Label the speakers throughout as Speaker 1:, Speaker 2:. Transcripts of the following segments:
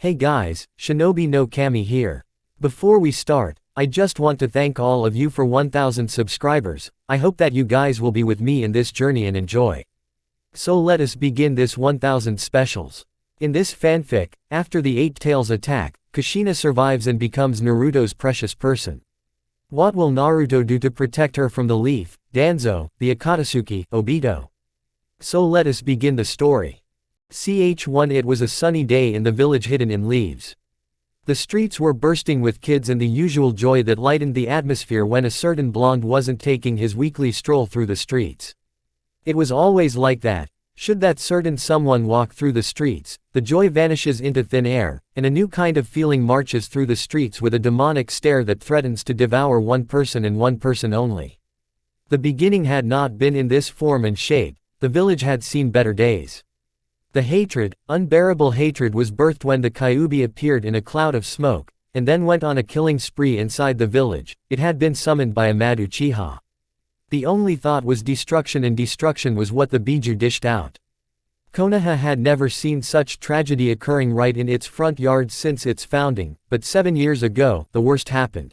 Speaker 1: Hey guys, Shinobi no Kami here. Before we start, I just want to thank all of you for 1000 subscribers. I hope that you guys will be with me in this journey and enjoy. So let us begin this 1000 specials. In this fanfic, after the Eight Tails attack, Kushina survives and becomes Naruto's precious person. What will Naruto do to protect her from the Leaf, Danzo, the Akatsuki, Obito? So let us begin the story. Ch1 It was a sunny day in the village hidden in leaves. The streets were bursting with kids and the usual joy that lightened the atmosphere when a certain blonde wasn't taking his weekly stroll through the streets. It was always like that. Should that certain someone walk through the streets, the joy vanishes into thin air, and a new kind of feeling marches through the streets with a demonic stare that threatens to devour one person and one person only. The beginning had not been in this form and shape. The village had seen better days. The hatred, unbearable hatred was birthed when the Kyuubi appeared in a cloud of smoke, and then went on a killing spree inside the village. It had been summoned by a mad Uchiha. The only thought was destruction, and destruction was what the Biju dished out. Konoha had never seen such tragedy occurring right in its front yard since its founding, but 7 years ago, the worst happened.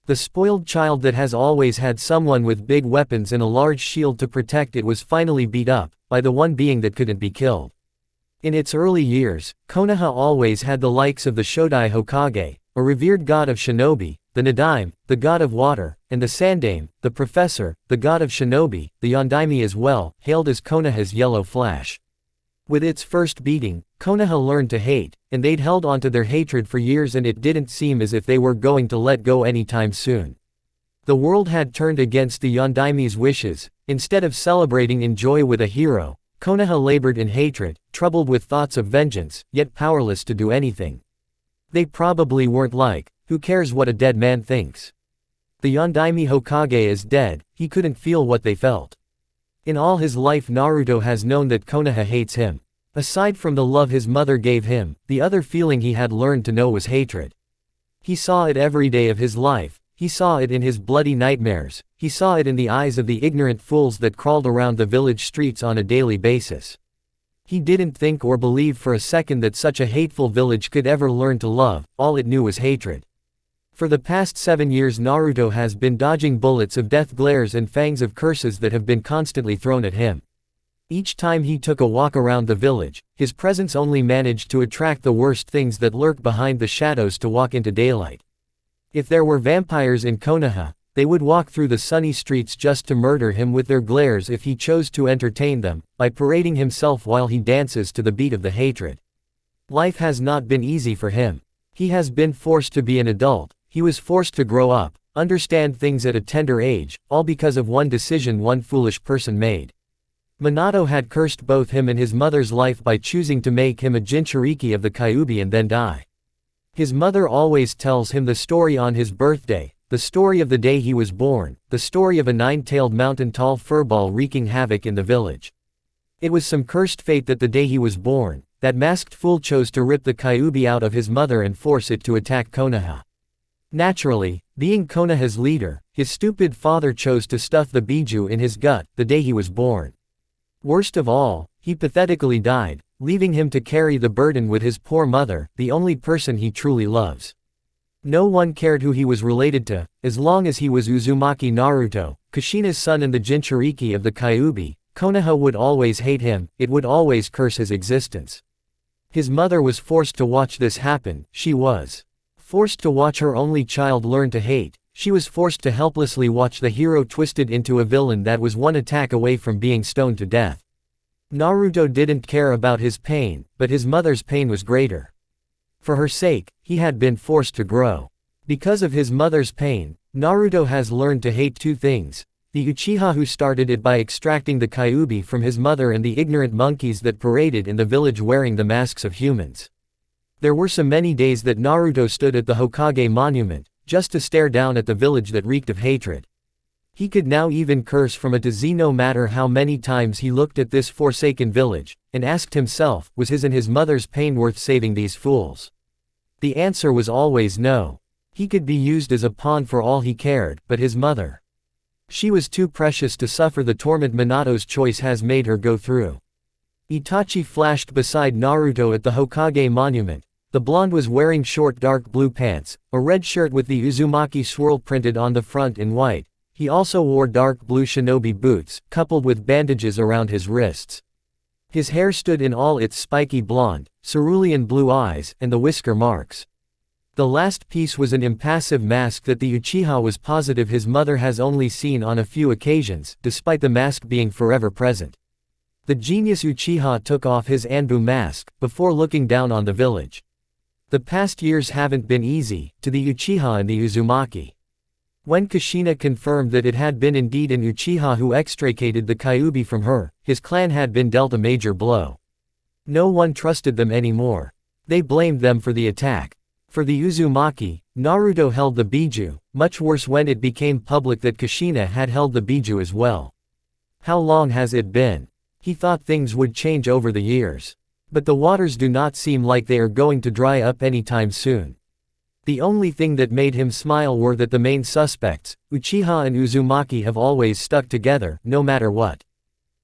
Speaker 1: The spoiled child that has always had someone with big weapons and a large shield to protect it was finally beat up, by the one being that couldn't be killed. In its early years, Konoha always had the likes of the Shodai Hokage, a revered god of shinobi, the Nadaime, the god of water, and the Sandaime, the professor, the god of shinobi, the Yondaime as well, hailed as Konoha's yellow flash. With its first beating, Konoha learned to hate, and they'd held onto their hatred for years, and it didn't seem as if they were going to let go anytime soon. The world had turned against the Yondaime's wishes. Instead of celebrating in joy with a hero, Konoha labored in hatred, troubled with thoughts of vengeance, yet powerless to do anything. They probably weren't like, who cares what a dead man thinks? The Yondaime Hokage is dead. He couldn't feel what they felt. In all his life Naruto has known that Konoha hates him. Aside from the love his mother gave him, the other feeling he had learned to know was hatred. He saw it every day of his life. He saw it in his bloody nightmares. He saw it in the eyes of the ignorant fools that crawled around the village streets on a daily basis. He didn't think or believe for a second that such a hateful village could ever learn to love. All it knew was hatred. For the past 7 years Naruto has been dodging bullets of death glares and fangs of curses that have been constantly thrown at him. Each time he took a walk around the village, his presence only managed to attract the worst things that lurk behind the shadows to walk into daylight. If there were vampires in Konoha, they would walk through the sunny streets just to murder him with their glares if he chose to entertain them, by parading himself while he dances to the beat of the hatred. Life has not been easy for him. He has been forced to be an adult. He was forced to grow up, understand things at a tender age, all because of one decision one foolish person made. Minato had cursed both him and his mother's life by choosing to make him a Jinchuriki of the Kyuubi and then die. His mother always tells him the story on his birthday, the story of the day he was born, the story of a 9-tailed mountain-tall furball wreaking havoc in the village. It was some cursed fate that the day he was born, that masked fool chose to rip the Kyuubi out of his mother and force it to attack Konoha. Naturally, being Konoha's leader, his stupid father chose to stuff the Biju in his gut the day he was born. Worst of all, he pathetically died, leaving him to carry the burden with his poor mother, the only person he truly loves. No one cared who he was related to, as long as he was Uzumaki Naruto, Kushina's son and the Jinchuriki of the Kyuubi. Konoha would always hate him, it would always curse his existence. His mother was forced to watch this happen. She was forced to watch her only child learn to hate. She was forced to helplessly watch the hero twisted into a villain that was one attack away from being stoned to death. Naruto didn't care about his pain, but his mother's pain was greater. For her sake, he had been forced to grow. Because of his mother's pain, Naruto has learned to hate two things: the Uchiha who started it by extracting the Kyuubi from his mother, and the ignorant monkeys that paraded in the village wearing the masks of humans. There were so many days that Naruto stood at the Hokage monument, just to stare down at the village that reeked of hatred. He could now even curse from A to Z no matter how many times he looked at this forsaken village, and asked himself, was his and his mother's pain worth saving these fools? The answer was always no. He could be used as a pawn for all he cared, but his mother. She was too precious to suffer the torment Minato's choice has made her go through. Itachi flashed beside Naruto at the Hokage monument, The blonde was wearing short dark blue pants, a red shirt with the Uzumaki swirl printed on the front in white. He also wore dark blue shinobi boots, coupled with bandages around his wrists. His hair stood in all its spiky blonde, cerulean blue eyes, and the whisker marks. The last piece was an impassive mask that the Uchiha was positive his mother has only seen on a few occasions, despite the mask being forever present. The genius Uchiha took off his Anbu mask, before looking down on the village. The past years haven't been easy, to the Uchiha and the Uzumaki. When Kushina confirmed that it had been indeed an Uchiha who extricated the Kyuubi from her, his clan had been dealt a major blow. No one trusted them anymore. They blamed them for the attack. For the Uzumaki, Naruto held the Biju, much worse when it became public that Kushina had held the Biju as well. How long has it been? He thought things would change over the years. But the waters do not seem like they are going to dry up anytime soon. The only thing that made him smile were that the main suspects, Uchiha and Uzumaki, have always stuck together, no matter what.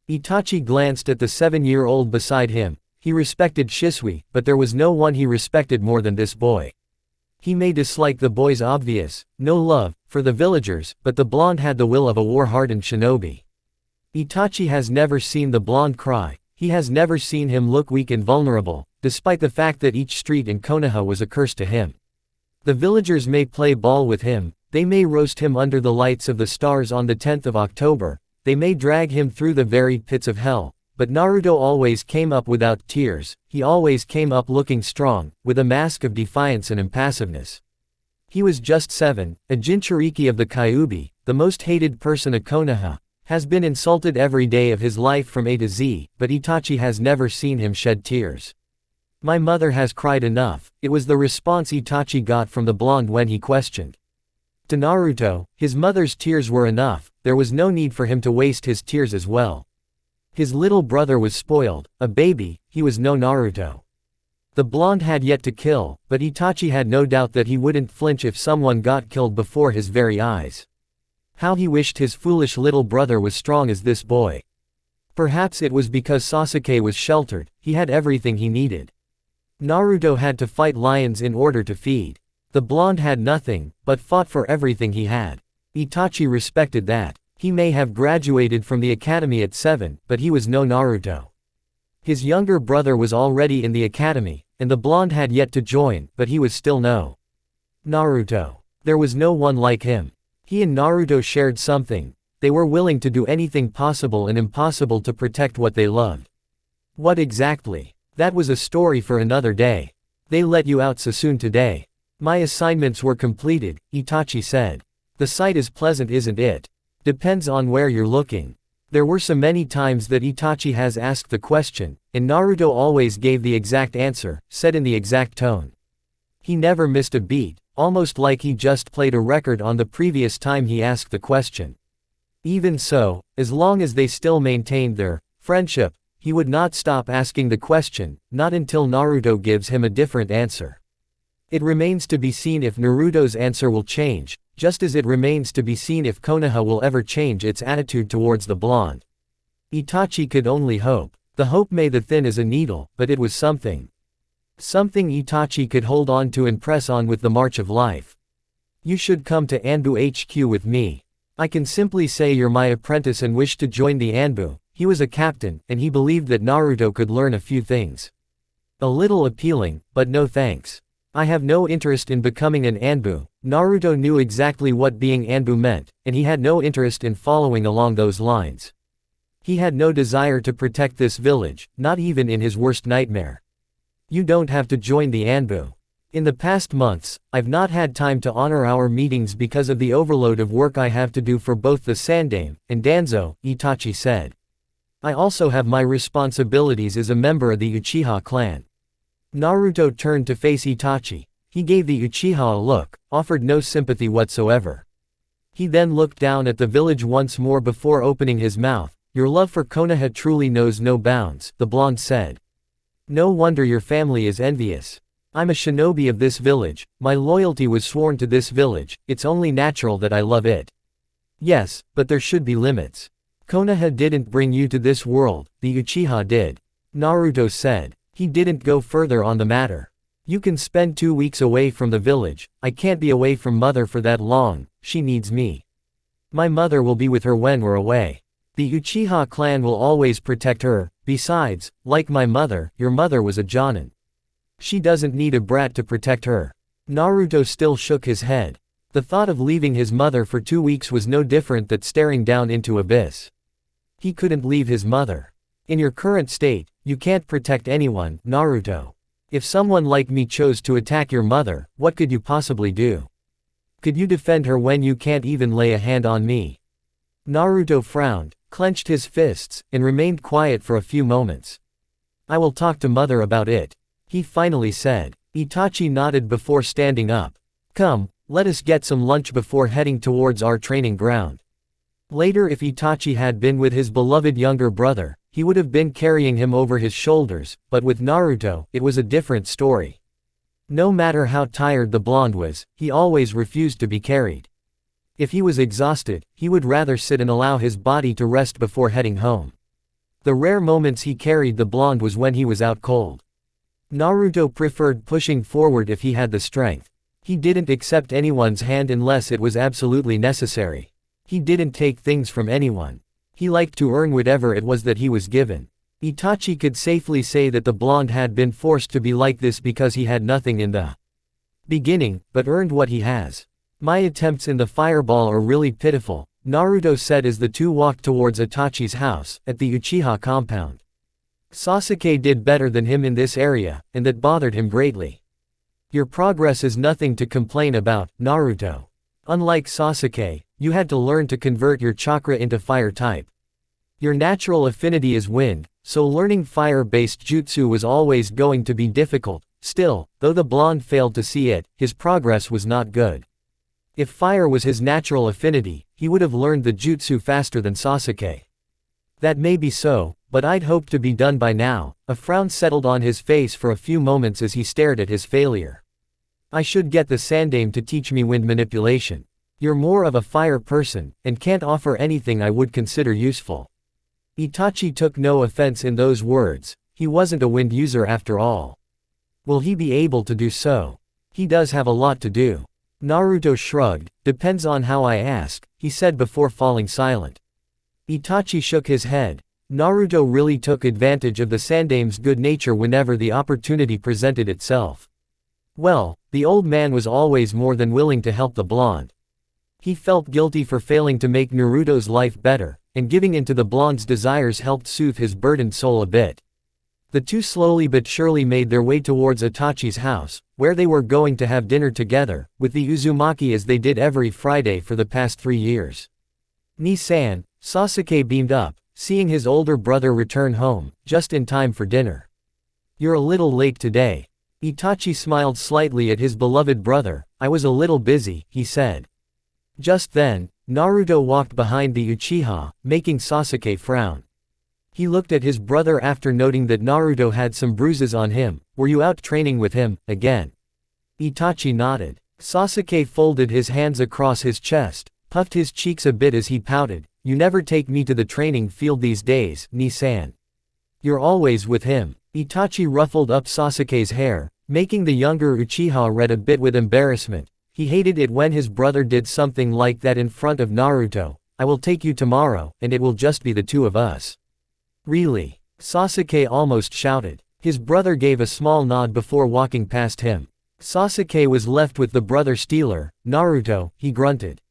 Speaker 1: Itachi glanced at the 7-year-old beside him. He respected Shisui, but there was no one he respected more than this boy. He may dislike the boy's obvious, no love, for the villagers, but the blonde had the will of a war-hardened shinobi. Itachi has never seen the blonde cry. He has never seen him look weak and vulnerable, despite the fact that each street in Konoha was a curse to him. The villagers may play ball with him, they may roast him under the lights of the stars on the 10th of October, they may drag him through the very pits of hell, but Naruto always came up without tears, he always came up looking strong, with a mask of defiance and impassiveness. He was just 7, a Jinchuriki of the Kyuubi, the most hated person of Konoha, has been insulted every day of his life from A to Z, but Itachi has never seen him shed tears. My mother has cried enough, it was the response Itachi got from the blonde when he questioned. To Naruto, his mother's tears were enough, there was no need for him to waste his tears as well. His little brother was spoiled, a baby, he was no Naruto. The blonde had yet to kill, but Itachi had no doubt that he wouldn't flinch if someone got killed before his very eyes. How he wished his foolish little brother was strong as this boy. Perhaps it was because Sasuke was sheltered, he had everything he needed. Naruto had to fight lions in order to feed. The blonde had nothing, but fought for everything he had. Itachi respected that. He may have graduated from the academy at 7, but he was no Naruto. His younger brother was already in the academy, and the blonde had yet to join, but he was still no Naruto. There was no one like him. He and Naruto shared something. They were willing to do anything possible and impossible to protect what they loved. What exactly? That was a story for another day. They let you out so soon today. My assignments were completed, Itachi said. The sight is pleasant, isn't it? Depends on where you're looking. There were so many times that Itachi has asked the question, and Naruto always gave the exact answer, said in the exact tone. He never missed a beat, almost like he just played a record on the previous time he asked the question. Even so, as long as they still maintained their friendship, he would not stop asking the question, not until Naruto gives him a different answer. It remains to be seen if Naruto's answer will change, just as it remains to be seen if Konoha will ever change its attitude towards the blonde. Itachi could only hope. The hope may be thin as a needle, but it was something. Something Itachi could hold on to and press on with the march of life. You should come to Anbu HQ with me. I can simply say you're my apprentice and wish to join the Anbu. He was a captain, and he believed that Naruto could learn a few things. A little appealing, but no thanks. I have no interest in becoming an Anbu. Naruto knew exactly what being Anbu meant, and he had no interest in following along those lines. He had no desire to protect this village, not even in his worst nightmare. You don't have to join the Anbu. In the past months, I've not had time to honor our meetings because of the overload of work I have to do for both the Sandaime and Danzo, Itachi said. I also have my responsibilities as a member of the Uchiha clan. Naruto turned to face Itachi. He gave the Uchiha a look, offered no sympathy whatsoever. He then looked down at the village once more before opening his mouth. Your love for Konoha truly knows no bounds, the blonde said. No wonder your family is envious. I'm a shinobi of this village, my loyalty was sworn to this village, it's only natural that I love it. Yes, but there should be limits. Konoha didn't bring you to this world, the Uchiha did. Naruto said. He didn't go further on the matter. You can spend 2 weeks away from the village. I can't be away from mother for that long, she needs me. My mother will be with her when we're away. The Uchiha clan will always protect her. Besides, like my mother, your mother was a jonin. She doesn't need a brat to protect her. Naruto still shook his head. The thought of leaving his mother for 2 weeks was no different than staring down into abyss. He couldn't leave his mother. In your current state, you can't protect anyone, Naruto. If someone like me chose to attack your mother, what could you possibly do? Could you defend her when you can't even lay a hand on me? Naruto frowned, clenched his fists, and remained quiet for a few moments. I will talk to mother about it, he finally said. Itachi nodded before standing up. Come, let us get some lunch before heading towards our training ground. Later, if Itachi had been with his beloved younger brother, he would have been carrying him over his shoulders, but with Naruto, it was a different story. No matter how tired the blonde was, he always refused to be carried. If he was exhausted, he would rather sit and allow his body to rest before heading home. The rare moments he carried the blonde was when he was out cold. Naruto preferred pushing forward if he had the strength. He didn't accept anyone's hand unless it was absolutely necessary. He didn't take things from anyone. He liked to earn whatever it was that he was given. Itachi could safely say that the blonde had been forced to be like this because he had nothing in the beginning, but earned what he has. My attempts in the fireball are really pitiful, Naruto said as the two walked towards Itachi's house, at the Uchiha compound. Sasuke did better than him in this area, and that bothered him greatly. Your progress is nothing to complain about, Naruto. Unlike Sasuke, you had to learn to convert your chakra into fire type. Your natural affinity is wind, so learning fire-based jutsu was always going to be difficult. Still, though the blonde failed to see it, his progress was not good. If fire was his natural affinity, he would have learned the jutsu faster than Sasuke. That may be so, but I'd hoped to be done by now. A frown settled on his face for a few moments as he stared at his failure. I should get the Sandame to teach me wind manipulation. You're more of a fire person, and can't offer anything I would consider useful. Itachi took no offense in those words. He wasn't a wind user after all. Will he be able to do so? He does have a lot to do. Naruto shrugged. Depends on how I ask, he said before falling silent. Itachi shook his head. Naruto really took advantage of the Sandame's good nature whenever the opportunity presented itself. Well, the old man was always more than willing to help the blonde. He felt guilty for failing to make Naruto's life better, and giving in to the blonde's desires helped soothe his burdened soul a bit. The two slowly but surely made their way towards Itachi's house, where they were going to have dinner together, with the Uzumaki as they did every Friday for the past 3 years. Ni-san, Sasuke beamed up, seeing his older brother return home, just in time for dinner. You're a little late today. Itachi smiled slightly at his beloved brother. I was a little busy, he said. Just then, Naruto walked behind the Uchiha, making Sasuke frown. He looked at his brother after noting that Naruto had some bruises on him. Were you out training with him, again? Itachi nodded. Sasuke folded his hands across his chest, puffed his cheeks a bit as he pouted. You never take me to the training field these days, Ni-san. You're always with him. Itachi ruffled up Sasuke's hair, making the younger Uchiha red a bit with embarrassment. He hated it when his brother did something like that in front of Naruto. I will take you tomorrow, and it will just be the two of us. Really? Sasuke almost shouted. His brother gave a small nod before walking past him. Sasuke was left with the brother stealer. Naruto, he grunted.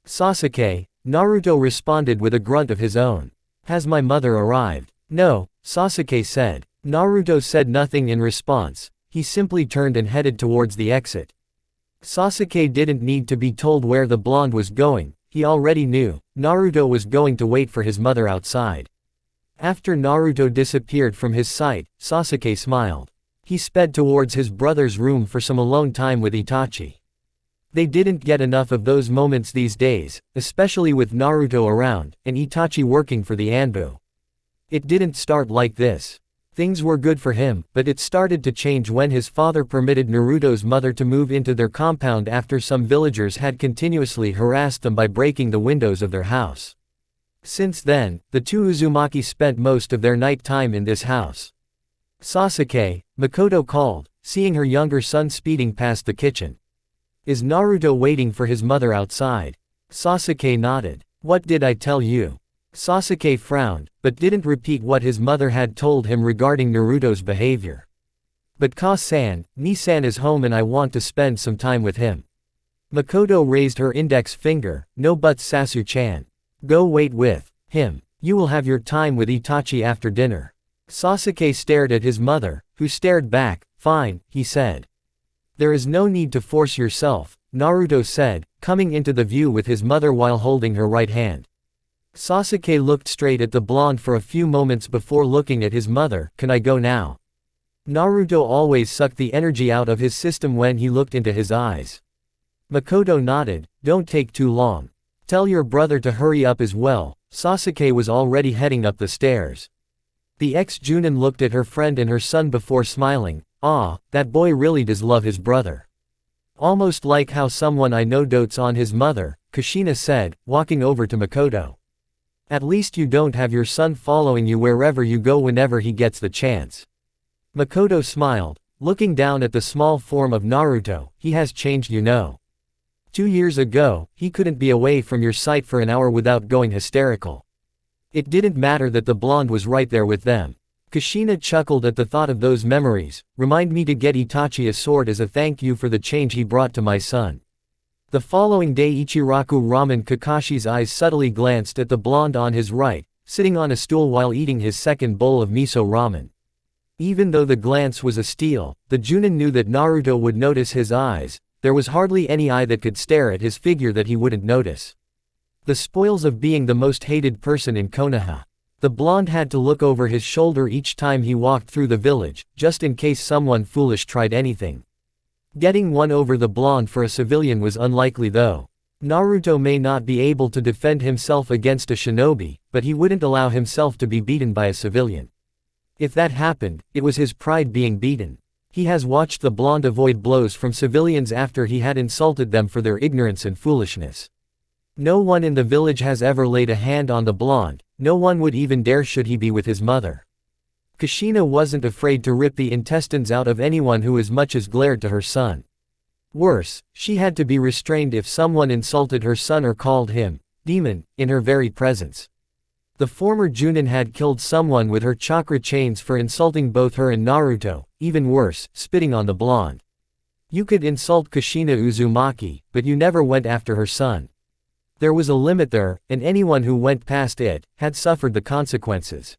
Speaker 1: Sasuke, Naruto responded with a grunt of his own. Has my mother arrived? No, Sasuke said. Naruto said nothing in response. He simply turned and headed towards the exit. Sasuke didn't need to be told where the blonde was going. He already knew. Naruto was going to wait for his mother outside. After Naruto disappeared from his sight, Sasuke smiled. He sped towards his brother's room for some alone time with Itachi. They didn't get enough of those moments these days, especially with Naruto around, and Itachi working for the Anbu. It didn't start like this. Things were good for him, but it started to change when his father permitted Naruto's mother to move into their compound after some villagers had continuously harassed them by breaking the windows of their house. Since then, the two Uzumaki spent most of their night time in this house. Sasuke, Makoto called, seeing her younger son speeding past the kitchen. Is Naruto waiting for his mother outside? Sasuke nodded. What did I tell you? Sasuke frowned, but didn't repeat what his mother had told him regarding Naruto's behavior. But Ka-san, Ni-san is home and I want to spend some time with him. Makoto raised her index finger. No buts, Sasu-chan. Go wait with him. You will have your time with Itachi after dinner. Sasuke stared at his mother, who stared back. Fine, he said. There is no need to force yourself, Naruto said, coming into the view with his mother while holding her right hand. Sasuke looked straight at the blonde for a few moments before looking at his mother. Can I go now? Naruto always sucked the energy out of his system when he looked into his eyes. Makoto nodded. Don't take too long. Tell your brother to hurry up as well. Sasuke was already heading up the stairs. The ex-Junin looked at her friend and her son before smiling. Ah, that boy really does love his brother. Almost like how someone I know dotes on his mother, Kushina said, walking over to Makoto. At least you don't have your son following you wherever you go whenever he gets the chance. Makoto smiled, looking down at the small form of Naruto. He has changed, you know. 2 years ago, he couldn't be away from your sight for an hour without going hysterical. It didn't matter that the blonde was right there with them. Kushina chuckled at the thought of those memories. Remind me to get Itachi a sword as a thank you for the change he brought to my son. The following day Ichiraku Ramen Kakashi's eyes subtly glanced at the blonde on his right, sitting on a stool while eating his second bowl of miso ramen. Even though the glance was a steal, the Junin knew that Naruto would notice his eyes. There was hardly any eye that could stare at his figure that he wouldn't notice. The spoils of being the most hated person in Konoha. The blonde had to look over his shoulder each time he walked through the village, just in case someone foolish tried anything. Getting one over the blonde for a civilian was unlikely though. Naruto may not be able to defend himself against a shinobi, but he wouldn't allow himself to be beaten by a civilian. If that happened, it was his pride being beaten. He has watched the blonde avoid blows from civilians after he had insulted them for their ignorance and foolishness. No one in the village has ever laid a hand on the blonde, no one would even dare should he be with his mother. Kushina wasn't afraid to rip the intestines out of anyone who as much as glared to her son. Worse, she had to be restrained if someone insulted her son or called him demon in her very presence. The former Junin had killed someone with her chakra chains for insulting both her and Naruto, even worse, spitting on the blonde. You could insult Kushina Uzumaki, but you never went after her son. There was a limit there, and anyone who went past it had suffered the consequences.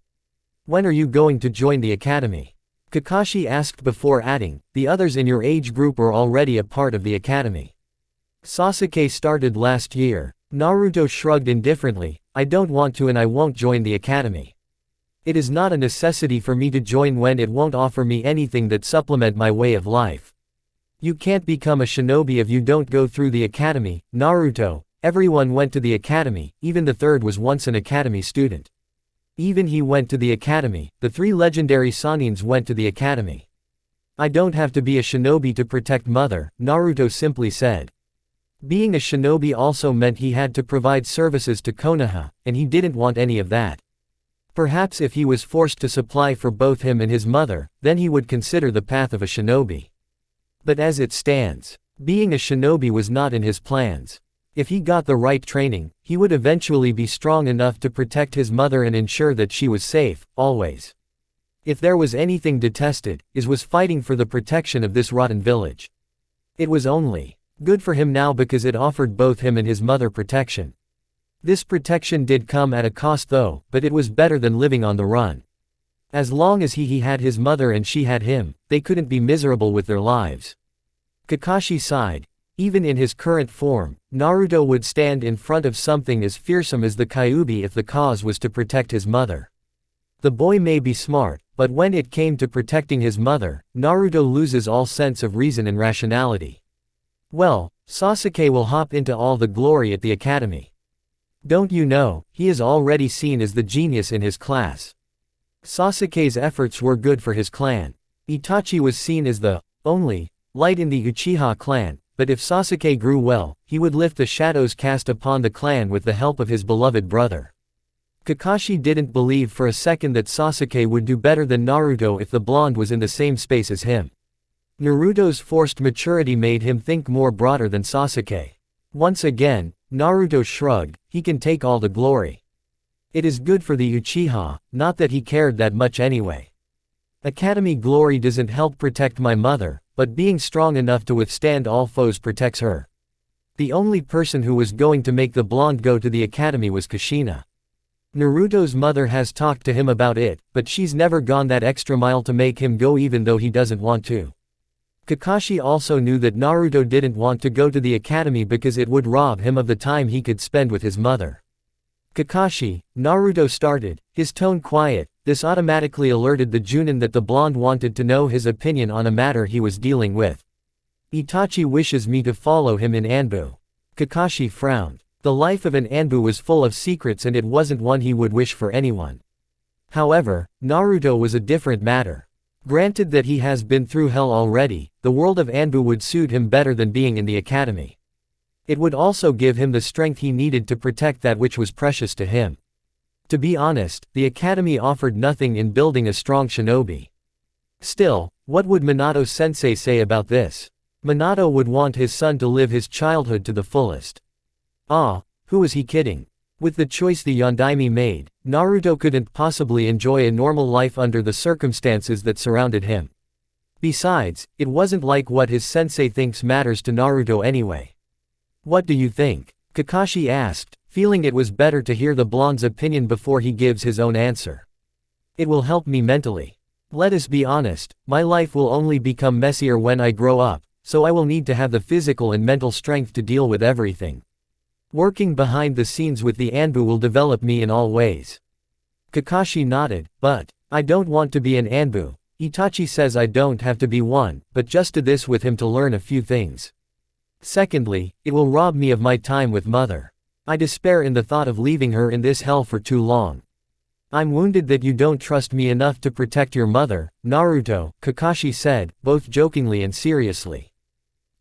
Speaker 1: When are you going to join the academy? Kakashi asked before adding, the others in your age group are already a part of the academy. Sasuke started last year. Naruto shrugged indifferently, I don't want to and I won't join the academy. It is not a necessity for me to join when it won't offer me anything that supplement my way of life. You can't become a shinobi if you don't go through the academy, Naruto. Everyone went to the academy, even the third was once an academy student. Even he went to the academy, the 3 legendary Sanins went to the academy. I don't have to be a shinobi to protect mother, Naruto simply said. Being a shinobi also meant he had to provide services to Konoha, and he didn't want any of that. Perhaps if he was forced to supply for both him and his mother, then he would consider the path of a shinobi. But as it stands, being a shinobi was not in his plans. If he got the right training, he would eventually be strong enough to protect his mother and ensure that she was safe, always. If there was anything detested, it was fighting for the protection of this rotten village. It was only good for him now because it offered both him and his mother protection. This protection did come at a cost though, but it was better than living on the run. As long as he had his mother and she had him, they couldn't be miserable with their lives. Kakashi sighed. Even in his current form, Naruto would stand in front of something as fearsome as the Kyuubi if the cause was to protect his mother. The boy may be smart, but when it came to protecting his mother, Naruto loses all sense of reason and rationality. Well, Sasuke will hop into all the glory at the academy. Don't you know, he is already seen as the genius in his class. Sasuke's efforts were good for his clan. Itachi was seen as the only light in the Uchiha clan. But if Sasuke grew well, he would lift the shadows cast upon the clan with the help of his beloved brother. Kakashi didn't believe for a second that Sasuke would do better than Naruto if the blonde was in the same space as him. Naruto's forced maturity made him think more broader than Sasuke. Once again, Naruto shrugged, he can take all the glory. It is good for the Uchiha, not that he cared that much anyway. Academy glory doesn't help protect my mother, but being strong enough to withstand all foes protects her. The only person who was going to make the blonde go to the academy was Kushina. Naruto's mother has talked to him about it, but she's never gone that extra mile to make him go even though he doesn't want to. Kakashi also knew that Naruto didn't want to go to the academy because it would rob him of the time he could spend with his mother. Kakashi, Naruto started, his tone quiet. This automatically alerted the Junin that the blonde wanted to know his opinion on a matter he was dealing with. Itachi wishes me to follow him in Anbu. Kakashi frowned. The life of an Anbu was full of secrets and it wasn't one he would wish for anyone. However, Naruto was a different matter. Granted that he has been through hell already, the world of Anbu would suit him better than being in the academy. It would also give him the strength he needed to protect that which was precious to him. To be honest, the academy offered nothing in building a strong shinobi. Still, what would Minato-sensei say about this? Minato would want his son to live his childhood to the fullest. Ah, who was he kidding? With the choice the Yondaime made, Naruto couldn't possibly enjoy a normal life under the circumstances that surrounded him. Besides, it wasn't like what his sensei thinks matters to Naruto anyway. What do you think? Kakashi asked, feeling it was better to hear the blonde's opinion before he gives his own answer. It will help me mentally. Let us be honest, my life will only become messier when I grow up, so I will need to have the physical and mental strength to deal with everything. Working behind the scenes with the Anbu will develop me in all ways. Kakashi nodded, but I don't want to be an Anbu. Itachi says I don't have to be one, but just do this with him to learn a few things. Secondly, it will rob me of my time with mother. I despair in the thought of leaving her in this hell for too long. I'm wounded that you don't trust me enough to protect your mother, Naruto, Kakashi said, both jokingly and seriously.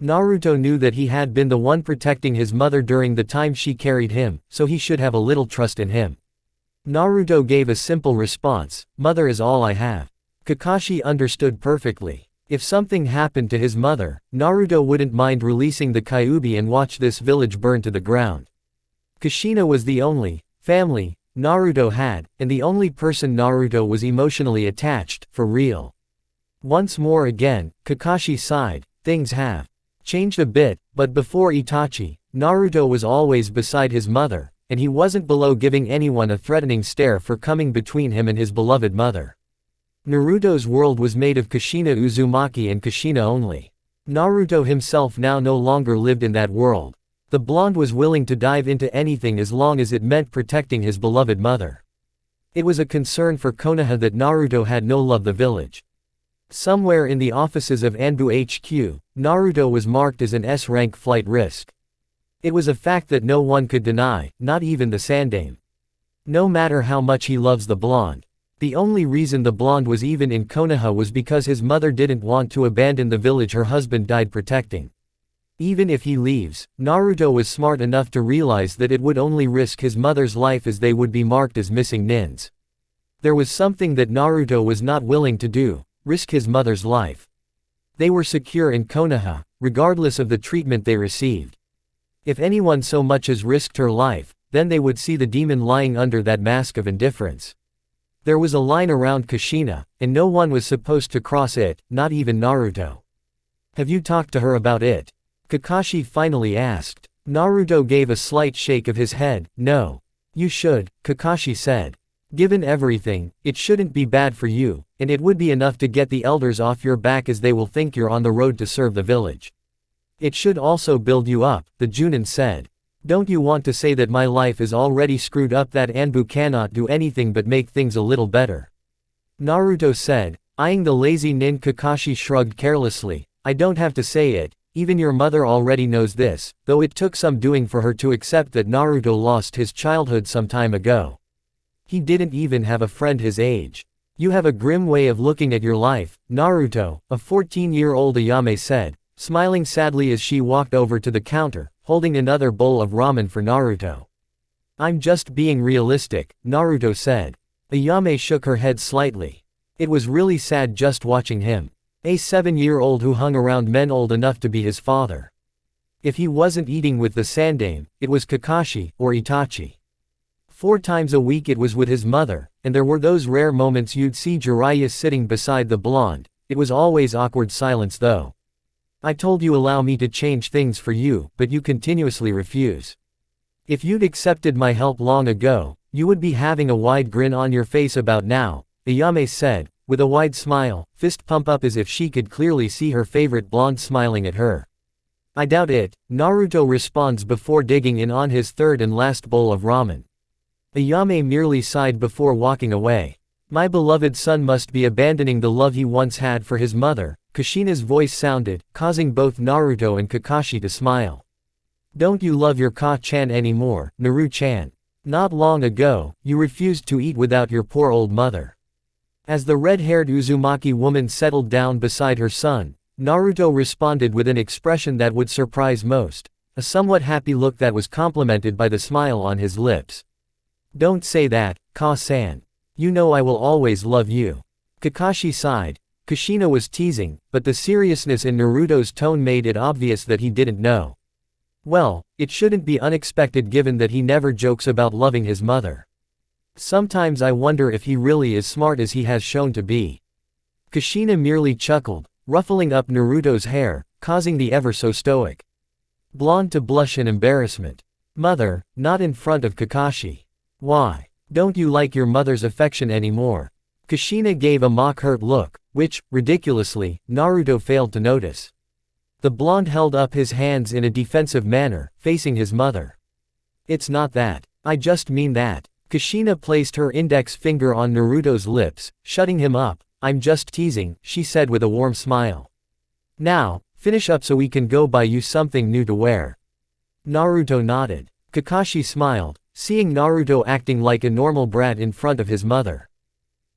Speaker 1: Naruto knew that he had been the one protecting his mother during the time she carried him, so he should have a little trust in him. Naruto gave a simple response, "Mother is all I have." Kakashi understood perfectly. If something happened to his mother, Naruto wouldn't mind releasing the Kyuubi and watch this village burn to the ground. Kushina was the only family Naruto had, and the only person Naruto was emotionally attached, for real. Once more again, Kakashi sighed, things have changed a bit, but before Itachi, Naruto was always beside his mother, and he wasn't below giving anyone a threatening stare for coming between him and his beloved mother. Naruto's world was made of Kushina Uzumaki and Kushina only. Naruto himself now no longer lived in that world. The blonde was willing to dive into anything as long as it meant protecting his beloved mother. It was a concern for Konoha that Naruto had no love the village. Somewhere in the offices of Anbu HQ, Naruto was marked as an S-rank flight risk. It was a fact that no one could deny, not even the Sandaime. No matter how much he loves the blonde. The only reason the blonde was even in Konoha was because his mother didn't want to abandon the village her husband died protecting. Even if he leaves, Naruto was smart enough to realize that it would only risk his mother's life as they would be marked as missing nins. There was something that Naruto was not willing to do. Risk his mother's life. They were secure in Konoha, regardless of the treatment they received. If anyone so much as risked her life, then they would see the demon lying under that mask of indifference. There was a line around Kushina, and no one was supposed to cross it, not even Naruto. Have you talked to her about it? Kakashi finally asked. Naruto gave a slight shake of his head. No. You should, Kakashi said. Given everything, it shouldn't be bad for you, and it would be enough to get the elders off your back as they will think you're on the road to serve the village. It should also build you up, the Junin said. Don't you want to say that my life is already screwed up that Anbu cannot do anything but make things a little better? Naruto said, eyeing the lazy nin. Kakashi shrugged carelessly, I don't have to say it, even your mother already knows this, though it took some doing for her to accept that Naruto lost his childhood some time ago. He didn't even have a friend his age. You have a grim way of looking at your life, Naruto, a 14-year-old Ayame said, smiling sadly as she walked over to the counter, holding another bowl of ramen for Naruto. I'm just being realistic, Naruto said. Ayame shook her head slightly. It was really sad just watching him. A 7-year-old who hung around men old enough to be his father. If he wasn't eating with the Sandame, it was Kakashi, or Itachi. 4 times a week it was with his mother, and there were those rare moments you'd see Jiraiya sitting beside the blonde. It was always awkward silence though. I told you allow me to change things for you, but you continuously refuse. If you'd accepted my help long ago, you would be having a wide grin on your face about now, Ayame said, with a wide smile, fist pump up as if she could clearly see her favorite blonde smiling at her. I doubt it, Naruto responds before digging in on his third and last bowl of ramen. Ayame merely sighed before walking away. My beloved son must be abandoning the love he once had for his mother, Kushina's voice sounded, causing both Naruto and Kakashi to smile. Don't you love your Ka-chan anymore, Naru-chan? Not long ago, you refused to eat without your poor old mother. As the red-haired Uzumaki woman settled down beside her son, Naruto responded with an expression that would surprise most, a somewhat happy look that was complemented by the smile on his lips. Don't say that, Ka-san. You know I will always love you. Kakashi sighed. Kushina was teasing, but the seriousness in Naruto's tone made it obvious that he didn't know. Well, it shouldn't be unexpected given that he never jokes about loving his mother. Sometimes I wonder if he really is smart as he has shown to be. Kushina merely chuckled, ruffling up Naruto's hair, causing the ever-so-stoic blonde to blush in embarrassment. Mother, not in front of Kakashi. Why? Don't you like your mother's affection anymore? Kushina gave a mock-hurt look, which, ridiculously, Naruto failed to notice. The blonde held up his hands in a defensive manner, facing his mother. It's not that. I just mean that. Kushina placed her index finger on Naruto's lips, shutting him up. I'm just teasing, she said with a warm smile. Now, finish up so we can go buy you something new to wear. Naruto nodded. Kakashi smiled, seeing Naruto acting like a normal brat in front of his mother.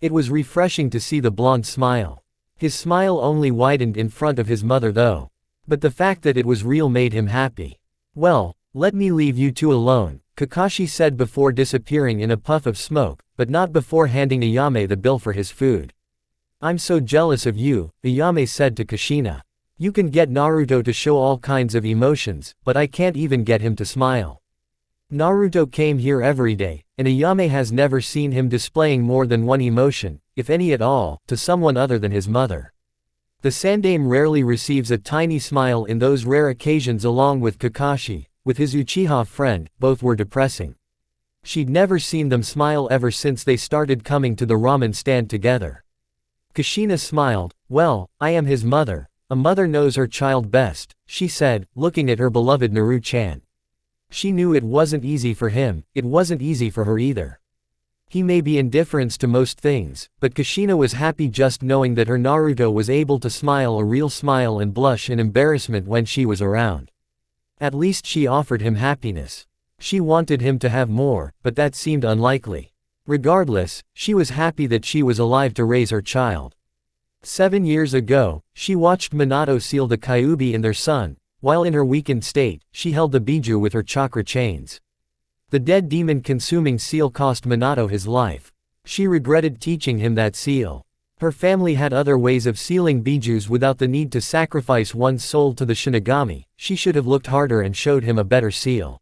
Speaker 1: It was refreshing to see the blonde smile. His smile only widened in front of his mother though. But the fact that it was real made him happy. Well, let me leave you two alone, Kakashi said before disappearing in a puff of smoke, but not before handing Ayame the bill for his food. I'm so jealous of you, Ayame said to Kushina. You can get Naruto to show all kinds of emotions, but I can't even get him to smile. Naruto came here every day, and Ayame has never seen him displaying more than one emotion, if any at all, to someone other than his mother. The Sandame rarely receives a tiny smile in those rare occasions along with Kakashi, with his Uchiha friend, both were depressing. She'd never seen them smile ever since they started coming to the ramen stand together. Kushina smiled. Well, I am his mother. A mother knows her child best, she said, looking at her beloved Naru-chan. She knew it wasn't easy for him, it wasn't easy for her either. He may be indifferent to most things, but Kushina was happy just knowing that her Naruto was able to smile a real smile and blush in embarrassment when she was around. At least she offered him happiness. She wanted him to have more, but that seemed unlikely. Regardless, she was happy that she was alive to raise her child. 7 years ago, she watched Minato seal the Kyuubi in their son, while in her weakened state, she held the Biju with her chakra chains. The dead demon-consuming seal cost Minato his life. She regretted teaching him that seal. Her family had other ways of sealing bijus without the need to sacrifice one's soul to the Shinigami. She should have looked harder and showed him a better seal.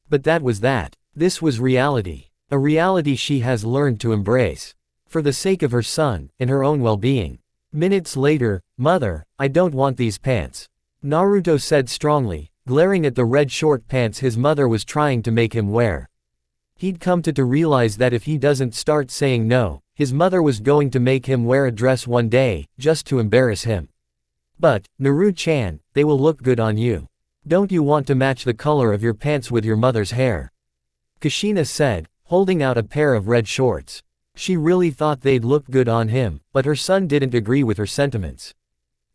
Speaker 1: But that was that. This was reality. A reality she has learned to embrace. For the sake of her son, and her own well-being. Minutes later, Mother, I don't want these pants. Naruto said strongly, glaring at the red short pants his mother was trying to make him wear. He'd come to realize that if he doesn't start saying no, his mother was going to make him wear a dress one day, just to embarrass him. But, Naru-chan, they will look good on you. Don't you want to match the color of your pants with your mother's hair? Kushina said, holding out a pair of red shorts. She really thought they'd look good on him, but her son didn't agree with her sentiments.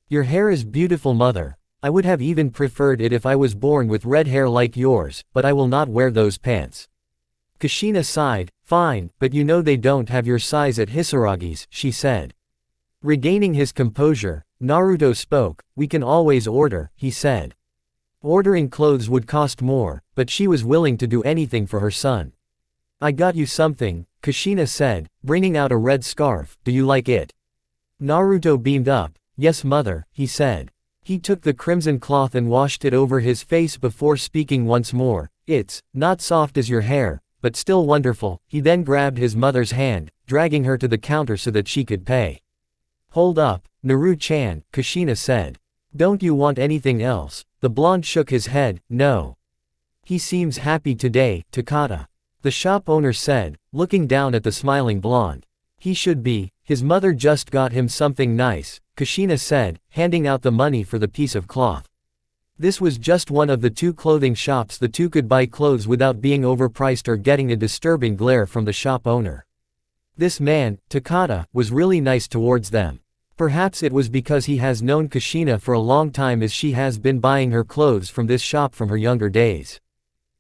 Speaker 1: Your hair is beautiful, Mother. I would have even preferred it if I was born with red hair like yours, but I will not wear those pants. Kushina sighed. Fine, but you know they don't have your size at Hisaragi's, she said. Regaining his composure, Naruto spoke. We can always order, he said. Ordering clothes would cost more, but she was willing to do anything for her son. I got you something, Kushina said, bringing out a red scarf. Do you like it? Naruto beamed up. Yes mother, he said. He took the crimson cloth and washed it over his face before speaking once more. It's not soft as your hair, but still wonderful. He then grabbed his mother's hand, dragging her to the counter so that she could pay. Hold up, Naru-chan, Kushina said. Don't you want anything else? The blonde shook his head. No. He seems happy today, Takata. The shop owner said, looking down at the smiling blonde. He should be. His mother just got him something nice, Kushina said, handing out the money for the piece of cloth. This was just one of the 2 clothing shops the two could buy clothes without being overpriced or getting a disturbing glare from the shop owner. This man, Takata, was really nice towards them. Perhaps it was because he has known Kushina for a long time, as she has been buying her clothes from this shop from her younger days.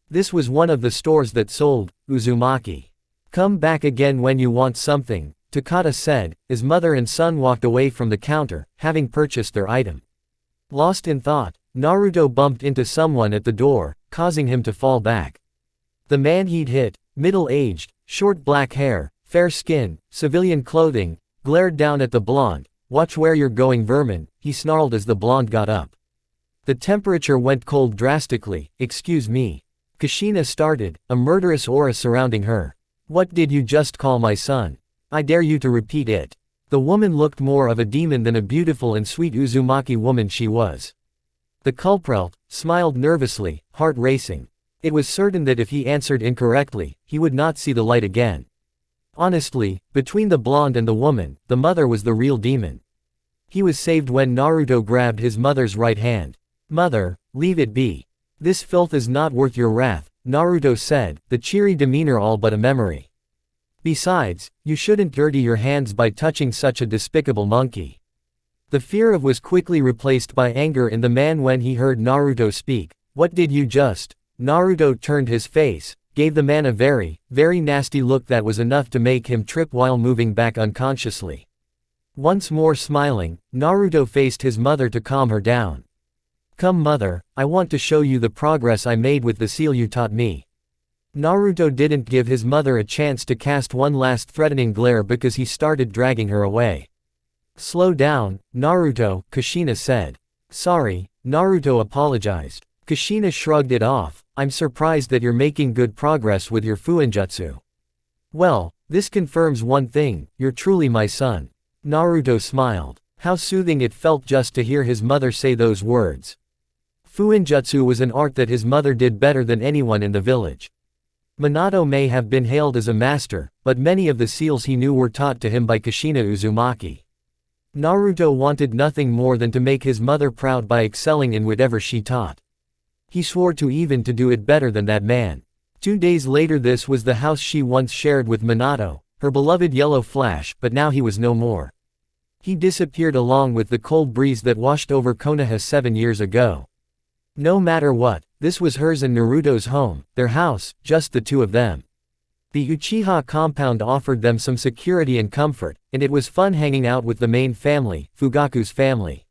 Speaker 1: This was one of the stores that sold Uzumaki. Come back again when you want something, Takata said, as mother and son walked away from the counter, having purchased their item. Lost in thought, Naruto bumped into someone at the door, causing him to fall back. The man he'd hit, middle-aged, short black hair, fair skin, civilian clothing, glared down at the blonde. Watch where you're going, vermin, he snarled as the blonde got up. The temperature went cold drastically. Excuse me. Kushina started, a murderous aura surrounding her. What did you just call my son? I dare you to repeat it. The woman looked more of a demon than a beautiful and sweet Uzumaki woman she was. The culprit smiled nervously, heart racing. It was certain that if he answered incorrectly, he would not see the light again. Honestly, between the blonde and the woman, the mother was the real demon. He was saved when Naruto grabbed his mother's right hand. Mother, leave it be. This filth is not worth your wrath, Naruto said, the cheery demeanor all but a memory. Besides, you shouldn't dirty your hands by touching such a despicable monkey. The fear of was quickly replaced by anger in the man when he heard Naruto speak. What did you just? Naruto turned his face, gave the man a very, very nasty look that was enough to make him trip while moving back unconsciously. Once more smiling, Naruto faced his mother to calm her down. Come mother, I want to show you the progress I made with the seal you taught me. Naruto didn't give his mother a chance to cast one last threatening glare because he started dragging her away. Slow down, Naruto, Kushina said. Sorry, Naruto apologized. Kushina shrugged it off. I'm surprised that you're making good progress with your fuinjutsu. Well, this confirms one thing, you're truly my son. Naruto smiled. How soothing it felt just to hear his mother say those words. Fuinjutsu was an art that his mother did better than anyone in the village. Minato may have been hailed as a master, but many of the seals he knew were taught to him by Kushina Uzumaki. Naruto wanted nothing more than to make his mother proud by excelling in whatever she taught. He swore to even to do it better than that man. 2 days later, this was the house she once shared with Minato, her beloved Yellow Flash, but now he was no more. He disappeared along with the cold breeze that washed over Konoha 7 years ago. No matter what, this was hers and Naruto's home, their house, just the 2 of them. The Uchiha compound offered them some security and comfort, and it was fun hanging out with the main family, Fugaku's family.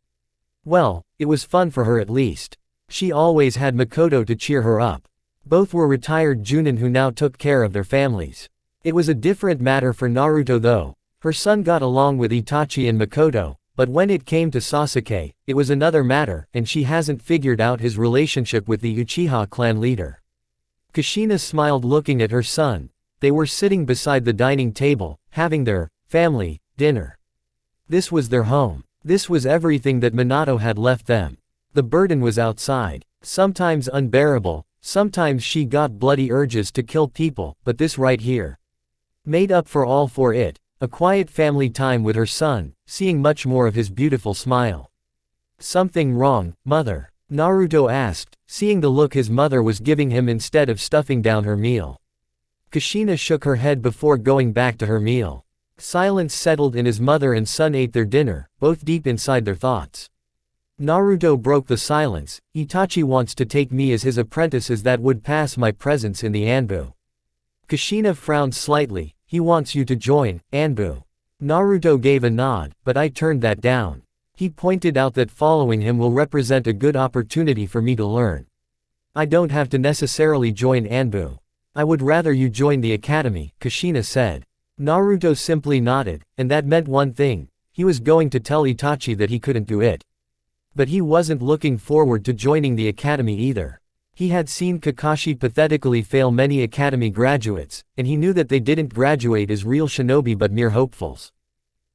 Speaker 1: Well, it was fun for her at least. She always had Makoto to cheer her up. Both were retired Junin who now took care of their families. It was a different matter for Naruto though. Her son got along with Itachi and Makoto, but when it came to Sasuke, it was another matter, and she hasn't figured out his relationship with the Uchiha clan leader. Kushina smiled looking at her son. They were sitting beside the dining table, having their family dinner. This was their home. This was everything that Minato had left them. The burden was outside, sometimes unbearable, sometimes she got bloody urges to kill people, but this right here made up for all for it. A quiet family time with her son, seeing much more of his beautiful smile. Something wrong, mother? Naruto asked, seeing the look his mother was giving him instead of stuffing down her meal. Kushina shook her head before going back to her meal. Silence settled in as mother and son ate their dinner, both deep inside their thoughts. Naruto broke the silence. Itachi wants to take me as his apprentice, as that would pass my presence in the Anbu. Kushina frowned slightly. He wants you to join Anbu. Naruto gave a nod, but I turned that down. He pointed out that following him will represent a good opportunity for me to learn. I don't have to necessarily join Anbu. I would rather you join the academy, Kushina said. Naruto simply nodded, and that meant one thing: he was going to tell Itachi that he couldn't do it. But he wasn't looking forward to joining the academy either. He had seen Kakashi pathetically fail many academy graduates, and he knew that they didn't graduate as real shinobi but mere hopefuls.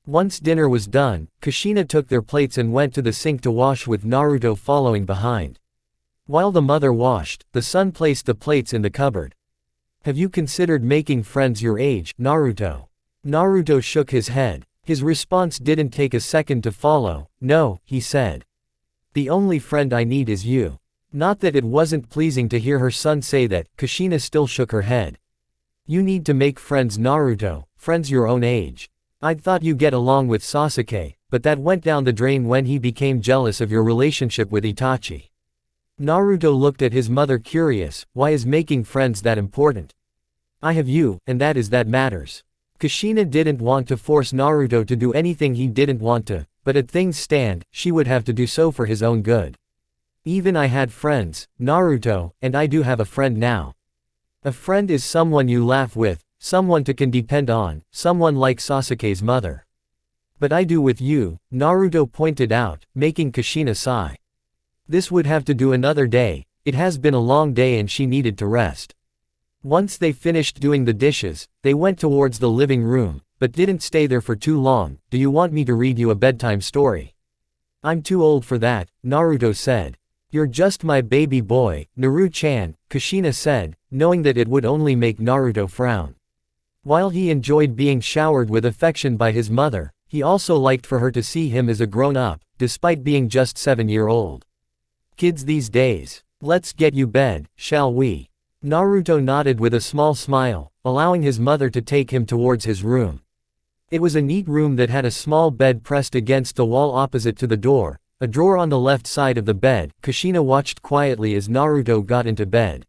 Speaker 1: Once dinner was done, Kushina took their plates and went to the sink to wash, with Naruto following behind. While the mother washed, the son placed the plates in the cupboard. Have you considered making friends your age, Naruto? Naruto shook his head. His response didn't take a second to follow. No, he said. The only friend I need is you. Not that it wasn't pleasing to hear her son say that, Kushina still shook her head. You need to make friends, Naruto, friends your own age. I'd thought you get along with Sasuke, but that went down the drain when he became jealous of your relationship with Itachi. Naruto looked at his mother curious. Why is making friends that important? I have you, and that matters. Kushina didn't want to force Naruto to do anything he didn't want to, but as things stand, she would have to do so for his own good. Even I had friends, Naruto, and I do have a friend now. A friend is someone you laugh with, someone to can depend on, someone like Sasuke's mother. But I do with you, Naruto pointed out, making Kushina sigh. This would have to do another day. It has been a long day and she needed to rest. Once they finished doing the dishes, they went towards the living room, but didn't stay there for too long. Do you want me to read you a bedtime story? I'm too old for that, Naruto said. You're just my baby boy, Naru-chan, Kushina said, knowing that it would only make Naruto frown. While he enjoyed being showered with affection by his mother, he also liked for her to see him as a grown-up, despite being just 7-year-old. Kids these days. Let's get you bed, shall we? Naruto nodded with a small smile, allowing his mother to take him towards his room. It was a neat room that had a small bed pressed against the wall opposite to the door, a drawer on the left side of the bed. Kushina watched quietly as Naruto got into bed.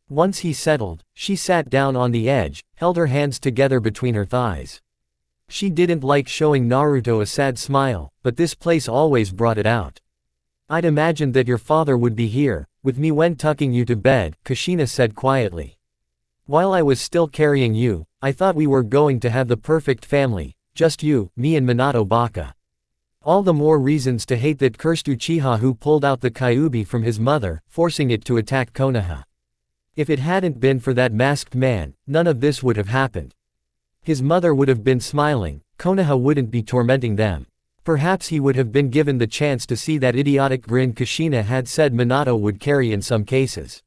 Speaker 1: Once he settled, she sat down on the edge, held her hands together between her thighs. She didn't like showing Naruto a sad smile, but this place always brought it out. I'd imagined that your father would be here, with me when tucking you to bed, Kushina said quietly. While I was still carrying you, I thought we were going to have the perfect family, just you, me and Minato Baka. All the more reasons to hate that cursed Uchiha who pulled out the Kyuubi from his mother, forcing it to attack Konoha. If it hadn't been for that masked man, none of this would have happened. His mother would have been smiling, Konoha wouldn't be tormenting them. Perhaps he would have been given the chance to see that idiotic grin Kushina had said Minato would carry in some cases.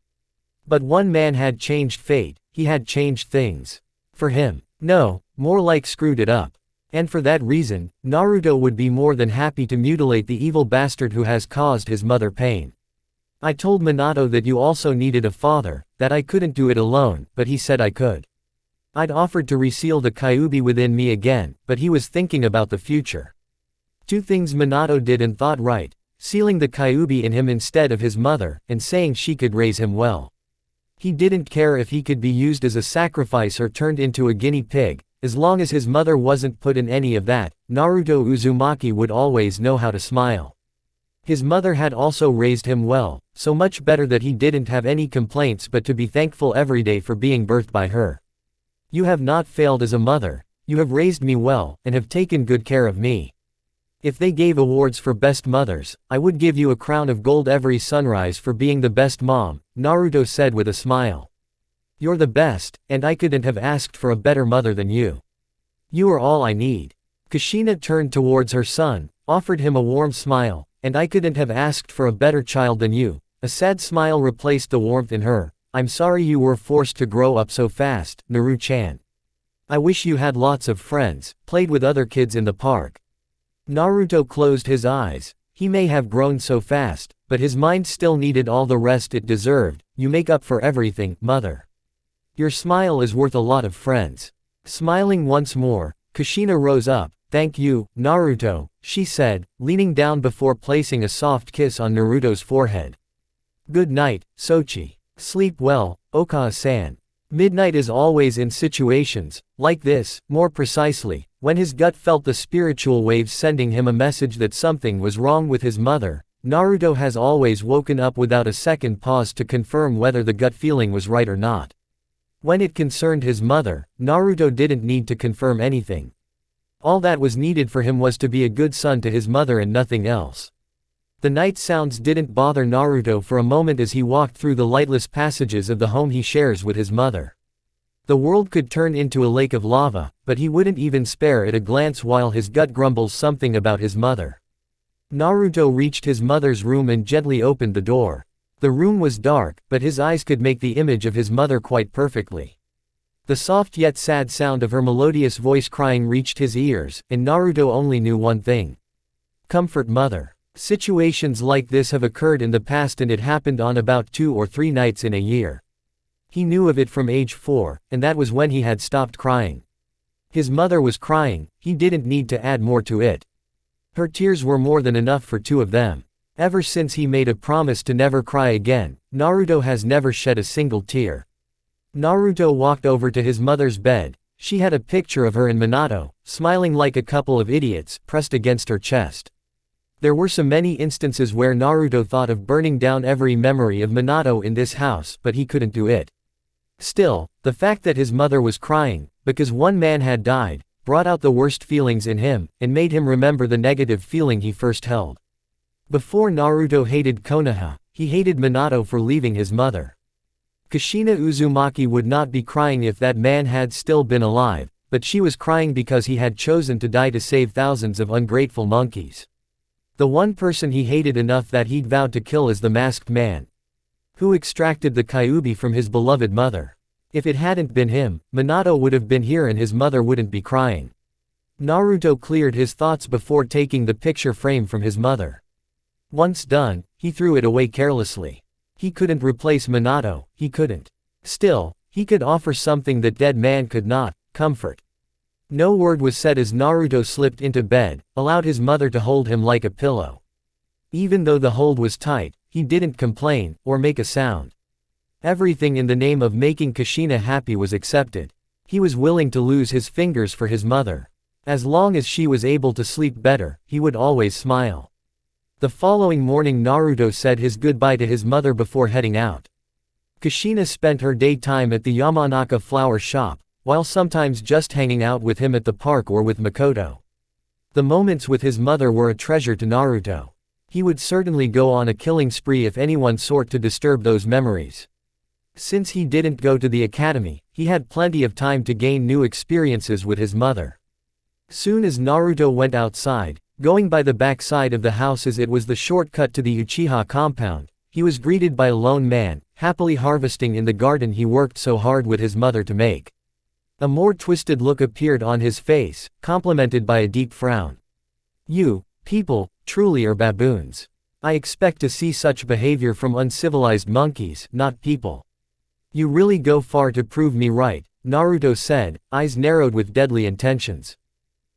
Speaker 1: But one man had changed fate, he had changed things. For him. No, more like screwed it up. And for that reason, Naruto would be more than happy to mutilate the evil bastard who has caused his mother pain. I told Minato that you also needed a father, that I couldn't do it alone, but he said I could. I'd offered to reseal the Kyuubi within me again, but he was thinking about the future. Two things Minato did and thought right: sealing the Kyuubi in him instead of his mother, and saying she could raise him well. He didn't care if he could be used as a sacrifice or turned into a guinea pig, as long as his mother wasn't put in any of that. Naruto Uzumaki would always know how to smile. His mother had also raised him well, so much better that he didn't have any complaints but to be thankful every day for being birthed by her. You have not failed as a mother, you have raised me well, and have taken good care of me. If they gave awards for best mothers, I would give you a crown of gold every sunrise for being the best mom, Naruto said with a smile. You're the best, and I couldn't have asked for a better mother than you. You are all I need. Kushina turned towards her son, offered him a warm smile, and I couldn't have asked for a better child than you. A sad smile replaced the warmth in her. I'm sorry you were forced to grow up so fast, Naru-chan. I wish you had lots of friends, played with other kids in the park. Naruto closed his eyes. He may have grown so fast, but his mind still needed all the rest it deserved. You make up for everything, mother. Your smile is worth a lot of friends. Smiling once more, Kushina rose up. Thank you, Naruto, she said, leaning down before placing a soft kiss on Naruto's forehead. Good night, Sochi. Sleep well, Okawa-san. Midnight is always in situations like this, more precisely, when his gut felt the spiritual waves sending him a message that something was wrong with his mother. Naruto has always woken up without a second pause to confirm whether the gut feeling was right or not. When it concerned his mother, Naruto didn't need to confirm anything. All that was needed for him was to be a good son to his mother and nothing else. The night sounds didn't bother Naruto for a moment as he walked through the lightless passages of the home he shares with his mother. The world could turn into a lake of lava, but he wouldn't even spare it a glance while his gut grumbles something about his mother. Naruto reached his mother's room and gently opened the door. The room was dark, but his eyes could make the image of his mother quite perfectly. The soft yet sad sound of her melodious voice crying reached his ears, and Naruto only knew one thing. Comfort mother. Situations like this have occurred in the past and it happened on about 2 or 3 nights in a year. He knew of it from age 4, and that was when he had stopped crying. His mother was crying, he didn't need to add more to it. Her tears were more than enough for 2 of them. Ever since he made a promise to never cry again, Naruto has never shed a single tear. Naruto walked over to his mother's bed. She had a picture of her and Minato, smiling like a couple of idiots, pressed against her chest. There were so many instances where Naruto thought of burning down every memory of Minato in this house, but he couldn't do it. Still, the fact that his mother was crying, because one man had died, brought out the worst feelings in him, and made him remember the negative feeling he first held. Before Naruto hated Konoha, he hated Minato for leaving his mother. Kushina Uzumaki would not be crying if that man had still been alive, but she was crying because he had chosen to die to save thousands of ungrateful monkeys. The one person he hated enough that he'd vowed to kill is the masked man, who extracted the Kyuubi from his beloved mother. If it hadn't been him, Minato would have been here and his mother wouldn't be crying. Naruto cleared his thoughts before taking the picture frame from his mother. Once done, he threw it away carelessly. He couldn't replace Minato, he couldn't. Still, he could offer something that dead man could not, comfort. No word was said as Naruto slipped into bed, allowed his mother to hold him like a pillow. Even though the hold was tight, he didn't complain, or make a sound. Everything in the name of making Kushina happy was accepted. He was willing to lose his fingers for his mother. As long as she was able to sleep better, he would always smile. The following morning Naruto said his goodbye to his mother before heading out. Kushina spent her daytime at the Yamanaka flower shop, while sometimes just hanging out with him at the park or with Makoto. The moments with his mother were a treasure to Naruto. He would certainly go on a killing spree if anyone sought to disturb those memories. Since he didn't go to the academy, he had plenty of time to gain new experiences with his mother. Soon as Naruto went outside, going by the back side of the house as it was the shortcut to the Uchiha compound, he was greeted by a lone man, happily harvesting in the garden he worked so hard with his mother to make. A more twisted look appeared on his face, complemented by a deep frown. You, people, truly are baboons. I expect to see such behavior from uncivilized monkeys, not people. You really go far to prove me right, Naruto said, eyes narrowed with deadly intentions.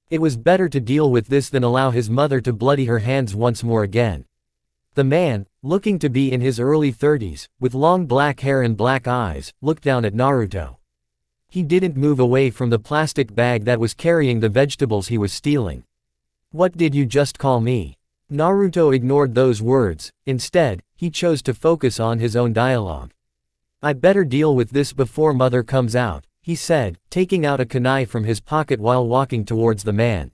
Speaker 1: It was better to deal with this than allow his mother to bloody her hands once more again. The man, looking to be in his early 30s, with long black hair and black eyes, looked down at Naruto. He didn't move away from the plastic bag that was carrying the vegetables he was stealing. What did you just call me? Naruto ignored those words. Instead, he chose to focus on his own dialogue. I better deal with this before mother comes out, he said, taking out a kunai from his pocket while walking towards the man.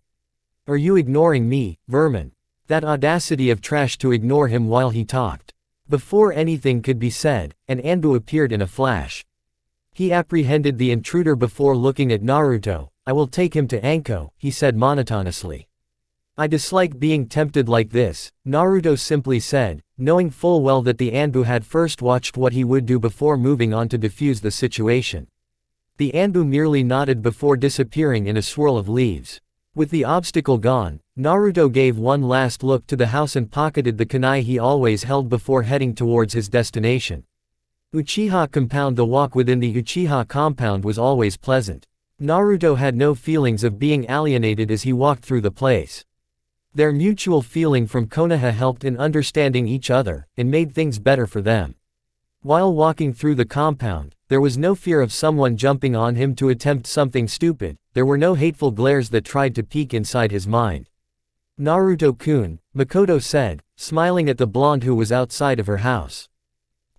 Speaker 1: Are you ignoring me, vermin? That audacity of trash to ignore him while he talked. Before anything could be said, an Anbu appeared in a flash. He apprehended the intruder before looking at Naruto. I will take him to Anko, he said monotonously. I dislike being tempted like this, Naruto simply said, knowing full well that the Anbu had first watched what he would do before moving on to defuse the situation. The Anbu merely nodded before disappearing in a swirl of leaves. With the obstacle gone, Naruto gave one last look to the house and pocketed the kunai he always held before heading towards his destination. Uchiha compound. The walk within the Uchiha compound was always pleasant. Naruto had no feelings of being alienated as he walked through the place. Their mutual feeling from Konoha helped in understanding each other, and made things better for them. While walking through the compound, there was no fear of someone jumping on him to attempt something stupid. There were no hateful glares that tried to peek inside his mind. Naruto-kun, Makoto said, smiling at the blonde who was outside of her house.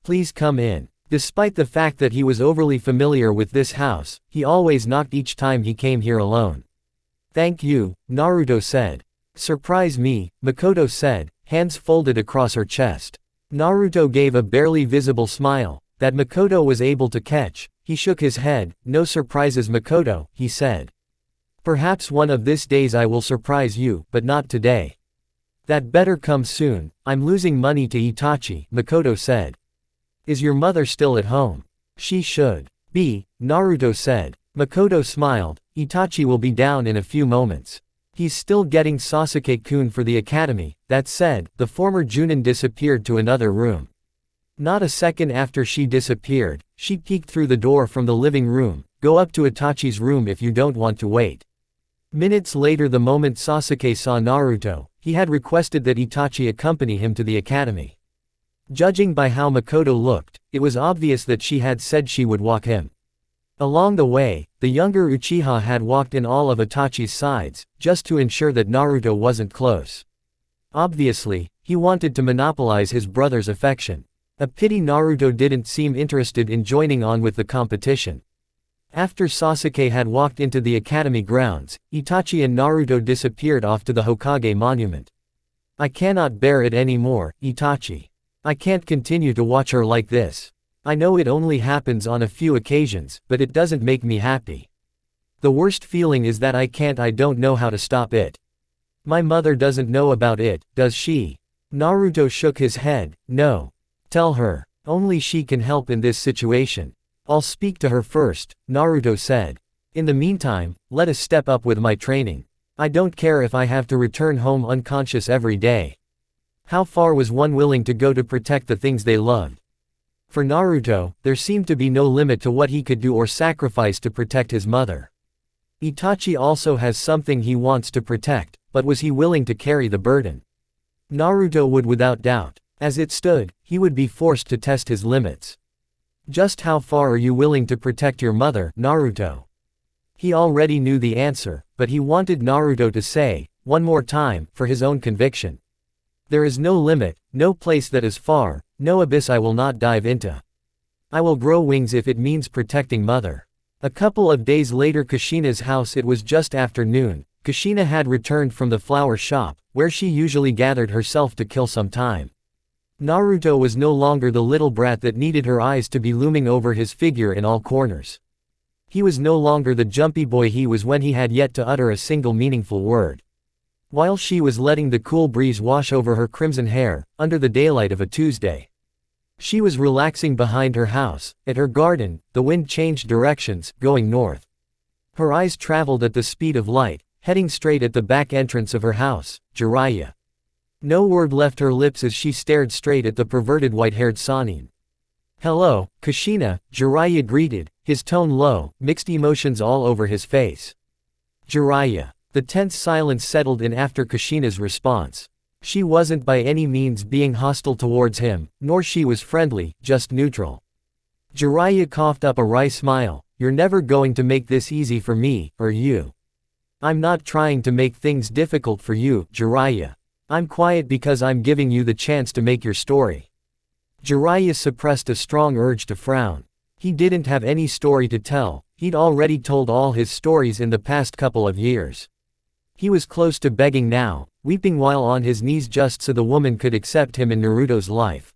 Speaker 1: Please come in. Despite the fact that he was overly familiar with this house, he always knocked each time he came here alone. "Thank you," Naruto said. "Surprise me," Makoto said, hands folded across her chest. Naruto gave a barely visible smile, that Makoto was able to catch. He shook his head. "No surprises, Makoto," he said. "Perhaps one of these days I will surprise you, but not today." "That better come soon. I'm losing money to Itachi," Makoto said. "Is your mother still at home?" "She should be," Naruto said. Makoto smiled. "Itachi will be down in a few moments. He's still getting Sasuke-kun for the academy." That said, the former Junin disappeared to another room. Not a second after she disappeared, she peeked through the door from the living room. "Go up to Itachi's room if you don't want to wait." Minutes later, the moment Sasuke saw Naruto, he had requested that Itachi accompany him to the academy. Judging by how Makoto looked, it was obvious that she had said she would walk him. Along the way, the younger Uchiha had walked in all of Itachi's sides, just to ensure that Naruto wasn't close. Obviously, he wanted to monopolize his brother's affection. A pity Naruto didn't seem interested in joining on with the competition. After Sasuke had walked into the academy grounds, Itachi and Naruto disappeared off to the Hokage monument. "I cannot bear it anymore, Itachi. I can't continue to watch her like this. I know it only happens on a few occasions, but it doesn't make me happy. The worst feeling is that I don't know how to stop it. My mother doesn't know about it, does she?" Naruto shook his head. "No. Tell her. Only she can help in this situation." "I'll speak to her first," Naruto said. "In the meantime, let us step up with my training. I don't care if I have to return home unconscious every day." How far was one willing to go to protect the things they loved? For Naruto, there seemed to be no limit to what he could do or sacrifice to protect his mother. Itachi also has something he wants to protect, but was he willing to carry the burden? Naruto would without doubt. As it stood, he would be forced to test his limits. Just how far are you willing to protect your mother, Naruto? He already knew the answer, but he wanted Naruto to say, one more time, for his own conviction. "There is no limit, no place that is far, no abyss I will not dive into. I will grow wings if it means protecting mother." A couple of days later, Kushina's house. It was just after noon. Kushina had returned from the flower shop, where she usually gathered herself to kill some time. Naruto was no longer the little brat that needed her eyes to be looming over his figure in all corners. He was no longer the jumpy boy he was when he had yet to utter a single meaningful word. While she was letting the cool breeze wash over her crimson hair, under the daylight of a Tuesday, she was relaxing behind her house. At her garden, the wind changed directions, going north. Her eyes traveled at the speed of light, heading straight at the back entrance of her house, Jiraiya. No word left her lips as she stared straight at the perverted white-haired Sannin. "Hello, Kushina," Jiraiya greeted, his tone low, mixed emotions all over his face. "Jiraiya." The tense silence settled in after Kushina's response. She wasn't by any means being hostile towards him, nor she was friendly, just neutral. Jiraiya coughed up a wry smile. "You're never going to make this easy for me, are you?" "I'm not trying to make things difficult for you, Jiraiya. I'm quiet because I'm giving you the chance to make your story." Jiraiya suppressed a strong urge to frown. He didn't have any story to tell. He'd already told all his stories in the past couple of years. He was close to begging now, weeping while on his knees just so the woman could accept him in Naruto's life.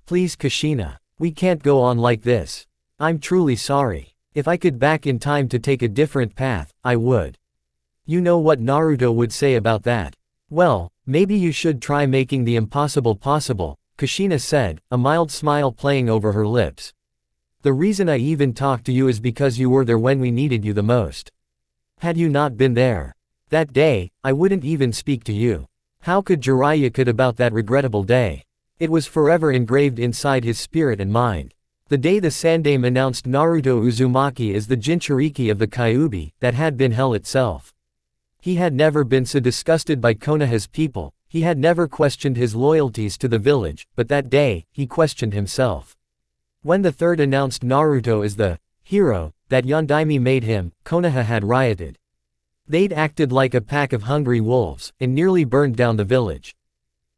Speaker 1: "Please, Kushina. We can't go on like this. I'm truly sorry. If I could back in time to take a different path, I would." You know what Naruto would say about that? "Well, maybe you should try making the impossible possible," Kushina said, a mild smile playing over her lips. "The reason I even talked to you is because you were there when we needed you the most. Had you not been there that day, I wouldn't even speak to you." How could Jiraiya could about that regrettable day? It was forever engraved inside his spirit and mind. The day the Sandaime announced Naruto Uzumaki as the Jinchuriki of the Kyuubi, that had been hell itself. He had never been so disgusted by Konoha's people, he had never questioned his loyalties to the village, but that day, he questioned himself. When the third announced Naruto as the hero that Yondaime made him, Konoha had rioted. They'd acted like a pack of hungry wolves, and nearly burned down the village.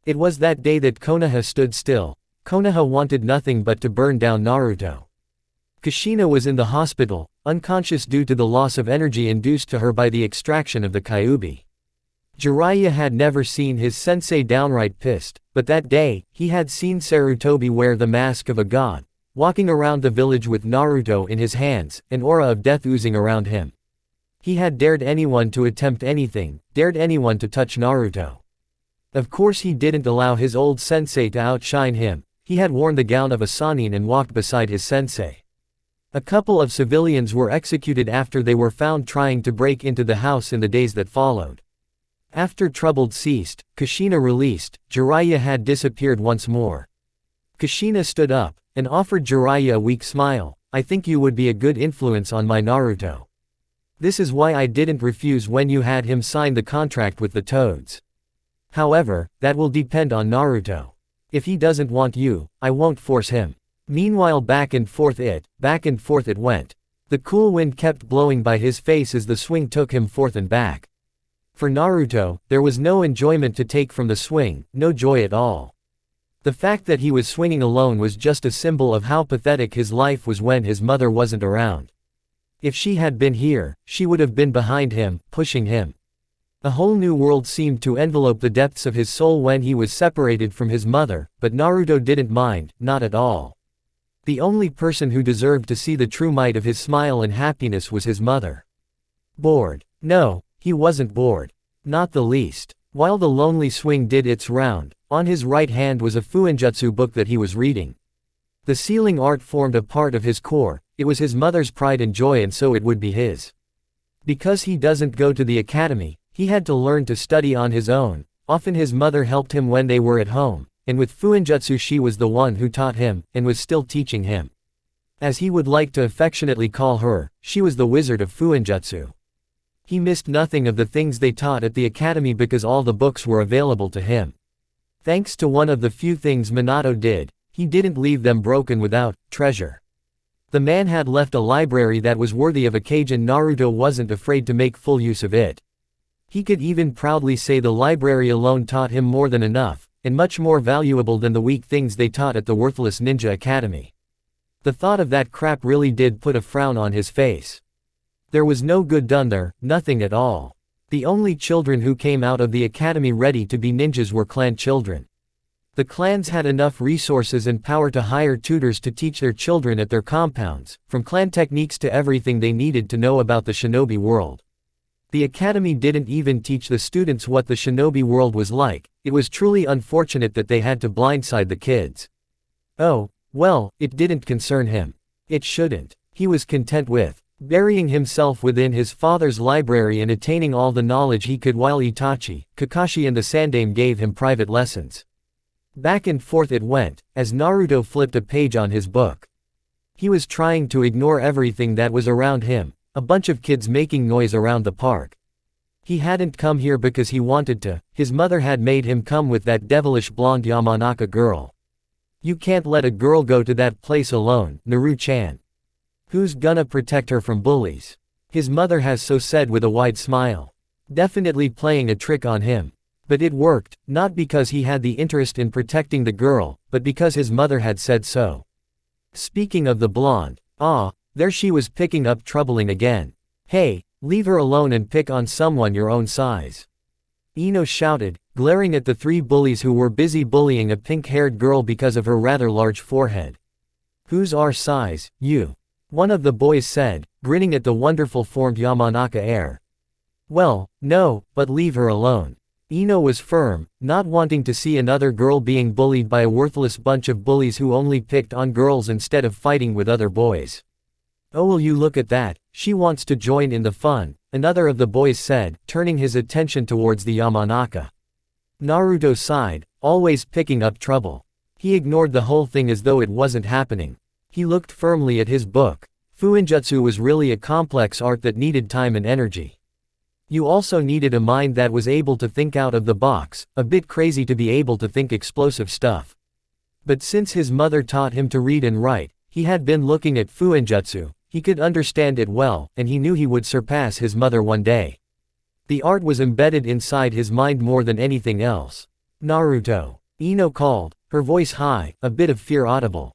Speaker 1: It was that day that Konoha stood still. Konoha wanted nothing but to burn down Naruto. Kushina was in the hospital, unconscious due to the loss of energy induced to her by the extraction of the kyuubi. Jiraiya had never seen his sensei downright pissed, but that day, he had seen Sarutobi wear the mask of a god, walking around the village with Naruto in his hands, an aura of death oozing around him. He had dared anyone to attempt anything, dared anyone to touch Naruto. Of course he didn't allow his old sensei to outshine him. He had worn the gown of a Sannin and walked beside his sensei. A couple of civilians were executed after they were found trying to break into the house in the days that followed. After trouble ceased, Kushina released, Jiraiya had disappeared once more. Kushina stood up, and offered Jiraiya a weak smile. I think you would be a good influence on my Naruto. This is why I didn't refuse when you had him sign the contract with the Toads. However, that will depend on Naruto. If he doesn't want you, I won't force him. Meanwhile back and forth it went. The cool wind kept blowing by his face as the swing took him forth and back. For Naruto, there was no enjoyment to take from the swing, no joy at all. The fact that he was swinging alone was just a symbol of how pathetic his life was when his mother wasn't around. If she had been here, she would have been behind him, pushing him. A whole new world seemed to envelope the depths of his soul when he was separated from his mother, but Naruto didn't mind, not at all. The only person who deserved to see the true might of his smile and happiness was his mother. Bored? No, he wasn't bored. Not the least. While the lonely swing did its round, on his right hand was a fuinjutsu book that he was reading. The sealing art formed a part of his core, it was his mother's pride and joy and so it would be his. Because he doesn't go to the academy, he had to learn to study on his own. Often his mother helped him when they were at home, and with fuinjutsu she was the one who taught him, and was still teaching him. As he would like to affectionately call her, she was the wizard of fuinjutsu. He missed nothing of the things they taught at the academy because all the books were available to him. Thanks to one of the few things Minato did, he didn't leave them broken without treasure. The man had left a library that was worthy of a cage and Naruto wasn't afraid to make full use of it. He could even proudly say the library alone taught him more than enough, and much more valuable than the weak things they taught at the worthless ninja academy. The thought of that crap really did put a frown on his face. There was no good done there, nothing at all. The only children who came out of the academy ready to be ninjas were clan children. The clans had enough resources and power to hire tutors to teach their children at their compounds, from clan techniques to everything they needed to know about the shinobi world. The academy didn't even teach the students what the shinobi world was like. It was truly unfortunate that they had to blindside the kids. Oh, well, it didn't concern him. It shouldn't. He was content with burying himself within his father's library and attaining all the knowledge he could while Itachi, Kakashi and the Sandaime gave him private lessons. Back and forth it went, as Naruto flipped a page on his book. He was trying to ignore everything that was around him, a bunch of kids making noise around the park. He hadn't come here because he wanted to, his mother had made him come with that devilish blonde Yamanaka girl. You can't let a girl go to that place alone, Naru-chan. Who's gonna protect her from bullies? His mother has so said with a wide smile. Definitely playing a trick on him. But it worked, not because he had the interest in protecting the girl, but because his mother had said so. Speaking of the blonde, there she was picking up troubling again. Hey, leave her alone and pick on someone your own size. Ino shouted, glaring at the three bullies who were busy bullying a pink-haired girl because of her rather large forehead. Who's our size, you? One of the boys said, grinning at the wonderful formed Yamanaka heir. Well, no, but leave her alone. Ino was firm, not wanting to see another girl being bullied by a worthless bunch of bullies who only picked on girls instead of fighting with other boys. Oh, will you look at that, she wants to join in the fun, another of the boys said, turning his attention towards the Yamanaka. Naruto sighed, always picking up trouble. He ignored the whole thing as though it wasn't happening. He looked firmly at his book. Fuinjutsu was really a complex art that needed time and energy. You also needed a mind that was able to think out of the box, a bit crazy to be able to think explosive stuff. But since his mother taught him to read and write, he had been looking at Fuinjutsu, he could understand it well, and he knew he would surpass his mother one day. The art was embedded inside his mind more than anything else. Naruto. Ino called, her voice high, a bit of fear audible.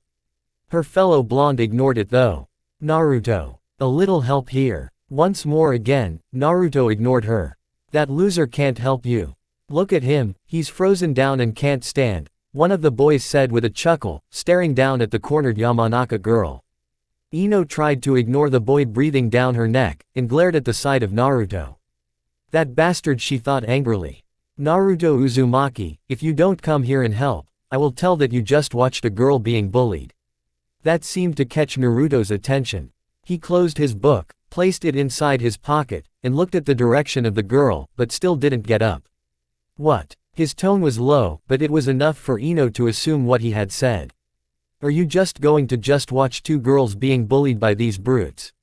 Speaker 1: Her fellow blonde ignored it though. Naruto. A little help here. Once more again, Naruto ignored her. That loser can't help you. Look at him, he's frozen down and can't stand, one of the boys said with a chuckle, staring down at the cornered Yamanaka girl. Ino tried to ignore the boy breathing down her neck, and glared at the sight of Naruto. That bastard, she thought angrily. Naruto Uzumaki, if you don't come here and help, I will tell that you just watched a girl being bullied. That seemed to catch Naruto's attention. He closed his book, placed it inside his pocket, and looked at the direction of the girl, but still didn't get up. What? His tone was low, but it was enough for Ino to assume what he had said. Are you just going to watch two girls being bullied by these brutes?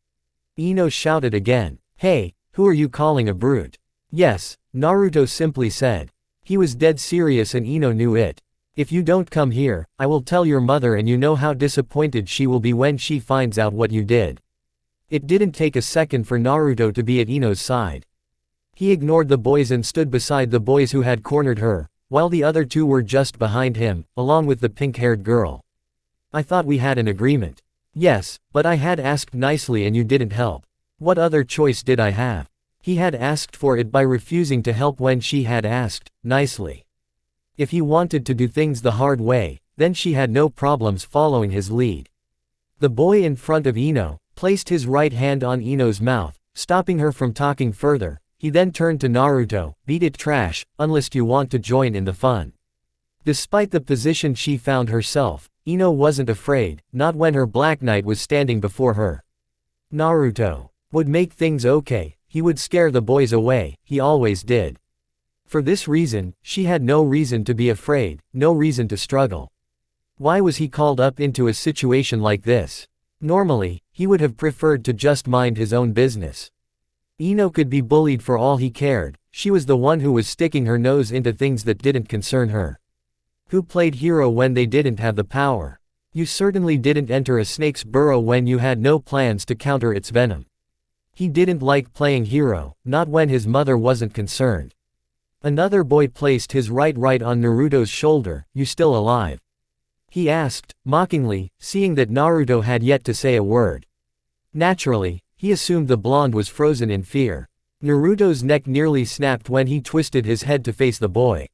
Speaker 1: Ino shouted again. Hey, who are you calling a brute? Yes, Naruto simply said. He was dead serious and Ino knew it. If you don't come here, I will tell your mother, and you know how disappointed she will be when she finds out what you did. It didn't take a second for Naruto to be at Ino's side. He ignored the boys and stood beside the boys who had cornered her, while the other two were just behind him, along with the pink-haired girl. I thought we had an agreement. Yes, but I had asked nicely and you didn't help. What other choice did I have? He had asked for it by refusing to help when she had asked, nicely. If he wanted to do things the hard way, then she had no problems following his lead. The boy in front of Ino placed his right hand on Ino's mouth, stopping her from talking further. He then turned to Naruto, beat it trash, unless you want to join in the fun. Despite the position she found herself, Ino wasn't afraid, not when her Black Knight was standing before her. Naruto would make things okay, he would scare the boys away, he always did. For this reason, she had no reason to be afraid, no reason to struggle. Why was he called up into a situation like this? Normally, he would have preferred to just mind his own business. Ino could be bullied for all he cared, she was the one who was sticking her nose into things that didn't concern her. Who played hero when they didn't have the power? You certainly didn't enter a snake's burrow when you had no plans to counter its venom. He didn't like playing hero, not when his mother wasn't concerned. Another boy placed his right on Naruto's shoulder. You still alive? He asked, mockingly, seeing that Naruto had yet to say a word. Naturally, he assumed the blonde was frozen in fear. Naruto's neck nearly snapped when he twisted his head to face the boy.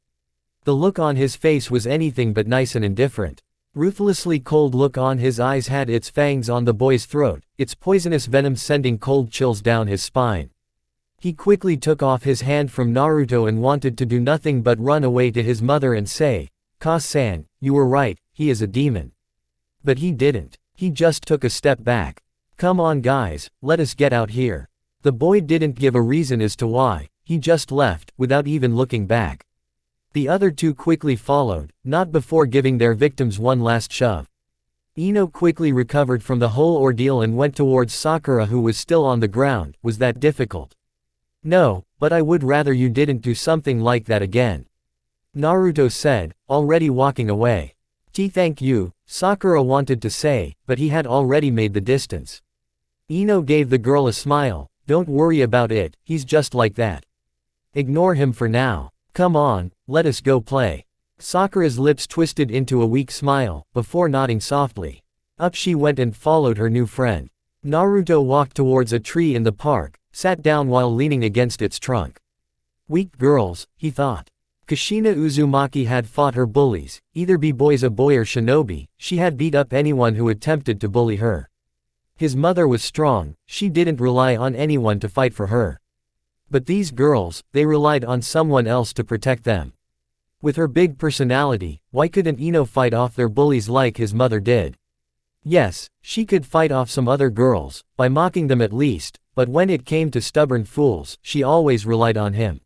Speaker 1: The look on his face was anything but nice and indifferent. Ruthlessly cold look on his eyes had its fangs on the boy's throat, its poisonous venom sending cold chills down his spine. He quickly took off his hand from Naruto and wanted to do nothing but run away to his mother and say, "Ka-san, you were right, he is a demon." But he didn't. He just took a step back. Come on guys, let us get out here. The boy didn't give a reason as to why, he just left, without even looking back. The other two quickly followed, not before giving their victims one last shove. Ino quickly recovered from the whole ordeal and went towards Sakura, who was still on the ground. Was that difficult? No, but I would rather you didn't do something like that again. Naruto said, already walking away. Thank you, Sakura wanted to say, but he had already made the distance. Ino gave the girl a smile. Don't worry about it, he's just like that. Ignore him for now. Come on, let us go play. Sakura's lips twisted into a weak smile, before nodding softly. Up she went and followed her new friend. Naruto walked towards a tree in the park, sat down while leaning against its trunk. Weak girls, he thought. Kushina Uzumaki had fought her bullies, either be boys a boy or shinobi, she had beat up anyone who attempted to bully her. His mother was strong, she didn't rely on anyone to fight for her. But these girls, they relied on someone else to protect them. With her big personality, why couldn't Ino fight off their bullies like his mother did? Yes, she could fight off some other girls, by mocking them at least, but when it came to stubborn fools, she always relied on him.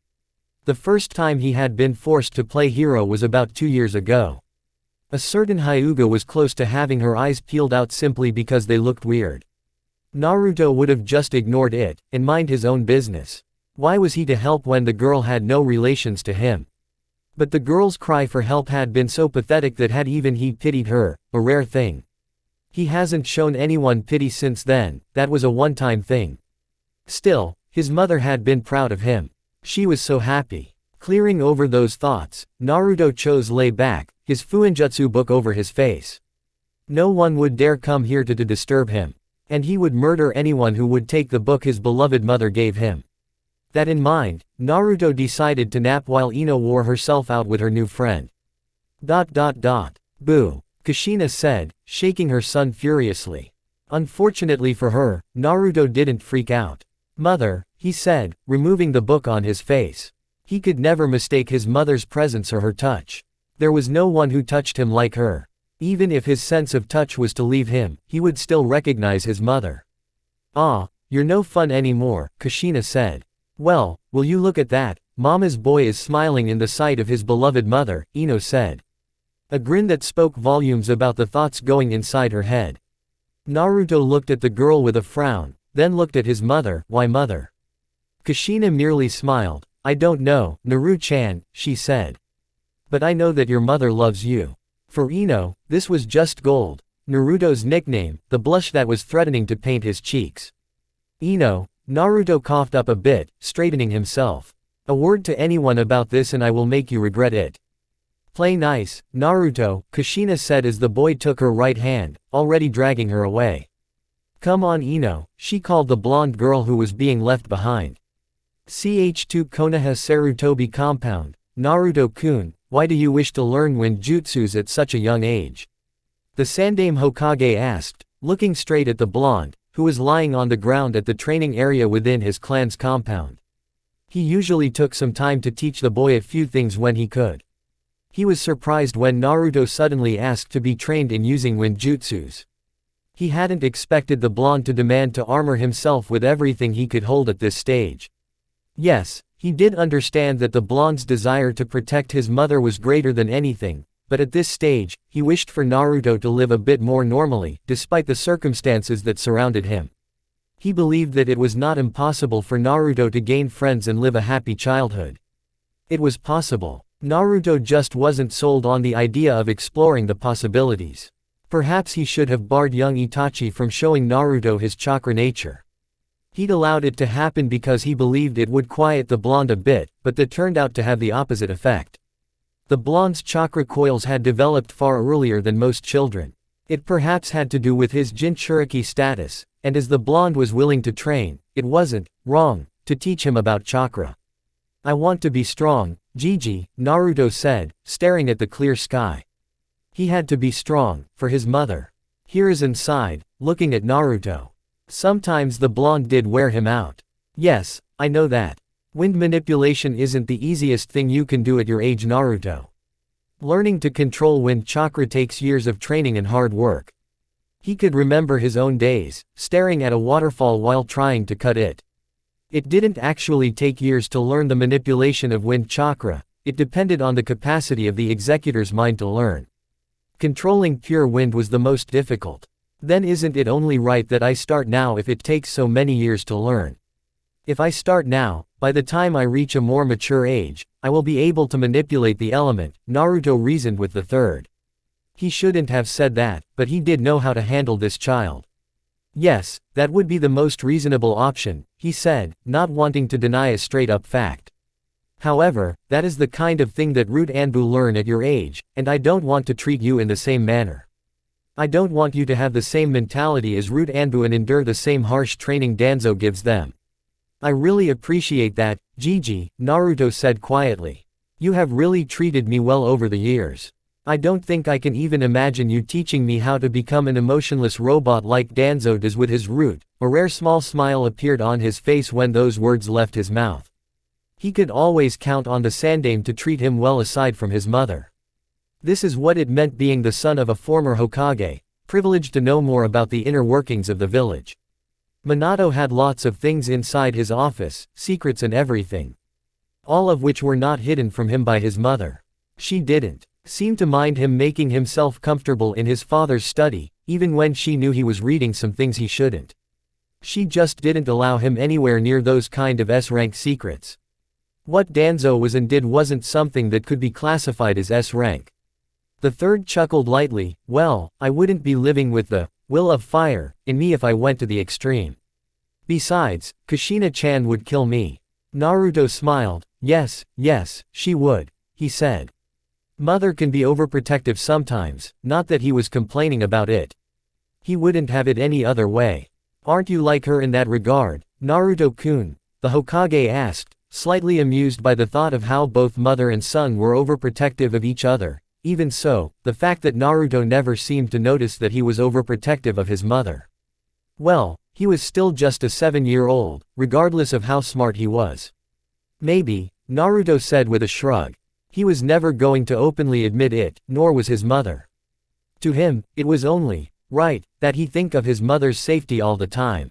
Speaker 1: The first time he had been forced to play hero was about 2 years ago. A certain Hyuga was close to having her eyes peeled out simply because they looked weird. Naruto would have just ignored it, and mind his own business. Why was he to help when the girl had no relations to him? But the girl's cry for help had been so pathetic that had even he pitied her, a rare thing. He hasn't shown anyone pity since then, that was a one-time thing. Still, his mother had been proud of him. She was so happy. Clearing over those thoughts, Naruto chose lay back, his fuinjutsu book over his face. No one would dare come here to disturb him. And he would murder anyone who would take the book his beloved mother gave him. That in mind, Naruto decided to nap while Ino wore herself out with her new friend. Boo, Kushina said, shaking her son furiously. Unfortunately for her, Naruto didn't freak out. Mother, he said, removing the book on his face. He could never mistake his mother's presence or her touch. There was no one who touched him like her. Even if his sense of touch was to leave him, he would still recognize his mother. Ah, you're no fun anymore, Kushina said. Well, will you look at that, Mama's boy is smiling in the sight of his beloved mother, Ino said. A grin that spoke volumes about the thoughts going inside her head. Naruto looked at the girl with a frown, then looked at his mother. Why mother? Kushina merely smiled. I don't know, Naru-chan, she said. But I know that your mother loves you. For Ino, this was just gold, Naruto's nickname, the blush that was threatening to paint his cheeks. Ino, Naruto coughed up a bit, straightening himself. A word to anyone about this and I will make you regret it. Play nice, Naruto, Kushina said as the boy took her right hand, already dragging her away. Come on Ino, she called the blonde girl who was being left behind. Ch2 Konoha Sarutobi compound, Naruto-kun, why do you wish to learn ninjutsus at such a young age? The Sandaime Hokage asked, looking straight at the blonde, who was lying on the ground at the training area within his clan's compound. He usually took some time to teach the boy a few things when he could. He was surprised when Naruto suddenly asked to be trained in using ninjutsus. He hadn't expected the blonde to demand to armor himself with everything he could hold at this stage. Yes, he did understand that the blonde's desire to protect his mother was greater than anything, but at this stage, he wished for Naruto to live a bit more normally, despite the circumstances that surrounded him. He believed that it was not impossible for Naruto to gain friends and live a happy childhood. It was possible. Naruto just wasn't sold on the idea of exploring the possibilities. Perhaps he should have barred young Itachi from showing Naruto his chakra nature. He'd allowed it to happen because he believed it would quiet the blonde a bit, but that turned out to have the opposite effect. The blonde's chakra coils had developed far earlier than most children. It perhaps had to do with his Jinchuriki status, and as the blonde was willing to train, it wasn't wrong to teach him about chakra. I want to be strong, Gigi, Naruto said, staring at the clear sky. He had to be strong, for his mother. Hiruzen sighed, looking at Naruto. Sometimes the blonde did wear him out. Yes, I know that. Wind manipulation isn't the easiest thing you can do at your age, Naruto. Learning to control wind chakra takes years of training and hard work. He could remember his own days, staring at a waterfall while trying to cut it. It didn't actually take years to learn the manipulation of wind chakra, it depended on the capacity of the executor's mind to learn. Controlling pure wind was the most difficult. Then isn't it only right that I start now if it takes so many years to learn? If I start now, by the time I reach a more mature age, I will be able to manipulate the element, Naruto reasoned with the third. He shouldn't have said that, but he did know how to handle this child. Yes, that would be the most reasonable option, he said, not wanting to deny a straight-up fact. However, that is the kind of thing that Root Anbu learn at your age, and I don't want to treat you in the same manner. I don't want you to have the same mentality as Root Anbu and endure the same harsh training Danzo gives them. I really appreciate that, Gigi, Naruto said quietly. You have really treated me well over the years. I don't think I can even imagine you teaching me how to become an emotionless robot like Danzo does with his root. A rare small smile appeared on his face when those words left his mouth. He could always count on the Sandaime to treat him well aside from his mother. This is what it meant being the son of a former Hokage, privileged to know more about the inner workings of the village. Minato had lots of things inside his office, secrets and everything. All of which were not hidden from him by his mother. She didn't seem to mind him making himself comfortable in his father's study, even when she knew he was reading some things he shouldn't. She just didn't allow him anywhere near those kind of S-rank secrets. What Danzo was and did wasn't something that could be classified as S-rank. The third chuckled lightly, well, I wouldn't be living with the will of fire in me if I went to the extreme. Besides, Kushina-chan would kill me. Naruto smiled, yes, she would, he said. Mother can be overprotective sometimes, not that he was complaining about it. He wouldn't have it any other way. Aren't you like her in that regard, Naruto-kun? The Hokage asked, slightly amused by the thought of how both mother and son were overprotective of each other. Even so, the fact that Naruto never seemed to notice that he was overprotective of his mother. Well, he was still just a 7-year-old, regardless of how smart he was. Maybe, Naruto said with a shrug. He was never going to openly admit it, nor was his mother. To him, it was only right that he think of his mother's safety all the time.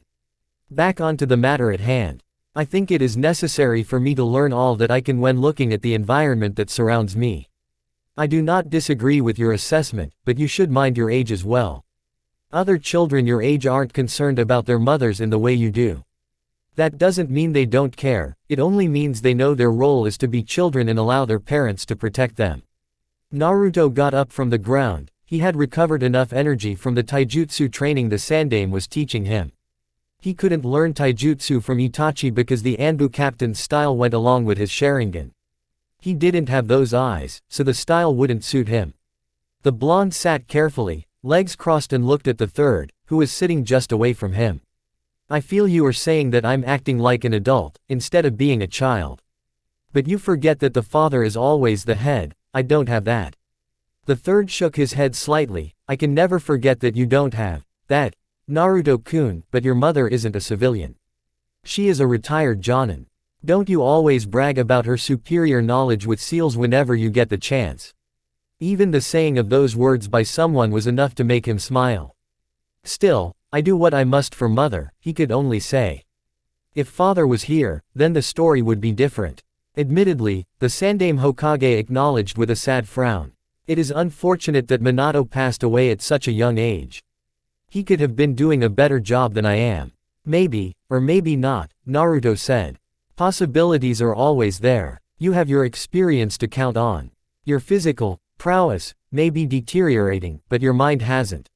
Speaker 1: Back onto the matter at hand. I think it is necessary for me to learn all that I can when looking at the environment that surrounds me. I do not disagree with your assessment, but you should mind your age as well. Other children your age aren't concerned about their mothers in the way you do. That doesn't mean they don't care, it only means they know their role is to be children and allow their parents to protect them. Naruto got up from the ground. He had recovered enough energy from the taijutsu training the Sandaime was teaching him. He couldn't learn taijutsu from Itachi because the Anbu captain's style went along with his Sharingan. He didn't have those eyes, so the style wouldn't suit him. The blonde sat carefully, legs crossed and looked at the third, who was sitting just away from him. I feel you are saying that I'm acting like an adult, instead of being a child. But you forget that the father is always the head. I don't have that. The third shook his head slightly. I can never forget that you don't have that, Naruto-kun, but your mother isn't a civilian. She is a retired jonin. Don't you always brag about her superior knowledge with seals whenever you get the chance? Even the saying of those words by someone was enough to make him smile. Still, I do what I must for mother, he could only say. If father was here, then the story would be different. Admittedly, the Sandaime Hokage acknowledged with a sad frown. It is unfortunate that Minato passed away at such a young age. He could have been doing a better job than I am. Maybe, or maybe not, Naruto said. Possibilities are always there. You have your experience to count on. Your physical prowess may be deteriorating, but your mind hasn't.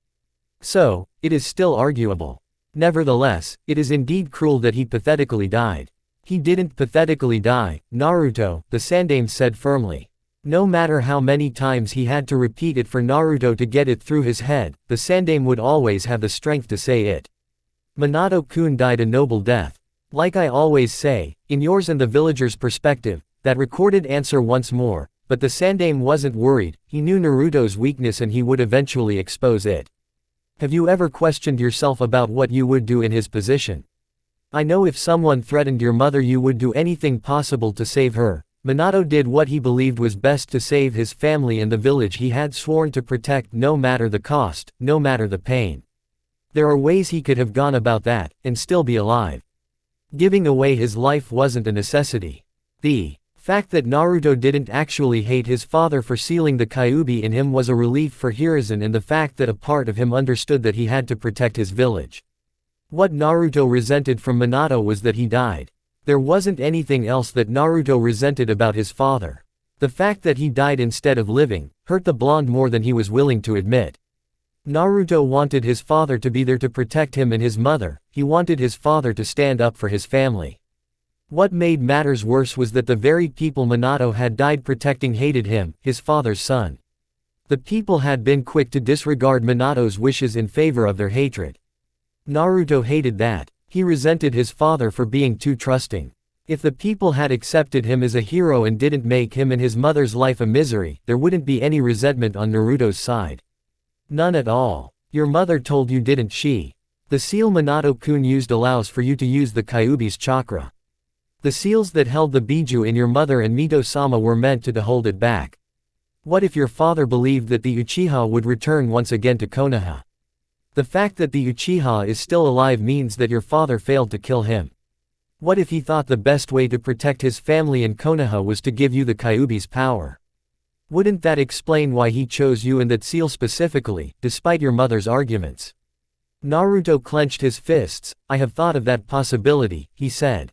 Speaker 1: So, it is still arguable. Nevertheless, it is indeed cruel that he pathetically died. He didn't pathetically die, Naruto, the Sandaime said firmly. No matter how many times he had to repeat it for Naruto to get it through his head, the Sandaime would always have the strength to say it. Minato-kun died a noble death. Like I always say, in yours and the villagers' perspective, that recorded answer once more, but the Sandaime wasn't worried. He knew Naruto's weakness and he would eventually expose it. Have you ever questioned yourself about what you would do in his position? I know if someone threatened your mother you would do anything possible to save her. Minato did what he believed was best to save his family and the village he had sworn to protect no matter the cost, no matter the pain. There are ways he could have gone about that, and still be alive. Giving away his life wasn't a necessity. The fact that Naruto didn't actually hate his father for sealing the Kyuubi in him was a relief for Hiruzen, and the fact that a part of him understood that he had to protect his village. What Naruto resented from Minato was that he died. There wasn't anything else that Naruto resented about his father. The fact that he died instead of living hurt the blonde more than he was willing to admit. Naruto wanted his father to be there to protect him and his mother. He wanted his father to stand up for his family. What made matters worse was that the very people Minato had died protecting hated him, his father's son. The people had been quick to disregard Minato's wishes in favor of their hatred. Naruto hated that. He resented his father for being too trusting. If the people had accepted him as a hero and didn't make him and his mother's life a misery, there wouldn't be any resentment on Naruto's side. None at all. Your mother told you, didn't she? The seal Minato-kun used allows for you to use the Kyuubi's chakra. The seals that held the Biju in your mother and Mito-sama were meant to hold it back. What if your father believed that the Uchiha would return once again to Konoha? The fact that the Uchiha is still alive means that your father failed to kill him. What if he thought the best way to protect his family in Konoha was to give you the Kyuubi's power? Wouldn't that explain why he chose you and that seal specifically, despite your mother's arguments? Naruto clenched his fists. I have thought of that possibility, he said.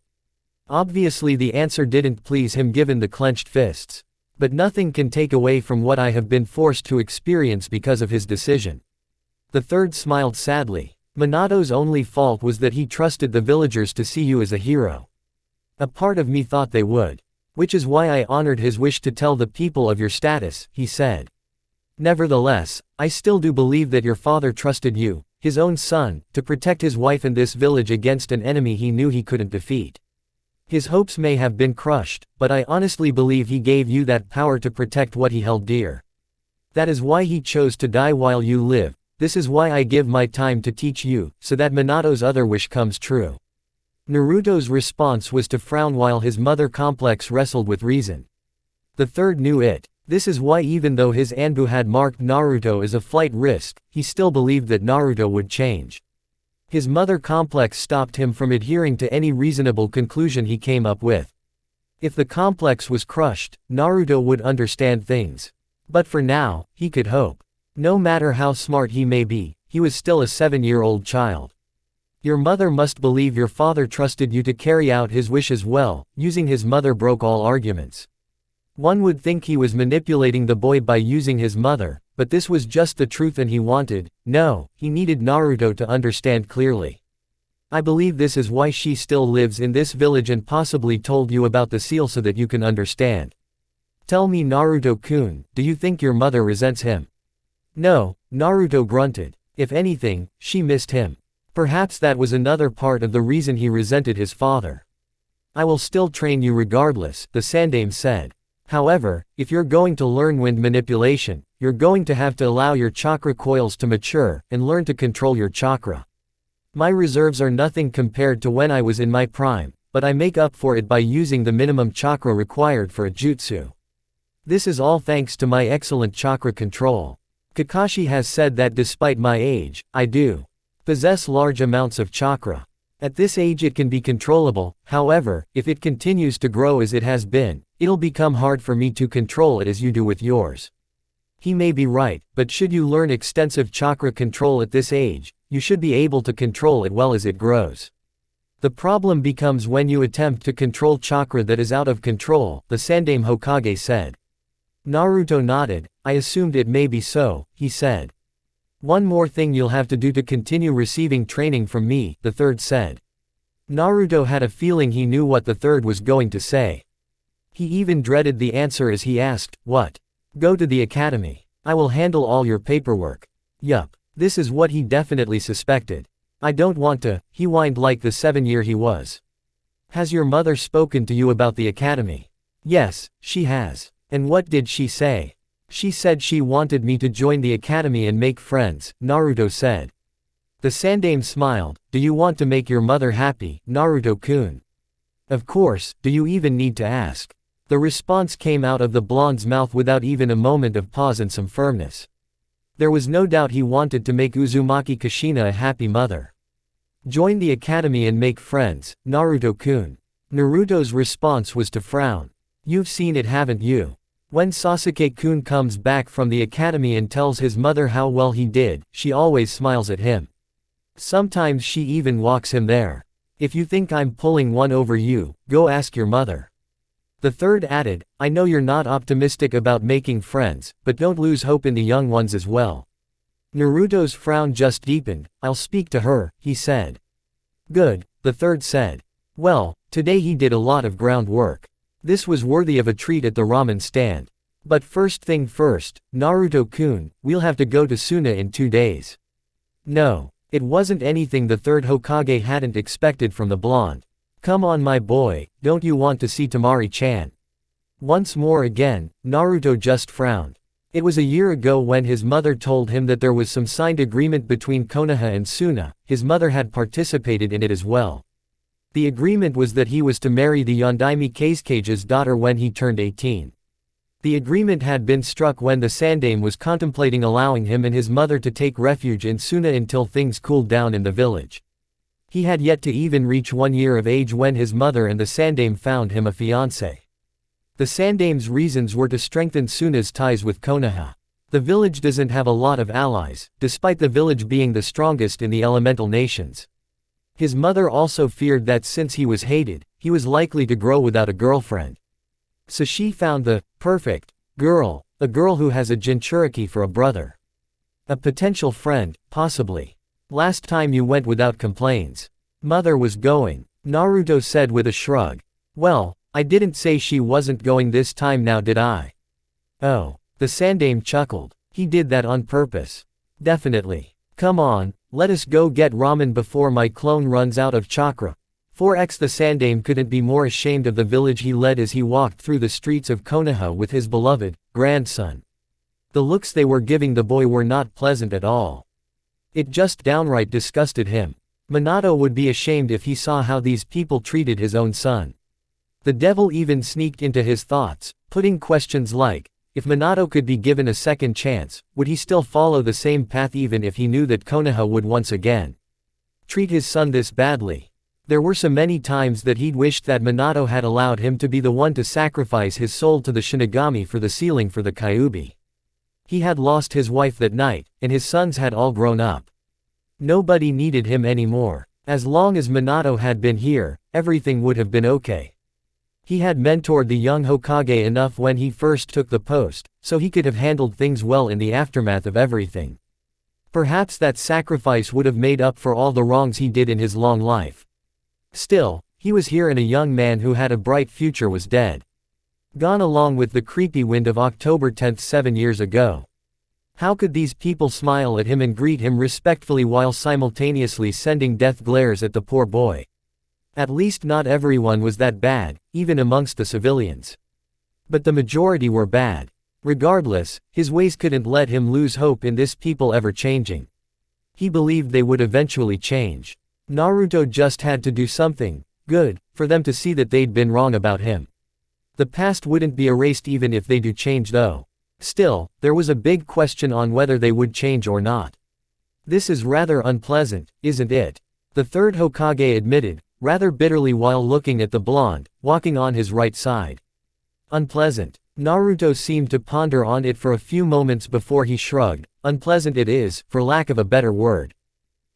Speaker 1: Obviously the answer didn't please him given the clenched fists. But nothing can take away from what I have been forced to experience because of his decision. The third smiled sadly. Minato's only fault was that he trusted the villagers to see you as a hero. A part of me thought they would. Which is why I honored his wish to tell the people of your status, he said. Nevertheless, I still do believe that your father trusted you, his own son, to protect his wife and this village against an enemy he knew he couldn't defeat. His hopes may have been crushed, but I honestly believe he gave you that power to protect what he held dear. That is why he chose to die while you live. This is why I give my time to teach you, so that Minato's other wish comes true. Naruto's response was to frown while his mother complex wrestled with reason. The third knew it. This is why even though his Anbu had marked Naruto as a flight risk, he still believed that Naruto would change. His mother complex stopped him from adhering to any reasonable conclusion he came up with. If the complex was crushed, Naruto would understand things. But for now, he could hope. No matter how smart he may be, he was still a 7-year-old child. Your mother must believe your father trusted you to carry out his wish as well. Using his mother broke all arguments. One would think he was manipulating the boy by using his mother, but this was just the truth and he needed Naruto to understand clearly. I believe this is why she still lives in this village and possibly told you about the seal so that you can understand. Tell me, Naruto-kun, do you think your mother resents him? No, Naruto grunted. If anything, she missed him. Perhaps that was another part of the reason he resented his father. I will still train you regardless, the Sandaime said. However, if you're going to learn wind manipulation, you're going to have to allow your chakra coils to mature, and learn to control your chakra. My reserves are nothing compared to when I was in my prime, but I make up for it by using the minimum chakra required for a jutsu. This is all thanks to my excellent chakra control. Kakashi has said that despite my age, I do possess large amounts of chakra. At this age it can be controllable, however, if it continues to grow as it has been, it'll become hard for me to control it as you do with yours. He may be right, but should you learn extensive chakra control at this age, you should be able to control it well as it grows. The problem becomes when you attempt to control chakra that is out of control, the Sandaime Hokage said. Naruto nodded. I assumed it may be so, he said. One more thing you'll have to do to continue receiving training from me, the third said. Naruto had a feeling he knew what the third was going to say. He even dreaded the answer as he asked, what? Go to the academy. I will handle all your paperwork. Yup. This is what he definitely suspected. I don't want to, he whined like the 7-year he was. Has your mother spoken to you about the academy? Yes, she has. And what did she say? She said she wanted me to join the academy and make friends, Naruto said. The Sandaime smiled. Do you want to make your mother happy, Naruto-kun? Of course, do you even need to ask? The response came out of the blonde's mouth without even a moment of pause and some firmness. There was no doubt he wanted to make Uzumaki Kushina a happy mother. Join the academy and make friends, Naruto-kun. Naruto's response was to frown. You've seen it, haven't you? When Sasuke-kun comes back from the academy and tells his mother how well he did, she always smiles at him. Sometimes she even walks him there. If you think I'm pulling one over you, go ask your mother. The third added, I know you're not optimistic about making friends, but don't lose hope in the young ones as well. Naruto's frown just deepened. I'll speak to her, he said. Good, the third said. Well, today he did a lot of groundwork. This was worthy of a treat at the ramen stand. But first thing first, Naruto-kun, we'll have to go to Suna in 2 days. No, it wasn't anything the third Hokage hadn't expected from the blonde. Come on my boy, don't you want to see Temari-chan? Once more again, Naruto just frowned. It was a year ago when his mother told him that there was some signed agreement between Konoha and Suna. His mother had participated in it as well. The agreement was that he was to marry the Yondaime Kasuke's daughter when he turned 18. The agreement had been struck when the Sandaime was contemplating allowing him and his mother to take refuge in Suna until things cooled down in the village. He had yet to even reach 1 year of age when his mother and the Sandaime found him a fiancé. The Sandaime's reasons were to strengthen Suna's ties with Konoha. The village doesn't have a lot of allies, despite the village being the strongest in the elemental nations. His mother also feared that since he was hated, he was likely to grow without a girlfriend. So she found the perfect girl, a girl who has a Jinchuriki for a brother. A potential friend, possibly. Last time you went without complaints. Mother was going, Naruto said with a shrug. Well, I didn't say she wasn't going this time now, did I? Oh. The Sandame chuckled. He did that on purpose. Definitely. Come on, let us go get ramen before my clone runs out of chakra. 4x The Sandame couldn't be more ashamed of the village he led as he walked through the streets of Konoha with his beloved grandson. The looks they were giving the boy were not pleasant at all. It just downright disgusted him. Minato would be ashamed if he saw how these people treated his own son. The devil even sneaked into his thoughts, putting questions like, if Minato could be given a second chance, would he still follow the same path even if he knew that Konoha would once again treat his son this badly? There were so many times that he'd wished that Minato had allowed him to be the one to sacrifice his soul to the Shinigami for the sealing for the Kyuubi. He had lost his wife that night, and his sons had all grown up. Nobody needed him anymore. As long as Minato had been here, everything would have been okay. He had mentored the young Hokage enough when he first took the post, so he could have handled things well in the aftermath of everything. Perhaps that sacrifice would have made up for all the wrongs he did in his long life. Still, he was here and a young man who had a bright future was dead. Gone along with the creepy wind of October 10th 7 years ago. How could these people smile at him and greet him respectfully while simultaneously sending death glares at the poor boy? At least not everyone was that bad, even amongst the civilians. But the majority were bad. Regardless, his ways couldn't let him lose hope in this people ever changing. He believed they would eventually change. Naruto just had to do something good for them to see that they'd been wrong about him. The past wouldn't be erased even if they do change though. Still, there was a big question on whether they would change or not. This is rather unpleasant, isn't it? The third Hokage admitted, rather bitterly while looking at the blonde, walking on his right side. Unpleasant. Naruto seemed to ponder on it for a few moments before he shrugged. Unpleasant it is, for lack of a better word.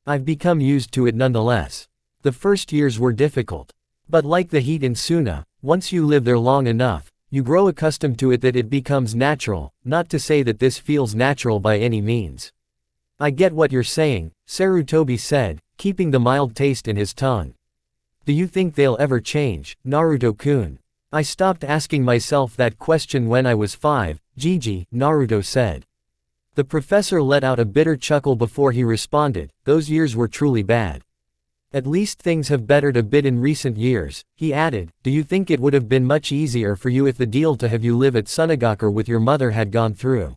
Speaker 1: I've become used to it nonetheless. The first years were difficult. But like the heat in Suna, once you live there long enough, you grow accustomed to it that it becomes natural, not to say that this feels natural by any means. I get what you're saying, Sarutobi said, keeping the mild taste in his tongue. Do you think they'll ever change, Naruto-kun? I stopped asking myself that question when I was 5, Gigi, Naruto said. The professor let out a bitter chuckle before he responded, those years were truly bad. At least things have bettered a bit in recent years, he added. Do you think it would have been much easier for you if the deal to have you live at Sunagakure with your mother had gone through?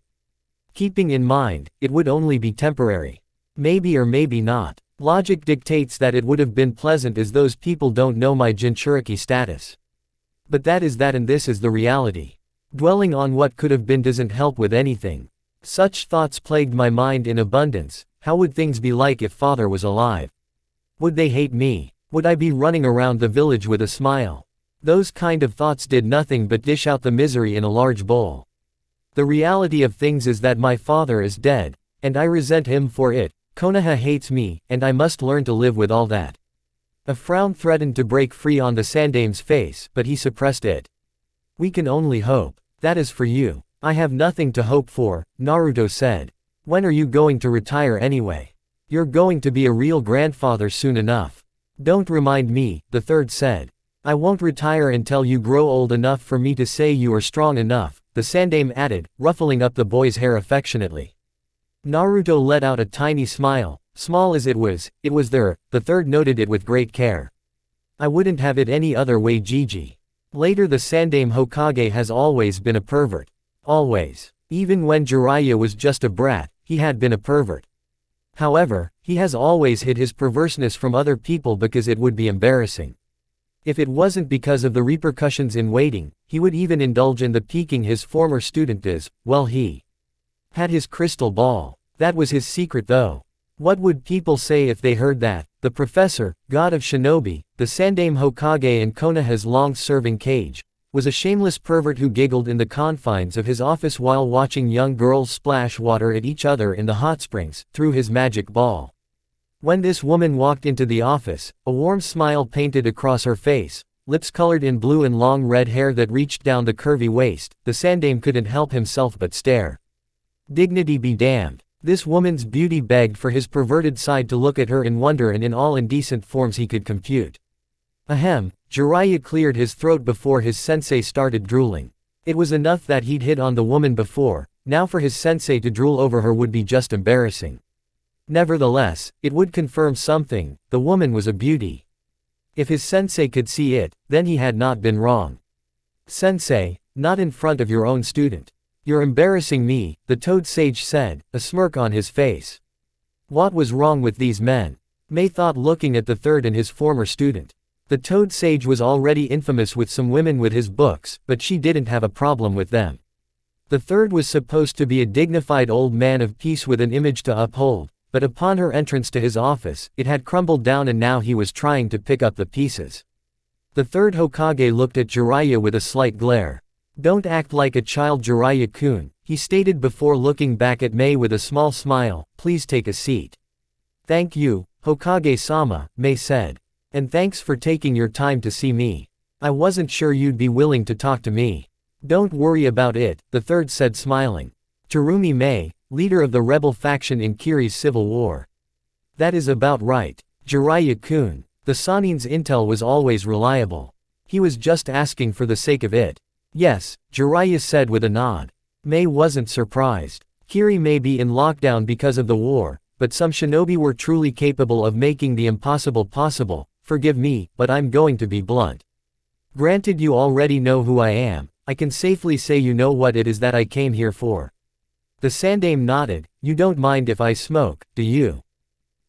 Speaker 1: Keeping in mind, it would only be temporary. Maybe or maybe not. Logic dictates that it would have been pleasant as those people don't know my Jinchuriki status. But that is that and this is the reality. Dwelling on what could have been doesn't help with anything. Such thoughts plagued my mind in abundance. How would things be like if father was alive? Would they hate me? Would I be running around the village with a smile? Those kind of thoughts did nothing but dish out the misery in a large bowl. The reality of things is that my father is dead, and I resent him for it. Konoha hates me, and I must learn to live with all that. A frown threatened to break free on the Sandame's face, but he suppressed it. We can only hope. That is for you. I have nothing to hope for, Naruto said. When are you going to retire anyway? You're going to be a real grandfather soon enough. Don't remind me, the third said. I won't retire until you grow old enough for me to say you are strong enough, the Sandame added, ruffling up the boy's hair affectionately. Naruto let out a tiny smile. Small as it was there, the third noted it with great care. I wouldn't have it any other way, Gigi. Later the Sandame Hokage has always been a pervert. Always. Even when Jiraiya was just a brat, he had been a pervert. However, he has always hid his perverseness from other people because it would be embarrassing. If it wasn't because of the repercussions in waiting, he would even indulge in the peeking his former student does. Well, he had his crystal ball. That was his secret though. What would people say if they heard that? The professor, god of shinobi, the Sandame Hokage and Konoha's long-serving cage, was a shameless pervert who giggled in the confines of his office while watching young girls splash water at each other in the hot springs, through his magic ball. When this woman walked into the office, a warm smile painted across her face, lips colored in blue and long red hair that reached down the curvy waist, the Sandame couldn't help himself but stare. Dignity be damned. This woman's beauty begged for his perverted side to look at her in wonder and in all indecent forms he could compute. Ahem, Jiraiya cleared his throat before his sensei started drooling. It was enough that he'd hit on the woman before, now for his sensei to drool over her would be just embarrassing. Nevertheless, it would confirm something: the woman was a beauty. If his sensei could see it, then he had not been wrong. Sensei, not in front of your own student. You're embarrassing me, the Toad Sage said, a smirk on his face. What was wrong with these men? Mei thought, looking at the third and his former student. The Toad Sage was already infamous with some women with his books, but she didn't have a problem with them. The third was supposed to be a dignified old man of peace with an image to uphold, but upon her entrance to his office, it had crumbled down and now he was trying to pick up the pieces. The third Hokage looked at Jiraiya with a slight glare. Don't act like a child, Jiraiya-kun, he stated before looking back at Mei with a small smile. Please take a seat. Thank you, Hokage-sama, Mei said. And thanks for taking your time to see me. I wasn't sure you'd be willing to talk to me. Don't worry about it, the third said, smiling. Terumi Mei, leader of the rebel faction in Kiri's civil war. That is about right. Jiraiya-kun. The Sanin's intel was always reliable. He was just asking for the sake of it. Yes, Jiraiya said with a nod. Mei wasn't surprised. Kiri may be in lockdown because of the war, but some shinobi were truly capable of making the impossible possible. Forgive me, but I'm going to be blunt. Granted, you already know who I am, I can safely say you know what it is that I came here for. The Sandaime nodded. You don't mind if I smoke, do you?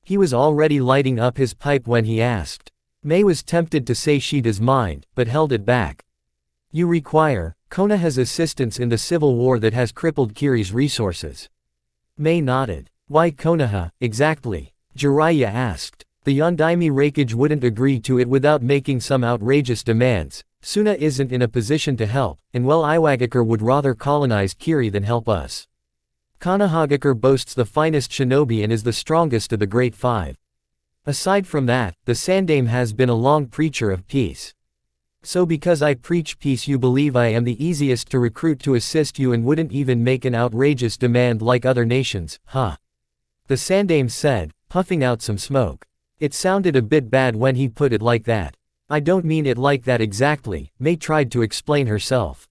Speaker 1: He was already lighting up his pipe when he asked. Mei was tempted to say she does mind, but held it back. You require Konoha's assistance in the civil war that has crippled Kiri's resources. Mei nodded. Why Konoha, exactly? Jiraiya asked. The Yondaime Raikage wouldn't agree to it without making some outrageous demands. Suna isn't in a position to help, and well, Iwagakure would rather colonize Kiri than help us. Konohagakure boasts the finest shinobi and is the strongest of the Great Five. Aside from that, the Sandaime has been a long preacher of peace. So because I preach peace, you believe I am the easiest to recruit to assist you and wouldn't even make an outrageous demand like other nations, huh? The Sandaime said, puffing out some smoke. It sounded a bit bad when he put it like that. I don't mean it like that exactly, Mei tried to explain herself.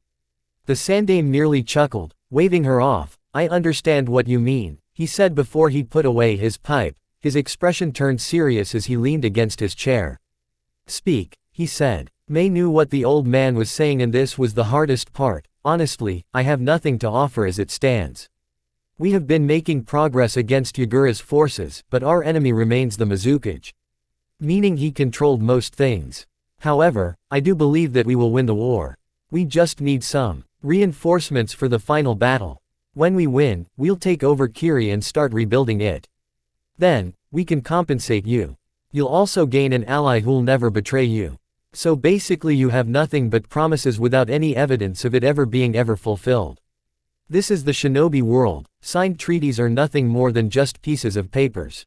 Speaker 1: The Sandaime nearly chuckled, waving her off. I understand what you mean, he said before he put away his pipe. His expression turned serious as he leaned against his chair. Speak, he said. Mei knew what the old man was saying, and this was the hardest part. Honestly, I have nothing to offer as it stands. We have been making progress against Yagura's forces, but our enemy remains the Mizukage. Meaning he controlled most things. However, I do believe that we will win the war. We just need some reinforcements for the final battle. When we win, we'll take over Kiri and start rebuilding it. Then, we can compensate you. You'll also gain an ally who'll never betray you. So basically you have nothing but promises without any evidence of it ever being fulfilled. This is the shinobi world. Signed treaties are nothing more than just pieces of papers.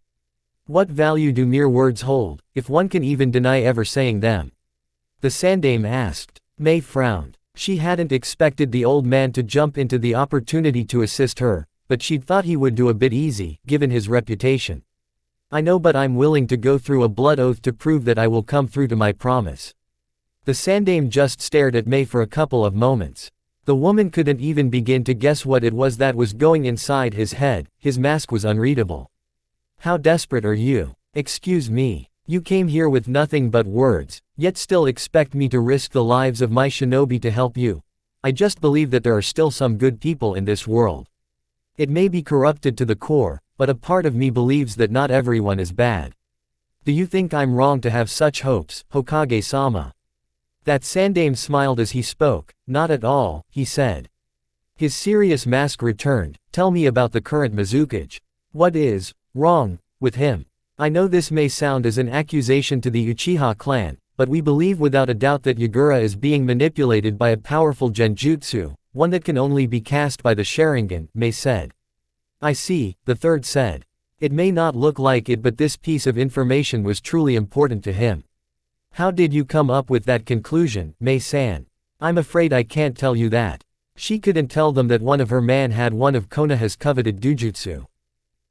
Speaker 1: What value do mere words hold, if one can even deny ever saying them? The Sandaime asked. Mei frowned. She hadn't expected the old man to jump into the opportunity to assist her, but she'd thought he would do a bit easy, given his reputation. I know, but I'm willing to go through a blood oath to prove that I will come through to my promise. The Sandaime just stared at Mei for a couple of moments. The woman couldn't even begin to guess what it was that was going inside his head. His mask was unreadable. How desperate are you? Excuse me. You came here with nothing but words, yet still expect me to risk the lives of my shinobi to help you. I just believe that there are still some good people in this world. It may be corrupted to the core, but a part of me believes that not everyone is bad. Do you think I'm wrong to have such hopes, Hokage-sama? That Sandaime smiled as he spoke. Not at all, he said. His serious mask returned. Tell me about the current Mizukage. What is wrong with him? I know this may sound as an accusation to the Uchiha clan, but we believe without a doubt that Yagura is being manipulated by a powerful genjutsu, one that can only be cast by the Sharingan, Mei said. I see, the third said. It may not look like it, but this piece of information was truly important to him. How did you come up with that conclusion, Mei-san? I'm afraid I can't tell you that. She couldn't tell them that one of her men had one of Konoha's coveted dujutsu.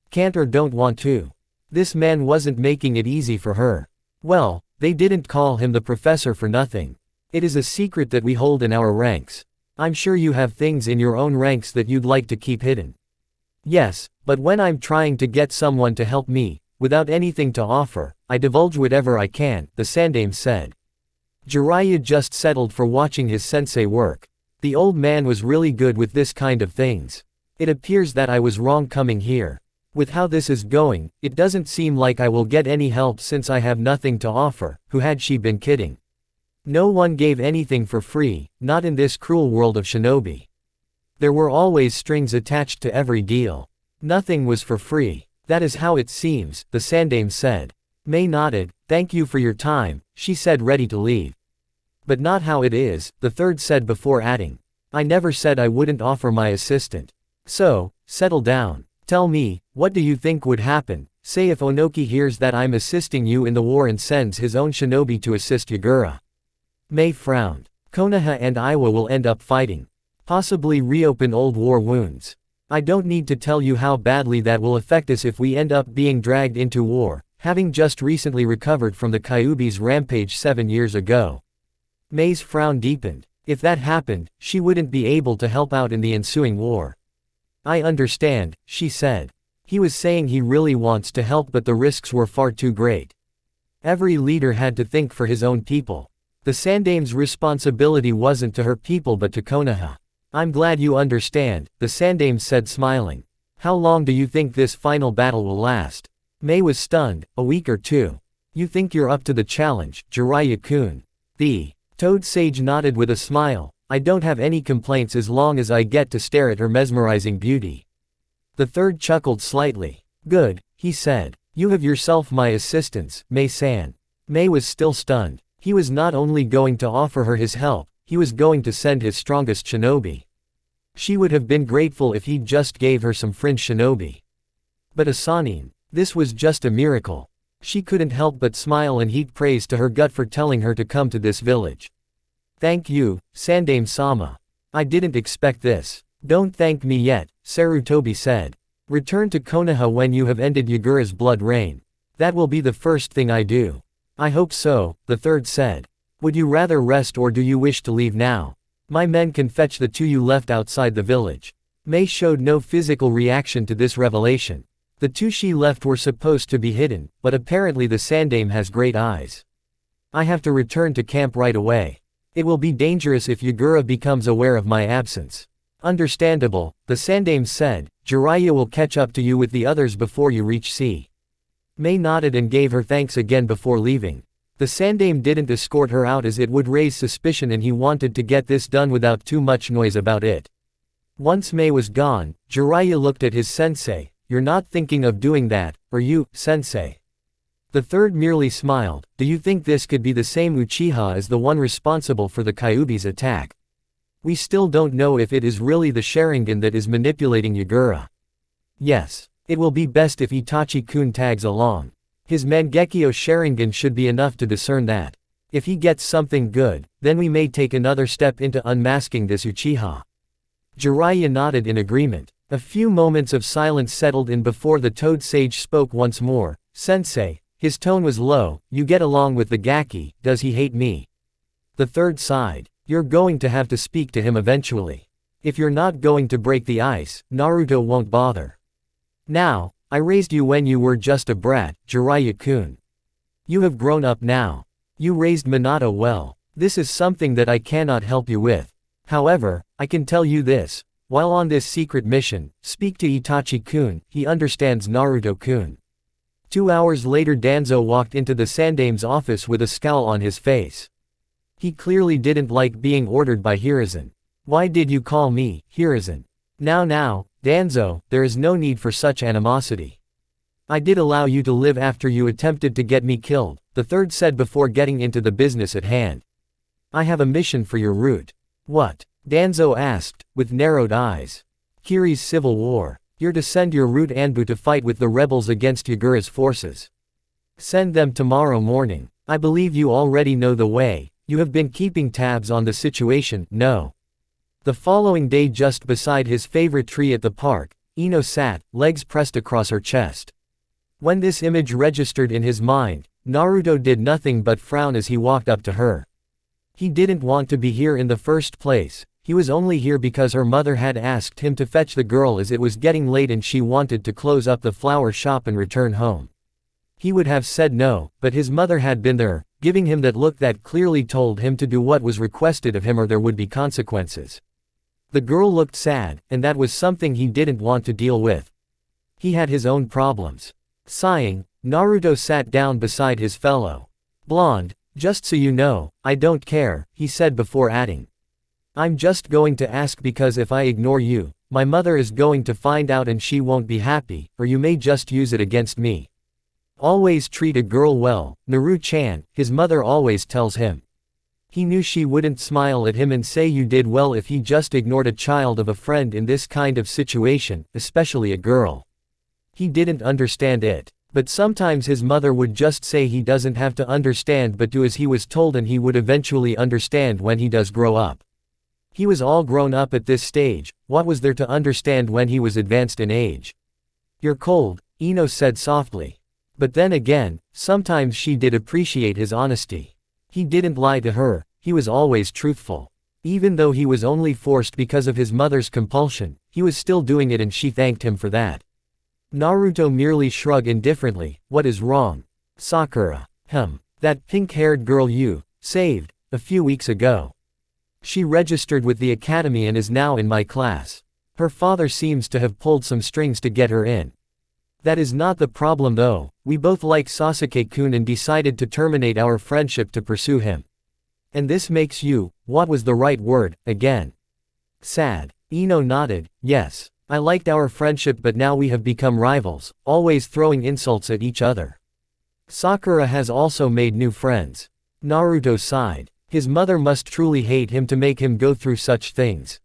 Speaker 1: Can't or don't want to. This man wasn't making it easy for her. Well, They didn't call him the professor for nothing. It is a secret that we hold in our ranks. I'm sure you have things in your own ranks that you'd like to keep hidden. Yes, but when I'm trying to get someone to help me, without anything to offer, I divulge whatever I can, the Sandaime said. Jiraiya just settled for watching his sensei work. The old man was really good with this kind of things. It appears that I was wrong coming here. With how this is going, it doesn't seem like I will get any help since I have nothing to offer. Who had she been kidding? No one gave anything for free, not in this cruel world of shinobi. There were always strings attached to every deal. Nothing was for free. That is how it seems, the Sandaime said. Mei nodded. Thank you for your time, she said, ready to leave. But not how it is, the third said before adding. I never said I wouldn't offer my assistant. So, settle down. Tell me, what do you think would happen, say if Onoki hears that I'm assisting you in the war and sends his own shinobi to assist Yagura? Mei frowned. Konoha and Iwa will end up fighting. Possibly reopen old war wounds. I don't need to tell you how badly that will affect us if we end up being dragged into war, having just recently recovered from the Kyuubi's rampage 7 years ago. Mei's frown deepened. If that happened, she wouldn't be able to help out in the ensuing war. I understand, she said. He was saying he really wants to help, but the risks were far too great. Every leader had to think for his own people. The Sandaime's responsibility wasn't to her people but to Konoha. I'm glad you understand, the Sandaime said, smiling. How long do you think this final battle will last? Mei was stunned. A week or two. You think you're up to the challenge, Jiraiya-kun? The Toad Sage nodded with a smile. I don't have any complaints as long as I get to stare at her mesmerizing beauty. The third chuckled slightly. Good, he said. You have yourself my assistance, Mei-san. Mei was still stunned. He was not only going to offer her his help, he was going to send his strongest shinobi. She would have been grateful if he just gave her some fringe shinobi. But Asanin, this was just a miracle. She couldn't help but smile and heap praise to her gut for telling her to come to this village. Thank you, Sandaime-sama. I didn't expect this. Don't thank me yet, Sarutobi said. Return to Konoha when you have ended Yagura's blood rain. That will be the first thing I do. I hope so, the third said. Would you rather rest or do you wish to leave now? My men can fetch the two you left outside the village. Mei showed no physical reaction to this revelation. The two she left were supposed to be hidden, but apparently the Sandaime has great eyes. I have to return to camp right away. It will be dangerous if Yagura becomes aware of my absence. Understandable, the Sandaime said. Jiraiya will catch up to you with the others before you reach sea. Mei nodded and gave her thanks again before leaving. The Sandaime didn't escort her out as it would raise suspicion and he wanted to get this done without too much noise about it. Once Mei was gone, Jiraiya looked at his sensei. You're not thinking of doing that, are you, sensei? The third merely smiled. Do you think this could be the same Uchiha as the one responsible for the Kyuubi's attack? We still don't know if it is really the Sharingan that is manipulating Yagura. Yes. It will be best if Itachi-kun tags along. His Mangekyo Sharingan should be enough to discern that. If he gets something good, then we may take another step into unmasking this Uchiha. Jiraiya nodded in agreement. A few moments of silence settled in before the Toad Sage spoke once more. Sensei, his tone was low, you get along with the Gaki, does he hate me? The third sighed. You're going to have to speak to him eventually. If you're not going to break the ice, Naruto won't bother. Now, I raised you when you were just a brat, Jiraiya-kun. You have grown up now. You raised Minato well. This is something that I cannot help you with. However, I can tell you this. While on this secret mission, speak to Itachi-kun, he understands Naruto-kun. 2 hours later Danzo walked into the Sandaime's office with a scowl on his face. He clearly didn't like being ordered by Hiruzen. Why did you call me, Hiruzen? Now, Danzo, there is no need for such animosity. I did allow you to live after you attempted to get me killed, the third said before getting into the business at hand. I have a mission for your route. What? Danzo asked, with narrowed eyes. Kiri's civil war. You're to send your route Anbu to fight with the rebels against Yagura's forces. Send them tomorrow morning. I believe you already know the way, you have been keeping tabs on the situation, no? The following day just beside his favorite tree at the park, Ino sat, legs pressed across her chest. When this image registered in his mind, Naruto did nothing but frown as he walked up to her. He didn't want to be here in the first place, he was only here because her mother had asked him to fetch the girl as it was getting late and she wanted to close up the flower shop and return home. He would have said no, but his mother had been there, giving him that look that clearly told him to do what was requested of him or there would be consequences. The girl looked sad, and that was something he didn't want to deal with. He had his own problems. Sighing, Naruto sat down beside his fellow blonde. Just so you know, I don't care, he said before adding. I'm just going to ask because if I ignore you, my mother is going to find out and she won't be happy, or you may just use it against me. Always treat a girl well, Naru-chan, his mother always tells him. He knew she wouldn't smile at him and say you did well if he just ignored a child of a friend in this kind of situation, especially a girl. He didn't understand it. But sometimes his mother would just say he doesn't have to understand but do as he was told and he would eventually understand when he does grow up. He was all grown up at this stage, what was there to understand when he was advanced in age? You're cold, Ino said softly. But then again, sometimes she did appreciate his honesty. He didn't lie to her, he was always truthful. Even though he was only forced because of his mother's compulsion, he was still doing it and she thanked him for that. Naruto merely shrugged indifferently, what is wrong? Sakura. That pink-haired girl you saved a few weeks ago. She registered with the academy and is now in my class. Her father seems to have pulled some strings to get her in. That is not the problem though, we both like Sasuke-kun and decided to terminate our friendship to pursue him. And this makes you, what was the right word, again? Sad. Ino nodded, yes. I liked our friendship but now we have become rivals, always throwing insults at each other. Sakura has also made new friends. Naruto sighed. His mother must truly hate him to make him go through such things.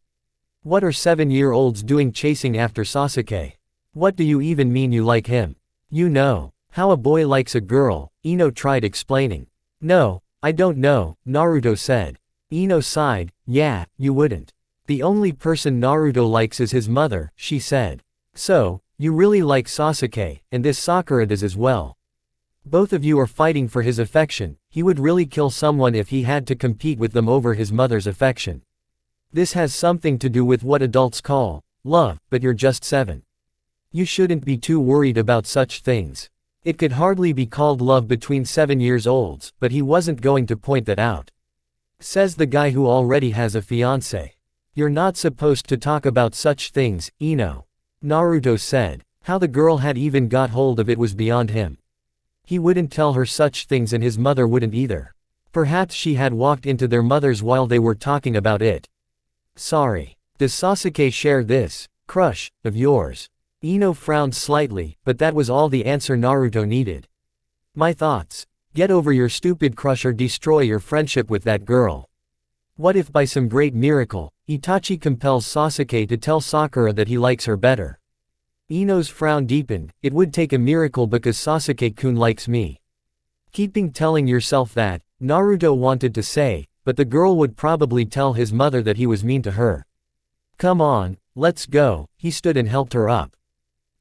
Speaker 1: What are 7-year-olds doing chasing after Sasuke? What do you even mean you like him? You know how a boy likes a girl, Ino tried explaining. No, I don't know, Naruto said. Ino sighed, yeah, you wouldn't. The only person Naruto likes is his mother, she said. So, you really like Sasuke, and this Sakura does as well. Both of you are fighting for his affection, he would really kill someone if he had to compete with them over his mother's affection. This has something to do with what adults call love, but you're just 7. You shouldn't be too worried about such things. It could hardly be called love between 7-year-olds, but he wasn't going to point that out. Says the guy who already has a fiancé. You're not supposed to talk about such things, Ino. Naruto said. How the girl had even got hold of it was beyond him. He wouldn't tell her such things and his mother wouldn't either. Perhaps she had walked into their mothers while they were talking about it. Sorry. Does Sasuke share this crush of yours? Ino frowned slightly, but that was all the answer Naruto needed. My thoughts. Get over your stupid crush or destroy your friendship with that girl. What if by some great miracle, Itachi compels Sasuke to tell Sakura that he likes her better? Ino's frown deepened, it would take a miracle because Sasuke-kun likes me. Keeping telling yourself that, Naruto wanted to say, but the girl would probably tell his mother that he was mean to her. Come on, let's go, he stood and helped her up.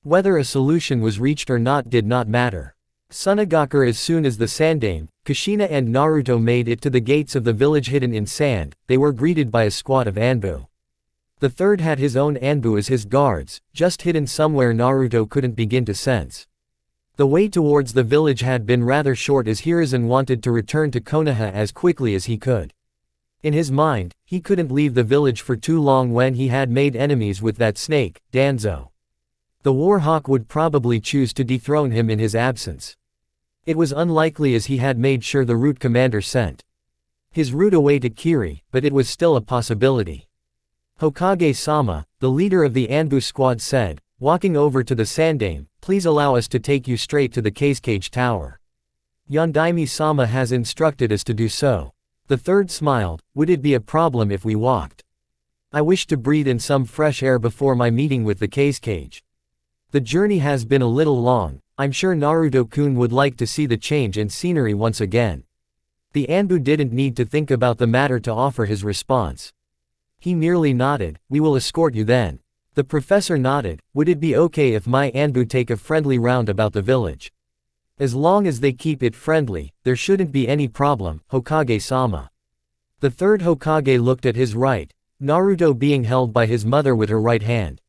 Speaker 1: Whether a solution was reached or not did not matter. Sunagakure as soon as the Sandaime, Kushina and Naruto made it to the gates of the village hidden in sand, they were greeted by a squad of Anbu. The third had his own Anbu as his guards, just hidden somewhere Naruto couldn't begin to sense. The way towards the village had been rather short as Hiruzen wanted to return to Konoha as quickly as he could. In his mind, he couldn't leave the village for too long when he had made enemies with that snake, Danzo. The Warhawk would probably choose to dethrone him in his absence. It was unlikely as he had made sure the route commander sent his route away to Kiri, but it was still a possibility. Hokage-sama, the leader of the Anbu squad said, walking over to the Sandaime, please allow us to take you straight to the Cage Tower. Yondaime-sama has instructed us to do so. The third smiled, would it be a problem if we walked? I wish to breathe in some fresh air before my meeting with the Cage. The journey has been a little long, I'm sure Naruto-kun would like to see the change in scenery once again. The Anbu didn't need to think about the matter to offer his response. He merely nodded, we will escort you then. The professor nodded, would it be okay if my Anbu take a friendly round about the village? As long as they keep it friendly, there shouldn't be any problem, Hokage-sama. The third Hokage looked at his right, Naruto being held by his mother with her right hand.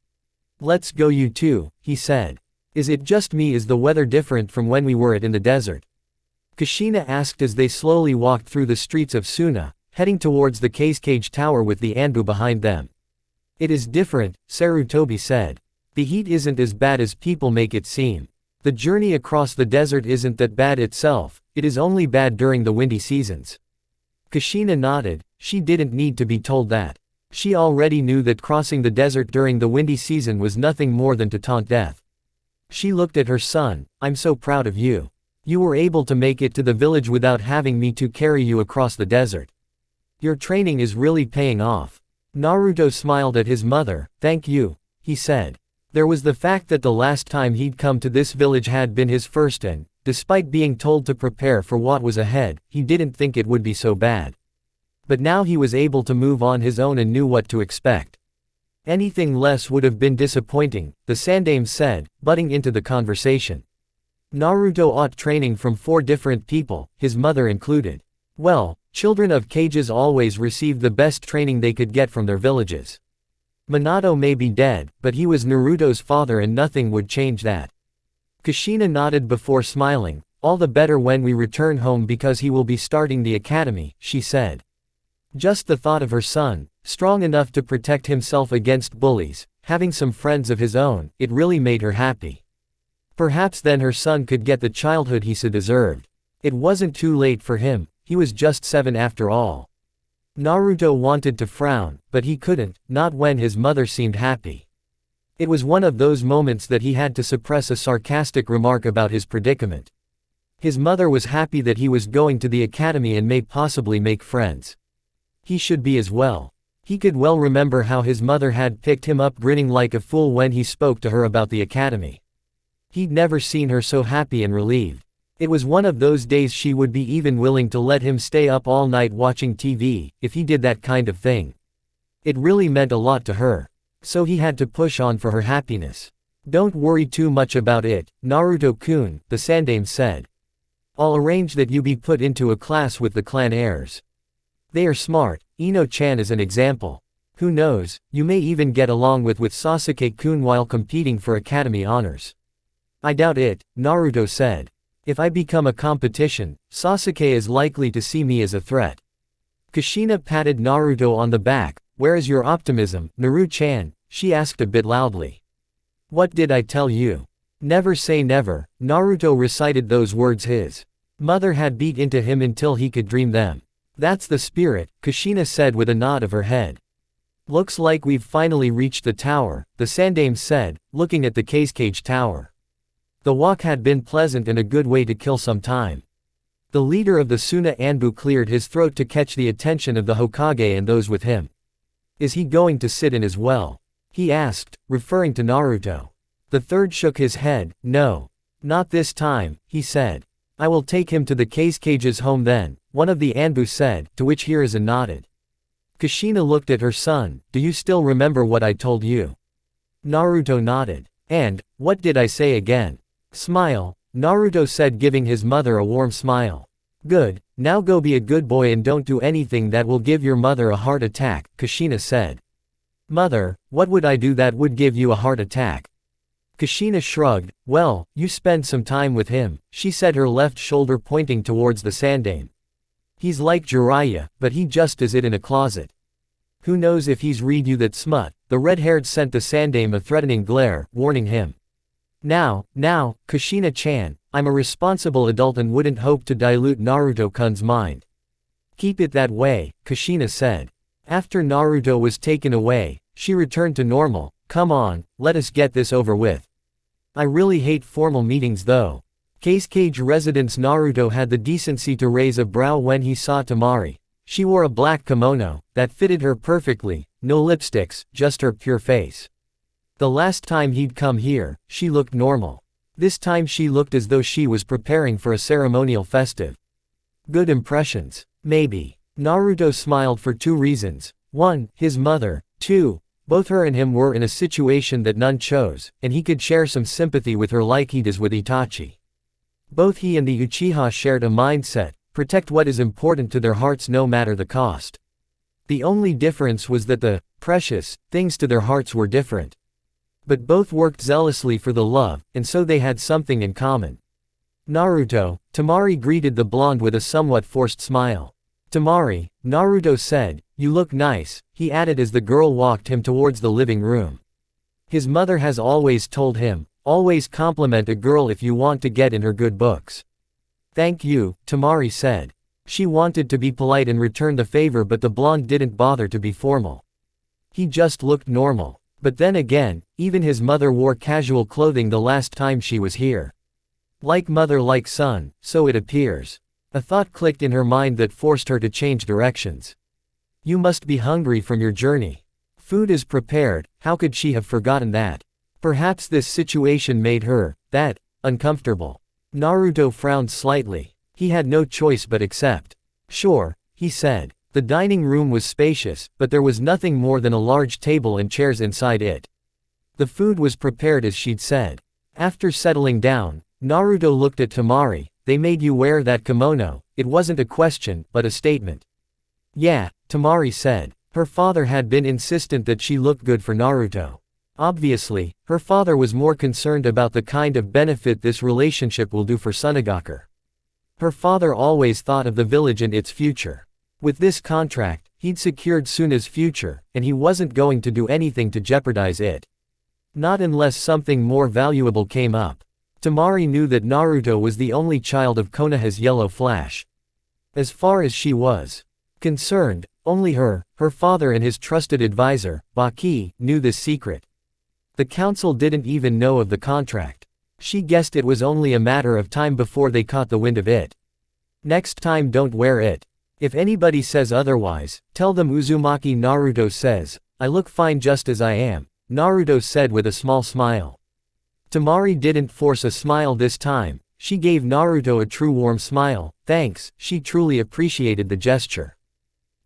Speaker 1: Let's go you two, he said. Is it just me? Is the weather different from when we were in the desert? Kushina asked as they slowly walked through the streets of Suna, heading towards the cage tower with the Anbu behind them. It is different, Sarutobi said. The heat isn't as bad as people make it seem. The journey across the desert isn't that bad itself, it is only bad during the windy seasons. Kushina nodded, she didn't need to be told that. She already knew that crossing the desert during the windy season was nothing more than to taunt death. She looked at her son, I'm so proud of you. You were able to make it to the village without having me to carry you across the desert. Your training is really paying off. Naruto smiled at his mother, thank you, he said. There was the fact that the last time he'd come to this village had been his first and, despite being told to prepare for what was ahead, he didn't think it would be so bad. But now he was able to move on his own and knew what to expect. Anything less would have been disappointing, the Sandaime said, butting into the conversation. Naruto ought training from 4 different people, his mother included. Well, children of cages always received the best training they could get from their villages. Minato may be dead, but he was Naruto's father and nothing would change that. Kushina nodded before smiling, all the better when we return home because he will be starting the academy, she said. Just the thought of her son, strong enough to protect himself against bullies, having some friends of his own, it really made her happy. Perhaps then her son could get the childhood he so deserved. It wasn't too late for him, he was just 7 after all. Naruto wanted to frown, but he couldn't, not when his mother seemed happy. It was one of those moments that he had to suppress a sarcastic remark about his predicament. His mother was happy that he was going to the academy and may possibly make friends. He should be as well. He could well remember how his mother had picked him up grinning like a fool when he spoke to her about the academy. He'd never seen her so happy and relieved. It was one of those days she would be even willing to let him stay up all night watching TV, if he did that kind of thing. It really meant a lot to her. So he had to push on for her happiness. Don't worry too much about it, Naruto-kun, the Sandaime said. I'll arrange that you be put into a class with the clan heirs. They are smart, Ino-chan is an example. Who knows, you may even get along with Sasuke-kun while competing for academy honors. I doubt it, Naruto said. If I become a competition, Sasuke is likely to see me as a threat. Kushina patted Naruto on the back. Where is your optimism, Naru-chan? She asked a bit loudly. What did I tell you? Never say never, Naruto recited those words his mother had beat into him until he could dream them. That's the spirit, Kushina said with a nod of her head. Looks like we've finally reached the tower, the Sandaime said, looking at the cage tower. The walk had been pleasant and a good way to kill some time. The leader of the Suna Anbu cleared his throat to catch the attention of the Hokage and those with him. Is he going to sit in as well? He asked, referring to Naruto. The third shook his head, no. Not this time, he said. I will take him to the cage's home then, one of the Anbu said, to which Hiruzen nodded. Kushina looked at her son, do you still remember what I told you? Naruto nodded. And, what did I say again? Smile, Naruto said giving his mother a warm smile. Good, now go be a good boy and don't do anything that will give your mother a heart attack, Kushina said. Mother, what would I do that would give you a heart attack? Kushina shrugged, well, you spend some time with him, she said, her left shoulder pointing towards the Sandaime. He's like Jiraiya, but he just is it in a closet. Who knows if he's read you that smut, the red-haired sent the Sandaime a threatening glare, warning him. Now, Kushina-chan, I'm a responsible adult and wouldn't hope to dilute Naruto-kun's mind. Keep it that way, Kushina said. After Naruto was taken away, she returned to normal. Come on, let us get this over with. I really hate formal meetings though. Cage residence. Naruto had the decency to raise a brow when he saw Temari. She wore a black kimono that fitted her perfectly, no lipsticks, just her pure face. The last time he'd come here, she looked normal. This time she looked as though she was preparing for a ceremonial festive. Good impressions. Maybe. Naruto smiled for 2 reasons. 1, his mother. 2, both her and him were in a situation that none chose, and he could share some sympathy with her like he does with Itachi. Both he and the Uchiha shared a mindset: protect what is important to their hearts no matter the cost. The only difference was that the precious things to their hearts were different. But both worked zealously for the love, and so they had something in common. Naruto, Temari greeted the blonde with a somewhat forced smile. Temari, Naruto said, you look nice, he added as the girl walked him towards the living room. His mother has always told him, always compliment a girl if you want to get in her good books. Thank you, Temari said. She wanted to be polite and return the favor, but the blonde didn't bother to be formal. He just looked normal. But then again, even his mother wore casual clothing the last time she was here. Like mother like son, so it appears. A thought clicked in her mind that forced her to change directions. You must be hungry from your journey. Food is prepared, how could she have forgotten that? Perhaps this situation made her, uncomfortable. Naruto frowned slightly. He had no choice but accept. Sure, he said. The dining room was spacious, but there was nothing more than a large table and chairs inside it. The food was prepared as she'd said. After settling down, Naruto looked at Temari. They made you wear that kimono. It wasn't a question, but a statement. Yeah, Temari said. Her father had been insistent that she look good for Naruto. Obviously, her father was more concerned about the kind of benefit this relationship will do for Sunagaku. Her father always thought of the village and its future. With this contract, he'd secured Suna's future, and he wasn't going to do anything to jeopardize it. Not unless something more valuable came up. Temari knew that Naruto was the only child of Konoha's Yellow Flash. As far as she was concerned, only her father and his trusted advisor, Baki, knew this secret. The council didn't even know of the contract. She guessed it was only a matter of time before they caught the wind of it. Next time don't wear it. If anybody says otherwise, tell them Uzumaki. Naruto says, I look fine just as I am, Naruto said with a small smile. Temari didn't force a smile this time. She gave Naruto a true warm smile. Thanks, she truly appreciated the gesture.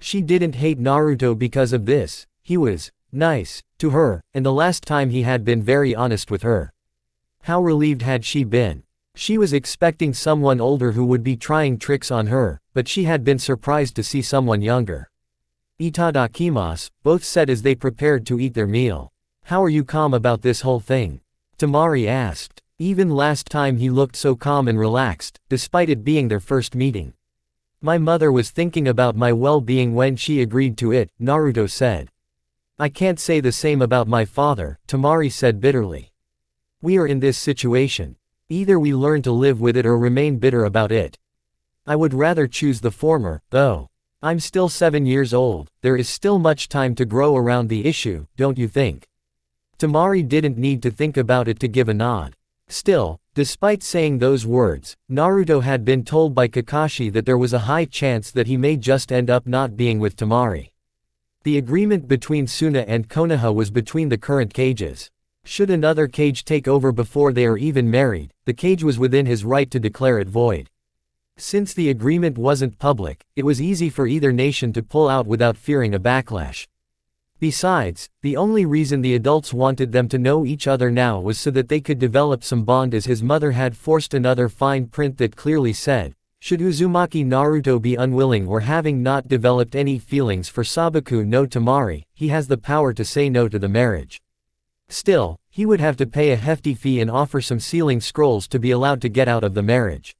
Speaker 1: She didn't hate Naruto because of this. He was nice to her, and the last time he had been very honest with her. How relieved had she been? She was expecting someone older who would be trying tricks on her, but she had been surprised to see someone younger. Itadakimasu, both said as they prepared to eat their meal. How are you calm about this whole thing? Temari asked. Even last time he looked so calm and relaxed, despite it being their first meeting. My mother was thinking about my well-being when she agreed to it, Naruto said. I can't say the same about my father, Temari said bitterly. We are in this situation. Either we learn to live with it or remain bitter about it. I would rather choose the former, though. I'm still 7 years old, there is still much time to grow around the issue, don't you think? Temari didn't need to think about it to give a nod. Still, despite saying those words, Naruto had been told by Kakashi that there was a high chance that he may just end up not being with Temari. The agreement between Suna and Konoha was between the current cages. Should another cage take over before they are even married, the cage was within his right to declare it void. Since the agreement wasn't public, it was easy for either nation to pull out without fearing a backlash. Besides, the only reason the adults wanted them to know each other now was so that they could develop some bond, as his mother had forced another fine print that clearly said, should Uzumaki Naruto be unwilling or having not developed any feelings for Sabaku no Temari, he has the power to say no to the marriage. Still, he would have to pay a hefty fee and offer some sealing scrolls to be allowed to get out of the marriage.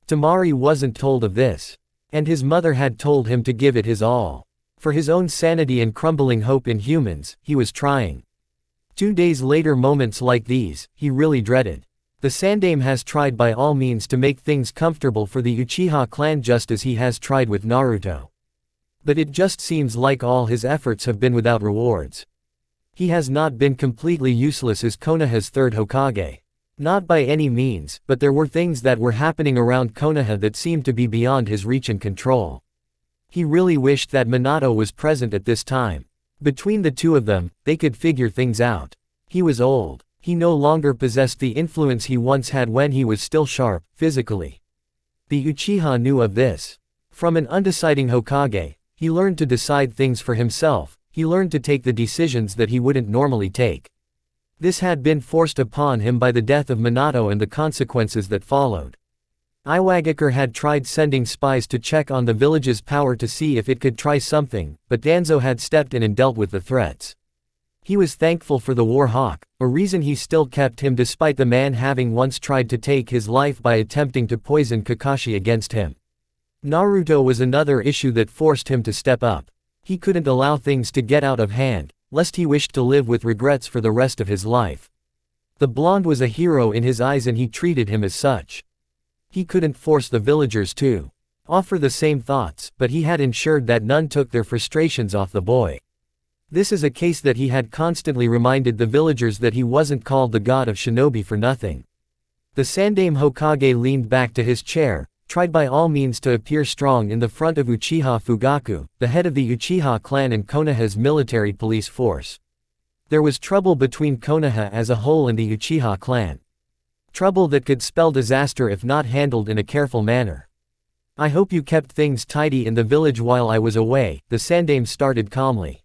Speaker 1: Temari wasn't told of this. And his mother had told him to give it his all. For his own sanity and crumbling hope in humans, he was trying. 2 days later, moments like these, he really dreaded. The Sandaime has tried by all means to make things comfortable for the Uchiha clan just as he has tried with Naruto. But it just seems like all his efforts have been without rewards. He has not been completely useless as Konoha's third Hokage. Not by any means, but there were things that were happening around Konoha that seemed to be beyond his reach and control. He really wished that Minato was present at this time. Between the two of them, they could figure things out. He was old. He no longer possessed the influence he once had when he was still sharp, physically. The Uchiha knew of this. From an undeciding Hokage, he learned to decide things for himself. He learned to take the decisions that he wouldn't normally take. This had been forced upon him by the death of Minato and the consequences that followed. Iwagakure had tried sending spies to check on the village's power to see if it could try something, but Danzo had stepped in and dealt with the threats. He was thankful for the War Hawk, a reason he still kept him despite the man having once tried to take his life by attempting to poison Kakashi against him. Naruto was another issue that forced him to step up. He couldn't allow things to get out of hand, lest he wished to live with regrets for the rest of his life. The blonde was a hero in his eyes and he treated him as such. He couldn't force the villagers to offer the same thoughts, but he had ensured that none took their frustrations off the boy. This is a case that he had constantly reminded the villagers that he wasn't called the god of shinobi for nothing. The Sandaime Hokage leaned back to his chair, tried by all means to appear strong in the front of Uchiha Fugaku, the head of the Uchiha clan and Konoha's military police force. There was trouble between Konoha as a whole and the Uchiha clan. Trouble that could spell disaster if not handled in a careful manner. I hope you kept things tidy in the village while I was away, the Sandaime started calmly.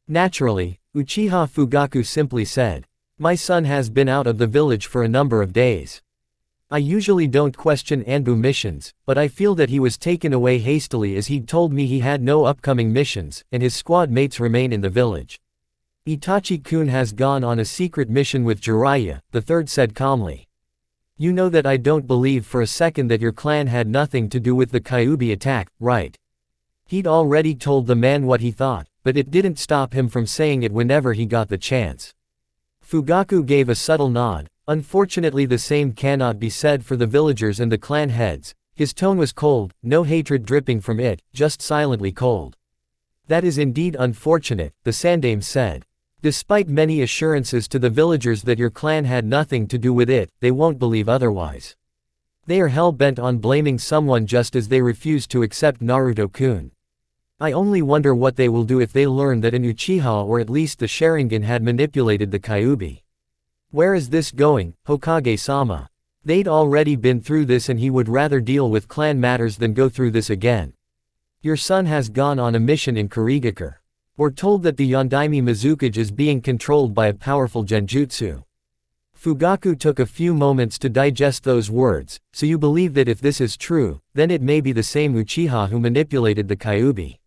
Speaker 1: Naturally, Uchiha Fugaku simply said. My son has been out of the village for a number of days. I usually don't question Anbu missions, but I feel that he was taken away hastily as he'd told me he had no upcoming missions, and his squad mates remain in the village. Itachi-kun has gone on a secret mission with Jiraiya, the third said calmly. You know that I don't believe for a second that your clan had nothing to do with the Kyuubi attack, right? He'd already told the man what he thought, but it didn't stop him from saying it whenever he got the chance. Fugaku gave a subtle nod. Unfortunately the same cannot be said for the villagers and the clan heads. His tone was cold, no hatred dripping from it, just silently cold. That is indeed unfortunate, the Sandaime said. Despite many assurances to the villagers that your clan had nothing to do with it, they won't believe otherwise. They are hell-bent on blaming someone just as they refuse to accept Naruto-kun. I only wonder what they will do if they learn that an Uchiha or at least the Sharingan had manipulated the Kyuubi. Where is this going, Hokage-sama? They'd already been through this and he would rather deal with clan matters than go through this again. Your son has gone on a mission in Kurigakure. We're told that the Yondaime Mizukage is being controlled by a powerful genjutsu. Fugaku took a few moments to digest those words. So you believe that if this is true, then it may be the same Uchiha who manipulated the Kyuubi.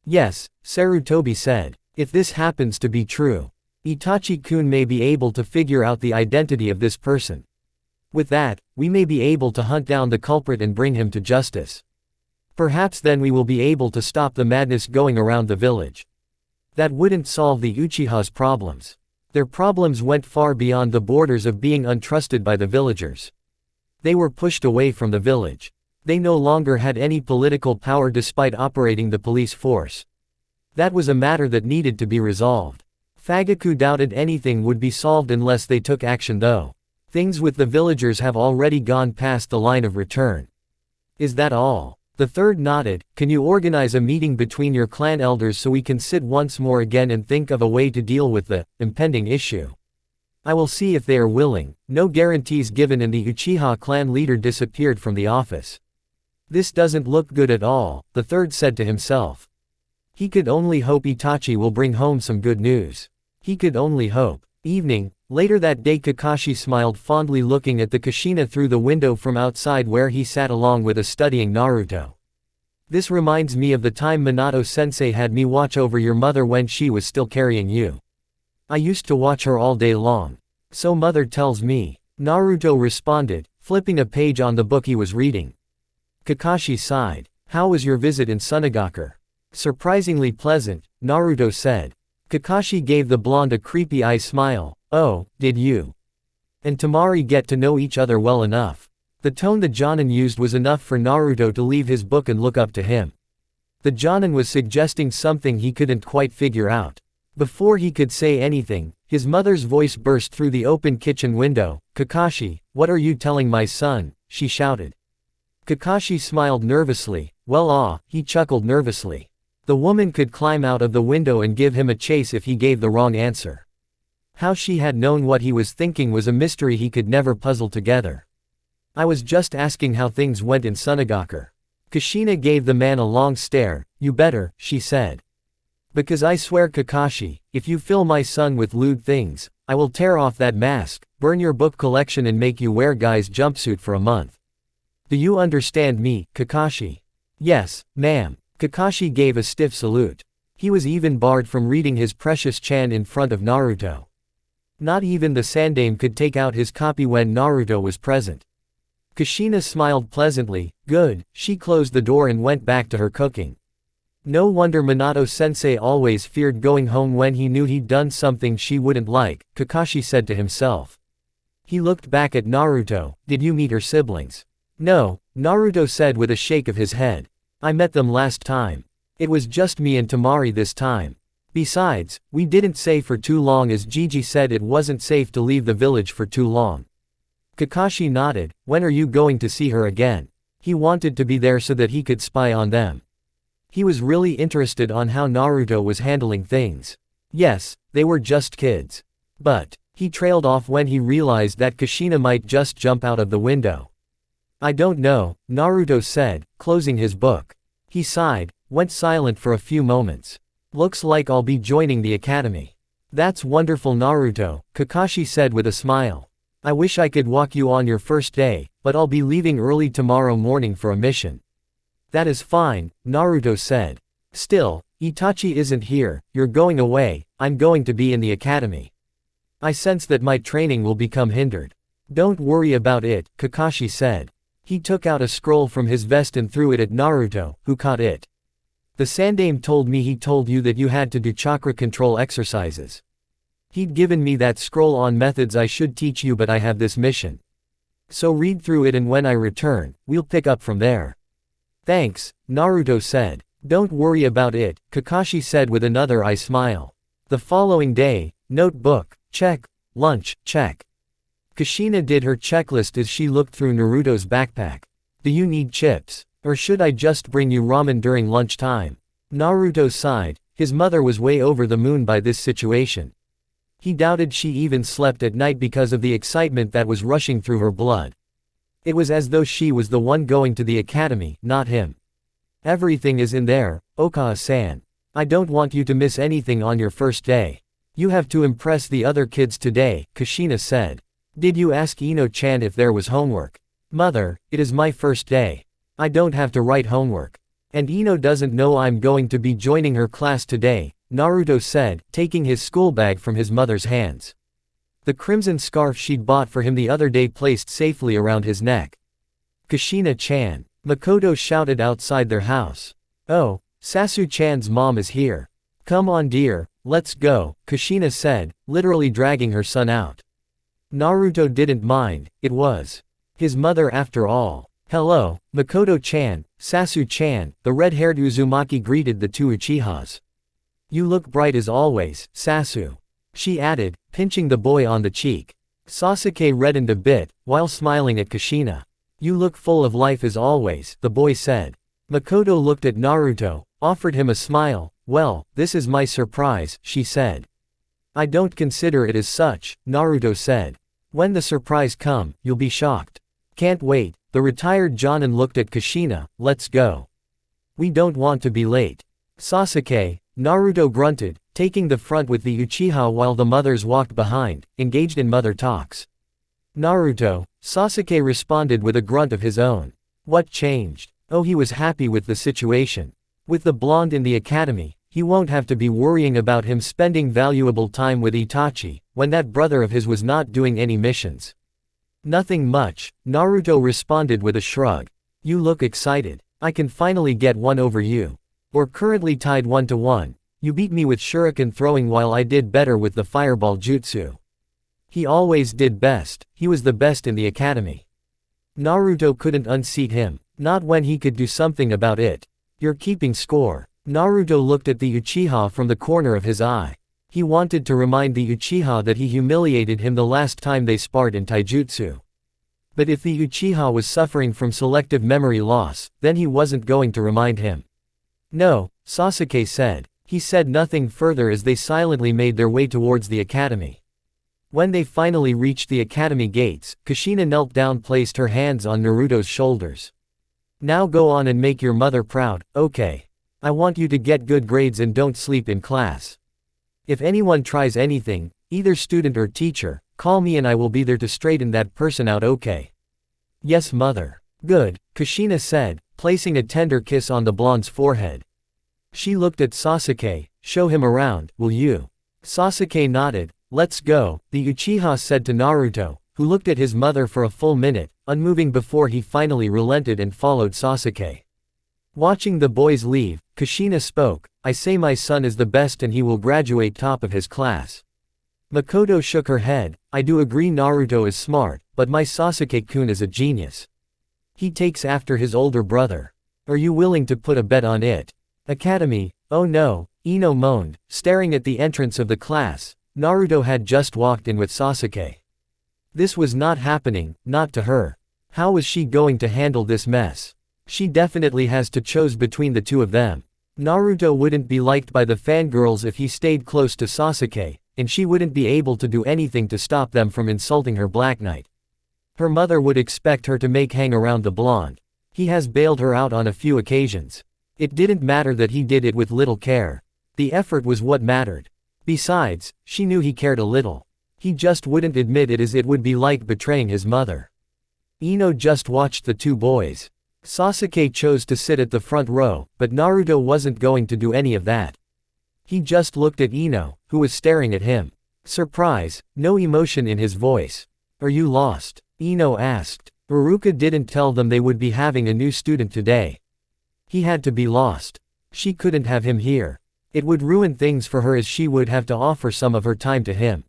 Speaker 1: Yes, Sarutobi said. If this happens to be true, Itachi-kun may be able to figure out the identity of this person. With that, we may be able to hunt down the culprit and bring him to justice. Perhaps then we will be able to stop the madness going around the village. That wouldn't solve the Uchiha's problems. Their problems went far beyond the borders of being untrusted by the villagers. They were pushed away from the village. They no longer had any political power despite operating the police force. That was a matter that needed to be resolved. Fugaku doubted anything would be solved unless they took action though. Things with the villagers have already gone past the line of return. Is that all? The third nodded. Can you organize a meeting between your clan elders so we can sit once more again and think of a way to deal with the impending issue? I will see if they are willing. No guarantees given and the Uchiha clan leader disappeared from the office. This doesn't look good at all, the third said to himself. He could only hope Itachi will bring home some good news. He could only hope. Evening. Later that day Kakashi smiled fondly looking at the Kushina through the window from outside where he sat along with a studying Naruto. This reminds me of the time Minato-sensei had me watch over your mother when she was still carrying you. I used to watch her all day long. So mother tells me. Naruto responded, flipping a page on the book he was reading. Kakashi sighed. How was your visit in Sunagakure? Surprisingly pleasant, Naruto said. Kakashi gave the blonde a creepy eye smile. Oh, did you and Tamari get to know each other well enough? The tone the Jonin used was enough for Naruto to leave his book and look up to him. The Jonin was suggesting something he couldn't quite figure out. Before he could say anything, his mother's voice burst through the open kitchen window. Kakashi, what are you telling my son? She shouted. Kakashi smiled nervously. Well, he chuckled nervously. The woman could climb out of the window and give him a chase if he gave the wrong answer. How she had known what he was thinking was a mystery he could never puzzle together. I was just asking how things went in Sunagakure. Kushina gave the man a long stare. You better, she said. Because I swear Kakashi, if you fill my son with lewd things, I will tear off that mask, burn your book collection and make you wear guy's jumpsuit for a month. Do you understand me, Kakashi? Yes, ma'am. Kakashi gave a stiff salute. He was even barred from reading his precious chant in front of Naruto. Not even the Sandaime could take out his copy when Naruto was present. Kushina smiled pleasantly. Good. She closed the door and went back to her cooking. No wonder Minato-sensei always feared going home when he knew he'd done something she wouldn't like, Kakashi said to himself. He looked back at Naruto. Did you meet her siblings? No, Naruto said with a shake of his head. I met them last time. It was just me and Temari this time. Besides, we didn't stay for too long as Gigi said it wasn't safe to leave the village for too long. Kakashi nodded. When are you going to see her again? He wanted to be there so that he could spy on them. He was really interested on how Naruto was handling things. Yes, they were just kids. But, he trailed off when he realized that Kushina might just jump out of the window. I don't know, Naruto said, closing his book. He sighed, went silent for a few moments. Looks like I'll be joining the academy. That's wonderful, Naruto, Kakashi said with a smile. I wish I could walk you on your first day, but I'll be leaving early tomorrow morning for a mission. That is fine, Naruto said. Still, Itachi isn't here, you're going away, I'm going to be in the academy. I sense that my training will become hindered. Don't worry about it, Kakashi said. He took out a scroll from his vest and threw it at Naruto, who caught it. The Sandaime told me he told you that you had to do chakra control exercises. He'd given me that scroll on methods I should teach you, but I have this mission. So read through it and when I return, we'll pick up from there. Thanks, Naruto said. Don't worry about it, Kakashi said with another eye smile. The following day, notebook, check, lunch, check. Kushina did her checklist as she looked through Naruto's backpack. Do you need chips? Or should I just bring you ramen during lunchtime? Naruto sighed. His mother was way over the moon by this situation. He doubted she even slept at night because of the excitement that was rushing through her blood. It was as though she was the one going to the academy, not him. Everything is in there, Okawa-san. I don't want you to miss anything on your first day. You have to impress the other kids today, Kushina said. Did you ask Ino-chan if there was homework? Mother, it is my first day. I don't have to write homework. And Ino doesn't know I'm going to be joining her class today, Naruto said, taking his school bag from his mother's hands. The crimson scarf she'd bought for him the other day placed safely around his neck. Kushina-chan. Makoto shouted outside their house. Oh, Sasu-chan's mom is here. Come on dear, let's go, Kushina said, literally dragging her son out. Naruto didn't mind, it was his mother after all. Hello, Makoto-chan, Sasu-chan, the red-haired Uzumaki greeted the two Uchihas. You look bright as always, Sasu. She added, pinching the boy on the cheek. Sasuke reddened a bit, while smiling at Kushina. You look full of life as always, the boy said. Makoto looked at Naruto, offered him a smile. Well, this is my surprise, she said. I don't consider it as such, Naruto said. When the surprise come, you'll be shocked. Can't wait, the retired Jonin looked at Kushina. Let's go. We don't want to be late. Sasuke, Naruto grunted, taking the front with the Uchiha while the mothers walked behind, engaged in mother talks. Naruto, Sasuke responded with a grunt of his own. What changed? Oh, he was happy with the situation. With the blonde in the academy, he won't have to be worrying about him spending valuable time with Itachi, when that brother of his was not doing any missions. Nothing much, Naruto responded with a shrug. You look excited. I can finally get one over you. We're currently tied 1-1. You beat me with shuriken throwing while I did better with the fireball jutsu. He always did best, he was the best in the academy. Naruto couldn't unseat him, not when he could do something about it. You're keeping score. Naruto looked at the Uchiha from the corner of his eye. He wanted to remind the Uchiha that he humiliated him the last time they sparred in taijutsu. But if the Uchiha was suffering from selective memory loss, then he wasn't going to remind him. No, Sasuke said. He said nothing further as they silently made their way towards the academy. When they finally reached the academy gates, Kushina knelt down, placed her hands on Naruto's shoulders. Now go on and make your mother proud, okay? I want you to get good grades and don't sleep in class. If anyone tries anything, either student or teacher, call me and I will be there to straighten that person out, okay? Yes, mother. Good, Kushina said, placing a tender kiss on the blonde's forehead. She looked at Sasuke. Show him around, will you? Sasuke nodded. Let's go, the Uchiha said to Naruto, who looked at his mother for a full minute, unmoving before he finally relented and followed Sasuke. Watching the boys leave, Kushina spoke, I say my son is the best and he will graduate top of his class. Makoto shook her head, I do agree Naruto is smart, but my Sasuke-kun is a genius. He takes after his older brother. Are you willing to put a bet on it? Academy, oh no, Ino moaned, staring at the entrance of the class. Naruto had just walked in with Sasuke. This was not happening, not to her. How was she going to handle this mess? She definitely has to choose between the two of them. Naruto wouldn't be liked by the fangirls if he stayed close to Sasuke, and she wouldn't be able to do anything to stop them from insulting her Black Knight. Her mother would expect her to make hang around the blonde. He has bailed her out on a few occasions. It didn't matter that he did it with little care. The effort was what mattered. Besides, she knew he cared a little. He just wouldn't admit it as it would be like betraying his mother. Ino just watched the two boys. Sasuke chose to sit at the front row, but Naruto wasn't going to do any of that. He just looked at Ino, who was staring at him. Surprise, no emotion in his voice. Are you lost? Ino asked. Iruka didn't tell them they would be having a new student today. He had to be lost. She couldn't have him here. It would ruin things for her as she would have to offer some of her time to him.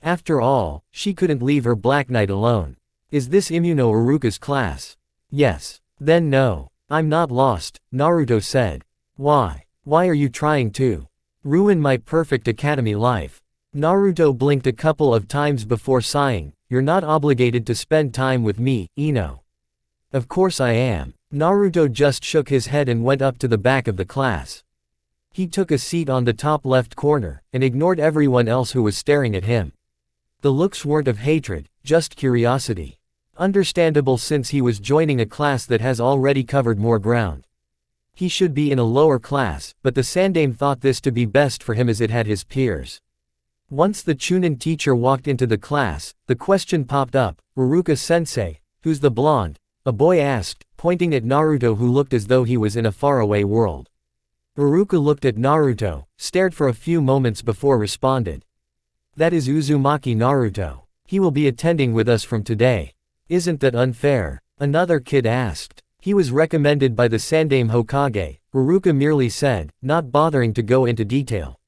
Speaker 1: After all, she couldn't leave her Black Knight alone. Is this Immuno Iruka's class? Yes. Then no. I'm not lost, Naruto said. Why? Why are you trying to ruin my perfect academy life? Naruto blinked a couple of times before sighing. You're not obligated to spend time with me, Ino. Of course I am. Naruto just shook his head and went up to the back of the class. He took a seat on the top left corner, and ignored everyone else who was staring at him. The looks weren't of hatred, just curiosity. Understandable since he was joining a class that has already covered more ground. He should be in a lower class, but the Sandaime thought this to be best for him as it had his peers. Once the Chunin teacher walked into the class, the question popped up, Iruka-sensei, who's the blonde? A boy asked, pointing at Naruto who looked as though he was in a faraway world. Iruka looked at Naruto, stared for a few moments before responded. That is Uzumaki Naruto. He will be attending with us from today. Isn't that unfair? Another kid asked. He was recommended by the Sandaime Hokage, Iruka merely said, not bothering to go into detail.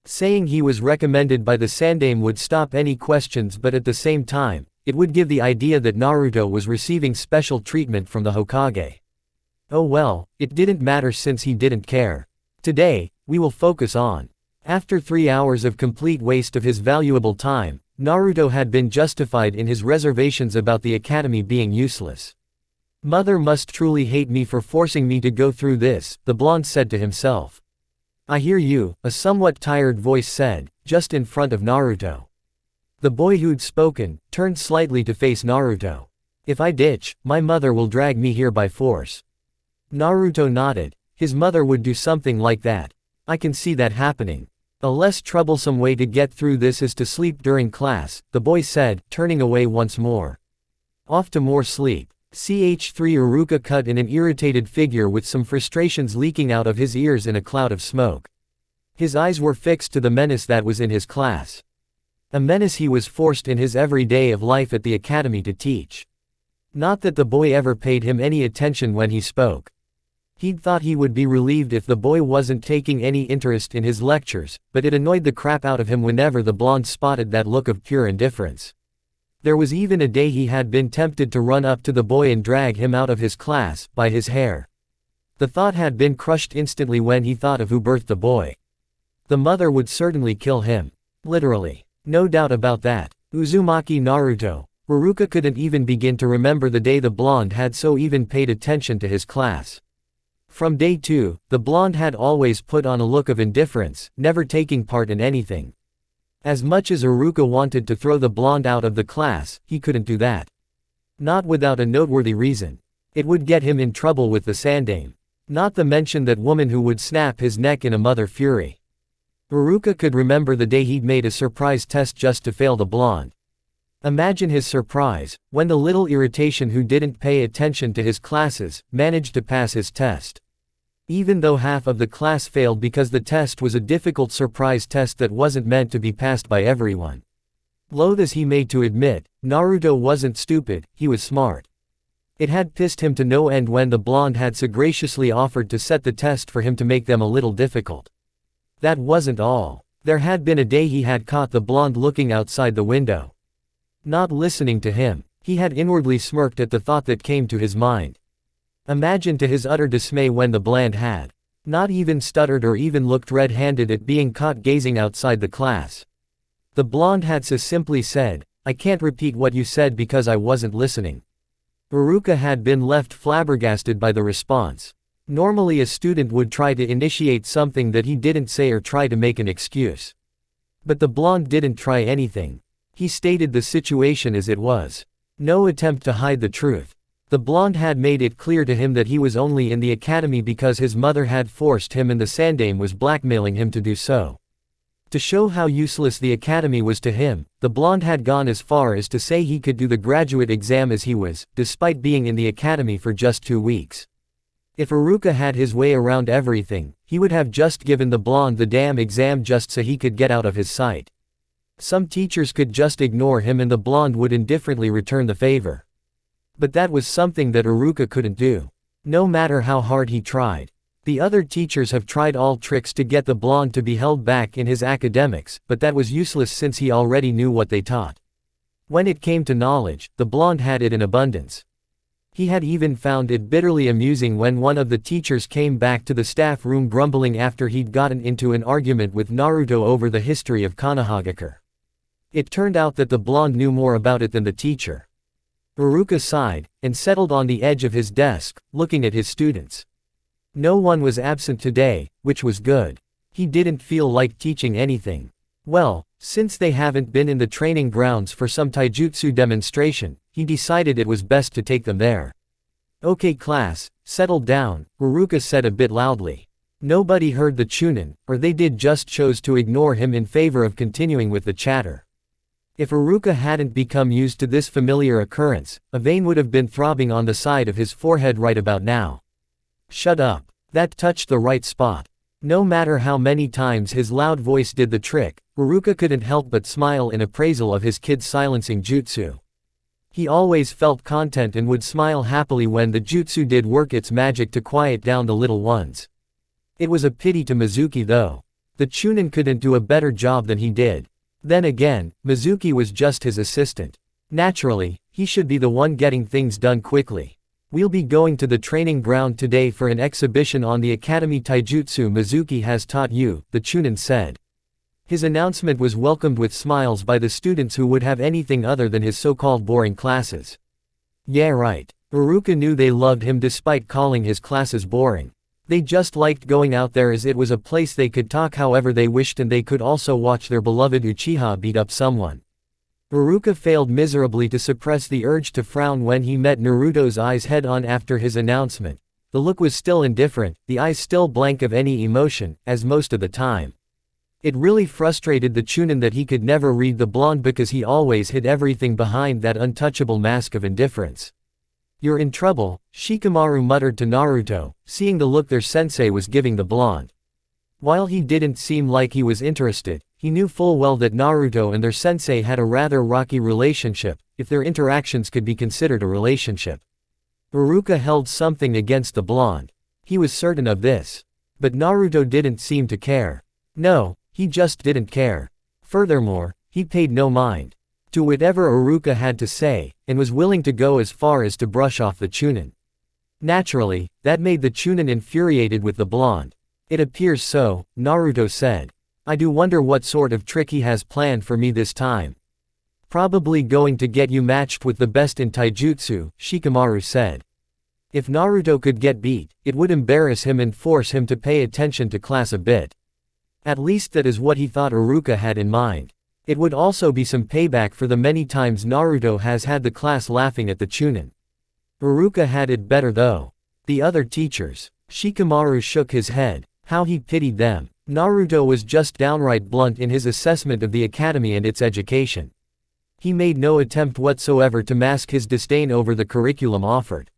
Speaker 1: Saying he was recommended by the Sandaime would stop any questions, but at the same time, it would give the idea that Naruto was receiving special treatment from the Hokage. Oh well, it didn't matter since he didn't care. Today, we will focus on. After 3 hours of complete waste of his valuable time, Naruto had been justified in his reservations about the academy being useless. Mother must truly hate me for forcing me to go through this, the blonde said to himself. I hear you, a somewhat tired voice said, just in front of Naruto. The boy who'd spoken, turned slightly to face Naruto. If I ditch, my mother will drag me here by force. Naruto nodded. His mother would do something like that. I can see that happening. A less troublesome way to get through this is to sleep during class, the boy said, turning away once more. Off to more sleep. Ch3 Iruka cut in an irritated figure with some frustrations leaking out of his ears in a cloud of smoke. His eyes were fixed to the menace that was in his class. A menace he was forced in his every day of life at the academy to teach. Not that the boy ever paid him any attention when he spoke. He'd thought he would be relieved if the boy wasn't taking any interest in his lectures, but it annoyed the crap out of him whenever the blonde spotted that look of pure indifference. There was even a day he had been tempted to run up to the boy and drag him out of his class, by his hair. The thought had been crushed instantly when he thought of who birthed the boy. The mother would certainly kill him. Literally. No doubt about that. Uzumaki Naruto. Iruka couldn't even begin to remember the day the blonde had so even paid attention to his class. From day 2, the blonde had always put on a look of indifference, never taking part in anything. As much as Iruka wanted to throw the blonde out of the class, he couldn't do that. Not without a noteworthy reason. It would get him in trouble with the Sandaime. Not to mention that woman who would snap his neck in a mother fury. Iruka could remember the day he'd made a surprise test just to fail the blonde. Imagine his surprise, when the little irritation who didn't pay attention to his classes, managed to pass his test. Even though half of the class failed because the test was a difficult surprise test that wasn't meant to be passed by everyone. Loath as he made to admit, Naruto wasn't stupid, he was smart. It had pissed him to no end when the blonde had so graciously offered to set the test for him to make them a little difficult. That wasn't all. There had been a day he had caught the blonde looking outside the window. Not listening to him, he had inwardly smirked at the thought that came to his mind. Imagine to his utter dismay when the blonde had not even stuttered or even looked red-handed at being caught gazing outside the class. The blonde had so simply said, "I can't repeat what you said because I wasn't listening." Iruka had been left flabbergasted by the response. Normally a student would try to initiate something that he didn't say or try to make an excuse. But the blonde didn't try anything. He stated the situation as it was. No attempt to hide the truth. The blonde had made it clear to him that he was only in the academy because his mother had forced him and the Sandame was blackmailing him to do so. To show how useless the academy was to him, the blonde had gone as far as to say he could do the graduate exam as he was, despite being in the academy for just 2 weeks. If Iruka had his way around everything, he would have just given the blonde the damn exam just so he could get out of his sight. Some teachers could just ignore him and the blonde would indifferently return the favor. But that was something that Iruka couldn't do. No matter how hard he tried. The other teachers have tried all tricks to get the blonde to be held back in his academics, but that was useless since he already knew what they taught. When it came to knowledge, the blonde had it in abundance. He had even found it bitterly amusing when one of the teachers came back to the staff room grumbling after he'd gotten into an argument with Naruto over the history of Konohagakure. It turned out that the blonde knew more about it than the teacher. Iruka sighed, and settled on the edge of his desk, looking at his students. No one was absent today, which was good. He didn't feel like teaching anything. Well, since they haven't been in the training grounds for some taijutsu demonstration, he decided it was best to take them there. "Okay class, settle down," Iruka said a bit loudly. Nobody heard the chunin, or they did just chose to ignore him in favor of continuing with the chatter. If Iruka hadn't become used to this familiar occurrence, a vein would have been throbbing on the side of his forehead right about now. "Shut up." That touched the right spot. No matter how many times his loud voice did the trick, Iruka couldn't help but smile in appraisal of his kid's silencing jutsu. He always felt content and would smile happily when the jutsu did work its magic to quiet down the little ones. It was a pity to Mizuki though. The chunin couldn't do a better job than he did. Then again, Mizuki was just his assistant. Naturally, he should be the one getting things done quickly. "We'll be going to the training ground today for an exhibition on the academy taijutsu Mizuki has taught you," the chunin said. His announcement was welcomed with smiles by the students who would have anything other than his so-called boring classes. Yeah right. Iruka knew they loved him despite calling his classes boring. They just liked going out there as it was a place they could talk however they wished and they could also watch their beloved Uchiha beat up someone. Iruka failed miserably to suppress the urge to frown when he met Naruto's eyes head-on after his announcement. The look was still indifferent, the eyes still blank of any emotion, as most of the time. It really frustrated the chunin that he could never read the blonde because he always hid everything behind that untouchable mask of indifference. "You're in trouble," Shikamaru muttered to Naruto, seeing the look their sensei was giving the blonde. While he didn't seem like he was interested, he knew full well that Naruto and their sensei had a rather rocky relationship, if their interactions could be considered a relationship. Iruka held something against the blonde. He was certain of this. But Naruto didn't seem to care. No, he just didn't care. Furthermore, he paid no mind to whatever Iruka had to say, and was willing to go as far as to brush off the chunin. Naturally, that made the chunin infuriated with the blonde. "It appears so," Naruto said. "I do wonder what sort of trick he has planned for me this time." "Probably going to get you matched with the best in taijutsu," Shikamaru said. If Naruto could get beat, it would embarrass him and force him to pay attention to class a bit. At least that is what he thought Iruka had in mind. It would also be some payback for the many times Naruto has had the class laughing at the chunin. Iruka had it better though. The other teachers. Shikamaru shook his head. How he pitied them. Naruto was just downright blunt in his assessment of the academy and its education. He made no attempt whatsoever to mask his disdain over the curriculum offered.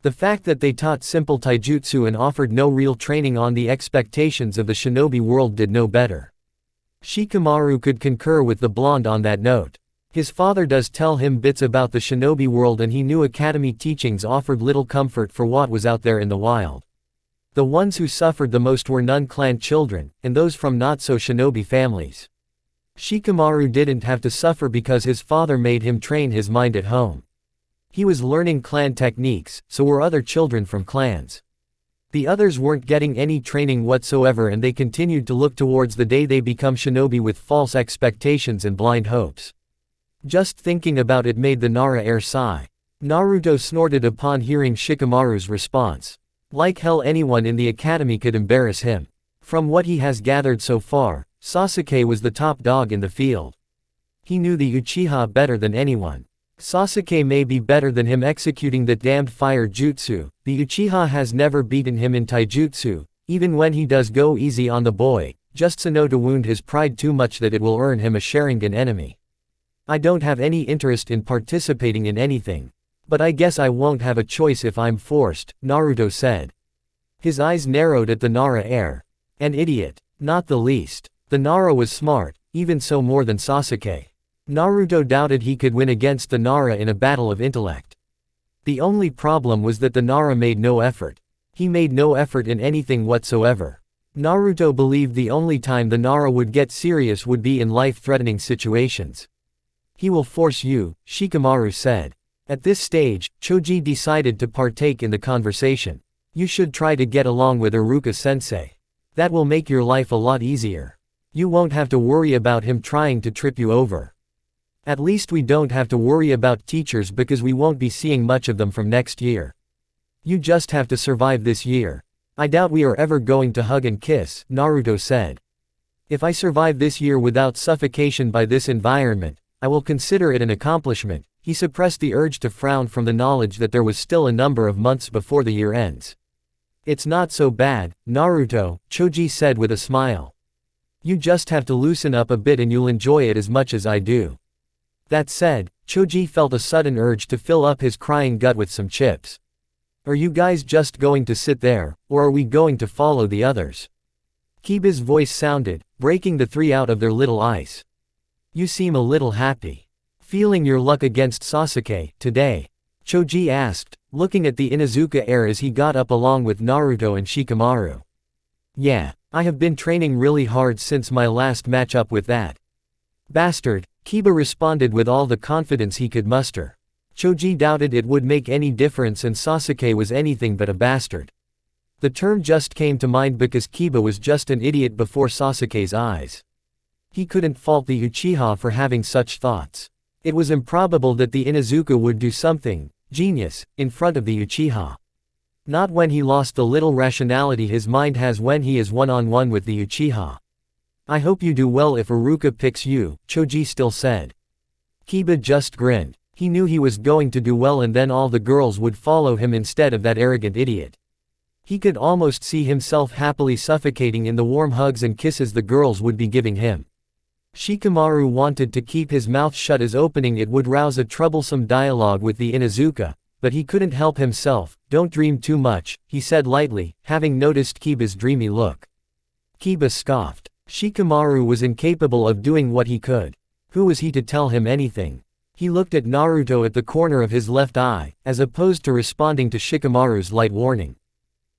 Speaker 1: The fact that they taught simple taijutsu and offered no real training on the expectations of the shinobi world did no better. Shikamaru could concur with the blonde on that note. His father does tell him bits about the shinobi world, and he knew academy teachings offered little comfort for what was out there in the wild. The ones who suffered the most were non-clan children, and those from not-so-shinobi families. Shikamaru didn't have to suffer because his father made him train his mind at home. He was learning clan techniques, so were other children from clans. The others weren't getting any training whatsoever, and they continued to look towards the day they become shinobi with false expectations and blind hopes. Just thinking about it made the Nara heir sigh. Naruto snorted upon hearing Shikamaru's response. Like hell, anyone in the academy could embarrass him. From what he has gathered so far, Sasuke was the top dog in the field. He knew the Uchiha better than anyone. Sasuke may be better than him executing that damned fire jutsu. The Uchiha has never beaten him in taijutsu, even when he does go easy on the boy, just so to wound his pride too much that it will earn him a Sharingan enemy. I don't have any interest in participating in anything. But I guess I won't have a choice if I'm forced, Naruto said. His eyes narrowed at the Nara heir. An idiot. Not the least. The Nara was smart, even so more than Sasuke. Naruto doubted he could win against the Nara in a battle of intellect. The only problem was that the Nara made no effort. He made no effort in anything whatsoever. Naruto believed the only time the Nara would get serious would be in life-threatening situations. He will force you, Shikamaru said. At this stage, Choji decided to partake in the conversation. You should try to get along with Iruka-sensei. That will make your life a lot easier. You won't have to worry about him trying to trip you over. At least we don't have to worry about teachers because we won't be seeing much of them from next year. You just have to survive this year. I doubt we are ever going to hug and kiss, Naruto said. If I survive this year without suffocation by this environment, I will consider it an accomplishment. He suppressed the urge to frown from the knowledge that there was still a number of months before the year ends. It's not so bad, Naruto, Choji said with a smile. You just have to loosen up a bit and you'll enjoy it as much as I do. That said, Choji felt a sudden urge to fill up his crying gut with some chips. Are you guys just going to sit there, or are we going to follow the others? Kiba's voice sounded, breaking the three out of their little ice. You seem a little happy. Feeling your luck against Sasuke, today? Choji asked, looking at the Inuzuka heir as he got up along with Naruto and Shikamaru. Yeah, I have been training really hard since my last matchup with that bastard, Kiba responded with all the confidence he could muster. Choji doubted it would make any difference, and Sasuke was anything but a bastard. The term just came to mind because Kiba was just an idiot before Sasuke's eyes. He couldn't fault the Uchiha for having such thoughts. It was improbable that the Inuzuka would do something genius in front of the Uchiha. Not when he lost the little rationality his mind has when he is one-on-one with the Uchiha. I hope you do well if Iruka picks you, Choji still said. Kiba just grinned. He knew he was going to do well, and then all the girls would follow him instead of that arrogant idiot. He could almost see himself happily suffocating in the warm hugs and kisses the girls would be giving him. Shikamaru wanted to keep his mouth shut as opening it would rouse a troublesome dialogue with the Inuzuka, but he couldn't help himself. Don't dream too much, he said lightly, having noticed Kiba's dreamy look. Kiba scoffed. Shikamaru was incapable of doing what he could. Who was he to tell him anything? He looked at Naruto at the corner of his left eye, as opposed to responding to Shikamaru's light warning.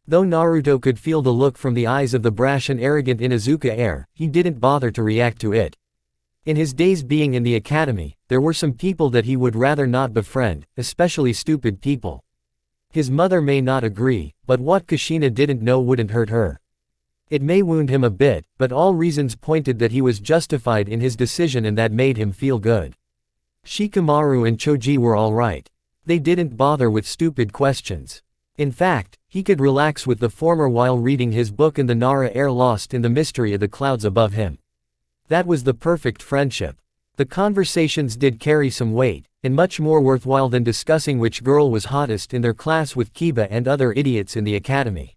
Speaker 1: Though Naruto could feel the look from the eyes of the brash and arrogant Inuzuka heir, he didn't bother to react to it. In his days being in the academy, there were some people that he would rather not befriend, especially stupid people. His mother may not agree, but what Kushina didn't know wouldn't hurt her. It may wound him a bit, but all reasons pointed that he was justified in his decision, and that made him feel good. Shikamaru and Choji were alright. They didn't bother with stupid questions. In fact, he could relax with the former while reading his book and the Nara heir lost in the mystery of the clouds above him. That was the perfect friendship. The conversations did carry some weight, and much more worthwhile than discussing which girl was hottest in their class with Kiba and other idiots in the academy.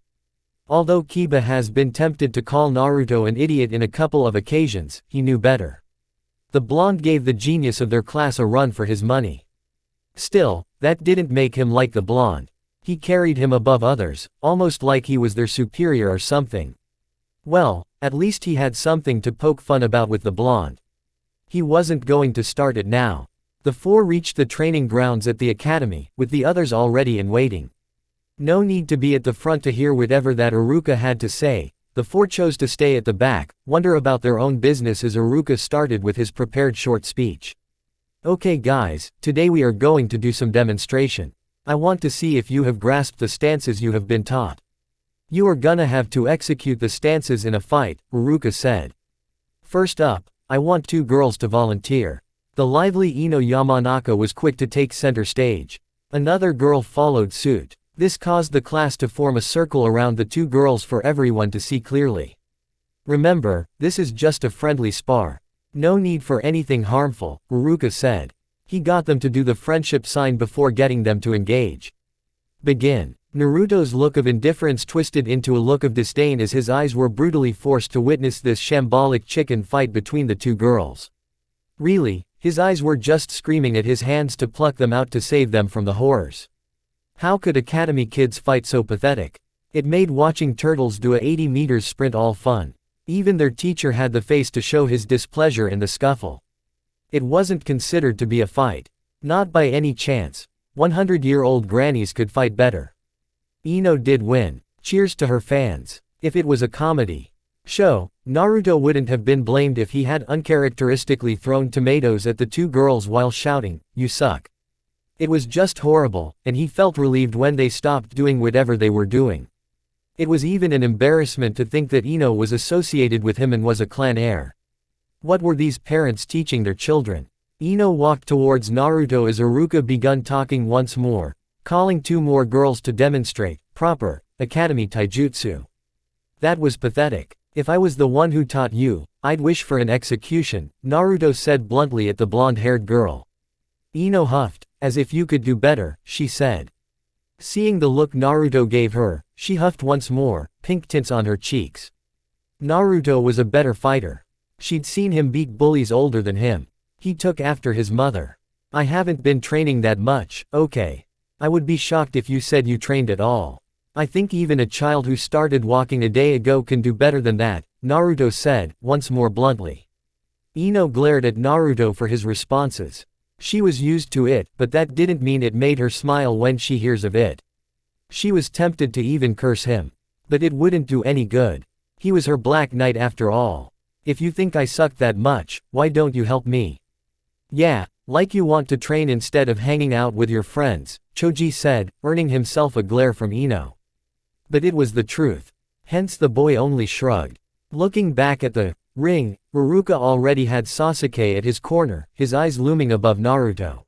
Speaker 1: Although Kiba has been tempted to call Naruto an idiot in a couple of occasions, he knew better. The blonde gave the genius of their class a run for his money. Still, that didn't make him like the blonde. He carried him above others, almost like he was their superior or something. Well, at least he had something to poke fun about with the blonde. He wasn't going to start it now. The four reached the training grounds at the academy, with the others already in waiting. No need to be at the front to hear whatever that Iruka had to say. The four chose to stay at the back, wonder about their own business as Iruka started with his prepared short speech. Okay guys, today we are going to do some demonstration. I want to see if you have grasped the stances you have been taught. You are gonna have to execute the stances in a fight, Iruka said. First up, I want 2 girls to volunteer. The lively Ino Yamanaka was quick to take center stage. Another girl followed suit. This caused the class to form a circle around the 2 girls for everyone to see clearly. Remember, this is just a friendly spar. No need for anything harmful, Iruka said. He got them to do the friendship sign before getting them to engage. Begin. Naruto's look of indifference twisted into a look of disdain as his eyes were brutally forced to witness this shambolic chicken fight between the 2 girls. Really, his eyes were just screaming at his hands to pluck them out to save them from the horrors. How could academy kids fight so pathetic? It made watching turtles do a 80 meters sprint all fun. Even their teacher had the face to show his displeasure in the scuffle. It wasn't considered to be a fight. Not by any chance. 100-year-old grannies could fight better. Ino did win. Cheers to her fans. If it was a comedy show, Naruto wouldn't have been blamed if he had uncharacteristically thrown tomatoes at the 2 girls while shouting, "You suck." It was just horrible, and he felt relieved when they stopped doing whatever they were doing. It was even an embarrassment to think that Ino was associated with him and was a clan heir. What were these parents teaching their children? Ino walked towards Naruto as Iruka began talking once more, calling 2 more girls to demonstrate proper academy taijutsu. That was pathetic. If I was the one who taught you, I'd wish for an execution, Naruto said bluntly at the blonde-haired girl. Ino huffed. As if you could do better, she said. Seeing the look Naruto gave her, she huffed once more, pink tints on her cheeks. Naruto was a better fighter. She'd seen him beat bullies older than him. He took after his mother. I haven't been training that much, okay. I would be shocked if you said you trained at all. I think even a child who started walking a day ago can do better than that, Naruto said, once more bluntly. Ino glared at Naruto for his responses. She was used to it, but that didn't mean it made her smile when she hears of it. She was tempted to even curse him. But it wouldn't do any good. He was her Black Knight after all. If you think I suck that much, why don't you help me? Yeah, like you want to train instead of hanging out with your friends, Choji said, earning himself a glare from Ino. But it was the truth. Hence the boy only shrugged. Looking back at the ring, Iruka already had Sasuke at his corner, his eyes looming above Naruto.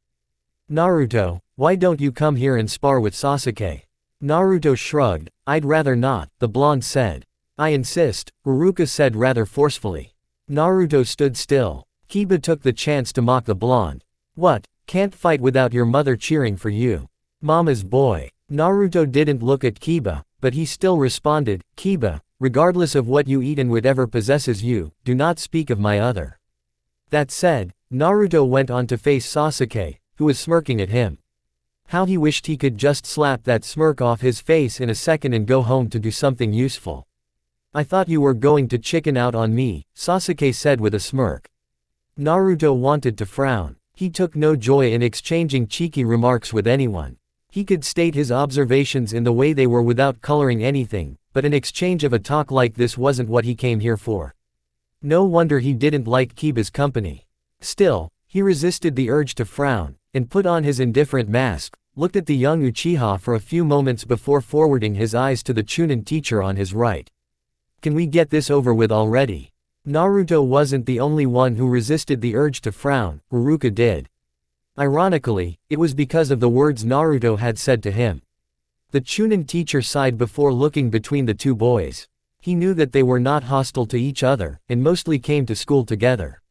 Speaker 1: Naruto, why don't you come here and spar with Sasuke? Naruto shrugged. I'd rather not, the blonde said. I insist, Iruka said rather forcefully. Naruto stood still. Kiba took the chance to mock the blonde. What, can't fight without your mother cheering for you? Mama's boy. Naruto didn't look at Kiba, but he still responded, Kiba, regardless of what you eat and whatever possesses you, do not speak of my other. That said, Naruto went on to face Sasuke, who was smirking at him. How he wished he could just slap that smirk off his face in a second and go home to do something useful. I thought you were going to chicken out on me, Sasuke said with a smirk. Naruto wanted to frown. He took no joy in exchanging cheeky remarks with anyone. He could state his observations in the way they were without coloring anything, but an exchange of a talk like this wasn't what he came here for. No wonder he didn't like Kiba's company. Still, he resisted the urge to frown, and put on his indifferent mask, looked at the young Uchiha for a few moments before forwarding his eyes to the Chunin teacher on his right. Can we get this over with already? Naruto wasn't the only one who resisted the urge to frown, Iruka did. Ironically, it was because of the words Naruto had said to him. The Chunin teacher sighed before looking between the 2 boys. He knew that they were not hostile to each other, and mostly came to school together.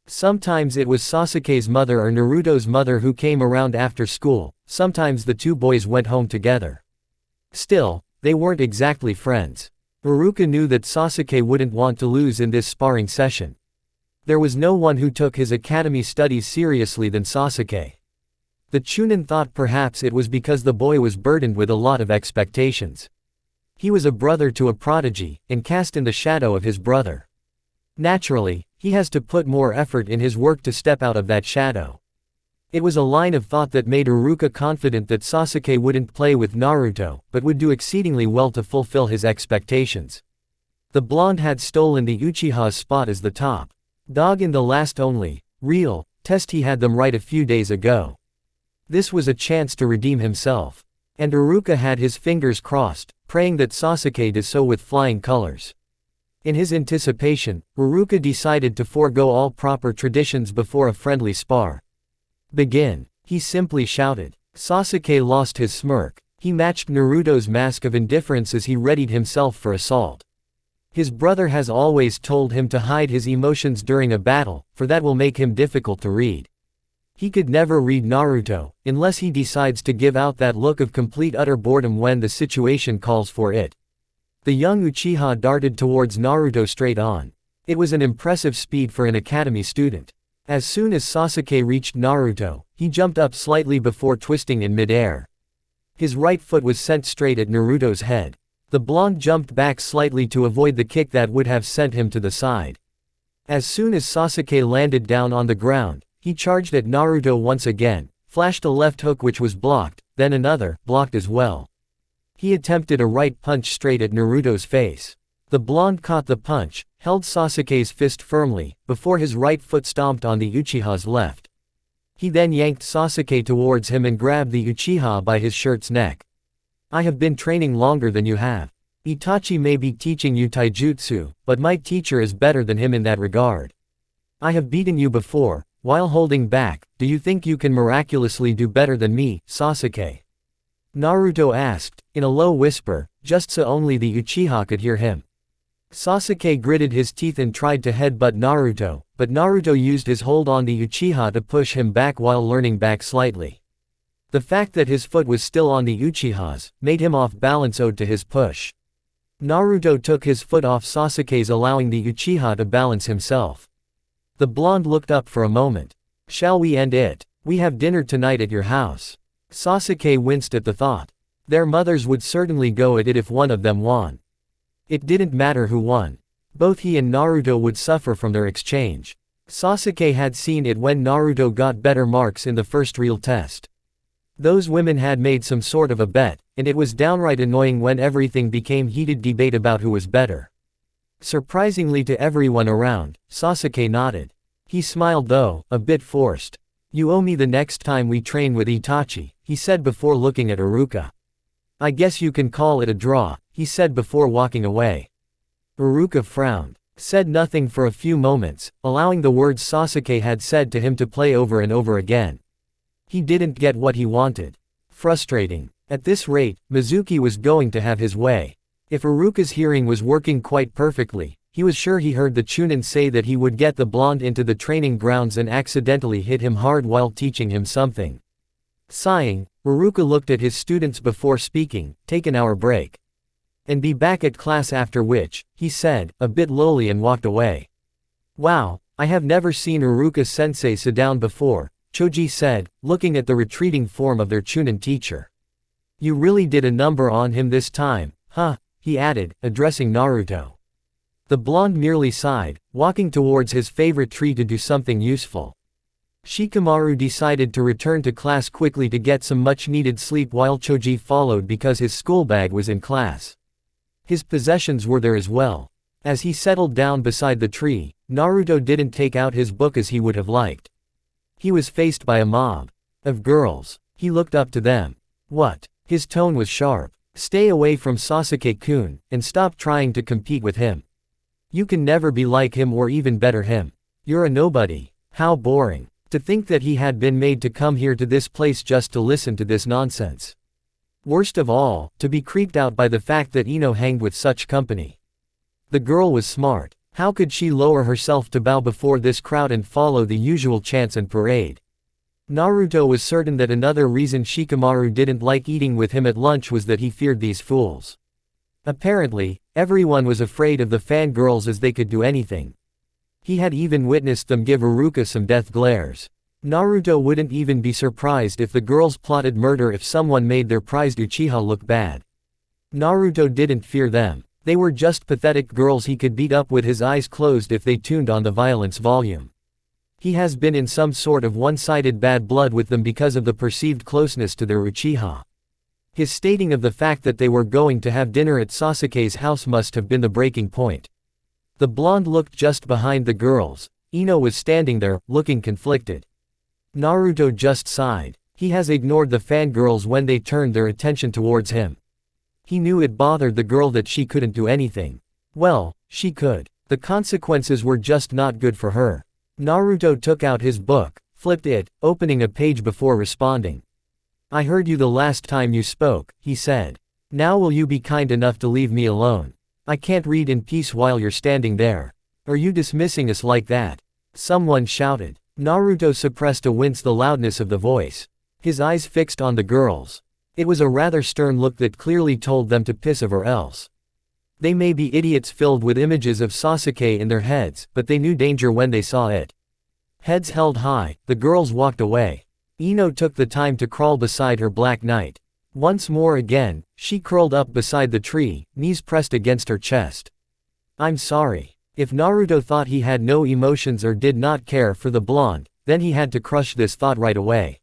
Speaker 1: Sometimes it was Sasuke's mother or Naruto's mother who came around after school, sometimes the 2 boys went home together. Still, they weren't exactly friends. Iruka knew that Sasuke wouldn't want to lose in this sparring session. There was no one who took his academy studies seriously than Sasuke. The Chunin thought perhaps it was because the boy was burdened with a lot of expectations. He was a brother to a prodigy, and cast in the shadow of his brother. Naturally, he has to put more effort in his work to step out of that shadow. It was a line of thought that made Iruka confident that Sasuke wouldn't play with Naruto, but would do exceedingly well to fulfill his expectations. The blonde had stolen the Uchiha's spot as the top dog in the last real test he had them right a few days ago. This was a chance to redeem himself. And Iruka had his fingers crossed, praying that Sasuke did so with flying colors. In his anticipation, Iruka decided to forego all proper traditions before a friendly spar. "Begin," he simply shouted. Sasuke lost his smirk. He matched Naruto's mask of indifference as he readied himself for assault. His brother has always told him to hide his emotions during a battle, for that will make him difficult to read. He could never read Naruto, unless he decides to give out that look of complete utter boredom when the situation calls for it. The young Uchiha darted towards Naruto straight on. It was an impressive speed for an academy student. As soon as Sasuke reached Naruto, he jumped up slightly before twisting in midair. His right foot was sent straight at Naruto's head. The blonde jumped back slightly to avoid the kick that would have sent him to the side. As soon as Sasuke landed down on the ground, he charged at Naruto once again, flashed a left hook which was blocked, then another, blocked as well. He attempted a right punch straight at Naruto's face. The blonde caught the punch, held Sasuke's fist firmly, before his right foot stomped on the Uchiha's left. He then yanked Sasuke towards him and grabbed the Uchiha by his shirt's neck. "I have been training longer than you have. Itachi may be teaching you taijutsu, but my teacher is better than him in that regard. I have beaten you before, while holding back. Do you think you can miraculously do better than me, Sasuke?" Naruto asked, in a low whisper, just so only the Uchiha could hear him. Sasuke gritted his teeth and tried to headbutt Naruto, but Naruto used his hold on the Uchiha to push him back while leaning back slightly. The fact that his foot was still on the Uchiha's made him off balance owed to his push. Naruto took his foot off Sasuke's, allowing the Uchiha to balance himself. The blonde looked up for a moment. "Shall we end it? We have dinner tonight at your house." Sasuke winced at the thought. Their mothers would certainly go at it if one of them won. It didn't matter who won. Both he and Naruto would suffer from their exchange. Sasuke had seen it when Naruto got better marks in the first real test. Those women had made some sort of a bet, and it was downright annoying when everything became heated debate about who was better. Surprisingly to everyone around, Sasuke nodded. He smiled though, a bit forced. "You owe me the next time we train with Itachi," he said before looking at Iruka. "I guess you can call it a draw," he said before walking away. Iruka frowned, said nothing for a few moments, allowing the words Sasuke had said to him to play over and over again. He didn't get what he wanted. Frustrating. At this rate, Mizuki was going to have his way. If Iruka's hearing was working quite perfectly, he was sure he heard the Chunin say that he would get the blonde into the training grounds and accidentally hit him hard while teaching him something. Sighing, Iruka looked at his students before speaking, "Take an hour break. And be back at class after which," he said, a bit lowly, and walked away. "Wow, I have never seen Iruka-sensei sit down before," Choji said, looking at the retreating form of their Chunin teacher. "You really did a number on him this time, huh?" he added, addressing Naruto. The blonde merely sighed, walking towards his favorite tree to do something useful. Shikamaru decided to return to class quickly to get some much-needed sleep while Choji followed because his school bag was in class. His possessions were there as well. As he settled down beside the tree, Naruto didn't take out his book as he would have liked. He was faced by a mob of girls. He looked up to them. "What?" His tone was sharp. "Stay away from Sasuke-kun, and stop trying to compete with him. You can never be like him or even better him. You're a nobody." How boring. To think that he had been made to come here to this place just to listen to this nonsense. Worst of all, to be creeped out by the fact that Ino hanged with such company. The girl was smart. How could she lower herself to bow before this crowd and follow the usual chants and parade? Naruto was certain that another reason Shikamaru didn't like eating with him at lunch was that he feared these fools. Apparently, everyone was afraid of the fangirls as they could do anything. He had even witnessed them give Iruka some death glares. Naruto wouldn't even be surprised if the girls plotted murder if someone made their prized Uchiha look bad. Naruto didn't fear them. They were just pathetic girls he could beat up with his eyes closed if they tuned on the violence volume. He has been in some sort of one-sided bad blood with them because of the perceived closeness to their Uchiha. His stating of the fact that they were going to have dinner at Sasuke's house must have been the breaking point. The blonde looked just behind the girls. Ino was standing there, looking conflicted. Naruto just sighed. He has ignored the fangirls when they turned their attention towards him. He knew it bothered the girl that she couldn't do anything. Well, she could. The consequences were just not good for her. Naruto took out his book, flipped it, opening a page before responding. I heard you the last time you spoke, he said. Now will you be kind enough to leave me alone? I can't read in peace while you're standing there. Are you dismissing us like that? Someone shouted. Naruto suppressed a wince the loudness of the voice. His eyes fixed on the girls. It was a rather stern look that clearly told them to piss off or else. They may be idiots filled with images of Sasuke in their heads, but they knew danger when they saw it. Heads held high, the girls walked away. Ino took the time to crawl beside her Black Knight. Once more again, she curled up beside the tree, knees pressed against her chest. I'm sorry. If Naruto thought he had no emotions or did not care for the blonde, then he had to crush this thought right away.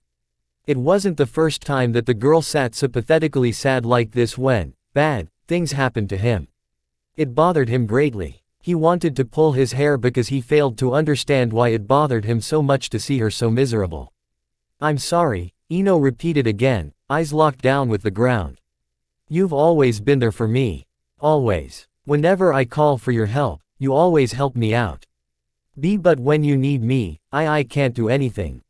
Speaker 1: It wasn't the first time that the girl sat so pathetically sad like this when bad things happened to him. It bothered him greatly. He wanted to pull his hair because he failed to understand why it bothered him so much to see her so miserable. I'm sorry, Ino repeated again, eyes locked down with the ground. You've always been there for me. Always. Whenever I call for your help, you always help me out. But when you need me, I can't do anything.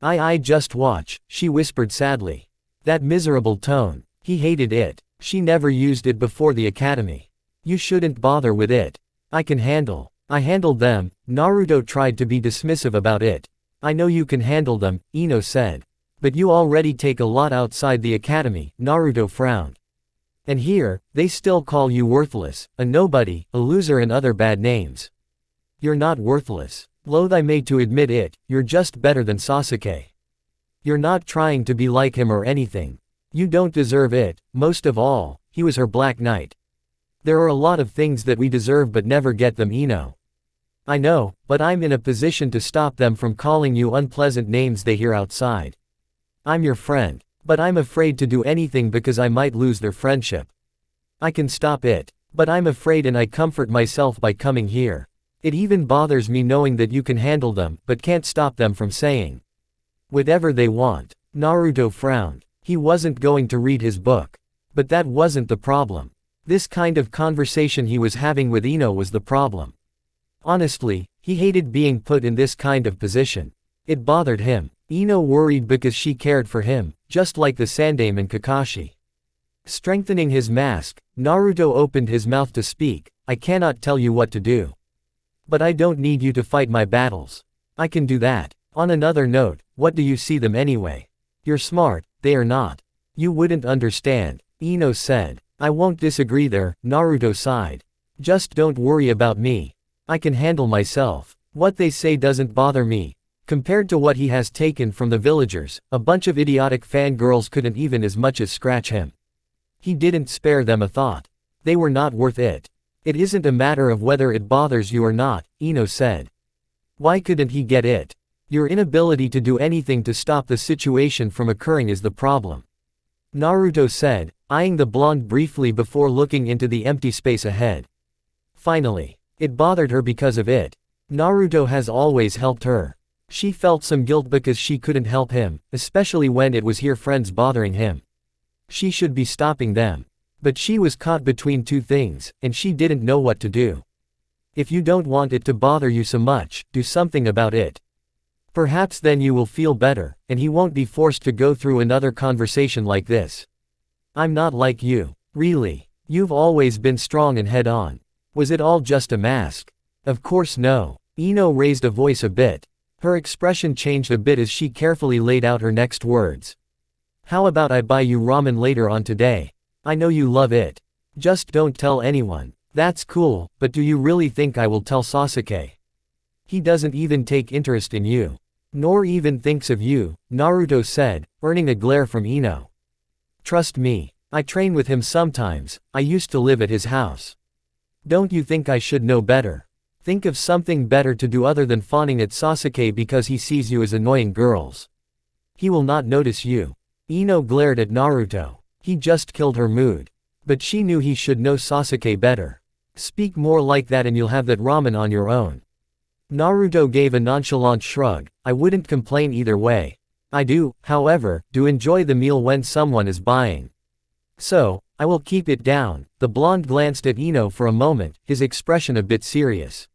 Speaker 1: I just watch, she whispered sadly. That miserable tone. He hated it. She never used it before the academy. You shouldn't bother with it. I handled them. Naruto tried to be dismissive about it. I know you can handle them, Ino said. But you already take a lot outside the academy, Naruto frowned. And here, they still call you worthless, a nobody, a loser and other bad names. You're not worthless. Loath I may to admit it, you're just better than Sasuke. You're not trying to be like him or anything. You don't deserve it, most of all, he was her Black Knight. There are a lot of things that we deserve but never get them, Ino. I know, but I'm in a position to stop them from calling you unpleasant names they hear outside. I'm your friend. But I'm afraid to do anything because I might lose their friendship. I can stop it. But I'm afraid and I comfort myself by coming here. It even bothers me knowing that you can handle them, but can't stop them from saying whatever they want. Naruto frowned. He wasn't going to read his book. But that wasn't the problem. This kind of conversation he was having with Ino was the problem. Honestly, he hated being put in this kind of position. It bothered him. Ino worried because she cared for him, just like the Sandaime and Kakashi. Strengthening his mask, Naruto opened his mouth to speak. I cannot tell you what to do. But I don't need you to fight my battles. I can do that. On another note, what do you see them anyway? You're smart, they are not. You wouldn't understand, Ino said. I won't disagree there, Naruto sighed. Just don't worry about me. I can handle myself. What they say doesn't bother me. Compared to what he has taken from the villagers, a bunch of idiotic fangirls couldn't even as much as scratch him. He didn't spare them a thought. They were not worth it. It isn't a matter of whether it bothers you or not, Ino said. Why couldn't he get it? Your inability to do anything to stop the situation from occurring is the problem. Naruto said, eyeing the blonde briefly before looking into the empty space ahead. Finally, it bothered her because of it. Naruto has always helped her. She felt some guilt because she couldn't help him, especially when it was her friends bothering him. She should be stopping them. But she was caught between two things, and she didn't know what to do. If you don't want it to bother you so much, do something about it. Perhaps then you will feel better, and he won't be forced to go through another conversation like this. I'm not like you. Really. You've always been strong and head-on. Was it all just a mask? Of course no. Ino raised a voice a bit. Her expression changed a bit as she carefully laid out her next words. How about I buy you ramen later on today? I know you love it. Just don't tell anyone. That's cool, but do you really think I will tell Sasuke? He doesn't even take interest in you. Nor even thinks of you, Naruto said, earning a glare from Ino. Trust me. I train with him sometimes, I used to live at his house. Don't you think I should know better? Think of something better to do other than fawning at Sasuke because he sees you as annoying girls. He will not notice you. Ino glared at Naruto. He just killed her mood. But she knew he should know Sasuke better. Speak more like that and you'll have that ramen on your own. Naruto gave a nonchalant shrug. I wouldn't complain either way. I do, however, enjoy the meal when someone is buying. So, I will keep it down. The blonde glanced at Ino for a moment, his expression a bit serious.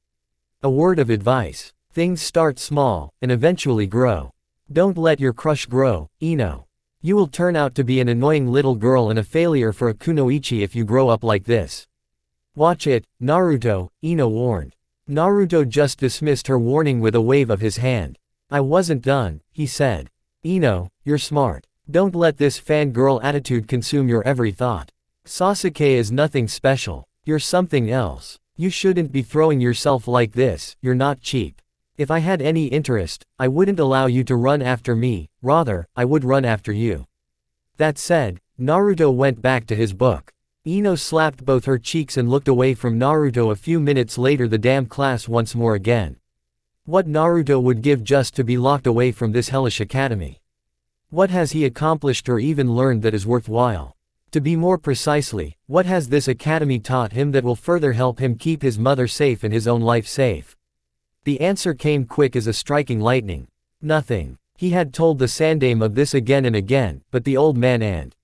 Speaker 1: A word of advice. Things start small, and eventually grow. Don't let your crush grow, Ino. You will turn out to be an annoying little girl and a failure for a kunoichi if you grow up like this. Watch it, Naruto, Ino warned. Naruto just dismissed her warning with a wave of his hand. I wasn't done, he said. Ino, you're smart. Don't let this fangirl attitude consume your every thought. Sasuke is nothing special. You're something else. You shouldn't be throwing yourself like this, you're not cheap. If I had any interest, I wouldn't allow you to run after me, rather, I would run after you. That said, Naruto went back to his book. Ino slapped both her cheeks and looked away from Naruto a few minutes later. The damn class once more again. What Naruto would give just to be locked away from this hellish academy. What has he accomplished or even learned that is worthwhile? To be more precisely, what has this academy taught him that will further help him keep his mother safe and his own life safe? The answer came quick as a striking lightning. Nothing. He had told the Sandaime of this again and again, but the old man and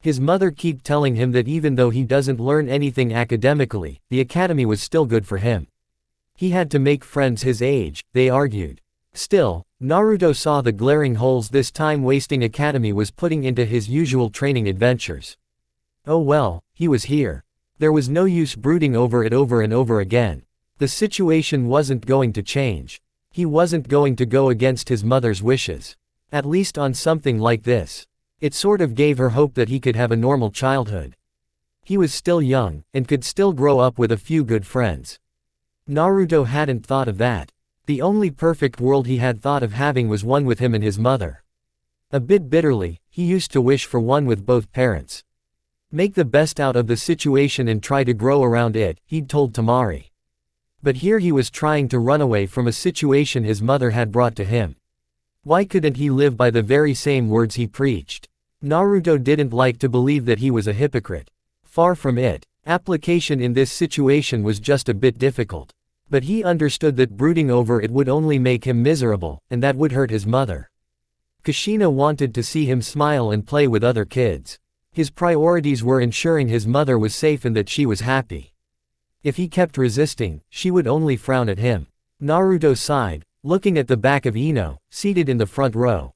Speaker 1: his mother keep telling him that even though he doesn't learn anything academically, the academy was still good for him. He had to make friends his age, they argued. Still, Naruto saw the glaring holes this time-wasting academy was putting into his usual training adventures. Oh well, he was here. There was no use brooding over it over and over again. The situation wasn't going to change. He wasn't going to go against his mother's wishes. At least on something like this. It sort of gave her hope that he could have a normal childhood. He was still young, and could still grow up with a few good friends. Naruto hadn't thought of that. The only perfect world he had thought of having was one with him and his mother. A bit bitterly, he used to wish for one with both parents. Make the best out of the situation and try to grow around it, he'd told Temari. But here he was trying to run away from a situation his mother had brought to him. Why couldn't he live by the very same words he preached? Naruto didn't like to believe that he was a hypocrite. Far from it. Application in this situation was just a bit difficult. But he understood that brooding over it would only make him miserable, and that would hurt his mother. Kushina wanted to see him smile and play with other kids. His priorities were ensuring his mother was safe and that she was happy. If he kept resisting, she would only frown at him. Naruto sighed, looking at the back of Ino, seated in the front row.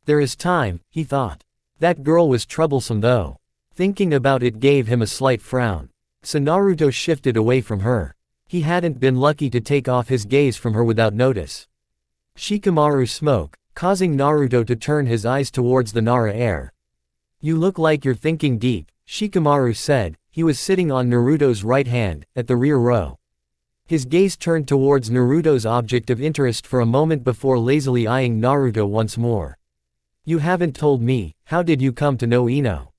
Speaker 1: There is time, he thought. That girl was troublesome though. Thinking about it gave him a slight frown. So Naruto shifted away from her. He hadn't been lucky to take off his gaze from her without notice. Shikamaru spoke, causing Naruto to turn his eyes towards the Nara air. You look like you're thinking deep, Shikamaru said. He was sitting on Naruto's right hand, at the rear row. His gaze turned towards Naruto's object of interest for a moment before lazily eyeing Naruto once more. You haven't told me, how did you come to know Ino?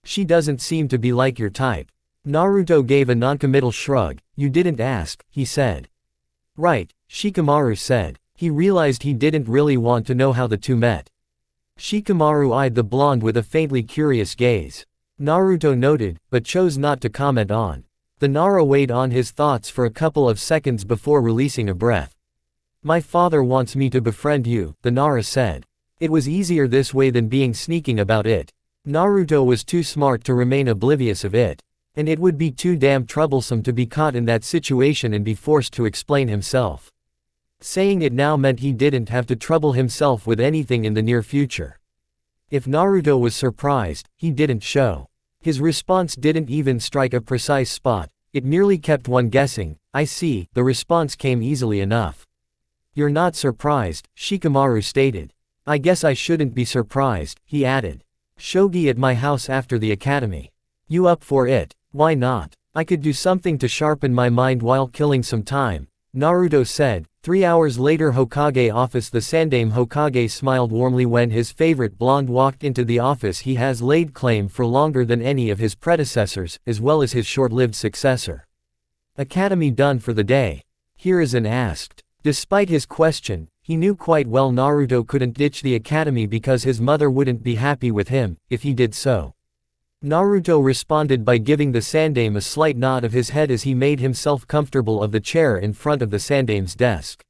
Speaker 1: She doesn't seem to be like your type. Naruto gave a noncommittal shrug. You didn't ask, he said. Right, Shikamaru said. He realized he didn't really want to know how the two met. Shikamaru eyed the blonde with a faintly curious gaze. Naruto noted, but chose not to comment on. The Nara weighed on his thoughts for a couple of seconds before releasing a breath. My father wants me to befriend you, the Nara said. It was easier this way than being sneaking about it. Naruto was too smart to remain oblivious of it. And it would be too damn troublesome to be caught in that situation and be forced to explain himself. Saying it now meant he didn't have to trouble himself with anything in the near future. If Naruto was surprised, he didn't show. His response didn't even strike a precise spot, it merely kept one guessing. I see, the response came easily enough. You're not surprised, Shikamaru stated. I guess I shouldn't be surprised, he added. Shogi at my house after the academy. You up for it? Why not? I could do something to sharpen my mind while killing some time. Naruto said. 3 hours later, Hokage office. The Sandaime Hokage smiled warmly when his favorite blonde walked into the office. He has laid claim for longer than any of his predecessors, as well as his short-lived successor. Academy done for the day? Hiruzen asked. Despite his question, he knew quite well Naruto couldn't ditch the academy because his mother wouldn't be happy with him, if he did so. Naruto responded by giving the Sandaime a slight nod of his head as he made himself comfortable of the chair in front of the Sandaime's desk.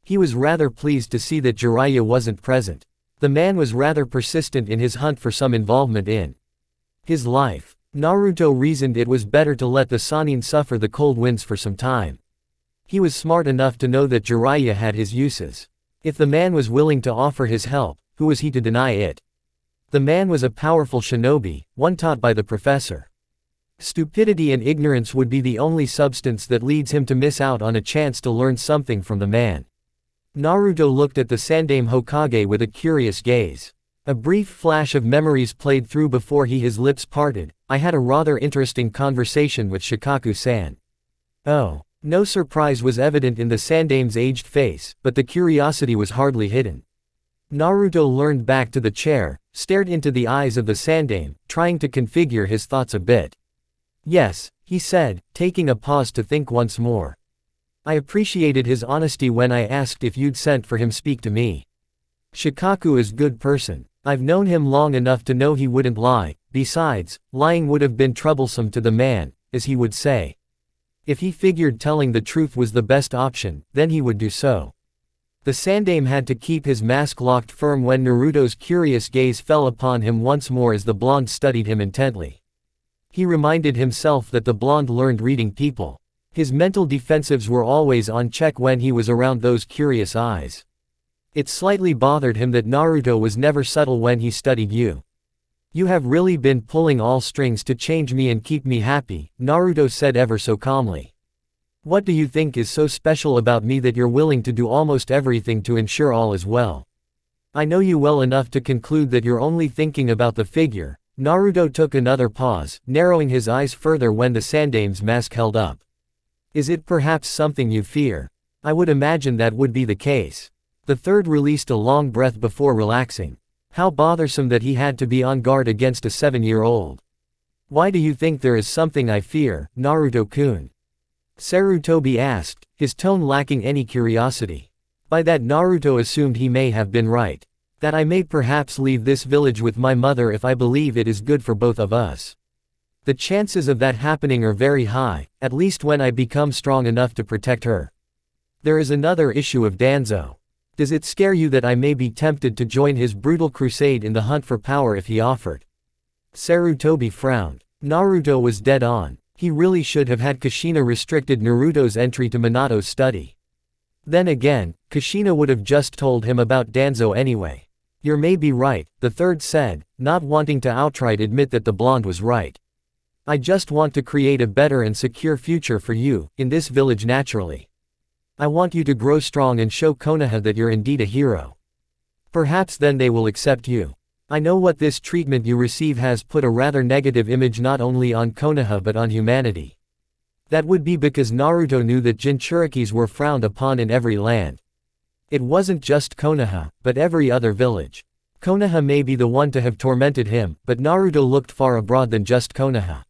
Speaker 1: He was rather pleased to see that Jiraiya wasn't present. The man was rather persistent in his hunt for some involvement in his life. Naruto reasoned it was better to let the Sannin suffer the cold winds for some time. He was smart enough to know that Jiraiya had his uses. If the man was willing to offer his help, who was he to deny it? The man was a powerful shinobi, one taught by the professor. Stupidity and ignorance would be the only substance that leads him to miss out on a chance to learn something from the man. Naruto looked at the Sandaime Hokage with a curious gaze. A brief flash of memories played through before his lips parted. I had a rather interesting conversation with Shikaku-san. Oh. No surprise was evident in the Sandaime's aged face, but the curiosity was hardly hidden. Naruto leaned back to the chair, stared into the eyes of the Sandaime, trying to configure his thoughts a bit. Yes, he said, taking a pause to think once more. I appreciated his honesty when I asked if you'd sent for him. Speak to me. Shikaku is good person. I've known him long enough to know he wouldn't lie. Besides, lying would have been troublesome to the man, as he would say. If he figured telling the truth was the best option, then he would do so. The Sandaime had to keep his mask locked firm when Naruto's curious gaze fell upon him once more as the blonde studied him intently. He reminded himself that the blonde learned reading people. His mental defensives were always on check when he was around those curious eyes. It slightly bothered him that Naruto was never subtle when he studied you. You have really been pulling all strings to change me and keep me happy, Naruto said ever so calmly. What do you think is so special about me that you're willing to do almost everything to ensure all is well? I know you well enough to conclude that you're only thinking about the figure. Naruto took another pause, narrowing his eyes further when the Sandaime's mask held up. Is it perhaps something you fear? I would imagine that would be the case. The third released a long breath before relaxing. How bothersome that he had to be on guard against a 7-year-old. Why do you think there is something I fear, Naruto-kun? Sarutobi asked, his tone lacking any curiosity. By that Naruto assumed he may have been right. That I may perhaps leave this village with my mother if I believe it is good for both of us. The chances of that happening are very high, at least when I become strong enough to protect her. There is another issue of Danzo. Does it scare you that I may be tempted to join his brutal crusade in the hunt for power if he offered? Sarutobi frowned. Naruto was dead on. He really should have had Kushina restricted Naruto's entry to Minato's study. Then again, Kushina would have just told him about Danzo anyway. You may be right, the third said, not wanting to outright admit that the blonde was right. I just want to create a better and secure future for you, in this village naturally. I want you to grow strong and show Konoha that you're indeed a hero. Perhaps then they will accept you. I know what this treatment you receive has put a rather negative image not only on Konoha but on humanity. That would be because Naruto knew that Jinchurikis were frowned upon in every land. It wasn't just Konoha, but every other village. Konoha may be the one to have tormented him, but Naruto looked far abroad than just Konoha.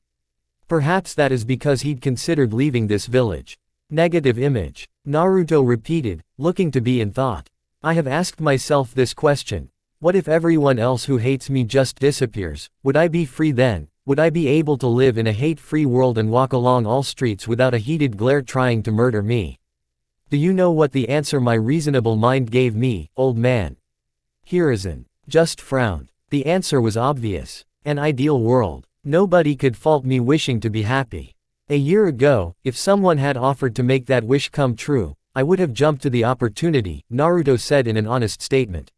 Speaker 1: Perhaps that is because he'd considered leaving this village. Negative image. Naruto repeated, looking to be in thought. I have asked myself this question. What if everyone else who hates me just disappears? Would I be free then? Would I be able to live in a hate-free world and walk along all streets without a heated glare trying to murder me? Do you know what the answer my reasonable mind gave me, old man? Hiruzen just frowned. The answer was obvious. An ideal world. Nobody could fault me wishing to be happy. A year ago, if someone had offered to make that wish come true, I would have jumped to the opportunity, Naruto said in an honest statement.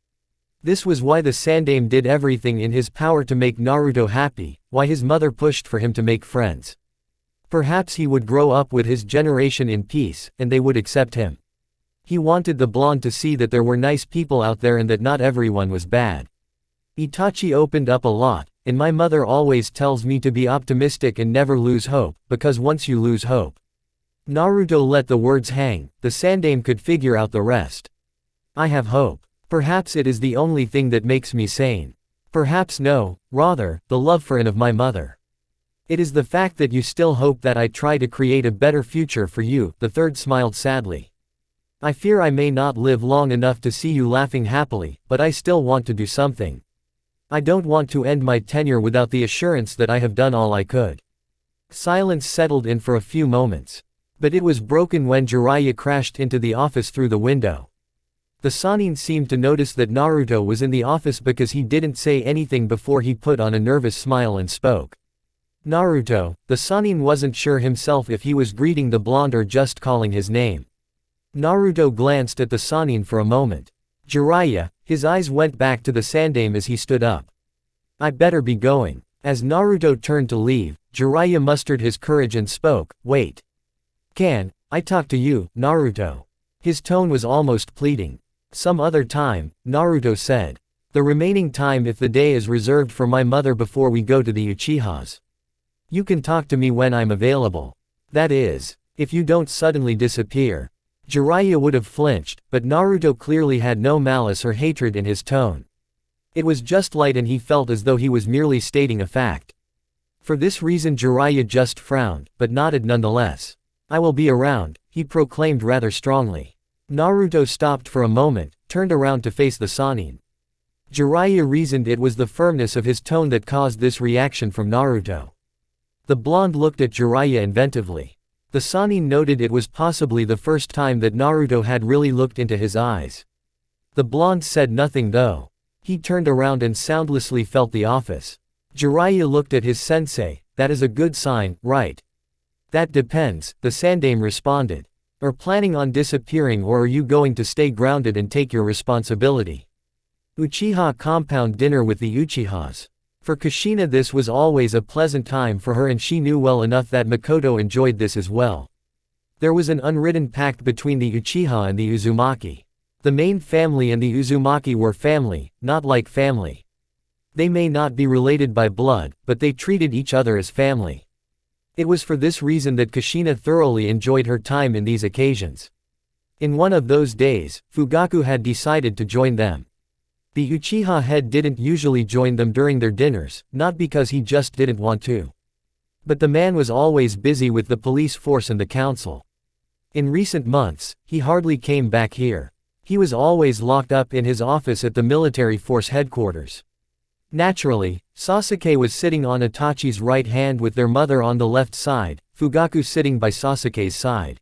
Speaker 1: This was why the Sandaime did everything in his power to make Naruto happy, why his mother pushed for him to make friends. Perhaps he would grow up with his generation in peace, and they would accept him. He wanted the blonde to see that there were nice people out there and that not everyone was bad. Itachi opened up a lot, and my mother always tells me to be optimistic and never lose hope, because once you lose hope, Naruto let the words hang, the sandaime could figure out the rest. I have hope. Perhaps it is the only thing that makes me sane. Perhaps no, rather, the love for and of my mother. It is the fact that you still hope that I try to create a better future for you, the third smiled sadly. I fear I may not live long enough to see you laughing happily, but I still want to do something. I don't want to end my tenure without the assurance that I have done all I could. Silence settled in for a few moments. But it was broken when Jiraiya crashed into the office through the window. The Sannin seemed to notice that Naruto was in the office because he didn't say anything before he put on a nervous smile and spoke. Naruto, the Sannin wasn't sure himself if he was greeting the blonde or just calling his name. Naruto glanced at the Sannin for a moment. Jiraiya, his eyes went back to the sandaime as he stood up. I better be going. As Naruto turned to leave, Jiraiya mustered his courage and spoke, wait. Can I talk to you, Naruto? His tone was almost pleading. Some other time, Naruto said. The remaining time if the day is reserved for my mother before we go to the Uchihas. You can talk to me when I'm available. That is, if you don't suddenly disappear. Jiraiya would have flinched, but Naruto clearly had no malice or hatred in his tone. It was just light and he felt as though he was merely stating a fact. For this reason Jiraiya just frowned, but nodded nonetheless. I will be around, he proclaimed rather strongly. Naruto stopped for a moment, turned around to face the Sannin. Jiraiya reasoned it was the firmness of his tone that caused this reaction from Naruto. The blonde looked at Jiraiya inventively. The Sannin noted it was possibly the first time that Naruto had really looked into his eyes. The blonde said nothing though. He turned around and soundlessly felt the office. Jiraiya looked at his sensei. That is a good sign, right? That depends, the sandaime responded. Are planning on disappearing or are you going to stay grounded and take your responsibility? Uchiha compound dinner with the Uchihas. For Kushina this was always a pleasant time for her and she knew well enough that Makoto enjoyed this as well. There was an unwritten pact between the Uchiha and the Uzumaki. The main family and the Uzumaki were family, not like family. They may not be related by blood, but they treated each other as family. It was for this reason that Kushina thoroughly enjoyed her time in these occasions. In one of those days, Fugaku had decided to join them. The Uchiha head didn't usually join them during their dinners, not because he just didn't want to. But the man was always busy with the police force and the council. In recent months, he hardly came back here. He was always locked up in his office at the military force headquarters. Naturally, Sasuke was sitting on Itachi's right hand with their mother on the left side, Fugaku sitting by Sasuke's side.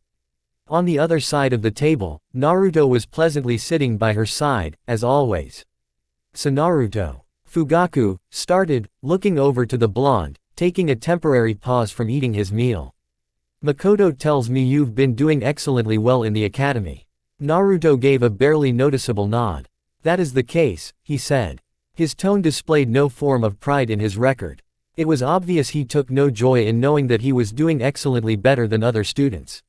Speaker 1: On the other side of the table, Naruto was pleasantly sitting by her side, as always. So Naruto, Fugaku, started, looking over to the blonde, taking a temporary pause from eating his meal. Makoto tells me you've been doing excellently well in the academy. Naruto gave a barely noticeable nod. That is the case, he said. His tone displayed no form of pride in his record. It was obvious he took no joy in knowing that he was doing excellently better than other students.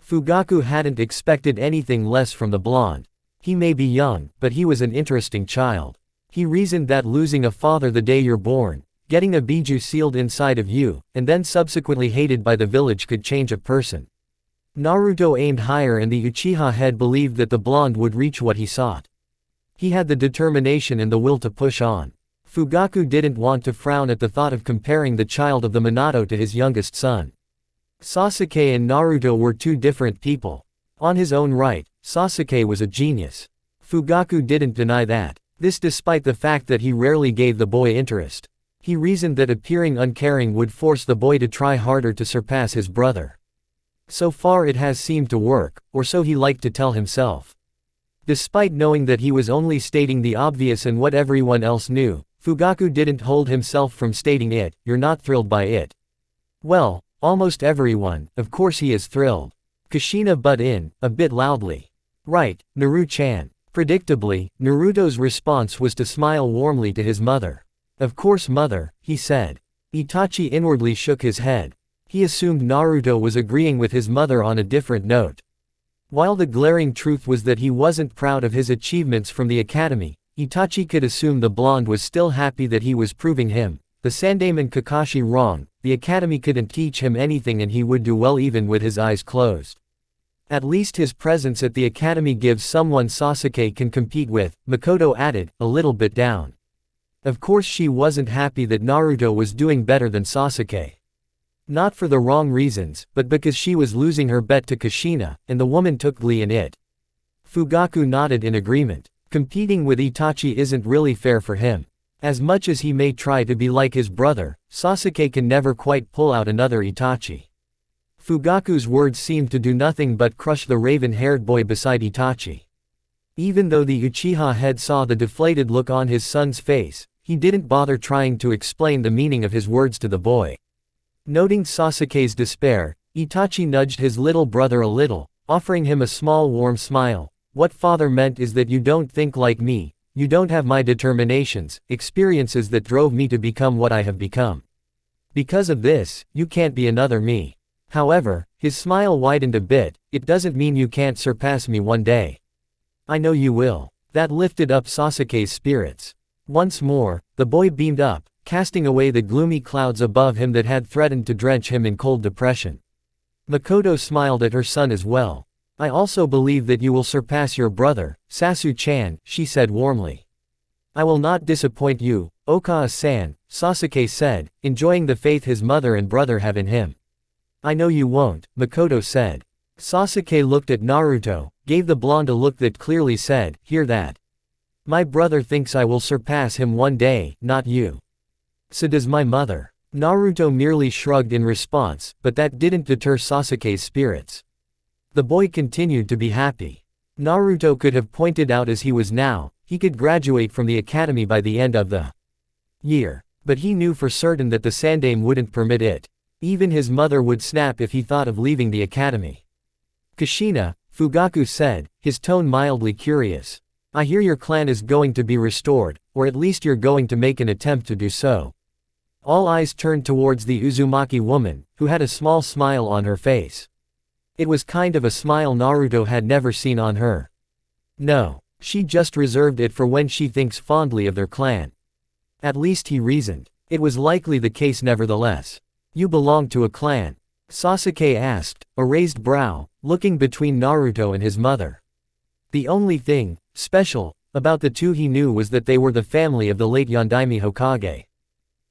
Speaker 1: Fugaku hadn't expected anything less from the blonde. He may be young, but he was an interesting child. He reasoned that losing a father the day you're born, getting a biju sealed inside of you, and then subsequently hated by the village could change a person. Naruto aimed higher and the Uchiha head believed that the blonde would reach what he sought. He had the determination and the will to push on. Fugaku didn't want to frown at the thought of comparing the child of the Minato to his youngest son. Sasuke and Naruto were two different people. On his own right, Sasuke was a genius. Fugaku didn't deny that. This despite the fact that he rarely gave the boy interest. He reasoned that appearing uncaring would force the boy to try harder to surpass his brother. So far it has seemed to work, or so he liked to tell himself. Despite knowing that he was only stating the obvious and what everyone else knew, Fugaku didn't hold himself from stating it. You're not thrilled by it. Well, almost everyone, of course he is thrilled. Kushina butt in, a bit loudly. Right, Naru-chan. Predictably, Naruto's response was to smile warmly to his mother. Of course mother, he said. Itachi inwardly shook his head. He assumed Naruto was agreeing with his mother on a different note. While the glaring truth was that he wasn't proud of his achievements from the academy, Itachi could assume the blonde was still happy that he was proving him, the Sandaemon Kakashi wrong, the academy couldn't teach him anything and he would do well even with his eyes closed. At least his presence at the academy gives someone Sasuke can compete with, Makoto added, a little bit down. Of course she wasn't happy that Naruto was doing better than Sasuke. Not for the wrong reasons, but because she was losing her bet to Kushina, and the woman took glee in it. Fugaku nodded in agreement. Competing with Itachi isn't really fair for him. As much as he may try to be like his brother, Sasuke can never quite pull out another Itachi. Fugaku's words seemed to do nothing but crush the raven-haired boy beside Itachi. Even though the Uchiha head saw the deflated look on his son's face, he didn't bother trying to explain the meaning of his words to the boy. Noting Sasuke's despair, Itachi nudged his little brother a little, offering him a small warm smile. What father meant is that you don't think like me, you don't have my determinations, experiences that drove me to become what I have become. Because of this, you can't be another me. However, his smile widened a bit, it doesn't mean you can't surpass me one day. I know you will. That lifted up Sasuke's spirits. Once more, the boy beamed up, casting away the gloomy clouds above him that had threatened to drench him in cold depression. Makoto smiled at her son as well. I also believe that you will surpass your brother, Sasu-chan, she said warmly. I will not disappoint you, Okawa-san, Sasuke said, enjoying the faith his mother and brother have in him. I know you won't, Makoto said. Sasuke looked at Naruto, gave the blonde a look that clearly said, hear that. My brother thinks I will surpass him one day, not you. So does my mother. Naruto merely shrugged in response, but that didn't deter Sasuke's spirits. The boy continued to be happy. Naruto could have pointed out as he was now, he could graduate from the academy by the end of the year. But he knew for certain that the Sandaime wouldn't permit it. Even his mother would snap if he thought of leaving the academy. Kushina, Fugaku said, his tone mildly curious. I hear your clan is going to be restored, or at least you're going to make an attempt to do so. All eyes turned towards the Uzumaki woman, who had a small smile on her face. It was kind of a smile Naruto had never seen on her. No, she just reserved it for when she thinks fondly of their clan. At least he reasoned. It was likely the case nevertheless. You belong to a clan? Sasuke asked, a raised brow, looking between Naruto and his mother. The only thing special about the two he knew was that they were the family of the late Yondaime Hokage.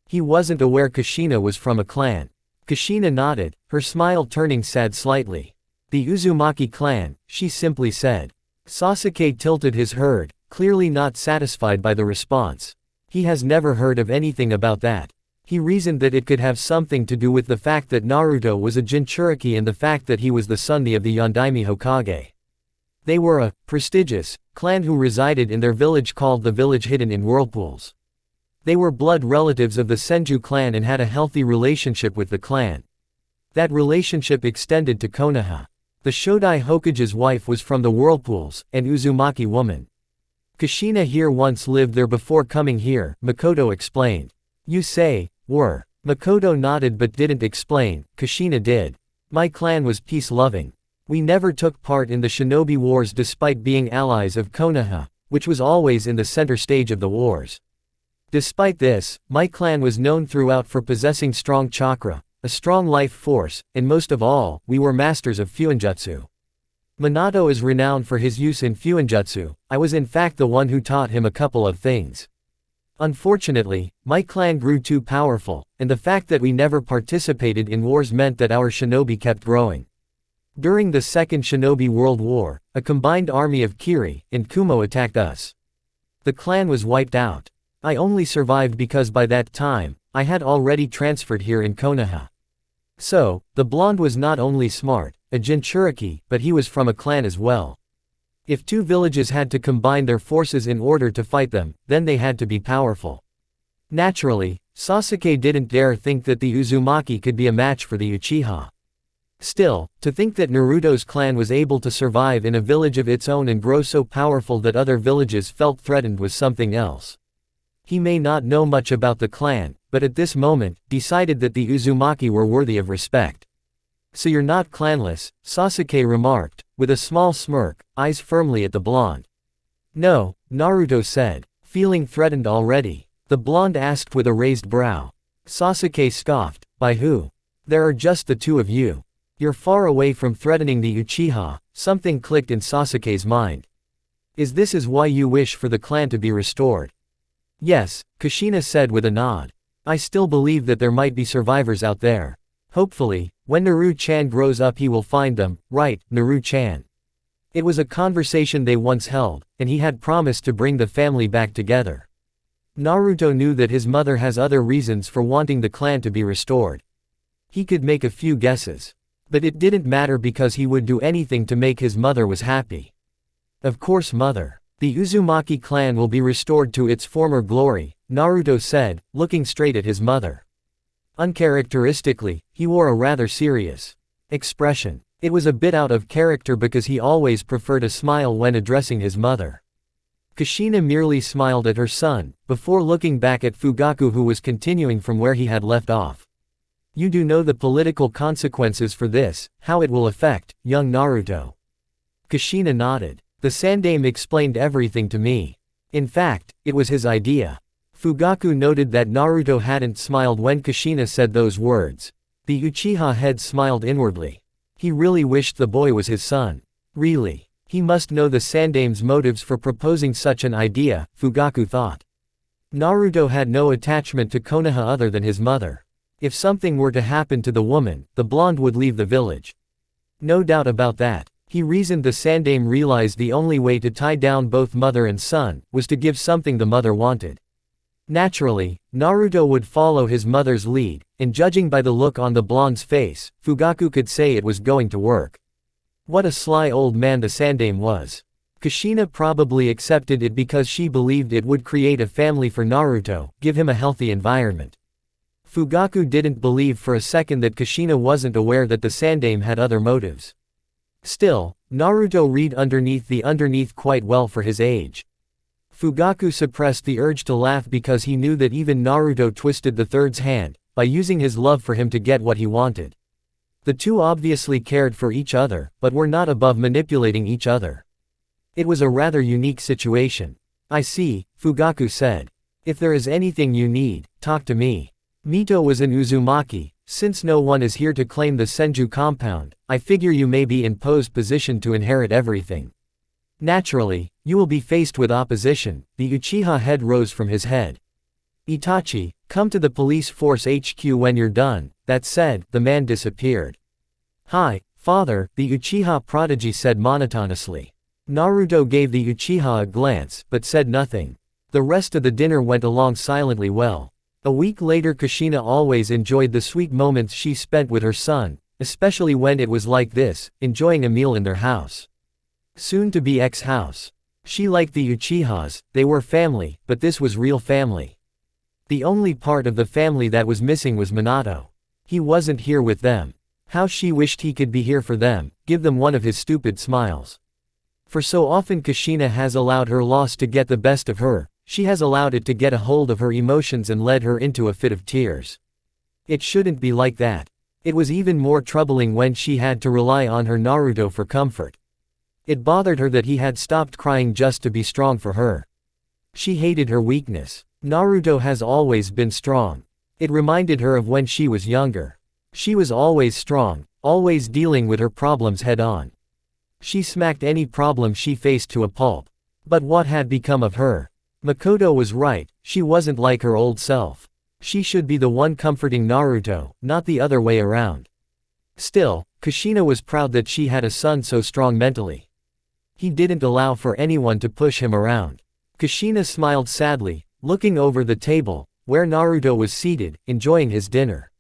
Speaker 1: He wasn't aware Kushina was from a clan. Kushina nodded, her smile turning sad slightly. The Uzumaki clan, she simply said. Sasuke tilted his head, clearly not satisfied by the response. He has never heard of anything about that. He reasoned that it could have something to do with the fact that Naruto was a Jinchuriki and the fact that he was the son of the Yondaime Hokage. They were a prestigious clan who resided in their village called the village hidden in whirlpools. They were blood relatives of the Senju clan and had a healthy relationship with the clan. That relationship extended to Konoha. The Shodai Hokage's wife was from the whirlpools, an Uzumaki woman. Kushina here once lived there before coming here, Makoto explained. You say, were. Makoto nodded but didn't explain, Kushina did. My clan was peace-loving. We never took part in the shinobi wars despite being allies of Konoha, which was always in the center stage of the wars. Despite this, my clan was known throughout for possessing strong chakra, a strong life force, and most of all, we were masters of fuinjutsu. Minato is renowned for his use in fuinjutsu. I was in fact the one who taught him a couple of things. Unfortunately, my clan grew too powerful, and the fact that we never participated in wars meant that our shinobi kept growing. During the Second Shinobi World War, a combined army of Kiri and Kumo attacked us. The clan was wiped out. I only survived because by that time, I had already transferred here in Konoha. So, the blonde was not only smart, a Jinchuriki, but he was from a clan as well. If two villages had to combine their forces in order to fight them, then they had to be powerful. Naturally, Sasuke didn't dare think that the Uzumaki could be a match for the Uchiha. Still, to think that Naruto's clan was able to survive in a village of its own and grow so powerful that other villages felt threatened was something else. He may not know much about the clan, but at this moment, decided that the Uzumaki were worthy of respect. So you're not clanless, Sasuke remarked, with a small smirk, eyes firmly at the blonde. No, Naruto said, feeling threatened already. The blonde asked with a raised brow. Sasuke scoffed, by who? There are just the two of you. You're far away from threatening the Uchiha. Something clicked in Sasuke's mind. Is this why you wish for the clan to be restored? Yes, Kushina said with a nod. I still believe that there might be survivors out there. Hopefully, when Naru-chan grows up he will find them, right, Naru-chan? It was a conversation they once held, and he had promised to bring the family back together. Naruto knew that his mother has other reasons for wanting the clan to be restored. He could make a few guesses. But it didn't matter because he would do anything to make his mother was happy. Of course mother. The Uzumaki clan will be restored to its former glory, Naruto said, looking straight at his mother. Uncharacteristically, he wore a rather serious expression. It was a bit out of character because he always preferred a smile when addressing his mother. Kushina merely smiled at her son, before looking back at Fugaku who was continuing from where he had left off. You do know the political consequences for this, how it will affect young Naruto. Kushina nodded. The Sandaime explained everything to me. In fact, it was his idea. Fugaku noted that Naruto hadn't smiled when Kushina said those words. The Uchiha head smiled inwardly. He really wished the boy was his son. Really. He must know the Sandaime's motives for proposing such an idea, Fugaku thought. Naruto had no attachment to Konoha other than his mother. If something were to happen to the woman, the blonde would leave the village. No doubt about that. He reasoned the Sandaime realized the only way to tie down both mother and son, was to give something the mother wanted. Naturally, Naruto would follow his mother's lead, and judging by the look on the blonde's face, Fugaku could say it was going to work. What a sly old man the Sandaime was. Kushina probably accepted it because she believed it would create a family for Naruto, give him a healthy environment. Fugaku didn't believe for a second that Kushina wasn't aware that the Sandaime had other motives. Still, Naruto read underneath quite well for his age. Fugaku suppressed the urge to laugh because he knew that even Naruto twisted the third's hand, by using his love for him to get what he wanted. The two obviously cared for each other, but were not above manipulating each other. It was a rather unique situation. I see, Fugaku said. If there is anything you need, talk to me. Mito was an Uzumaki. Since no one is here to claim the Senju compound, I figure you may be in Poe's position to inherit everything. Naturally, you will be faced with opposition. The Uchiha head rose from his head. Itachi, come to the police force HQ when you're done. That said, the man disappeared. Hi, father, the Uchiha prodigy said monotonously. Naruto gave the Uchiha a glance, but said nothing. The rest of the dinner went along silently well. A week later Kushina always enjoyed the sweet moments she spent with her son, especially when it was like this, enjoying a meal in their house. Soon to be ex-house. She liked the Uchihas, they were family, but this was real family. The only part of the family that was missing was Minato. He wasn't here with them. How she wished he could be here for them, give them one of his stupid smiles. For so often Kushina has allowed her loss to get the best of her. She has allowed it to get a hold of her emotions and led her into a fit of tears. It shouldn't be like that. It was even more troubling when she had to rely on her Naruto for comfort. It bothered her that he had stopped crying just to be strong for her. She hated her weakness. Naruto has always been strong. It reminded her of when she was younger. She was always strong, always dealing with her problems head on. She smacked any problem she faced to a pulp. But what had become of her? Makoto was right, she wasn't like her old self. She should be the one comforting Naruto, not the other way around. Still, Kushina was proud that she had a son so strong mentally. He didn't allow for anyone to push him around. Kushina smiled sadly, looking over the table, where Naruto was seated, enjoying his dinner.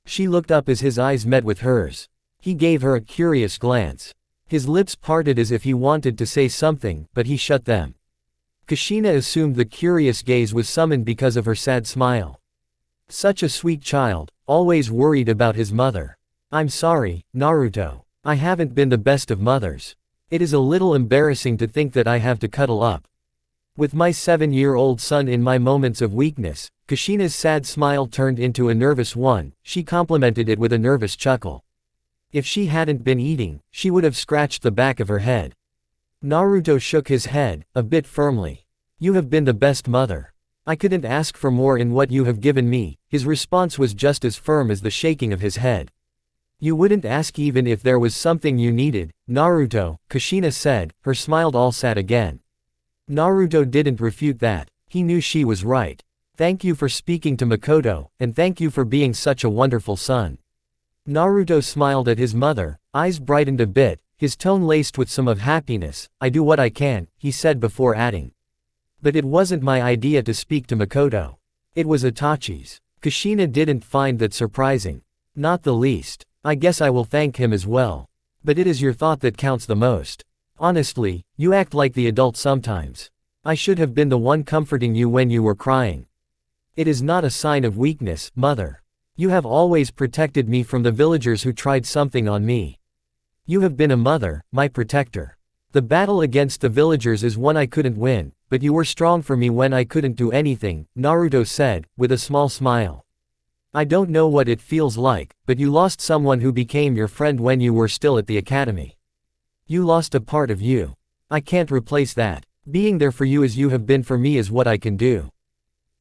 Speaker 1: She looked up as his eyes met with hers. He gave her a curious glance. His lips parted as if he wanted to say something, but he shut them. Kushina assumed the curious gaze was summoned because of her sad smile. Such a sweet child, always worried about his mother. I'm sorry, Naruto. I haven't been the best of mothers. It is a little embarrassing to think that I have to cuddle up with my 7-year-old son in my moments of weakness. Kushina's sad smile turned into a nervous one, she complimented it with a nervous chuckle. If she hadn't been eating, she would have scratched the back of her head. Naruto shook his head, a bit firmly. You have been the best mother I couldn't ask for more in what you have given me." His response was just as firm as the shaking of his head. "You wouldn't ask even if there was something you needed, Naruto," Kushina said, her smile all sad again. Naruto didn't refute that. He knew she was right. "Thank you for speaking to Makoto, and thank you for being such a wonderful son." Naruto smiled at his mother, eyes brightened a bit, his tone laced with some of happiness. "I do what I can," he said before adding. "But it wasn't my idea to speak to Makoto. It was Itachi's." Kushina didn't find that surprising. "Not the least. I guess I will thank him as well. But it is your thought that counts the most. Honestly, you act like the adult sometimes. I should have been the one comforting you when you were crying. It is not a sign of weakness, mother. You have always protected me from the villagers who tried something on me. You have been a mother, my protector. The battle against the villagers is one I couldn't win, but you were strong for me when I couldn't do anything," Naruto said, with a small smile. "I don't know what it feels like, but you lost someone who became your friend when you were still at the academy. You lost a part of you. I can't replace that. Being there for you as you have been for me is what I can do.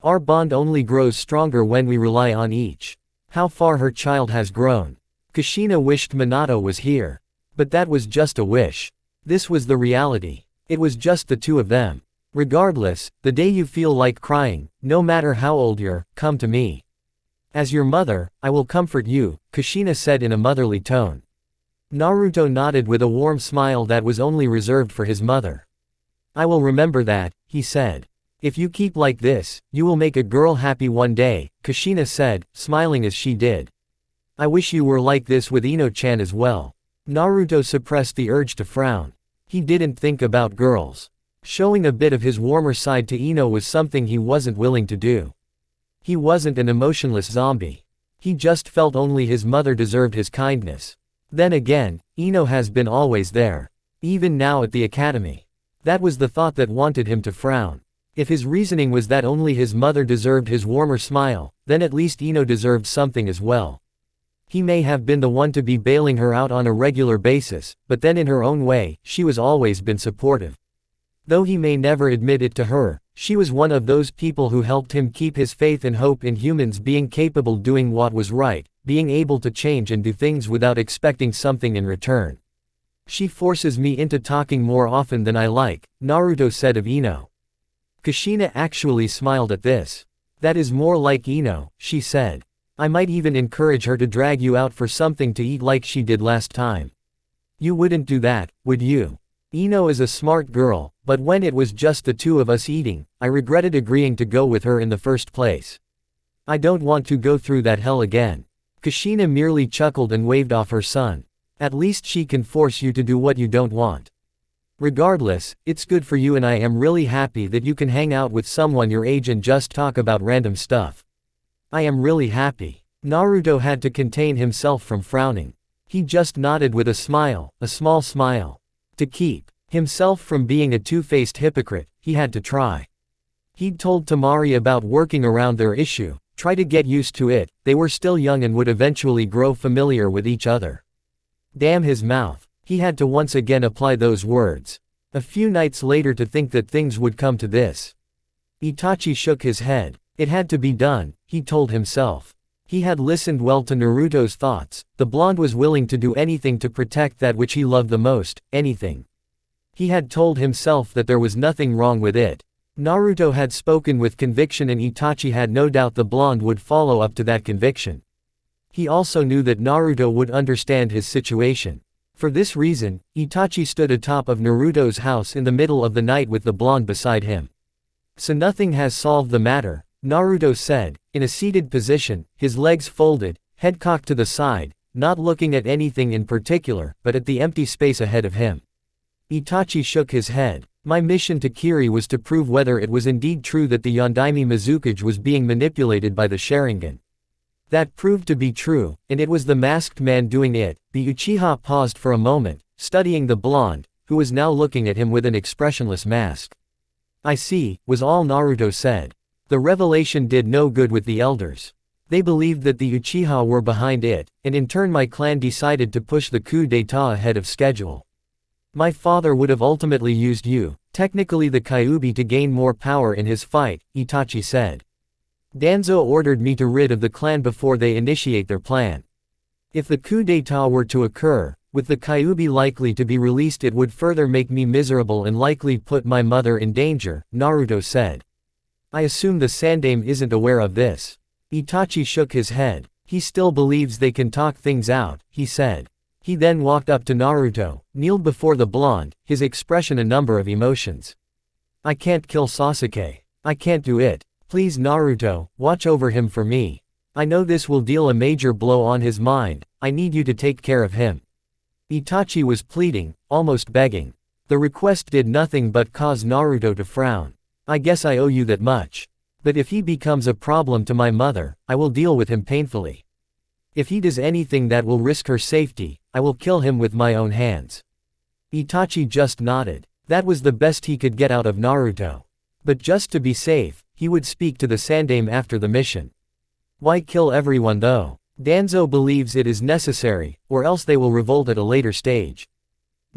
Speaker 1: Our bond only grows stronger when we rely on each." How far her child has grown. Kushina wished Minato was here. But that was just a wish. This was the reality. It was just the two of them. "Regardless, the day you feel like crying, no matter how old you're, come to me. As your mother, I will comfort you," Kushina said in a motherly tone. Naruto nodded with a warm smile that was only reserved for his mother. "I will remember that," he said. "If you keep like this, you will make a girl happy one day," Kushina said, smiling as she did. "I wish you were like this with Ino-chan as well." Naruto suppressed the urge to frown. He didn't think about girls. Showing a bit of his warmer side to Ino was something he wasn't willing to do. He wasn't an emotionless zombie. He just felt only his mother deserved his kindness. Then again, Ino has been always there. Even now at the academy. That was the thought that wanted him to frown. If his reasoning was that only his mother deserved his warmer smile, then at least Ino deserved something as well. He may have been the one to be bailing her out on a regular basis, but then in her own way, she was always been supportive. Though he may never admit it to her, she was one of those people who helped him keep his faith and hope in humans being capable doing what was right, being able to change and do things without expecting something in return. "She forces me into talking more often than I like," Naruto said of Ino. Kushina actually smiled at this. "That is more like Ino," she said. "I might even encourage her to drag you out for something to eat like she did last time. You wouldn't do that, would you? Ino is a smart girl, but when it was just the two of us eating, I regretted agreeing to go with her in the first place. I don't want to go through that hell again." Kushina merely chuckled and waved off her son. "At least she can force you to do what you don't want. Regardless, it's good for you and I am really happy that you can hang out with someone your age and just talk about random stuff. I am really happy." Naruto had to contain himself from frowning. He just nodded with a smile, a small smile. To keep himself from being a two-faced hypocrite, he had to try. He'd told Tamari about working around their issue, try to get used to it, they were still young and would eventually grow familiar with each other. Damn his mouth. He had to once again apply those words. A few nights later to think that things would come to this. Itachi shook his head. It had to be done, he told himself. He had listened well to Naruto's thoughts, the blonde was willing to do anything to protect that which he loved the most, anything. He had told himself that there was nothing wrong with it. Naruto had spoken with conviction and Itachi had no doubt the blonde would follow up to that conviction. He also knew that Naruto would understand his situation. For this reason, Itachi stood atop of Naruto's house in the middle of the night with the blonde beside him. "So nothing has solved the matter," Naruto said, in a seated position, his legs folded, head cocked to the side, not looking at anything in particular, but at the empty space ahead of him. Itachi shook his head. "My mission to Kiri was to prove whether it was indeed true that the Yondaime Mizukage was being manipulated by the Sharingan. That proved to be true, and it was the masked man doing it." The Uchiha paused for a moment, studying the blonde, who was now looking at him with an expressionless mask. "I see," was all Naruto said. The revelation did no good with the elders. They believed that the Uchiha were behind it, and in turn my clan decided to push the coup d'état ahead of schedule. My father would have ultimately used you, technically the Kyuubi, to gain more power in his fight, Itachi said. Danzo ordered me to rid of the clan before they initiate their plan. If the coup d'état were to occur, with the Kyuubi likely to be released, it would further make me miserable and likely put my mother in danger, Naruto said. I assume the Sandaime isn't aware of this. Itachi shook his head. He still believes they can talk things out, he said. He then walked up to Naruto, kneeled before the blonde, his expression a number of emotions. I can't kill Sasuke. I can't do it. Please Naruto, watch over him for me. I know this will deal a major blow on his mind, I need you to take care of him. Itachi was pleading, almost begging. The request did nothing but cause Naruto to frown. I guess I owe you that much. But if he becomes a problem to my mother, I will deal with him painfully. If he does anything that will risk her safety, I will kill him with my own hands. Itachi just nodded. That was the best he could get out of Naruto. But just to be safe, he would speak to the Sandaime after the mission. Why kill everyone though? Danzo believes it is necessary, or else they will revolt at a later stage.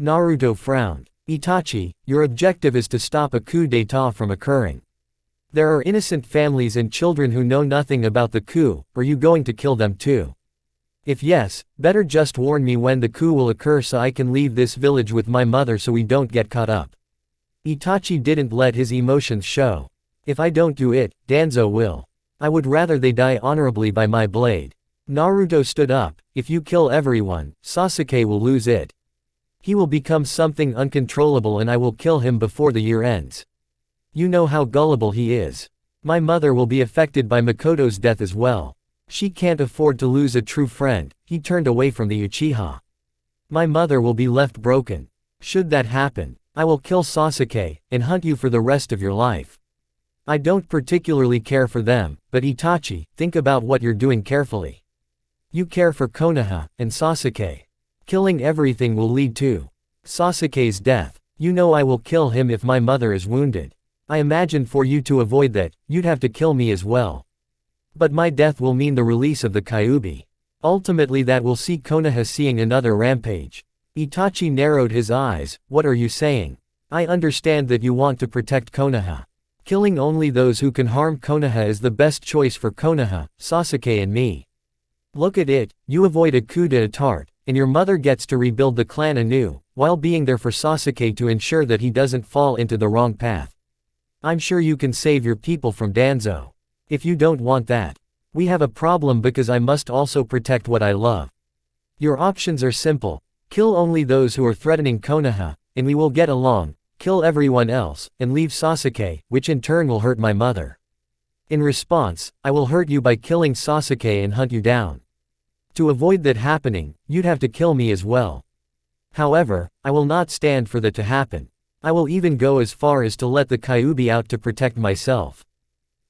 Speaker 1: Naruto frowned. Itachi, your objective is to stop a coup d'état from occurring. There are innocent families and children who know nothing about the coup, are you going to kill them too? If yes, better just warn me when the coup will occur so I can leave this village with my mother so we don't get caught up. Itachi didn't let his emotions show. If I don't do it, Danzo will. I would rather they die honorably by my blade. Naruto stood up. If you kill everyone, Sasuke will lose it. He will become something uncontrollable and I will kill him before the year ends. You know how gullible he is. My mother will be affected by Makoto's death as well. She can't afford to lose a true friend. He turned away from the Uchiha. My mother will be left broken. Should that happen, I will kill Sasuke, and hunt you for the rest of your life. I don't particularly care for them, but Itachi, think about what you're doing carefully. You care for Konoha, and Sasuke. Killing everything will lead to Sasuke's death. You know I will kill him if my mother is wounded. I imagine for you to avoid that, you'd have to kill me as well. But my death will mean the release of the Kyuubi. Ultimately that will see Konoha seeing another rampage. Itachi narrowed his eyes. What are you saying? I understand that you want to protect Konoha. Killing only those who can harm Konoha is the best choice for Konoha, Sasuke and me. Look at it, you avoid a coup d'état, and your mother gets to rebuild the clan anew, while being there for Sasuke to ensure that he doesn't fall into the wrong path. I'm sure you can save your people from Danzo. If you don't want that, we have a problem because I must also protect what I love. Your options are simple. Kill only those who are threatening Konoha, and we will get along. Kill everyone else, and leave Sasuke, which in turn will hurt my mother. In response, I will hurt you by killing Sasuke and hunt you down. To avoid that happening, you'd have to kill me as well. However, I will not stand for that to happen. I will even go as far as to let the Kyuubi out to protect myself.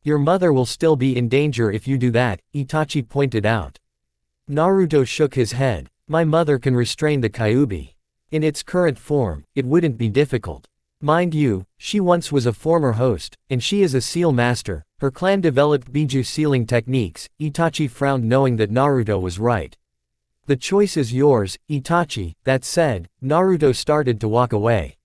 Speaker 1: Your mother will still be in danger if you do that, Itachi pointed out. Naruto shook his head. My mother can restrain the Kyuubi. In its current form, it wouldn't be difficult. Mind you, she once was a former host, and she is a seal master. Her clan developed Biju sealing techniques. Itachi frowned knowing that Naruto was right. The choice is yours, Itachi. That said, Naruto started to walk away.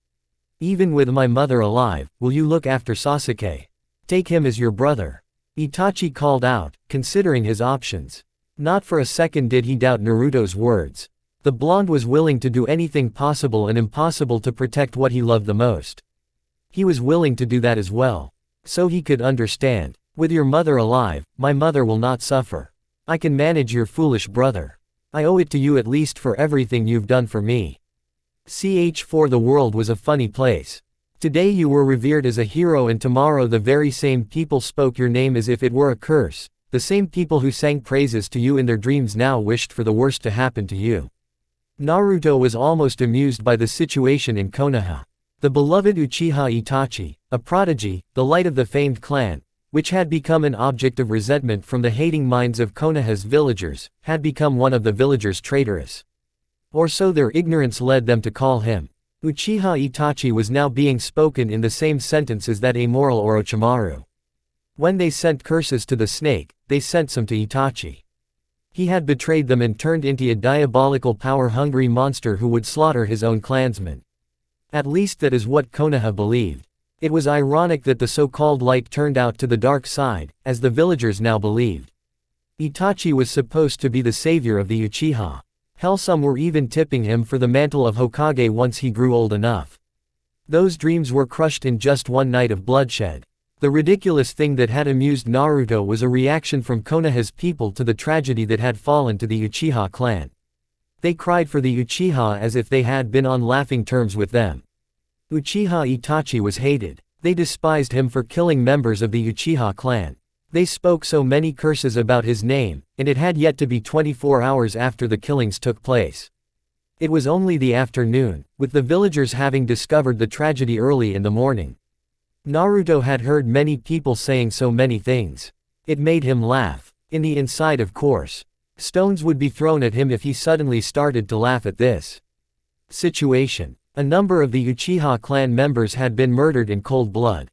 Speaker 1: Even with my mother alive, will you look after Sasuke? Take him as your brother. Itachi called out, considering his options. Not for a second did he doubt Naruto's words. The blonde was willing to do anything possible and impossible to protect what he loved the most. He was willing to do that as well. So he could understand. With your mother alive, my mother will not suffer. I can manage your foolish brother. I owe it to you at least for everything you've done for me. For the world was a funny place. Today you were revered as a hero and tomorrow the very same people spoke your name as if it were a curse. The same people who sang praises to you in their dreams now wished for the worst to happen to you. Naruto was almost amused by the situation in Konoha. The beloved Uchiha Itachi, a prodigy, the light of the famed clan, which had become an object of resentment from the hating minds of Konoha's villagers, had become one of the villagers' traitorous. Or so their ignorance led them to call him. Uchiha Itachi was now being spoken in the same sentence as that amoral Orochimaru. When they sent curses to the snake, they sent some to Itachi. He had betrayed them and turned into a diabolical power-hungry monster who would slaughter his own clansmen. At least that is what Konoha believed. It was ironic that the so-called light turned out to the dark side, as the villagers now believed. Itachi was supposed to be the savior of the Uchiha. Hell, some were even tipping him for the mantle of Hokage once he grew old enough. Those dreams were crushed in just one night of bloodshed. The ridiculous thing that had amused Naruto was a reaction from Konoha's people to the tragedy that had fallen to the Uchiha clan. They cried for the Uchiha as if they had been on laughing terms with them. Uchiha Itachi was hated. They despised him for killing members of the Uchiha clan. They spoke so many curses about his name, and it had yet to be 24 hours after the killings took place. It was only the afternoon, with the villagers having discovered the tragedy early in the morning. Naruto had heard many people saying so many things. It made him laugh. In the inside, of course. Stones would be thrown at him if he suddenly started to laugh at this situation. A number of the Uchiha clan members had been murdered in cold blood.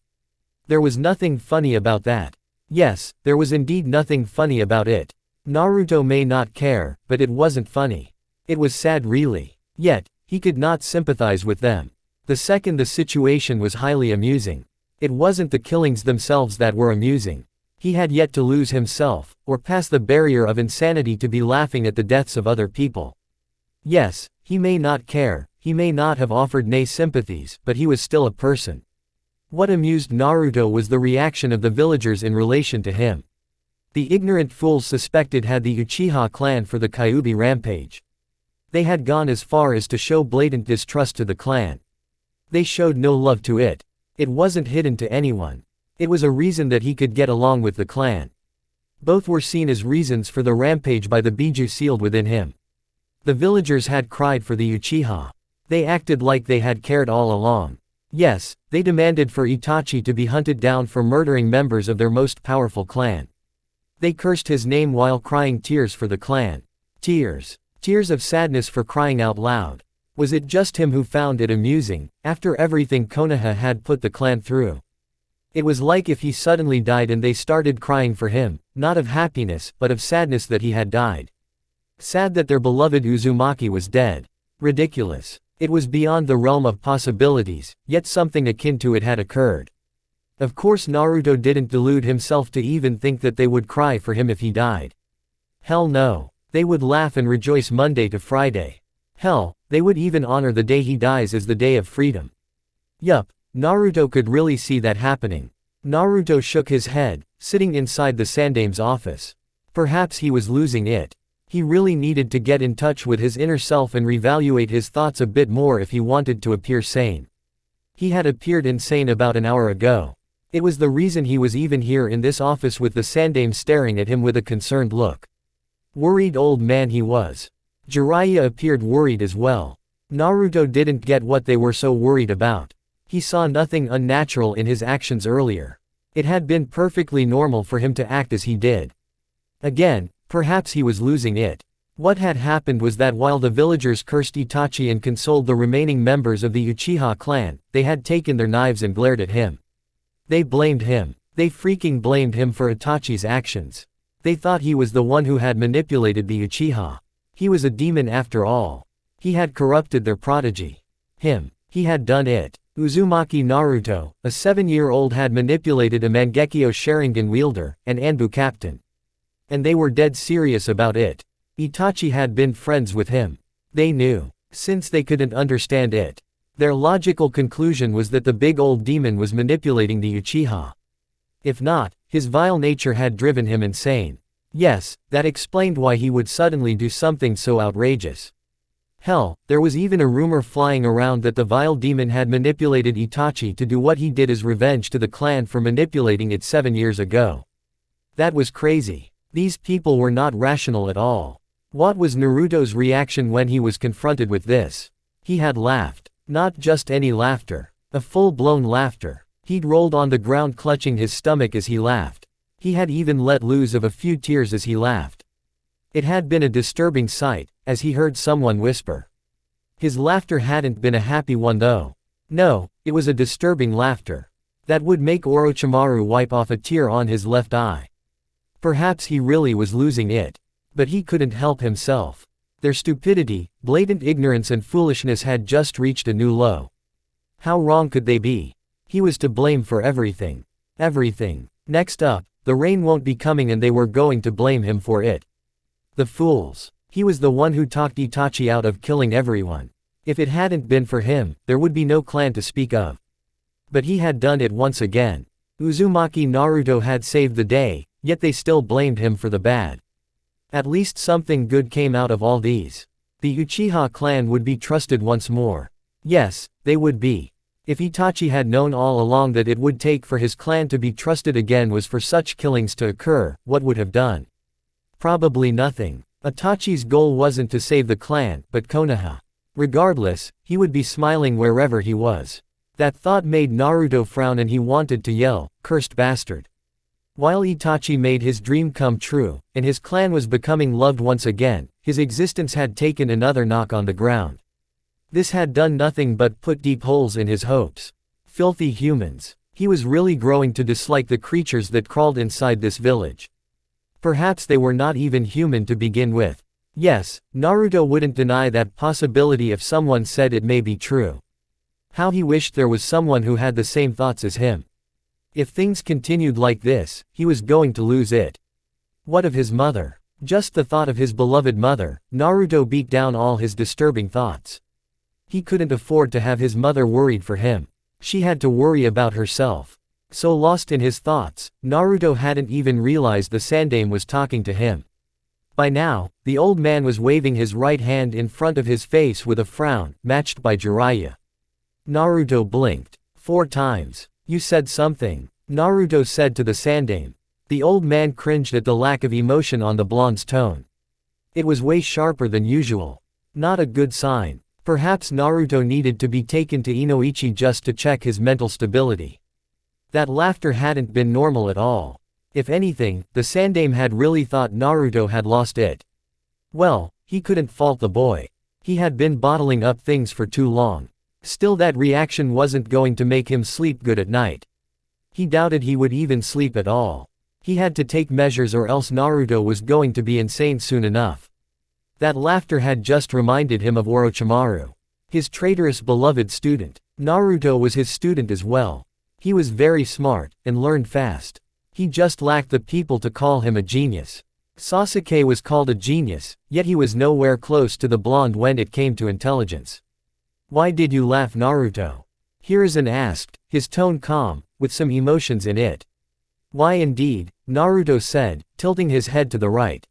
Speaker 1: There was nothing funny about that. Yes, there was indeed nothing funny about it. Naruto may not care, but it wasn't funny. It was sad, really. Yet, he could not sympathize with them. The second the situation was highly amusing. It wasn't the killings themselves that were amusing. He had yet to lose himself, or pass the barrier of insanity to be laughing at the deaths of other people. Yes, he may not care, he may not have offered nay sympathies, but he was still a person. What amused Naruto was the reaction of the villagers in relation to him. The ignorant fools suspected had the Uchiha clan for the Kyuubi rampage. They had gone as far as to show blatant distrust to the clan. They showed no love to it. It wasn't hidden to anyone. It was a reason that he could get along with the clan. Both were seen as reasons for the rampage by the Biju sealed within him. The villagers had cried for the Uchiha. They acted like they had cared all along. Yes, they demanded for Itachi to be hunted down for murdering members of their most powerful clan. They cursed his name while crying tears for the clan. Tears. Tears of sadness for crying out loud. Was it just him who found it amusing, after everything Konoha had put the clan through? It was like if he suddenly died and they started crying for him, not of happiness, but of sadness that he had died. Sad that their beloved Uzumaki was dead. Ridiculous. It was beyond the realm of possibilities, yet something akin to it had occurred. Of course Naruto didn't delude himself to even think that they would cry for him if he died. Hell no. They would laugh and rejoice Monday to Friday. Hell, they would even honor the day he dies as the day of freedom. Yup, Naruto could really see that happening. Naruto shook his head, sitting inside the Sandame's office. Perhaps he was losing it. He really needed to get in touch with his inner self and reevaluate his thoughts a bit more if he wanted to appear sane. He had appeared insane about an hour ago. It was the reason he was even here in this office with the Sandame staring at him with a concerned look. Worried old man he was. Jiraiya appeared worried as well. Naruto didn't get what they were so worried about. He saw nothing unnatural in his actions earlier. It had been perfectly normal for him to act as he did. Again, perhaps he was losing it. What had happened was that while the villagers cursed Itachi and consoled the remaining members of the Uchiha clan, they had taken their knives and glared at him. They blamed him. They freaking blamed him for Itachi's actions. They thought he was the one who had manipulated the Uchiha. He was a demon after all. He had corrupted their prodigy. Him. He had done it. Uzumaki Naruto, a 7-year-old, had manipulated a Mangekyo Sharingan wielder, an Anbu captain. And they were dead serious about it. Itachi had been friends with him. They knew. Since they couldn't understand it. Their logical conclusion was that the big old demon was manipulating the Uchiha. If not, his vile nature had driven him insane. Yes, that explained why he would suddenly do something so outrageous. Hell, there was even a rumor flying around that the vile demon had manipulated Itachi to do what he did as revenge to the clan for manipulating it 7 years ago. That was crazy. These people were not rational at all. What was Naruto's reaction when he was confronted with this? He had laughed. Not just any laughter. A full-blown laughter. He'd rolled on the ground clutching his stomach as he laughed. He had even let loose of a few tears as he laughed. It had been a disturbing sight, as he heard someone whisper. His laughter hadn't been a happy one though. No, it was a disturbing laughter. That would make Orochimaru wipe off a tear on his left eye. Perhaps he really was losing it. But he couldn't help himself. Their stupidity, blatant ignorance and foolishness had just reached a new low. How wrong could they be? He was to blame for everything. Everything. Next up, the rain won't be coming and they were going to blame him for it. The fools. He was the one who talked Itachi out of killing everyone. If it hadn't been for him, there would be no clan to speak of. But he had done it once again. Uzumaki Naruto had saved the day, yet they still blamed him for the bad. At least something good came out of all these. The Uchiha clan would be trusted once more. Yes, they would be. If Itachi had known all along that it would take for his clan to be trusted again was for such killings to occur, what would have done? Probably nothing. Itachi's goal wasn't to save the clan, but Konoha. Regardless, he would be smiling wherever he was. That thought made Naruto frown and he wanted to yell, "Cursed bastard." While Itachi made his dream come true, and his clan was becoming loved once again, his existence had taken another knock on the ground. This had done nothing but put deep holes in his hopes. Filthy humans. He was really growing to dislike the creatures that crawled inside this village. Perhaps they were not even human to begin with. Yes, Naruto wouldn't deny that possibility if someone said it may be true. How he wished there was someone who had the same thoughts as him. If things continued like this, he was going to lose it. What of his mother? Just the thought of his beloved mother, Naruto beat down all his disturbing thoughts. He couldn't afford to have his mother worried for him. She had to worry about herself. So lost in his thoughts, Naruto hadn't even realized the Sandaime was talking to him. By now, the old man was waving his right hand in front of his face with a frown, matched by Jiraiya. Naruto blinked 4 times. "You said something," Naruto said to the Sandaime. The old man cringed at the lack of emotion on the blonde's tone. It was way sharper than usual. Not a good sign. Perhaps Naruto needed to be taken to Inoichi just to check his mental stability. That laughter hadn't been normal at all. If anything, the Sandaime had really thought Naruto had lost it. Well, he couldn't fault the boy. He had been bottling up things for too long. Still, that reaction wasn't going to make him sleep good at night. He doubted he would even sleep at all. He had to take measures or else Naruto was going to be insane soon enough. That laughter had just reminded him of Orochimaru. His traitorous beloved student. Naruto was his student as well. He was very smart, and learned fast. He just lacked the people to call him a genius. Sasuke was called a genius, yet he was nowhere close to the blonde when it came to intelligence. "Why did you laugh, Naruto?" Hiruzen asked, his tone calm, with some emotions in it. "Why indeed," Naruto said, tilting his head to the right.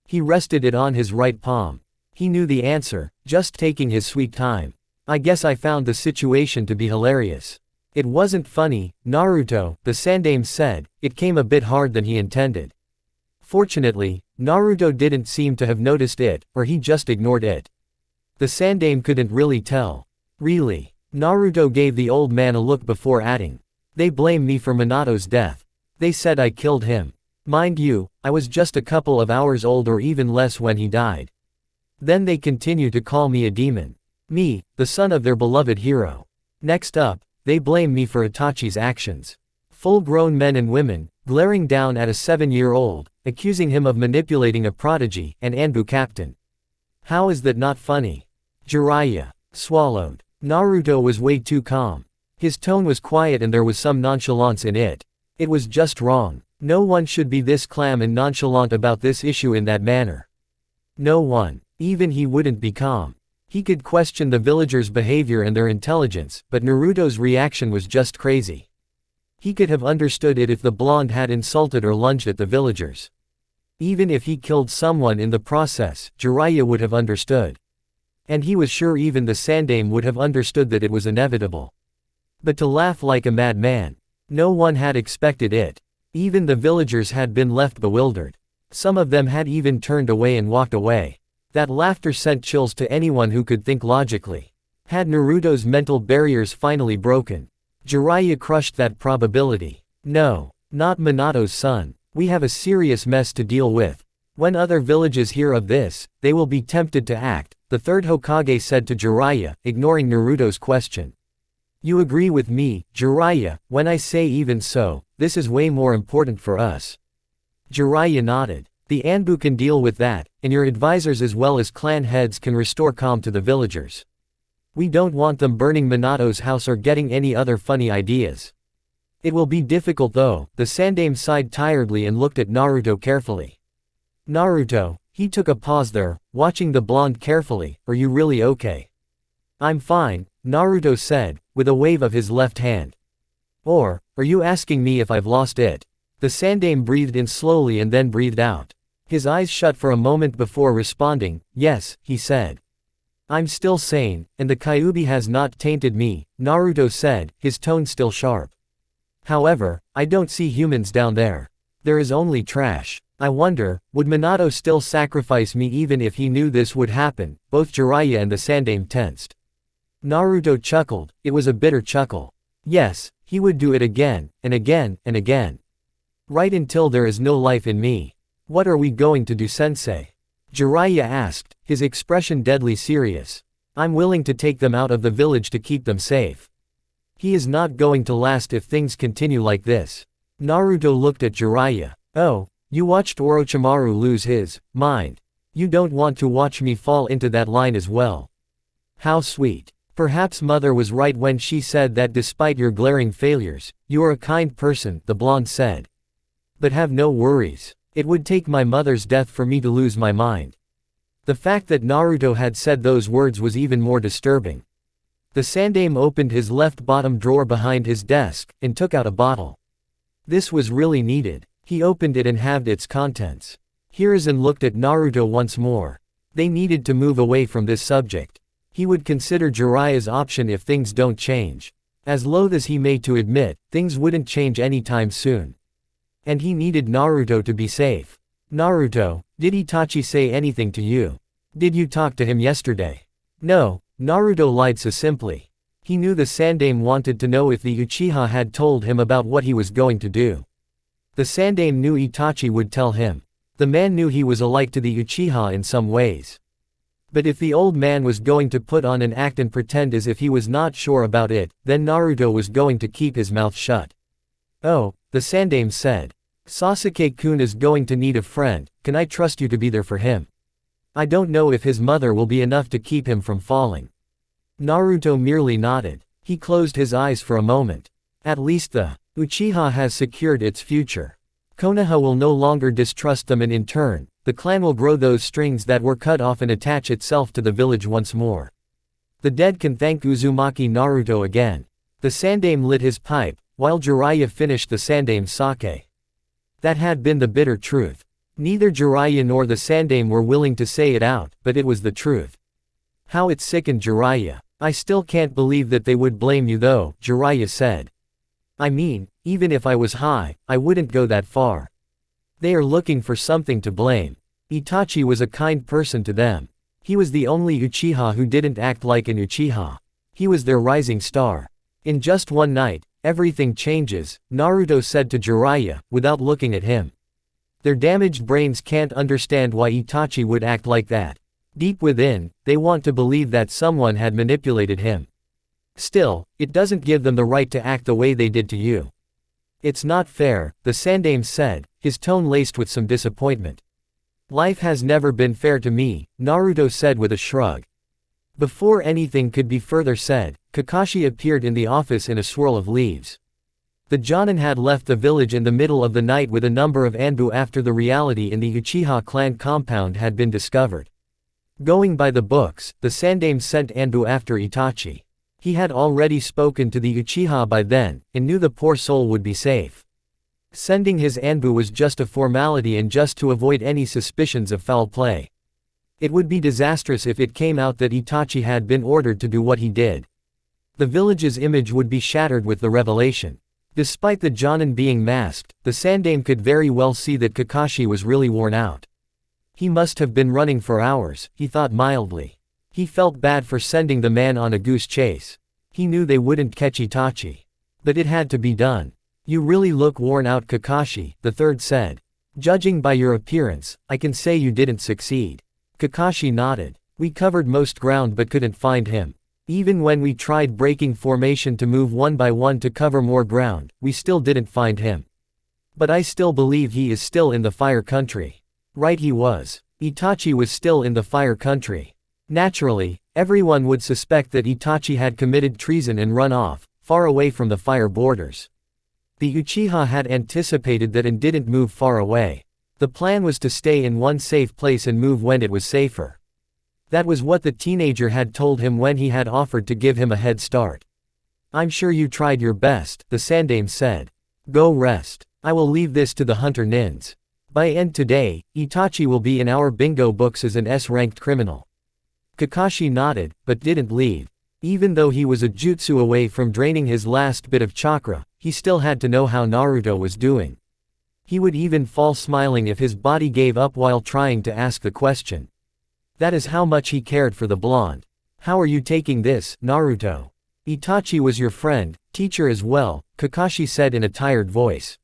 Speaker 1: He rested it on his right palm. He knew the answer, just taking his sweet time. "I guess I found the situation to be hilarious." "It wasn't funny, Naruto," the Sandaime said, "it came a bit hard than he intended." Fortunately, Naruto didn't seem to have noticed it, or he just ignored it. The Sandaime couldn't really tell. "Really?" Naruto gave the old man a look before adding. "They blame me for Minato's death. They said I killed him. Mind you, I was just a couple of hours old or even less when he died. Then they continue to call me a demon. Me, the son of their beloved hero. Next up, they blame me for Itachi's actions. Full-grown men and women, glaring down at a 7-year-old, accusing him of manipulating a prodigy, an Anbu captain. How is that not funny?" Jiraiya swallowed. Naruto was way too calm. His tone was quiet and there was some nonchalance in it. It was just wrong. No one should be this calm and nonchalant about this issue in that manner. No one. Even he wouldn't be calm. He could question the villagers' behavior and their intelligence, but Naruto's reaction was just crazy. He could have understood it if the blonde had insulted or lunged at the villagers. Even if he killed someone in the process, Jiraiya would have understood. And he was sure even the Sandaime would have understood that it was inevitable. But to laugh like a madman. No one had expected it. Even the villagers had been left bewildered. Some of them had even turned away and walked away. That laughter sent chills to anyone who could think logically. Had Naruto's mental barriers finally broken? Jiraiya crushed that probability. No. Not Minato's son. We have a serious mess to deal with. When other villages hear of this, they will be tempted to act, the third Hokage said to Jiraiya, ignoring Naruto's question. You agree with me, Jiraiya, when I say even so, this is way more important for us. Jiraiya nodded. The Anbu can deal with that, and your advisors as well as clan heads can restore calm to the villagers. We don't want them burning Minato's house or getting any other funny ideas. It will be difficult though, the Sandaime sighed tiredly and looked at Naruto carefully. Naruto, he took a pause there, watching the blonde carefully, are you really okay? I'm fine, Naruto said, with a wave of his left hand. Or, are you asking me if I've lost it? The Sandaime breathed in slowly and then breathed out. His eyes shut for a moment before responding, yes, he said. I'm still sane, and the Kyuubi has not tainted me, Naruto said, his tone still sharp. However, I don't see humans down there. There is only trash. I wonder, would Minato still sacrifice me even if he knew this would happen? Both Jiraiya and the Sandaime tensed. Naruto chuckled, it was a bitter chuckle. Yes, he would do it again, and again, and again. Right until there is no life in me. What are we going to do, sensei? Jiraiya asked, his expression deadly serious. I'm willing to take them out of the village to keep them safe. He is not going to last if things continue like this. Naruto looked at Jiraiya. Oh, you watched Orochimaru lose his mind. You don't want to watch me fall into that line as well. How sweet. Perhaps mother was right when she said that despite your glaring failures, you are a kind person, the blonde said. But have no worries. It would take my mother's death for me to lose my mind. The fact that Naruto had said those words was even more disturbing. The Sandaime opened his left bottom drawer behind his desk, and took out a bottle. This was really needed. He opened it and halved its contents. Hiruzen looked at Naruto once more. They needed to move away from this subject. He would consider Jiraiya's option if things don't change. As loath as he may to admit, things wouldn't change anytime soon. And he needed Naruto to be safe. Naruto, did Itachi say anything to you? Did you talk to him yesterday? No, Naruto lied so simply. He knew the Sandaime wanted to know if the Uchiha had told him about what he was going to do. The Sandaime knew Itachi would tell him. The man knew he was alike to the Uchiha in some ways. But if the old man was going to put on an act and pretend as if he was not sure about it, then Naruto was going to keep his mouth shut. Oh, the Sandaime said. Sasuke-kun is going to need a friend, can I trust you to be there for him? I don't know if his mother will be enough to keep him from falling. Naruto merely nodded. He closed his eyes for a moment. At least the Uchiha has secured its future. Konoha will no longer distrust them and in turn, the clan will grow those strings that were cut off and attach itself to the village once more. The dead can thank Uzumaki Naruto again. The Sandaime lit his pipe, while Jiraiya finished the Sandaime's sake. That had been the bitter truth. Neither Jiraiya nor the Sandaime were willing to say it out, but it was the truth. How it sickened Jiraiya. I still can't believe that they would blame you though, Jiraiya said. I mean, even if I was high, I wouldn't go that far. They are looking for something to blame. Itachi was a kind person to them. He was the only Uchiha who didn't act like an Uchiha. He was their rising star. In just one night, everything changes, Naruto said to Jiraiya, without looking at him. Their damaged brains can't understand why Itachi would act like that. Deep within, they want to believe that someone had manipulated him. Still, it doesn't give them the right to act the way they did to you. It's not fair, the Sandaime said, his tone laced with some disappointment. Life has never been fair to me, Naruto said with a shrug. Before anything could be further said, Kakashi appeared in the office in a swirl of leaves. The Jonin had left the village in the middle of the night with a number of Anbu after the reality in the Uchiha clan compound had been discovered. Going by the books, the Sandaime sent Anbu after Itachi. He had already spoken to the Uchiha by then, and knew the poor soul would be safe. Sending his Anbu was just a formality and just to avoid any suspicions of foul play. It would be disastrous if it came out that Itachi had been ordered to do what he did. The village's image would be shattered with the revelation. Despite the Jonin being masked, the Sandaime could very well see that Kakashi was really worn out. He must have been running for hours, he thought mildly. He felt bad for sending the man on a goose chase. He knew they wouldn't catch Itachi. But it had to be done. You really look worn out, Kakashi, the third said. Judging by your appearance, I can say you didn't succeed. Kakashi nodded. We covered most ground but couldn't find him. Even when we tried breaking formation to move one by one to cover more ground, we still didn't find him. But I still believe he is still in the Fire Country. Right, he was. Itachi was still in the Fire Country. Naturally, Everyone would suspect that Itachi had committed treason and run off, far away from the fire borders. The Uchiha had anticipated that and didn't move far away. The plan was to stay in one safe place and move when it was safer. That was what the teenager had told him when he had offered to give him a head start. "I'm sure you tried your best," the Sandaime said. "Go rest. I will leave this to the hunter nins. By end today, Itachi will be in our bingo books as an S-ranked criminal." Kakashi nodded, but didn't leave. Even though he was a jutsu away from draining his last bit of chakra, he still had to know how Naruto was doing. He would even fall smiling if his body gave up while trying to ask the question. That is how much he cared for the blonde. "How are you taking this, Naruto? Itachi was your friend, teacher as well," Kakashi said in a tired voice.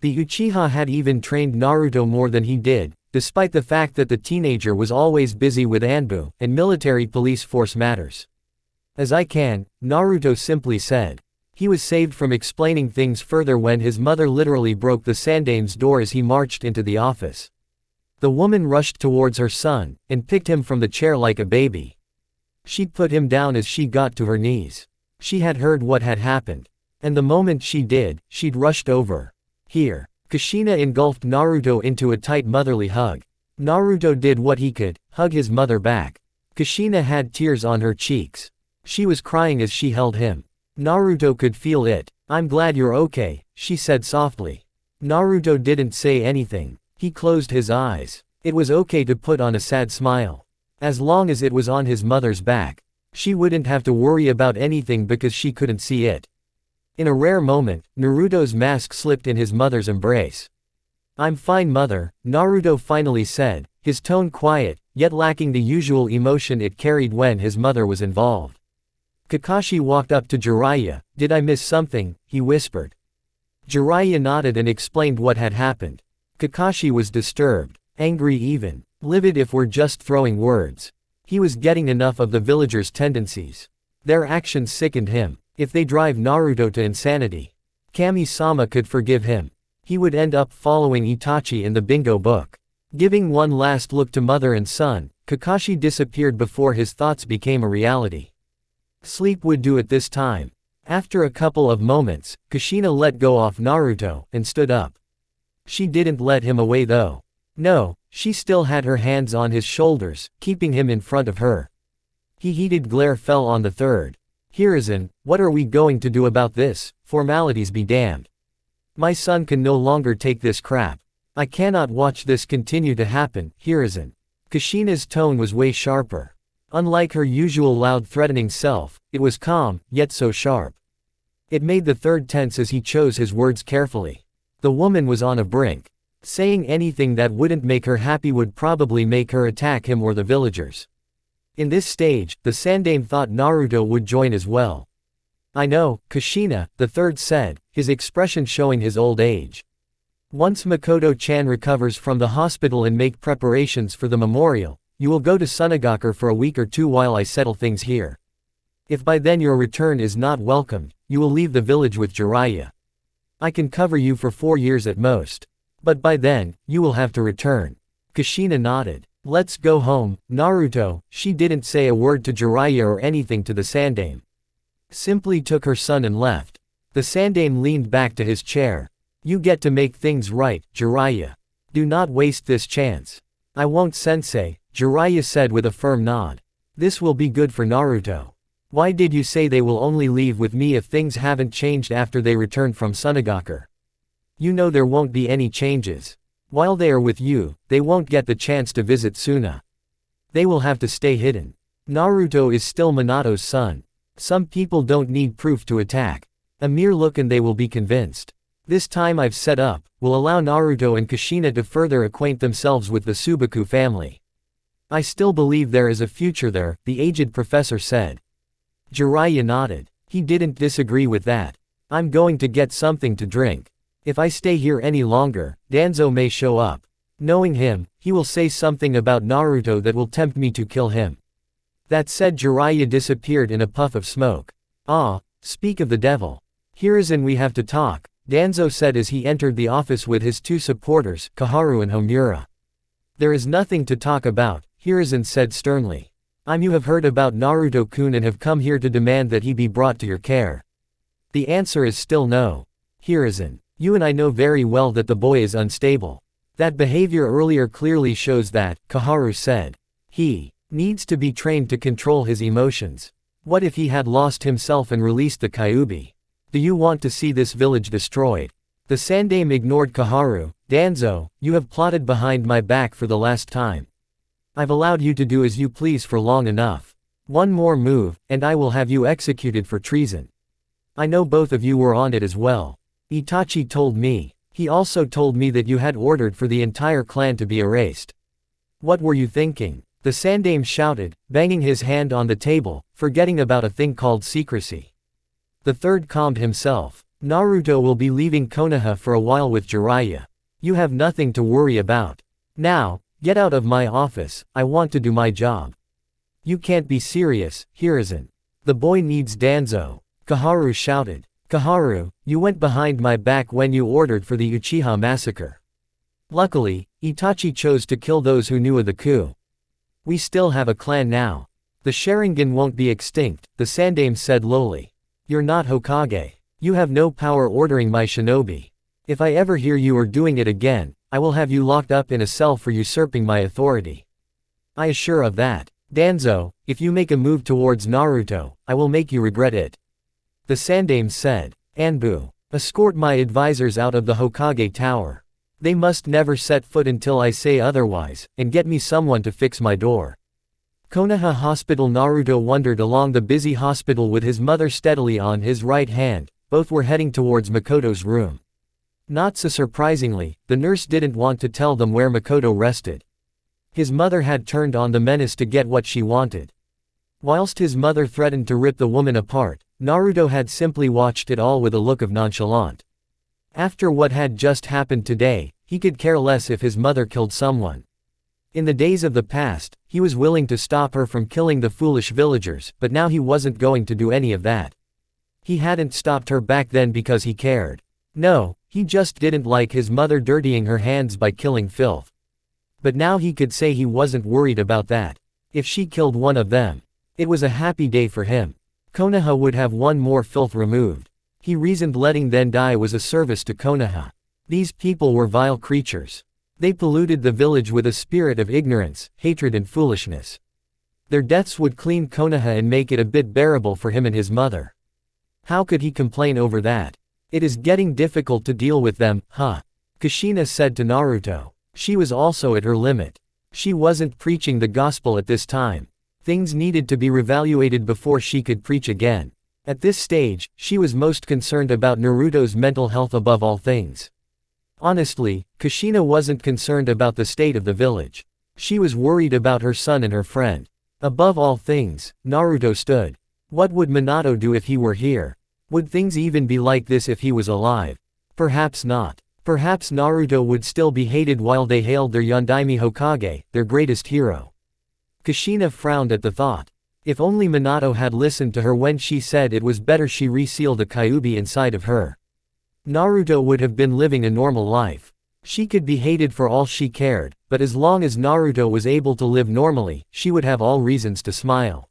Speaker 1: The Uchiha had even trained Naruto more than he did, despite the fact that the teenager was always busy with Anbu and military police force matters. "As I can," Naruto simply said. He was saved from explaining things further when his mother literally broke the Sandaime's door as he marched into the office. The woman rushed towards her son, and picked him from the chair like a baby. She'd put him down as she got to her knees. She had heard what had happened. And the moment she did, she'd rushed over. "Here." Kushina engulfed Naruto into a tight motherly hug. Naruto did what he could, hug his mother back. Kushina had tears on her cheeks. She was crying as she held him. Naruto could feel it. "I'm glad you're okay," she said softly. Naruto didn't say anything. He closed his eyes. It was okay to put on a sad smile. As long as it was on his mother's back. She wouldn't have to worry about anything because she couldn't see it. In a rare moment, Naruto's mask slipped in his mother's embrace. "I'm fine, mother," Naruto finally said, his tone quiet, yet lacking the usual emotion it carried when his mother was involved. Kakashi walked up to Jiraiya. "Did I miss something?" he whispered. Jiraiya nodded and explained what had happened. Kakashi was disturbed, angry even, livid if we're just throwing words. He was getting enough of the villagers' tendencies. Their actions sickened him. If they drive Naruto to insanity, Kami-sama could forgive him. He would end up following Itachi in the bingo book. Giving one last look to mother and son, Kakashi disappeared before his thoughts became a reality. Sleep would do it this time. After a couple of moments, Kushina let go off Naruto and stood up. She didn't let him away though. No, she still had her hands on his shoulders, keeping him in front of her. His heated glare fell on the third. "Hiruzen, what are we going to do about this? Formalities be damned. My son can no longer take this crap. I cannot watch this continue to happen, Hiruzen." Kushina's tone was way sharper. Unlike her usual loud threatening self, it was calm, yet so sharp. It made the third tense as he chose his words carefully. The woman was on a brink. Saying anything that wouldn't make her happy would probably make her attack him or the villagers. In this stage, the Sandaime thought Naruto would join as well. "I know, Kushina," the third said, his expression showing his old age. "Once Makoto-chan recovers from the hospital and make preparations for the memorial, you will go to Sunagaku for a week or two while I settle things here. If by then your return is not welcomed, you will leave the village with Jiraiya. I can cover you for 4 years at most. But by then, you will have to return." Kushina nodded. "Let's go home, Naruto." She didn't say a word to Jiraiya or anything to the Sandaime. Simply took her son and left. The Sandaime leaned back to his chair. "You get to make things right, Jiraiya. Do not waste this chance." "I won't, sensei," Jiraiya said with a firm nod. "This will be good for Naruto. Why did you say they will only leave with me if things haven't changed after they return from Sunagaku? You know there won't be any changes. While they are with you, they won't get the chance to visit Suna. They will have to stay hidden. Naruto is still Minato's son. Some people don't need proof to attack. A mere look and they will be convinced. This time I've set up, will allow Naruto and Kushina to further acquaint themselves with the Subaku family. I still believe there is a future there," the aged professor said. Jiraiya nodded. He didn't disagree with that. "I'm going to get something to drink. If I stay here any longer, Danzo may show up. Knowing him, he will say something about Naruto that will tempt me to kill him." That said, Jiraiya disappeared in a puff of smoke. "Ah, speak of the devil. Hiruzen, we have to talk," Danzo said as he entered the office with his 2 supporters, Kaharu and Homura. "There is nothing to talk about," Hiruzen said sternly. You have heard about Naruto-kun and have come here to demand that he be brought to your care. The answer is still no. Hiruzen, you and I know very well that the boy is unstable. That behavior earlier clearly shows that, Koharu said. He needs to be trained to control his emotions. What if he had lost himself and released the Kyuubi? Do you want to see this village destroyed? The Sandaime ignored Koharu. Danzo, you have plotted behind my back for the last time. I've allowed you to do as you please for long enough. One more move, and I will have you executed for treason. I know both of you were on it as well. Itachi told me. He also told me that you had ordered for the entire clan to be erased. What were you thinking? The Sandaime shouted, banging his hand on the table, forgetting about a thing called secrecy. The third calmed himself. Naruto will be leaving Konoha for a while with Jiraiya. You have nothing to worry about. Now, get out of my office, I want to do my job. You can't be serious, Hiruzen. The boy needs Danzo. Koharu shouted. Koharu, you went behind my back when you ordered for the Uchiha massacre. Luckily, Itachi chose to kill those who knew of the coup. We still have a clan now. The Sharingan won't be extinct, the Sandaime said lowly. You're not Hokage. You have no power ordering my shinobi. If I ever hear you are doing it again, I will have you locked up in a cell for usurping my authority. I assure of that. Danzo, if you make a move towards Naruto, I will make you regret it. The Sandaime said. Anbu, escort my advisors out of the Hokage tower. They must never set foot until I say otherwise, and get me someone to fix my door. Konoha Hospital. Naruto wandered along the busy hospital with his mother steadily on his right hand. Both were heading towards Makoto's room. Not so surprisingly, the nurse didn't want to tell them where Makoto rested. His mother had turned on the menace to get what she wanted. Whilst his mother threatened to rip the woman apart, Naruto had simply watched it all with a look of nonchalance. After what had just happened today, he could care less if his mother killed someone. In the days of the past, he was willing to stop her from killing the foolish villagers, but now he wasn't going to do any of that. He hadn't stopped her back then because he cared. No, he just didn't like his mother dirtying her hands by killing filth. But now he could say he wasn't worried about that. If she killed one of them, it was a happy day for him. Konoha would have one more filth removed. He reasoned letting them die was a service to Konoha. These people were vile creatures. They polluted the village with a spirit of ignorance, hatred and foolishness. Their deaths would clean Konoha and make it a bit bearable for him and his mother. How could he complain over that? It is getting difficult to deal with them, huh? Kushina said to Naruto. She was also at her limit. She wasn't preaching the gospel at this time. Things needed to be reevaluated before she could preach again. At this stage, she was most concerned about Naruto's mental health above all things. Honestly, Kushina wasn't concerned about the state of the village. She was worried about her son and her friend. Above all things, Naruto stood. What would Minato do if he were here? Would things even be like this if he was alive? Perhaps not. Perhaps Naruto would still be hated while they hailed their Yondaime Hokage, their greatest hero. Kushina frowned at the thought. If only Minato had listened to her when she said it was better she reseal the Kyuubi inside of her. Naruto would have been living a normal life. She could be hated for all she cared, but as long as Naruto was able to live normally, she would have all reasons to smile.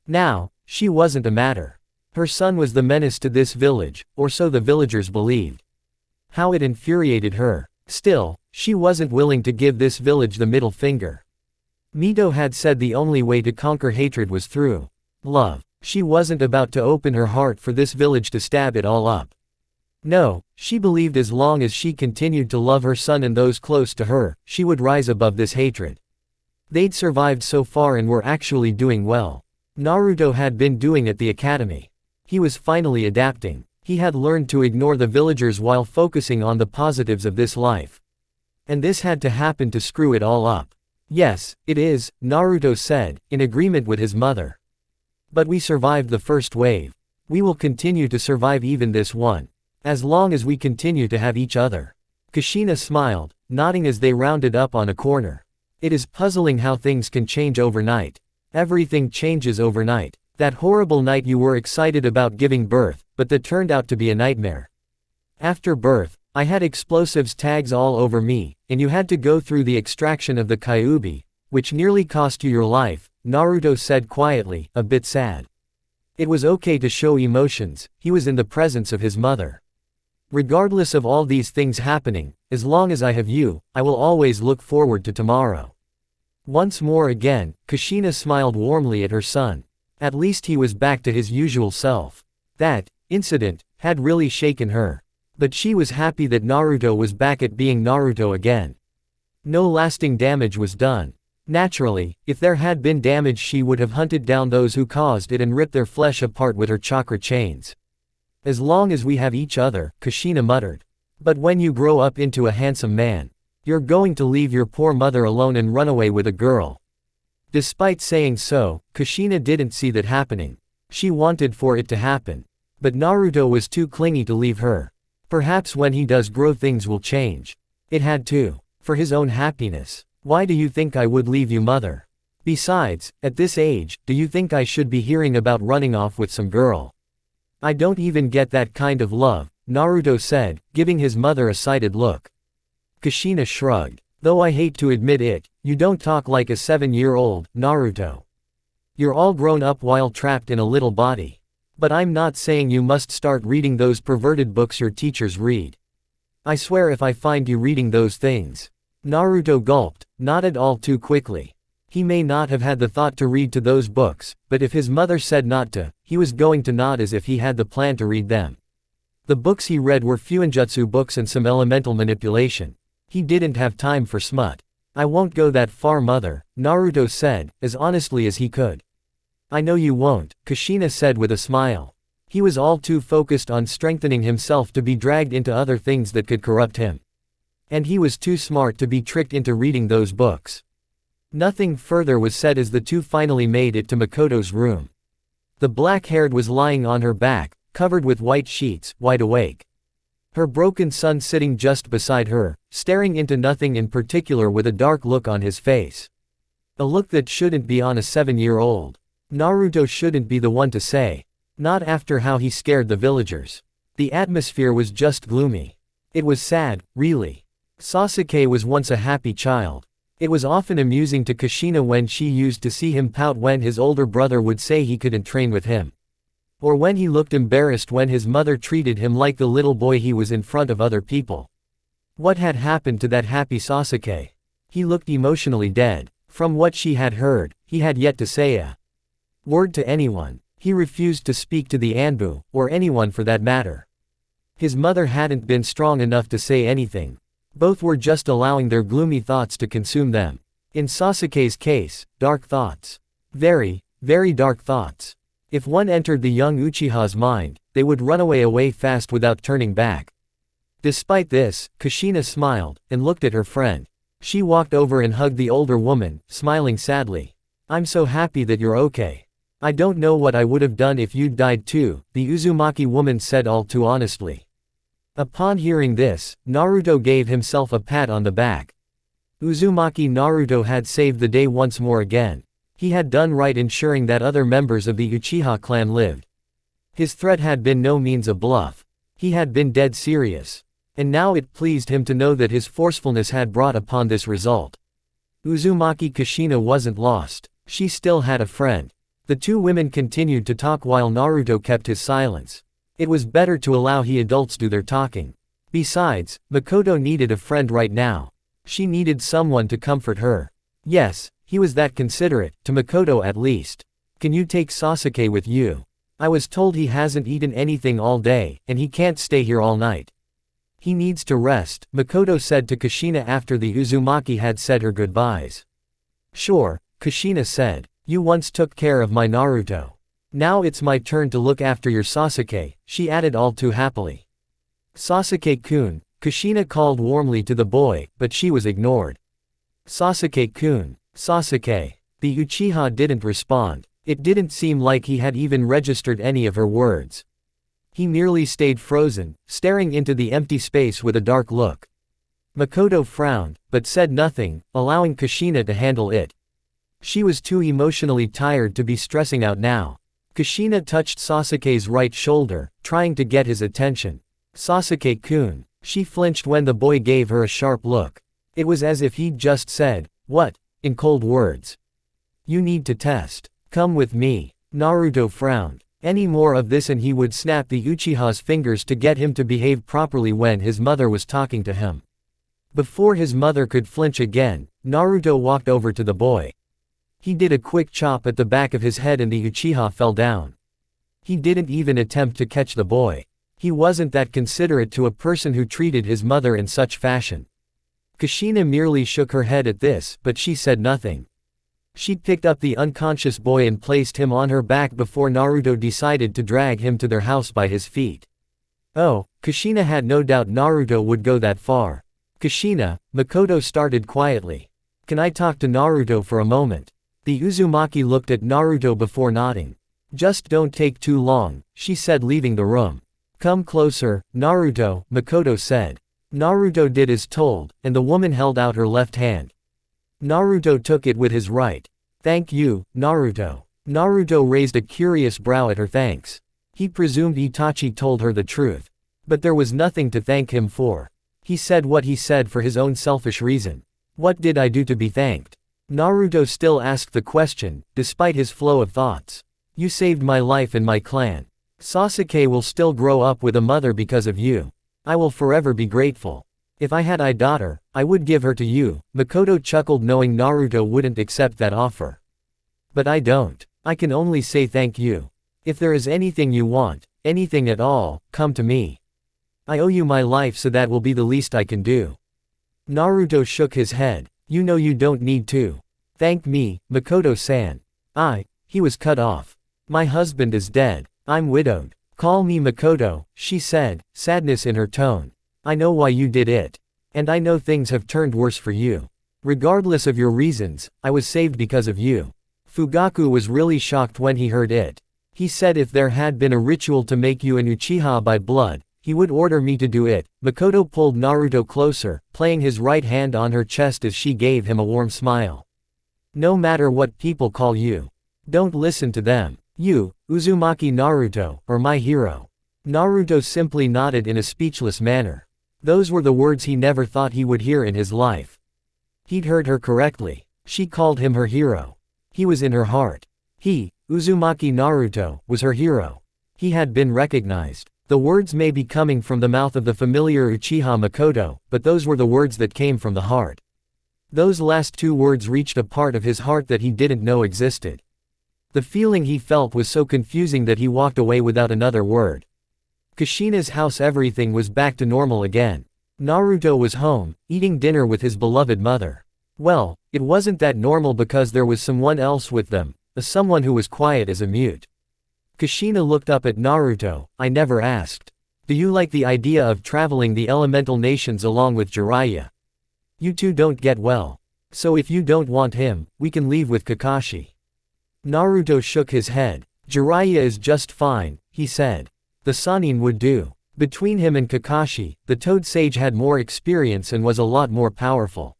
Speaker 1: Now, she wasn't a matter. Her son was the menace to this village, or so the villagers believed. How it infuriated her. Still, she wasn't willing to give this village the middle finger. Mito had said the only way to conquer hatred was through love. She wasn't about to open her heart for this village to stab it all up. No, she believed as long as she continued to love her son and those close to her, she would rise above this hatred. They'd survived so far and were actually doing well. Naruto had been doing at the academy. He was finally adapting. He had learned to ignore the villagers while focusing on the positives of this life. And this had to happen to screw it all up. Yes, it is, Naruto said, in agreement with his mother. But we survived the first wave. We will continue to survive even this one. As long as we continue to have each other. Kushina smiled, nodding as they rounded up on a corner. It is puzzling how things can change overnight. Everything changes overnight. That horrible night you were excited about giving birth, but that turned out to be a nightmare. After birth, I had explosives tags all over me, and you had to go through the extraction of the Kyuubi. which nearly cost you your life, Naruto said quietly, a bit sad. It was okay to show emotions, he was in the presence of his mother. Regardless of all these things happening, as long as I have you, I will always look forward to tomorrow. Once more again, Kushina smiled warmly at her son. At least he was back to his usual self. That incident had really shaken her. But she was happy that Naruto was back at being Naruto again. No lasting damage was done. Naturally, if there had been damage she would have hunted down those who caused it and ripped their flesh apart with her chakra chains. As long as we have each other, Kushina muttered. But when you grow up into a handsome man, you're going to leave your poor mother alone and run away with a girl. Despite saying so, Kushina didn't see that happening. She wanted for it to happen. But Naruto was too clingy to leave her. Perhaps when he does grow things will change. It had to. For his own happiness. Why do you think I would leave you, mother? Besides, at this age, do you think I should be hearing about running off with some girl? I don't even get that kind of love, Naruto said, giving his mother a sided look. Kushina shrugged. Though I hate to admit it, you don't talk like a 7-year-old, Naruto. You're all grown up while trapped in a little body. But I'm not saying you must start reading those perverted books your teachers read. I swear if I find you reading those things. Naruto gulped, nodded all too quickly. He may not have had the thought to read to those books, but if his mother said not to, he was going to nod as if he had the plan to read them. The books he read were fem-kyuubi books and some elemental manipulation. He didn't have time for smut. I won't go that far, mother, Naruto said, as honestly as he could. I know you won't, Kushina said with a smile. He was all too focused on strengthening himself to be dragged into other things that could corrupt him. And he was too smart to be tricked into reading those books. Nothing further was said as the two finally made it to Makoto's room. The black-haired was lying on her back, covered with white sheets, wide awake. Her broken son sitting just beside her, staring into nothing in particular with a dark look on his face. A look that shouldn't be on a 7-year-old. Naruto shouldn't be the one to say. Not after how he scared the villagers. The atmosphere was just gloomy. It was sad, really. Sasuke was once a happy child. It was often amusing to Kushina when she used to see him pout when his older brother would say he couldn't train with him. Or when he looked embarrassed when his mother treated him like the little boy he was in front of other people. What had happened to that happy Sasuke? He looked emotionally dead. From what she had heard, he had yet to say a word to anyone. He refused to speak to the Anbu, or anyone for that matter. His mother hadn't been strong enough to say anything. Both were just allowing their gloomy thoughts to consume them. In Sasuke's case, dark thoughts. Very, very dark thoughts. If one entered the young Uchiha's mind, they would run away fast without turning back. Despite this, Kushina smiled, and looked at her friend. She walked over and hugged the older woman, smiling sadly. I'm so happy that you're okay. I don't know what I would have done if you'd died too, the Uzumaki woman said all too honestly. Upon hearing this, Naruto gave himself a pat on the back. Uzumaki Naruto had saved the day once more again. He had done right ensuring that other members of the Uchiha clan lived. His threat had been no means a bluff. He had been dead serious. And now it pleased him to know that his forcefulness had brought upon this result. Uzumaki Kushina wasn't lost. She still had a friend. The two women continued to talk while Naruto kept his silence. It was better to allow he adults do their talking. Besides, Makoto needed a friend right now. She needed someone to comfort her. Yes, he was that considerate, to Makoto at least. Can you take Sasuke with you? I was told he hasn't eaten anything all day, and he can't stay here all night. He needs to rest, Makoto said to Kushina after the Uzumaki had said her goodbyes. Sure, Kushina said. You once took care of my Naruto. Now it's my turn to look after your Sasuke, she added all too happily. Sasuke-kun, Kushina called warmly to the boy, but she was ignored. Sasuke-kun, Sasuke. The Uchiha didn't respond. It didn't seem like he had even registered any of her words. He merely stayed frozen, staring into the empty space with a dark look. Makoto frowned, but said nothing, allowing Kushina to handle it. She was too emotionally tired to be stressing out now. Kushina touched Sasuke's right shoulder, trying to get his attention. Sasuke-kun. She flinched when the boy gave her a sharp look. It was as if he'd just said, "What?" in cold words. You need to test. Come with me. Naruto frowned. Any more of this and he would snap the Uchiha's fingers to get him to behave properly when his mother was talking to him. Before his mother could flinch again, Naruto walked over to the boy. He did a quick chop at the back of his head and the Uchiha fell down. He didn't even attempt to catch the boy. He wasn't that considerate to a person who treated his mother in such fashion. Kushina merely shook her head at this, but she said nothing. She picked up the unconscious boy and placed him on her back before Naruto decided to drag him to their house by his feet. Oh, Kushina had no doubt Naruto would go that far. Kushina, Makoto started quietly. Can I talk to Naruto for a moment? The Uzumaki looked at Naruto before nodding. Just don't take too long, she said, leaving the room. Come closer, Naruto, Makoto said. Naruto did as told, and the woman held out her left hand. Naruto took it with his right. Thank you, Naruto. Naruto raised a curious brow at her thanks. He presumed Itachi told her the truth. But there was nothing to thank him for. He said what he said for his own selfish reason. What did I do to be thanked? Naruto still asked the question, despite his flow of thoughts. You saved my life and my clan. Sasuke will still grow up with a mother because of you. I will forever be grateful. If I had a daughter, I would give her to you. Makoto chuckled, knowing Naruto wouldn't accept that offer. But I don't. I can only say thank you. If there is anything you want, anything at all, come to me. I owe you my life, so that will be the least I can do. Naruto shook his head. You know you don't need to. Thank me, Makoto-san. He was cut off. My husband is dead. I'm widowed. Call me Makoto, she said, sadness in her tone. I know why you did it. And I know things have turned worse for you. Regardless of your reasons, I was saved because of you. Fugaku was really shocked when he heard it. He said if there had been a ritual to make you an Uchiha by blood, he would order me to do it. Makoto pulled Naruto closer, playing his right hand on her chest as she gave him a warm smile. No matter what people call you. Don't listen to them. You, Uzumaki Naruto, are my hero. Naruto simply nodded in a speechless manner. Those were the words he never thought he would hear in his life. He'd heard her correctly. She called him her hero. He was in her heart. He, Uzumaki Naruto, was her hero. He had been recognized. The words may be coming from the mouth of the familiar Uchiha Makoto, but those were the words that came from the heart. Those last two words reached a part of his heart that he didn't know existed. The feeling he felt was so confusing that he walked away without another word. Kushina's house, everything was back to normal again. Naruto was home, eating dinner with his beloved mother. Well, it wasn't that normal because there was someone else with them, someone who was quiet as a mute. Kushina looked up at Naruto. I never asked. Do you like the idea of traveling the elemental nations along with Jiraiya? You two don't get well. So if you don't want him, we can leave with Kakashi. Naruto shook his head. Jiraiya is just fine, he said. The Sannin would do. Between him and Kakashi, the Toad Sage had more experience and was a lot more powerful.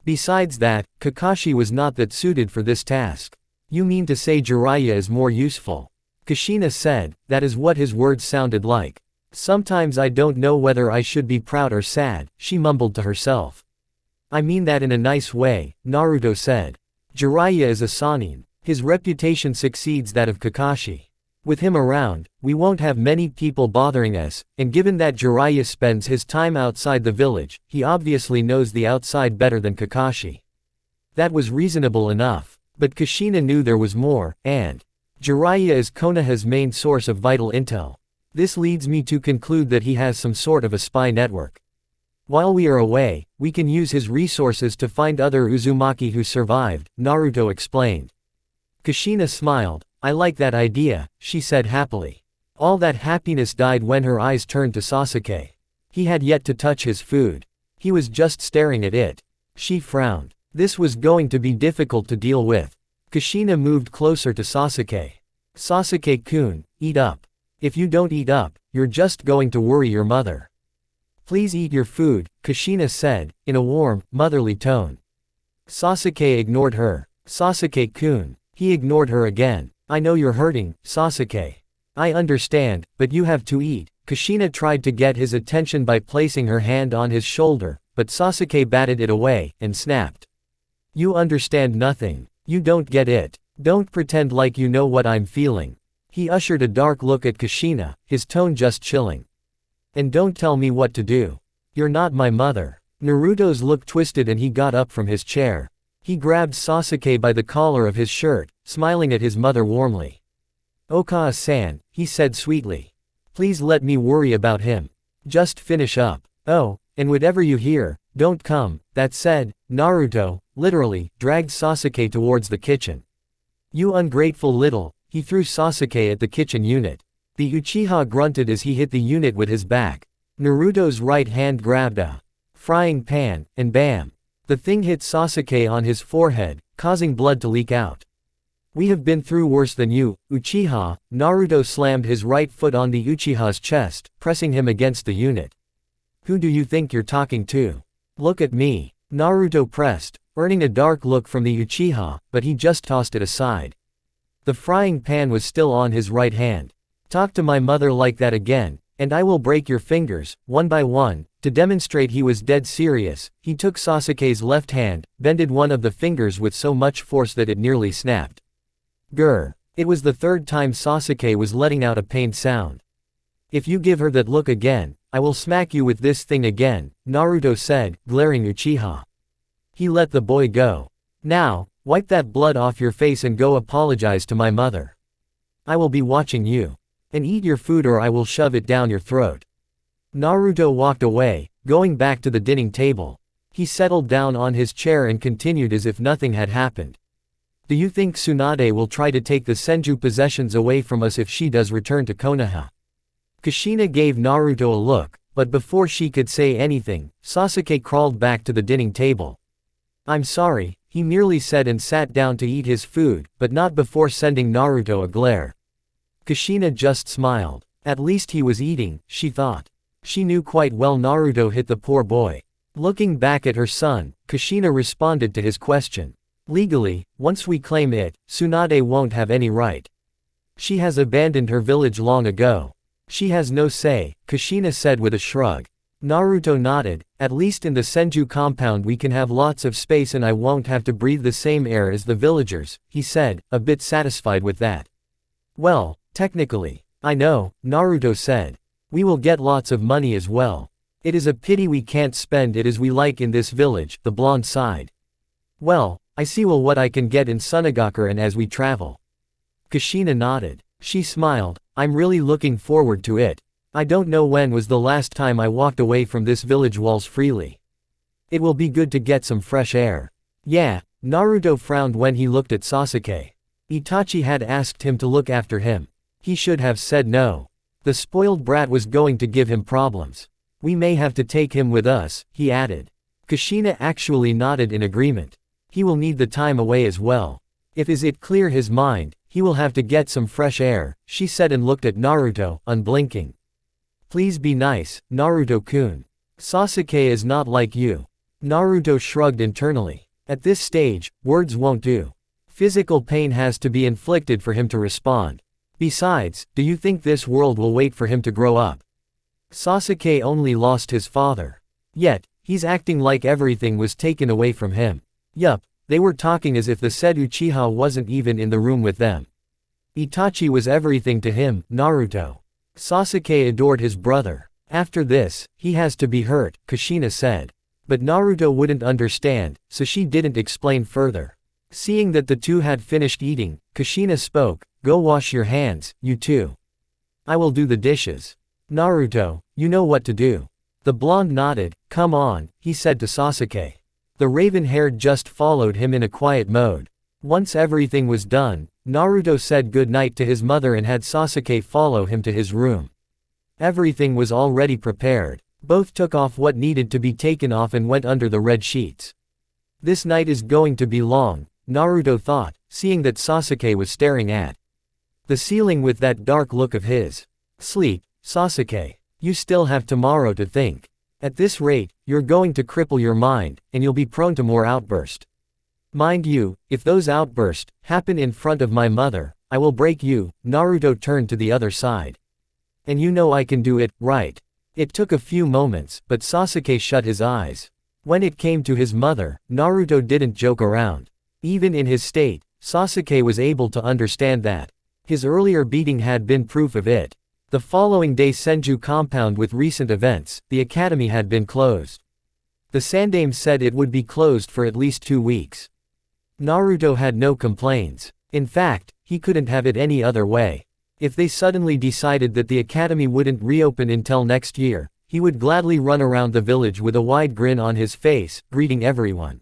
Speaker 1: Besides that, Kakashi was not that suited for this task. You mean to say Jiraiya is more useful? Kushina said. That is what his words sounded like. Sometimes I don't know whether I should be proud or sad, she mumbled to herself. I mean that in a nice way, Naruto said. Jiraiya is a Sannin. His reputation succeeds that of Kakashi. With him around, we won't have many people bothering us, and given that Jiraiya spends his time outside the village, he obviously knows the outside better than Kakashi. That was reasonable enough. But Kushina knew there was more, and Jiraiya is Konoha's main source of vital intel. This leads me to conclude that he has some sort of a spy network. While we are away, we can use his resources to find other Uzumaki who survived, Naruto explained. Kushina smiled. I like that idea, she said happily. All that happiness died when her eyes turned to Sasuke. He had yet to touch his food. He was just staring at it. She frowned. This was going to be difficult to deal with. Kushina moved closer to Sasuke. Sasuke-kun, eat up. If you don't eat up, you're just going to worry your mother. Please eat your food, Kushina said, in a warm, motherly tone. Sasuke ignored her. Sasuke-kun. He ignored her again. I know you're hurting, Sasuke. I understand, but you have to eat. Kushina tried to get his attention by placing her hand on his shoulder, but Sasuke batted it away, and snapped. You understand nothing. You don't get it. Don't pretend like you know what I'm feeling. He ushered a dark look at Kushina, his tone just chilling. And don't tell me what to do. You're not my mother. Naruto's look twisted and he got up from his chair. He grabbed Sasuke by the collar of his shirt, smiling at his mother warmly. Okage-san, he said sweetly. Please let me worry about him. Just finish up. Oh, and whatever you hear, don't come. That said, Naruto, literally, dragged Sasuke towards the kitchen. You ungrateful little, he threw Sasuke at the kitchen unit. The Uchiha grunted as he hit the unit with his back. Naruto's right hand grabbed a frying pan, and bam! The thing hit Sasuke on his forehead, causing blood to leak out. We have been through worse than you, Uchiha. Naruto slammed his right foot on the Uchiha's chest, pressing him against the unit. Who do you think you're talking to? Look at me. Naruto pressed, earning a dark look from the Uchiha, but he just tossed it aside. The frying pan was still on his right hand. Talk to my mother like that again, and I will break your fingers, one by one. To demonstrate he was dead serious, he took Sasuke's left hand, bended one of the fingers with so much force that it nearly snapped. Grr. It was the third time Sasuke was letting out a pained sound. If you give her that look again, I will smack you with this thing again, Naruto said, glaring Uchiha. He let the boy go. Now, wipe that blood off your face and go apologize to my mother. I will be watching you. And eat your food or I will shove it down your throat. Naruto walked away, going back to the dining table. He settled down on his chair and continued as if nothing had happened. Do you think Tsunade will try to take the Senju possessions away from us if she does return to Konoha? Kushina gave Naruto a look, but before she could say anything, Sasuke crawled back to the dining table. I'm sorry, he merely said and sat down to eat his food, but not before sending Naruto a glare. Kushina just smiled. At least he was eating, she thought. She knew quite well Naruto hit the poor boy. Looking back at her son, Kushina responded to his question. Legally, once we claim it, Tsunade won't have any right. She has abandoned her village long ago. She has no say, Kushina said with a shrug. Naruto nodded. At least in the Senju compound we can have lots of space and I won't have to breathe the same air as the villagers, he said, a bit satisfied with that. Well, technically. I know, Naruto said. We will get lots of money as well. It is a pity we can't spend it as we like in this village, the blonde sighed. Well, I see what I can get in Sunagakuren and as we travel. Kushina nodded. She smiled. I'm really looking forward to it. I don't know when was the last time I walked away from this village walls freely. It will be good to get some fresh air. Yeah, Naruto frowned when he looked at Sasuke. Itachi had asked him to look after him. He should have said no. The spoiled brat was going to give him problems. We may have to take him with us, he added. Kushina actually nodded in agreement. He will need the time away as well. If it clear his mind, he will have to get some fresh air, she said and looked at Naruto, unblinking. Please be nice, Naruto-kun. Sasuke is not like you. Naruto shrugged internally. At this stage, words won't do. Physical pain has to be inflicted for him to respond. Besides, do you think this world will wait for him to grow up? Sasuke only lost his father. Yet, he's acting like everything was taken away from him. Yup, they were talking as if the said Uchiha wasn't even in the room with them. Itachi was everything to him, Naruto. Sasuke adored his brother. After this, he has to be hurt, Kushina said. But Naruto wouldn't understand, so she didn't explain further. Seeing that the two had finished eating, Kushina spoke, go wash your hands, you two. I will do the dishes. Naruto, you know what to do. The blonde nodded. Come on, he said to Sasuke. The raven-haired just followed him in a quiet mode. Once everything was done, Naruto said good night to his mother and had Sasuke follow him to his room. Everything was already prepared. Both took off what needed to be taken off and went under the red sheets. This night is going to be long, Naruto thought, seeing that Sasuke was staring at the ceiling with that dark look of his. Sleep, Sasuke. You still have tomorrow to think. At this rate, you're going to cripple your mind, and you'll be prone to more outbursts. Mind you, if those outbursts happen in front of my mother, I will break you. Naruto turned to the other side. And you know I can do it, right? It took a few moments, but Sasuke shut his eyes. When it came to his mother, Naruto didn't joke around. Even in his state, Sasuke was able to understand that. His earlier beating had been proof of it. The following day, Senju compound with recent events, the academy had been closed. The Sandaime said it would be closed for at least 2 weeks. Naruto had no complaints. In fact, he couldn't have it any other way. If they suddenly decided that the academy wouldn't reopen until next year, he would gladly run around the village with a wide grin on his face, greeting everyone.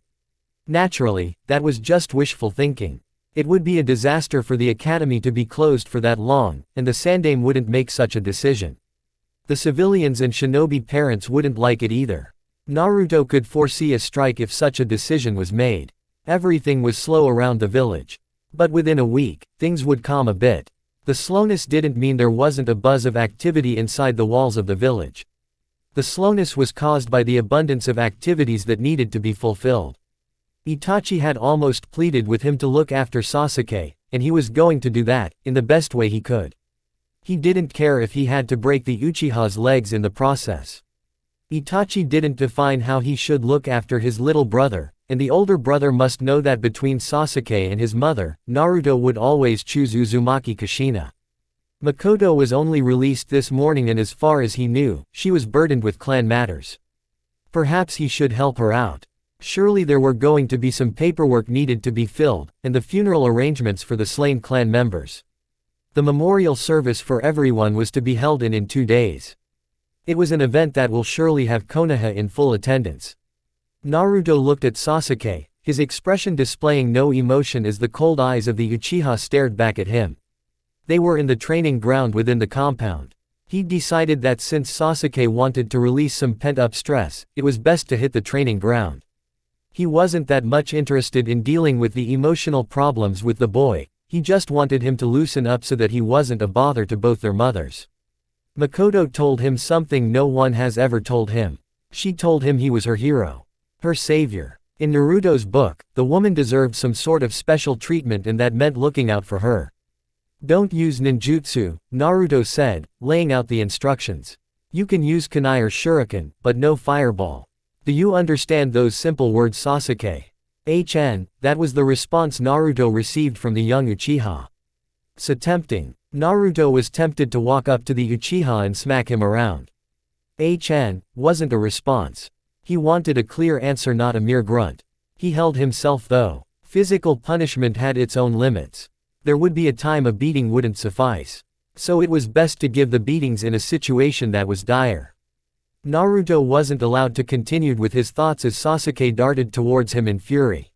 Speaker 1: Naturally, that was just wishful thinking. It would be a disaster for the academy to be closed for that long, and the Sandaime wouldn't make such a decision. The civilians and shinobi parents wouldn't like it either. Naruto could foresee a strike if such a decision was made. Everything was slow around the village. But within a week, things would calm a bit. The slowness didn't mean there wasn't a buzz of activity inside the walls of the village. The slowness was caused by the abundance of activities that needed to be fulfilled. Itachi had almost pleaded with him to look after Sasuke, and he was going to do that, in the best way he could. He didn't care if he had to break the Uchiha's legs in the process. Itachi didn't define how he should look after his little brother, and the older brother must know that between Sasuke and his mother, Naruto would always choose Uzumaki Kushina. Makoto was only released this morning, and as far as he knew, she was burdened with clan matters. Perhaps he should help her out. Surely there were going to be some paperwork needed to be filled, and the funeral arrangements for the slain clan members. The memorial service for everyone was to be held in 2 days. It was an event that will surely have Konoha in full attendance. Naruto looked at Sasuke, his expression displaying no emotion as the cold eyes of the Uchiha stared back at him. They were in the training ground within the compound. He decided that since Sasuke wanted to release some pent-up stress, it was best to hit the training ground. He wasn't that much interested in dealing with the emotional problems with the boy, he just wanted him to loosen up so that he wasn't a bother to both their mothers. Makoto told him something no one has ever told him. She told him he was her hero. Her savior. In Naruto's book, the woman deserved some sort of special treatment, and that meant looking out for her. Don't use ninjutsu, Naruto said, laying out the instructions. You can use kunai or shuriken, but no fireball. Do you understand those simple words, Sasuke? That was the response Naruto received from the young Uchiha. So tempting. Naruto was tempted to walk up to the Uchiha and smack him around. Wasn't a response. He wanted a clear answer, not a mere grunt. He held himself though. Physical punishment had its own limits. There would be a time a beating wouldn't suffice. So it was best to give the beatings in a situation that was dire. Naruto wasn't allowed to continue with his thoughts as Sasuke darted towards him in fury.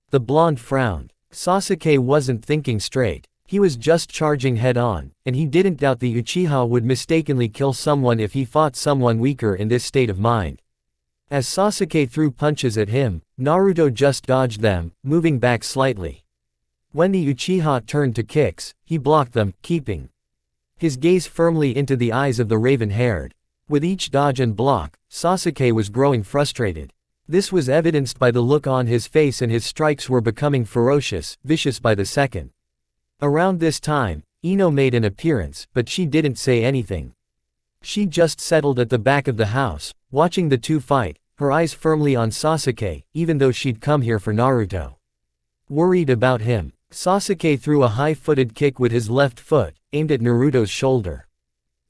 Speaker 1: The blonde frowned. Sasuke wasn't thinking straight. He was just charging head-on, and he didn't doubt the Uchiha would mistakenly kill someone if he fought someone weaker in this state of mind. As Sasuke threw punches at him, Naruto just dodged them, moving back slightly. When the Uchiha turned to kicks, he blocked them, keeping his gaze firmly into the eyes of the raven-haired. With each dodge and block, Sasuke was growing frustrated. This was evidenced by the look on his face, and his strikes were becoming ferocious, vicious by the second. Around this time, Ino made an appearance, but she didn't say anything. She just settled at the back of the house, watching the two fight, her eyes firmly on Sasuke, even though she'd come here for Naruto. Worried about him, Sasuke threw a high-footed kick with his left foot, aimed at Naruto's shoulder.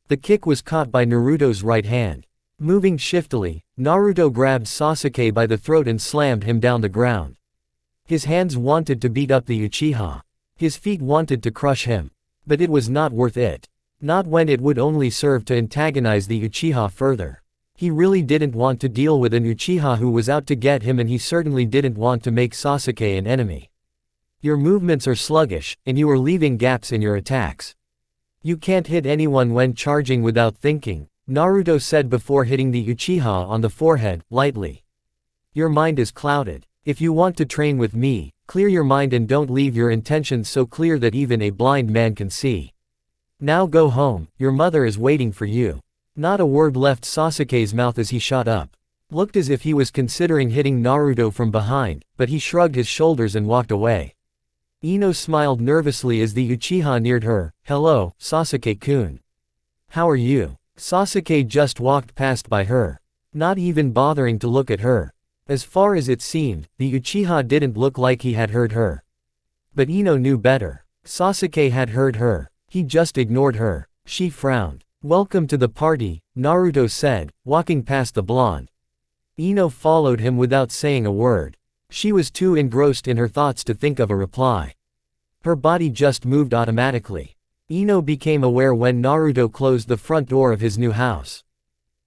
Speaker 1: The kick was caught by Naruto's right hand. Moving shiftily, Naruto grabbed Sasuke by the throat and slammed him down the ground. His hands wanted to beat up the Uchiha. His feet wanted to crush him. But it was not worth it. Not when it would only serve to antagonize the Uchiha further. He really didn't want to deal with an Uchiha who was out to get him, and he certainly didn't want to make Sasuke an enemy. Your movements are sluggish, and you are leaving gaps in your attacks. You can't hit anyone when charging without thinking, Naruto said before hitting the Uchiha on the forehead, lightly. Your mind is clouded. If you want to train with me, clear your mind and don't leave your intentions so clear that even a blind man can see. Now go home, your mother is waiting for you. Not a word left Sasuke's mouth as he shot up. Looked as if he was considering hitting Naruto from behind, but he shrugged his shoulders and walked away. Ino smiled nervously as the Uchiha neared her. Hello, Sasuke-kun. How are you? Sasuke just walked past by her. Not even bothering to look at her. As far as it seemed, the Uchiha didn't look like he had heard her. But Ino knew better. Sasuke had heard her. He just ignored her. She frowned. "Welcome to the party," Naruto said, walking past the blonde. Ino followed him without saying a word. She was too engrossed in her thoughts to think of a reply. Her body just moved automatically. Ino became aware when Naruto closed the front door of his new house.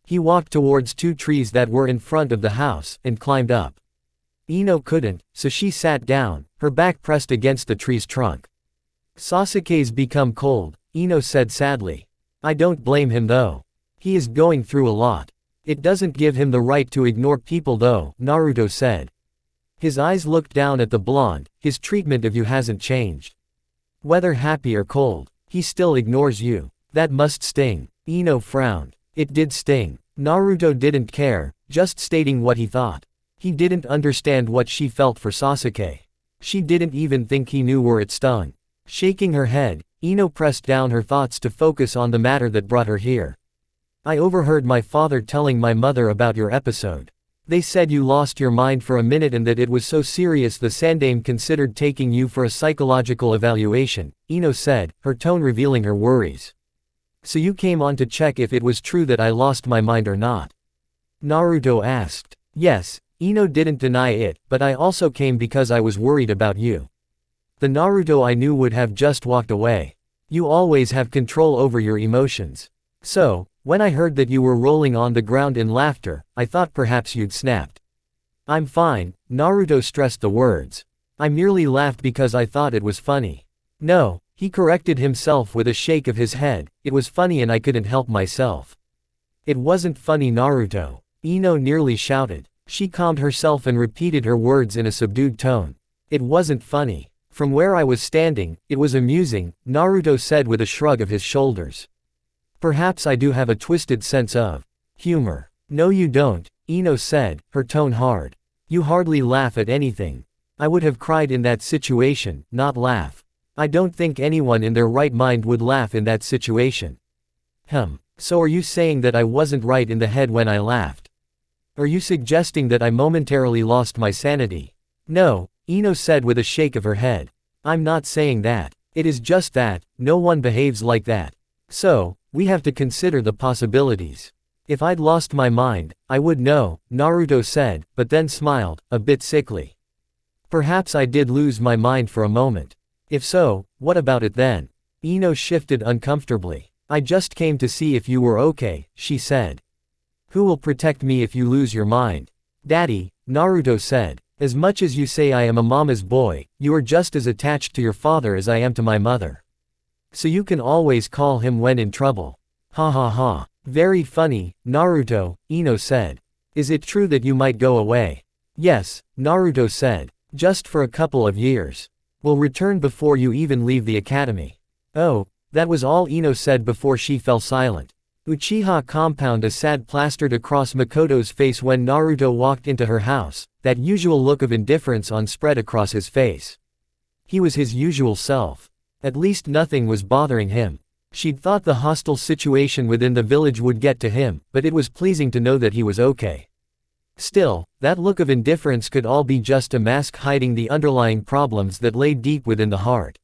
Speaker 1: He walked towards two trees that were in front of the house, and climbed up. Ino couldn't, so she sat down, her back pressed against the tree's trunk. "Sasuke's become cold," Ino said sadly. "I don't blame him though. He is going through a lot. It doesn't give him the right to ignore people though," Naruto said. His eyes looked down at the blonde. "His treatment of you hasn't changed. Whether happy or cold, he still ignores you. That must sting." Ino frowned. It did sting. Naruto didn't care, just stating what he thought. He didn't understand what she felt for Sasuke. She didn't even think he knew where it stung. Shaking her head, Ino pressed down her thoughts to focus on the matter that brought her here. "I overheard my father telling my mother about your episode. They said you lost your mind for a minute and that it was so serious the Sandaime considered taking you for a psychological evaluation," Ino said, her tone revealing her worries. "So you came on to check if it was true that I lost my mind or not?" Naruto asked. "Yes," Ino didn't deny it, "but I also came because I was worried about you. The Naruto I knew would have just walked away. You always have control over your emotions. So, when I heard that you were rolling on the ground in laughter, I thought perhaps you'd snapped." "I'm fine," Naruto stressed the words. "I merely laughed because I thought it was funny." "No," he corrected himself with a shake of his head, "it was funny and I couldn't help myself." "It wasn't funny, Naruto," Ino nearly shouted. She calmed herself and repeated her words in a subdued tone. "It wasn't funny. From where I was standing, it was amusing," Naruto said with a shrug of his shoulders. "Perhaps I do have a twisted sense of humor." "No you don't," Ino said, her tone hard. "You hardly laugh at anything. I would have cried in that situation, not laugh. I don't think anyone in their right mind would laugh in that situation." So are you saying that I wasn't right in the head when I laughed? Are you suggesting that I momentarily lost my sanity?" "No," Ino said with a shake of her head. "I'm not saying that. It is just that, no one behaves like that. So, we have to consider the possibilities. If I'd lost my mind, I would know," Naruto said, but then smiled, a bit sickly. "Perhaps I did lose my mind for a moment. If so, what about it then?" Ino shifted uncomfortably. "I just came to see if you were okay," she said. "Who will protect me if you lose your mind?" "Daddy," Naruto said. "As much as you say I am a mama's boy, you are just as attached to your father as I am to my mother. So you can always call him when in trouble." "Ha ha ha. Very funny, Naruto," Ino said. "Is it true that you might go away?" "Yes," Naruto said. "Just for a couple of years. We'll return before you even leave the academy." "Oh," that was all Ino said before she fell silent. Uchiha compound. A sad plastered across Makoto's face when Naruto walked into her house, that usual look of indifference on spread across his face. He was his usual self. At least nothing was bothering him. She'd thought the hostile situation within the village would get to him, but it was pleasing to know that he was okay. Still, that look of indifference could all be just a mask hiding the underlying problems that lay deep within the heart.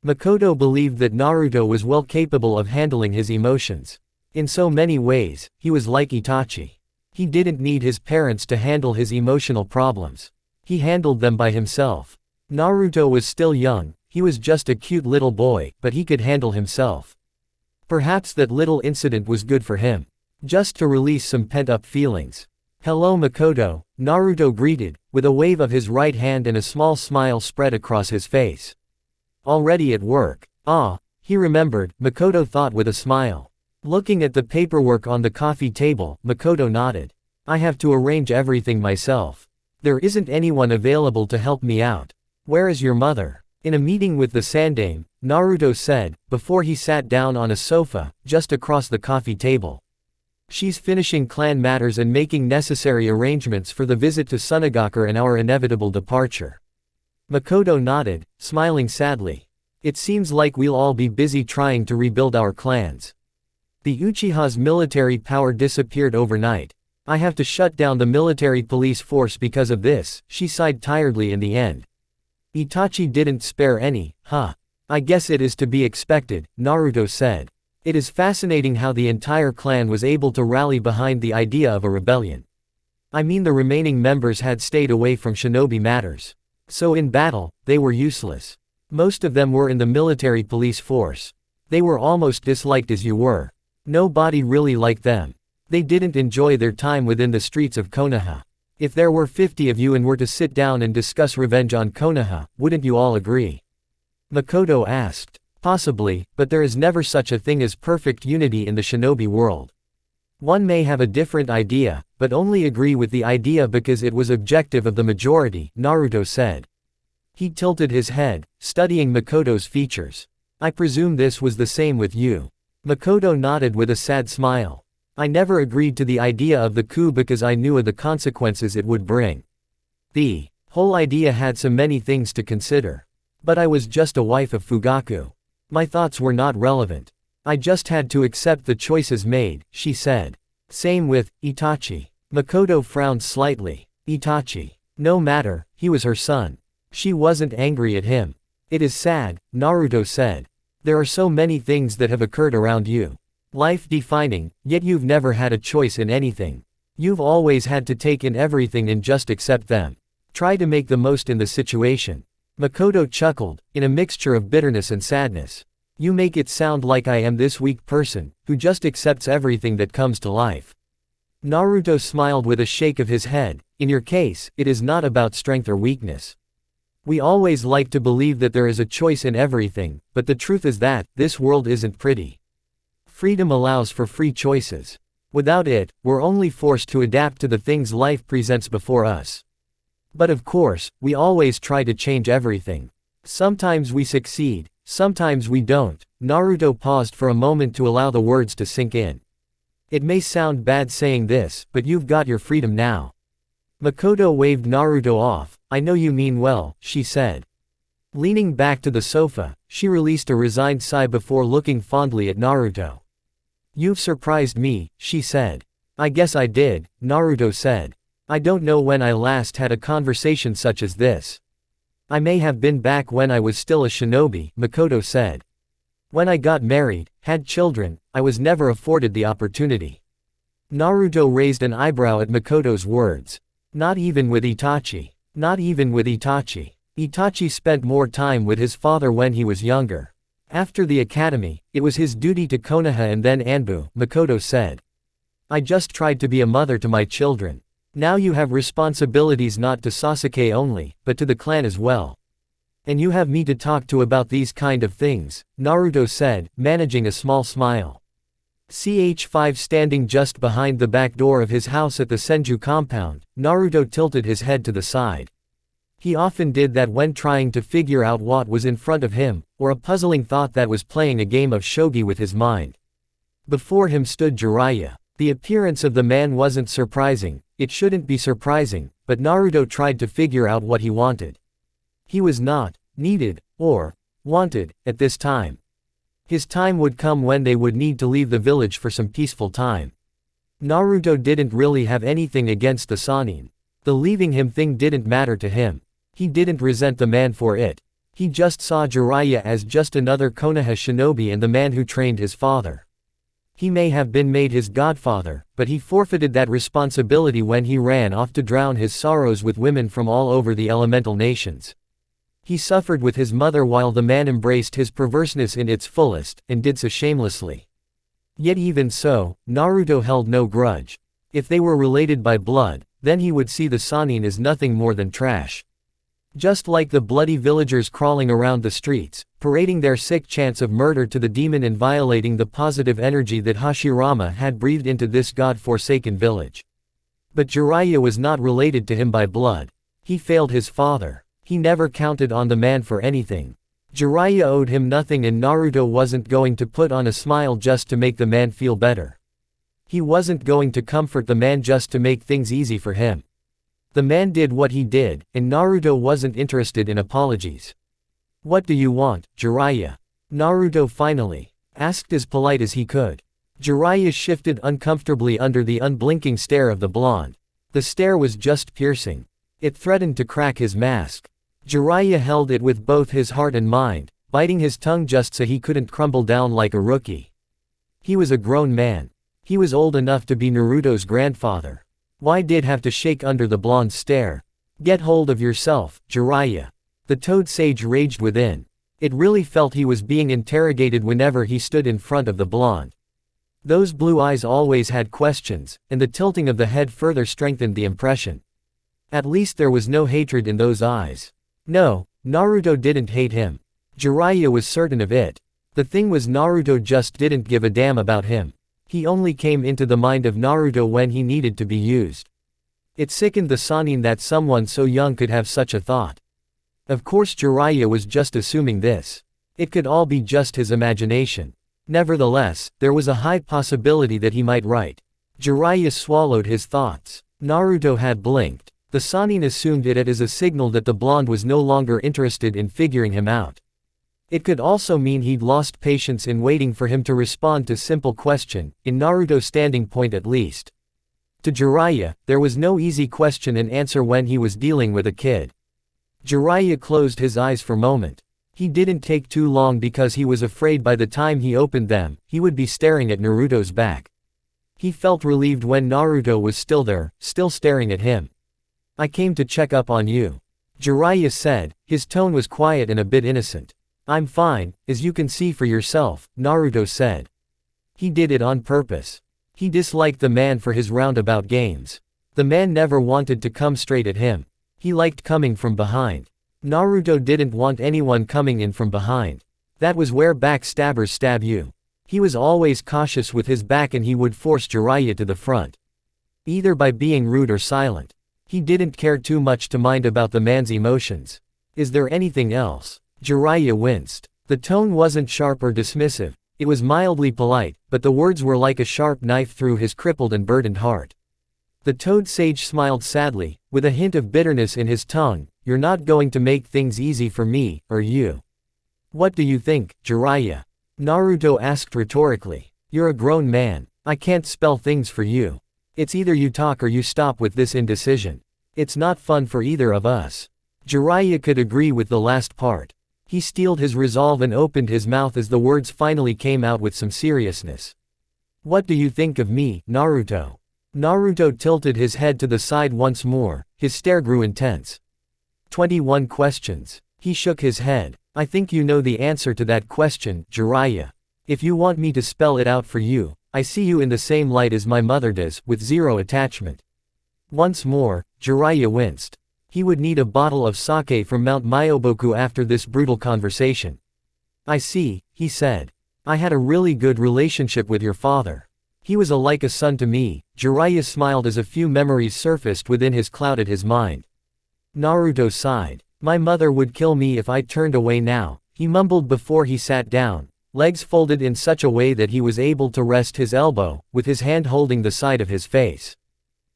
Speaker 1: Makoto believed that Naruto was well capable of handling his emotions. In so many ways, he was like Itachi. He didn't need his parents to handle his emotional problems. He handled them by himself. Naruto was still young, he was just a cute little boy, but he could handle himself. Perhaps that little incident was good for him. Just to release some pent-up feelings. "Hello Makoto," Naruto greeted, with a wave of his right hand and a small smile spread across his face. "Already at work?" "Ah," he remembered, Makoto thought with a smile. Looking at the paperwork on the coffee table, Makoto nodded. "I have to arrange everything myself. There isn't anyone available to help me out." "Where is your mother?" "In a meeting with the Sandaime," Naruto said, before he sat down on a sofa, just across the coffee table. "She's finishing clan matters and making necessary arrangements for the visit to Sunagakure and our inevitable departure." Makoto nodded, smiling sadly. "It seems like we'll all be busy trying to rebuild our clans." The Uchiha's military power disappeared overnight. I have to shut down the military police force because of this, she sighed tiredly in the end. Itachi didn't spare any, huh? I guess it is to be expected, Naruto said. It is fascinating how the entire clan was able to rally behind the idea of a rebellion. I mean, the remaining members had stayed away from shinobi matters. So in battle, they were useless. Most of them were in the military police force. They were almost disliked as you were. Nobody really liked them. They didn't enjoy their time within the streets of Konoha. If there were 50 of you and were to sit down and discuss revenge on Konoha, wouldn't you all agree? Makoto asked. Possibly, but there is never such a thing as perfect unity in the shinobi world. One may have a different idea, but only agree with the idea because it was objective of the majority, Naruto said. He tilted his head, studying Makoto's features. I presume this was the same with you. Makoto nodded with a sad smile. I never agreed to the idea of the coup because I knew of the consequences it would bring. The whole idea had so many things to consider. But I was just a wife of Fugaku. My thoughts were not relevant. I just had to accept the choices made, she said. Same with Itachi. Makoto frowned slightly. Itachi. No matter, he was her son. She wasn't angry at him. It is sad, Naruto said. There are so many things that have occurred around you. Life-defining, yet you've never had a choice in anything. You've always had to take in everything and just accept them. Try to make the most in the situation. Makoto chuckled, in a mixture of bitterness and sadness. You make it sound like I am this weak person, who just accepts everything that comes to life. Naruto smiled with a shake of his head. In your case, it is not about strength or weakness. We always like to believe that there is a choice in everything, but the truth is that, this world isn't pretty. Freedom allows for free choices. Without it, we're only forced to adapt to the things life presents before us. But of course, we always try to change everything. Sometimes we succeed, sometimes we don't. Naruto paused for a moment to allow the words to sink in. It may sound bad saying this, but you've got your freedom now. Makoto waved Naruto off. I know you mean well, she said. Leaning back to the sofa, she released a resigned sigh before looking fondly at Naruto. You've surprised me, she said. I guess I did, Naruto said. I don't know when I last had a conversation such as this. I may have been back when I was still a shinobi, Makoto said. When I got married, had children, I was never afforded the opportunity. Naruto raised an eyebrow at Makoto's words. Not even with Itachi. Not even with Itachi. Itachi spent more time with his father when he was younger. After the academy, it was his duty to Konoha and then Anbu, Makoto said. I just tried to be a mother to my children. Now you have responsibilities not to Sasuke only, but to the clan as well. And you have me to talk to about these kind of things, Naruto said, managing a small smile. Ch5 standing just behind the back door of his house at the Senju compound, Naruto tilted his head to the side. He often did that when trying to figure out what was in front of him, or a puzzling thought that was playing a game of shogi with his mind. Before him stood Jiraiya. The appearance of the man wasn't surprising, it shouldn't be surprising, but Naruto tried to figure out what he wanted. He was not needed, or wanted, at this time. His time would come when they would need to leave the village for some peaceful time. Naruto didn't really have anything against the Sannin. The leaving him thing didn't matter to him. He didn't resent the man for it. He just saw Jiraiya as just another Konoha shinobi and the man who trained his father. He may have been made his godfather, but he forfeited that responsibility when he ran off to drown his sorrows with women from all over the elemental nations. He suffered with his mother while the man embraced his perverseness in its fullest, and did so shamelessly. Yet even so, Naruto held no grudge. If they were related by blood, then he would see the Sannin as nothing more than trash. Just like the bloody villagers crawling around the streets, parading their sick chants of murder to the demon and violating the positive energy that Hashirama had breathed into this god-forsaken village. But Jiraiya was not related to him by blood. He failed his father. He never counted on the man for anything. Jiraiya owed him nothing and Naruto wasn't going to put on a smile just to make the man feel better. He wasn't going to comfort the man just to make things easy for him. The man did what he did, and Naruto wasn't interested in apologies. What do you want, Jiraiya? Naruto finally asked as polite as he could. Jiraiya shifted uncomfortably under the unblinking stare of the blonde. The stare was just piercing. It threatened to crack his mask. Jiraiya held it with both his heart and mind, biting his tongue just so he couldn't crumble down like a rookie. He was a grown man. He was old enough to be Naruto's grandfather. Why did have to shake under the blonde's stare? Get hold of yourself, Jiraiya. The Toad Sage raged within. It really felt he was being interrogated whenever he stood in front of the blonde. Those blue eyes always had questions, and the tilting of the head further strengthened the impression. At least there was no hatred in those eyes. No, Naruto didn't hate him. Jiraiya was certain of it. The thing was, Naruto just didn't give a damn about him. He only came into the mind of Naruto when he needed to be used. It sickened the Sannin that someone so young could have such a thought. Of course Jiraiya was just assuming this. It could all be just his imagination. Nevertheless, there was a high possibility that he might right. Jiraiya swallowed his thoughts. Naruto had blinked. The Sannin assumed it as a signal that the blonde was no longer interested in figuring him out. It could also mean he'd lost patience in waiting for him to respond to simple question, in Naruto's standing point at least. To Jiraiya, there was no easy question and answer when he was dealing with a kid. Jiraiya closed his eyes for a moment. He didn't take too long because he was afraid by the time he opened them, he would be staring at Naruto's back. He felt relieved when Naruto was still there, still staring at him. I came to check up on you. Jiraiya said, his tone was quiet and a bit innocent. I'm fine, as you can see for yourself, Naruto said. He did it on purpose. He disliked the man for his roundabout games. The man never wanted to come straight at him. He liked coming from behind. Naruto didn't want anyone coming in from behind. That was where backstabbers stab you. He was always cautious with his back and he would force Jiraiya to the front. Either by being rude or silent. He didn't care too much to mind about the man's emotions. Is there anything else? Jiraiya winced. The tone wasn't sharp or dismissive, it was mildly polite, but the words were like a sharp knife through his crippled and burdened heart. The Toad Sage smiled sadly, with a hint of bitterness in his tongue. You're not going to make things easy for me, are you? What do you think, Jiraiya? Naruto asked rhetorically. You're a grown man. I can't spell things for you. It's either you talk or you stop with this indecision. It's not fun for either of us. Jiraiya could agree with the last part. He steeled his resolve and opened his mouth as the words finally came out with some seriousness. What do you think of me, Naruto? Naruto tilted his head to the side once more, his stare grew intense. 21 questions. He shook his head. I think you know the answer to that question, Jiraiya. If you want me to spell it out for you, I see you in the same light as my mother does, with zero attachment. Once more, Jiraiya winced. He would need a bottle of sake from Mount Myoboku after this brutal conversation. I see, he said. I had a really good relationship with your father. He was like a son to me. Jiraiya smiled as a few memories surfaced within his clouded his mind. Naruto sighed. My mother would kill me if I turned away now, he mumbled before he sat down, legs folded in such a way that he was able to rest his elbow, with his hand holding the side of his face.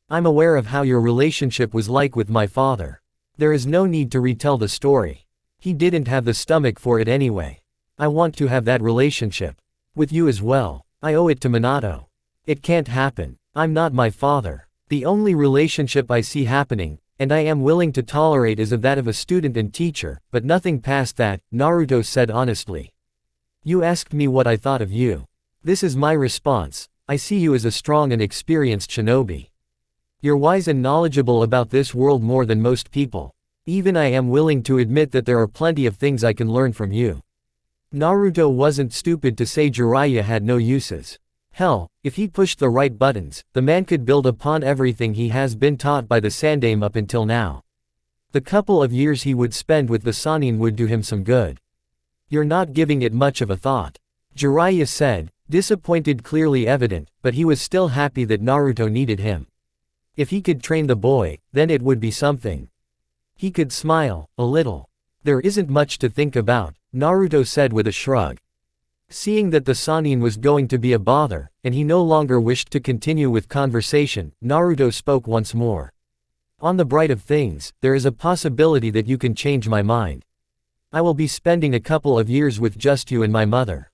Speaker 1: I'm aware of how your relationship was like with my father. There is no need to retell the story. He didn't have the stomach for it anyway. I want to have that relationship. With you as well. I owe it to Minato. It can't happen. I'm not my father. The only relationship I see happening, and I am willing to tolerate, is of that of a student and teacher, but nothing past that, Naruto said honestly. You asked me what I thought of you. This is my response. I see you as a strong and experienced shinobi. You're wise and knowledgeable about this world more than most people. Even I am willing to admit that there are plenty of things I can learn from you. Naruto wasn't stupid to say Jiraiya had no uses. Hell, if he pushed the right buttons, the man could build upon everything he has been taught by the Sandaime up until now. The couple of years he would spend with the Sannin would do him some good. You're not giving it much of a thought. Jiraiya said, disappointed clearly evident, but he was still happy that Naruto needed him. If he could train the boy, then it would be something. He could smile, a little. There isn't much to think about, Naruto said with a shrug. Seeing that the Sannin was going to be a bother, and he no longer wished to continue with conversation, Naruto spoke once more. On the bright of things, there is a possibility that you can change my mind. I will be spending a couple of years with just you and my mother.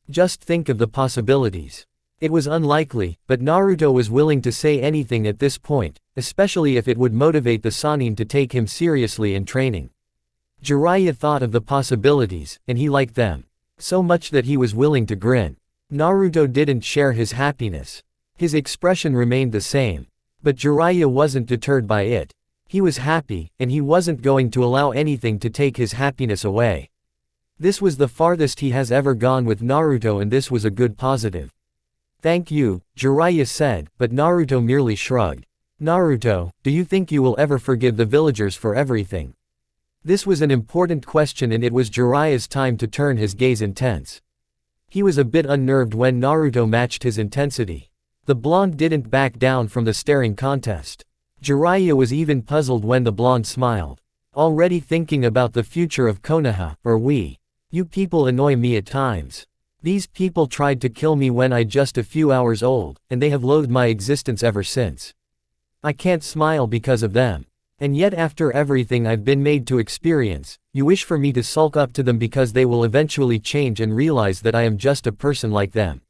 Speaker 1: Just think of the possibilities. It was unlikely, but Naruto was willing to say anything at this point, especially if it would motivate the Sannin to take him seriously in training. Jiraiya thought of the possibilities, and he liked them. So much that he was willing to grin. Naruto didn't share his happiness. His expression remained the same. But Jiraiya wasn't deterred by it. He was happy, and he wasn't going to allow anything to take his happiness away. This was the farthest he has ever gone with Naruto, and this was a good positive. "Thank you," Jiraiya said, but Naruto merely shrugged. "Naruto, do you think you will ever forgive the villagers for everything?" This was an important question, and it was Jiraiya's time to turn his gaze intense. He was a bit unnerved when Naruto matched his intensity. The blonde didn't back down from the staring contest. Jiraiya was even puzzled when the blonde smiled. "Already thinking about the future of Konoha, or we? You people annoy me at times. These people tried to kill me when I just a few hours old, and they have loathed my existence ever since. I can't smile because of them. And yet after everything I've been made to experience, you wish for me to sulk up to them because they will eventually change and realize that I am just a person like them.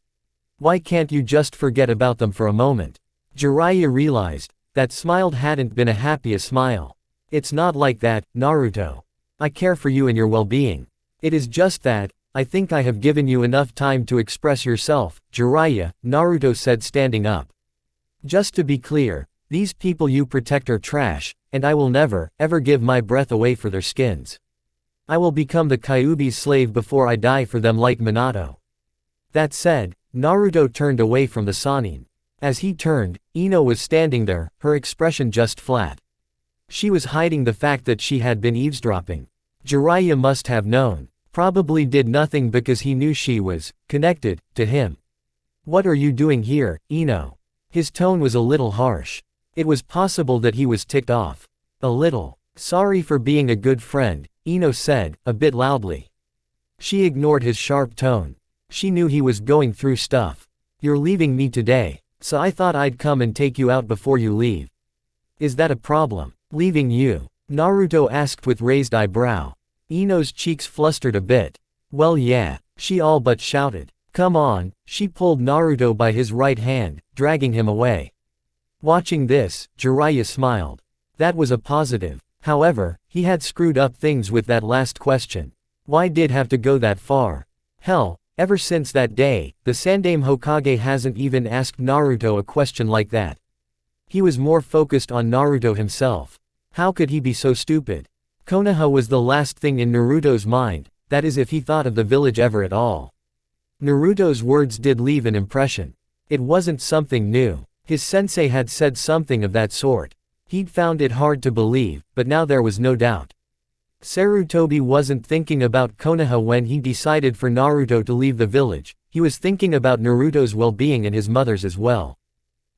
Speaker 1: Why can't you just forget about them for a moment?" Jiraiya realized that smile hadn't been a happy smile. "It's not like that, Naruto. I care for you and your well-being. It is just that, I think I have given you enough time to express yourself, Jiraiya," Naruto said, standing up. "Just to be clear, these people you protect are trash, and I will never, ever give my breath away for their skins. I will become the Kyuubi's slave before I die for them like Minato." That said, Naruto turned away from the Sannin. As he turned, Ino was standing there, her expression just flat. She was hiding the fact that she had been eavesdropping. Jiraiya must have known. Probably did nothing because he knew she was connected to him. "What are you doing here, Ino?" His tone was a little harsh. It was possible that he was ticked off. A little. "Sorry for being a good friend," Ino said, a bit loudly. She ignored his sharp tone. She knew he was going through stuff. "You're leaving me today, so I thought I'd come and take you out before you leave." "Is that a problem? Leaving you?" Naruto asked with raised eyebrow. Ino's cheeks flustered a bit. "Well yeah," she all but shouted. "Come on," she pulled Naruto by his right hand, dragging him away. Watching this, Jiraiya smiled. That was a positive. However, he had screwed up things with that last question. Why did have to go that far? Hell, ever since that day, the Sandaime Hokage hasn't even asked Naruto a question like that. He was more focused on Naruto himself. How could he be so stupid? Konoha was the last thing in Naruto's mind, that is if he thought of the village ever at all. Naruto's words did leave an impression. It wasn't something new. His sensei had said something of that sort. He'd found it hard to believe, but now there was no doubt. Sarutobi wasn't thinking about Konoha when he decided for Naruto to leave the village, he was thinking about Naruto's well-being and his mother's as well.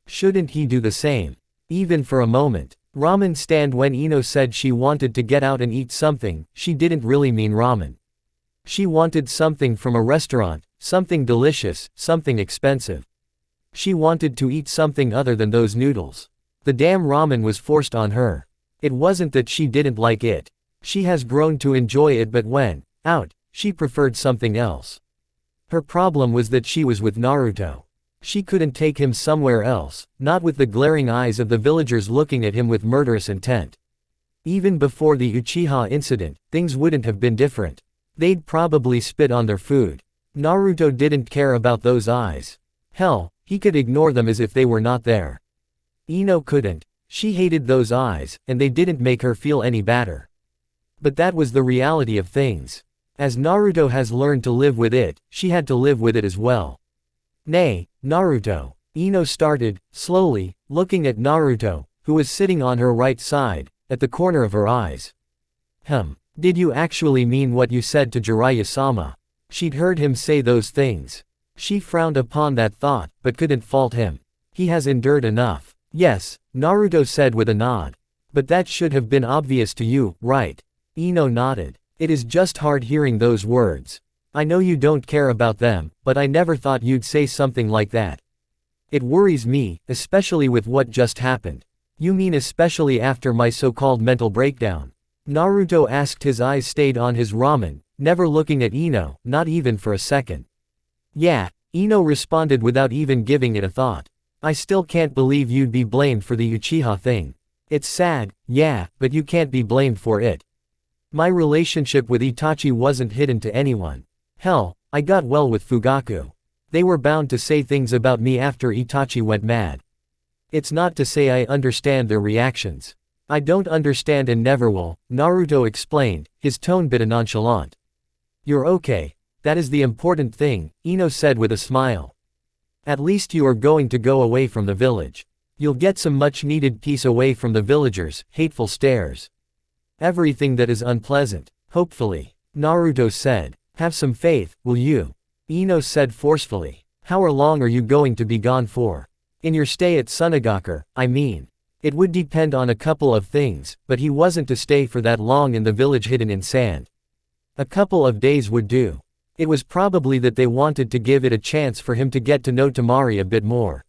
Speaker 1: Shouldn't he do the same? Even for a moment. Ramen stand. When Ino said she wanted to get out and eat something, she didn't really mean ramen. She wanted something from a restaurant, something delicious, something expensive. She wanted to eat something other than those noodles. The damn ramen was forced on her. It wasn't that she didn't like it. She has grown to enjoy it, but when out, she preferred something else. Her problem was that she was with Naruto. She couldn't take him somewhere else, not with the glaring eyes of the villagers looking at him with murderous intent. Even before the Uchiha incident, things wouldn't have been different. They'd probably spit on their food. Naruto didn't care about those eyes. Hell, he could ignore them as if they were not there. Ino couldn't. She hated those eyes, and they didn't make her feel any better. But that was the reality of things. As Naruto has learned to live with it, she had to live with it as well. "Nay, Naruto," Ino started, slowly, looking at Naruto, who was sitting on her right side, at the corner of her eyes. Did you actually mean what you said to Jiraiya-sama?" She'd heard him say those things. She frowned upon that thought, but couldn't fault him. He has endured enough. "Yes," Naruto said with a nod. "But that should have been obvious to you, right?" Ino nodded. "It is just hard hearing those words. I know you don't care about them, but I never thought you'd say something like that. It worries me, especially with what just happened." "You mean especially after my so-called mental breakdown?" Naruto asked. His eyes stayed on his ramen, never looking at Ino, not even for a second. "Yeah," Ino responded without even giving it a thought. I still can't believe you'd be blamed for the Uchiha thing. It's sad, yeah, but you can't be blamed for it. My relationship with Itachi wasn't hidden to anyone. Hell, I got well with Fugaku. They were bound to say things about me after Itachi went mad. It's not to say I understand their reactions. I don't understand and never will, Naruto explained, his tone bit nonchalant. You're okay. That is the important thing, Ino said with a smile. At least you are going to go away from the village. You'll get some much-needed peace away from the villagers' hateful stares. Everything that is unpleasant, hopefully, Naruto said. Have some faith, will you? Ino said forcefully. How long are you going to be gone for? In your stay at Sunagaku, I mean. It would depend on a couple of things, but he wasn't to stay for that long in the village hidden in sand. A couple of days would do. It was probably that they wanted to give it a chance for him to get to know Temari a bit more.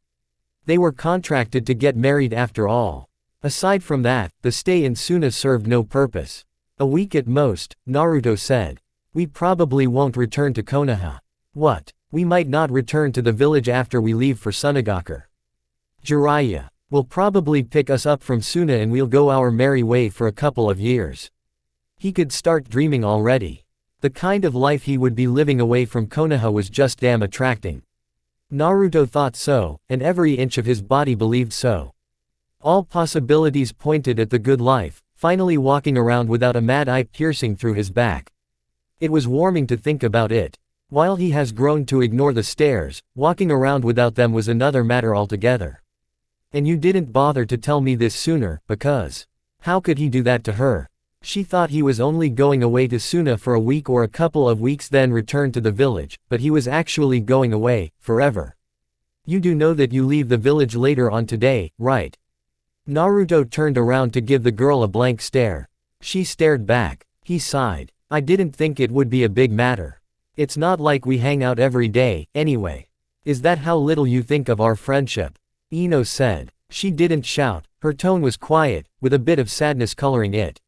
Speaker 1: They were contracted to get married after all. Aside from that, the stay in Suna served no purpose. A week at most, Naruto said. We probably won't return to Konoha. What? We might not return to the village after we leave for Sunagaku. Jiraiya will probably pick us up from Suna and we'll go our merry way for a couple of years. He could start dreaming already. The kind of life he would be living away from Konoha was just damn attracting. Naruto thought so, and every inch of his body believed so. All possibilities pointed at the good life, finally walking around without a mad eye piercing through his back. It was warming to think about it. While he has grown to ignore the stares, walking around without them was another matter altogether. And you didn't bother to tell me this sooner, because how could he do that to her? She thought he was only going away to Suna for a week or a couple of weeks then return to the village, but he was actually going away, forever. You do know that you leave the village later on today, right? Naruto turned around to give the girl a blank stare. She stared back. He sighed. I didn't think it would be a big matter. It's not like we hang out every day, anyway. Is that how little you think of our friendship? Ino said. She didn't shout. Her tone was quiet, with a bit of sadness coloring it.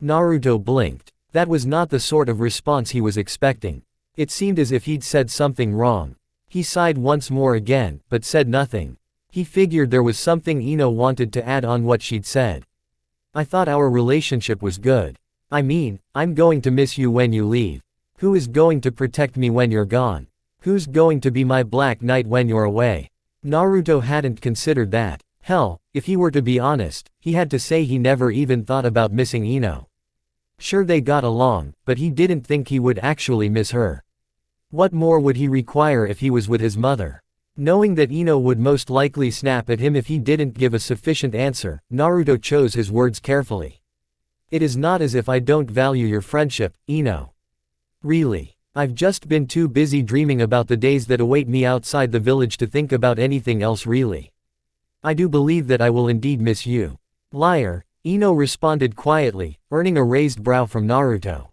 Speaker 1: Naruto blinked. That was not the sort of response he was expecting. It seemed as if he'd said something wrong. He sighed once more again, but said nothing. He figured there was something Ino wanted to add on what she'd said. I thought our relationship was good. I mean, I'm going to miss you when you leave. Who is going to protect me when you're gone? Who's going to be my Black Knight when you're away? Naruto hadn't considered that. Hell, if he were to be honest, he had to say he never even thought about missing Ino. Sure they got along, but he didn't think he would actually miss her. What more would he require if he was with his mother? Knowing that Ino would most likely snap at him if he didn't give a sufficient answer, Naruto chose his words carefully. It is not as if I don't value your friendship, Ino. Really. I've just been too busy dreaming about the days that await me outside the village to think about anything else really. I do believe that I will indeed miss you. Liar, Ino responded quietly, earning a raised brow from Naruto.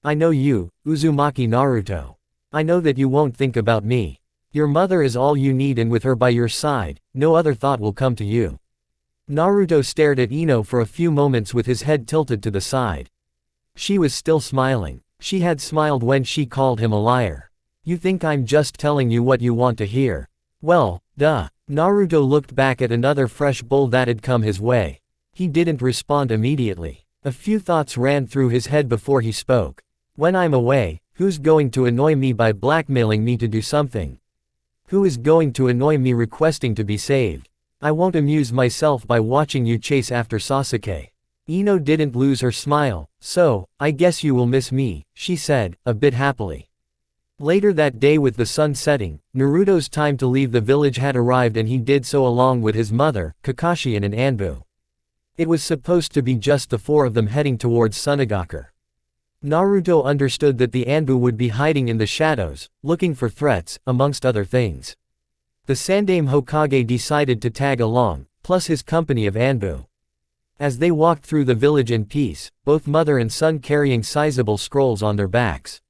Speaker 1: I know you, Uzumaki Naruto. I know that you won't think about me. Your mother is all you need and with her by your side, no other thought will come to you. Naruto stared at Ino for a few moments with his head tilted to the side. She was still smiling. She had smiled when she called him a liar. You think I'm just telling you what you want to hear? Well, duh. Naruto looked back at another fresh bowl that had come his way. He didn't respond immediately. A few thoughts ran through his head before he spoke. When I'm away, who's going to annoy me by blackmailing me to do something? Who is going to annoy me requesting to be saved? I won't amuse myself by watching you chase after Sasuke. Ino didn't lose her smile. So, I guess you will miss me, she said, a bit happily. Later that day with the sun setting, Naruto's time to leave the village had arrived and he did so along with his mother, Kakashi and an Anbu. It was supposed to be just the four of them heading towards Sunagaku. Naruto understood that the Anbu would be hiding in the shadows, looking for threats, amongst other things. The Sandaime Hokage decided to tag along, plus his company of Anbu. As they walked through the village in peace, both mother and son carrying sizable scrolls on their backs.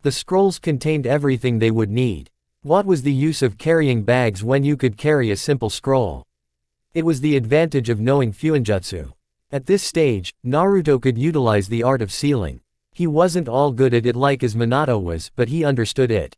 Speaker 1: The scrolls contained everything they would need. What was the use of carrying bags when you could carry a simple scroll? It was the advantage of knowing Fuinjutsu. At this stage, Naruto could utilize the art of sealing. He wasn't all good at it like as Minato was, but he understood it.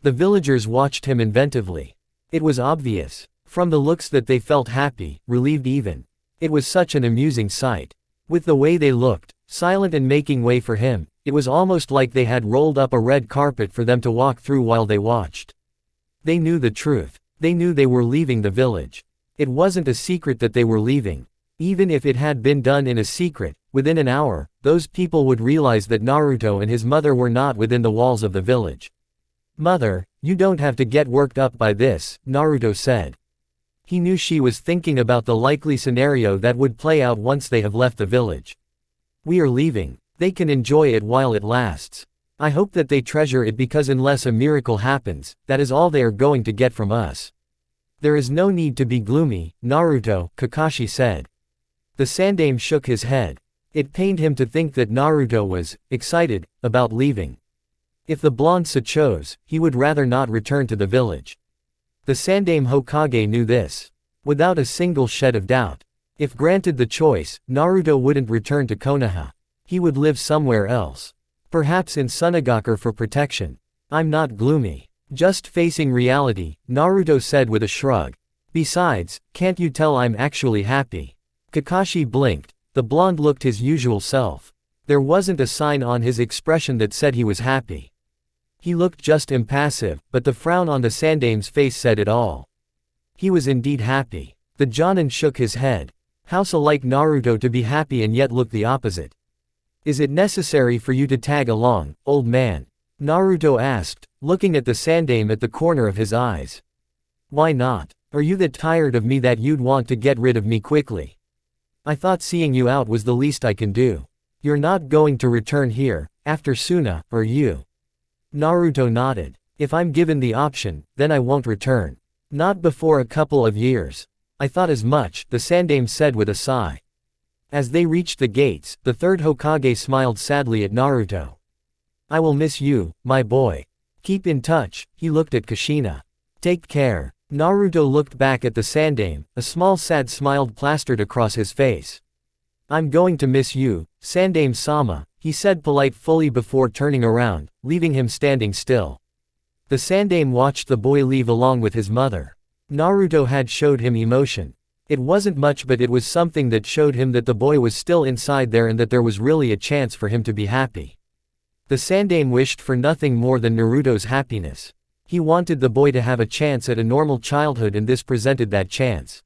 Speaker 1: The villagers watched him inventively. It was obvious, from the looks, that they felt happy, relieved even. It was such an amusing sight. With the way they looked, silent and making way for him, it was almost like they had rolled up a red carpet for them to walk through while they watched. They knew the truth. They knew they were leaving the village. It wasn't a secret that they were leaving. Even if it had been done in a secret, within an hour, those people would realize that Naruto and his mother were not within the walls of the village. "Mother, you don't have to get worked up by this," Naruto said. He knew she was thinking about the likely scenario that would play out once they have left the village. "We are leaving. They can enjoy it while it lasts. I hope that they treasure it, because unless a miracle happens, that is all they are going to get from us." "There is no need to be gloomy, Naruto," Kakashi said. The Sandaime shook his head. It pained him to think that Naruto was excited about leaving. If the blonde chose, he would rather not return to the village. The Sandaime Hokage knew this. Without a single shed of doubt. If granted the choice, Naruto wouldn't return to Konoha. He would live somewhere else. Perhaps in Sunagakure for protection. "I'm not gloomy. Just facing reality," Naruto said with a shrug. "Besides, can't you tell I'm actually happy?" Kakashi blinked. The blonde looked his usual self. There wasn't a sign on his expression that said he was happy. He looked just impassive, but the frown on the Sandaime's face said it all. He was indeed happy. The Jonin shook his head. How so like Naruto to be happy and yet look the opposite? "Is it necessary for you to tag along, old man?" Naruto asked, looking at the Sandaime at the corner of his eyes. "Why not? Are you that tired of me that you'd want to get rid of me quickly? I thought seeing you out was the least I can do. You're not going to return here, after Suna, are you?" Naruto nodded. "If I'm given the option, then I won't return. Not before a couple of years." "I thought as much," the Sandaime said with a sigh. As they reached the gates, the third Hokage smiled sadly at Naruto. "I will miss you, my boy. Keep in touch." He looked at Kushina. "Take care." Naruto looked back at the Sandaime, a small sad smile plastered across his face. "I'm going to miss you, Sandaime-sama," he said politely before turning around, leaving him standing still. The Sandaime watched the boy leave along with his mother. Naruto had showed him emotion. It wasn't much, but it was something that showed him that the boy was still inside there and that there was really a chance for him to be happy. The Sandaime wished for nothing more than Naruto's happiness. He wanted the boy to have a chance at a normal childhood, and this presented that chance.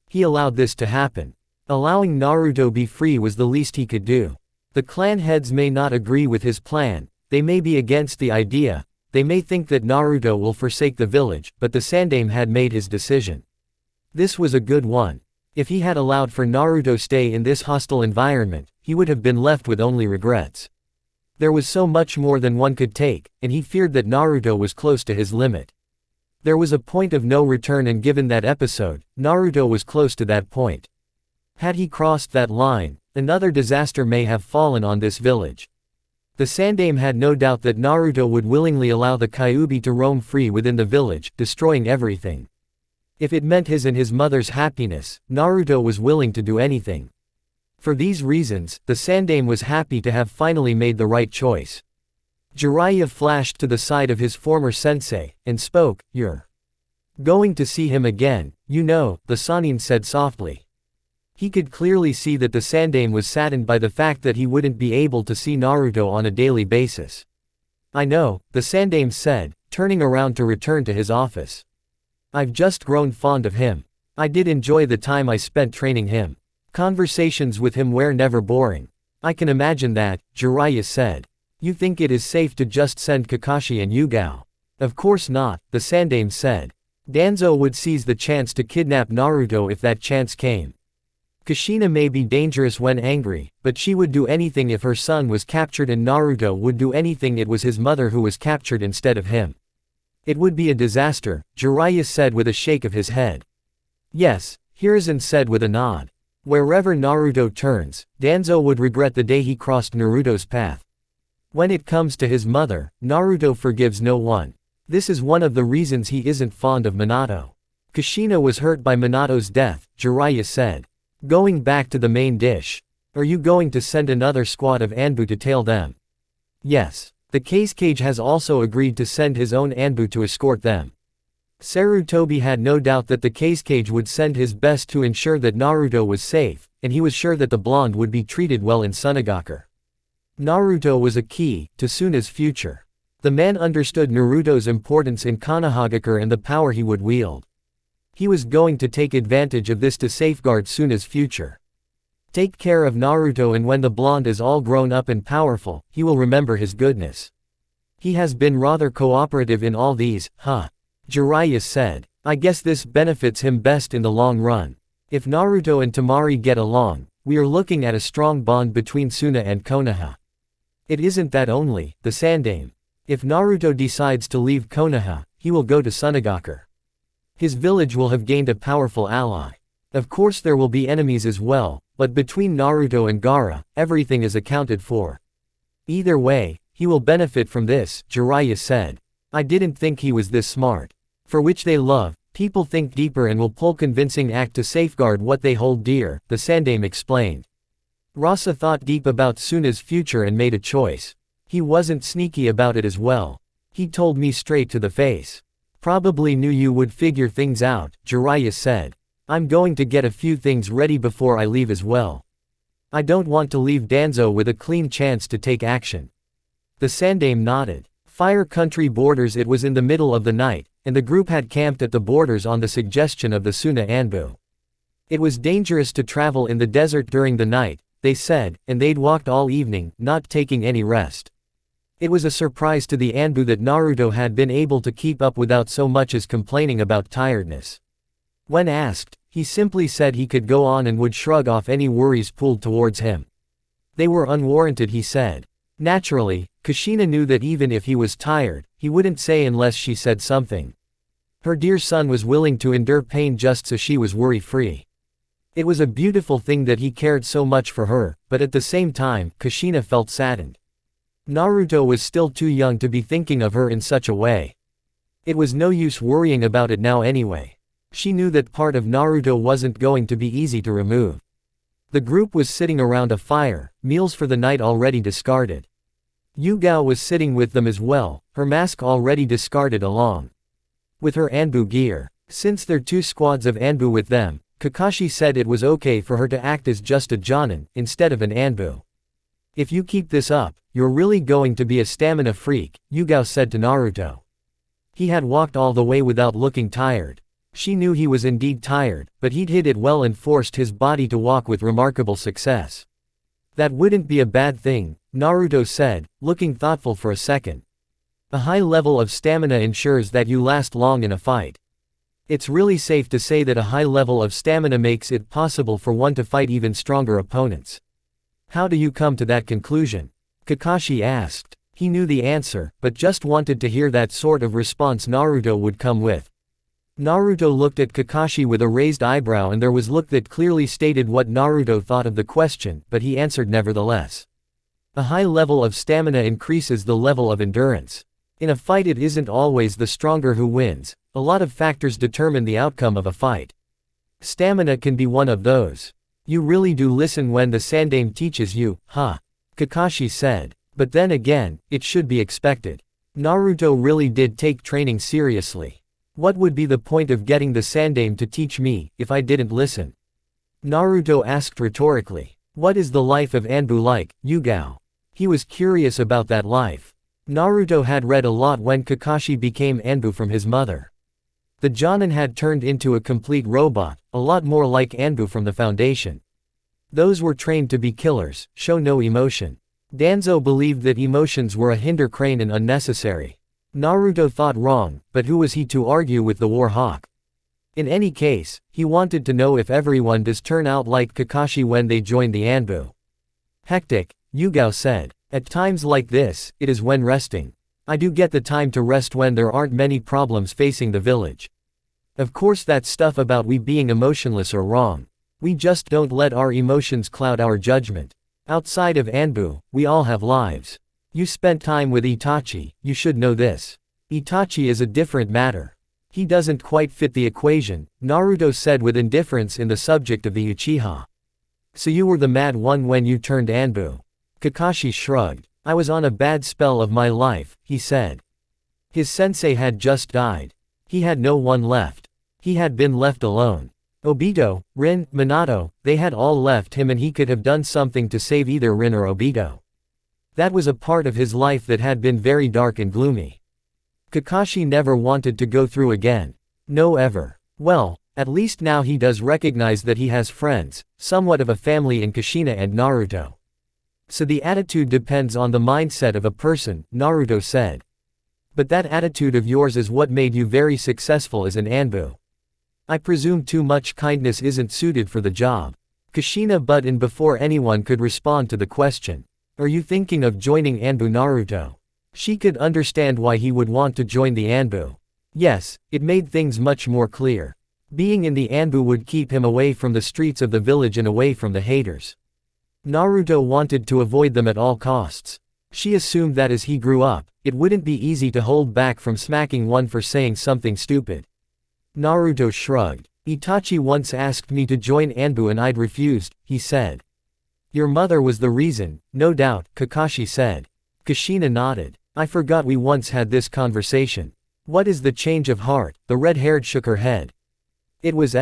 Speaker 1: He allowed this to happen. Allowing Naruto be free was the least he could do. The clan heads may not agree with his plan, they may be against the idea, they may think that Naruto will forsake the village, but the Sandaime had made his decision. This was a good one. If he had allowed for Naruto stay in this hostile environment, he would have been left with only regrets. There was so much more than one could take, and he feared that Naruto was close to his limit. There was a point of no return, and given that episode, Naruto was close to that point. Had he crossed that line, another disaster may have fallen on this village. The Sandaime had no doubt that Naruto would willingly allow the Kyuubi to roam free within the village, destroying everything. If it meant his and his mother's happiness, Naruto was willing to do anything. For these reasons, the Sandaime was happy to have finally made the right choice. Jiraiya flashed to the side of his former sensei, and spoke. "You're going to see him again, you know," the Sannin said softly. He could clearly see that the Sandaime was saddened by the fact that he wouldn't be able to see Naruto on a daily basis. "I know," the Sandaime said, turning around to return to his office. "I've just grown fond of him. I did enjoy the time I spent training him. Conversations with him were never boring." "I can imagine that," Jiraiya said. "You think it is safe to just send Kakashi and Yugao?" "Of course not," the Sandaime said. "Danzo would seize the chance to kidnap Naruto if that chance came. Kushina may be dangerous when angry, but she would do anything if her son was captured, and Naruto would do anything it was his mother who was captured instead of him. It would be a disaster," Jiraiya said with a shake of his head. "Yes," Hiruzen said with a nod. "Wherever Naruto turns, Danzo would regret the day he crossed Naruto's path. When it comes to his mother, Naruto forgives no one. This is one of the reasons he isn't fond of Minato. Kushina was hurt by Minato's death," Jiraiya said. Going back to the main dish. "Are you going to send another squad of Anbu to tail them?" "Yes." The cage has also agreed to send his own Anbu to escort them. Sarutobi had no doubt that the cage would send his best to ensure that Naruto was safe, and he was sure that the blonde would be treated well in Sunagaku. Naruto was a key to Suna's future. The man understood Naruto's importance in Konohagakure and the power he would wield. He was going to take advantage of this to safeguard Suna's future. Take care of Naruto, and when the blonde is all grown up and powerful, he will remember his goodness. He has been rather cooperative in all these, huh? Jiraiya said. I guess this benefits him best in the long run. If Naruto and Temari get along, we are looking at a strong bond between Suna and Konoha. It isn't that only, the Sandaime. If Naruto decides to leave Konoha, he will go to Sunagaku. His village will have gained a powerful ally. Of course there will be enemies as well, but between Naruto and Gaara, everything is accounted for. Either way, he will benefit from this, Jiraiya said. I didn't think he was this smart. For which they love, people think deeper and will pull convincing act to safeguard what they hold dear, the Sandaime explained. Rasa thought deep about Suna's future and made a choice. He wasn't sneaky about it as well. He told me straight to the face. Probably knew you would figure things out, Jiraiya said. I'm going to get a few things ready before I leave as well. I don't want to leave Danzo with a clean chance to take action. The Sandaime nodded. Fire Country borders. It was in the middle of the night, and the group had camped at the borders on the suggestion of the Suna Anbu. It was dangerous to travel in the desert during the night, they said, and they'd walked all evening, not taking any rest. It was a surprise to the Anbu that Naruto had been able to keep up without so much as complaining about tiredness. When asked, he simply said he could go on and would shrug off any worries pulled towards him. They were unwarranted, he said. Naturally, Kushina knew that even if he was tired, he wouldn't say unless she said something. Her dear son was willing to endure pain just so she was worry-free. It was a beautiful thing that he cared so much for her, but at the same time, Kushina felt saddened. Naruto was still too young to be thinking of her in such a way. It was no use worrying about it now anyway. She knew that part of Naruto wasn't going to be easy to remove. The group was sitting around a fire, meals for the night already discarded. Yugao was sitting with them as well, her mask already discarded along with her Anbu gear. Since there are 2 squads of Anbu with them, Kakashi said it was okay for her to act as just a Jonin, instead of an Anbu. If you keep this up, you're really going to be a stamina freak, Yugao said to Naruto. He had walked all the way without looking tired. She knew he was indeed tired, but he'd hid it well and forced his body to walk with remarkable success. That wouldn't be a bad thing, Naruto said, looking thoughtful for a second. A high level of stamina ensures that you last long in a fight. It's really safe to say that a high level of stamina makes it possible for one to fight even stronger opponents. How do you come to that conclusion? Kakashi asked. He knew the answer, but just wanted to hear that sort of response Naruto would come with. Naruto looked at Kakashi with a raised eyebrow, and there was look that clearly stated what Naruto thought of the question, but he answered nevertheless. A high level of stamina increases the level of endurance. In a fight it isn't always the stronger who wins, a lot of factors determine the outcome of a fight. Stamina can be one of those. You really do listen when the Sandaime teaches you, huh? Kakashi said. But then again, it should be expected. Naruto really did take training seriously. What would be the point of getting the Sandaime to teach me, if I didn't listen? Naruto asked rhetorically. What is the life of Anbu like, Yugao? He was curious about that life. Naruto had read a lot when Kakashi became Anbu from his mother. The Jonin had turned into a complete robot, a lot more like Anbu from the Foundation. Those were trained to be killers, show no emotion. Danzo believed that emotions were a hinder crane and unnecessary. Naruto thought wrong, but who was he to argue with the War Hawk? In any case, he wanted to know if everyone does turn out like Kakashi when they join the Anbu. Hectic, Yugao said. At times like this, it is when resting. I do get the time to rest when there aren't many problems facing the village. Of course that stuff about we being emotionless are wrong. We just don't let our emotions cloud our judgment. Outside of Anbu, we all have lives. You spent time with Itachi, you should know this. Itachi is a different matter. He doesn't quite fit the equation, Naruto said with indifference in the subject of the Uchiha. So you were the mad one when you turned Anbu. Kakashi shrugged. I was on a bad spell of my life, he said. His sensei had just died. He had no one left. He had been left alone. Obito, Rin, Minato, they had all left him and he could have done something to save either Rin or Obito. That was a part of his life that had been very dark and gloomy. Kakashi never wanted to go through again. No ever. Well, at least now he does recognize that he has friends, somewhat of a family in Kushina and Naruto. So the attitude depends on the mindset of a person, Naruto said. But that attitude of yours is what made you very successful as an Anbu. I presume too much kindness isn't suited for the job. Kushina butt in before anyone could respond to the question. Are you thinking of joining Anbu Naruto? She could understand why he would want to join the Anbu. Yes, it made things much more clear. Being in the Anbu would keep him away from the streets of the village and away from the haters. Naruto wanted to avoid them at all costs. She assumed that as he grew up, it wouldn't be easy to hold back from smacking one for saying something stupid. Naruto shrugged. Itachi once asked me to join Anbu and I'd refused, he said. Your mother was the reason, no doubt, Kakashi said. Kushina nodded. I forgot we once had this conversation. What is the change of heart? The red-haired shook her head. It was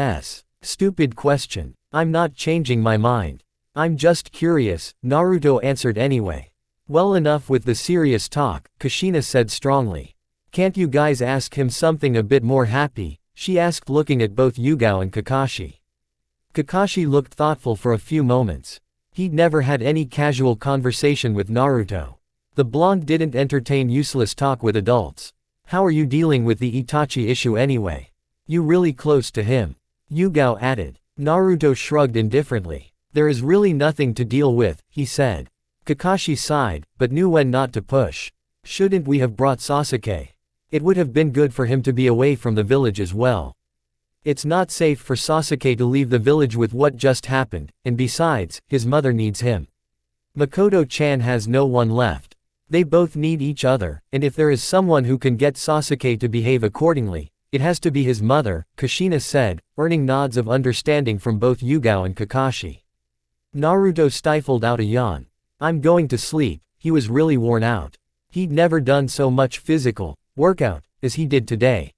Speaker 1: stupid question. I'm not changing my mind. I'm just curious, Naruto answered anyway. Well, enough with the serious talk, Kushina said strongly. Can't you guys ask him something a bit more happy? She asked, looking at both Yugao and Kakashi. Kakashi looked thoughtful for a few moments. He'd never had any casual conversation with Naruto. The blonde didn't entertain useless talk with adults. How are you dealing with the Itachi issue anyway? You really close to him? Yugao added. Naruto shrugged indifferently. There is really nothing to deal with, he said. Kakashi sighed, but knew when not to push. Shouldn't we have brought Sasuke? It would have been good for him to be away from the village as well. It's not safe for Sasuke to leave the village with what just happened, and besides, his mother needs him. Makoto-chan has no one left. They both need each other, and if there is someone who can get Sasuke to behave accordingly, it has to be his mother, Kushina said, earning nods of understanding from both Yugao and Kakashi. Naruto stifled out a yawn. I'm going to sleep. He was really worn out. He'd never done so much physical workout as he did today.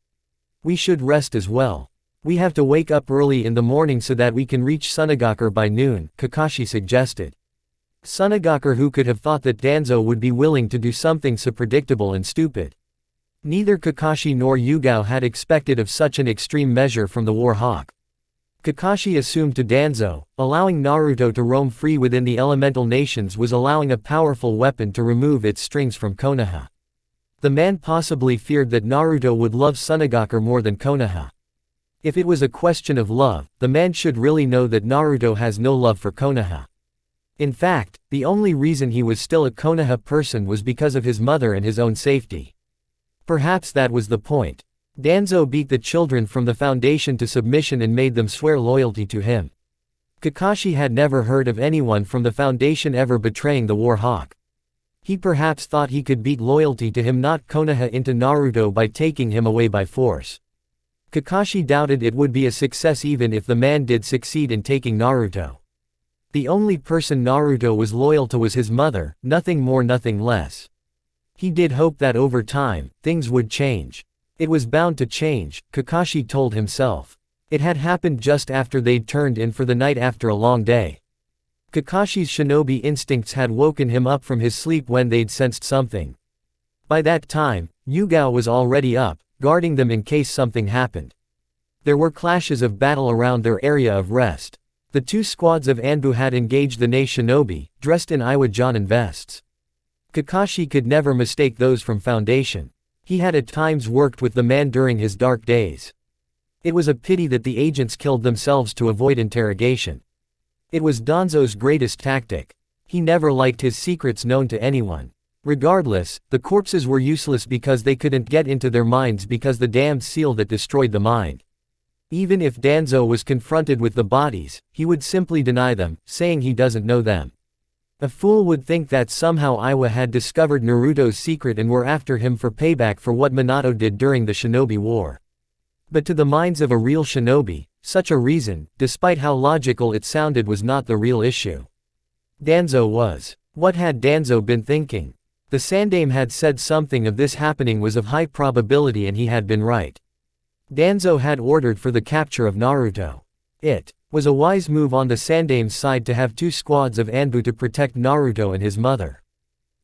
Speaker 1: We should rest as well. We have to wake up early in the morning so that we can reach Sunagakur by noon, Kakashi suggested. Sunagakur, who could have thought that Danzo would be willing to do something so predictable and stupid. Neither Kakashi nor Yugao had expected of such an extreme measure from the War Hawk. Kakashi assumed to Danzo, allowing Naruto to roam free within the elemental nations was allowing a powerful weapon to remove its strings from Konoha. The man possibly feared that Naruto would love Sunagakur more than Konoha. If it was a question of love, the man should really know that Naruto has no love for Konoha. In fact, the only reason he was still a Konoha person was because of his mother and his own safety. Perhaps that was the point. Danzo beat the children from the Foundation to submission and made them swear loyalty to him. Kakashi had never heard of anyone from the Foundation ever betraying the War Hawk. He perhaps thought he could beat loyalty to him, not Konoha, into Naruto by taking him away by force. Kakashi doubted it would be a success even if the man did succeed in taking Naruto. The only person Naruto was loyal to was his mother, nothing more, nothing less. He did hope that over time, things would change. It was bound to change, Kakashi told himself. It had happened just after they'd turned in for the night after a long day. Kakashi's shinobi instincts had woken him up from his sleep when they'd sensed something. By that time, Yugao was already up, guarding them in case something happened. There were clashes of battle around their area of rest. The two squads of Anbu had engaged the Nei shinobi, dressed in Iwa Jonin vests. Kakashi could never mistake those from Foundation. He had at times worked with the man during his dark days. It was a pity that the agents killed themselves to avoid interrogation. It was Danzo's greatest tactic. He never liked his secrets known to anyone. Regardless, the corpses were useless because they couldn't get into their minds because the damned seal that destroyed the mind. Even if Danzo was confronted with the bodies, he would simply deny them, saying he doesn't know them. A fool would think that somehow Iwa had discovered Naruto's secret and were after him for payback for what Minato did during the Shinobi War. But to the minds of a real shinobi, such a reason, despite how logical it sounded, was not the real issue. Danzo was What had Danzo been thinking? The Sandaime had said something of this happening was of high probability and he had been right. Danzo had ordered for the capture of Naruto. It was a wise move on the Sandaime's side to have 2 squads of Anbu to protect Naruto and his mother.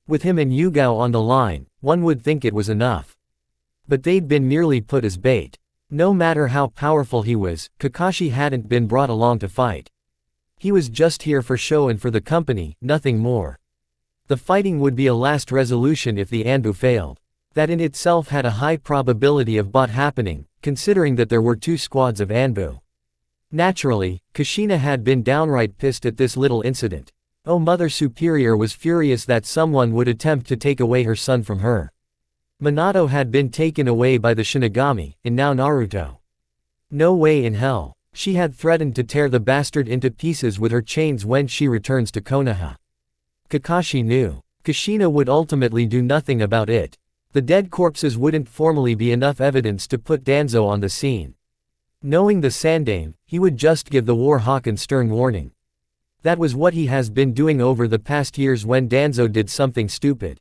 Speaker 1: With him and Yugao on the line, one would think it was enough. But they'd been merely put as bait. No matter how powerful he was, Kakashi hadn't been brought along to fight. He was just here for show and for the company, nothing more. The fighting would be a last resolution if the Anbu failed. That in itself had a high probability of bot happening, considering that there were 2 squads of Anbu. Naturally, Kushina had been downright pissed at this little incident. Oh, Mother Superior was furious that someone would attempt to take away her son from her. Minato had been taken away by the Shinigami, and now Naruto. No way in hell. She had threatened to tear the bastard into pieces with her chains when she returns to Konoha. Kakashi knew. Kushina would ultimately do nothing about it. The dead corpses wouldn't formally be enough evidence to put Danzo on the scene. Knowing the Sandaime, he would just give the War Hawk a stern warning. That was what he has been doing over the past years when Danzo did something stupid.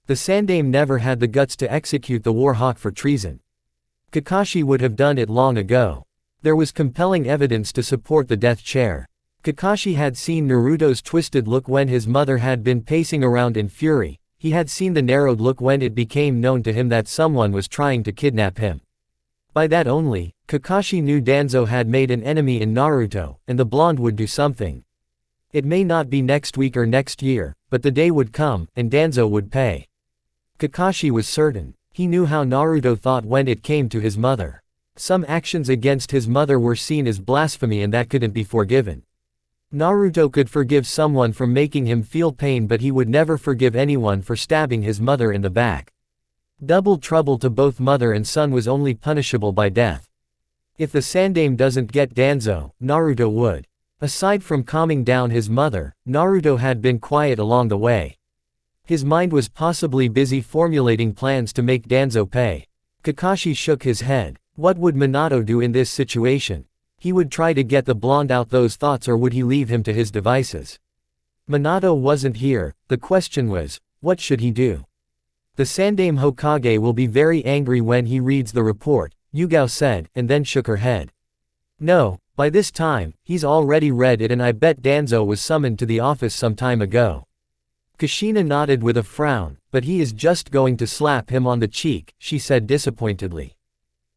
Speaker 1: The Sandaime never had the guts to execute the War Hawk for treason. Kakashi would have done it long ago. There was compelling evidence to support the death chair. Kakashi had seen Naruto's twisted look when his mother had been pacing around in fury. He had seen the narrowed look when it became known to him that someone was trying to kidnap him. By that only, Kakashi knew Danzo had made an enemy in Naruto, and the blonde would do something. It may not be next week or next year, but the day would come, and Danzo would pay. Kakashi was certain. He knew how Naruto thought when it came to his mother. Some actions against his mother were seen as blasphemy and that couldn't be forgiven. Naruto could forgive someone for making him feel pain, but he would never forgive anyone for stabbing his mother in the back. Double trouble to both mother and son was only punishable by death. If the Sandaime doesn't get Danzo, Naruto would. Aside from calming down his mother, Naruto had been quiet along the way. His mind was possibly busy formulating plans to make Danzo pay. Kakashi shook his head. What would Minato do in this situation? He would try to get the blonde out those thoughts, or would he leave him to his devices? Minato wasn't here. The question was, what should he do? The Sandaime Hokage will be very angry when he reads the report, Yugao said, and then shook her head. No, by this time, he's already read it, and I bet Danzo was summoned to the office some time ago. Kushina nodded with a frown, but he is just going to slap him on the cheek, she said disappointedly.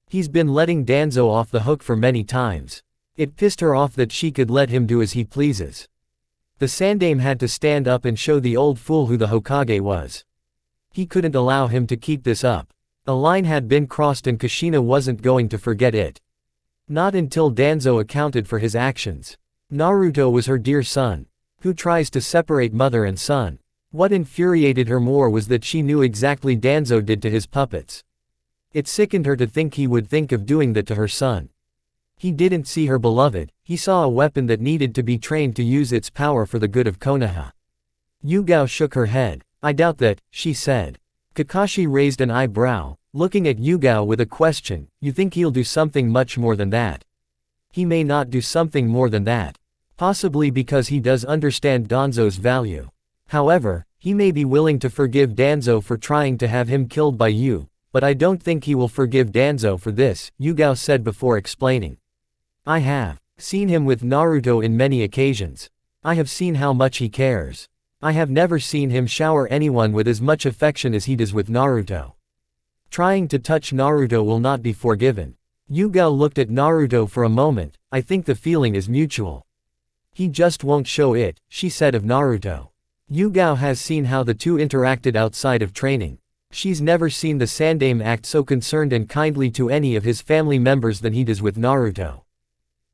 Speaker 1: He's been letting Danzo off the hook for many times. It pissed her off that she could let him do as he pleases. The Sandaime had to stand up and show the old fool who the Hokage was. He couldn't allow him to keep this up. A line had been crossed and Kushina wasn't going to forget it. Not until Danzo accounted for his actions. Naruto was her dear son. Who tries to separate mother and son? What infuriated her more was that she knew exactly Danzo did to his puppets. It sickened her to think he would think of doing that to her son. He didn't see her beloved, he saw a weapon that needed to be trained to use its power for the good of Konoha. Yugao shook her head. I doubt that, she said. Kakashi raised an eyebrow, looking at Yugao with a question. You think he'll do something much more than that? He may not do something more than that. Possibly because he does understand Danzo's value. However, he may be willing to forgive Danzo for trying to have him killed by you, but I don't think he will forgive Danzo for this, Yugao said before explaining. I have seen him with Naruto in many occasions. I have seen how much he cares. I have never seen him shower anyone with as much affection as he does with Naruto. Trying to touch Naruto will not be forgiven. Yugao looked at Naruto for a moment. I think the feeling is mutual. He just won't show it, she said of Naruto. Yugao has seen how the two interacted outside of training. She's never seen the Sandaime act so concerned and kindly to any of his family members than he does with Naruto.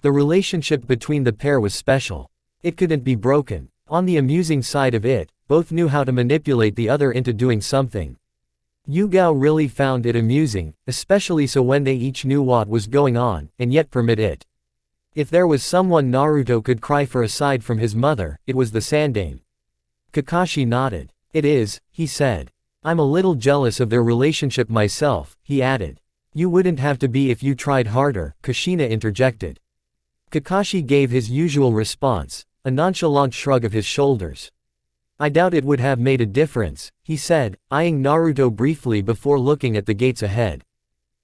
Speaker 1: The relationship between the pair was special. It couldn't be broken. On the amusing side of it, both knew how to manipulate the other into doing something. Yugao really found it amusing, especially so when they each knew what was going on, and yet permit it. If there was someone Naruto could cry for aside from his mother, it was the Sandaime. Kakashi nodded. It is, he said. I'm a little jealous of their relationship myself, he added. You wouldn't have to be if you tried harder, Kushina interjected. Kakashi gave his usual response, a nonchalant shrug of his shoulders. I doubt it would have made a difference, he said, eyeing Naruto briefly before looking at the gates ahead.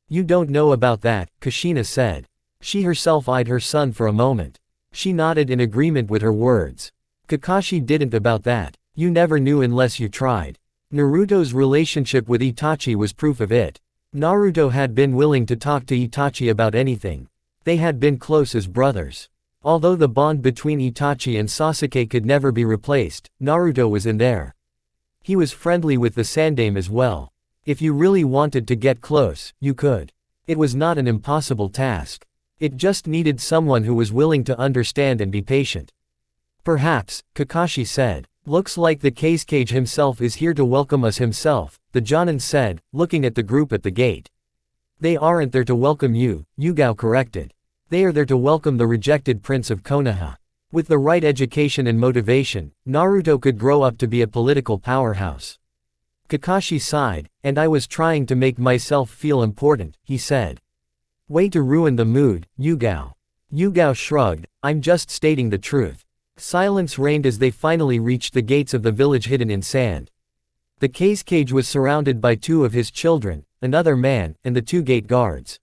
Speaker 1: You don't know about that, Kushina said. She herself eyed her son for a moment. She nodded in agreement with her words. Kakashi didn't about that. You never knew unless you tried. Naruto's relationship with Itachi was proof of it. Naruto had been willing to talk to Itachi about anything. They had been close as brothers. Although the bond between Itachi and Sasuke could never be replaced, Naruto was in there. He was friendly with the Sandaime as well. If you really wanted to get close, you could. It was not an impossible task. It just needed someone who was willing to understand and be patient. Perhaps, Kakashi said. Looks like the Kazekage himself is here to welcome us himself, the Jonin said, looking at the group at the gate. They aren't there to welcome you, Yugao corrected. They are there to welcome the rejected prince of Konoha. With the right education and motivation, Naruto could grow up to be a political powerhouse. Kakashi sighed, and I was trying to make myself feel important, he said. Way to ruin the mood, Yugao. Yugao shrugged, I'm just stating the truth. Silence reigned as they finally reached the gates of the village hidden in sand. The Kazekage was surrounded by two of his children, another man, and the two gate guards.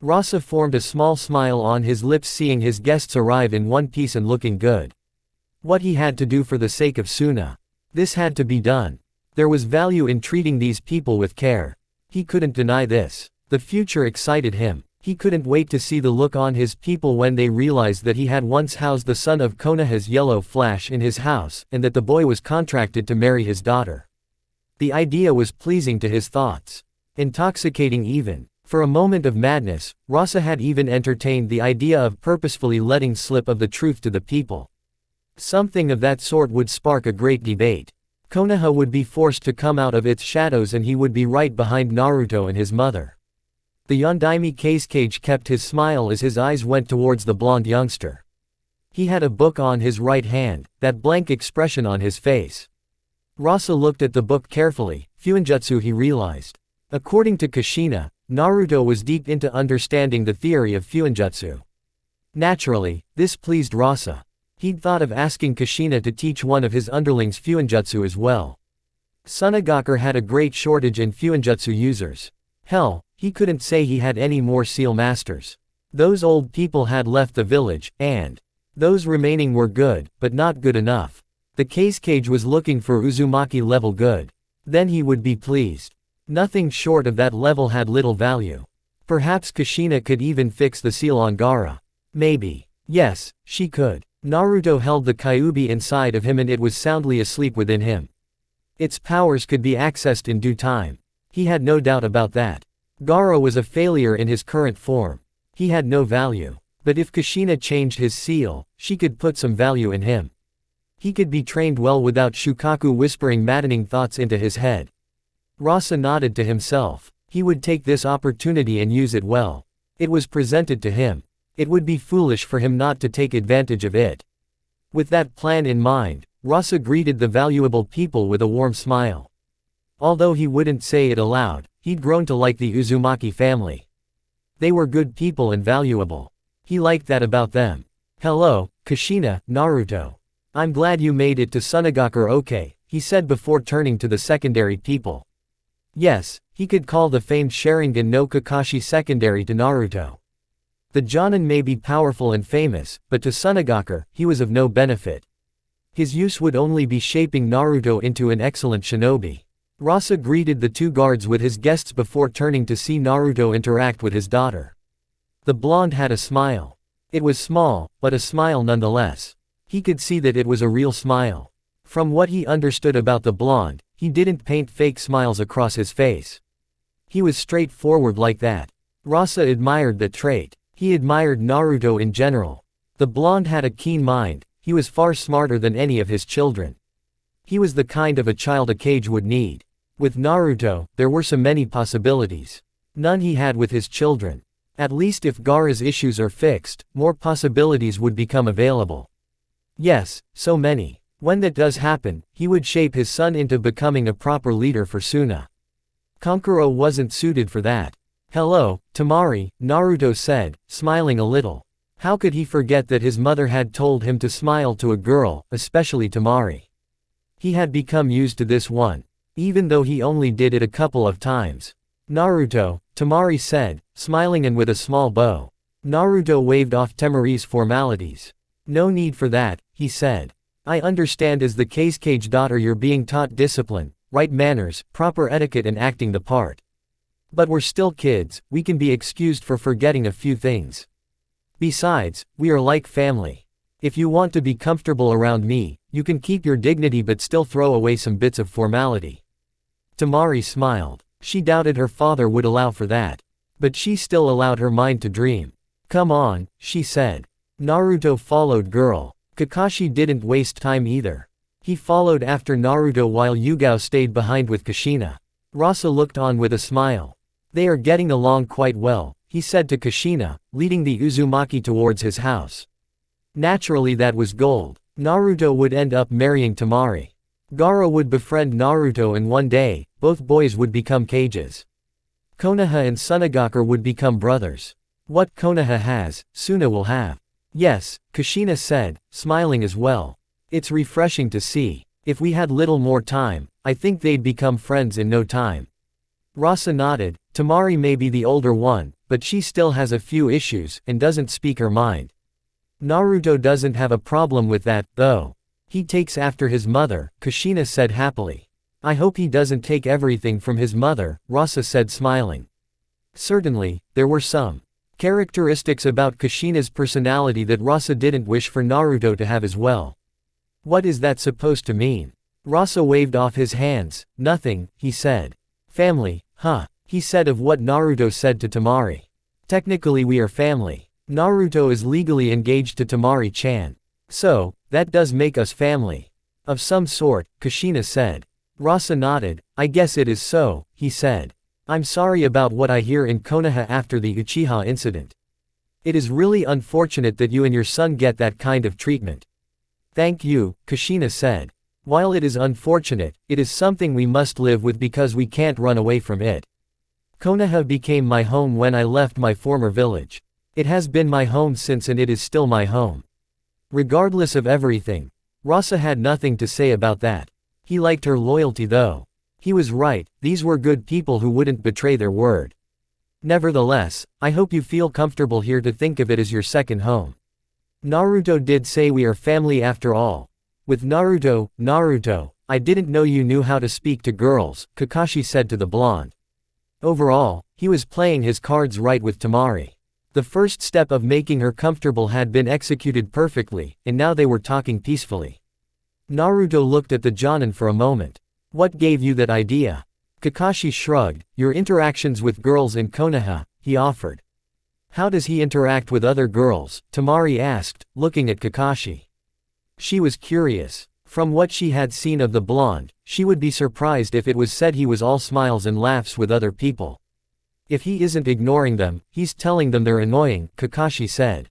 Speaker 1: Rasa formed a small smile on his lips seeing his guests arrive in one piece and looking good. What he had to do for the sake of Suna. This had to be done. There was value in treating these people with care. He couldn't deny this. The future excited him. He couldn't wait to see the look on his people when they realized that he had once housed the son of Konoha's Yellow Flash in his house, and that the boy was contracted to marry his daughter. The idea was pleasing to his thoughts. Intoxicating even. For a moment of madness, Rasa had even entertained the idea of purposefully letting slip of the truth to the people. Something of that sort would spark a great debate. Konoha would be forced to come out of its shadows and he would be right behind Naruto and his mother. The Yondaime Kazekage kept his smile as his eyes went towards the blonde youngster. He had a book on his right hand, that blank expression on his face. Rasa looked at the book carefully, Fuinjutsu he realized. According to Kushina, Naruto was deep into understanding the theory of Fuinjutsu. Naturally, this pleased Rasa. He'd thought of asking Kushina to teach one of his underlings Fuinjutsu as well. Sunagakur had a great shortage in Fuinjutsu users. Hell, he couldn't say he had any more seal masters. Those old people had left the village, and those remaining were good, but not good enough. The Kazekage was looking for Uzumaki level good. Then he would be pleased. Nothing short of that level had little value. Perhaps Kushina could even fix the seal on Gaara. Maybe. Yes, she could. Naruto held the Kyuubi inside of him and it was soundly asleep within him. Its powers could be accessed in due time. He had no doubt about that. Gaara was a failure in his current form. He had no value. But if Kushina changed his seal, she could put some value in him. He could be trained well without Shukaku whispering maddening thoughts into his head. Rasa nodded to himself. He would take this opportunity and use it well. It was presented to him. It would be foolish for him not to take advantage of it. With that plan in mind, Rasa greeted the valuable people with a warm smile. Although he wouldn't say it aloud, he'd grown to like the Uzumaki family. They were good people and valuable. He liked that about them. Hello, Kushina, Naruto. I'm glad you made it to Sunagakur okay, he said before turning to the secondary people. Yes, he could call the famed Sharingan no Kakashi secondary to Naruto. The Jonin may be powerful and famous, but to Sunagakur, he was of no benefit. His use would only be shaping Naruto into an excellent shinobi. Rasa greeted the two guards with his guests before turning to see Naruto interact with his daughter. The blonde had a smile. It was small, but a smile nonetheless. He could see that it was a real smile. From what he understood about the blonde, he didn't paint fake smiles across his face. He was straightforward like that. Rasa admired that trait. He admired Naruto in general. The blonde had a keen mind. He was far smarter than any of his children. He was the kind of a child a cage would need. With Naruto, there were so many possibilities. None he had with his children. At least if Gaara's issues are fixed, more possibilities would become available. Yes, so many. When that does happen, he would shape his son into becoming a proper leader for Suna. Kankuro wasn't suited for that. Hello, Temari, Naruto said, smiling a little. How could he forget that his mother had told him to smile to a girl, especially Temari? He had become used to this one, even though he only did it a couple of times. Naruto, Temari said, smiling and with a small bow. Naruto waved off Temari's formalities. No need for that, he said. I understand as the Kazekage daughter you're being taught discipline, right manners, proper etiquette and acting the part. But we're still kids, we can be excused for forgetting a few things. Besides, we are like family. If you want to be comfortable around me, you can keep your dignity but still throw away some bits of formality. Temari smiled. She doubted her father would allow for that. But she still allowed her mind to dream. Come on, she said. Naruto followed girl. Kakashi didn't waste time either. He followed after Naruto while Yugao stayed behind with Kushina. Rasa looked on with a smile. They are getting along quite well, he said to Kushina, leading the Uzumaki towards his house. Naturally that was gold. Naruto would end up marrying Temari. Gaara would befriend Naruto and one day, both boys would become Kages. Konoha and Sunagakure would become brothers. What Konoha has, Suna will have. Yes, Kushina said, smiling as well. It's refreshing to see. If we had little more time, I think they'd become friends in no time. Rasa nodded. Temari may be the older one, but she still has a few issues, and doesn't speak her mind. Naruto doesn't have a problem with that, though. He takes after his mother, Kushina said happily. I hope he doesn't take everything from his mother, Rasa said smiling. Certainly, there were some characteristics about Kushina's personality that Rasa didn't wish for Naruto to have as well. What is that supposed to mean? Rasa waved off his hands. Nothing, he said. Family, huh? He said of what Naruto said to Temari. Technically we are family. Naruto is legally engaged to Temari-chan. So, that does make us family. Of some sort, Kushina said. Rasa nodded. I guess it is so, he said. I'm sorry about what I hear in Konoha after the Uchiha incident. It is really unfortunate that you and your son get that kind of treatment. Thank you, Kushina said. While it is unfortunate, it is something we must live with because we can't run away from it. Konoha became my home when I left my former village. It has been my home since and it is still my home. Regardless of everything. Rasa had nothing to say about that. He liked her loyalty though. He was right, these were good people who wouldn't betray their word. Nevertheless, I hope you feel comfortable here to think of it as your second home. Naruto did say we are family after all. With Naruto, I didn't know you knew how to speak to girls, Kakashi said to the blonde. Overall, he was playing his cards right with Temari. The first step of making her comfortable had been executed perfectly, and now they were talking peacefully. Naruto looked at the Jonin for a moment. What gave you that idea? Kakashi shrugged. Your interactions with girls in Konoha, he offered. How does he interact with other girls? Temari asked, looking at Kakashi. She was curious. From what she had seen of the blonde, she would be surprised if it was said he was all smiles and laughs with other people. If he isn't ignoring them, he's telling them they're annoying, Kakashi said.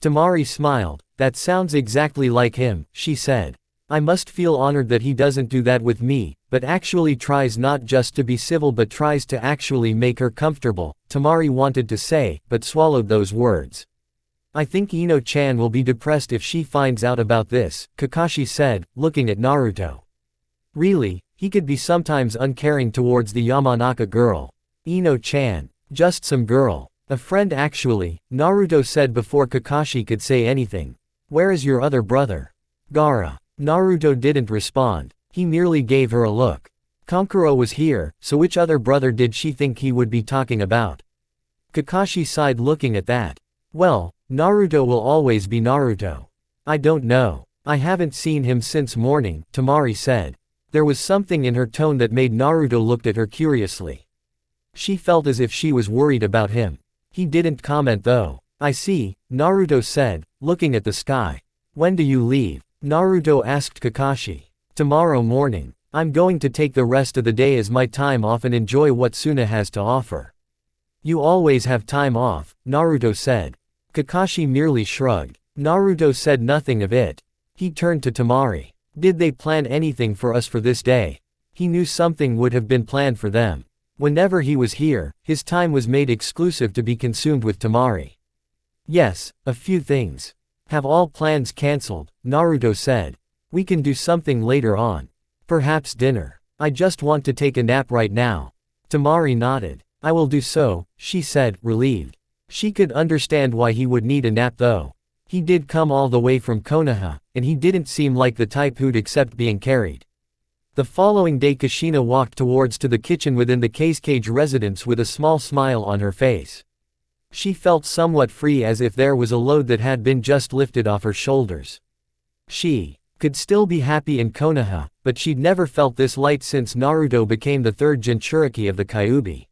Speaker 1: Temari smiled. That sounds exactly like him, she said. I must feel honored that he doesn't do that with me, but actually tries not just to be civil but tries to actually make her comfortable, Temari wanted to say, but swallowed those words. I think Ino-chan will be depressed if she finds out about this, Kakashi said, looking at Naruto. Really, he could be sometimes uncaring towards the Yamanaka girl. Ino-chan. Just some girl. A friend actually, Naruto said before Kakashi could say anything. Where is your other brother? Gaara. Naruto didn't respond. He merely gave her a look. Kankuro was here, so which other brother did she think he would be talking about? Kakashi sighed looking at that. Well, Naruto will always be Naruto. I don't know. I haven't seen him since morning, Temari said. There was something in her tone that made Naruto look at her curiously. She felt as if she was worried about him. He didn't comment though. I see, Naruto said, looking at the sky. When do you leave? Naruto asked Kakashi. Tomorrow morning. I'm going to take the rest of the day as my time off and enjoy what Suna has to offer. You always have time off, Naruto said. Kakashi merely shrugged. Naruto said nothing of it. He turned to Temari. Did they plan anything for us for this day? He knew something would have been planned for them. Whenever he was here, his time was made exclusive to be consumed with Temari. Yes, a few things. Have all plans cancelled, Naruto said. We can do something later on. Perhaps dinner. I just want to take a nap right now. Temari nodded. I will do so, she said, relieved. She could understand why he would need a nap though. He did come all the way from Konoha, and he didn't seem like the type who'd accept being carried. The following day Kushina walked towards to the kitchen within the cage residence with a small smile on her face. She felt somewhat free, as if there was a load that had been just lifted off her shoulders. She could still be happy in Konoha, but she'd never felt this light since Naruto became the third Jinchuriki of the Kyuubi.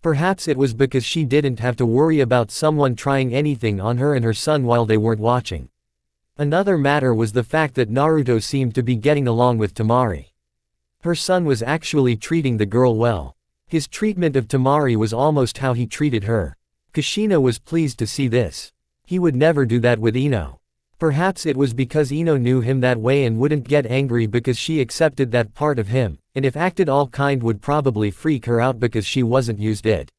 Speaker 1: Perhaps it was because she didn't have to worry about someone trying anything on her and her son while they weren't watching. Another matter was the fact that Naruto seemed to be getting along with Temari. Her son was actually treating the girl well. His treatment of Temari was almost how he treated her. Kushina was pleased to see this. He would never do that with Ino. Perhaps it was because Ino knew him that way and wouldn't get angry because she accepted that part of him, and if acted all kind would probably freak her out because she wasn't used it.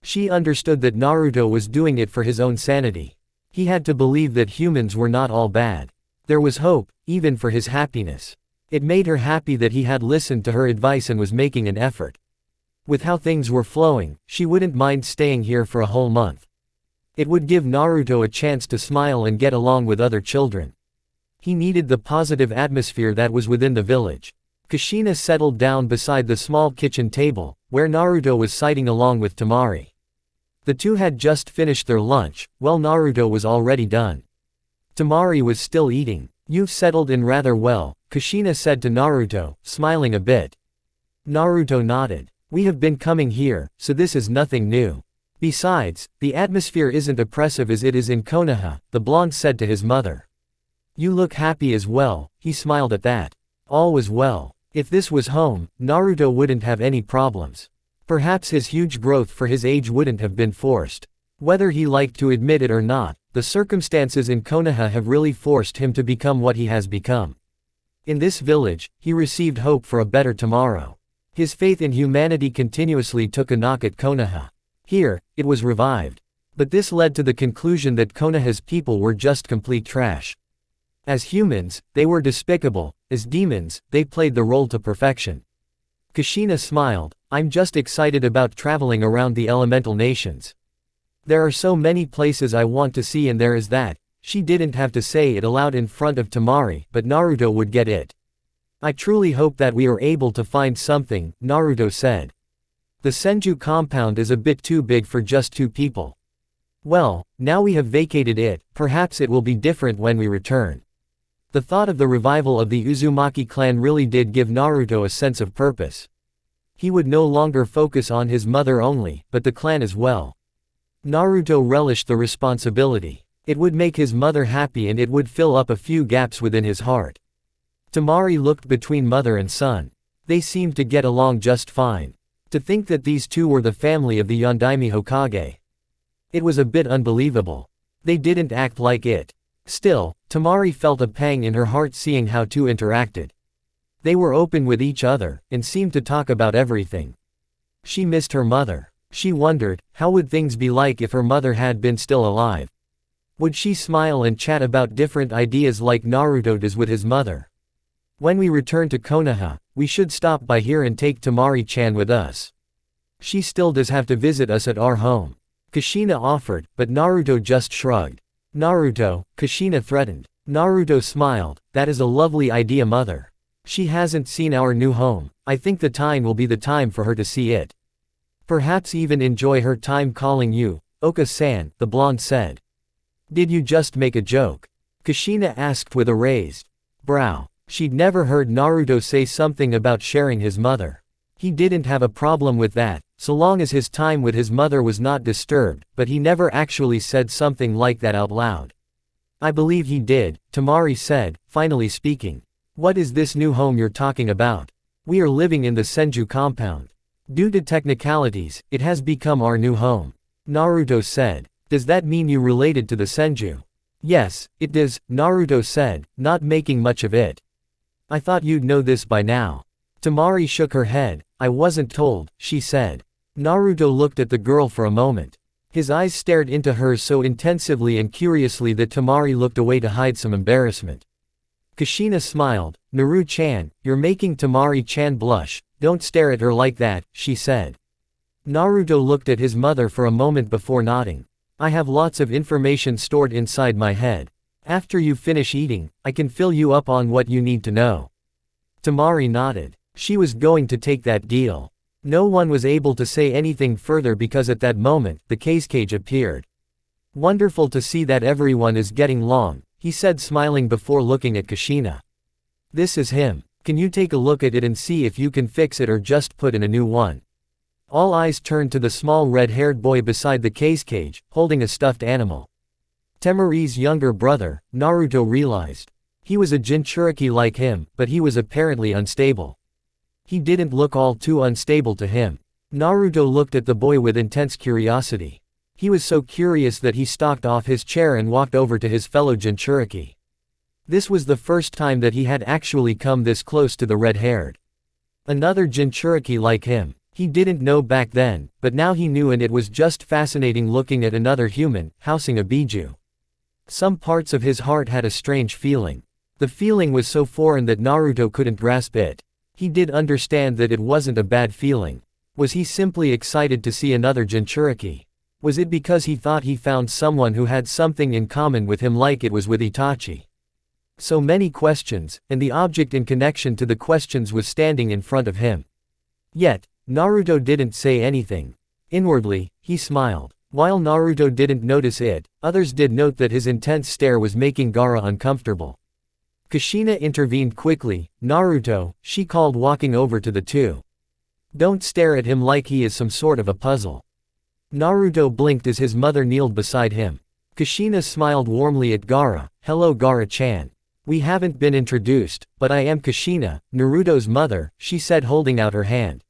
Speaker 1: She understood that Naruto was doing it for his own sanity. He had to believe that humans were not all bad. There was hope, even for his happiness. It made her happy that he had listened to her advice and was making an effort. With how things were flowing, she wouldn't mind staying here for a whole month. It would give Naruto a chance to smile and get along with other children. He needed the positive atmosphere that was within the village. Kushina settled down beside the small kitchen table, where Naruto was sitting along with Temari. The two had just finished their lunch, while Naruto was already done. Temari was still eating. You've settled in rather well, Kushina said to Naruto, smiling a bit. Naruto nodded. We have been coming here, so this is nothing new. Besides, the atmosphere isn't oppressive as it is in Konoha, the blonde said to his mother. You look happy as well, he smiled at that. All was well. If this was home, Naruto wouldn't have any problems. Perhaps his huge growth for his age wouldn't have been forced. Whether he liked to admit it or not, the circumstances in Konoha have really forced him to become what he has become. In this village, he received hope for a better tomorrow. His faith in humanity continuously took a knock at Konoha. Here, it was revived. But this led to the conclusion that Konoha's people were just complete trash. As humans, they were despicable. As demons, they played the role to perfection. Kushina smiled. I'm just excited about traveling around the elemental nations. There are so many places I want to see, and there is that. She didn't have to say it aloud in front of Temari, but Naruto would get it. I truly hope that we are able to find something, Naruto said. The Senju compound is a bit too big for just two people. Well, now we have vacated it, perhaps it will be different when we return. The thought of the revival of the Uzumaki clan really did give Naruto a sense of purpose. He would no longer focus on his mother only, but the clan as well. Naruto relished the responsibility. It would make his mother happy and it would fill up a few gaps within his heart. Temari looked between mother and son. They seemed to get along just fine. To think that these two were the family of the Yondaime Hokage. It was a bit unbelievable. They didn't act like it. Still, Temari felt a pang in her heart seeing how two interacted. They were open with each other, and seemed to talk about everything. She missed her mother. She wondered, how would things be like if her mother had been still alive? Would she smile and chat about different ideas like Naruto does with his mother? When we return to Konoha, we should stop by here and take Temari-chan with us. She still does have to visit us at our home. Kushina offered, but Naruto just shrugged. Naruto, Kushina threatened. Naruto smiled. That is a lovely idea, mother. She hasn't seen our new home. I think the time will be the time for her to see it. Perhaps even enjoy her time calling you Oka-san, the blonde said. Did you just make a joke? Kushina asked with a raised brow. She'd never heard Naruto say something about sharing his mother. He didn't have a problem with that, so long as his time with his mother was not disturbed, but he never actually said something like that out loud. I believe he did, Temari said, finally speaking. What is this new home you're talking about? We are living in the Senju compound. Due to technicalities, it has become our new home. Naruto said. Does that mean you related to the Senju? Yes, it does, Naruto said, not making much of it. I thought you'd know this by now. Temari shook her head. I wasn't told, she said. Naruto looked at the girl for a moment. His eyes stared into hers so intensively and curiously that Temari looked away to hide some embarrassment. Kushina smiled. Naru-chan, you're making Temari-chan blush, don't stare at her like that, she said. Naruto looked at his mother for a moment before nodding. I have lots of information stored inside my head. After you finish eating, I can fill you up on what you need to know. Temari nodded. She was going to take that deal. No one was able to say anything further because at that moment, the cage appeared. Wonderful to see that everyone is getting along, he said smiling before looking at Kushina. This is him. Can you take a look at it and see if you can fix it or just put in a new one? All eyes turned to the small red-haired boy beside the cage, holding a stuffed animal. Temari's younger brother, Naruto realized. He was a Jinchuriki like him, but he was apparently unstable. He didn't look all too unstable to him. Naruto looked at the boy with intense curiosity. He was so curious that he stalked off his chair and walked over to his fellow Jinchuriki. This was the first time that he had actually come this close to the red-haired. Another Jinchuriki like him. He didn't know back then, but now he knew, and it was just fascinating looking at another human, housing a Biju. Some parts of his heart had a strange feeling. The feeling was so foreign that Naruto couldn't grasp it. He did understand that it wasn't a bad feeling. Was he simply excited to see another Jinchuriki? Was it because he thought he found someone who had something in common with him like it was with Itachi? So many questions, and the object in connection to the questions was standing in front of him. Yet, Naruto didn't say anything. Inwardly, he smiled. While Naruto didn't notice it, others did note that his intense stare was making Gaara uncomfortable. Kushina intervened quickly. Naruto, she called, walking over to the two. Don't stare at him like he is some sort of a puzzle. Naruto blinked as his mother kneeled beside him. Kushina smiled warmly at Gaara. Hello Gaara-chan. We haven't been introduced, but I am Kushina, Naruto's mother, she said holding out her hand.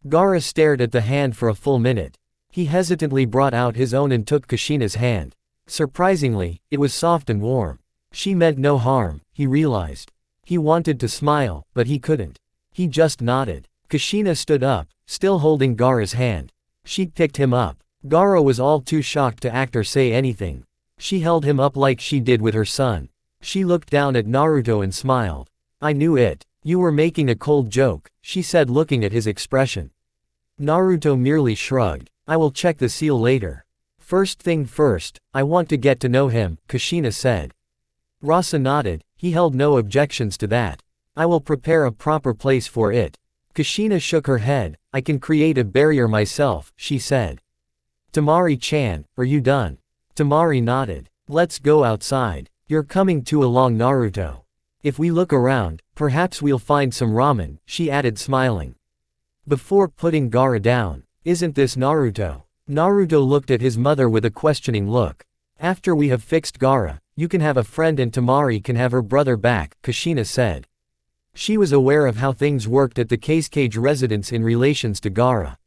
Speaker 1: Gaara stared at the hand for a full minute. He hesitantly brought out his own and took Kushina's hand. Surprisingly, it was soft and warm. She meant no harm, he realized. He wanted to smile, but he couldn't. He just nodded. Kushina stood up, still holding Gaara's hand. She picked him up. Gaara was all too shocked to act or say anything. She held him up like she did with her son. She looked down at Naruto and smiled. I knew it. You were making a cold joke, she said looking at his expression. Naruto merely shrugged. I will check the seal later. First thing first, I want to get to know him, Kushina said. Rasa nodded. He held no objections to that. I will prepare a proper place for it. Kushina shook her head. I can create a barrier myself, she said. Temari-chan, are you done? Temari nodded. Let's go outside. You're coming too along, Naruto. If we look around, perhaps we'll find some ramen, she added smiling. Before putting Gaara down, isn't this Naruto? Naruto looked at his mother with a questioning look. After we have fixed Gaara, you can have a friend and Temari can have her brother back, Kushina said. She was aware of how things worked at the cage residence in relations to Gaara.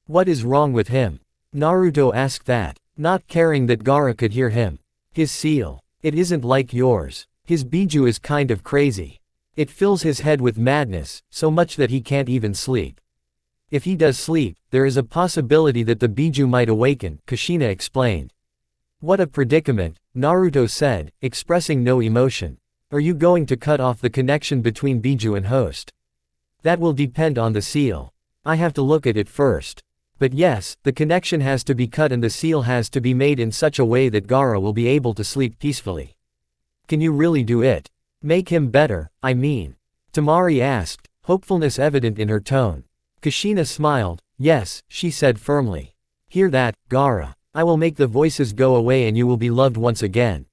Speaker 1: What is wrong with him? Naruto asked that, not caring that Gaara could hear him. His seal. It isn't like yours. His Biju is kind of crazy. It fills his head with madness, so much that he can't even sleep. If he does sleep, there is a possibility that the Biju might awaken, Kushina explained. What a predicament, Naruto said, expressing no emotion. Are you going to cut off the connection between Biju and host? That will depend on the seal. I have to look at it first. But yes, the connection has to be cut and the seal has to be made in such a way that Gaara will be able to sleep peacefully. Can you really do it? Make him better, I mean. Temari asked, hopefulness evident in her tone. Kushina smiled. Yes, she said firmly. Hear that, Gaara. I will make the voices go away and you will be loved once again.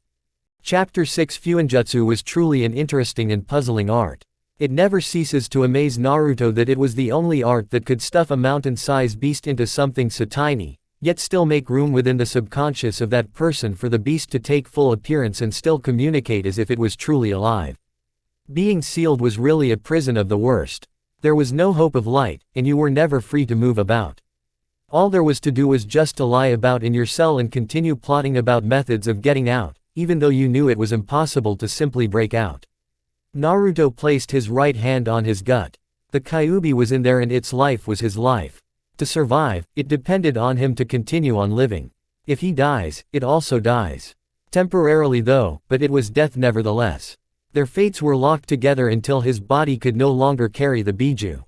Speaker 1: Chapter 6 Fuinjutsu was truly an interesting and puzzling art. It never ceases to amaze Naruto that it was the only art that could stuff a mountain-sized beast into something so tiny, yet still make room within the subconscious of that person for the beast to take full appearance and still communicate as if it was truly alive. Being sealed was really a prison of the worst. There was no hope of light, and you were never free to move about. All there was to do was just to lie about in your cell and continue plotting about methods of getting out, even though you knew it was impossible to simply break out. Naruto placed his right hand on his gut. The Kyuubi was in there and its life was his life. To survive, it depended on him to continue on living. If he dies, it also dies. Temporarily though, but it was death nevertheless. Their fates were locked together until his body could no longer carry the Biju.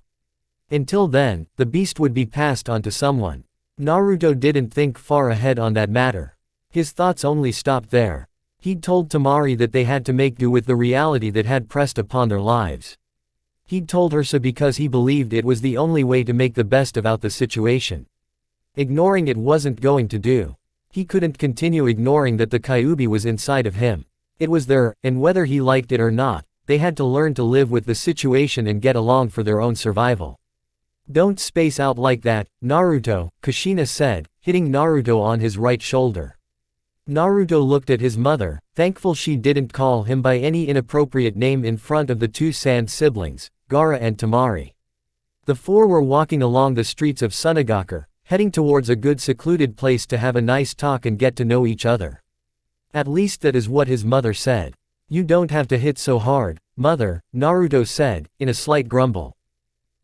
Speaker 1: Until then, the beast would be passed on to someone. Naruto didn't think far ahead on that matter. His thoughts only stopped there. He'd told Temari that they had to make do with the reality that had pressed upon their lives. He'd told her so because he believed it was the only way to make the best about the situation. Ignoring it wasn't going to do. He couldn't continue ignoring that the Kyuubi was inside of him. It was there, and whether he liked it or not, they had to learn to live with the situation and get along for their own survival. Don't space out like that, Naruto, Kushina said, hitting Naruto on his right shoulder. Naruto looked at his mother, thankful she didn't call him by any inappropriate name in front of the two Sand siblings, Gaara and Temari. The four were walking along the streets of Sunagaku, heading towards a good secluded place to have a nice talk and get to know each other. At least that is what his mother said. You don't have to hit so hard, mother, Naruto said, in a slight grumble.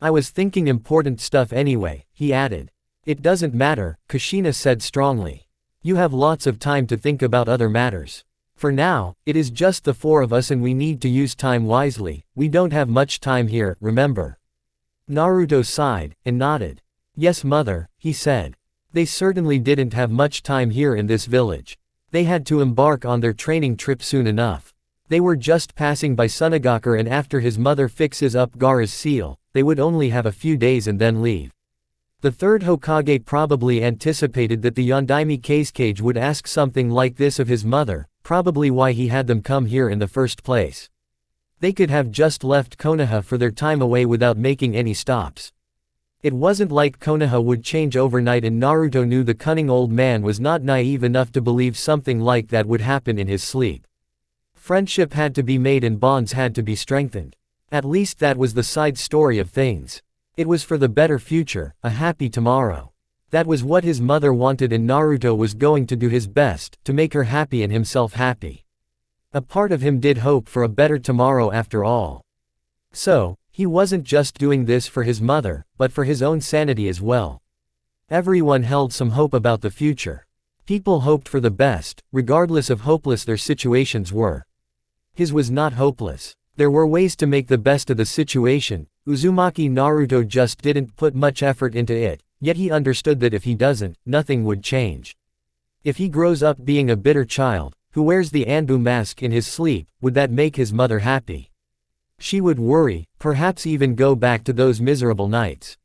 Speaker 1: I was thinking important stuff anyway, he added. It doesn't matter, Kushina said strongly. You have lots of time to think about other matters. For now, it is just the four of us and we need to use time wisely, we don't have much time here, remember. Naruto sighed, and nodded. Yes mother, he said. They certainly didn't have much time here in this village. They had to embark on their training trip soon enough. They were just passing by Sunagaku and after his mother fixes up Gaara's seal, they would only have a few days and then leave. The third Hokage probably anticipated that the Yondaime Kazekage would ask something like this of his mother, probably why he had them come here in the first place. They could have just left Konoha for their time away without making any stops. It wasn't like Konoha would change overnight and Naruto knew the cunning old man was not naive enough to believe something like that would happen in his sleep. Friendship had to be made and bonds had to be strengthened. At least that was the side story of things. It was for the better future, a happy tomorrow. That was what his mother wanted and Naruto was going to do his best to make her happy and himself happy. A part of him did hope for a better tomorrow after all. So, he wasn't just doing this for his mother, but for his own sanity as well. Everyone held some hope about the future. People hoped for the best, regardless of hopeless their situations were. His was not hopeless. There were ways to make the best of the situation. Uzumaki Naruto just didn't put much effort into it, yet he understood that if he doesn't, nothing would change. If he grows up being a bitter child, who wears the Anbu mask in his sleep, would that make his mother happy? She would worry, perhaps even go back to those miserable nights.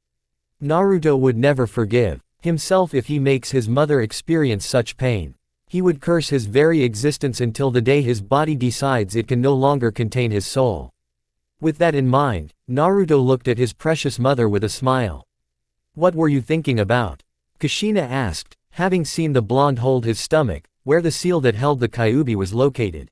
Speaker 1: Naruto would never forgive himself if he makes his mother experience such pain. He would curse his very existence until the day his body decides it can no longer contain his soul. With that in mind, Naruto looked at his precious mother with a smile. What were you thinking about? Kushina asked, having seen the blonde hold his stomach, where the seal that held the Kyuubi was located.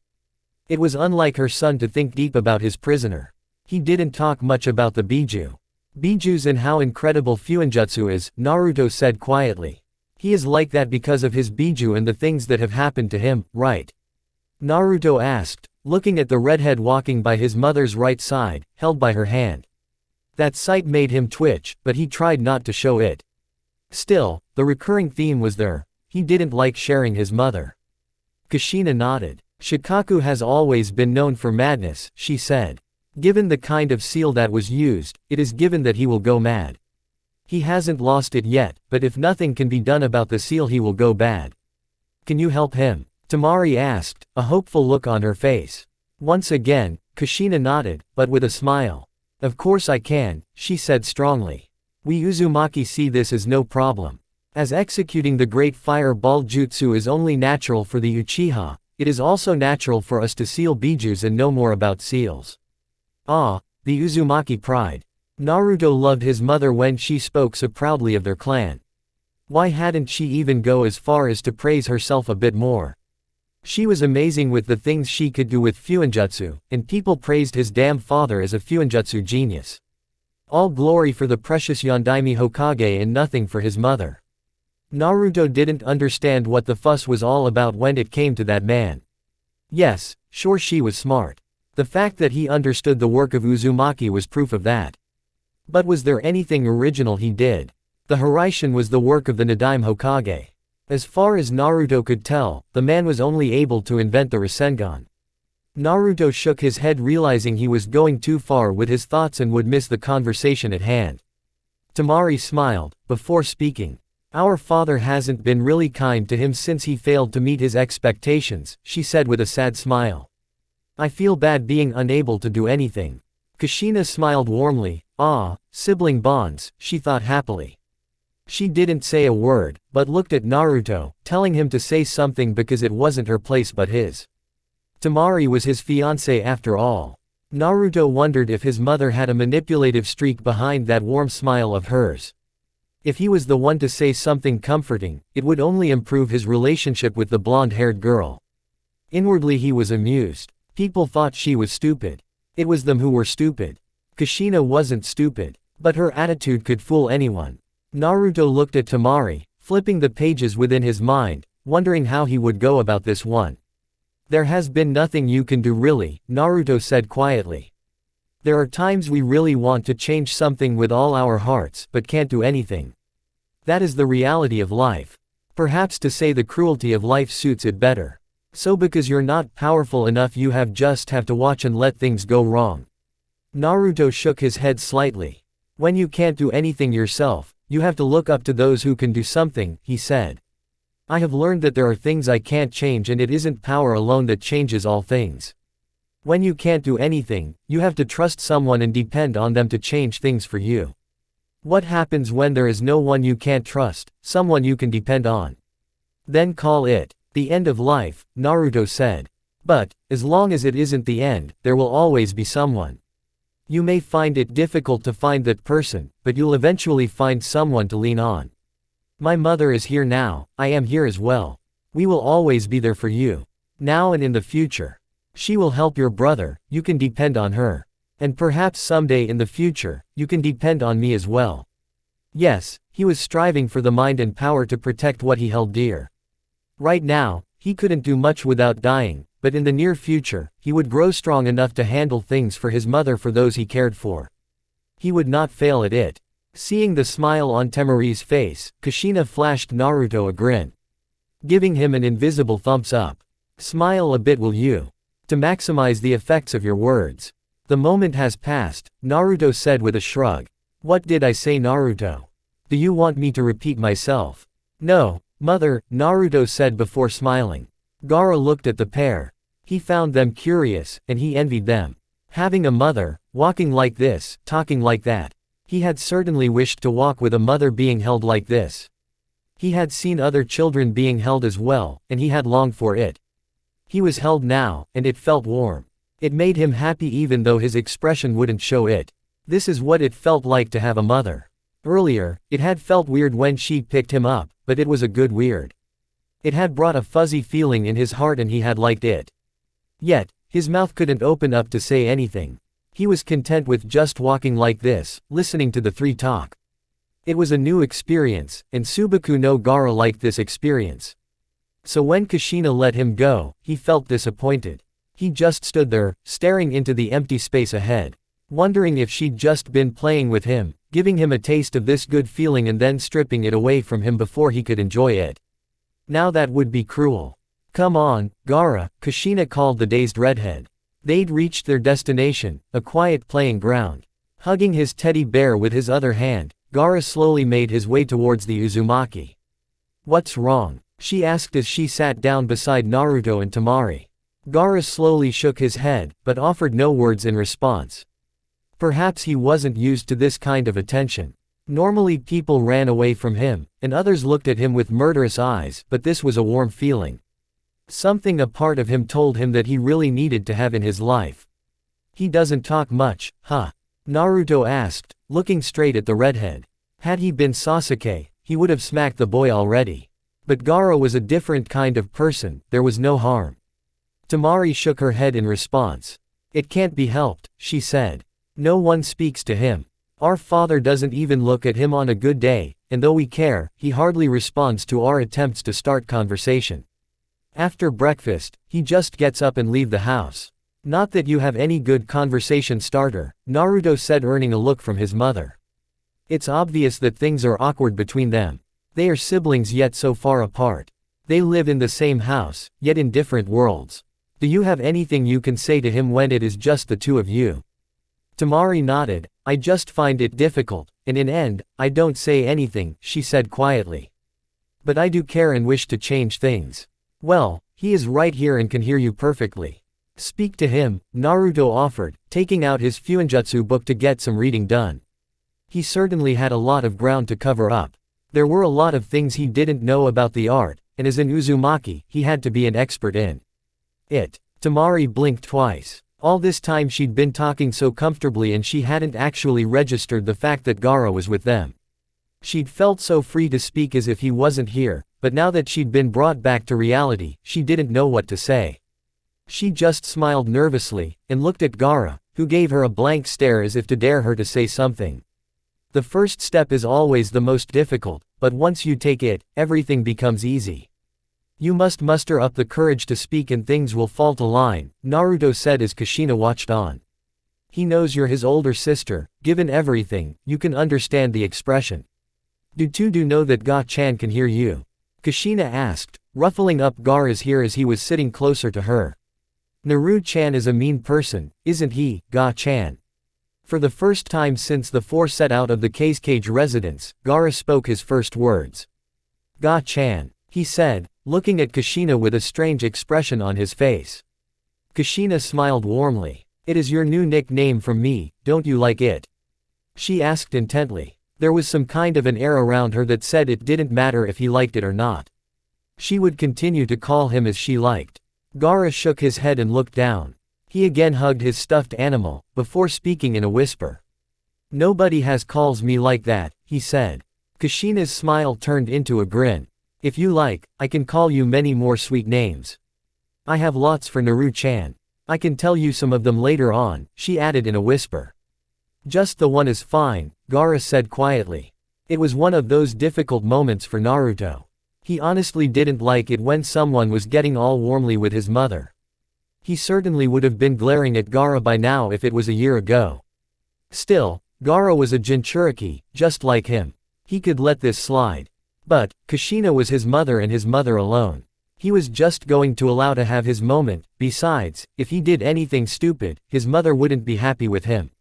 Speaker 1: It was unlike her son to think deep about his prisoner. He didn't talk much about the Biju. Bijus and how incredible Fuinjutsu is, Naruto said quietly. He is like that because of his Biju and the things that have happened to him, right? Naruto asked, looking at the redhead walking by his mother's right side, held by her hand. That sight made him twitch, but he tried not to show it. Still, the recurring theme was there. He didn't like sharing his mother. Kushina nodded. Shikaku has always been known for madness, she said. Given the kind of seal that was used, it is given that he will go mad. He hasn't lost it yet, but if nothing can be done about the seal he will go bad. Can you help him? Temari asked, a hopeful look on her face. Once again, Kushina nodded, but with a smile. Of course I can, she said strongly. We Uzumaki see this as no problem. As executing the great fireball jutsu is only natural for the Uchiha, it is also natural for us to seal bijus and know more about seals. Ah, the Uzumaki pride. Naruto loved his mother when she spoke so proudly of their clan. Why hadn't she even go as far as to praise herself a bit more? She was amazing with the things she could do with Fuinjutsu, and people praised his damn father as a Fuinjutsu genius. All glory for the precious Yondaime Hokage and nothing for his mother. Naruto didn't understand what the fuss was all about when it came to that man. Yes, sure she was smart. The fact that he understood the work of Uzumaki was proof of that. But was there anything original he did? The Hiraishin was the work of the Nadaime Hokage. As far as Naruto could tell, the man was only able to invent the Rasengan. Naruto shook his head, realizing he was going too far with his thoughts and would miss the conversation at hand. Temari smiled, before speaking. Our father hasn't been really kind to him since he failed to meet his expectations, she said with a sad smile. I feel bad being unable to do anything. Kushina smiled warmly. Ah, sibling bonds, she thought happily. She didn't say a word, but looked at Naruto, telling him to say something because it wasn't her place but his. Temari was his fiancé after all. Naruto wondered if his mother had a manipulative streak behind that warm smile of hers. If he was the one to say something comforting, it would only improve his relationship with the blonde-haired girl. Inwardly he was amused. People thought she was stupid. It was them who were stupid. Kushina wasn't stupid, but her attitude could fool anyone. Naruto looked at Temari, flipping the pages within his mind, wondering how he would go about this one. There has been nothing you can do really, Naruto said quietly. There are times we really want to change something with all our hearts but can't do anything. That is the reality of life. Perhaps to say the cruelty of life suits it better. So because you're not powerful enough you have to watch and let things go wrong. Naruto shook his head slightly. When you can't do anything yourself, you have to look up to those who can do something, he said. I have learned that there are things I can't change and it isn't power alone that changes all things. When you can't do anything, you have to trust someone and depend on them to change things for you. What happens when there is no one you can't trust, someone you can depend on? Then call it the end of life, Naruto said. But, as long as it isn't the end, there will always be someone. You may find it difficult to find that person, but you'll eventually find someone to lean on. My mother is here now, I am here as well. We will always be there for you. Now and in the future. She will help your brother, you can depend on her. And perhaps someday in the future, you can depend on me as well. Yes, he was striving for the mind and power to protect what he held dear. Right now, he couldn't do much without dying, but in the near future, he would grow strong enough to handle things for his mother, for those he cared for. He would not fail at it. Seeing the smile on Temari's face, Kushina flashed Naruto a grin. Giving him an invisible thumbs up. Smile a bit will you? To maximize the effects of your words. The moment has passed, Naruto said with a shrug. What did I say, Naruto? Do you want me to repeat myself? No, mother, Naruto said before smiling. Gaara looked at the pair. He found them curious, and he envied them. Having a mother, walking like this, talking like that. He had certainly wished to walk with a mother being held like this. He had seen other children being held as well, and he had longed for it. He was held now, and it felt warm. It made him happy even though his expression wouldn't show it. This is what it felt like to have a mother. Earlier, it had felt weird when she picked him up, but it was a good weird. It had brought a fuzzy feeling in his heart and he had liked it. Yet, his mouth couldn't open up to say anything. He was content with just walking like this, listening to the three talk. It was a new experience, and Subaku no Gaara liked this experience. So when Kushina let him go, he felt disappointed. He just stood there, staring into the empty space ahead, wondering if she'd just been playing with him, giving him a taste of this good feeling and then stripping it away from him before he could enjoy it. Now that would be cruel. Come on, Gaara, Kushina called the dazed redhead. They'd reached their destination, a quiet playing ground. Hugging his teddy bear with his other hand, Gaara slowly made his way towards the Uzumaki. What's wrong? She asked as she sat down beside Naruto and Temari. Gaara slowly shook his head, but offered no words in response. Perhaps he wasn't used to this kind of attention. Normally people ran away from him, and others looked at him with murderous eyes, but this was a warm feeling. Something a part of him told him that he really needed to have in his life. He doesn't talk much, huh? Naruto asked, looking straight at the redhead. Had he been Sasuke, he would have smacked the boy already. But Gaara was a different kind of person, there was no harm. Temari shook her head in response. It can't be helped, she said. No one speaks to him. Our father doesn't even look at him on a good day, and though we care, he hardly responds to our attempts to start conversation. After breakfast, he just gets up and leave the house. Not that you have any good conversation starter, Naruto said, earning a look from his mother. It's obvious that things are awkward between them. They are siblings yet so far apart. They live in the same house, yet in different worlds. Do you have anything you can say to him when it is just the two of you? Tamari nodded. I just find it difficult, and in end, I don't say anything, she said quietly. But I do care and wish to change things. Well, he is right here and can hear you perfectly. Speak to him, Naruto offered, taking out his Fuinjutsu book to get some reading done. He certainly had a lot of ground to cover up. There were a lot of things he didn't know about the art, and as an Uzumaki, he had to be an expert in it. Tamari blinked twice. All this time she'd been talking so comfortably and she hadn't actually registered the fact that Gaara was with them. She'd felt so free to speak as if he wasn't here, but now that she'd been brought back to reality, she didn't know what to say. She just smiled nervously, and looked at Gaara, who gave her a blank stare as if to dare her to say something. The first step is always the most difficult, but once you take it, everything becomes easy. You must muster up the courage to speak and things will fall to line, Naruto said as Kushina watched on. He knows you're his older sister, given everything, you can understand the expression. Do know that Ga-chan can hear you? Kushina asked, ruffling up Gaara's hair as he was sitting closer to her. Naru-chan is a mean person, isn't he, Ga-chan? For the first time since the four set out of the Cage residence, Gaara spoke his first words. Ga-chan, he said, looking at Kushina with a strange expression on his face. Kushina smiled warmly. It is your new nickname from me, don't you like it? She asked intently. There was some kind of an air around her that said it didn't matter if he liked it or not. She would continue to call him as she liked. Gaara shook his head and looked down. He again hugged his stuffed animal, before speaking in a whisper. Nobody has calls me like that, he said. Kushina's smile turned into a grin. If you like, I can call you many more sweet names. I have lots for Naru-chan. I can tell you some of them later on, she added in a whisper. Just the one is fine, Gaara said quietly. It was one of those difficult moments for Naruto. He honestly didn't like it when someone was getting all warmly with his mother. He certainly would have been glaring at Gaara by now if it was a year ago. Still, Gaara was a Jinchuriki, just like him. He could let this slide. But, Kushina was his mother and his mother alone. He was just going to allow to have his moment, besides, if he did anything stupid, his mother wouldn't be happy with him.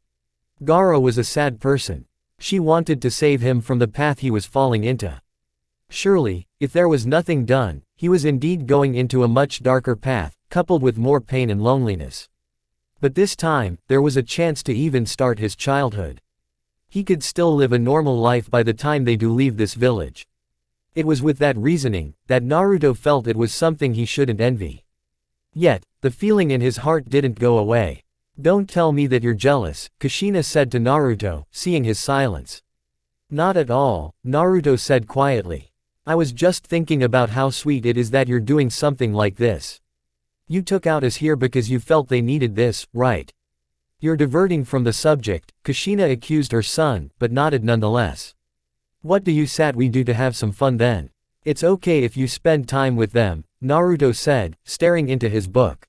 Speaker 1: Gaara was a sad person. She wanted to save him from the path he was falling into. Surely, if there was nothing done, he was indeed going into a much darker path, coupled with more pain and loneliness. But this time, there was a chance to even start his childhood. He could still live a normal life by the time they do leave this village. It was with that reasoning, that Naruto felt it was something he shouldn't envy. Yet, the feeling in his heart didn't go away. Don't tell me that you're jealous, Kushina said to Naruto, seeing his silence. Not at all, Naruto said quietly. I was just thinking about how sweet it is that you're doing something like this. You took out us here because you felt they needed this, right? You're diverting from the subject, Kushina accused her son, but nodded nonetheless. What do you say we do to have some fun then? It's okay if you spend time with them, Naruto said, staring into his book.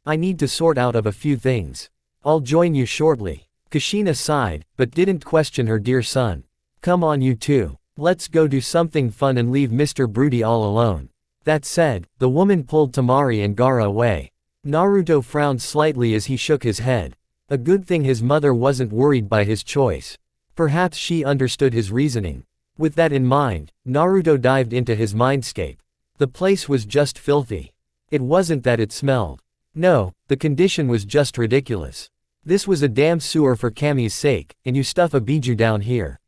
Speaker 1: I need to sort out of a few things. I'll join you shortly. Kushina sighed, but didn't question her dear son. Come on you two. Let's go do something fun and leave Mr. Broody all alone. That said, the woman pulled Tamari and Gaara away. Naruto frowned slightly as he shook his head. A good thing his mother wasn't worried by his choice. Perhaps she understood his reasoning. With that in mind, Naruto dived into his mindscape. The place was just filthy. It wasn't that it smelled. No, the condition was just ridiculous. This was a damn sewer for Kami's sake, and you stuff a biju down here.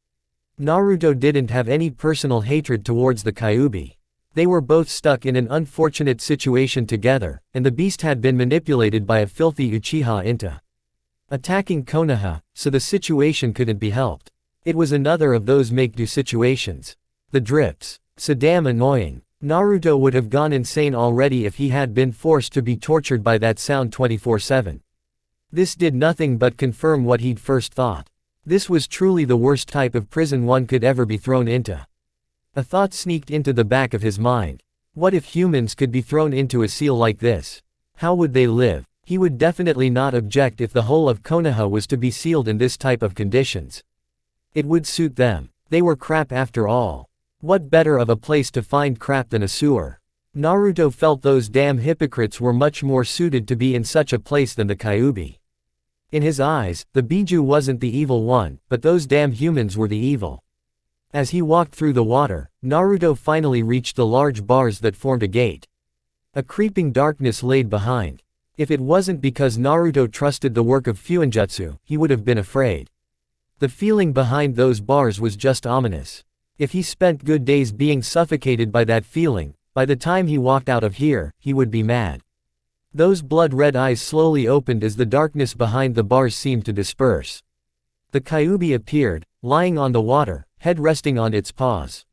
Speaker 1: Naruto didn't have any personal hatred towards the Kyuubi. They were both stuck in an unfortunate situation together, and the beast had been manipulated by a filthy Uchiha into attacking Konoha, so the situation couldn't be helped. It was another of those make-do situations. The drips. So damn annoying. Naruto would have gone insane already if he had been forced to be tortured by that sound 24/7. This did nothing but confirm what he'd first thought. This was truly the worst type of prison one could ever be thrown into. A thought sneaked into the back of his mind. What if humans could be thrown into a seal like this? How would they live? He would definitely not object if the whole of Konoha was to be sealed in this type of conditions. It would suit them. They were crap after all. What better of a place to find crap than a sewer? Naruto felt those damn hypocrites were much more suited to be in such a place than the Kyuubi. In his eyes, the Biju wasn't the evil one, but those damn humans were the evil. As he walked through the water, Naruto finally reached the large bars that formed a gate. A creeping darkness laid behind. If it wasn't because Naruto trusted the work of Fuinjutsu, he would have been afraid. The feeling behind those bars was just ominous. If he spent good days being suffocated by that feeling, by the time he walked out of here, he would be mad. Those blood-red eyes slowly opened as the darkness behind the bars seemed to disperse. The Kyuubi appeared, lying on the water, head resting on its paws.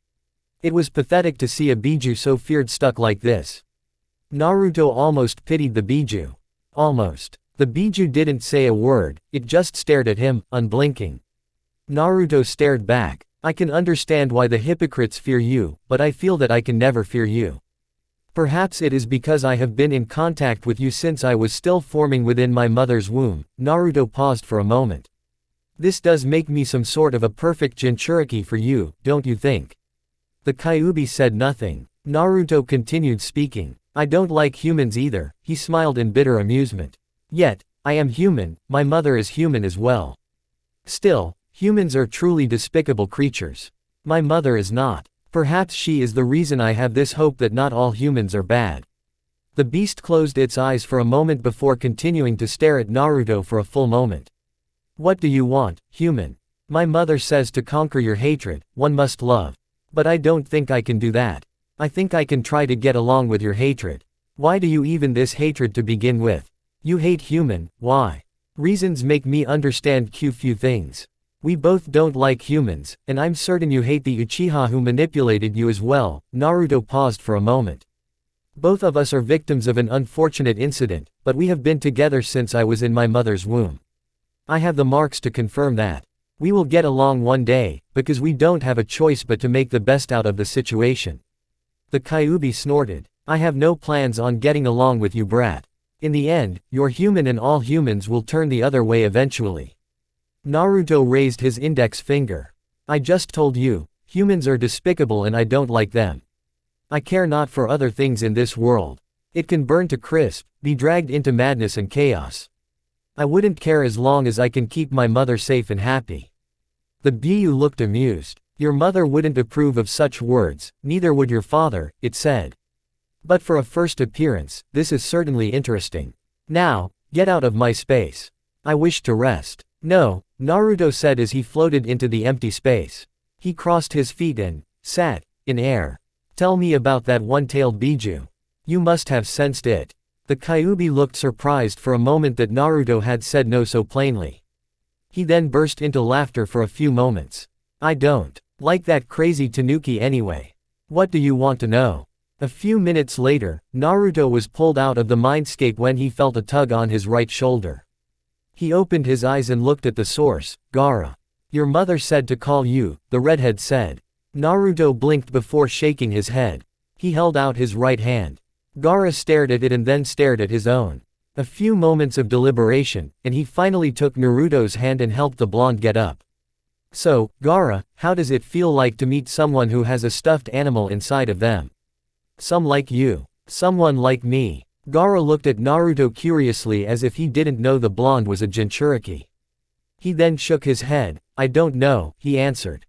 Speaker 1: It was pathetic to see a Biju so feared stuck like this. Naruto almost pitied the Biju. Almost. The Biju didn't say a word, it just stared at him, unblinking. Naruto stared back. I can understand why the hypocrites fear you, but I feel that I can never fear you. Perhaps it is because I have been in contact with you since I was still forming within my mother's womb. Naruto paused for a moment. This does make me some sort of a perfect Jinchuriki for you, don't you think? The Kyuubi said nothing. Naruto continued speaking. I don't like humans either, he smiled in bitter amusement. Yet, I am human, my mother is human as well. Still, humans are truly despicable creatures. My mother is not. Perhaps she is the reason I have this hope that not all humans are bad. The beast closed its eyes for a moment before continuing to stare at Naruto for a full moment. What do you want, human? My mother says to conquer your hatred, one must love. But I don't think I can do that. I think I can try to get along with your hatred. Why do you even this hatred to begin with? You hate human, why? Reasons make me understand few things. We both don't like humans, and I'm certain you hate the Uchiha who manipulated you as well. Naruto paused for a moment. Both of us are victims of an unfortunate incident, but we have been together since I was in my mother's womb. I have the marks to confirm that. We will get along one day, because we don't have a choice but to make the best out of the situation. The Kyuubi snorted. I have no plans on getting along with you, brat. In the end, you're human and all humans will turn the other way eventually. Naruto raised his index finger. I just told you, humans are despicable and I don't like them. I care not for other things in this world. It can burn to crisp, be dragged into madness and chaos. I wouldn't care as long as I can keep my mother safe and happy. The Biju looked amused. Your mother wouldn't approve of such words, neither would your father, it said. But for a first appearance, this is certainly interesting. Now, get out of my space. I wish to rest. No, Naruto said as he floated into the empty space. He crossed his feet and sat in air. Tell me about that one-tailed Biju. You must have sensed it. The Kyuubi looked surprised for a moment that Naruto had said no so plainly. He then burst into laughter for a few moments. I don't like that crazy Tanuki anyway. What do you want to know? A few minutes later, Naruto was pulled out of the mindscape when he felt a tug on his right shoulder. He opened his eyes and looked at the source, Gaara. Your mother said to call you, the redhead said. Naruto blinked before shaking his head. He held out his right hand. Gaara stared at it and then stared at his own. A few moments of deliberation, and he finally took Naruto's hand and helped the blonde get up. So, Gaara, how does it feel like to meet someone who has a stuffed animal inside of them? Some like you. Someone like me. Gaara looked at Naruto curiously as if he didn't know the blonde was a Jinchuriki. He then shook his head. I don't know, he answered.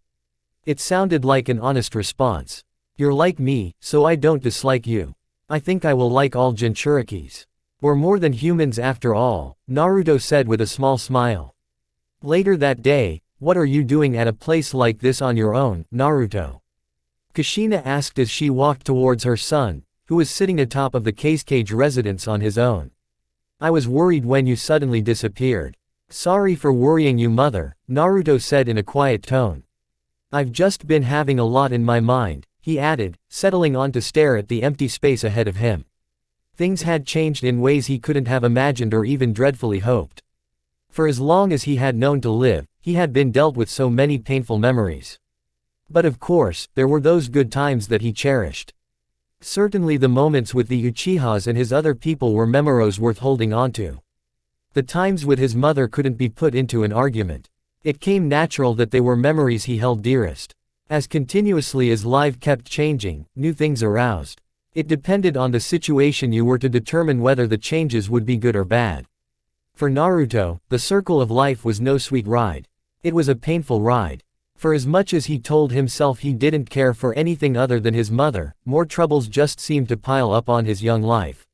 Speaker 1: It sounded like an honest response. You're like me, so I don't dislike you. I think I will like all Jinchurikis. We're more than humans after all, Naruto said with a small smile. Later that day, what are you doing at a place like this on your own, Naruto? Kushina asked as she walked towards her son, who was sitting atop of the cage residence on his own. I was worried when you suddenly disappeared. Sorry for worrying you, mother, Naruto said in a quiet tone. I've just been having a lot in my mind, he added, settling on to stare at the empty space ahead of him. Things had changed in ways he couldn't have imagined or even dreadfully hoped. For as long as he had known to live, he had been dealt with so many painful memories. But of course, there were those good times that he cherished. Certainly the moments with the Uchihas and his other people were memories worth holding onto. The times with his mother couldn't be put into an argument. It came natural that they were memories he held dearest. As continuously as life kept changing, new things aroused. It depended on the situation you were to determine whether the changes would be good or bad. For Naruto, the circle of life was no sweet ride. It was a painful ride. For as much as he told himself he didn't care for anything other than his mother, more troubles just seemed to pile up on his young life.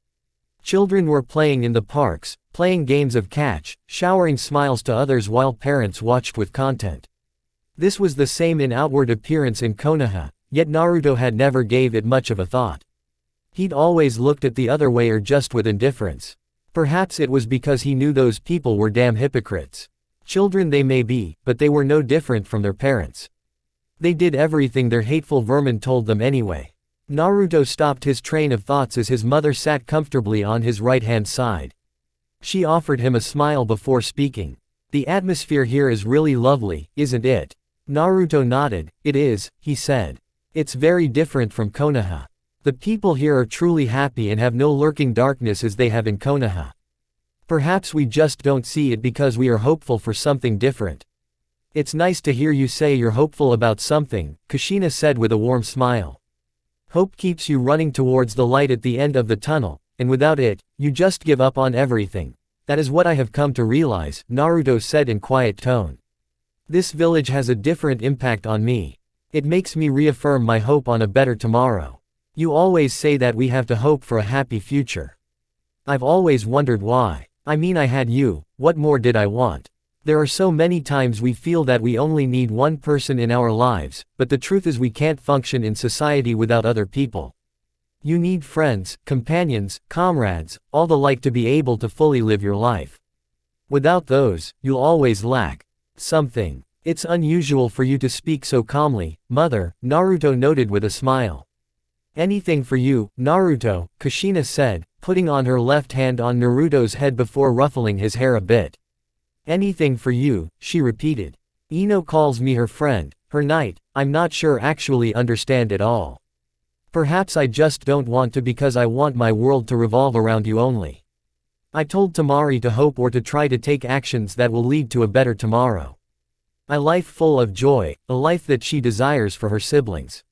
Speaker 1: Children were playing in the parks, playing games of catch, showering smiles to others while parents watched with content. This was the same in outward appearance in Konoha, yet Naruto had never gave it much of a thought. He'd always looked at the other way or just with indifference. Perhaps it was because he knew those people were damn hypocrites. Children they may be, but they were no different from their parents. They did everything their hateful vermin told them anyway. Naruto stopped his train of thoughts as his mother sat comfortably on his right-hand side. She offered him a smile before speaking. "The atmosphere here is really lovely, isn't it?" Naruto nodded. "It is," he said. "It's very different from Konoha. The people here are truly happy and have no lurking darkness as they have in Konoha. Perhaps we just don't see it because we are hopeful for something different." "It's nice to hear you say you're hopeful about something," Kushina said with a warm smile. "Hope keeps you running towards the light at the end of the tunnel, and without it, you just give up on everything. That is what I have come to realize," Naruto said in quiet tone. "This village has a different impact on me. It makes me reaffirm my hope on a better tomorrow. You always say that we have to hope for a happy future. I've always wondered why. I mean, I had you, what more did I want? There are so many times we feel that we only need one person in our lives, but the truth is we can't function in society without other people. You need friends, companions, comrades, all the like to be able to fully live your life. Without those, you'll always lack something. It's unusual for you to speak so calmly, mother," Naruto noted with a smile. "Anything for you, Naruto," Kushina said, putting on her left hand on Naruto's head before ruffling his hair a bit. "Anything for you," she repeated. "Ino calls me her friend, her knight, I'm not sure actually understand it all. Perhaps I just don't want to because I want my world to revolve around you only. I told Tamari to hope or to try to take actions that will lead to a better tomorrow. A life full of joy, a life that she desires for her siblings.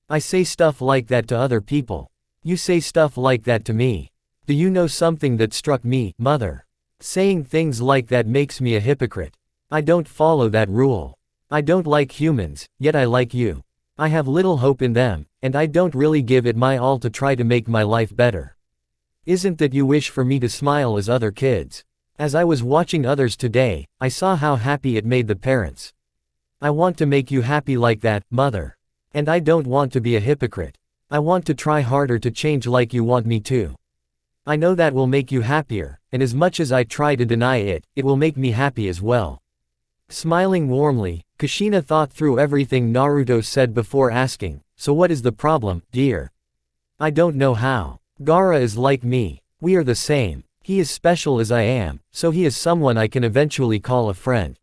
Speaker 1: I say stuff like that to other people. You say stuff like that to me. Do you know something that struck me, mother? Saying things like that makes me a hypocrite. I don't follow that rule. I don't like humans, yet I like you. I have little hope in them, and I don't really give it my all to try to make my life better. Isn't that you wish for me to smile as other kids? As I was watching others today, I saw how happy it made the parents. I want to make you happy like that, mother. And I don't want to be a hypocrite. I want to try harder to change like you want me to. I know that will make you happier, and as much as I try to deny it, it will make me happy as well." Smiling warmly, Kushina thought through everything Naruto said before asking, "So what is the problem, dear?" "I don't know how. Gaara is like me. We are the same. He is special as I am, so he is someone I can eventually call a friend.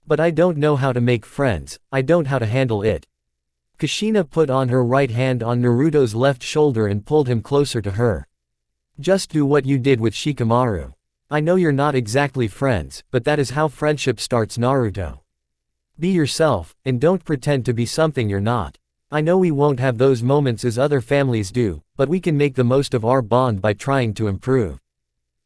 Speaker 1: But I don't know how to make friends, I don't know how to handle it." Kushina put on her right hand on Naruto's left shoulder and pulled him closer to her. "Just do what you did with Shikamaru. I know you're not exactly friends, but that is how friendship starts, Naruto. Be yourself, and don't pretend to be something you're not. I know we won't have those moments as other families do, but we can make the most of our bond by trying to improve."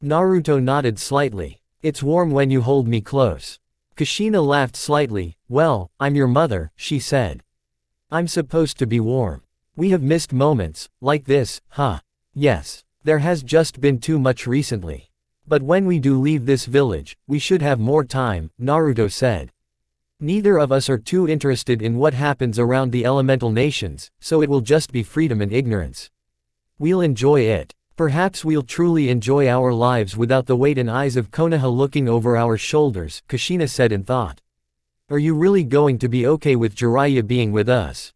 Speaker 1: Naruto nodded slightly. "It's warm when you hold me close." Kushina laughed slightly. "Well, I'm your mother," she said. "I'm supposed to be warm. We have missed moments, like this, huh? Yes. There has just been too much recently. But when we do leave this village, we should have more time," Naruto said. "Neither of us are too interested in what happens around the elemental nations, so it will just be freedom and ignorance. We'll enjoy it. Perhaps we'll truly enjoy our lives without the weight and eyes of Konoha looking over our shoulders," Kushina said in thought. "Are you really going to be okay with Jiraiya being with us?"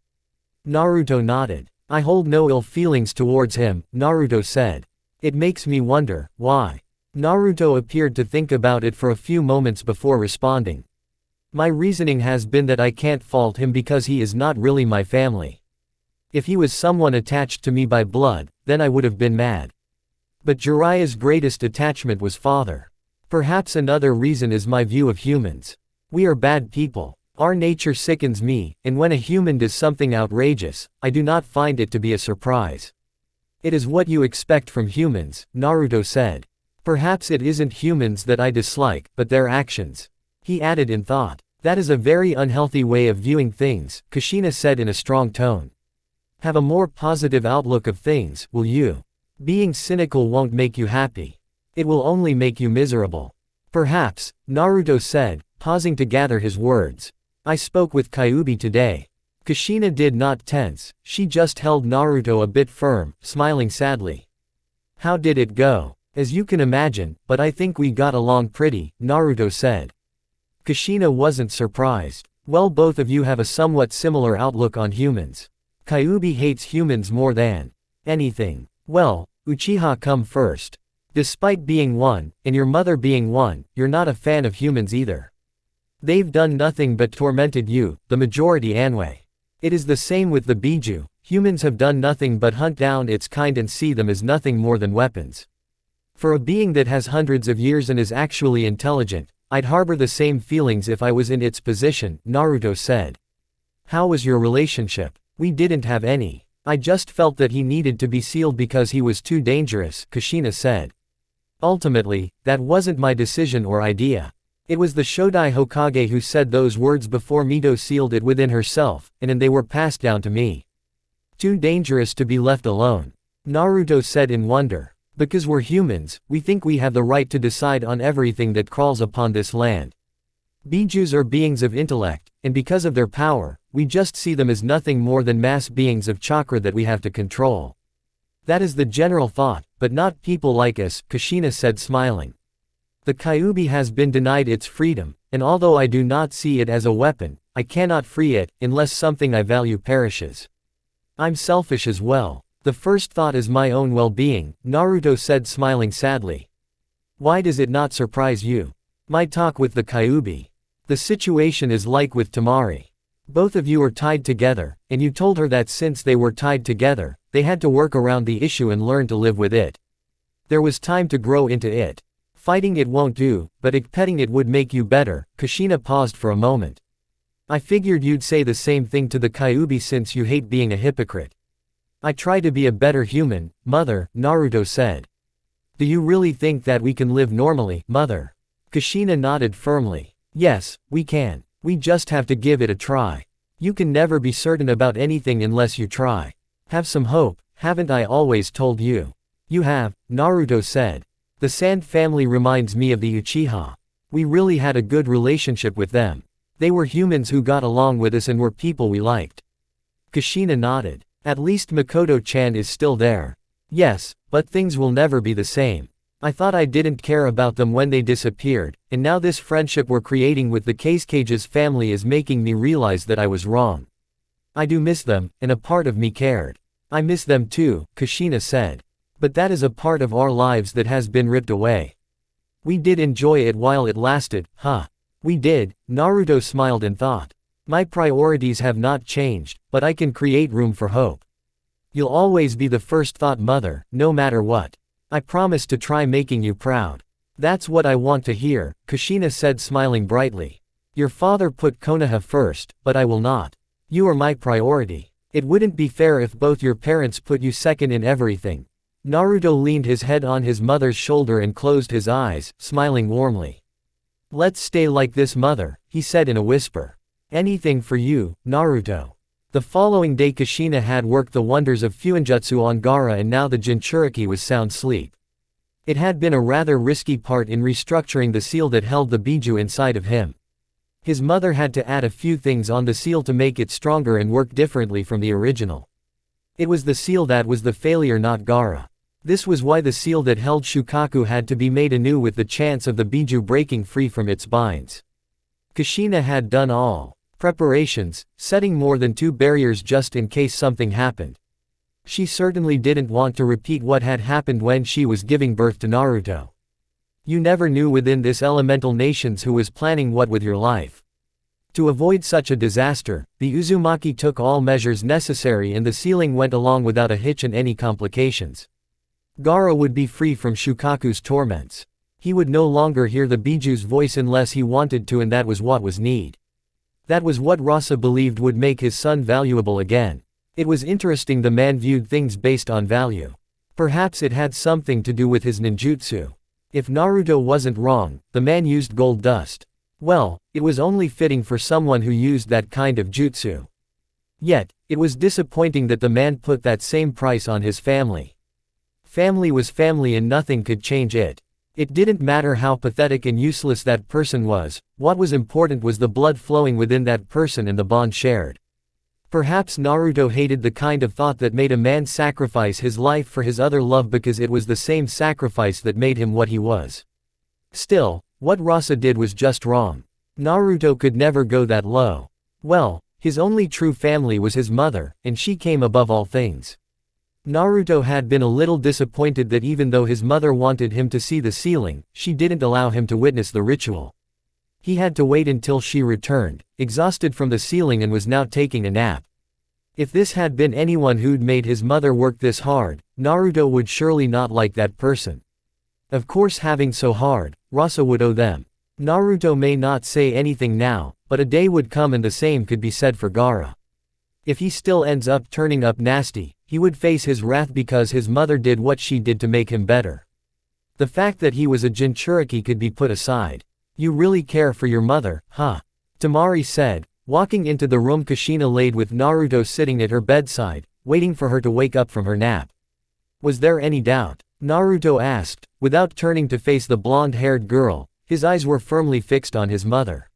Speaker 1: Naruto nodded. "I hold no ill feelings towards him," Naruto said. "It makes me wonder, why?" Naruto appeared to think about it for a few moments before responding. "My reasoning has been that I can't fault him because he is not really my family. If he was someone attached to me by blood, then I would have been mad. But Jiraiya's greatest attachment was father. Perhaps another reason is my view of humans. We are bad people. Our nature sickens me, and when a human does something outrageous, I do not find it to be a surprise. It is what you expect from humans, Naruto said. Perhaps it isn't humans that I dislike, but their actions. He added in thought. That is a very unhealthy way of viewing things, Kushina said in a strong tone. Have a more positive outlook of things, will you? Being cynical won't make you happy. It will only make you miserable. Perhaps, Naruto said, pausing to gather his words. I spoke with Kyuubi today. Kushina did not tense, she just held Naruto a bit firm, smiling sadly. How did it go? As you can imagine, but I think we got along pretty, Naruto said. Kushina wasn't surprised. Well, both of you have a somewhat similar outlook on humans. Kyuubi hates humans more than anything. Well, Uchiha come first. Despite being one, and your mother being one, you're not a fan of humans either. They've done nothing but tormented you, the majority anyway. It is the same with the Biju. Humans have done nothing but hunt down its kind and see them as nothing more than weapons. For a being that has hundreds of years and is actually intelligent, I'd harbor the same feelings if I was in its position, Naruto said. How was your relationship? We didn't have any. I just felt that he needed to be sealed because he was too dangerous, Kushina said. Ultimately, that wasn't my decision or idea. It was the Shodai Hokage who said those words before Mito sealed it within herself, and they were passed down to me. Too dangerous to be left alone. Naruto said in wonder. Because we're humans, we think we have the right to decide on everything that crawls upon this land. Bijus are beings of intellect, and because of their power, we just see them as nothing more than mass beings of chakra that we have to control. That is the general thought, but not people like us, Kushina said smiling. The Kyuubi has been denied its freedom, and although I do not see it as a weapon, I cannot free it, unless something I value perishes. I'm selfish as well. The first thought is my own well-being, Naruto said smiling sadly. Why does it not surprise you? My talk with the Kyuubi. The situation is like with Tamari. Both of you are tied together, and you told her that since they were tied together, they had to work around the issue and learn to live with it. There was time to grow into it. Fighting it won't do, but petting it would make you better, Kushina paused for a moment. I figured you'd say the same thing to the Kyuubi since you hate being a hypocrite. I try to be a better human, mother, Naruto said. Do you really think that we can live normally, mother? Kushina nodded firmly. Yes, we can. We just have to give it a try. You can never be certain about anything unless you try. Have some hope, haven't I always told you? You have, Naruto said. The Sand family reminds me of the Uchiha. We really had a good relationship with them. They were humans who got along with us and were people we liked. Kushina nodded. At least Makoto-chan is still there. Yes, but things will never be the same. I thought I didn't care about them when they disappeared, and now this friendship we're creating with the Kasuke's family is making me realize that I was wrong. I do miss them, and a part of me cared. I miss them too, Kushina said. But that is a part of our lives that has been ripped away. We did enjoy it while it lasted, huh? We did, Naruto smiled and thought. My priorities have not changed, but I can create room for hope. You'll always be the first thought, mother, no matter what. I promise to try making you proud. That's what I want to hear, Kushina said smiling brightly. Your father put Konoha first, but I will not. You are my priority. It wouldn't be fair if both your parents put you second in everything. Naruto leaned his head on his mother's shoulder and closed his eyes, smiling warmly. Let's stay like this, mother, he said in a whisper. Anything for you, Naruto. The following day Kushina had worked the wonders of Fuinjutsu on Gaara and now the Jinchuriki was sound sleep. It had been a rather risky part in restructuring the seal that held the Biju inside of him. His mother had to add a few things on the seal to make it stronger and work differently from the original. It was the seal that was the failure, not Gaara. This was why the seal that held Shukaku had to be made anew with the chance of the Biju breaking free from its binds. Kushina had done all preparations, setting more than 2 barriers just in case something happened. She certainly didn't want to repeat what had happened when she was giving birth to Naruto. You never knew within this elemental nations who was planning what with your life. To avoid such a disaster, the Uzumaki took all measures necessary and the sealing went along without a hitch and any complications. Gaara would be free from Shukaku's torments. He would no longer hear the Biju's voice unless he wanted to, and that was what was need. That was what Rasa believed would make his son valuable again. It was interesting the man viewed things based on value. Perhaps it had something to do with his ninjutsu. If Naruto wasn't wrong, the man used gold dust. Well, it was only fitting for someone who used that kind of jutsu. Yet, it was disappointing that the man put that same price on his family. Family was family and nothing could change it. It didn't matter how pathetic and useless that person was, what was important was the blood flowing within that person and the bond shared. Perhaps Naruto hated the kind of thought that made a man sacrifice his life for his other love because it was the same sacrifice that made him what he was. Still, what Rasa did was just wrong. Naruto could never go that low. Well, his only true family was his mother, and she came above all things. Naruto had been a little disappointed that even though his mother wanted him to see the ceiling, she didn't allow him to witness the ritual. He had to wait until she returned, exhausted from the ceiling and was now taking a nap. If this had been anyone who'd made his mother work this hard, Naruto would surely not like that person. Of course, having so hard, Rasa would owe them. Naruto may not say anything now, but a day would come and the same could be said for Gaara. If he still ends up turning up nasty, he would face his wrath because his mother did what she did to make him better. The fact that he was a Jinchuriki could be put aside. You really care for your mother, huh? Temari said, walking into the room. Kushina laid with Naruto sitting at her bedside, waiting for her to wake up from her nap. Was there any doubt? Naruto asked, without turning to face the blonde-haired girl. His eyes were firmly fixed on his mother.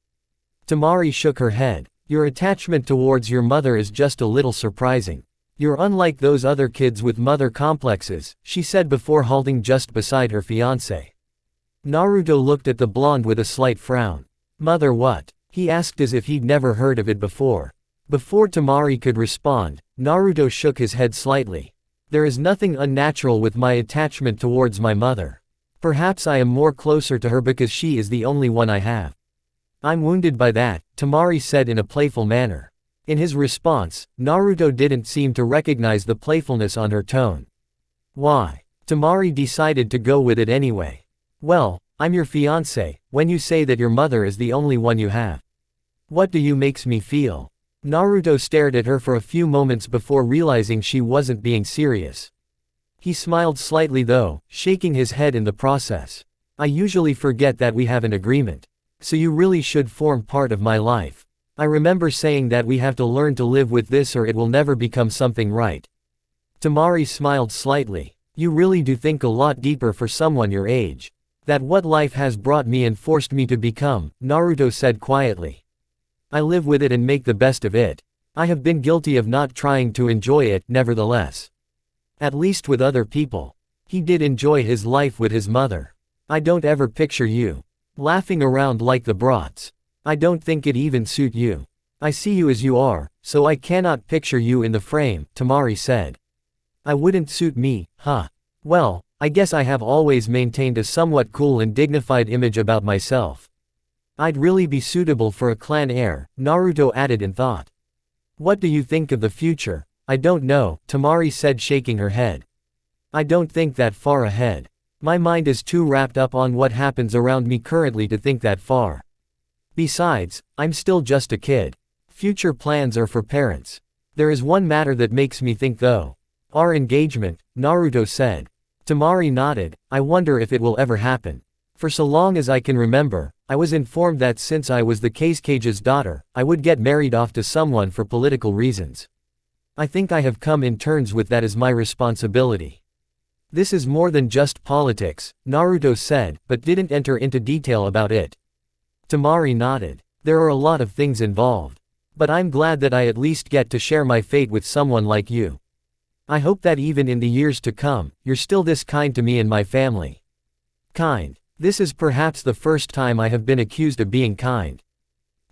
Speaker 1: Temari shook her head. Your attachment towards your mother is just a little surprising. You're unlike those other kids with mother complexes, she said before halting just beside her fiancé. Naruto looked at the blonde with a slight frown. Mother what? He asked as if he'd never heard of it before. Before Temari could respond, Naruto shook his head slightly. There is nothing unnatural with my attachment towards my mother. Perhaps I am more closer to her because she is the only one I have. I'm wounded by that, Temari said in a playful manner. In his response, Naruto didn't seem to recognize the playfulness on her tone. Why? Temari decided to go with it anyway. Well, I'm your fiancé, when you say that your mother is the only one you have. What do you makes me feel? Naruto stared at her for a few moments before realizing she wasn't being serious. He smiled slightly though, shaking his head in the process. I usually forget that we have an agreement. So you really should form part of my life. I remember saying that we have to learn to live with this or it will never become something right. Temari smiled slightly. You really do think a lot deeper for someone your age. That what life has brought me and forced me to become, Naruto said quietly. I live with it and make the best of it. I have been guilty of not trying to enjoy it, nevertheless. At least with other people. He did enjoy his life with his mother. I don't ever picture you laughing around like the brats. I don't think it even suit you. I see you as you are, so I cannot picture you in the frame, Temari said. I wouldn't suit me, huh? Well, I guess I have always maintained a somewhat cool and dignified image about myself. I'd really be suitable for a clan heir, Naruto added in thought. What do you think of the future? I don't know, Temari said shaking her head. I don't think that far ahead. My mind is too wrapped up on what happens around me currently to think that far. Besides, I'm still just a kid. Future plans are for parents. There is one matter that makes me think though. Our engagement, Naruto said. Temari nodded. I wonder if it will ever happen. For so long as I can remember, I was informed that since I was the Kage's daughter, I would get married off to someone for political reasons. I think I have come in terms with that as my responsibility. This is more than just politics, Naruto said, but didn't enter into detail about it. Temari nodded. There are a lot of things involved. But I'm glad that I at least get to share my fate with someone like you. I hope that even in the years to come, you're still this kind to me and my family. Kind. This is perhaps the first time I have been accused of being kind.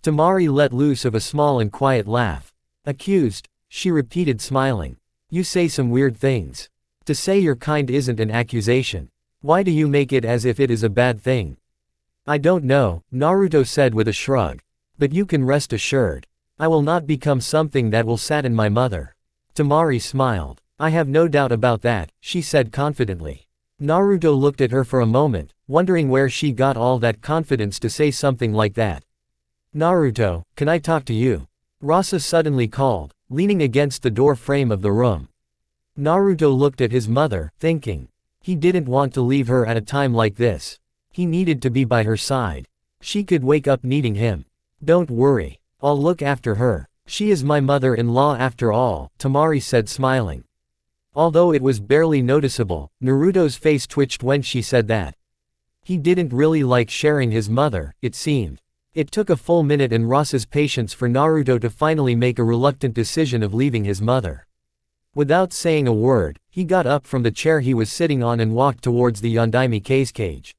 Speaker 1: Temari let loose of a small and quiet laugh. Accused, she repeated smiling. You say some weird things. To say you're kind isn't an accusation. Why do you make it as if it is a bad thing? I don't know, Naruto said with a shrug. But you can rest assured. I will not become something that will sadden my mother. Temari smiled. I have no doubt about that, she said confidently. Naruto looked at her for a moment, wondering where she got all that confidence to say something like that. Naruto, can I talk to you? Rasa suddenly called, leaning against the door frame of the room. Naruto looked at his mother, thinking. He didn't want to leave her at a time like this. He needed to be by her side. She could wake up needing him. Don't worry. I'll look after her. She is my mother-in-law after all, Temari said smiling. Although it was barely noticeable, Naruto's face twitched when she said that. He didn't really like sharing his mother, it seemed. It took a full minute and Rasa's patience for Naruto to finally make a reluctant decision of leaving his mother. Without saying a word, he got up from the chair he was sitting on and walked towards the Yondaime cage.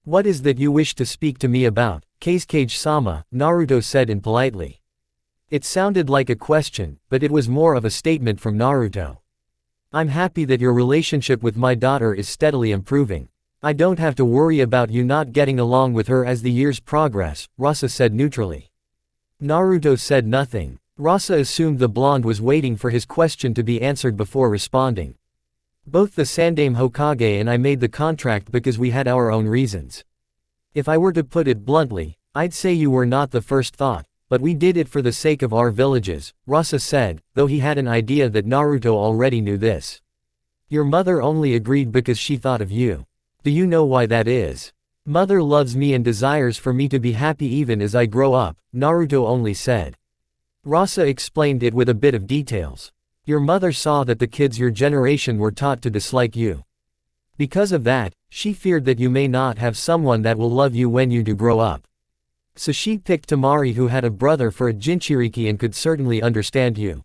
Speaker 1: What is that you wish to speak to me about, Cage-sama, Naruto said impolitely. It sounded like a question, but it was more of a statement from Naruto. I'm happy that your relationship with my daughter is steadily improving. I don't have to worry about you not getting along with her as the years progress, Rasa said neutrally. Naruto said nothing. Rasa assumed the blonde was waiting for his question to be answered before responding. Both the Sandaime Hokage and I made the contract because we had our own reasons. If I were to put it bluntly, I'd say you were not the first thought, but we did it for the sake of our villages, Rasa said, though he had an idea that Naruto already knew this. Your mother only agreed because she thought of you. Do you know why that is? Mother loves me and desires for me to be happy even as I grow up, Naruto only said. Rasa explained it with a bit of details. Your mother saw that the kids your generation were taught to dislike you. Because of that, she feared that you may not have someone that will love you when you do grow up. So she picked Temari, who had a brother for a Jinchuriki and could certainly understand you.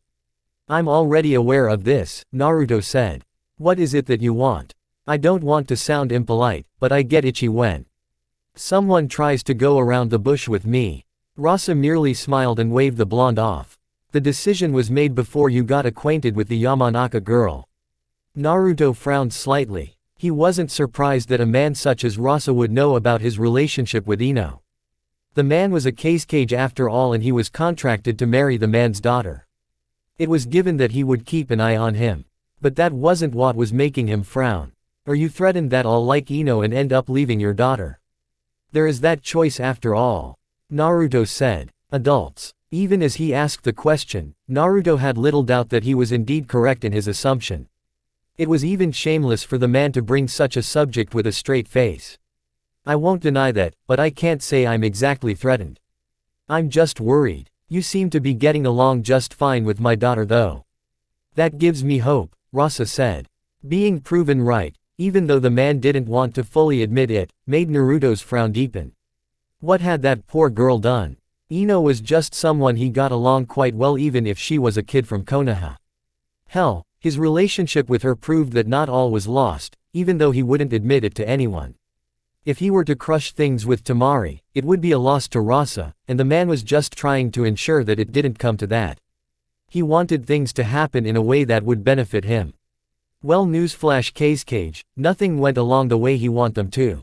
Speaker 1: I'm already aware of this, Naruto said. What is it that you want? I don't want to sound impolite, but I get itchy when someone tries to go around the bush with me. Rasa merely smiled and waved the blonde off. The decision was made before you got acquainted with the Yamanaka girl. Naruto frowned slightly. He wasn't surprised that a man such as Rasa would know about his relationship with Ino. The man was a cage after all, and he was contracted to marry the man's daughter. It was given that he would keep an eye on him. But that wasn't what was making him frown. Are you threatened that I'll like Ino and end up leaving your daughter? There is that choice after all, Naruto said. Adults. Even as he asked the question, Naruto had little doubt that he was indeed correct in his assumption. It was even shameless for the man to bring such a subject with a straight face. I won't deny that, but I can't say I'm exactly threatened. I'm just worried. You seem to be getting along just fine with my daughter though. That gives me hope, Rasa said. Being proven right, even though the man didn't want to fully admit it, made Naruto's frown deepen. What had that poor girl done? Ino was just someone he got along quite well even if she was a kid from Konoha. Hell, his relationship with her proved that not all was lost, even though he wouldn't admit it to anyone. If he were to crush things with Temari, it would be a loss to Rasa, and the man was just trying to ensure that it didn't come to that. He wanted things to happen in a way that would benefit him. Well, newsflash Cage, nothing went along the way he wanted them to.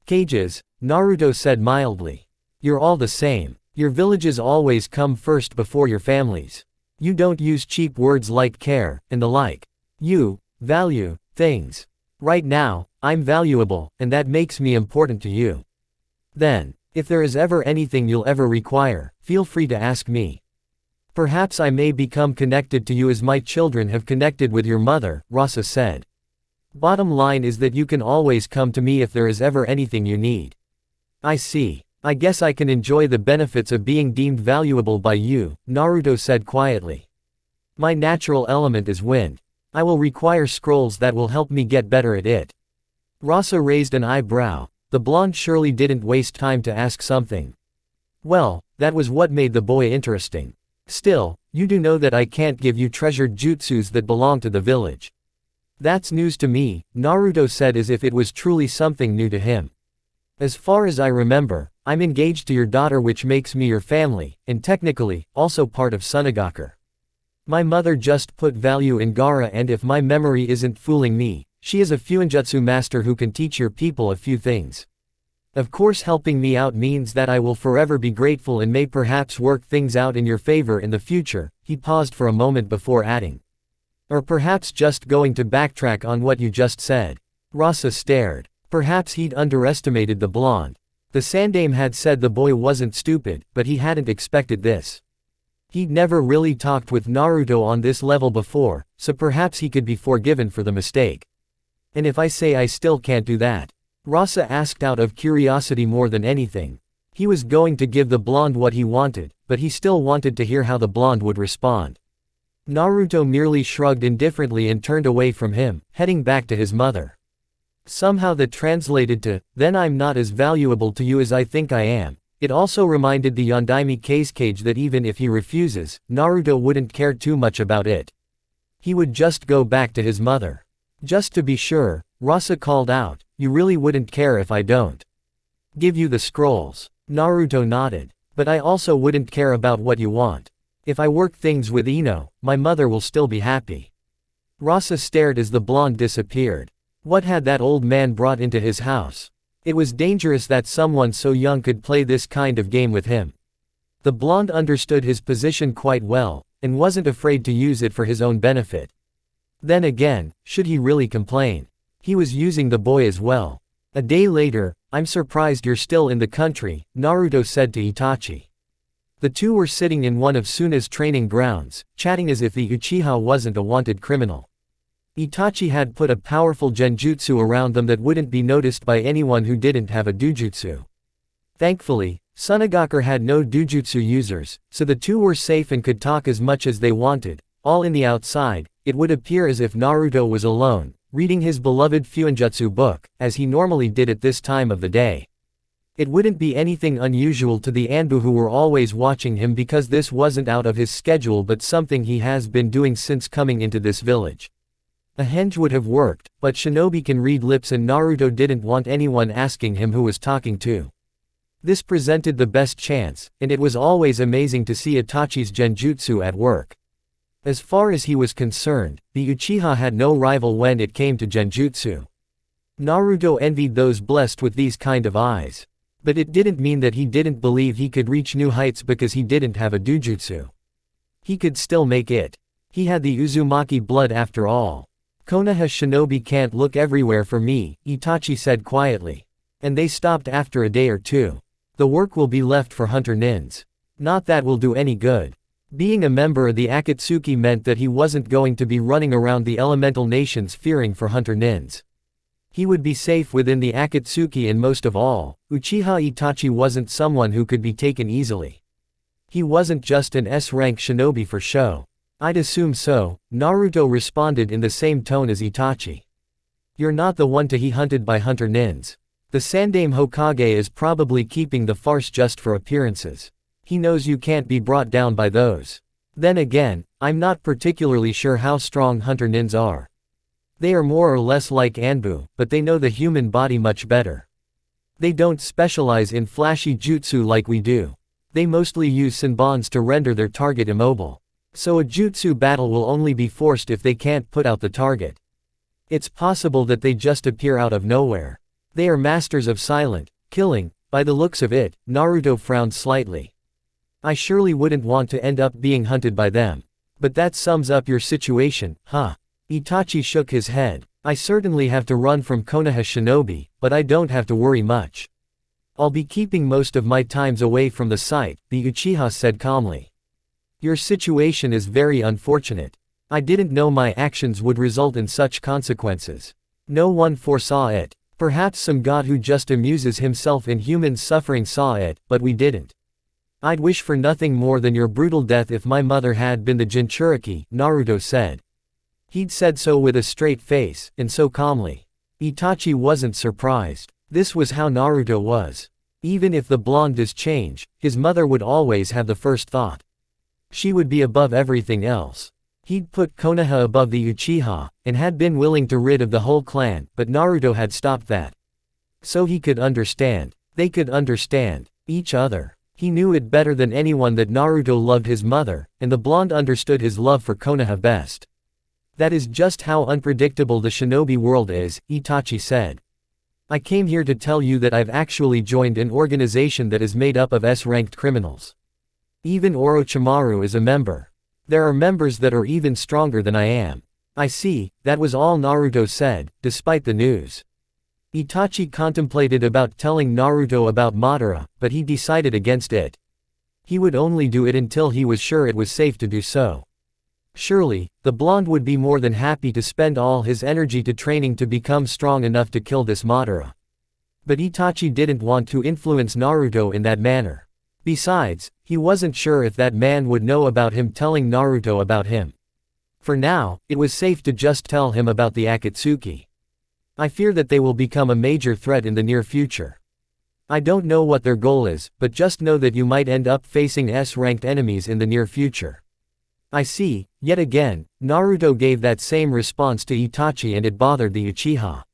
Speaker 1: Cages, Naruto said mildly. You're all the same. Your villages always come first before your families. You don't use cheap words like care, and the like. You value things. Right now, I'm valuable, and that makes me important to you. Then, if there is ever anything you'll ever require, feel free to ask me. Perhaps I may become connected to you as my children have connected with your mother, Rasa said. Bottom line is that you can always come to me if there is ever anything you need. I see. I guess I can enjoy the benefits of being deemed valuable by you, Naruto said quietly. My natural element is wind. I will require scrolls that will help me get better at it. Rasa raised an eyebrow. The blonde surely didn't waste time to ask something. Well, that was what made the boy interesting. Still, you do know that I can't give you treasured jutsus that belong to the village. That's news to me, Naruto said as if it was truly something new to him. As far as I remember, I'm engaged to your daughter, which makes me your family, and technically, also part of Sunagaku. My mother just put value in Gaara, and if my memory isn't fooling me, she is a fuinjutsu master who can teach your people a few things. Of course, helping me out means that I will forever be grateful and may perhaps work things out in your favor in the future. He paused for a moment before adding. Or perhaps just going to backtrack on what you just said. Rasa stared. Perhaps he'd underestimated the blonde. The Sandaime had said the boy wasn't stupid, but he hadn't expected this. He'd never really talked with Naruto on this level before, so perhaps he could be forgiven for the mistake. And if I say I still can't do that? Rasa asked out of curiosity more than anything. He was going to give the blonde what he wanted, but he still wanted to hear how the blonde would respond. Naruto merely shrugged indifferently and turned away from him, heading back to his mother. Somehow that translated to, "Then I'm not as valuable to you as I think I am." It also reminded the Yondaime Kazekage that even if he refuses, Naruto wouldn't care too much about it. He would just go back to his mother. Just to be sure, Rasa called out, "You really wouldn't care if I don't give you the scrolls?" Naruto nodded. "But I also wouldn't care about what you want. If I work things with Ino, my mother will still be happy." Rasa stared as the blonde disappeared. What had that old man brought into his house? It was dangerous that someone so young could play this kind of game with him. The blonde understood his position quite well, and wasn't afraid to use it for his own benefit. Then again, should he really complain? He was using the boy as well. A day later, "I'm surprised you're still in the country," Naruto said to Itachi. The two were sitting in one of Suna's training grounds, chatting as if the Uchiha wasn't a wanted criminal. Itachi had put a powerful genjutsu around them that wouldn't be noticed by anyone who didn't have a dojutsu. Thankfully, Sunagakure had no dojutsu users, so the two were safe and could talk as much as they wanted. All in the outside, it would appear as if Naruto was alone, reading his beloved Fuinjutsu book, as he normally did at this time of the day. It wouldn't be anything unusual to the Anbu who were always watching him because this wasn't out of his schedule but something he has been doing since coming into this village. A henge would have worked, but shinobi can read lips and Naruto didn't want anyone asking him who was talking to. This presented the best chance, and it was always amazing to see Itachi's genjutsu at work. As far as he was concerned, the Uchiha had no rival when it came to genjutsu. Naruto envied those blessed with these kind of eyes. But it didn't mean that he didn't believe he could reach new heights because he didn't have a dojutsu. He could still make it. He had the Uzumaki blood after all. "Konoha shinobi can't look everywhere for me," Itachi said quietly. And they stopped after a day or two. "The work will be left for Hunter Nins. Not that will do any good." Being a member of the Akatsuki meant that he wasn't going to be running around the elemental nations fearing for Hunter Nins. He would be safe within the Akatsuki, and most of all, Uchiha Itachi wasn't someone who could be taken easily. He wasn't just an S-rank shinobi for show. "I'd assume so," Naruto responded in the same tone as Itachi. "You're not the one to be hunted by Hunter Nins. The Sandaime Hokage is probably keeping the farce just for appearances. He knows you can't be brought down by those. Then again, I'm not particularly sure how strong Hunter Nins are. They are more or less like Anbu, but they know the human body much better. They don't specialize in flashy jutsu like we do. They mostly use senbons to render their target immobile. So a jutsu battle will only be forced if they can't put out the target. It's possible that they just appear out of nowhere. They are masters of silent killing, by the looks of it." Naruto frowned slightly. "I surely wouldn't want to end up being hunted by them. But that sums up your situation, huh?" Itachi shook his head. "I certainly have to run from Konoha shinobi, but I don't have to worry much. I'll be keeping most of my times away from the site," the Uchiha said calmly. "Your situation is very unfortunate. I didn't know my actions would result in such consequences. No one foresaw it. Perhaps some god who just amuses himself in human suffering saw it, but we didn't. I'd wish for nothing more than your brutal death if my mother had been the Jinchuriki," Naruto said. He'd said so with a straight face, and so calmly. Itachi wasn't surprised. This was how Naruto was. Even if the blonde does change, his mother would always have the first thought. She would be above everything else. He'd put Konoha above the Uchiha, and had been willing to rid of the whole clan, but Naruto had stopped that. So he could understand. They could understand each other. He knew it better than anyone that Naruto loved his mother, and the blonde understood his love for Konoha best. "That is just how unpredictable the shinobi world is," Itachi said. "I came here to tell you that I've actually joined an organization that is made up of S-ranked criminals. Even Orochimaru is a member. There are members that are even stronger than I am." "I see," that was all Naruto said, despite the news. Itachi contemplated about telling Naruto about Madara, but he decided against it. He would only do it until he was sure it was safe to do so. Surely, the blonde would be more than happy to spend all his energy to training to become strong enough to kill this Madara. But Itachi didn't want to influence Naruto in that manner. Besides, he wasn't sure if that man would know about him telling Naruto about him. For now, it was safe to just tell him about the Akatsuki. I fear that they will become a major threat in the near future. I don't know what their goal is, but just know that you might end up facing S-ranked enemies in the near future. I see. Yet again, Naruto gave that same response to Itachi and it bothered the Uchiha.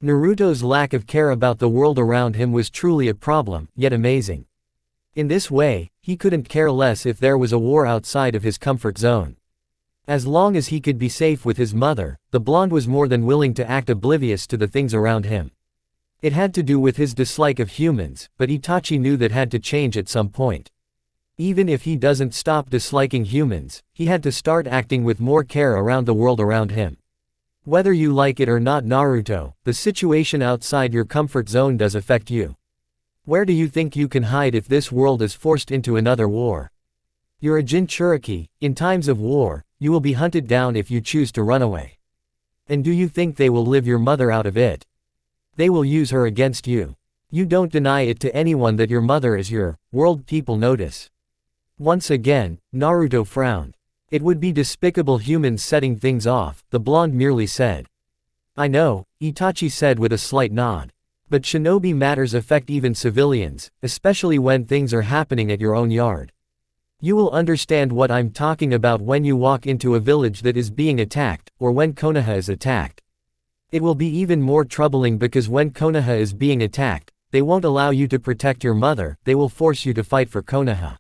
Speaker 1: Naruto's lack of care about the world around him was truly a problem, yet amazing. In this way, he couldn't care less if there was a war outside of his comfort zone. As long as he could be safe with his mother, the blonde was more than willing to act oblivious to the things around him. It had to do with his dislike of humans, but Itachi knew that had to change at some point. Even if he doesn't stop disliking humans, he had to start acting with more care around the world around him. Whether you like it or not, Naruto, the situation outside your comfort zone does affect you. Where do you think you can hide if this world is forced into another war? You're a Jinchuriki. In times of war, you will be hunted down if you choose to run away. And do you think they will live your mother out of it? They will use her against you. You don't deny it to anyone that your mother is your world. People notice. Once again, Naruto frowned. It would be despicable humans setting things off, the blonde merely said. I know, Itachi said with a slight nod. But shinobi matters affect even civilians, especially when things are happening at your own yard. You will understand what I'm talking about when you walk into a village that is being attacked, or when Konoha is attacked. It will be even more troubling because when Konoha is being attacked, they won't allow you to protect your mother, they will force you to fight for Konoha.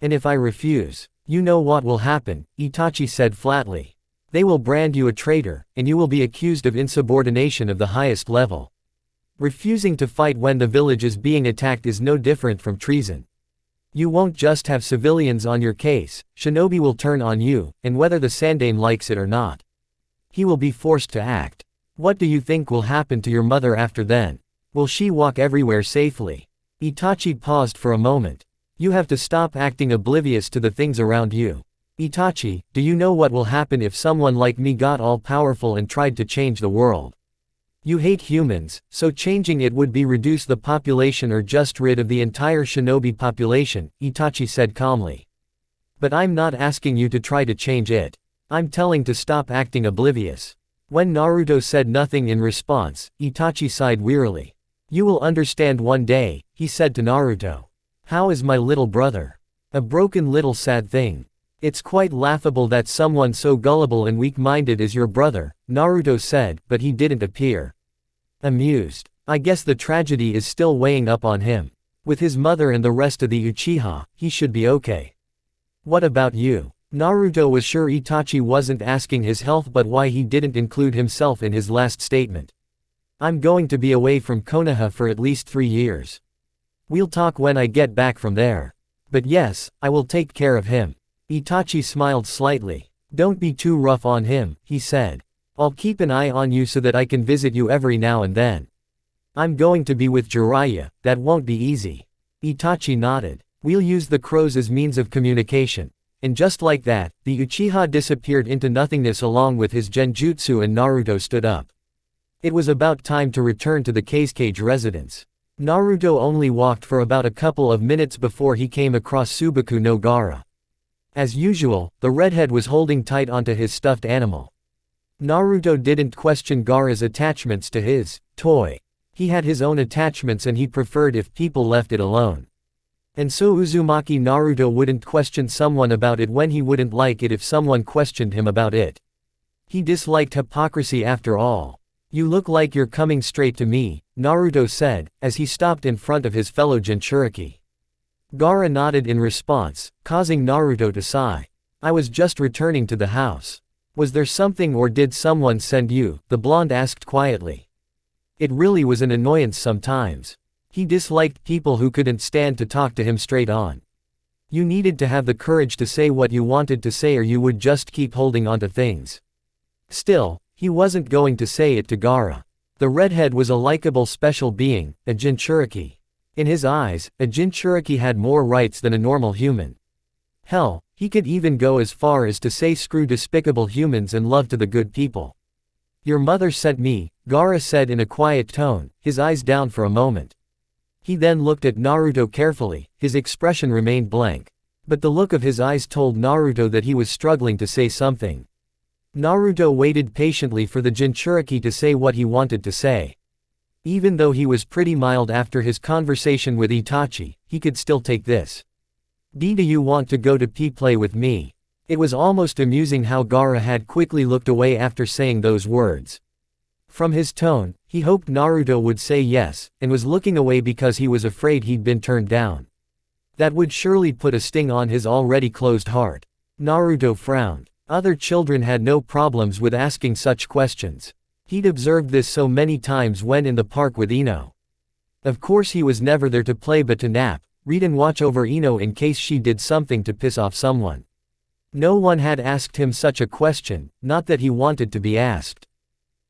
Speaker 1: And if I refuse, you know what will happen, Itachi said flatly. They will brand you a traitor, and you will be accused of insubordination of the highest level. Refusing to fight when the village is being attacked is no different from treason. You won't just have civilians on your case, shinobi will turn on you, and whether the Sandaime likes it or not. He will be forced to act. What do you think will happen to your mother after then? Will she walk everywhere safely? Itachi paused for a moment. You have to stop acting oblivious to the things around you. Itachi, do you know what will happen if someone like me got all powerful and tried to change the world? You hate humans, so changing it would be reduce the population or just rid of the entire shinobi population, Itachi said calmly. But I'm not asking you to try to change it. I'm telling to stop acting oblivious. When Naruto said nothing in response, Itachi sighed wearily. You will understand one day, he said to Naruto. How is my little brother? A broken little sad thing. It's quite laughable that someone so gullible and weak-minded is your brother, Naruto said, but he didn't appear amused. I guess the tragedy is still weighing up on him. With his mother and the rest of the Uchiha, he should be okay. What about you? Naruto was sure Itachi wasn't asking his health but why he didn't include himself in his last statement. I'm going to be away from Konoha for at least 3 years. We'll talk when I get back from there. But yes, I will take care of him. Itachi smiled slightly. Don't be too rough on him, he said. I'll keep an eye on you so that I can visit you every now and then. I'm going to be with Jiraiya, that won't be easy. Itachi nodded. We'll use the crows as means of communication. And just like that, the Uchiha disappeared into nothingness along with his genjutsu and Naruto stood up. It was about time to return to the Kazekage residence. Naruto only walked for about a couple of minutes before he came across Subaku no Gaara. As usual, the redhead was holding tight onto his stuffed animal. Naruto didn't question Gaara's attachments to his toy. He had his own attachments and he preferred if people left it alone. And so Uzumaki Naruto wouldn't question someone about it when he wouldn't like it if someone questioned him about it. He disliked hypocrisy after all. You look like you're coming straight to me, Naruto said, as he stopped in front of his fellow Jinchuriki. Gaara nodded in response, causing Naruto to sigh. I was just returning to the house. Was there something or did someone send you? The blonde asked quietly. It really was an annoyance sometimes. He disliked people who couldn't stand to talk to him straight on. You needed to have the courage to say what you wanted to say or you would just keep holding on to things. Still, he wasn't going to say it to Gaara. The redhead was a likable special being, a Jinchuriki. In his eyes, a Jinchuriki had more rights than a normal human. Hell, he could even go as far as to say screw despicable humans and love to the good people. Your mother sent me, Gaara said in a quiet tone, his eyes down for a moment. He then looked at Naruto carefully, his expression remained blank. But the look of his eyes told Naruto that he was struggling to say something. Naruto waited patiently for the Jinchuriki to say what he wanted to say. Even though he was pretty mild after his conversation with Itachi, he could still take this. Do you want to go to play with me? It was almost amusing how Gaara had quickly looked away after saying those words. From his tone, he hoped Naruto would say yes, and was looking away because he was afraid he'd been turned down. That would surely put a sting on his already closed heart. Naruto frowned. Other children had no problems with asking such questions. He'd observed this so many times when in the park with Ino. Of course he was never there to play but to nap, read and watch over Ino in case she did something to piss off someone. No one had asked him such a question, not that he wanted to be asked.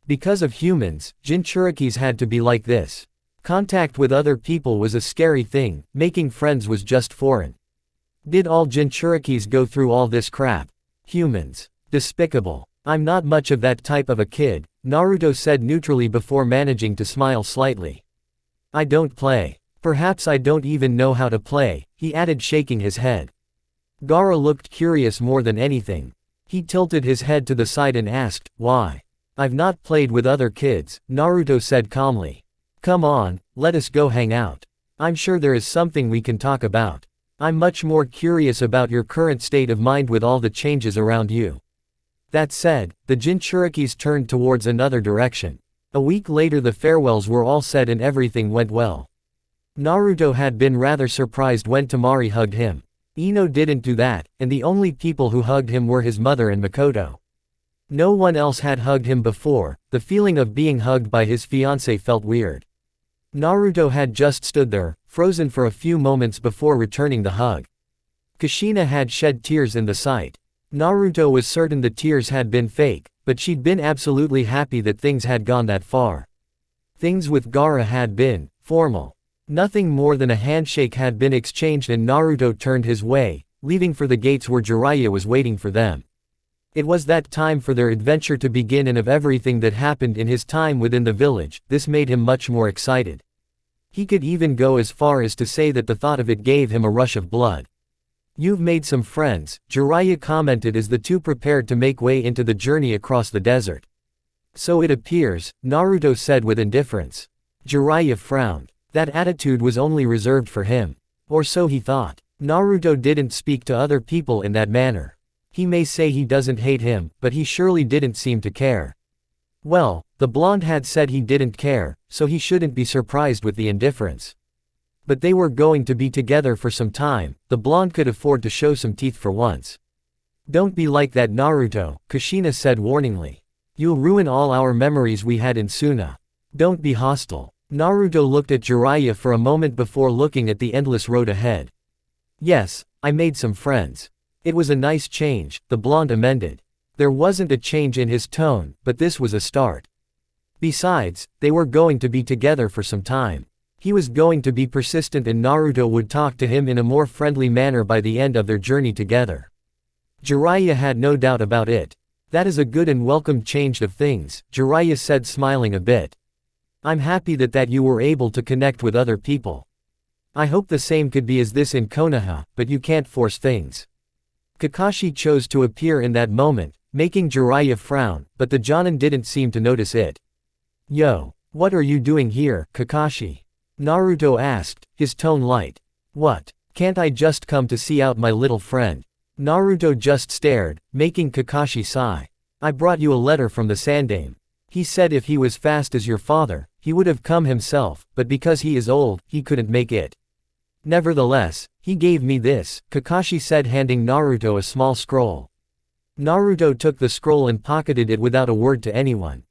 Speaker 1: Because of humans, Jinchurikis had to be like this. Contact with other people was a scary thing, making friends was just foreign. Did all Jinchurikis go through all this crap? Humans. Despicable. I'm not much of that type of a kid, Naruto said neutrally before managing to smile slightly. I don't play. Perhaps I don't even know how to play, he added shaking his head. Gaara looked curious more than anything. He tilted his head to the side and asked, why? I've not played with other kids, Naruto said calmly. Come on, let us go hang out. I'm sure there is something we can talk about. I'm much more curious about your current state of mind with all the changes around you. That said, the Jinchurikis turned towards another direction. A week later the farewells were all said and everything went well. Naruto had been rather surprised when Temari hugged him. Ino didn't do that, and the only people who hugged him were his mother and Makoto. No one else had hugged him before. The feeling of being hugged by his fiancé felt weird. Naruto had just stood there, frozen for a few moments before returning the hug. Kushina had shed tears in the sight. Naruto was certain the tears had been fake, but she'd been absolutely happy that things had gone that far. Things with Gaara had been formal. Nothing more than a handshake had been exchanged and Naruto turned his way, leaving for the gates where Jiraiya was waiting for them. It was that time for their adventure to begin, and of everything that happened in his time within the village, this made him much more excited. He could even go as far as to say that the thought of it gave him a rush of blood. You've made some friends, Jiraiya commented as the two prepared to make way into the journey across the desert. So it appears, Naruto said with indifference. Jiraiya frowned. That attitude was only reserved for him. Or so he thought. Naruto didn't speak to other people in that manner. He may say he doesn't hate him, but he surely didn't seem to care. Well, the blonde had said he didn't care, so he shouldn't be surprised with the indifference. But they were going to be together for some time, the blonde could afford to show some teeth for once. Don't be like that, Naruto, Kushina said warningly. You'll ruin all our memories we had in Suna. Don't be hostile. Naruto looked at Jiraiya for a moment before looking at the endless road ahead. Yes, I made some friends. It was a nice change, the blonde amended. There wasn't a change in his tone, but this was a start. Besides, they were going to be together for some time. He was going to be persistent and Naruto would talk to him in a more friendly manner by the end of their journey together. Jiraiya had no doubt about it. That is a good and welcome change of things, Jiraiya said smiling a bit. I'm happy that you were able to connect with other people. I hope the same could be as this in Konoha, but you can't force things. Kakashi chose to appear in that moment, making Jiraiya frown, but the Jonin didn't seem to notice it. Yo, what are you doing here, Kakashi? Naruto asked, his tone light. What? Can't I just come to see out my little friend? Naruto just stared, making Kakashi sigh. I brought you a letter from the Sandaime. He said if he was fast as your father, he would have come himself, but because he is old, he couldn't make it. Nevertheless, he gave me this, Kakashi said handing Naruto a small scroll. Naruto took the scroll and pocketed it without a word to anyone.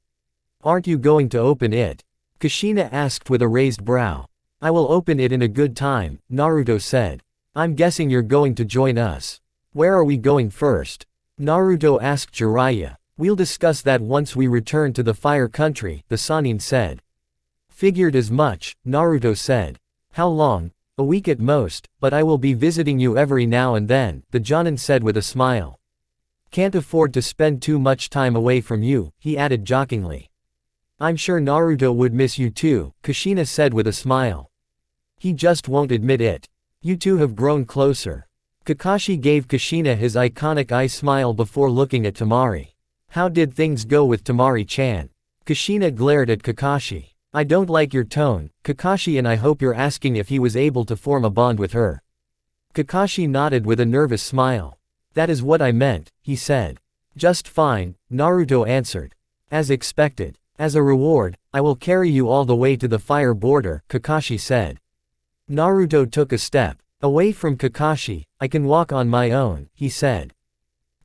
Speaker 1: Aren't you going to open it? Kushina asked with a raised brow. I will open it in a good time, Naruto said. I'm guessing you're going to join us. Where are we going first? Naruto asked Jiraiya. We'll discuss that once we return to the Fire Country, the Sannin said. Figured as much, Naruto said. How long? A week at most, but I will be visiting you every now and then, the Jonin said with a smile. Can't afford to spend too much time away from you, he added jokingly. I'm sure Naruto would miss you too, Kushina said with a smile. He just won't admit it. You two have grown closer. Kakashi gave Kushina his iconic eye smile before looking at Temari. How did things go with Temari-chan? Kushina glared at Kakashi. I don't like your tone, Kakashi, and I hope you're asking if he was able to form a bond with her. Kakashi nodded with a nervous smile. That is what I meant, he said. Just fine, Naruto answered. As expected. As a reward, I will carry you all the way to the fire border, Kakashi said. Naruto took a step away from Kakashi. I can walk on my own, he said.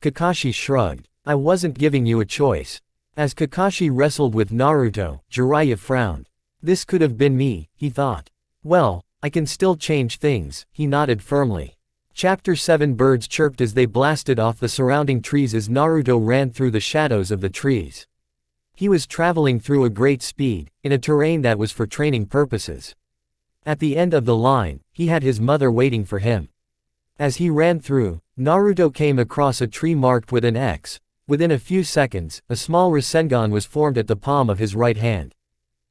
Speaker 1: Kakashi shrugged. I wasn't giving you a choice. As Kakashi wrestled with Naruto, Jiraiya frowned. This could have been me, he thought. Well, I can still change things, he nodded firmly. Chapter 7 Birds chirped as they blasted off the surrounding trees as Naruto ran through the shadows of the trees. He was traveling through a great speed, in a terrain that was for training purposes. At the end of the line, he had his mother waiting for him. As he ran through, Naruto came across a tree marked with an X. Within a few seconds, a small Rasengan was formed at the palm of his right hand.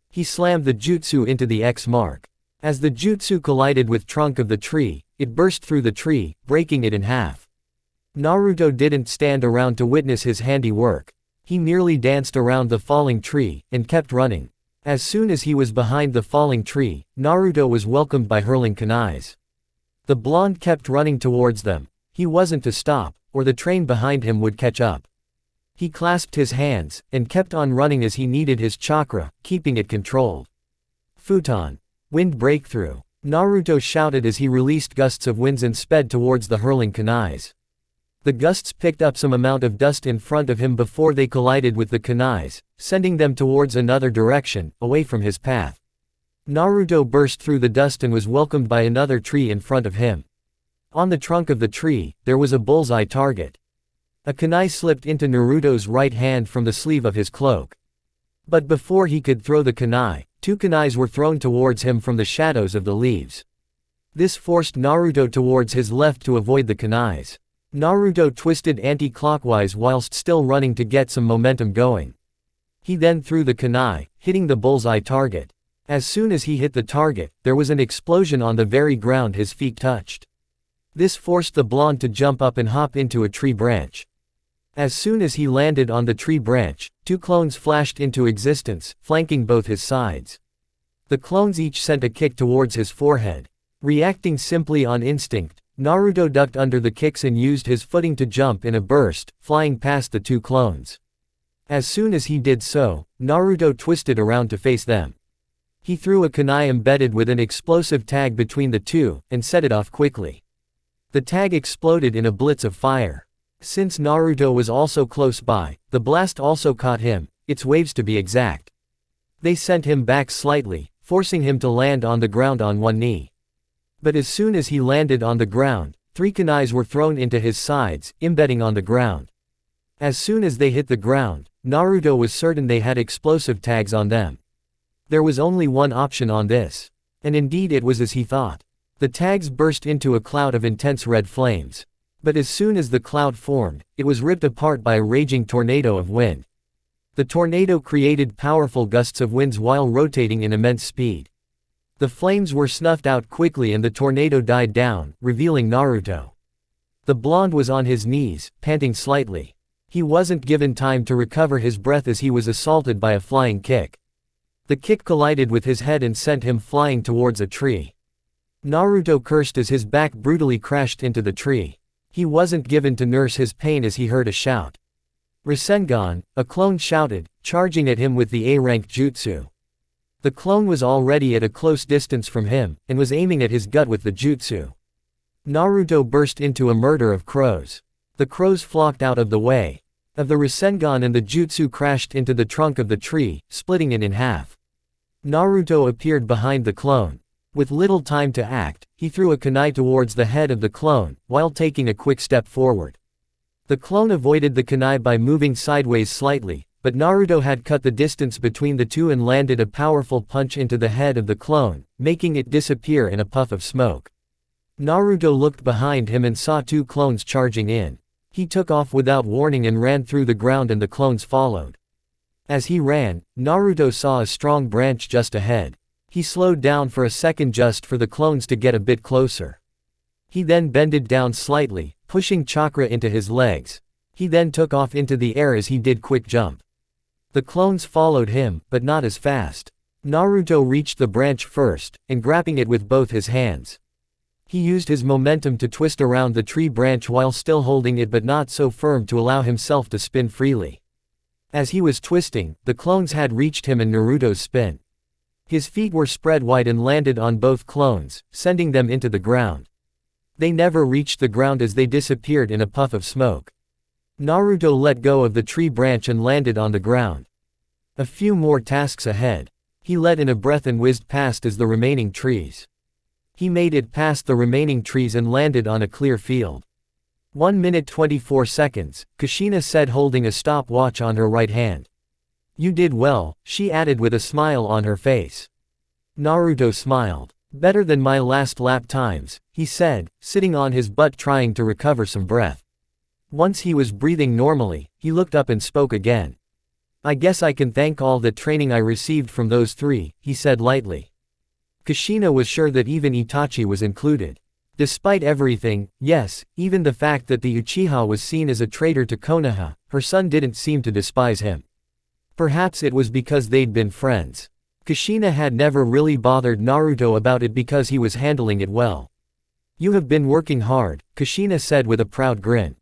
Speaker 1: He slammed the jutsu into the X mark. As the jutsu collided with trunk of the tree, it burst through the tree, breaking it in half. Naruto didn't stand around to witness his handiwork. He merely danced around the falling tree, and kept running. As soon as he was behind the falling tree, Naruto was welcomed by hurling kunais. The blonde kept running towards them. He wasn't to stop, or the train behind him would catch up. He clasped his hands, and kept on running as he needed his chakra, keeping it controlled. Futon. Wind breakthrough. Naruto shouted as he released gusts of winds and sped towards the hurling kunais. The gusts picked up some amount of dust in front of him before they collided with the kunais, sending them towards another direction, away from his path. Naruto burst through the dust and was welcomed by another tree in front of him. On the trunk of the tree, there was a bullseye target. A kunai slipped into Naruto's right hand from the sleeve of his cloak. But before he could throw the kunai, two kunais were thrown towards him from the shadows of the leaves. This forced Naruto towards his left to avoid the kunais. Naruto twisted anti-clockwise whilst still running to get some momentum going. He then threw the kunai, hitting the bullseye target. As soon as he hit the target, there was an explosion on the very ground his feet touched. This forced the blonde to jump up and hop into a tree branch. As soon as he landed on the tree branch, two clones flashed into existence, flanking both his sides. The clones each sent a kick towards his forehead. Reacting simply on instinct, Naruto ducked under the kicks and used his footing to jump in a burst, flying past the two clones. As soon as he did so, Naruto twisted around to face them. He threw a kunai embedded with an explosive tag between the two, and set it off quickly. The tag exploded in a blitz of fire. Since Naruto was also close by, the blast also caught him, its waves to be exact. They sent him back slightly, forcing him to land on the ground on one knee. But as soon as he landed on the ground, three kunais were thrown into his sides, embedding on the ground. As soon as they hit the ground, Naruto was certain they had explosive tags on them. There was only one option on this. And indeed it was as he thought. The tags burst into a cloud of intense red flames. But as soon as the cloud formed, it was ripped apart by a raging tornado of wind. The tornado created powerful gusts of winds while rotating in immense speed. The flames were snuffed out quickly and the tornado died down, revealing Naruto. The blonde was on his knees, panting slightly. He wasn't given time to recover his breath as he was assaulted by a flying kick. The kick collided with his head and sent him flying towards a tree. Naruto cursed as his back brutally crashed into the tree. He wasn't given to nurse his pain as he heard a shout. Rasengan, a clone shouted, charging at him with the A-rank jutsu. The clone was already at a close distance from him, and was aiming at his gut with the jutsu. Naruto burst into a murder of crows. The crows flocked out of the way of the Rasengan and the jutsu crashed into the trunk of the tree, splitting it in half. Naruto appeared behind the clone. With little time to act, he threw a kunai towards the head of the clone, while taking a quick step forward. The clone avoided the kunai by moving sideways slightly, but Naruto had cut the distance between the two and landed a powerful punch into the head of the clone, making it disappear in a puff of smoke. Naruto looked behind him and saw two clones charging in. He took off without warning and ran through the ground and the clones followed. As he ran, Naruto saw a strong branch just ahead. He slowed down for a second just for the clones to get a bit closer. He then bended down slightly, pushing chakra into his legs. He then took off into the air as he did quick jump. The clones followed him, but not as fast. Naruto reached the branch first, and grabbing it with both his hands. He used his momentum to twist around the tree branch while still holding it but not so firm to allow himself to spin freely. As he was twisting, the clones had reached him in Naruto's spin. His feet were spread wide and landed on both clones, sending them into the ground. They never reached the ground as they disappeared in a puff of smoke. Naruto let go of the tree branch and landed on the ground. A few more tasks ahead. He let in a breath and whizzed past as the remaining trees. He made it past the remaining trees and landed on a clear field. 1 minute 24 seconds, Kushina said holding a stopwatch on her right hand. You did well, she added with a smile on her face. Naruto smiled. Better than my last lap times, he said, sitting on his butt trying to recover some breath. Once he was breathing normally, he looked up and spoke again. I guess I can thank all the training I received from those three, he said lightly. Kushina was sure that even Itachi was included. Despite everything, yes, even the fact that the Uchiha was seen as a traitor to Konoha, her son didn't seem to despise him. Perhaps it was because they'd been friends. Kushina had never really bothered Naruto about it because he was handling it well. You have been working hard, Kushina said with a proud grin.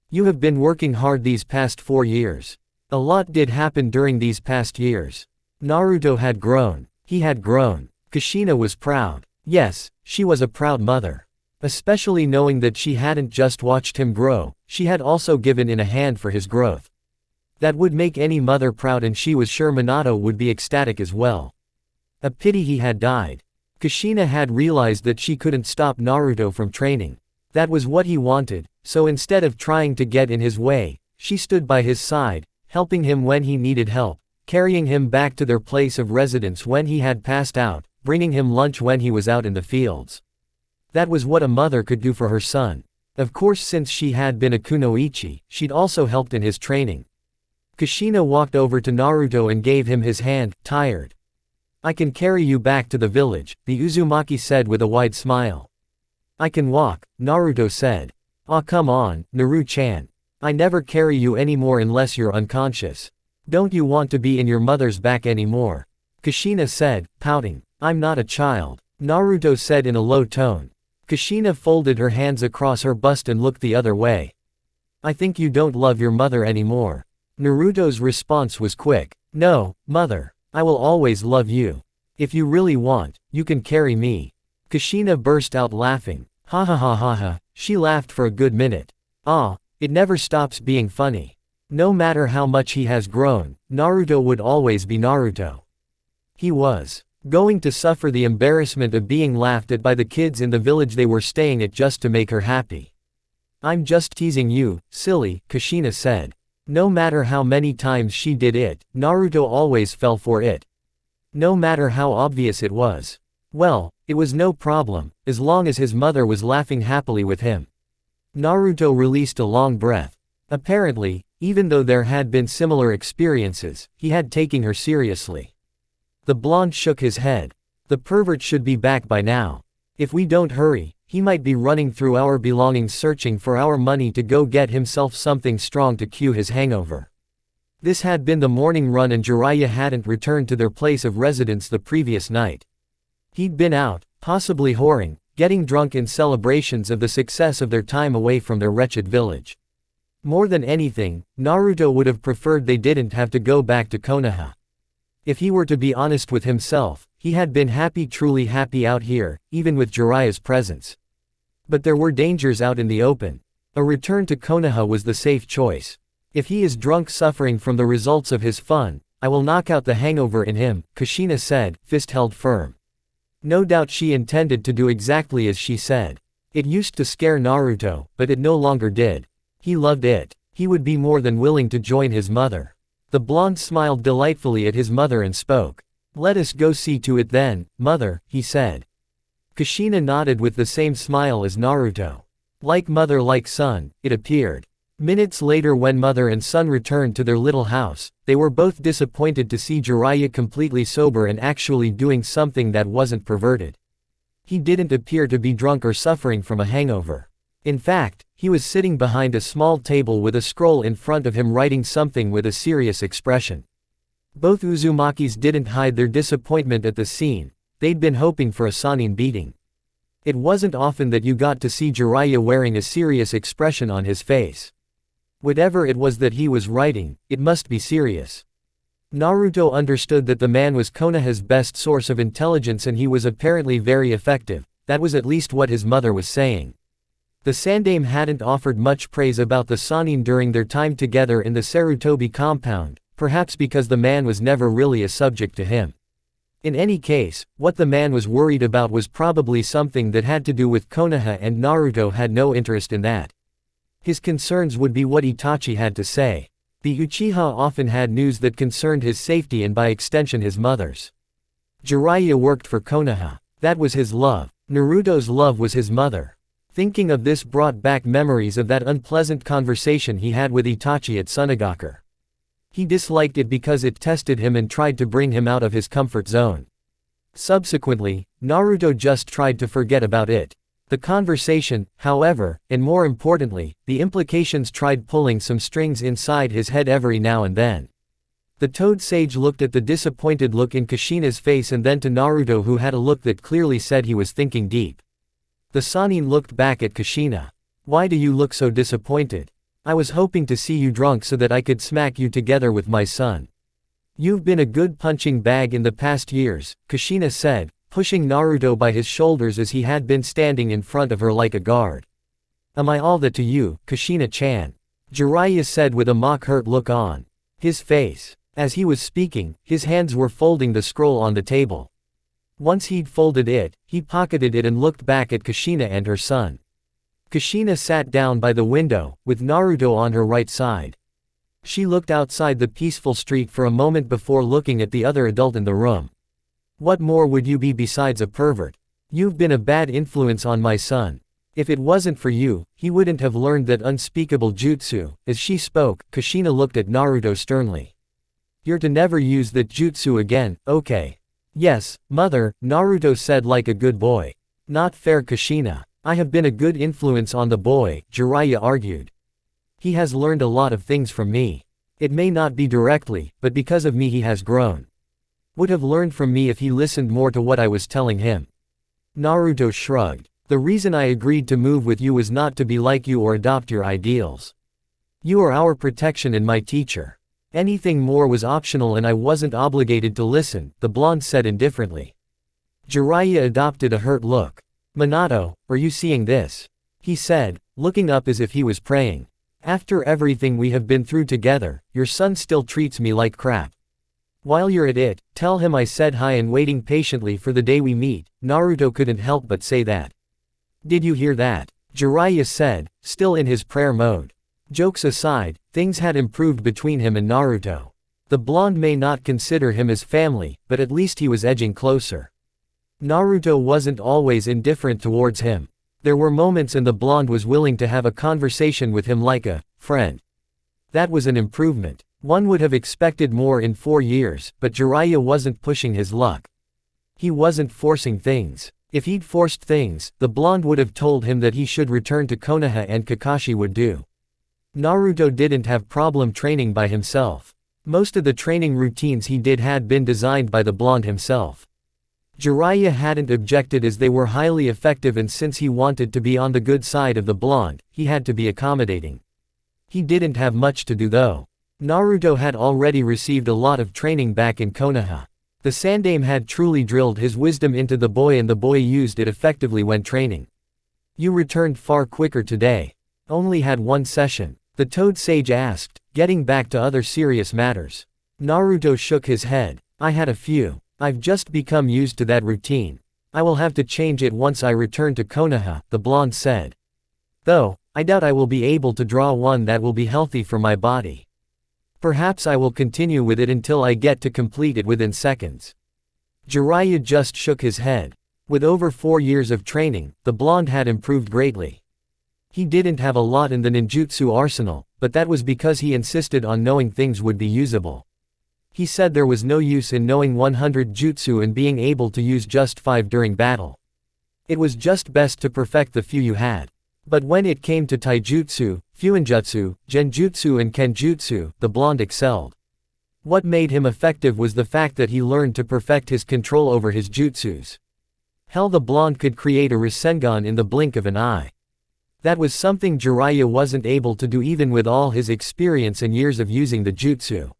Speaker 1: You have been working hard these past 4 years. A lot did happen during these past years. Naruto had grown. He had grown. Kushina was proud. Yes, she was a proud mother. Especially knowing that she hadn't just watched him grow, she had also given in a hand for his growth. That would make any mother proud and she was sure Minato would be ecstatic as well. A pity he had died. Kushina had realized that she couldn't stop Naruto from training. That was what he wanted, so instead of trying to get in his way, she stood by his side, helping him when he needed help, carrying him back to their place of residence when he had passed out, bringing him lunch when he was out in the fields. That was what a mother could do for her son. Of course, since she had been a kunoichi, she'd also helped in his training. Kushina walked over to Naruto and gave him his hand, tired. I can carry you back to the village, the Uzumaki said with a wide smile. I can walk, Naruto said. Aw come on, Naru-chan. I never carry you anymore unless you're unconscious. Don't you want to be in your mother's back anymore? Kushina said, pouting. I'm not a child, Naruto said in a low tone. Kushina folded her hands across her bust and looked the other way. I think you don't love your mother anymore. Naruto's response was quick. No, mother. I will always love you. If you really want, you can carry me. Kushina burst out laughing. Ha ha ha ha ha, she laughed for a good minute. Ah, it never stops being funny. No matter how much he has grown, Naruto would always be Naruto. He was going to suffer the embarrassment of being laughed at by the kids in the village they were staying at just to make her happy. I'm just teasing you, silly, Kushina said. No matter how many times she did it, Naruto always fell for it. No matter how obvious it was. Well, it was no problem, as long as his mother was laughing happily with him. Naruto released a long breath. Apparently, even though there had been similar experiences, he had taken her seriously. The blonde shook his head. The pervert should be back by now. If we don't hurry, he might be running through our belongings searching for our money to go get himself something strong to cure his hangover. This had been the morning run and Jiraiya hadn't returned to their place of residence the previous night. He'd been out, possibly whoring, getting drunk in celebrations of the success of their time away from their wretched village. More than anything, Naruto would have preferred they didn't have to go back to Konoha. If he were to be honest with himself, he had been happy, truly happy out here, even with Jiraiya's presence. But there were dangers out in the open. A return to Konoha was the safe choice. If he is drunk suffering from the results of his fun, I will knock out the hangover in him, Kushina said, fist held firm. No doubt she intended to do exactly as she said. It used to scare Naruto, but it no longer did. He loved it. He would be more than willing to join his mother. The blonde smiled delightfully at his mother and spoke. "Let us go see to it then, mother," he said. Kushina nodded with the same smile as Naruto. Like mother like son, it appeared. Minutes later when mother and son returned to their little house, they were both disappointed to see Jiraiya completely sober and actually doing something that wasn't perverted. He didn't appear to be drunk or suffering from a hangover. In fact, he was sitting behind a small table with a scroll in front of him writing something with a serious expression. Both Uzumakis didn't hide their disappointment at the scene. They'd been hoping for a Sannin beating. It wasn't often that you got to see Jiraiya wearing a serious expression on his face. Whatever it was that he was writing, it must be serious. Naruto understood that the man was Konoha's best source of intelligence and he was apparently very effective. That was at least what his mother was saying. The Sandaime hadn't offered much praise about the Sannin during their time together in the Sarutobi compound, perhaps because the man was never really a subject to him. In any case, what the man was worried about was probably something that had to do with Konoha and Naruto had no interest in that. His concerns would be what Itachi had to say. The Uchiha often had news that concerned his safety and by extension his mother's. Jiraiya worked for Konoha. That was his love. Naruto's love was his mother. Thinking of this brought back memories of that unpleasant conversation he had with Itachi at Sunagaku. He disliked it because it tested him and tried to bring him out of his comfort zone. Subsequently, Naruto just tried to forget about it. The conversation, however, and more importantly, the implications tried pulling some strings inside his head every now and then. The Toad Sage looked at the disappointed look in Kushina's face and then to Naruto who had a look that clearly said he was thinking deep. The Sannin looked back at Kushina. "Why do you look so disappointed? I was hoping to see you drunk so that I could smack you together with my son. You've been a good punching bag in the past years," Kushina said, pushing Naruto by his shoulders as he had been standing in front of her like a guard. "Am I all that to you, Kushina-chan?" Jiraiya said with a mock-hurt look on his face. As he was speaking, his hands were folding the scroll on the table. Once he'd folded it, he pocketed it and looked back at Kushina and her son. Kushina sat down by the window, with Naruto on her right side. She looked outside the peaceful street for a moment before looking at the other adult in the room. "What more would you be besides a pervert? You've been a bad influence on my son. If it wasn't for you, he wouldn't have learned that unspeakable jutsu." As she spoke, Kushina looked at Naruto sternly. "You're to never use that jutsu again, okay?" "Yes, mother," Naruto said like a good boy. "Not fair, Kushina. I have been a good influence on the boy," Jiraiya argued. "He has learned a lot of things from me. It may not be directly, but because of me he has grown. Would have learned from me if he listened more to what I was telling him." Naruto shrugged. "The reason I agreed to move with you was not to be like you or adopt your ideals. You are our protection and my teacher. Anything more was optional and I wasn't obligated to listen," the blonde said indifferently. Jiraiya adopted a hurt look. "Minato, are you seeing this?" he said, looking up as if he was praying. "After everything we have been through together, your son still treats me like crap. While you're at it, tell him I said hi and waiting patiently for the day we meet." Naruto couldn't help but say that. "Did you hear that?" Jiraiya said, still in his prayer mode. Jokes aside, things had improved between him and Naruto. The blonde may not consider him as family, but at least he was edging closer. Naruto wasn't always indifferent towards him. There were moments and the blonde was willing to have a conversation with him like a friend. That was an improvement. One would have expected more in 4 years, but Jiraiya wasn't pushing his luck. He wasn't forcing things. If he'd forced things, the blonde would have told him that he should return to Konoha and Kakashi would do. Naruto didn't have problem training by himself. Most of the training routines he did had been designed by the blonde himself. Jiraiya hadn't objected as they were highly effective and since he wanted to be on the good side of the blonde, he had to be accommodating. He didn't have much to do though. Naruto had already received a lot of training back in Konoha. The Sandaime had truly drilled his wisdom into the boy and the boy used it effectively when training. "You returned far quicker today. Only had one session?" the Toad Sage asked, getting back to other serious matters. Naruto shook his head. "I had a few. I've just become used to that routine. I will have to change it once I return to Konoha," the blonde said. "Though, I doubt I will be able to draw one that will be healthy for my body." Perhaps I will continue with it until I get to complete it within seconds. Jiraiya just shook his head. With over 4 years of training, the blonde had improved greatly. He didn't have a lot in the ninjutsu arsenal, but that was because he insisted on knowing things would be usable. He said there was no use in knowing 100 jutsu and being able to use just 5 during battle. It was just best to perfect the few you had. But when it came to taijutsu, fuinjutsu, genjutsu and kenjutsu, the blonde excelled. What made him effective was the fact that he learned to perfect his control over his jutsus. Hell, the blonde could create a Rasengan in the blink of an eye. That was something Jiraiya wasn't able to do even with all his experience and years of using the jutsu.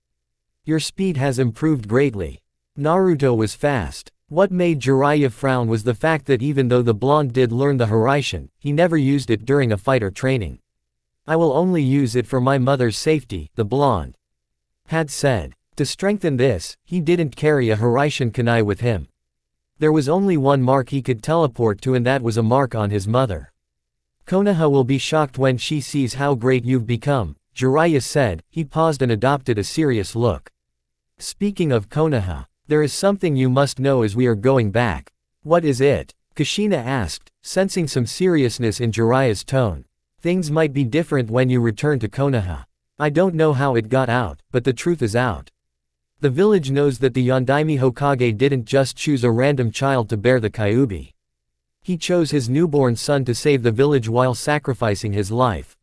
Speaker 1: Your speed has improved greatly. Naruto was fast. What made Jiraiya frown was the fact that even though the blonde did learn the Hiraishin, he never used it during a fight or training. I will only use it for my mother's safety, the blonde had said. To strengthen this, he didn't carry a Hiraishin kunai with him. There was only one mark he could teleport to, and that was a mark on his mother. Konoha will be shocked when she sees how great you've become, Jiraiya said. He paused and adopted a serious look. Speaking of Konoha, there is something you must know as we are going back. What is it? Kushina asked, sensing some seriousness in Jiraiya's tone. Things might be different when you return to Konoha. I don't know how it got out, but the truth is out. The village knows that the Yondaime Hokage didn't just choose a random child to bear the Kyuubi. He chose his newborn son to save the village while sacrificing his life.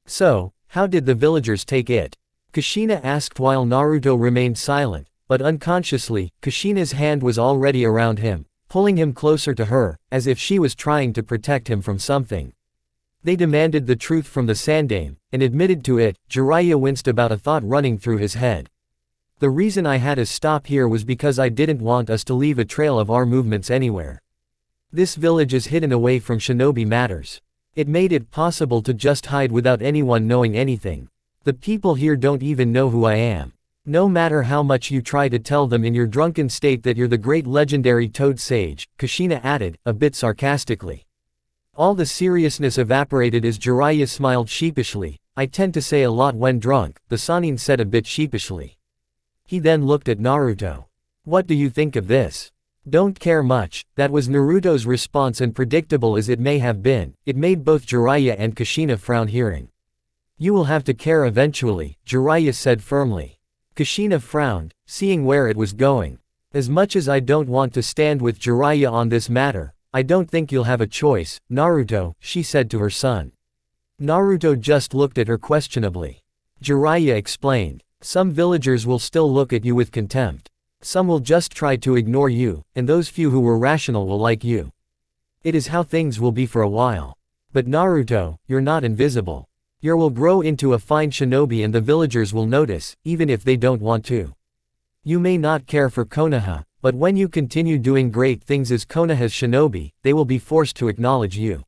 Speaker 1: So, how did the villagers take it? Kushina asked while Naruto remained silent, but unconsciously, Kushina's hand was already around him, pulling him closer to her, as if she was trying to protect him from something. They demanded the truth from the Sandaime, and admitted to it. Jiraiya winced about a thought running through his head. The reason I had to stop here was because I didn't want us to leave a trail of our movements anywhere. This village is hidden away from shinobi matters. It made it possible to just hide without anyone knowing anything. The people here don't even know who I am. No matter how much you try to tell them in your drunken state that you're the great legendary Toad Sage, Kushina added, a bit sarcastically. All the seriousness evaporated as Jiraiya smiled sheepishly. I tend to say a lot when drunk, the Sannin said a bit sheepishly. He then looked at Naruto. What do you think of this? Don't care much. That was Naruto's response, and predictable as it may have been, it made both Jiraiya and Kushina frown hearing. You will have to care eventually, Jiraiya said firmly. Kushina frowned, seeing where it was going. As much as I don't want to stand with Jiraiya on this matter, I don't think you'll have a choice, Naruto, she said to her son. Naruto just looked at her questionably. Jiraiya explained. Some villagers will still look at you with contempt. Some will just try to ignore you, and those few who were rational will like you. It is how things will be for a while. But Naruto, you're not invisible. You will grow into a fine shinobi and the villagers will notice, even if they don't want to. You may not care for Konoha, but when you continue doing great things as Konoha's shinobi, they will be forced to acknowledge you.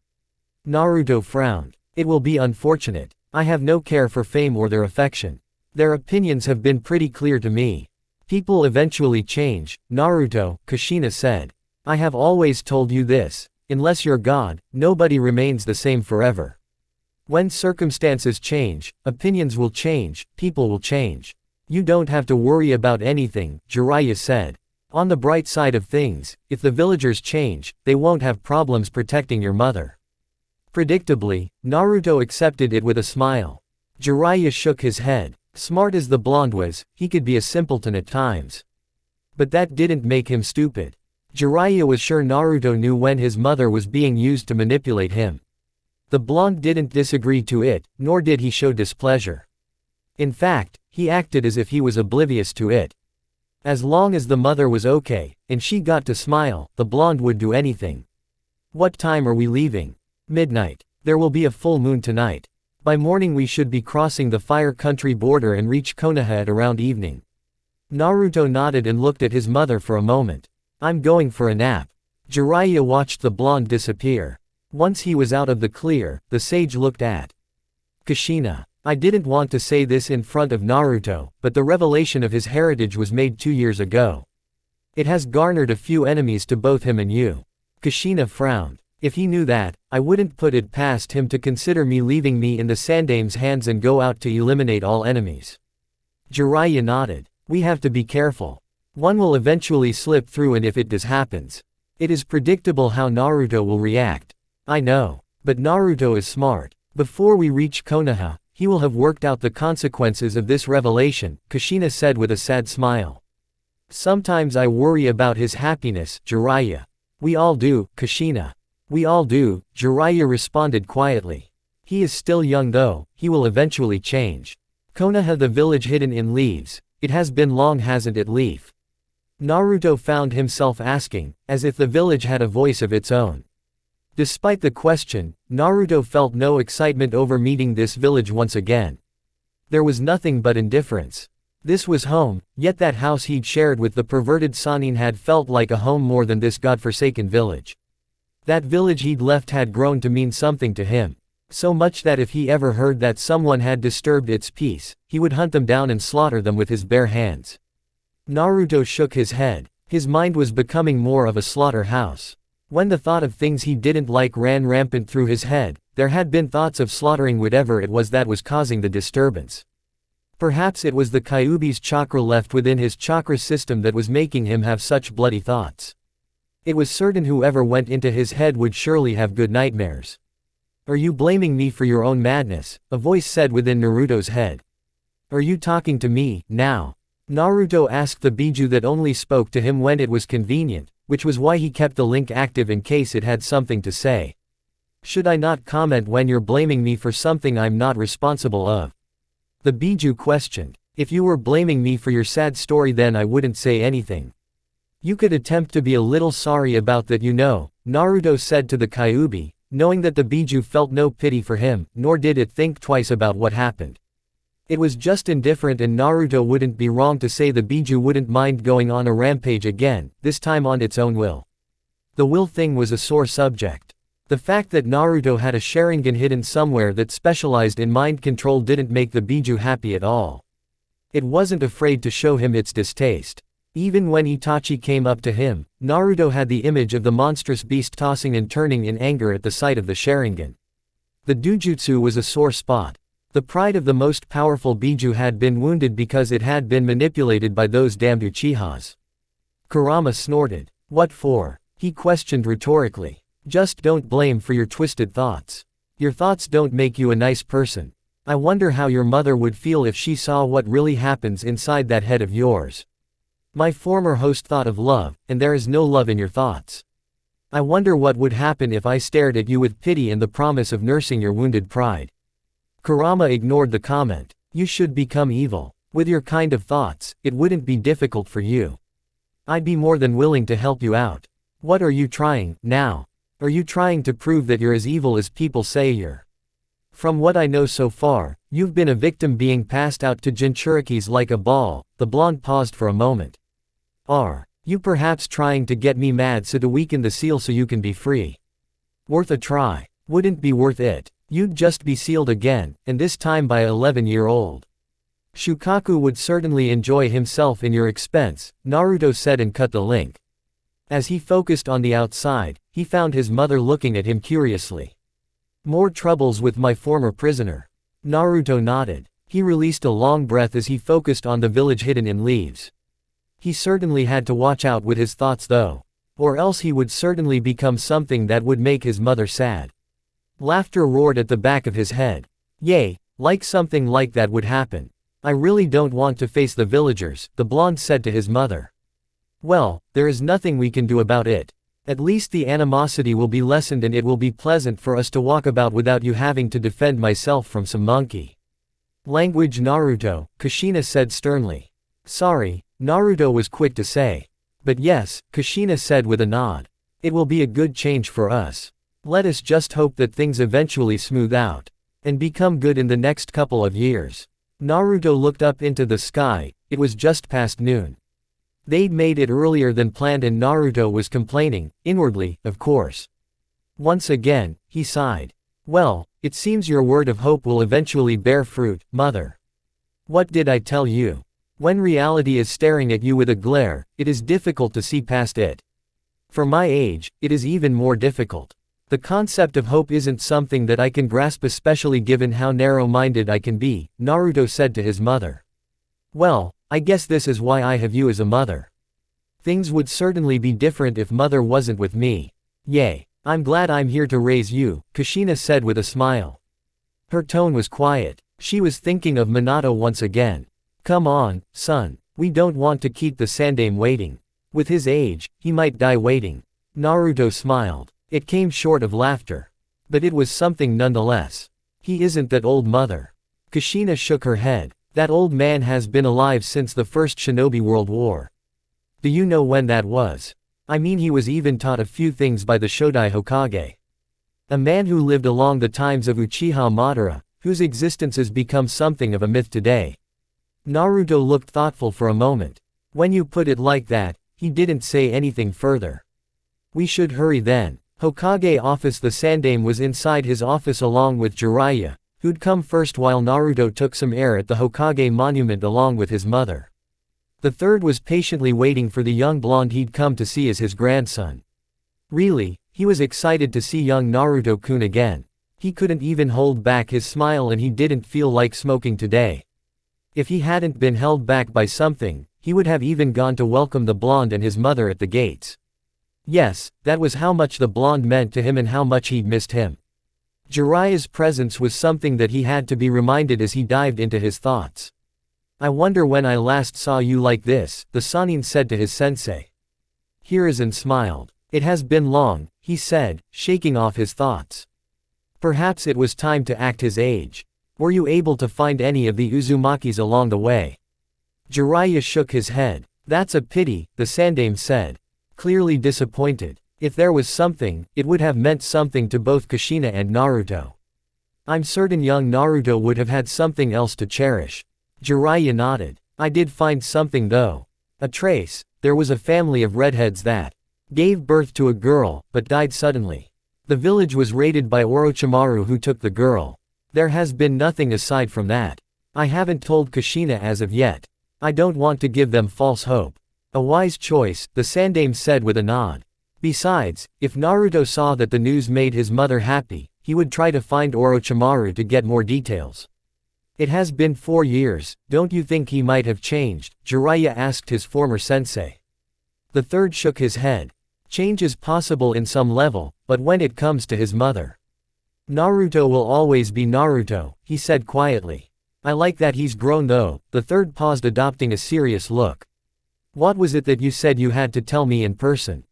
Speaker 1: Naruto frowned. It will be unfortunate. I have no care for fame or their affection. Their opinions have been pretty clear to me. People eventually change, Naruto, Kushina said. I have always told you this. Unless you're God, nobody remains the same forever. When circumstances change, opinions will change, people will change. You don't have to worry about anything, Jiraiya said. On the bright side of things, if the villagers change, they won't have problems protecting your mother. Predictably, Naruto accepted it with a smile. Jiraiya shook his head. Smart as the blonde was, he could be a simpleton at times. But that didn't make him stupid. Jiraiya was sure Naruto knew when his mother was being used to manipulate him. The blonde didn't disagree to it, nor did he show displeasure. In fact, he acted as if he was oblivious to it. As long as the mother was okay, and she got to smile, the blonde would do anything. What time are we leaving? Midnight. There will be a full moon tonight. By morning we should be crossing the Fire Country border and reach Konoha at around evening. Naruto nodded and looked at his mother for a moment. I'm going for a nap. Jiraiya watched the blonde disappear. Once he was out of the clear, the sage looked at Kushina. I didn't want to say this in front of Naruto, but the revelation of his heritage was made 2 years ago. It has garnered a few enemies to both him and you. Kushina frowned. If he knew that, I wouldn't put it past him to consider me leaving me in the Sandaime's hands and go out to eliminate all enemies. Jiraiya nodded. We have to be careful. One will eventually slip through, and if it does happens, it is predictable how Naruto will react. I know. But Naruto is smart. Before we reach Konoha, he will have worked out the consequences of this revelation, Kushina said with a sad smile. Sometimes I worry about his happiness, Jiraiya. We all do, Kushina. We all do, Jiraiya responded quietly. He is still young though, he will eventually change. Konoha, the village hidden in leaves. It has been long, hasn't it, Leaf? Naruto found himself asking, as if the village had a voice of its own. Despite the question, Naruto felt no excitement over meeting this village once again. There was nothing but indifference. This was home, yet that house he'd shared with the perverted Sannin had felt like a home more than this godforsaken village. That village he'd left had grown to mean something to him. So much that if he ever heard that someone had disturbed its peace, he would hunt them down and slaughter them with his bare hands. Naruto shook his head. His mind was becoming more of a slaughterhouse. When the thought of things he didn't like ran rampant through his head, there had been thoughts of slaughtering whatever it was that was causing the disturbance. Perhaps it was the Kyuubi's chakra left within his chakra system that was making him have such bloody thoughts. It was certain whoever went into his head would surely have good nightmares. Are you blaming me for your own madness? A voice said within Naruto's head. Are you talking to me, now? Naruto asked the Biju that only spoke to him when it was convenient, which was why he kept the link active in case it had something to say. Should I not comment when you're blaming me for something I'm not responsible of? The Biju questioned. If you were blaming me for your sad story, then I wouldn't say anything. You could attempt to be a little sorry about that, you know, Naruto said to the Kyuubi, knowing that the Biju felt no pity for him, nor did it think twice about what happened. It was just indifferent, and Naruto wouldn't be wrong to say the Biju wouldn't mind going on a rampage again, this time on its own will. The will thing was a sore subject. The fact that Naruto had a Sharingan hidden somewhere that specialized in mind control didn't make the Biju happy at all. It wasn't afraid to show him its distaste. Even when Itachi came up to him, Naruto had the image of the monstrous beast tossing and turning in anger at the sight of the Sharingan. The Dujutsu was a sore spot. The pride of the most powerful Biju had been wounded because it had been manipulated by those damned Uchihas. Kurama snorted. What for? He questioned rhetorically. Just don't blame for your twisted thoughts. Your thoughts don't make you a nice person. I wonder how your mother would feel if she saw what really happens inside that head of yours. My former host thought of love, and there is no love in your thoughts. I wonder what would happen if I stared at you with pity and the promise of nursing your wounded pride. Kurama ignored the comment. You should become evil. With your kind of thoughts, it wouldn't be difficult for you. I'd be more than willing to help you out. What are you trying, now? Are you trying to prove that you're as evil as people say you're? From what I know so far, you've been a victim being passed out to Jinchurikis like a ball. The blonde paused for a moment. Are you perhaps trying to get me mad so to weaken the seal so you can be free? Worth a try. Wouldn't be worth it. You'd just be sealed again, and this time by an 11-year-old. Shukaku would certainly enjoy himself in your expense, Naruto said and cut the link. As he focused on the outside, he found his mother looking at him curiously. More troubles with my former prisoner. Naruto nodded. He released a long breath as he focused on the village hidden in leaves. He certainly had to watch out with his thoughts though. Or else he would certainly become something that would make his mother sad. Laughter roared at the back of his head. Yay, like something like that would happen. I really don't want to face the villagers, the blonde said to his mother. Well, there is nothing we can do about it. At least the animosity will be lessened and it will be pleasant for us to walk about without you having to defend myself from some monkey. Language Naruto, Kushina said sternly. Sorry, Naruto was quick to say. But yes, Kushina said with a nod. It will be a good change for us. Let us just hope that things eventually smooth out. And become good in the next couple of years. Naruto looked up into the sky. It was just past noon. They'd made it earlier than planned and Naruto was complaining, inwardly, of course. Once again, he sighed. Well, it seems your word of hope will eventually bear fruit, mother. What did I tell you? When reality is staring at you with a glare, it is difficult to see past it. For my age, it is even more difficult. The concept of hope isn't something that I can grasp, especially given how narrow-minded I can be, Naruto said to his mother. Well, I guess this is why I have you as a mother. Things would certainly be different if mother wasn't with me. Yay. I'm glad I'm here to raise you, Kushina said with a smile. Her tone was quiet. She was thinking of Minato once again. Come on, son. We don't want to keep the Sandaime waiting. With his age, he might die waiting. Naruto smiled. It came short of laughter. But it was something nonetheless. He isn't that old, mother. Kushina shook her head. That old man has been alive since the First Shinobi World War. Do you know when that was? I mean, he was even taught a few things by the Shodai Hokage. A man who lived along the times of Uchiha Madara, whose existence has become something of a myth today. Naruto looked thoughtful for a moment. When you put it like that, he didn't say anything further. We should hurry then. Hokage office. The Sandaime was inside his office along with Jiraiya, who'd come first while Naruto took some air at the Hokage monument along with his mother. The third was patiently waiting for the young blonde he'd come to see as his grandson. Really, he was excited to see young Naruto-kun again. He couldn't even hold back his smile, and he didn't feel like smoking today. If he hadn't been held back by something, he would have even gone to welcome the blonde and his mother at the gates. Yes, that was how much the blonde meant to him and how much he'd missed him. Jiraiya's presence was something that he had to be reminded as he dived into his thoughts. I wonder when I last saw you like this, the Sannin said to his sensei. Hiruzen smiled. It has been long, he said, shaking off his thoughts. Perhaps it was time to act his age. Were you able to find any of the Uzumakis along the way? Jiraiya shook his head. That's a pity, the Sandaime said. Clearly disappointed. If there was something, it would have meant something to both Kushina and Naruto. I'm certain young Naruto would have had something else to cherish. Jiraiya nodded. I did find something though. A trace. There was a family of redheads that gave birth to a girl, but died suddenly. The village was raided by Orochimaru, who took the girl. There has been nothing aside from that. I haven't told Kushina as of yet. I don't want to give them false hope. A wise choice, the Sandaime said with a nod. Besides, if Naruto saw that the news made his mother happy, he would try to find Orochimaru to get more details. It has been 4 years, don't you think he might have changed? Jiraiya asked his former sensei. The third shook his head. Change is possible in some level, but when it comes to his mother. Naruto will always be Naruto, he said quietly. I like that he's grown though. The third paused, adopting a serious look. What was it that you said you had to tell me in person?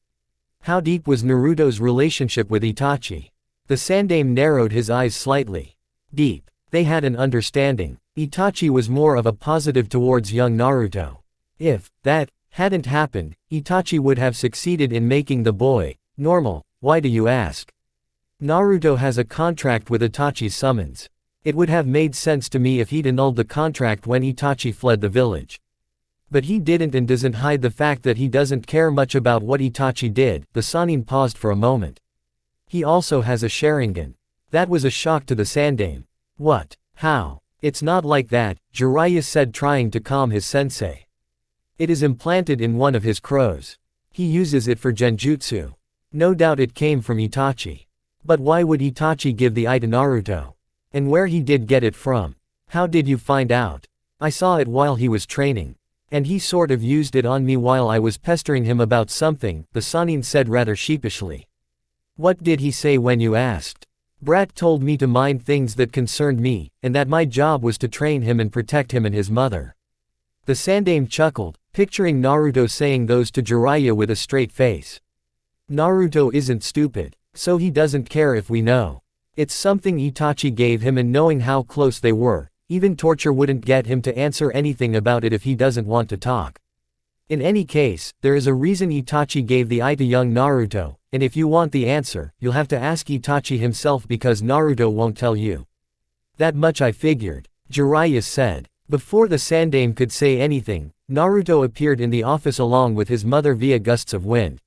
Speaker 1: How deep was Naruto's relationship with Itachi? The Sandaime narrowed his eyes slightly. Deep. They had an understanding. Itachi was more of a positive towards young Naruto. If that hadn't happened, Itachi would have succeeded in making the boy normal. Why do you ask? Naruto has a contract with Itachi's summons. It would have made sense to me if he'd annulled the contract when Itachi fled the village. But he didn't, and doesn't hide the fact that he doesn't care much about what Itachi did. The Sannin paused for a moment. He also has a Sharingan. That was a shock to the Sandaime. What? How? It's not like that, Jiraiya said, trying to calm his sensei. It is implanted in one of his crows. He uses it for genjutsu. No doubt it came from Itachi. But why would Itachi give the eye to Naruto? And where he did get it from? How did you find out? I saw it while he was training. And he sort of used it on me while I was pestering him about something, the Sannin said rather sheepishly. What did he say when you asked? Brat told me to mind things that concerned me, and that my job was to train him and protect him and his mother. The Sandaime chuckled, picturing Naruto saying those to Jiraiya with a straight face. Naruto isn't stupid, so he doesn't care if we know. It's something Itachi gave him, and knowing how close they were, even torture wouldn't get him to answer anything about it if he doesn't want to talk. In any case, there is a reason Itachi gave the eye to young Naruto, and if you want the answer, you'll have to ask Itachi himself, because Naruto won't tell you. That much I figured, Jiraiya said. Before the Sandaime could say anything, Naruto appeared in the office along with his mother via gusts of wind.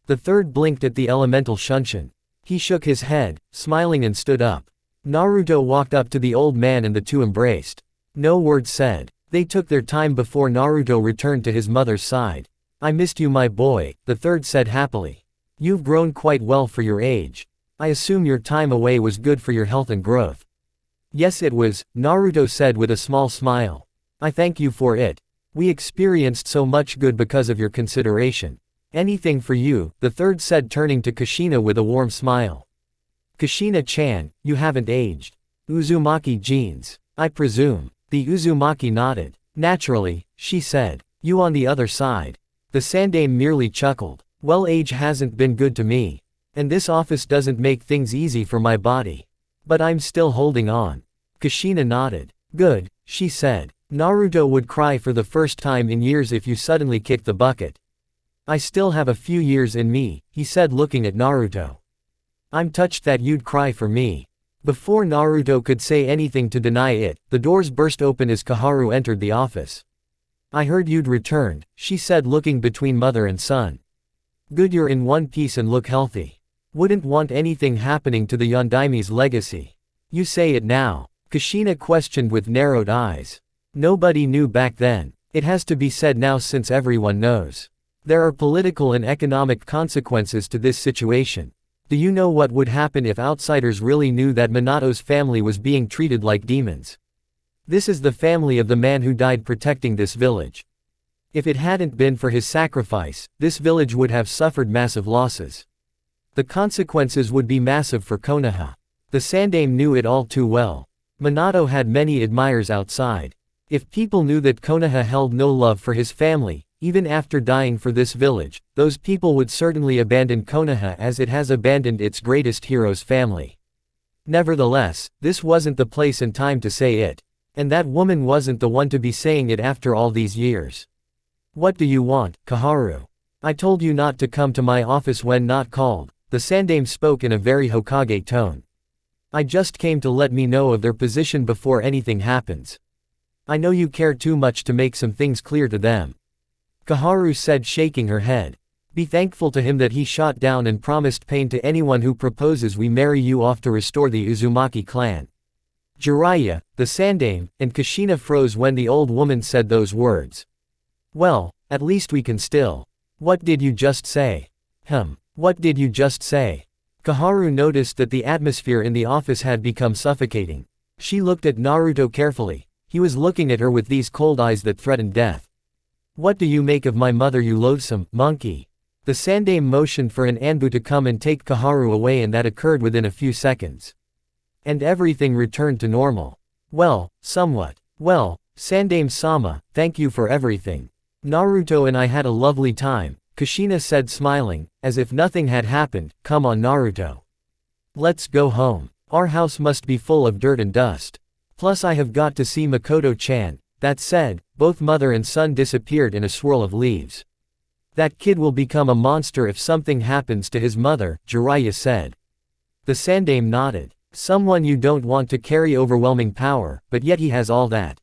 Speaker 1: The third blinked at the elemental Shunshin. He shook his head, smiling, and stood up. Naruto walked up to the old man and the two embraced. No word said. They took their time before Naruto returned to his mother's side. I missed you, my boy, the third said happily. You've grown quite well for your age. I assume your time away was good for your health and growth. Yes, it was, Naruto said with a small smile. I thank you for it. We experienced so much good because of your consideration. Anything for you, the third said, turning to Kushina with a warm smile. Kushina-chan, you haven't aged. Uzumaki genes, I presume. The Uzumaki nodded. Naturally, she said. You on the other side. The Sandaime merely chuckled. Well, age hasn't been good to me. And this office doesn't make things easy for my body. But I'm still holding on. Kushina nodded. Good, she said. Naruto would cry for the first time in years if you suddenly kicked the bucket. I still have a few years in me, he said, looking at Naruto. I'm touched that you'd cry for me. Before Naruto could say anything to deny it, the doors burst open as Koharu entered the office. I heard you'd returned, she said, looking between mother and son. Good, you're in one piece and look healthy. Wouldn't want anything happening to the Yondaime's legacy. You say it now? Kushina questioned with narrowed eyes. Nobody knew back then. It has to be said now since everyone knows. There are political and economic consequences to this situation. Do you know what would happen if outsiders really knew that Minato's family was being treated like demons? This is the family of the man who died protecting this village. If it hadn't been for his sacrifice, this village would have suffered massive losses. The consequences would be massive for Konoha. The Sandaime knew it all too well. Minato had many admirers outside. If people knew that Konoha held no love for his family, even after dying for this village, those people would certainly abandon Konoha as it has abandoned its greatest hero's family. Nevertheless, this wasn't the place and time to say it. And that woman wasn't the one to be saying it after all these years. What do you want, Koharu? I told you not to come to my office when not called, the Sandaime spoke in a very Hokage tone. I just came to let me know of their position before anything happens. I know you care too much to make some things clear to them. Koharu said, shaking her head. Be thankful to him that he shot down and promised pain to anyone who proposes we marry you off to restore the Uzumaki clan. Jiraiya, the Sandaime, and Kushina froze when the old woman said those words. Well, at least we can still. What did you just say? What did you just say? Koharu noticed that the atmosphere in the office had become suffocating. She looked at Naruto carefully. He was looking at her with these cold eyes that threatened death. What do you make of my mother, you loathsome monkey? The Sandaime motioned for an Anbu to come and take Koharu away, and that occurred within a few seconds. And everything returned to normal. Well, somewhat. Well, Sandaime-sama, thank you for everything. Naruto and I had a lovely time, Kushina said, smiling, as if nothing had happened. Come on, Naruto. Let's go home. Our house must be full of dirt and dust. Plus I have got to see Makoto-chan. That said, both mother and son disappeared in a swirl of leaves. That kid will become a monster if something happens to his mother, Jiraiya said. The Sandaime nodded. Someone you don't want to carry overwhelming power, but yet he has all that.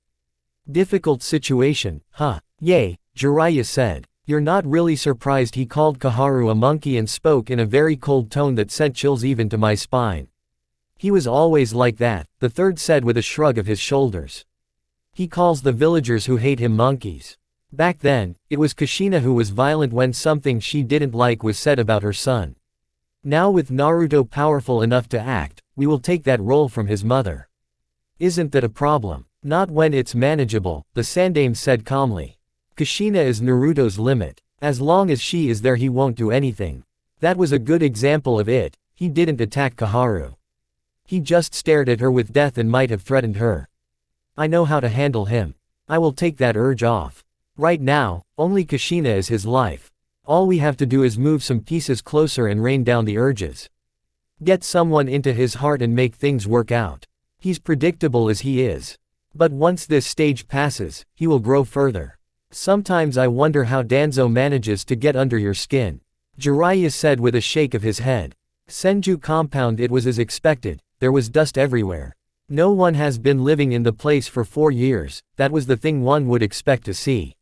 Speaker 1: Difficult situation, huh? Yay, Jiraiya said. You're not really surprised he called Koharu a monkey and spoke in a very cold tone that sent chills even to my spine. He was always like that, the third said with a shrug of his shoulders. He calls the villagers who hate him monkeys. Back then, it was Kushina who was violent when something she didn't like was said about her son. Now with Naruto powerful enough to act, we will take that role from his mother. Isn't that a problem? Not when it's manageable, the Sandaime said calmly. Kushina is Naruto's limit. As long as she is there he won't do anything. That was a good example of it. He didn't attack Koharu. He just stared at her with death and might have threatened her. I know how to handle him. I will take that urge off. Right now, only Kushina is his life. All we have to do is move some pieces closer and rain down the urges. Get someone into his heart and make things work out. He's predictable as he is. But once this stage passes, he will grow further. Sometimes I wonder how Danzo manages to get under your skin. Jiraiya said with a shake of his head. Senju compound, it was as expected, there was dust everywhere. No one has been living in the place for 4 years, that was the thing one would expect to see.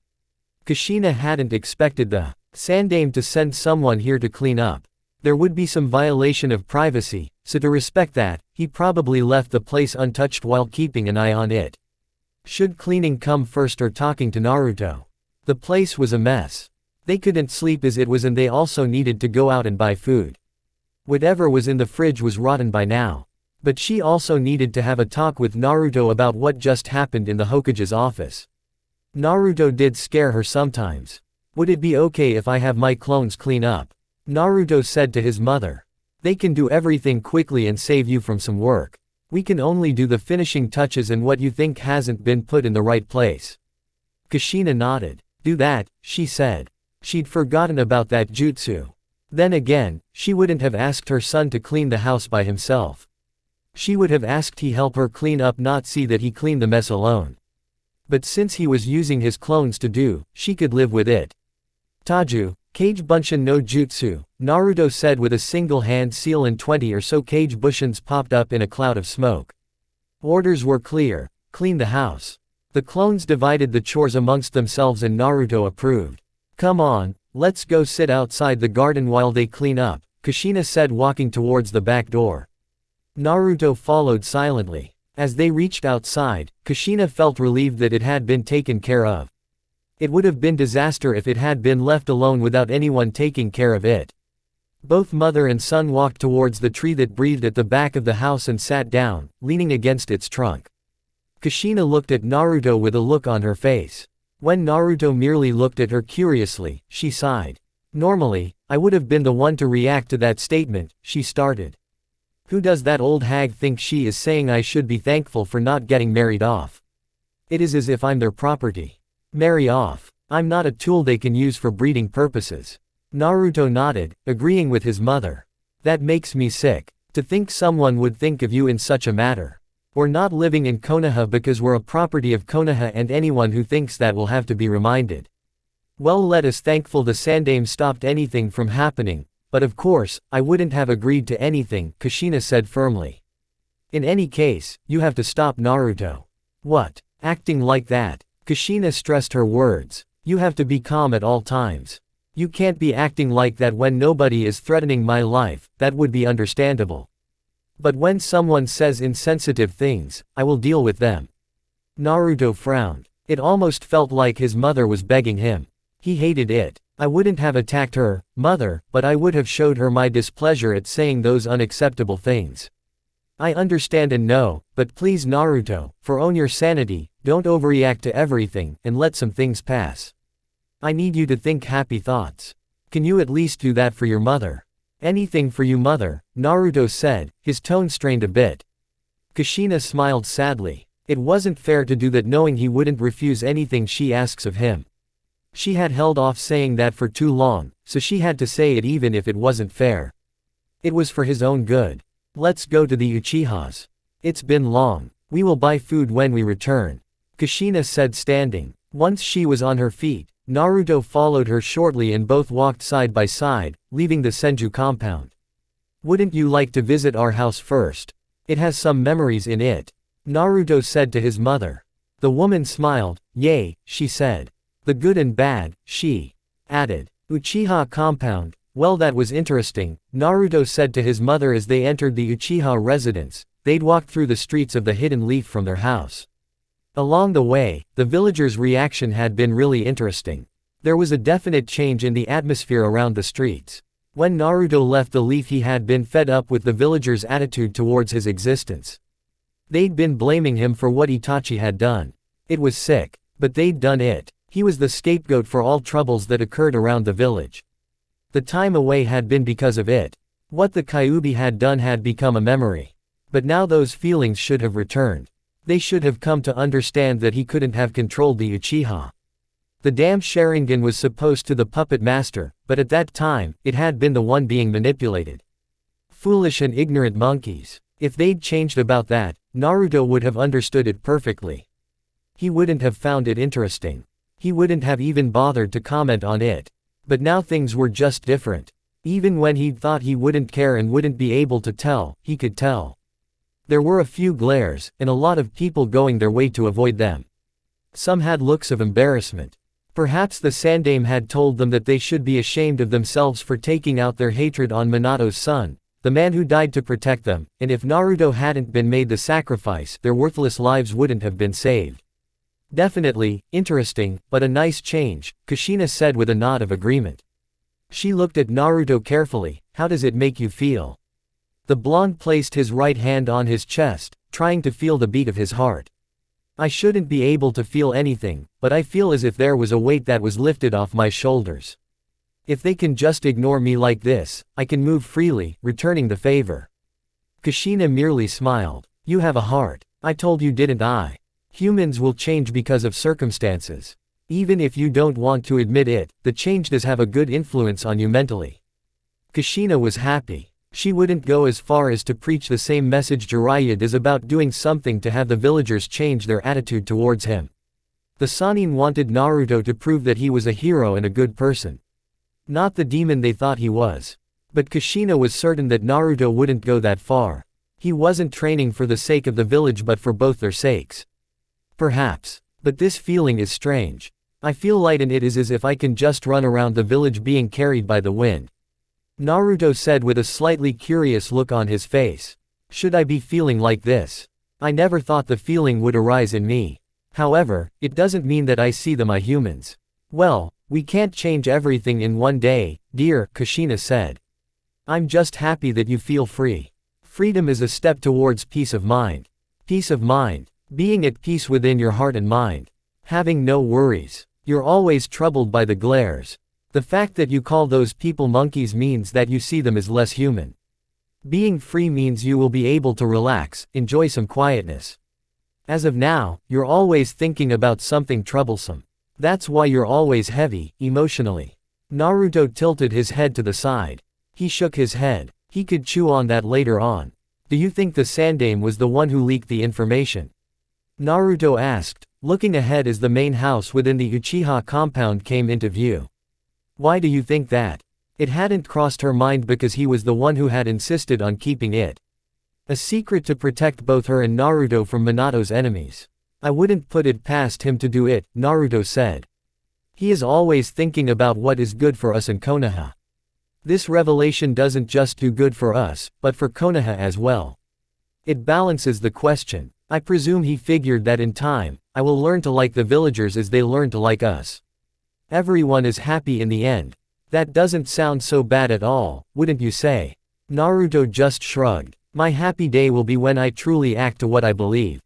Speaker 1: Kushina hadn't expected the Sandaime to send someone here to clean up. There would be some violation of privacy, so to respect that, he probably left the place untouched while keeping an eye on it. Should cleaning come first or talking to Naruto? The place was a mess. They couldn't sleep as it was, and they also needed to go out and buy food. Whatever was in the fridge was rotten by now. But she also needed to have a talk with Naruto about what just happened in the Hokage's office. Naruto did scare her sometimes. Would it be okay if I have my clones clean up? Naruto said to his mother. They can do everything quickly and save you from some work. We can only do the finishing touches and what you think hasn't been put in the right place. Kushina nodded. Do that, she said. She'd forgotten about that jutsu. Then again, she wouldn't have asked her son to clean the house by himself. She would have asked he help her clean up, not see that he cleaned the mess alone. But since he was using his clones to do, she could live with it. Taju, Kage Bunshin no Jutsu, Naruto said with a single hand seal, and 20 or so Kage Bushins popped up in a cloud of smoke. Orders were clear: clean the house. The clones divided the chores amongst themselves and Naruto approved. Come on, let's go sit outside the garden while they clean up, Kushina said, walking towards the back door. Naruto followed silently. As they reached outside, Kushina felt relieved that it had been taken care of. It would have been disaster if it had been left alone without anyone taking care of it. Both mother and son walked towards the tree that breathed at the back of the house and sat down, leaning against its trunk. Kushina looked at Naruto with a look on her face. When Naruto merely looked at her curiously, she sighed. Normally, I would have been the one to react to that statement, she started. Who does that old hag think she is saying I should be thankful for not getting married off? It is as if I'm their property. Marry off. I'm not a tool they can use for breeding purposes. Naruto nodded, agreeing with his mother. That makes me sick. To think someone would think of you in such a matter. We're not living in Konoha because we're a property of Konoha, and anyone who thinks that will have to be reminded. Well, let us thankful the Sandame stopped anything from happening. But of course, I wouldn't have agreed to anything, Kushina said firmly. In any case, you have to stop Naruto. What? Acting like that? Kushina stressed her words. You have to be calm at all times. You can't be acting like that when nobody is threatening my life, that would be understandable. But when someone says insensitive things, I will deal with them. Naruto frowned. It almost felt like his mother was begging him. He hated it. I wouldn't have attacked her, mother, but I would have showed her my displeasure at saying those unacceptable things. I understand and know, but please Naruto, for own your sanity, don't overreact to everything, and let some things pass. I need you to think happy thoughts. Can you at least do that for your mother? Anything for you, mother, Naruto said, his tone strained a bit. Kushina smiled sadly. It wasn't fair to do that, knowing he wouldn't refuse anything she asks of him. She had held off saying that for too long, so she had to say it even if it wasn't fair. It was for his own good. Let's go to the Uchihas. It's been long. We will buy food when we return, Kushina said, standing. Once she was on her feet, Naruto followed her shortly and both walked side by side, leaving the Senju compound. Wouldn't you like to visit our house first? It has some memories in it, Naruto said to his mother. The woman smiled. Yay, she said. The good and bad, she added. Uchiha compound. Well, that was interesting, Naruto said to his mother as they entered the Uchiha residence. They'd walked through the streets of the hidden leaf from their house. Along the way, the villagers' reaction had been really interesting. There was a definite change in the atmosphere around the streets. When Naruto left the leaf, he had been fed up with the villagers' attitude towards his existence. They'd been blaming him for what Itachi had done. It was sick, but they'd done it. He was the scapegoat for all troubles that occurred around the village. The time away had been because of it. What the Kyuubi had done had become a memory. But now those feelings should have returned. They should have come to understand that he couldn't have controlled the Uchiha. The damn Sharingan was supposed to the puppet master, but at that time, it had been the one being manipulated. Foolish and ignorant monkeys. If they'd changed about that, Naruto would have understood it perfectly. He wouldn't have found it interesting. He wouldn't have even bothered to comment on it. But now things were just different. Even when he'd thought he wouldn't care and wouldn't be able to tell, he could tell. There were a few glares, and a lot of people going their way to avoid them. Some had looks of embarrassment. Perhaps the Sandame had told them that they should be ashamed of themselves for taking out their hatred on Minato's son, the man who died to protect them, and if Naruto hadn't been made the sacrifice, their worthless lives wouldn't have been saved. Definitely, interesting, but a nice change, Kushina said with a nod of agreement. She looked at Naruto carefully. How does it make you feel? The blonde placed his right hand on his chest, trying to feel the beat of his heart. I shouldn't be able to feel anything, but I feel as if there was a weight that was lifted off my shoulders. If they can just ignore me like this, I can move freely, returning the favor." Kushina merely smiled. "You have a heart. I told you, didn't I? Humans will change because of circumstances. Even if you don't want to admit it, the change does have a good influence on you mentally." Kushina was happy. She wouldn't go as far as to preach the same message Jiraiya does about doing something to have the villagers change their attitude towards him. The Sannin wanted Naruto to prove that he was a hero and a good person. Not the demon they thought he was. But Kushina was certain that Naruto wouldn't go that far. He wasn't training for the sake of the village but for both their sakes. Perhaps. But this feeling is strange. I feel light and it is as if I can just run around the village being carried by the wind. Naruto said with a slightly curious look on his face. Should I be feeling like this? I never thought the feeling would arise in me. However, it doesn't mean that I see them as humans. Well, we can't change everything in one day, dear, Kushina said. I'm just happy that you feel free. Freedom is a step towards peace of mind. Peace of mind. Being at peace within your heart and mind. Having no worries. You're always troubled by the glares. The fact that you call those people monkeys means that you see them as less human. Being free means you will be able to relax, enjoy some quietness. As of now, you're always thinking about something troublesome. That's why you're always heavy, emotionally. Naruto tilted his head to the side. He shook his head. He could chew on that later on. Do you think the Sandaime was the one who leaked the information? Naruto asked, looking ahead as the main house within the Uchiha compound came into view. Why do you think that? It hadn't crossed her mind because he was the one who had insisted on keeping it a secret to protect both her and Naruto from Minato's enemies. I wouldn't put it past him to do it, Naruto said. He is always thinking about what is good for us in Konoha. This revelation doesn't just do good for us, but for Konoha as well. It balances the question. I presume he figured that in time, I will learn to like the villagers as they learn to like us. Everyone is happy in the end. That doesn't sound so bad at all, wouldn't you say? Naruto just shrugged. My happy day will be when I truly act to what I believe.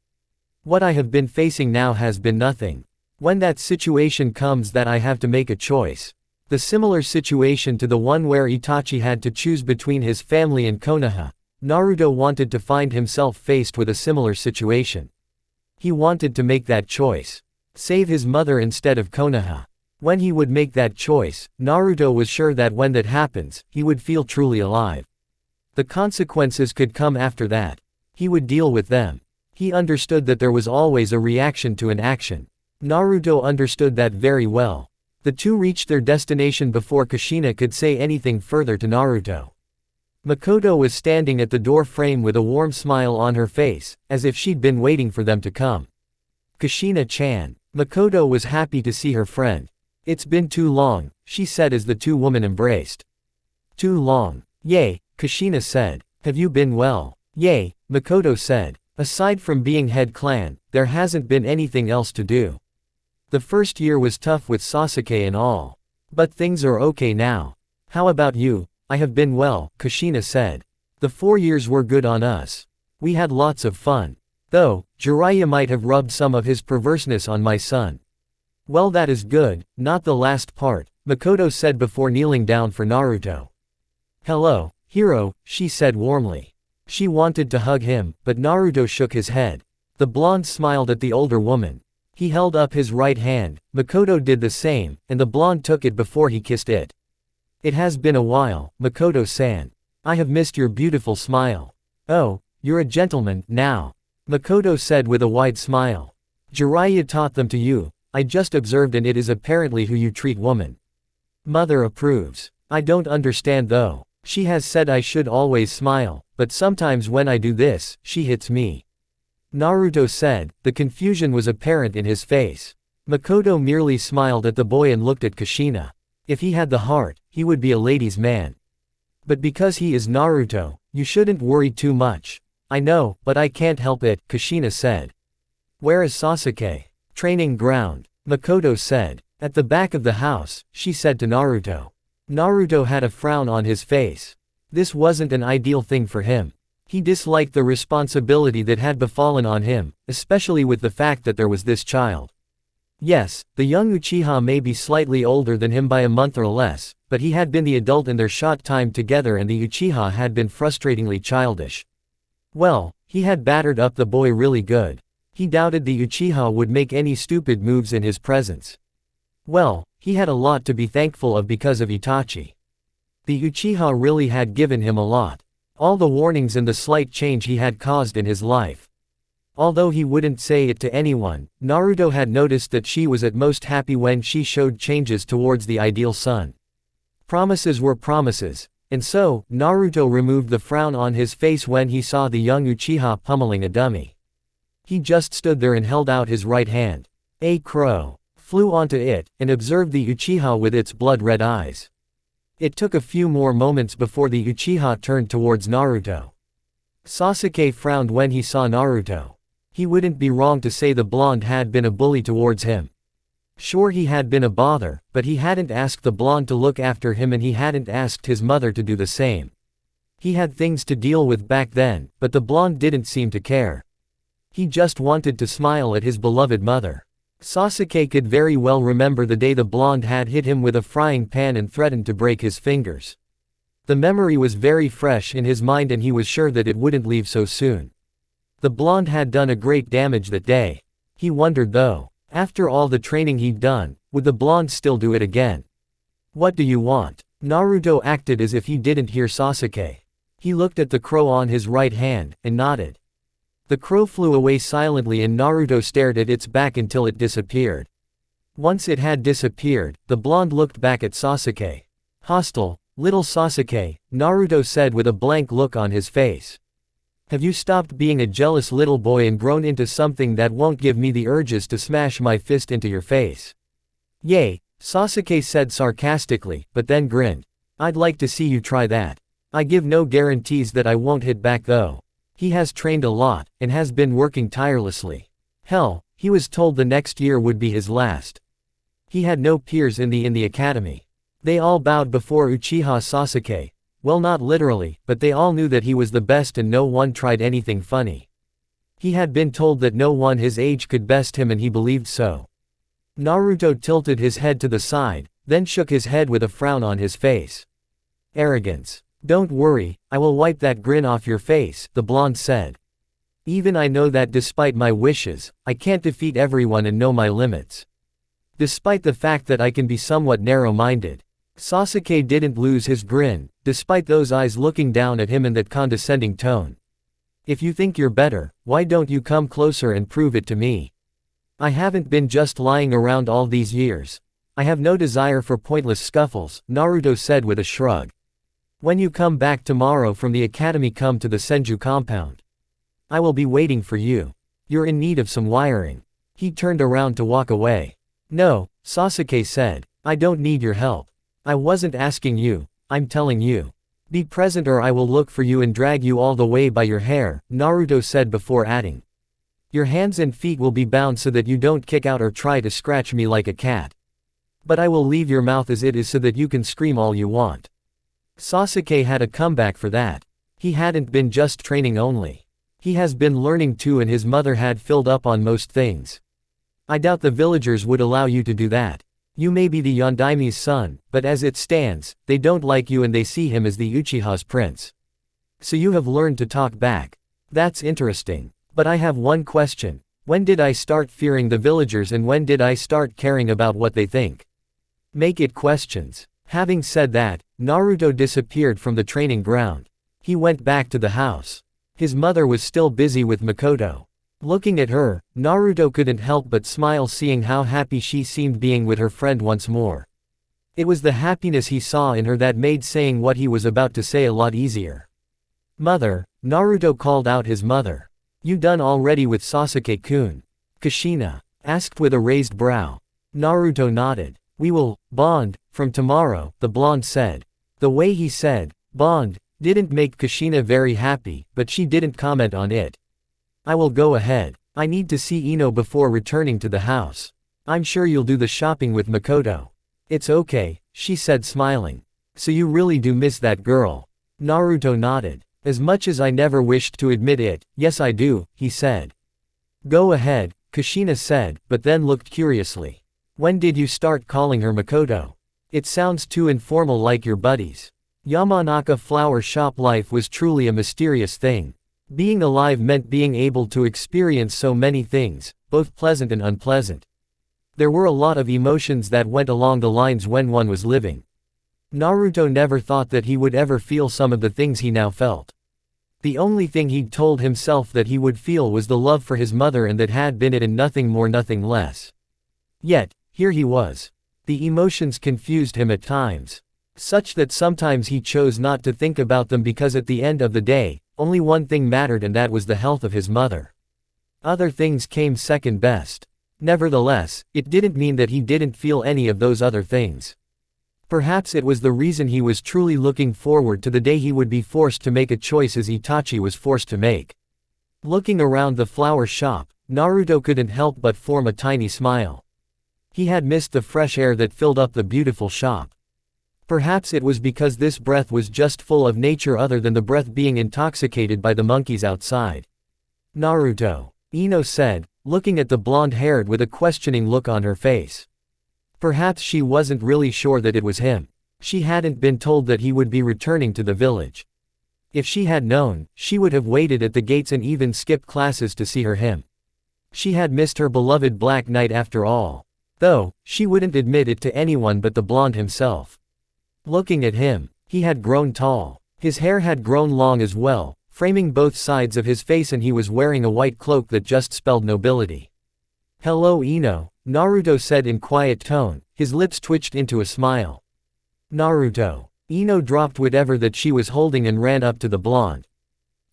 Speaker 1: What I have been facing now has been nothing. When that situation comes that I have to make a choice. The similar situation to the one where Itachi had to choose between his family and Konoha. Naruto wanted to find himself faced with a similar situation. He wanted to make that choice. Save his mother instead of Konoha. When he would make that choice, Naruto was sure that when that happens, he would feel truly alive. The consequences could come after that. He would deal with them. He understood that there was always a reaction to an action. Naruto understood that very well. The two reached their destination before Kushina could say anything further to Naruto. Makoto was standing at the door frame with a warm smile on her face, as if she'd been waiting for them to come. Kushina-chan. Makoto was happy to see her friend. It's been too long, she said as the two women embraced. Too long. Yay, Kushina said. Have you been well? Yay, Makoto said. Aside from being head clan, there hasn't been anything else to do. The first year was tough with Sasuke and all. But things are okay now. How about you? I have been well, Kushina said. The 4 years were good on us. We had lots of fun. Though, Jiraiya might have rubbed some of his perverseness on my son. Well, that is good, not the last part, Makoto said before kneeling down for Naruto. Hello, hero, she said warmly. She wanted to hug him, but Naruto shook his head. The blonde smiled at the older woman. He held up his right hand, Makoto did the same, and the blonde took it before he kissed it. It has been a while, Makoto-san. I have missed your beautiful smile. Oh, you're a gentleman, now. Makoto said with a wide smile. Jiraiya taught them to you, I just observed, and it is apparently who you treat woman. Mother approves. I don't understand though. She has said I should always smile, but sometimes when I do this, she hits me. Naruto said, the confusion was apparent in his face. Makoto merely smiled at the boy and looked at Kushina. If he had the heart, he would be a ladies' man. But because he is Naruto, you shouldn't worry too much. I know, but I can't help it, Kushina said. Where is Sasuke? Training ground, Makoto said. At the back of the house, she said to Naruto. Naruto had a frown on his face. This wasn't an ideal thing for him. He disliked the responsibility that had befallen on him, especially with the fact that there was this child. Yes, the young Uchiha may be slightly older than him by a month or less, but he had been the adult in their short time together and the Uchiha had been frustratingly childish. Well, he had battered up the boy really good. He doubted the Uchiha would make any stupid moves in his presence. Well, he had a lot to be thankful of because of Itachi. The Uchiha really had given him a lot. All the warnings and the slight change he had caused in his life. Although he wouldn't say it to anyone, Naruto had noticed that she was at most happy when she showed changes towards the ideal son. Promises were promises, and so, Naruto removed the frown on his face when he saw the young Uchiha pummeling a dummy. He just stood there and held out his right hand. A crow flew onto it, and observed the Uchiha with its blood-red eyes. It took a few more moments before the Uchiha turned towards Naruto. Sasuke frowned when he saw Naruto. He wouldn't be wrong to say the blonde had been a bully towards him. Sure, he had been a bother, but he hadn't asked the blonde to look after him and he hadn't asked his mother to do the same. He had things to deal with back then, but the blonde didn't seem to care. He just wanted to smile at his beloved mother. Sasuke could very well remember the day the blonde had hit him with a frying pan and threatened to break his fingers. The memory was very fresh in his mind and he was sure that it wouldn't leave so soon. The blonde had done a great damage that day. He wondered though, after all the training he'd done, would the blonde still do it again? What do you want? Naruto acted as if he didn't hear Sasuke. He looked at the crow on his right hand, and nodded. The crow flew away silently and Naruto stared at its back until it disappeared. Once it had disappeared, the blonde looked back at Sasuke. Hostile, little Sasuke, Naruto said with a blank look on his face. Have you stopped being a jealous little boy and grown into something that won't give me the urges to smash my fist into your face? Yay, Sasuke said sarcastically, but then grinned. I'd like to see you try that. I give no guarantees that I won't hit back though. He has trained a lot, and has been working tirelessly. Hell, he was told the next year would be his last. He had no peers in the academy. They all bowed before Uchiha Sasuke. Well, not literally, but they all knew that he was the best and no one tried anything funny. He had been told that no one his age could best him and he believed so. Naruto tilted his head to the side, then shook his head with a frown on his face. Arrogance. Don't worry, I will wipe that grin off your face, the blonde said. Even I know that despite my wishes, I can't defeat everyone and know my limits. Despite the fact that I can be somewhat narrow-minded. Sasuke didn't lose his grin, despite those eyes looking down at him in that condescending tone. If you think you're better, why don't you come closer and prove it to me? I haven't been just lying around all these years. I have no desire for pointless scuffles, Naruto said with a shrug. When you come back tomorrow from the academy, come to the Senju compound. I will be waiting for you. You're in need of some wiring. He turned around to walk away. No, Sasuke said. I don't need your help. I wasn't asking you, I'm telling you. Be present or I will look for you and drag you all the way by your hair, Naruto said before adding. Your hands and feet will be bound so that you don't kick out or try to scratch me like a cat. But I will leave your mouth as it is so that you can scream all you want. Sasuke had a comeback for that. He hadn't been just training only. He has been learning too and his mother had filled up on most things. I doubt the villagers would allow you to do that. You may be the Yondaime's son, but as it stands, they don't like you and they see him as the Uchiha's prince. So you have learned to talk back. That's interesting. But I have one question. When did I start fearing the villagers and when did I start caring about what they think? Make it questions. Having said that, Naruto disappeared from the training ground. He went back to the house. His mother was still busy with Makoto. Looking at her, Naruto couldn't help but smile seeing how happy she seemed being with her friend once more. It was the happiness he saw in her that made saying what he was about to say a lot easier. Mother, Naruto called out his mother. You done already with Sasuke-kun? Kushina asked with a raised brow. Naruto nodded. We will bond from tomorrow, the blonde said. The way he said bond didn't make Kushina very happy, but she didn't comment on it. I will go ahead. I need to see Ino before returning to the house. I'm sure you'll do the shopping with Makoto. It's okay, she said smiling. So you really do miss that girl? Naruto nodded. As much as I never wished to admit it, yes I do, he said. Go ahead, Kushina said, but then looked curiously. When did you start calling her Makoto? It sounds too informal like your buddies. Yamanaka flower shop life was truly a mysterious thing. Being alive meant being able to experience so many things, both pleasant and unpleasant. There were a lot of emotions that went along the lines when one was living. Naruto never thought that he would ever feel some of the things he now felt. The only thing he'd told himself that he would feel was the love for his mother, and that had been it and nothing more, nothing less. Yet, here he was. The emotions confused him at times. Such that sometimes he chose not to think about them because at the end of the day, only one thing mattered, and that was the health of his mother. Other things came second best. Nevertheless, it didn't mean that he didn't feel any of those other things. Perhaps it was the reason he was truly looking forward to the day he would be forced to make a choice as Itachi was forced to make. Looking around the flower shop, Naruto couldn't help but form a tiny smile. He had missed the fresh air that filled up the beautiful shop. Perhaps it was because this breath was just full of nature other than the breath being intoxicated by the monkeys outside. Naruto, Ino said, looking at the blonde-haired with a questioning look on her face. Perhaps she wasn't really sure that it was him. She hadn't been told that he would be returning to the village. If she had known, she would have waited at the gates and even skipped classes to see him. She had missed her beloved Black Knight after all. Though, she wouldn't admit it to anyone but the blonde himself. Looking at him, he had grown tall. His hair had grown long as well, framing both sides of his face, and he was wearing a white cloak that just spelled nobility. Hello Ino, Naruto said in quiet tone, his lips twitched into a smile. Naruto. Ino dropped whatever that she was holding and ran up to the blonde.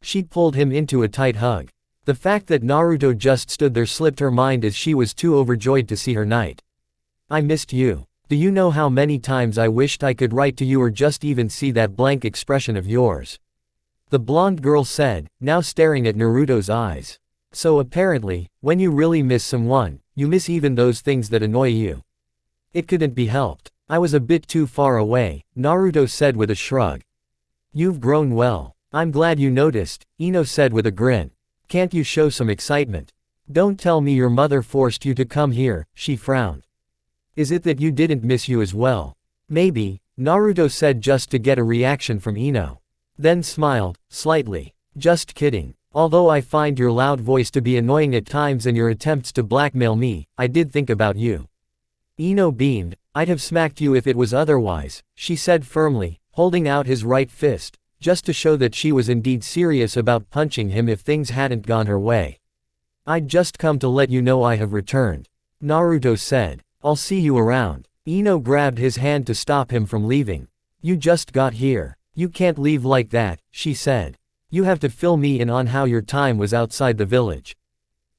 Speaker 1: She pulled him into a tight hug. The fact that Naruto just stood there slipped her mind as she was too overjoyed to see her knight. I missed you. Do you know how many times I wished I could write to you or just even see that blank expression of yours? The blonde girl said, now staring at Naruto's eyes. So apparently, when you really miss someone, you miss even those things that annoy you. It couldn't be helped. I was a bit too far away, Naruto said with a shrug. You've grown well. I'm glad you noticed, Ino said with a grin. Can't you show some excitement? Don't tell me your mother forced you to come here, she frowned. Is it that you didn't miss you as well? Maybe, Naruto said just to get a reaction from Ino. Then smiled, slightly. Just kidding. Although I find your loud voice to be annoying at times and your attempts to blackmail me, I did think about you. Ino beamed. I'd have smacked you if it was otherwise, she said firmly, holding out his right fist, just to show that she was indeed serious about punching him if things hadn't gone her way. I'd just come to let you know I have returned. Naruto said. I'll see you around. Ino grabbed his hand to stop him from leaving. You just got here. You can't leave like that, she said. You have to fill me in on how your time was outside the village.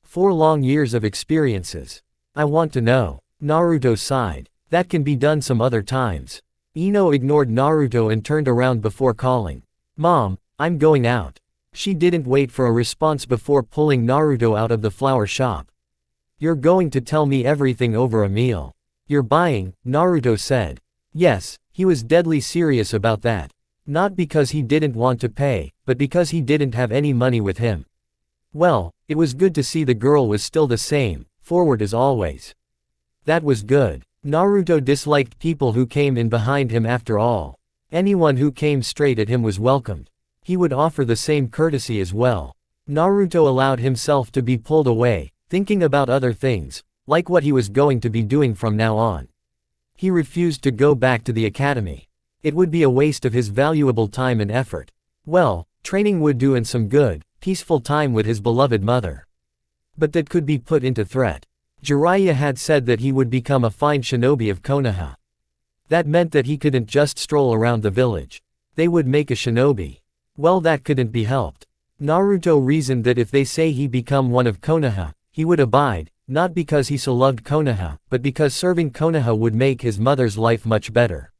Speaker 1: 4 long years of experiences. I want to know. Naruto sighed. That can be done some other times. Ino ignored Naruto and turned around before calling. Mom, I'm going out. She didn't wait for a response before pulling Naruto out of the flower shop. You're going to tell me everything over a meal. You're buying, Naruto said. Yes, he was deadly serious about that. Not because he didn't want to pay, but because he didn't have any money with him. Well, it was good to see the girl was still the same, forward as always. That was good. Naruto disliked people who came in behind him after all. Anyone who came straight at him was welcomed. He would offer the same courtesy as well. Naruto allowed himself to be pulled away, thinking about other things, like what he was going to be doing from now on. He refused to go back to the academy. It would be a waste of his valuable time and effort. Well, training would do, and some good, peaceful time with his beloved mother. But that could be put into threat. Jiraiya had said that he would become a fine shinobi of Konoha. That meant that he couldn't just stroll around the village. They would make a shinobi. Well, that couldn't be helped. Naruto reasoned that if they say he become one of Konoha, he would abide, not because he so loved Konoha, but because serving Konoha would make his mother's life much better.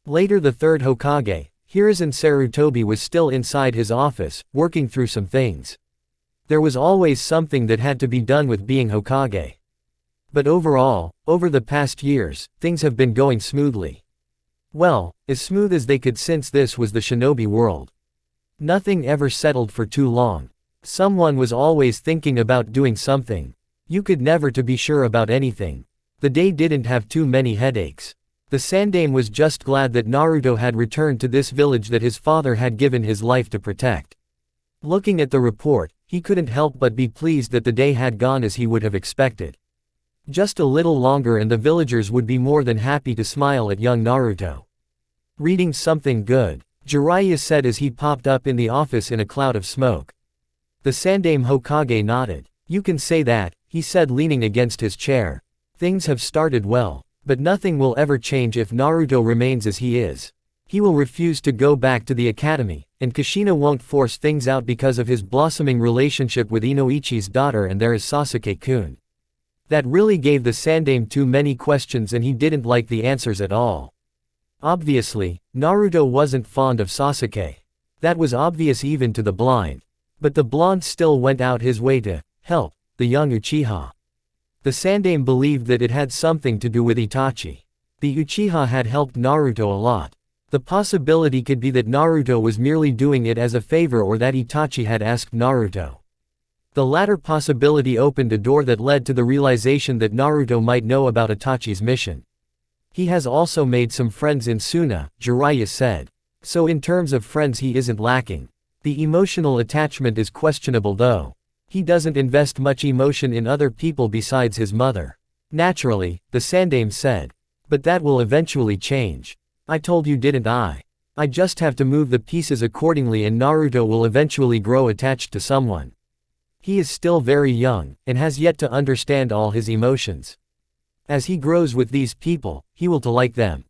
Speaker 1: Later, the third Hokage, Hiruzen Sarutobi, was still inside his office, working through some things. There was always something that had to be done with being Hokage. But overall, over the past years, things have been going smoothly. Well, as smooth as they could, since this was the shinobi world. Nothing ever settled for too long. Someone was always thinking about doing something. You could never to be sure about anything. The day didn't have too many headaches. The Sandaime was just glad that Naruto had returned to this village that his father had given his life to protect. Looking at the report, he couldn't help but be pleased that the day had gone as he would have expected. Just a little longer and the villagers would be more than happy to smile at young Naruto. Reading something good, Jiraiya said as he popped up in the office in a cloud of smoke. The Sandaime Hokage nodded. You can say that, he said leaning against his chair. Things have started well, but nothing will ever change if Naruto remains as he is. He will refuse to go back to the academy, and Kushina won't force things out because of his blossoming relationship with Inoichi's daughter, and there is Sasuke-kun. That really gave the Sandaime too many questions and he didn't like the answers at all. Obviously, Naruto wasn't fond of Sasuke. That was obvious even to the blind. But the blonde still went out his way to help the young Uchiha. The Sandaime believed that it had something to do with Itachi. The Uchiha had helped Naruto a lot. The possibility could be that Naruto was merely doing it as a favor or that Itachi had asked Naruto. The latter possibility opened a door that led to the realization that Naruto might know about Itachi's mission. He has also made some friends in Suna, Jiraiya said. So in terms of friends he isn't lacking. The emotional attachment is questionable though. He doesn't invest much emotion in other people besides his mother. Naturally, the Sandaime said. But that will eventually change. I told you, didn't I? I just have to move the pieces accordingly and Naruto will eventually grow attached to someone. He is still very young, and has yet to understand all his emotions. As he grows with these people, he will to like them.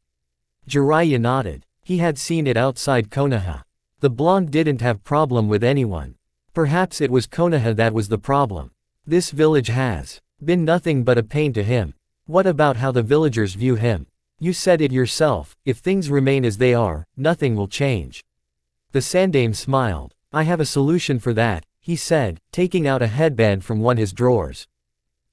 Speaker 1: Jiraiya nodded. He had seen it outside Konoha. The blonde didn't have problem with anyone. Perhaps it was Konoha that was the problem. This village has been nothing but a pain to him. What about how the villagers view him? You said it yourself, if things remain as they are, nothing will change. The Sandaime smiled. I have a solution for that, he said, taking out a headband from one of his drawers.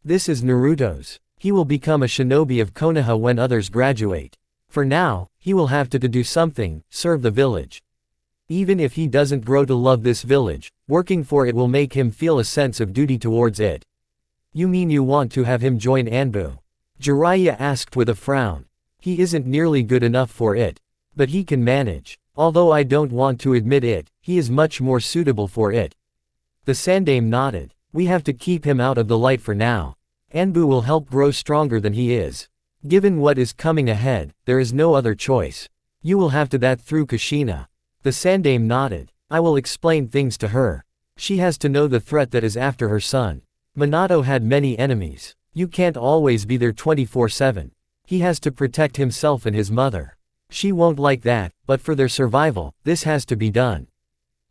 Speaker 1: This is Naruto's. He will become a shinobi of Konoha when others graduate. For now, he will have to do something, serve the village. Even if he doesn't grow to love this village, working for it will make him feel a sense of duty towards it. You mean you want to have him join Anbu? Jiraiya asked with a frown. He isn't nearly good enough for it. But he can manage. Although I don't want to admit it, he is much more suitable for it. The Sandaime nodded. We have to keep him out of the light for now. Anbu will help grow stronger than he is. Given what is coming ahead, there is no other choice. You will have to that through Kushina. The Sandaime nodded. I will explain things to her. She has to know the threat that is after her son. Minato had many enemies. You can't always be there 24/7. He has to protect himself and his mother. She won't like that, but for their survival, this has to be done.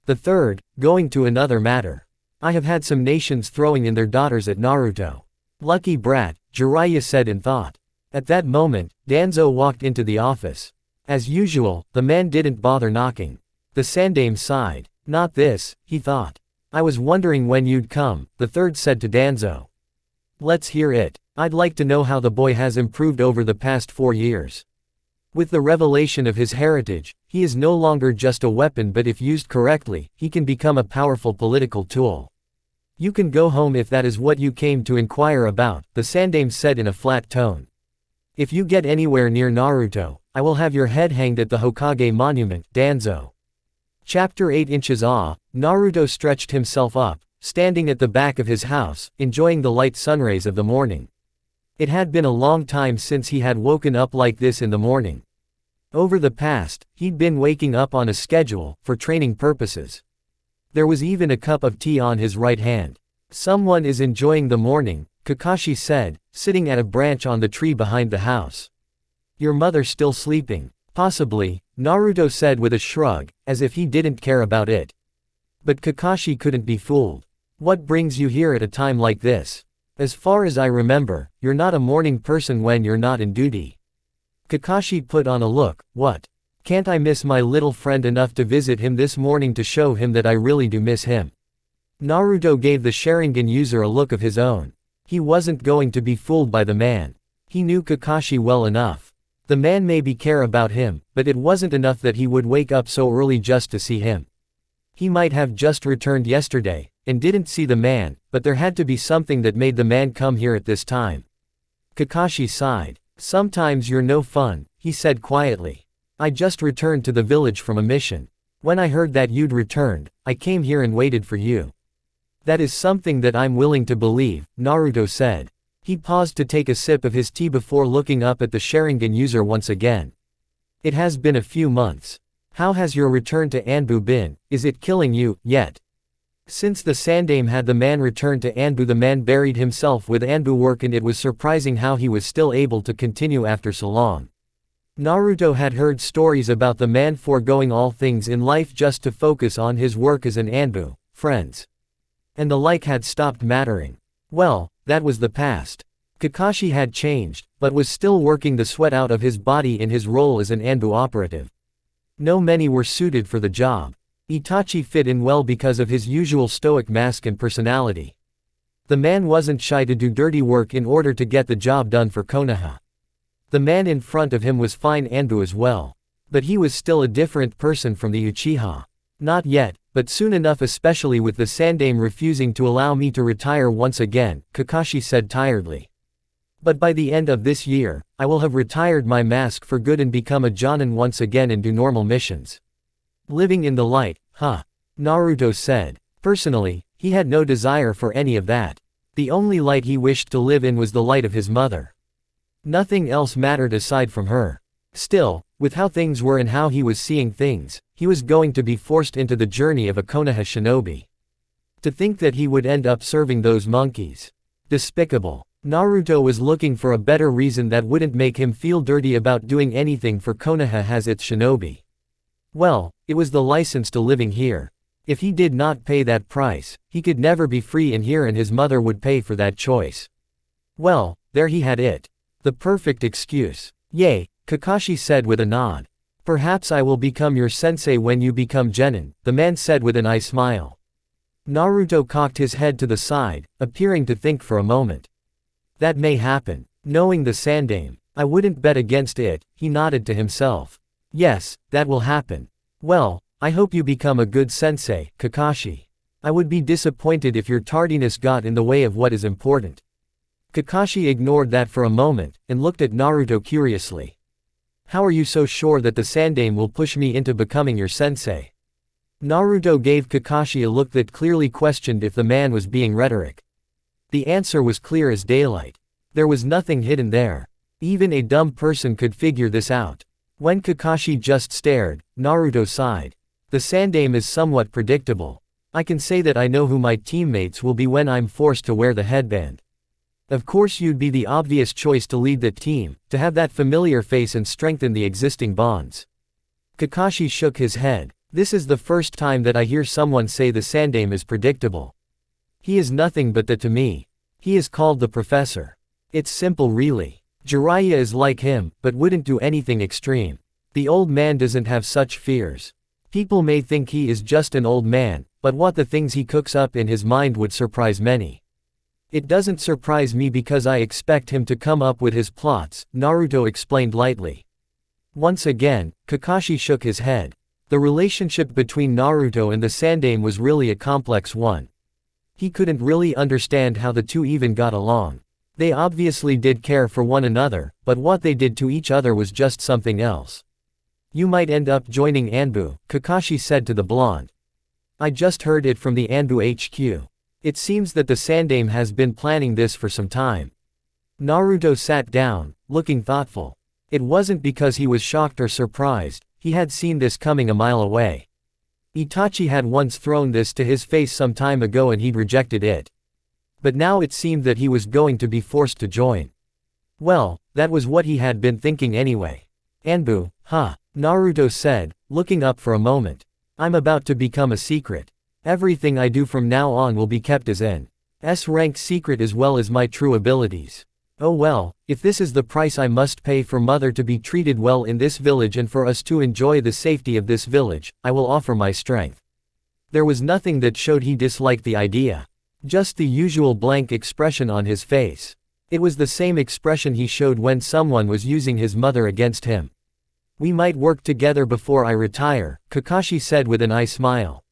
Speaker 1: The third, going to another matter. I have had some nations throwing in their daughters at Naruto. Lucky brat, Jiraiya said in thought. At that moment, Danzo walked into the office. As usual, the man didn't bother knocking. The Sandaime sighed. Not this, he thought. I was wondering when you'd come, the third said to Danzo. Let's hear it. I'd like to know how the boy has improved over the past 4 years. With the revelation of his heritage, he is no longer just a weapon, but if used correctly, he can become a powerful political tool. You can go home if that is what you came to inquire about, the Sandaime said in a flat tone. If you get anywhere near Naruto, I will have your head hanged at the Hokage monument, Danzo. Chapter 8 Inches Ah, Naruto stretched himself up, standing at the back of his house, enjoying the light sunrays of the morning. It had been a long time since he had woken up like this in the morning. Over the past, he'd been waking up on a schedule, for training purposes. There was even a cup of tea on his right hand. Someone is enjoying the morning, Kakashi said, sitting at a branch on the tree behind the house. Your mother still sleeping? Possibly, Naruto said with a shrug, as if he didn't care about it. But Kakashi couldn't be fooled. What brings you here at a time like this? As far as I remember, you're not a morning person when you're not in duty. Kakashi put on a look. What? Can't I miss my little friend enough to visit him this morning to show him that I really do miss him? Naruto gave the Sharingan user a look of his own. He wasn't going to be fooled by the man. He knew Kakashi well enough. The man maybe care about him, but it wasn't enough that he would wake up so early just to see him. He might have just returned yesterday, and didn't see the man, but there had to be something that made the man come here at this time. Kakashi sighed. Sometimes you're no fun, he said quietly. I just returned to the village from a mission. When I heard that you'd returned, I came here and waited for you. That is something that I'm willing to believe, Naruto said. He paused to take a sip of his tea before looking up at the Sharingan user once again. It has been a few months. How has your return to Anbu been? Is it killing you, yet? Since the Sandaime had the man return to Anbu, the man buried himself with Anbu work, and it was surprising how he was still able to continue after so long. Naruto had heard stories about the man foregoing all things in life just to focus on his work as an Anbu, friends, and the like had stopped mattering. Well, that was the past. Kakashi had changed, but was still working the sweat out of his body in his role as an Anbu operative. No many were suited for the job. Itachi fit in well because of his usual stoic mask and personality. The man wasn't shy to do dirty work in order to get the job done for Konoha. The man in front of him was fine Anbu as well. But he was still a different person from the Uchiha. Not yet, but soon enough, especially with the Sandaime refusing to allow me to retire once again, Kakashi said tiredly. But by the end of this year, I will have retired my mask for good and become a Jonin once again and do normal missions. Living in the light, huh? Naruto said. Personally, he had no desire for any of that. The only light he wished to live in was the light of his mother. Nothing else mattered aside from her. Still, with how things were and how he was seeing things, he was going to be forced into the journey of a Konoha shinobi. To think that he would end up serving those monkeys. Despicable. Naruto was looking for a better reason that wouldn't make him feel dirty about doing anything for Konoha as its shinobi. Well, it was the license to living here. If he did not pay that price, he could never be free in here, and his mother would pay for that choice. Well, there he had it. The perfect excuse. Yay, Kakashi said with a nod. Perhaps I will become your sensei when you become Genin, the man said with an eye smile. Naruto cocked his head to the side, appearing to think for a moment. That may happen. Knowing the Sandaime, I wouldn't bet against it, he nodded to himself. Yes, that will happen. Well, I hope you become a good sensei, Kakashi. I would be disappointed if your tardiness got in the way of what is important. Kakashi ignored that for a moment, and looked at Naruto curiously. How are you so sure that the Sandaime will push me into becoming your sensei? Naruto gave Kakashi a look that clearly questioned if the man was being rhetoric. The answer was clear as daylight. There was nothing hidden there. Even a dumb person could figure this out. When Kakashi just stared, Naruto sighed. The Sandaime is somewhat predictable. I can say that I know who my teammates will be when I'm forced to wear the headband. Of course you'd be the obvious choice to lead the team, to have that familiar face and strengthen the existing bonds. Kakashi shook his head. This is the first time that I hear someone say the Sandaime is predictable. He is nothing but that to me. He is called the professor. It's simple really. Jiraiya is like him, but wouldn't do anything extreme. The old man doesn't have such fears. People may think he is just an old man, but what the things he cooks up in his mind would surprise many. It doesn't surprise me because I expect him to come up with his plots, Naruto explained lightly. Once again, Kakashi shook his head. The relationship between Naruto and the Sandaime was really a complex one. He couldn't really understand how the two even got along. They obviously did care for one another, but what they did to each other was just something else. You might end up joining Anbu, Kakashi said to the blonde. I just heard it from the Anbu HQ. It seems that the Sandaime has been planning this for some time. Naruto sat down, looking thoughtful. It wasn't because he was shocked or surprised, he had seen this coming a mile away. Itachi had once thrown this to his face some time ago and he'd rejected it. But now it seemed that he was going to be forced to join. Well, that was what he had been thinking anyway. Anbu, huh? Naruto said, looking up for a moment. I'm about to become a secret. Everything I do from now on will be kept as an S-rank secret as well as my true abilities. Oh well, if this is the price I must pay for mother to be treated well in this village and for us to enjoy the safety of this village, I will offer my strength. There was nothing that showed he disliked the idea. Just the usual blank expression on his face. It was the same expression he showed when someone was using his mother against him. 'We might work together before I retire,' Kakashi said with an eye smile.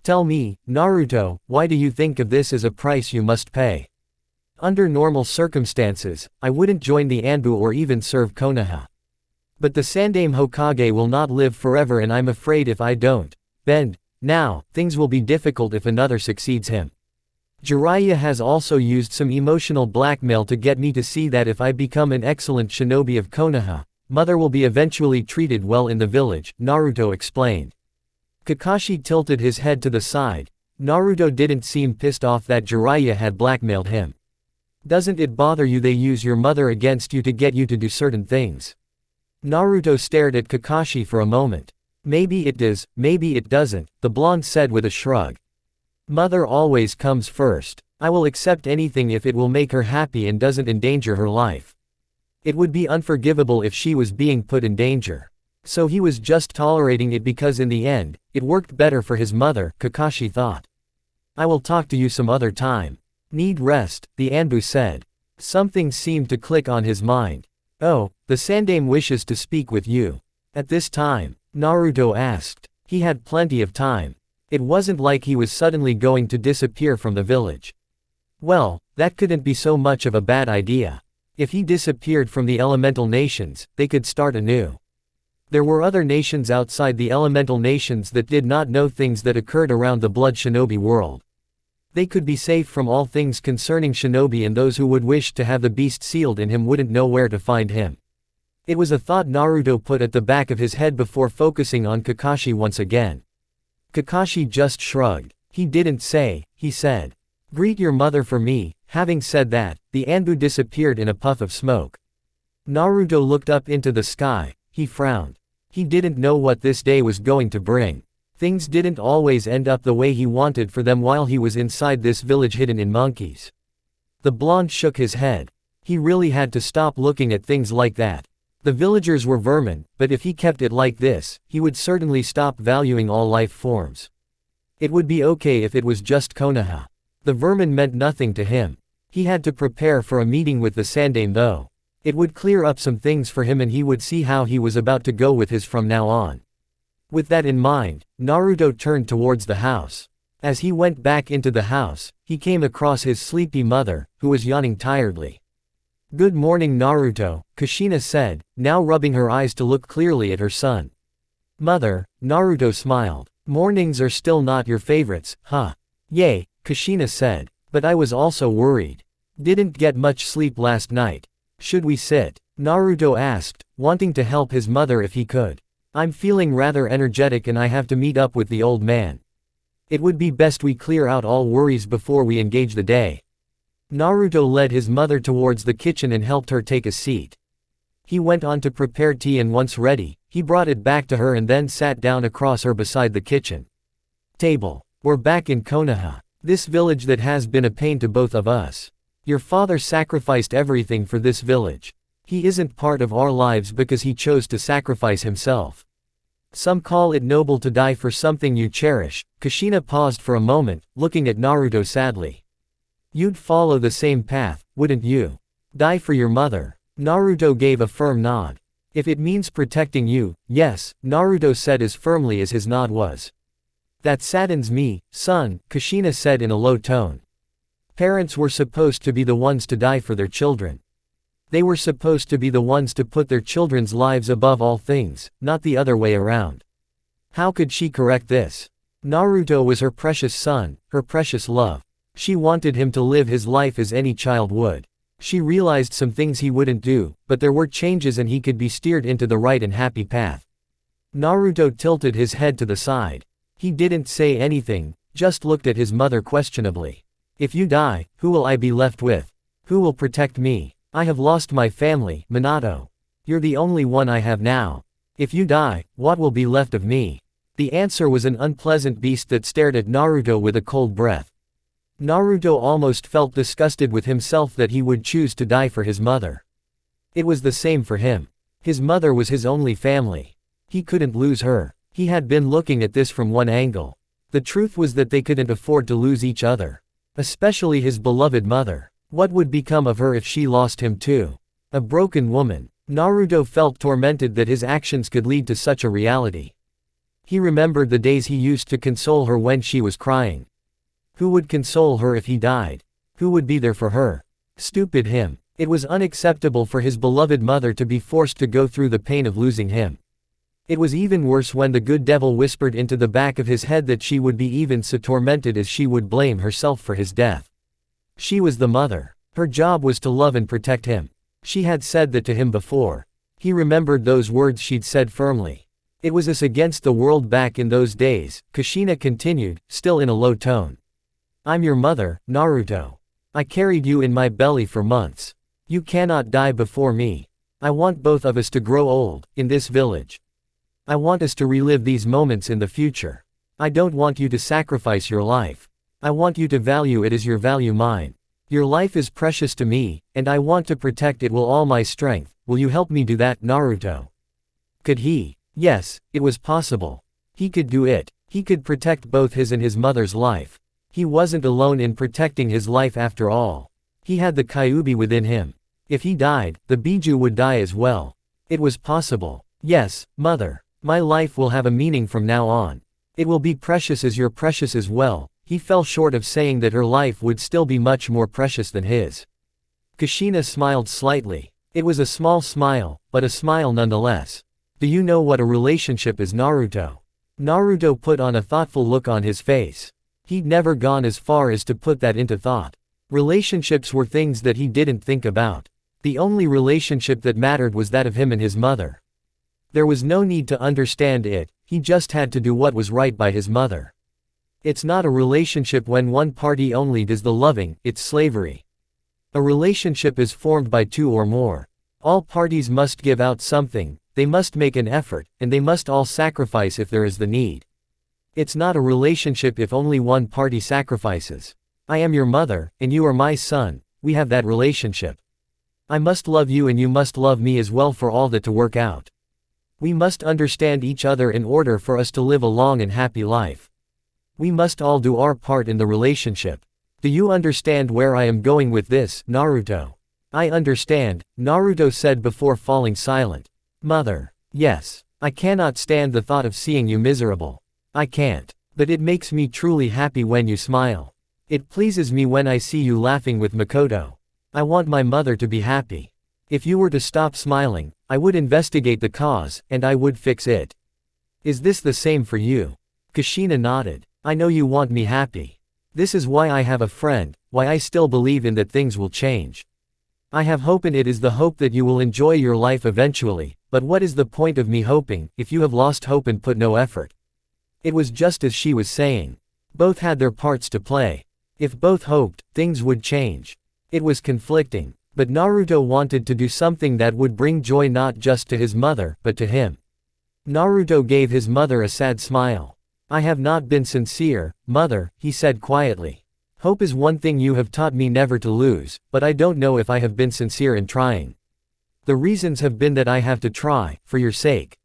Speaker 1: Tell me, Naruto, why do you think of this as a price you must pay? Under normal circumstances, I wouldn't join the Anbu or even serve Konoha. But the Sandaime Hokage will not live forever, and I'm afraid if I don't bend now, things will be difficult if another succeeds him. Jiraiya has also used some emotional blackmail to get me to see that if I become an excellent shinobi of Konoha, Mother will be eventually treated well in the village, Naruto explained. Kakashi tilted his head to the side. Naruto didn't seem pissed off that Jiraiya had blackmailed him. Doesn't it bother you they use your mother against you to get you to do certain things? Naruto stared at Kakashi for a moment. Maybe it does, maybe it doesn't, the blonde said with a shrug. Mother always comes first. I will accept anything if it will make her happy and doesn't endanger her life. It would be unforgivable if she was being put in danger. So he was just tolerating it because in the end, it worked better for his mother, Kakashi thought. I will talk to you some other time. Need rest, the Anbu said. Something seemed to click on his mind. Oh, the Sandaime wishes to speak with you. At this time, Naruto asked. He had plenty of time. It wasn't like he was suddenly going to disappear from the village. Well, that couldn't be so much of a bad idea. If he disappeared from the elemental nations, they could start anew. There were other nations outside the elemental nations that did not know things that occurred around the blood shinobi world. They could be safe from all things concerning shinobi, and those who would wish to have the beast sealed in him wouldn't know where to find him. It was a thought Naruto put at the back of his head before focusing on Kakashi once again. Kakashi just shrugged. He didn't say, he said. Greet your mother for me. Having said that, the Anbu disappeared in a puff of smoke. Naruto looked up into the sky. He frowned. He didn't know what this day was going to bring. Things didn't always end up the way he wanted for them while he was inside this village hidden in monkeys. The blonde shook his head. He really had to stop looking at things like that. The villagers were vermin, but if he kept it like this, he would certainly stop valuing all life forms. It would be okay if it was just Konoha. The vermin meant nothing to him. He had to prepare for a meeting with the Sandaime though. It would clear up some things for him and he would see how he was about to go with his from now on. With that in mind, Naruto turned towards the house. As he went back into the house, he came across his sleepy mother, who was yawning tiredly. Good morning Naruto, Kushina said, now rubbing her eyes to look clearly at her son. Mother, Naruto smiled. Mornings are still not your favorites, huh? Yay, Kushina said. But I was also worried. Didn't get much sleep last night. Should we sit? Naruto asked, wanting to help his mother if he could. I'm feeling rather energetic and I have to meet up with the old man. It would be best we clear out all worries before we engage the day. Naruto led his mother towards the kitchen and helped her take a seat. He went on to prepare tea and once ready, he brought it back to her and then sat down across her beside the kitchen table. We're back in Konoha. This village that has been a pain to both of us. Your father sacrificed everything for this village. He isn't part of our lives because he chose to sacrifice himself. Some call it noble to die for something you cherish. Kushina paused for a moment, looking at Naruto sadly. You'd follow the same path, wouldn't you? Die for your mother. Naruto gave a firm nod. If it means protecting you, yes, Naruto said as firmly as his nod was. That saddens me, son, Kushina said in a low tone. Parents were supposed to be the ones to die for their children. They were supposed to be the ones to put their children's lives above all things, not the other way around. How could she correct this? Naruto was her precious son, her precious love. She wanted him to live his life as any child would. She realized some things he wouldn't do, but there were changes and he could be steered into the right and happy path. Naruto tilted his head to the side. He didn't say anything, just looked at his mother questionably. If you die, who will I be left with? Who will protect me? I have lost my family, Minato. You're the only one I have now. If you die, what will be left of me? The answer was an unpleasant beast that stared at Naruto with a cold breath. Naruto almost felt disgusted with himself that he would choose to die for his mother. It was the same for him. His mother was his only family. He couldn't lose her. He had been looking at this from one angle. The truth was that they couldn't afford to lose each other. Especially his beloved mother. What would become of her if she lost him too? A broken woman. Naruto felt tormented that his actions could lead to such a reality. He remembered the days he used to console her when she was crying. Who would console her if he died? Who would be there for her? Stupid him. It was unacceptable for his beloved mother to be forced to go through the pain of losing him. It was even worse when the good devil whispered into the back of his head that she would be even so tormented as she would blame herself for his death. She was the mother. Her job was to love and protect him. She had said that to him before. He remembered those words she'd said firmly. It was us against the world back in those days, Kushina continued, still in a low tone. I'm your mother, Naruto. I carried you in my belly for months. You cannot die before me. I want both of us to grow old, in this village. I want us to relive these moments in the future. I don't want you to sacrifice your life. I want you to value it as you value mine. Your life is precious to me, and I want to protect it with all my strength. Will you help me do that, Naruto? Could he? Yes, it was possible. He could do it. He could protect both his and his mother's life. He wasn't alone in protecting his life after all. He had the Kyuubi within him. If he died, the Biju would die as well. It was possible. Yes, mother. My life will have a meaning from now on. It will be precious as you're precious as well. He fell short of saying that her life would still be much more precious than his. Kushina smiled slightly. It was a small smile, but a smile nonetheless. Do you know what a relationship is, Naruto? Naruto put on a thoughtful look on his face. He'd never gone as far as to put that into thought. Relationships were things that he didn't think about. The only relationship that mattered was that of him and his mother. There was no need to understand it, he just had to do what was right by his mother. It's not a relationship when one party only does the loving, it's slavery. A relationship is formed by two or more. All parties must give out something, they must make an effort, and they must all sacrifice if there is the need. It's not a relationship if only one party sacrifices. I am your mother, and you are my son, we have that relationship. I must love you and you must love me as well for all that to work out. We must understand each other in order for us to live a long and happy life. We must all do our part in the relationship. Do you understand where I am going with this, Naruto? I understand, Naruto said before falling silent. Mother. Yes. I cannot stand the thought of seeing you miserable. I can't. But it makes me truly happy when you smile. It pleases me when I see you laughing with Makoto. I want my mother to be happy. If you were to stop smiling, I would investigate the cause, and I would fix it. Is this the same for you? Kushina nodded. I know you want me happy. This is why I have a friend, why I still believe in that things will change. I have hope and it is the hope that you will enjoy your life eventually, but what is the point of me hoping, if you have lost hope and put no effort? It was just as she was saying. Both had their parts to play. If both hoped, things would change. It was conflicting. But Naruto wanted to do something that would bring joy not just to his mother, but to him. Naruto gave his mother a sad smile. I have not been sincere, mother, he said quietly. Hope is one thing you have taught me never to lose, but I don't know if I have been sincere in trying. The reasons have been that I have to try, for your sake.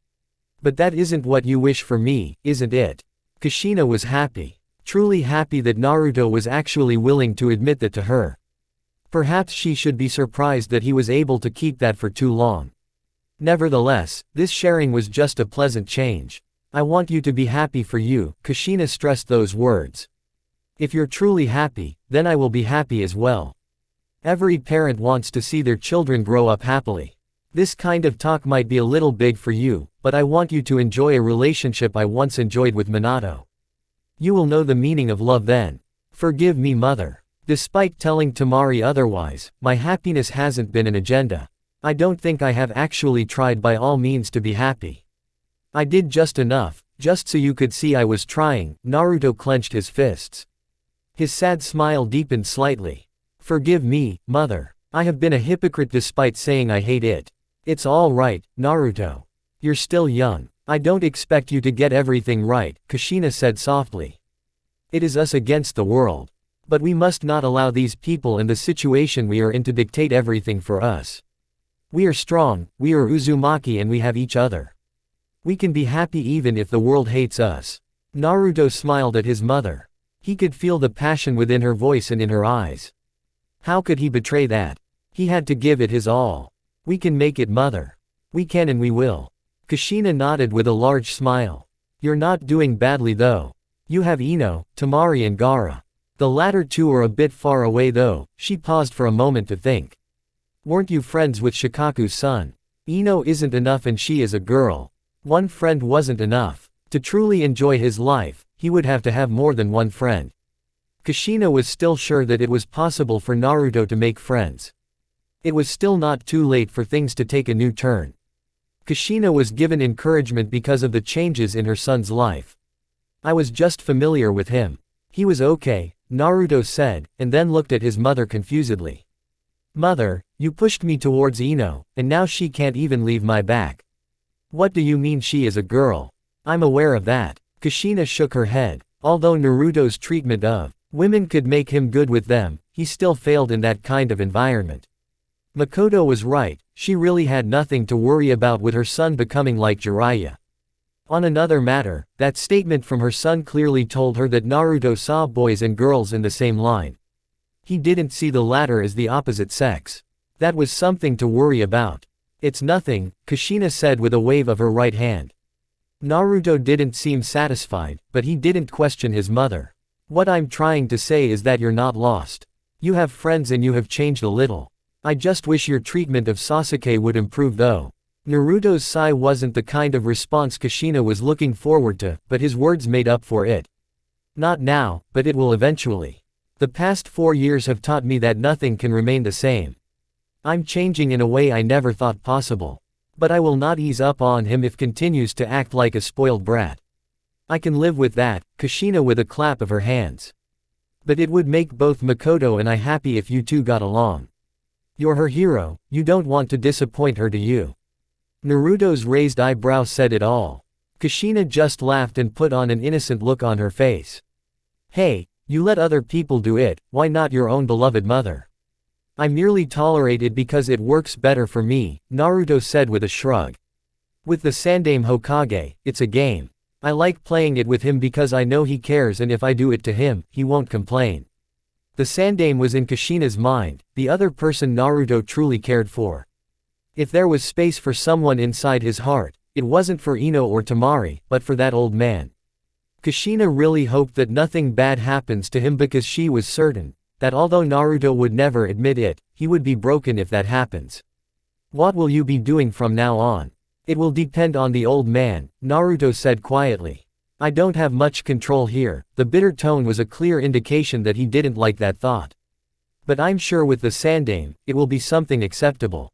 Speaker 1: But that isn't what you wish for me, isn't it? Kushina was happy. Truly happy that Naruto was actually willing to admit that to her. Perhaps she should be surprised that he was able to keep that for too long. Nevertheless, this sharing was just a pleasant change. I want you to be happy for you, Kushina stressed those words. If you're truly happy, then I will be happy as well. Every parent wants to see their children grow up happily. This kind of talk might be a little big for you, but I want you to enjoy a relationship I once enjoyed with Minato. You will know the meaning of love then. Forgive me, mother. Despite telling Tamari otherwise, my happiness hasn't been an agenda. I don't think I have actually tried by all means to be happy. I did just enough, just so you could see I was trying. Naruto clenched his fists. His sad smile deepened slightly. Forgive me, mother. I have been a hypocrite despite saying I hate it. It's all right, Naruto. You're still young. I don't expect you to get everything right, Kushina said softly. It is us against the world. But we must not allow these people and the situation we are in to dictate everything for us. We are strong, we are Uzumaki and we have each other. We can be happy even if the world hates us. Naruto smiled at his mother. He could feel the passion within her voice and in her eyes. How could he betray that? He had to give it his all. We can make it, mother. We can and we will. Kushina nodded with a large smile. You're not doing badly though. You have Ino, Tamari and Gaara. The latter two are a bit far away though. She paused for a moment to think. Weren't you friends with Shikaku's son? Ino isn't enough and she is a girl. One friend wasn't enough. To truly enjoy his life, he would have to have more than one friend. Kushina was still sure that it was possible for Naruto to make friends. It was still not too late for things to take a new turn. Kushina was given encouragement because of the changes in her son's life. I was just familiar with him. He was okay, Naruto said, and then looked at his mother confusedly. Mother, you pushed me towards Ino, and now she can't even leave my back. What do you mean she is a girl? I'm aware of that. Kushina shook her head. Although Naruto's treatment of women could make him good with them, he still failed in that kind of environment. Makoto was right, she really had nothing to worry about with her son becoming like Jiraiya. On another matter, that statement from her son clearly told her that Naruto saw boys and girls in the same line. He didn't see the latter as the opposite sex. That was something to worry about. It's nothing, Kushina said with a wave of her right hand. Naruto didn't seem satisfied, but he didn't question his mother. What I'm trying to say is that you're not lost. You have friends and you have changed a little. I just wish your treatment of Sasuke would improve though. Naruto's sigh wasn't the kind of response Kushina was looking forward to, but his words made up for it. Not now, but it will eventually. The past 4 years have taught me that nothing can remain the same. I'm changing in a way I never thought possible. But I will not ease up on him if continues to act like a spoiled brat. I can live with that, Kushina with a clap of her hands. But it would make both Makoto and I happy if you two got along. You're her hero, you don't want to disappoint her, do you? Naruto's raised eyebrow said it all. Kushina just laughed and put on an innocent look on her face. Hey, you let other people do it, why not your own beloved mother? I merely tolerate it because it works better for me, Naruto said with a shrug. With the Sandaime Hokage, it's a game. I like playing it with him because I know he cares and if I do it to him, he won't complain. The Sandaime was in Kushina's mind, the other person Naruto truly cared for. If there was space for someone inside his heart, it wasn't for Ino or Tamari, but for that old man. Kushina really hoped that nothing bad happens to him because she was certain that although Naruto would never admit it, he would be broken if that happens. What will you be doing from now on? It will depend on the old man, Naruto said quietly. I don't have much control here. The bitter tone was a clear indication that he didn't like that thought. But I'm sure with the Sandaime, it will be something acceptable.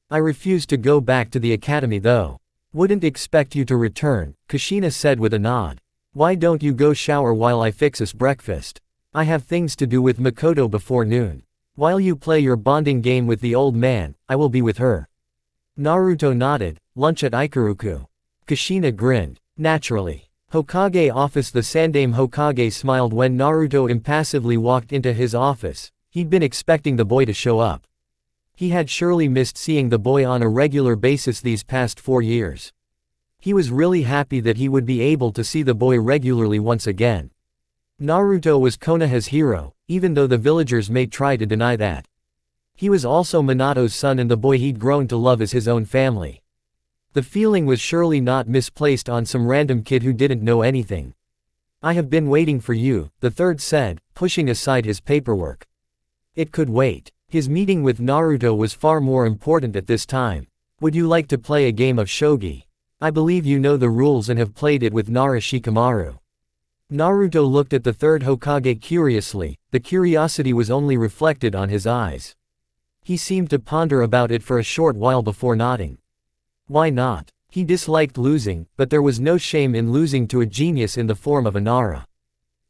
Speaker 1: I refuse to go back to the academy though. Wouldn't expect you to return, Kushina said with a nod. Why don't you go shower while I fix us breakfast? I have things to do with Makoto before noon. While you play your bonding game with the old man, I will be with her. Naruto nodded. Lunch at Ikuruku. Kushina grinned. Naturally. Hokage office. The Sandaime Hokage smiled when Naruto impassively walked into his office. He'd been expecting the boy to show up. He had surely missed seeing the boy on a regular basis these past 4 years. He was really happy that he would be able to see the boy regularly once again. Naruto was Konoha's hero, even though the villagers may try to deny that. He was also Minato's son and the boy he'd grown to love as his own family. The feeling was surely not misplaced on some random kid who didn't know anything. I have been waiting for you, the third said, pushing aside his paperwork. It could wait. His meeting with Naruto was far more important at this time. Would you like to play a game of shogi? I believe you know the rules and have played it with Nara Shikamaru. Naruto looked at the third Hokage curiously, the curiosity was only reflected on his eyes. He seemed to ponder about it for a short while before nodding. Why not? He disliked losing, but there was no shame in losing to a genius in the form of a Nara.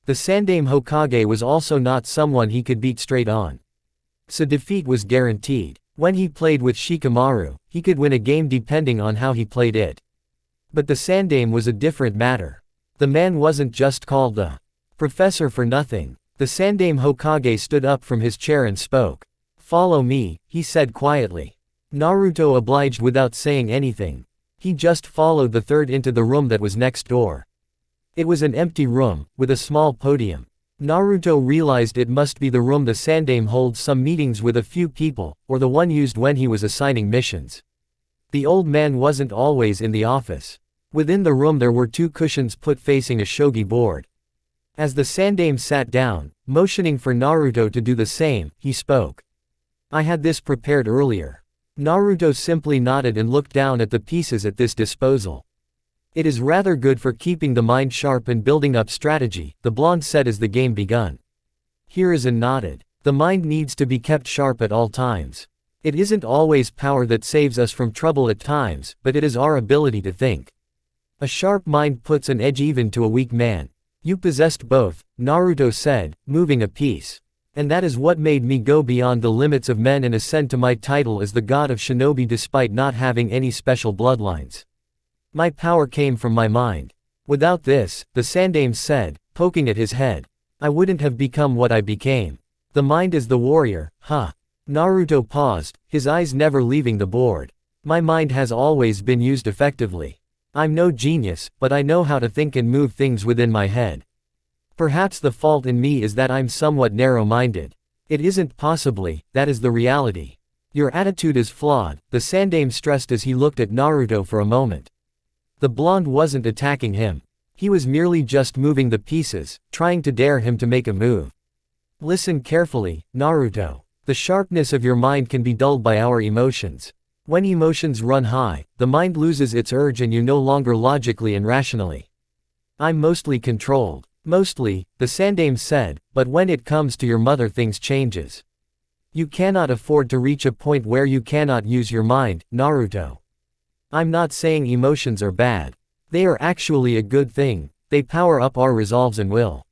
Speaker 1: The Sandaime Hokage was also not someone he could beat straight on. So defeat was guaranteed. When he played with Shikamaru, he could win a game depending on how he played it. But the Sandaime was a different matter. The man wasn't just called the professor for nothing. The Sandaime Hokage stood up from his chair and spoke. Follow me, he said quietly. Naruto obliged without saying anything. He just followed the third into the room that was next door. It was an empty room, with a small podium. Naruto realized it must be the room the Sandaime holds some meetings with a few people, or the one used when he was assigning missions. The old man wasn't always in the office. Within the room there were two cushions put facing a shogi board. As the Sandaime sat down, motioning for Naruto to do the same, he spoke. I had this prepared earlier. Naruto simply nodded and looked down at the pieces at this disposal. It is rather good for keeping the mind sharp and building up strategy, the blonde said as the game begun. Hiruzen nodded. The mind needs to be kept sharp at all times. It isn't always power that saves us from trouble at times, but it is our ability to think. A sharp mind puts an edge even to a weak man. You possessed both, Naruto said, moving a piece. And that is what made me go beyond the limits of men and ascend to my title as the god of shinobi despite not having any special bloodlines. My power came from my mind. Without this, the Sandaime said, poking at his head, I wouldn't have become what I became. The mind is the warrior, huh? Naruto paused, his eyes never leaving the board. My mind has always been used effectively. I'm no genius, but I know how to think and move things within my head. Perhaps the fault in me is that I'm somewhat narrow-minded. It isn't possibly, that is the reality. Your attitude is flawed, the Sandaime stressed as he looked at Naruto for a moment. The blonde wasn't attacking him. He was merely just moving the pieces, trying to dare him to make a move. Listen carefully, Naruto. The sharpness of your mind can be dulled by our emotions. When emotions run high, the mind loses its urge and you no longer logically and rationally. I'm mostly controlled. Mostly, the Sandaime said, but when it comes to your mother things changes. You cannot afford to reach a point where you cannot use your mind, Naruto. I'm not saying emotions are bad. They are actually a good thing, they power up our resolves and will.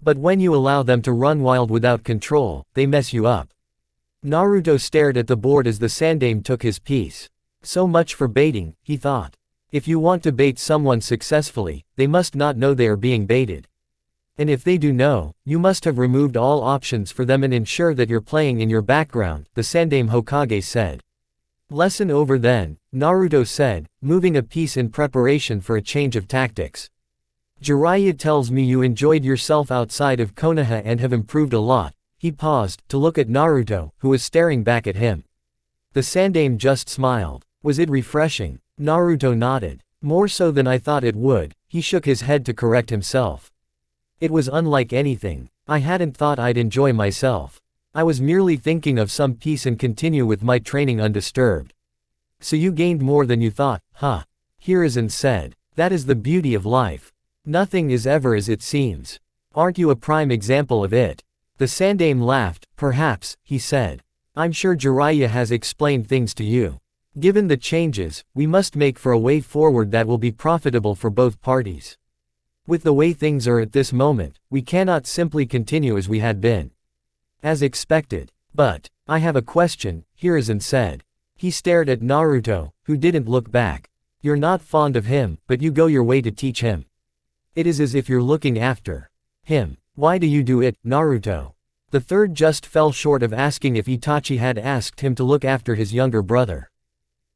Speaker 1: But when you allow them to run wild without control, they mess you up. Naruto stared at the board as the Sandaime took his piece. So much for baiting, he thought. If you want to bait someone successfully, they must not know they are being baited. And if they do know, you must have removed all options for them and ensure that you're playing in your background, the Sandaime Hokage said. Lesson over then, Naruto said, moving a piece in preparation for a change of tactics. Jiraiya tells me you enjoyed yourself outside of Konoha and have improved a lot. He paused, to look at Naruto, who was staring back at him. The Sandaime just smiled. Was it refreshing? Naruto nodded. More so than I thought it would, he shook his head to correct himself. It was unlike anything. I hadn't thought I'd enjoy myself. I was merely thinking of some peace and continue with my training undisturbed. So you gained more than you thought, huh? Hiruzen said. That is the beauty of life. Nothing is ever as it seems. Aren't you a prime example of it? The Sandaime laughed. Perhaps, he said. I'm sure Jiraiya has explained things to you. Given the changes, we must make for a way forward that will be profitable for both parties. With the way things are at this moment, we cannot simply continue as we had been. As expected. But, I have a question, Hiruzen said. He stared at Naruto, who didn't look back. You're not fond of him, but you go your way to teach him. It is as if you're looking after him. Why do you do it, Naruto? The third just fell short of asking if Itachi had asked him to look after his younger brother.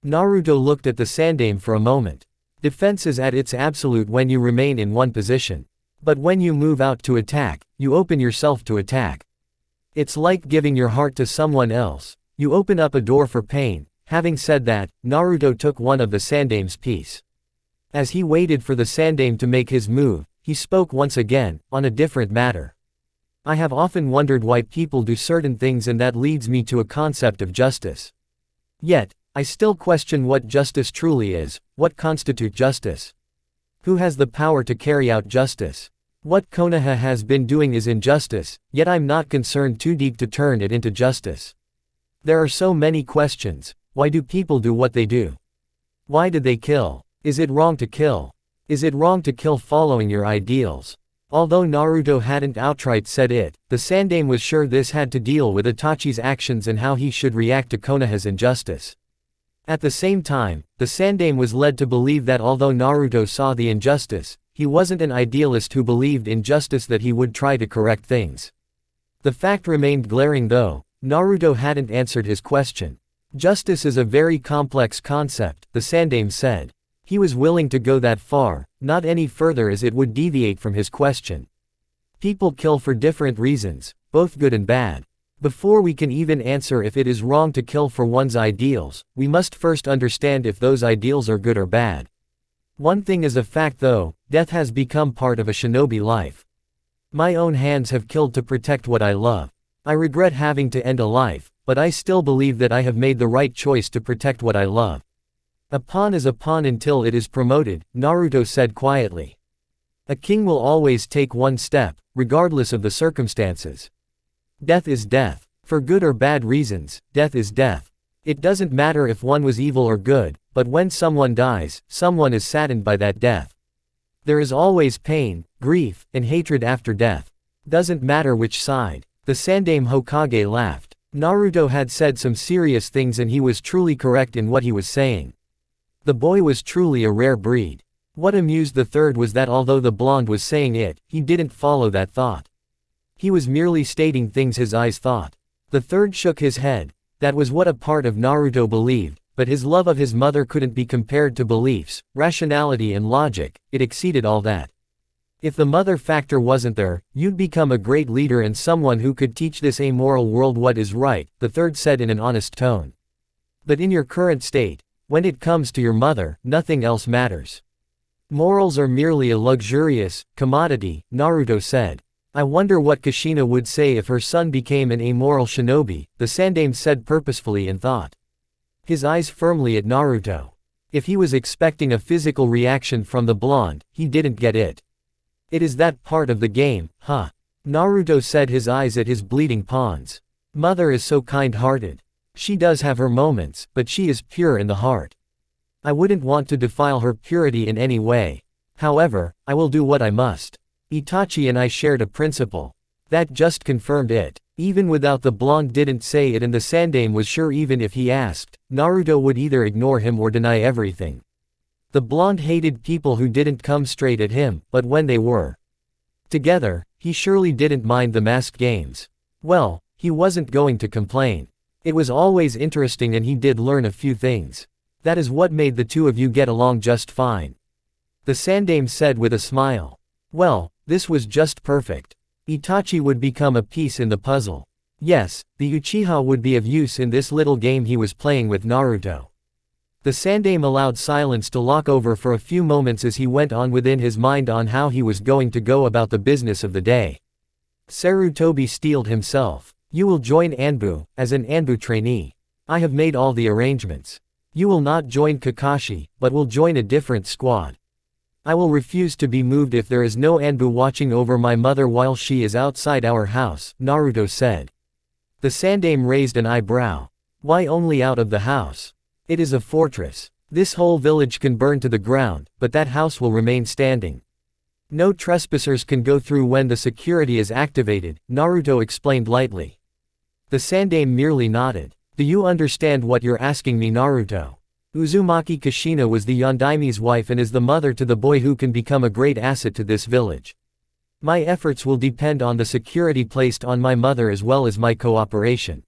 Speaker 1: Naruto looked at the Sandaime for a moment. Defense is at its absolute when you remain in one position. But when you move out to attack, you open yourself to attack. It's like giving your heart to someone else. You open up a door for pain. Having said that, Naruto took one of the Sandaime's piece. As he waited for the Sandaime to make his move, he spoke once again, on a different matter. I have often wondered why people do certain things, and that leads me to a concept of justice. Yet, I still question what justice truly is. What constitutes justice? Who has the power to carry out justice? What Konoha has been doing is injustice, yet I'm not concerned too deep to turn it into justice. There are so many questions. Why do people do what they do? Why do they kill? Is it wrong to kill? Is it wrong to kill following your ideals? Although Naruto hadn't outright said it, the Sandaime was sure this had to deal with Itachi's actions and how he should react to Konoha's injustice. At the same time, the Sandaime was led to believe that although Naruto saw the injustice, he wasn't an idealist who believed in justice, that he would try to correct things. The fact remained glaring though. Naruto hadn't answered his question. Justice is a very complex concept, the Sandaime said. He was willing to go that far, not any further, as it would deviate from his question. People kill for different reasons, both good and bad. Before we can even answer if it is wrong to kill for one's ideals, we must first understand if those ideals are good or bad. One thing is a fact though, death has become part of a shinobi life. My own hands have killed to protect what I love. I regret having to end a life, but I still believe that I have made the right choice to protect what I love. A pawn is a pawn until it is promoted, Naruto said quietly. A king will always take one step, regardless of the circumstances. Death is death. For good or bad reasons, death is death. It doesn't matter if one was evil or good, but when someone dies, someone is saddened by that death. There is always pain, grief, and hatred after death. Doesn't matter which side. The Sandaime Hokage laughed. Naruto had said some serious things and he was truly correct in what he was saying. The boy was truly a rare breed. What amused the third was that although the blonde was saying it, he didn't follow that thought. He was merely stating things his eyes thought. The third shook his head. That was what a part of Naruto believed, but his love of his mother couldn't be compared to beliefs, rationality and logic, it exceeded all that. If the mother factor wasn't there, you'd become a great leader and someone who could teach this amoral world what is right, the third said in an honest tone. But in your current state, when it comes to your mother, nothing else matters. Morals are merely a luxurious commodity, Naruto said. I wonder what Kushina would say if her son became an amoral shinobi, the Sandaime said purposefully in thought. His eyes firmly at Naruto. If he was expecting a physical reaction from the blonde, he didn't get it. It is that part of the game, huh? Naruto said, his eyes at his bleeding pawns. Mother is so kind-hearted. She does have her moments, but she is pure in the heart. I wouldn't want to defile her purity in any way. However, I will do what I must. Itachi and I shared a principle. That just confirmed it. Even without the blonde didn't say it and the Sandaime was sure even if he asked, Naruto would either ignore him or deny everything. The blonde hated people who didn't come straight at him, but when they were together, he surely didn't mind the masked games. Well, he wasn't going to complain. It was always interesting and he did learn a few things. That is what made the two of you get along just fine. The Sandaime said with a smile. Well, this was just perfect. Itachi would become a piece in the puzzle. Yes, the Uchiha would be of use in this little game he was playing with Naruto. The Sandaime allowed silence to lock over for a few moments as he went on within his mind on how he was going to go about the business of the day. Sarutobi steeled himself. You will join Anbu, as an Anbu trainee. I have made all the arrangements. You will not join Kakashi, but will join a different squad. I will refuse to be moved if there is no Anbu watching over my mother while she is outside our house, Naruto said. The Sandaime raised an eyebrow. Why only out of the house? It is a fortress. This whole village can burn to the ground, but that house will remain standing. No trespassers can go through when the security is activated, Naruto explained lightly. The Sandaime merely nodded. Do you understand what you're asking me, Naruto? Uzumaki Kushina was the Yondaime's wife and is the mother to the boy who can become a great asset to this village. My efforts will depend on the security placed on my mother as well as my cooperation.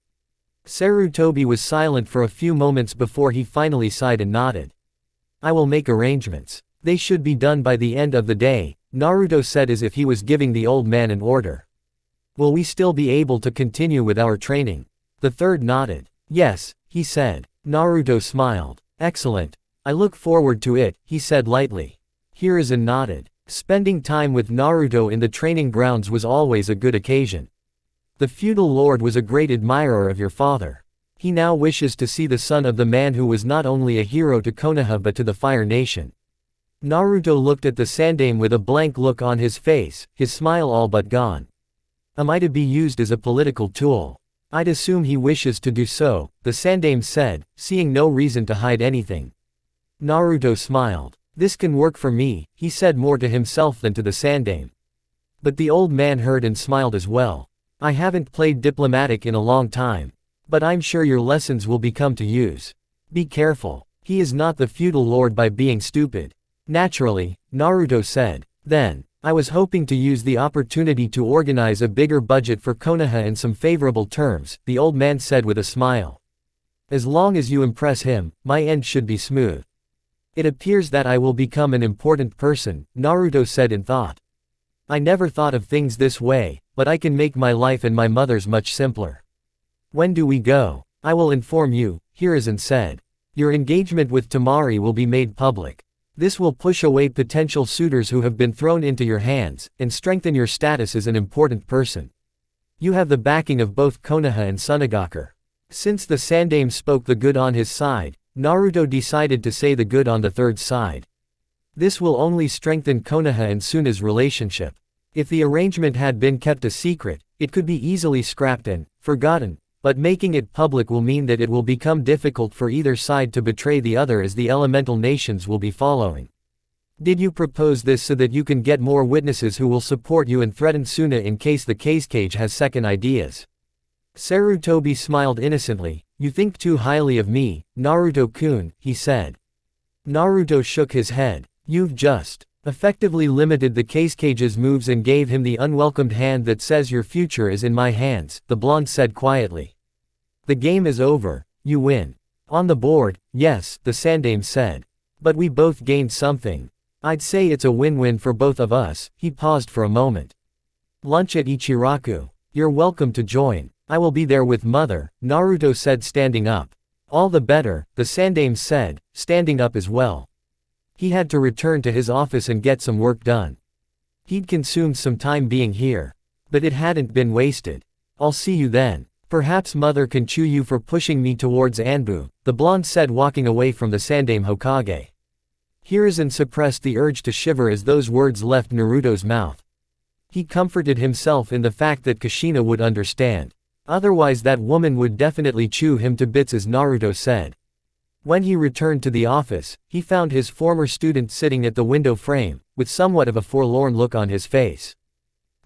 Speaker 1: Sarutobi was silent for a few moments before he finally sighed and nodded. I will make arrangements. They should be done by the end of the day, Naruto said as if he was giving the old man an order. Will we still be able to continue with our training? The third nodded. Yes, he said. Naruto smiled. Excellent. I look forward to it, he said lightly. Hiruzen nodded. Spending time with Naruto in the training grounds was always a good occasion. The feudal lord was a great admirer of your father. He now wishes to see the son of the man who was not only a hero to Konoha but to the Fire Nation. Naruto looked at the Sandaime with a blank look on his face, his smile all but gone. Am I to be used as a political tool? I'd assume he wishes to do so, the Sandaime said, seeing no reason to hide anything. Naruto smiled. This can work for me, he said more to himself than to the Sandaime. But the old man heard and smiled as well. I haven't played diplomatic in a long time. But I'm sure your lessons will become to use. Be careful. He is not the feudal lord by being stupid. Naturally, Naruto said. Then, I was hoping to use the opportunity to organize a bigger budget for Konoha in some favorable terms, the old man said with a smile. As long as you impress him, my end should be smooth. It appears that I will become an important person, Naruto said in thought. I never thought of things this way, but I can make my life and my mother's much simpler. When do we go? I will inform you, Hiruzen said. Your engagement with Temari will be made public. This will push away potential suitors who have been thrown into your hands, and strengthen your status as an important person. You have the backing of both Konoha and Tsunagakure. Since the Sandaime spoke the good on his side, Naruto decided to say the good on the third side. This will only strengthen Konoha and Tsuna's relationship. If the arrangement had been kept a secret, it could be easily scrapped and forgotten, but making it public will mean that it will become difficult for either side to betray the other, as the elemental nations will be following. Did you propose this so that you can get more witnesses who will support you and threaten Tsuna in case the cage has second ideas? Sarutobi smiled innocently. You think too highly of me, Naruto-kun, he said. Naruto shook his head. You've just effectively limited the cage's moves and gave him the unwelcomed hand that says your future is in my hands, the blonde said quietly. The game is over, you win. On the board, yes, the Sandaime said. But we both gained something. I'd say it's a win-win for both of us. He paused for a moment. Lunch at Ichiraku. You're welcome to join. I will be there with mother, Naruto said standing up. All the better, the Sandaime said, standing up as well. He had to return to his office and get some work done. He'd consumed some time being here. But it hadn't been wasted. I'll see you then. Perhaps mother can chew you for pushing me towards Anbu, the blonde said walking away from the Sandaime Hokage. Hiruzen suppressed the urge to shiver as those words left Naruto's mouth. He comforted himself in the fact that Kushina would understand. Otherwise that woman would definitely chew him to bits, as Naruto said. When he returned to the office, he found his former student sitting at the window frame, with somewhat of a forlorn look on his face.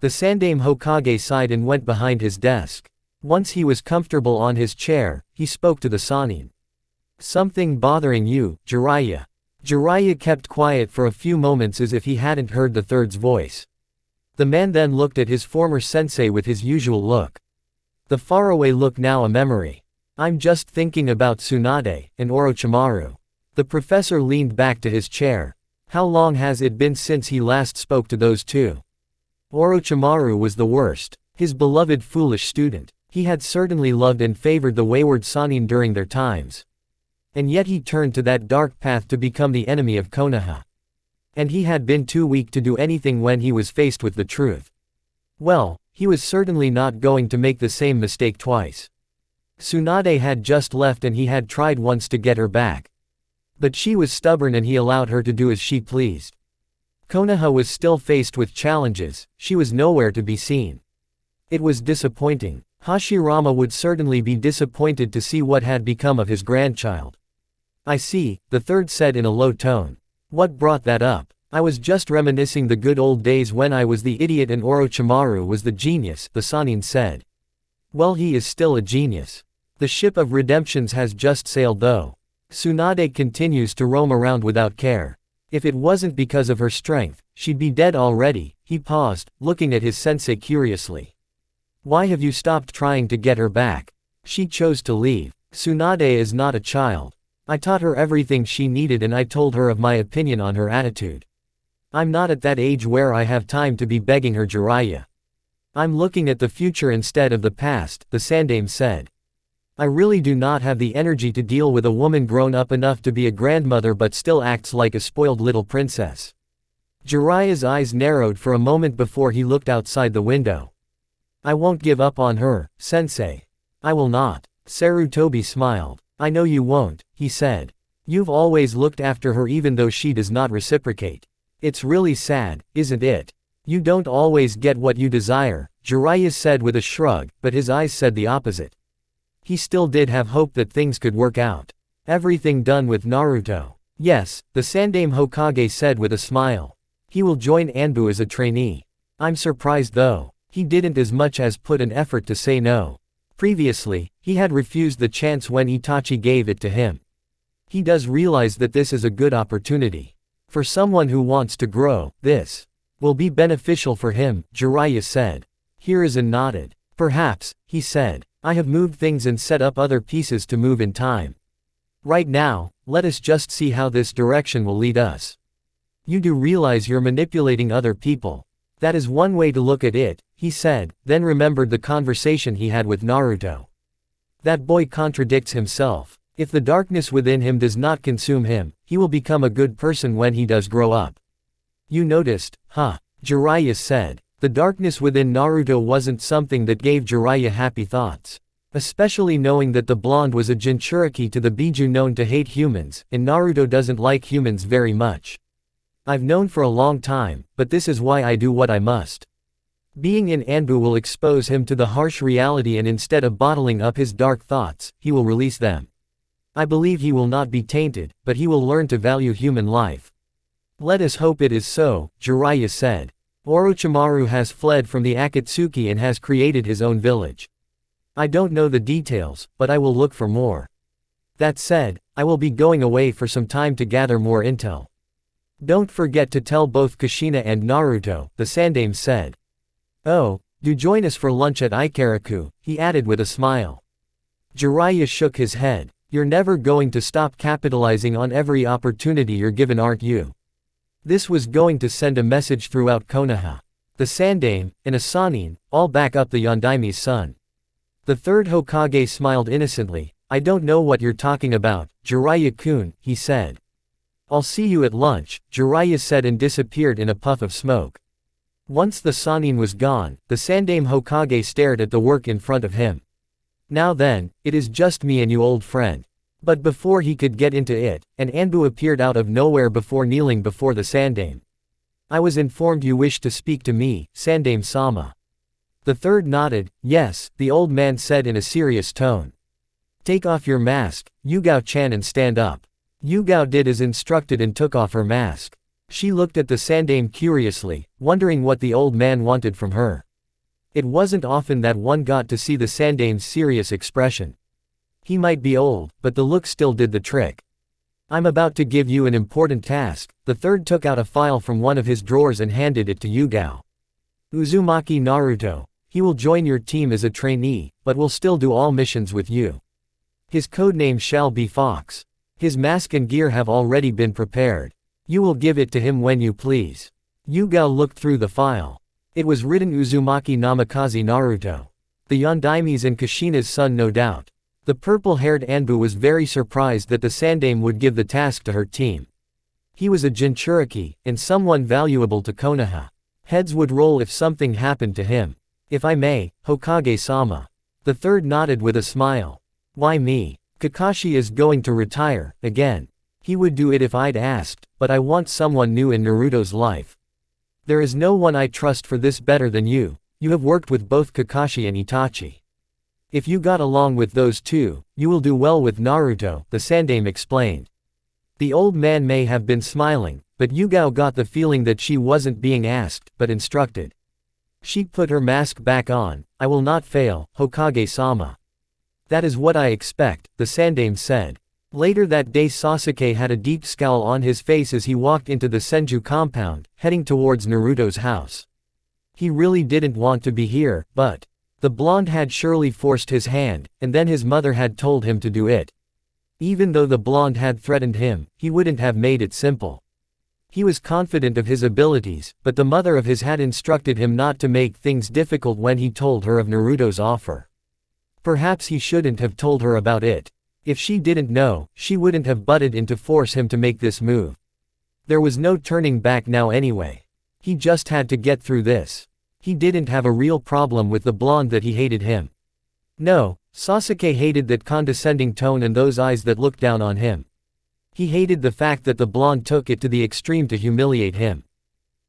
Speaker 1: The Sandaime Hokage sighed and went behind his desk. Once he was comfortable on his chair, he spoke to the Sannin. Something bothering you, Jiraiya? Jiraiya kept quiet for a few moments as if he hadn't heard the third's voice. The man then looked at his former sensei with his usual look. The faraway look now a memory. I'm just thinking about Tsunade and Orochimaru. The professor leaned back to his chair. How long has it been since he last spoke to those two? Orochimaru was the worst. His beloved foolish student. He had certainly loved and favored the wayward Sannin during their times. And yet he turned to that dark path to become the enemy of Konoha. And he had been too weak to do anything when he was faced with the truth. Well, he was certainly not going to make the same mistake twice. Tsunade had just left and he had tried once to get her back. But she was stubborn and he allowed her to do as she pleased. Konoha was still faced with challenges, she was nowhere to be seen. It was disappointing. Hashirama would certainly be disappointed to see what had become of his grandchild. I see, the third said in a low tone. What brought that up? I was just reminiscing the good old days when I was the idiot and Orochimaru was the genius, the Sannin said. Well, he is still a genius. The ship of redemptions has just sailed though. Tsunade continues to roam around without care. If it wasn't because of her strength, she'd be dead already. He paused, looking at his sensei curiously. Why have you stopped trying to get her back? She chose to leave. Tsunade is not a child. I taught her everything she needed and I told her of my opinion on her attitude. I'm not at that age where I have time to be begging her, Jiraiya. I'm looking at the future instead of the past, the Sandaime said. I really do not have the energy to deal with a woman grown up enough to be a grandmother but still acts like a spoiled little princess. Jiraiya's eyes narrowed for a moment before he looked outside the window. I won't give up on her, sensei. I will not. Sarutobi smiled. I know you won't, he said. You've always looked after her even though she does not reciprocate. It's really sad, isn't it? You don't always get what you desire, Jiraiya said with a shrug, but his eyes said the opposite. He still did have hope that things could work out. Everything done with Naruto. Yes, the Sandaime Hokage said with a smile. He will join Anbu as a trainee. I'm surprised though. He didn't as much as put an effort to say no. Previously, he had refused the chance when Itachi gave it to him. He does realize that this is a good opportunity. For someone who wants to grow, this will be beneficial for him, Jiraiya said. Hiruzen nodded. Perhaps, he said. I have moved things and set up other pieces to move in time. Right now, let us just see how this direction will lead us. You do realize you're manipulating other people. That is one way to look at it, he said, then remembered the conversation he had with Naruto. That boy contradicts himself. If the darkness within him does not consume him, he will become a good person when he does grow up. You noticed, huh? Jiraiya said. The darkness within Naruto wasn't something that gave Jiraiya happy thoughts. Especially knowing that the blonde was a Jinchuriki to the Biju known to hate humans, and Naruto doesn't like humans very much. I've known for a long time, but this is why I do what I must. Being in Anbu will expose him to the harsh reality, and instead of bottling up his dark thoughts, he will release them. I believe he will not be tainted, but he will learn to value human life. Let us hope it is so, Jiraiya said. Orochimaru has fled from the Akatsuki and has created his own village. I don't know the details, but I will look for more. That said, I will be going away for some time to gather more intel. Don't forget to tell both Kushina and Naruto, the Sandaime said. Oh, do join us for lunch at Ikaraku, he added with a smile. Jiraiya shook his head. You're never going to stop capitalizing on every opportunity you're given, aren't you? This was going to send a message throughout Konoha. The Sandaime, and a Sannin, all back up the Yondaime's son. The third Hokage smiled innocently. I don't know what you're talking about, Jiraiya-kun, he said. I'll see you at lunch, Jiraiya said and disappeared in a puff of smoke. Once the Sannin was gone, the Sandaime Hokage stared at the work in front of him. Now then, it is just me and you, old friend. But before he could get into it, an Anbu appeared out of nowhere before kneeling before the Sandaime. I was informed you wished to speak to me, Sandaime-sama. The third nodded. Yes, the old man said in a serious tone. Take off your mask, Yugao-chan, and stand up. Yugao did as instructed and took off her mask. She looked at the Sandaime curiously, wondering what the old man wanted from her. It wasn't often that one got to see the Sandaime's serious expression. He might be old, but the look still did the trick. I'm about to give you an important task. The third took out a file from one of his drawers and handed it to Yugao. Uzumaki Naruto. He will join your team as a trainee, but will still do all missions with you. His codename shall be Fox. His mask and gear have already been prepared. You will give it to him when you please. Yugao looked through the file. It was written Uzumaki Namikaze Naruto. The Yondaime's and Kushina's son, no doubt. The purple-haired Anbu was very surprised that the Sandaime would give the task to her team. He was a Jinchuriki, and someone valuable to Konoha. Heads would roll if something happened to him. If I may, Hokage-sama. The third nodded with a smile. Why me? Kakashi is going to retire, again. He would do it if I'd asked, but I want someone new in Naruto's life. There is no one I trust for this better than you. You have worked with both Kakashi and Itachi. If you got along with those two, you will do well with Naruto, the Sandaime explained. The old man may have been smiling, but Yugao got the feeling that she wasn't being asked, but instructed. She put her mask back on. I will not fail, Hokage-sama. That is what I expect, the Sandaime said. Later that day Sasuke had a deep scowl on his face as he walked into the Senju compound, heading towards Naruto's house. He really didn't want to be here, but the blonde had surely forced his hand, and then his mother had told him to do it. Even though the blonde had threatened him, he wouldn't have made it simple. He was confident of his abilities, but the mother of his had instructed him not to make things difficult when he told her of Naruto's offer. Perhaps he shouldn't have told her about it. If she didn't know, she wouldn't have butted in to force him to make this move. There was no turning back now anyway. He just had to get through this. He didn't have a real problem with the blonde that he hated him. No, Sasuke hated that condescending tone and those eyes that looked down on him. He hated the fact that the blonde took it to the extreme to humiliate him.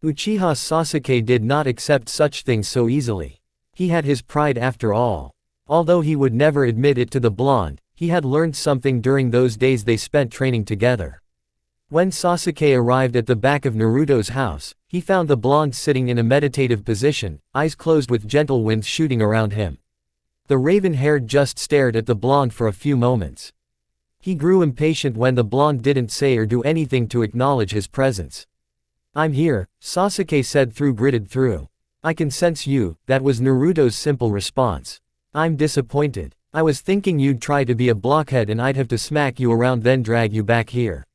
Speaker 1: Uchiha Sasuke did not accept such things so easily. He had his pride after all. Although he would never admit it to the blonde, he had learned something during those days they spent training together. When Sasuke arrived at the back of Naruto's house, he found the blonde sitting in a meditative position, eyes closed with gentle winds shooting around him. The raven-haired just stared at the blonde for a few moments. He grew impatient when the blonde didn't say or do anything to acknowledge his presence. I'm here, Sasuke said through gritted through. I can sense you, that was Naruto's simple response. I'm disappointed. I was thinking you'd try to be a blockhead and I'd have to smack you around then drag you back here.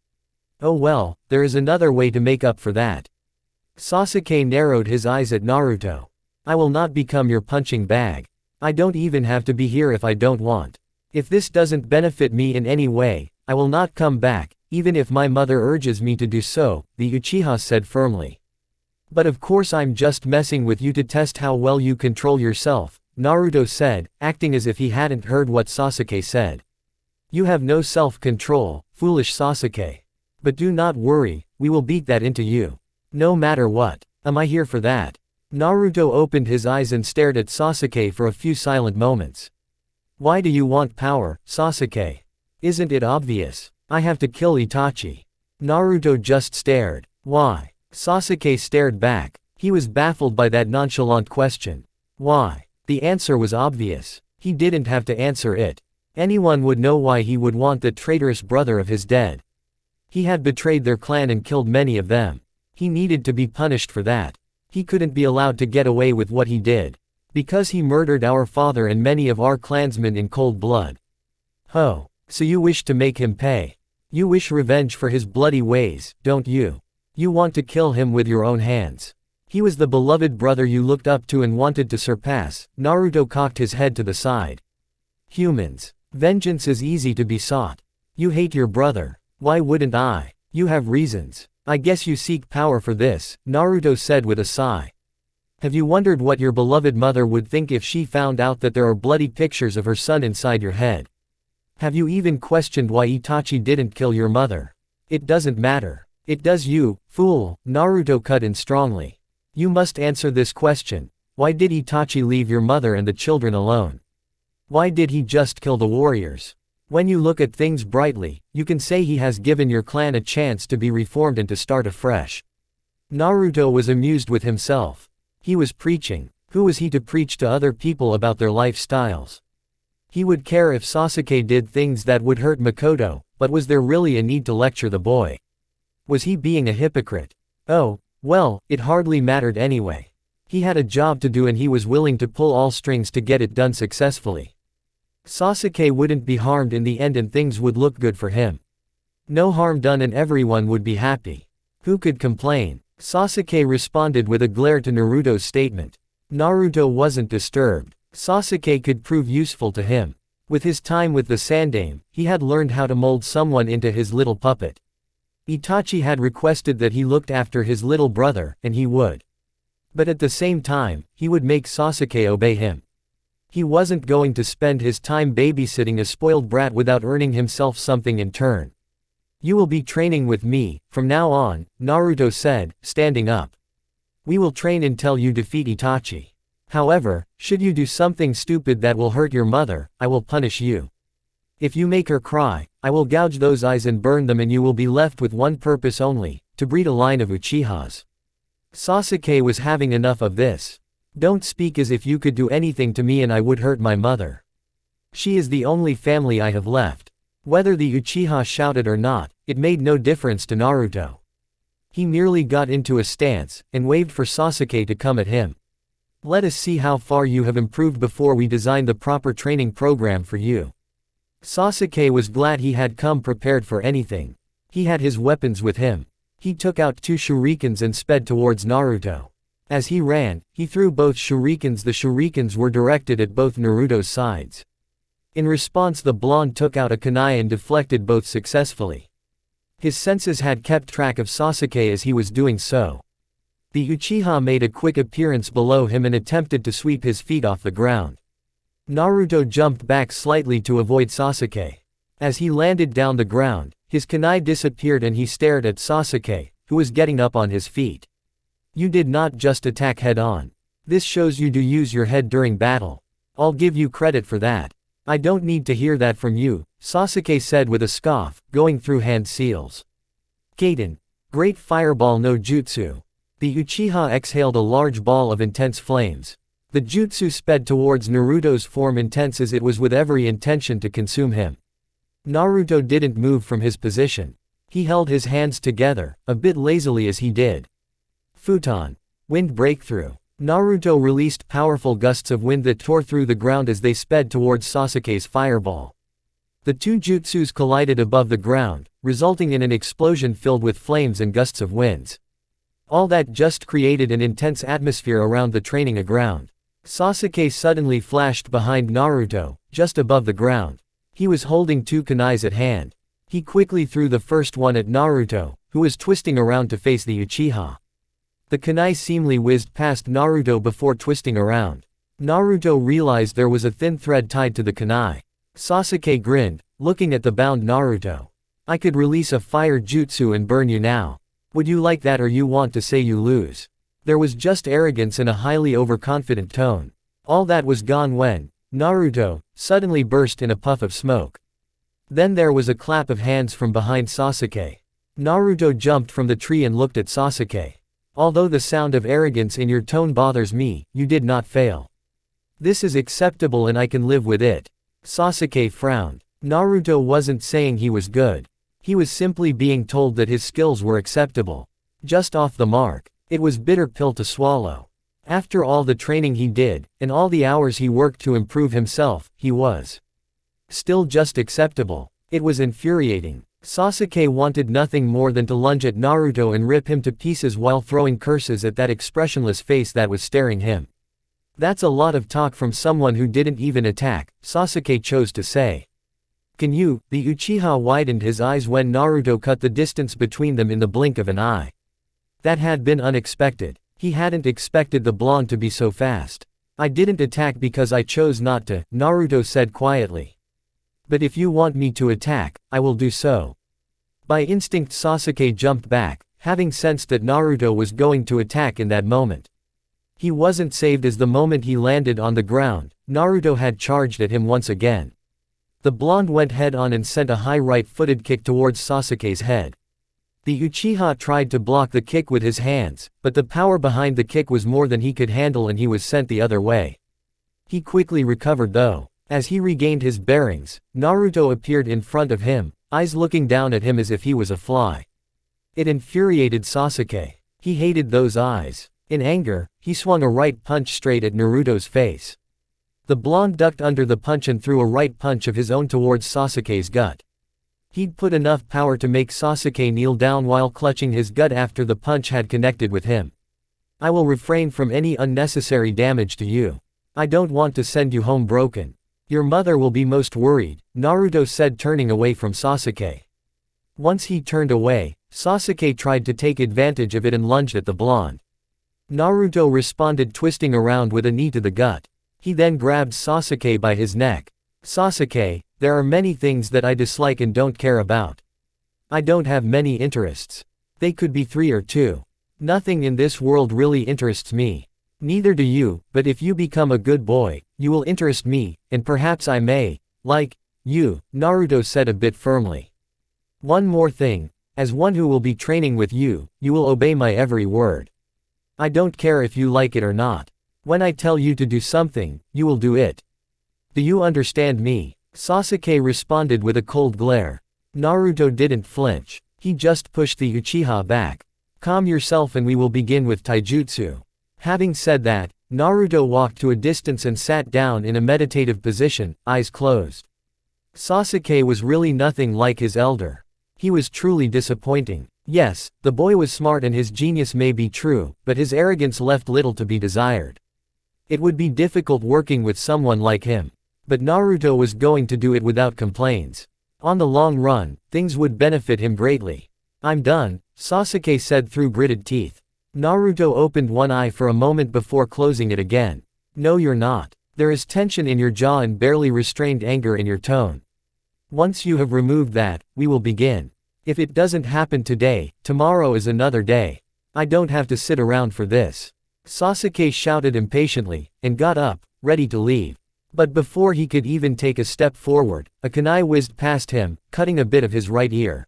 Speaker 1: Oh well, there is another way to make up for that. Sasuke narrowed his eyes at Naruto. I will not become your punching bag. I don't even have to be here if I don't want. If this doesn't benefit me in any way, I will not come back, even if my mother urges me to do so, the Uchiha said firmly. But of course I'm just messing with you to test how well you control yourself, Naruto said, acting as if he hadn't heard what Sasuke said. You have no self-control, foolish Sasuke. But do not worry, we will beat that into you. No matter what. Am I here for that? Naruto opened his eyes and stared at Sasuke for a few silent moments. Why do you want power, Sasuke? Isn't it obvious? I have to kill Itachi. Naruto just stared. Why? Sasuke stared back. He was baffled by that nonchalant question. Why? The answer was obvious. He didn't have to answer it. Anyone would know why he would want the traitorous brother of his dead. He had betrayed their clan and killed many of them. He needed to be punished for that. He couldn't be allowed to get away with what he did. Because he murdered our father and many of our clansmen in cold blood. Oh, so you wish to make him pay. You wish revenge for his bloody ways, don't you? You want to kill him with your own hands. He was the beloved brother you looked up to and wanted to surpass. Naruto cocked his head to the side. Humans. Vengeance is easy to be sought. You hate your brother. Why wouldn't I? You have reasons. I guess you seek power for this, Naruto said with a sigh. Have you wondered what your beloved mother would think if she found out that there are bloody pictures of her son inside your head? Have you even questioned why Itachi didn't kill your mother? It doesn't matter. It does you, fool, Naruto cut in strongly. You must answer this question. Why did Itachi leave your mother and the children alone? Why did he just kill the warriors? When you look at things brightly, you can say he has given your clan a chance to be reformed and to start afresh. Naruto was amused with himself. He was preaching. Who was he to preach to other people about their lifestyles? He would care if Sasuke did things that would hurt Makoto, but was there really a need to lecture the boy? Was he being a hypocrite? Oh, well, it hardly mattered anyway. He had a job to do and he was willing to pull all strings to get it done successfully. Sasuke wouldn't be harmed in the end and things would look good for him. No harm done and everyone would be happy. Who could complain? Sasuke responded with a glare to Naruto's statement. Naruto wasn't disturbed. Sasuke could prove useful to him. With his time with the Sandaime, he had learned how to mold someone into his little puppet. Itachi had requested that he looked after his little brother, and he would. But at the same time, he would make Sasuke obey him. He wasn't going to spend his time babysitting a spoiled brat without earning himself something in turn. You will be training with me, from now on, Naruto said, standing up. We will train until you defeat Itachi. However, should you do something stupid that will hurt your mother, I will punish you. If you make her cry, I will gouge those eyes and burn them and you will be left with one purpose only, to breed a line of Uchihas. Sasuke was having enough of this. Don't speak as if you could do anything to me and I would hurt my mother. She is the only family I have left. Whether the Uchiha shouted or not, it made no difference to Naruto. He merely got into a stance, and waved for Sasuke to come at him. Let us see how far you have improved before we design the proper training program for you. Sasuke was glad he had come prepared for anything. He had his weapons with him. He took out 2 shurikens and sped towards Naruto. As he ran, he threw both shurikens. The shurikens were directed at both Naruto's sides. In response, the blonde took out a kunai and deflected both successfully. His senses had kept track of Sasuke as he was doing so. The Uchiha made a quick appearance below him and attempted to sweep his feet off the ground. Naruto jumped back slightly to avoid Sasuke. As he landed down the ground, his kunai disappeared and he stared at Sasuke, who was getting up on his feet. You did not just attack head-on. This shows you do use your head during battle. I'll give you credit for that. I don't need to hear that from you, Sasuke said with a scoff, going through hand seals. Kaden. Great Fireball no Jutsu. The Uchiha exhaled a large ball of intense flames. The jutsu sped towards Naruto's form, intense as it was with every intention to consume him. Naruto didn't move from his position. He held his hands together, a bit lazily as he did. Futon. Wind breakthrough. Naruto released powerful gusts of wind that tore through the ground as they sped towards Sasuke's fireball. The 2 jutsus collided above the ground, resulting in an explosion filled with flames and gusts of winds. All that just created an intense atmosphere around the training ground. Sasuke suddenly flashed behind Naruto, just above the ground. He was holding 2 kunais at hand. He quickly threw the first one at Naruto, who was twisting around to face the Uchiha. The kunai seemingly whizzed past Naruto before twisting around. Naruto realized there was a thin thread tied to the kunai. Sasuke grinned, looking at the bound Naruto. I could release a fire jutsu and burn you now. Would you like that, or you want to say you lose? There was just arrogance in a highly overconfident tone. All that was gone when Naruto suddenly burst in a puff of smoke. Then there was a clap of hands from behind Sasuke. Naruto jumped from the tree and looked at Sasuke. Although the sound of arrogance in your tone bothers me, you did not fail. This is acceptable and I can live with it. Sasuke frowned. Naruto wasn't saying he was good. He was simply being told that his skills were acceptable. Just off the mark. It was bitter pill to swallow. After all the training he did, and all the hours he worked to improve himself, he was still just acceptable. It was infuriating. Sasuke wanted nothing more than to lunge at Naruto and rip him to pieces while throwing curses at that expressionless face that was staring him. That's a lot of talk from someone who didn't even attack, Sasuke chose to say. Can you? The Uchiha widened his eyes when Naruto cut the distance between them in the blink of an eye. That had been unexpected. He hadn't expected the blonde to be so fast. I didn't attack because I chose not to, Naruto said quietly. But if you want me to attack, I will do so. By instinct Sasuke jumped back, having sensed that Naruto was going to attack in that moment. He wasn't saved as the moment he landed on the ground, Naruto had charged at him once again. The blonde went head on and sent a high right-footed kick towards Sasuke's head. The Uchiha tried to block the kick with his hands, but the power behind the kick was more than he could handle and he was sent the other way. He quickly recovered though. As he regained his bearings, Naruto appeared in front of him, eyes looking down at him as if he was a fly. It infuriated Sasuke. He hated those eyes. In anger, he swung a right punch straight at Naruto's face. The blonde ducked under the punch and threw a right punch of his own towards Sasuke's gut. He'd put enough power to make Sasuke kneel down while clutching his gut after the punch had connected with him. I will refrain from any unnecessary damage to you. I don't want to send you home broken. Your mother will be most worried, Naruto said, turning away from Sasuke. Once he turned away, Sasuke tried to take advantage of it and lunged at the blonde. Naruto responded, twisting around with a knee to the gut. He then grabbed Sasuke by his neck. Sasuke, there are many things that I dislike and don't care about. I don't have many interests. They could be 3 or 2. Nothing in this world really interests me. Neither do you, but if you become a good boy, you will interest me, and perhaps I may, like, you, Naruto said a bit firmly. One more thing, as one who will be training with you, you will obey my every word. I don't care if you like it or not. When I tell you to do something, you will do it. Do you understand me? Sasuke responded with a cold glare. Naruto didn't flinch. He just pushed the Uchiha back. Calm yourself and we will begin with taijutsu. Having said that, Naruto walked to a distance and sat down in a meditative position, eyes closed. Sasuke was really nothing like his elder. He was truly disappointing. Yes, the boy was smart and his genius may be true, but his arrogance left little to be desired. It would be difficult working with someone like him. But Naruto was going to do it without complaints. On the long run, things would benefit him greatly. I'm done, Sasuke said through gritted teeth. Naruto opened one eye for a moment before closing it again. No, you're not. There is tension in your jaw and barely restrained anger in your tone. Once you have removed that, we will begin. If it doesn't happen today, tomorrow is another day. I don't have to sit around for this. Sasuke shouted impatiently, and got up, ready to leave. But before he could even take a step forward, a kunai whizzed past him, cutting a bit of his right ear.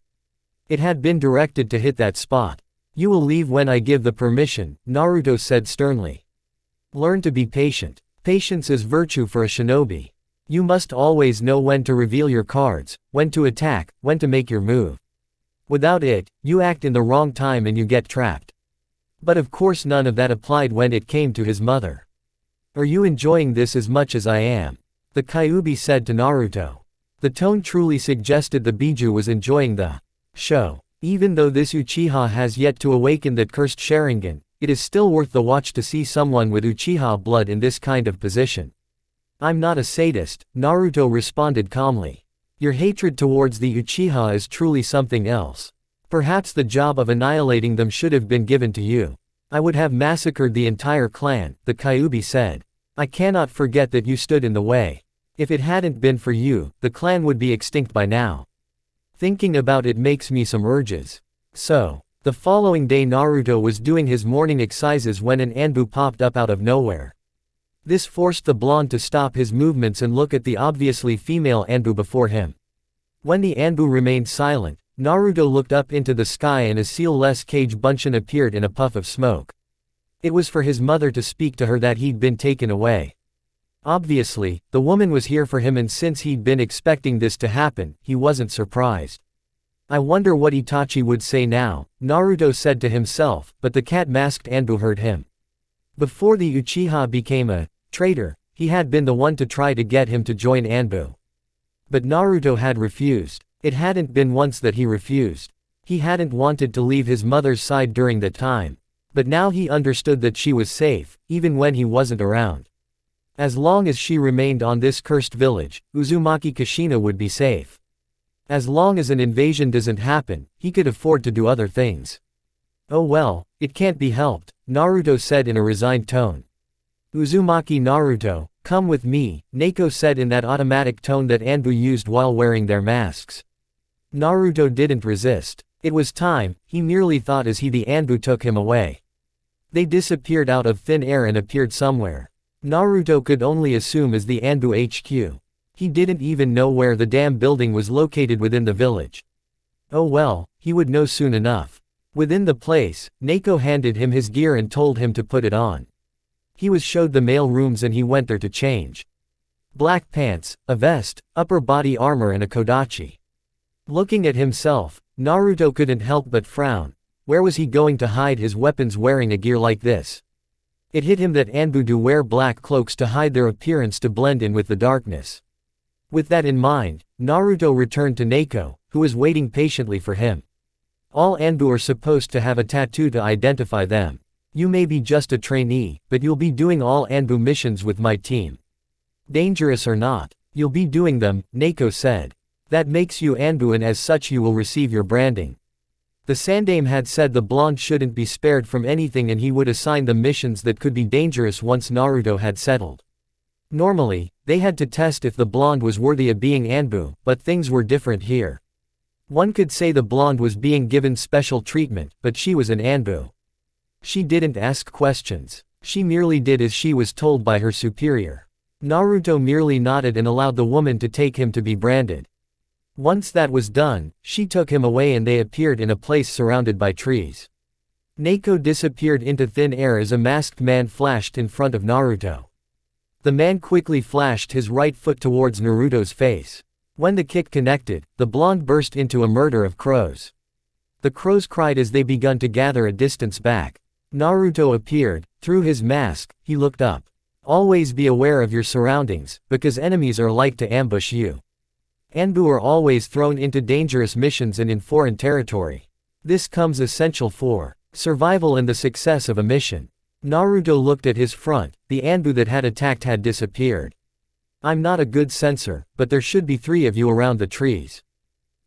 Speaker 1: It had been directed to hit that spot. You will leave when I give the permission, Naruto said sternly. Learn to be patient. Patience is virtue for a shinobi. You must always know when to reveal your cards, when to attack, when to make your move. Without it, you act in the wrong time and you get trapped. But of course none of that applied when it came to his mother. Are you enjoying this as much as I am? The Kyuubi said to Naruto. The tone truly suggested the Biju was enjoying the show. Even though this Uchiha has yet to awaken that cursed Sharingan, it is still worth the watch to see someone with Uchiha blood in this kind of position. I'm not a sadist, Naruto responded calmly. Your hatred towards the Uchiha is truly something else. Perhaps the job of annihilating them should have been given to you. I would have massacred the entire clan, the Kyuubi said. I cannot forget that you stood in the way. If it hadn't been for you, the clan would be extinct by now. Thinking about it makes me some urges. So, the following day Naruto was doing his morning exercises when an Anbu popped up out of nowhere. This forced the blonde to stop his movements and look at the obviously female Anbu before him. When the Anbu remained silent, Naruto looked up into the sky and a seal-less cage Bunshin appeared in a puff of smoke. It was for his mother to speak to her that he'd been taken away. Obviously, the woman was here for him, and since he'd been expecting this to happen, he wasn't surprised. I wonder what Itachi would say now, Naruto said to himself, but the cat-masked Anbu heard him. Before the Uchiha became a traitor, he had been the one to try to get him to join Anbu. But Naruto had refused. It hadn't been once that he refused. He hadn't wanted to leave his mother's side during that time. But now he understood that she was safe, even when he wasn't around. As long as she remained on this cursed village, Uzumaki Kushina would be safe. As long as an invasion doesn't happen, he could afford to do other things. Oh well, it can't be helped, Naruto said in a resigned tone. Uzumaki Naruto, come with me, Neko said in that automatic tone that Anbu used while wearing their masks. Naruto didn't resist. It was time, he merely thought as the Anbu took him away. They disappeared out of thin air and appeared somewhere. Naruto could only assume as the Anbu HQ. He didn't even know where the damn building was located within the village. Oh well, he would know soon enough. Within the place, Neko handed him his gear and told him to put it on. He was showed the mail rooms and he went there to change. Black pants, a vest, upper body armor and a kodachi. Looking at himself, Naruto couldn't help but frown. Where was he going to hide his weapons wearing a gear like this? It hit him that Anbu do wear black cloaks to hide their appearance to blend in with the darkness. With that in mind, Naruto returned to Neko, who was waiting patiently for him. All Anbu are supposed to have a tattoo to identify them. You may be just a trainee, but you'll be doing all Anbu missions with my team. Dangerous or not, you'll be doing them, Neko said. That makes you Anbu and as such you will receive your branding. The Sandaime had said the blonde shouldn't be spared from anything and he would assign them missions that could be dangerous once Naruto had settled. Normally, they had to test if the blonde was worthy of being Anbu, but things were different here. One could say the blonde was being given special treatment, but she was an Anbu. She didn't ask questions. She merely did as she was told by her superior. Naruto merely nodded and allowed the woman to take him to be branded. Once that was done, she took him away and they appeared in a place surrounded by trees. Neko disappeared into thin air as a masked man flashed in front of Naruto. The man quickly flashed his right foot towards Naruto's face. When the kick connected, the blonde burst into a murder of crows. The crows cried as they begun to gather a distance back. Naruto appeared. Through his mask, he looked up. Always be aware of your surroundings, because enemies are like to ambush you. Anbu are always thrown into dangerous missions and in foreign territory. This comes essential for survival and the success of a mission. Naruto looked at his front. The Anbu that had attacked had disappeared. I'm not a good sensor, but there should be 3 of you around the trees.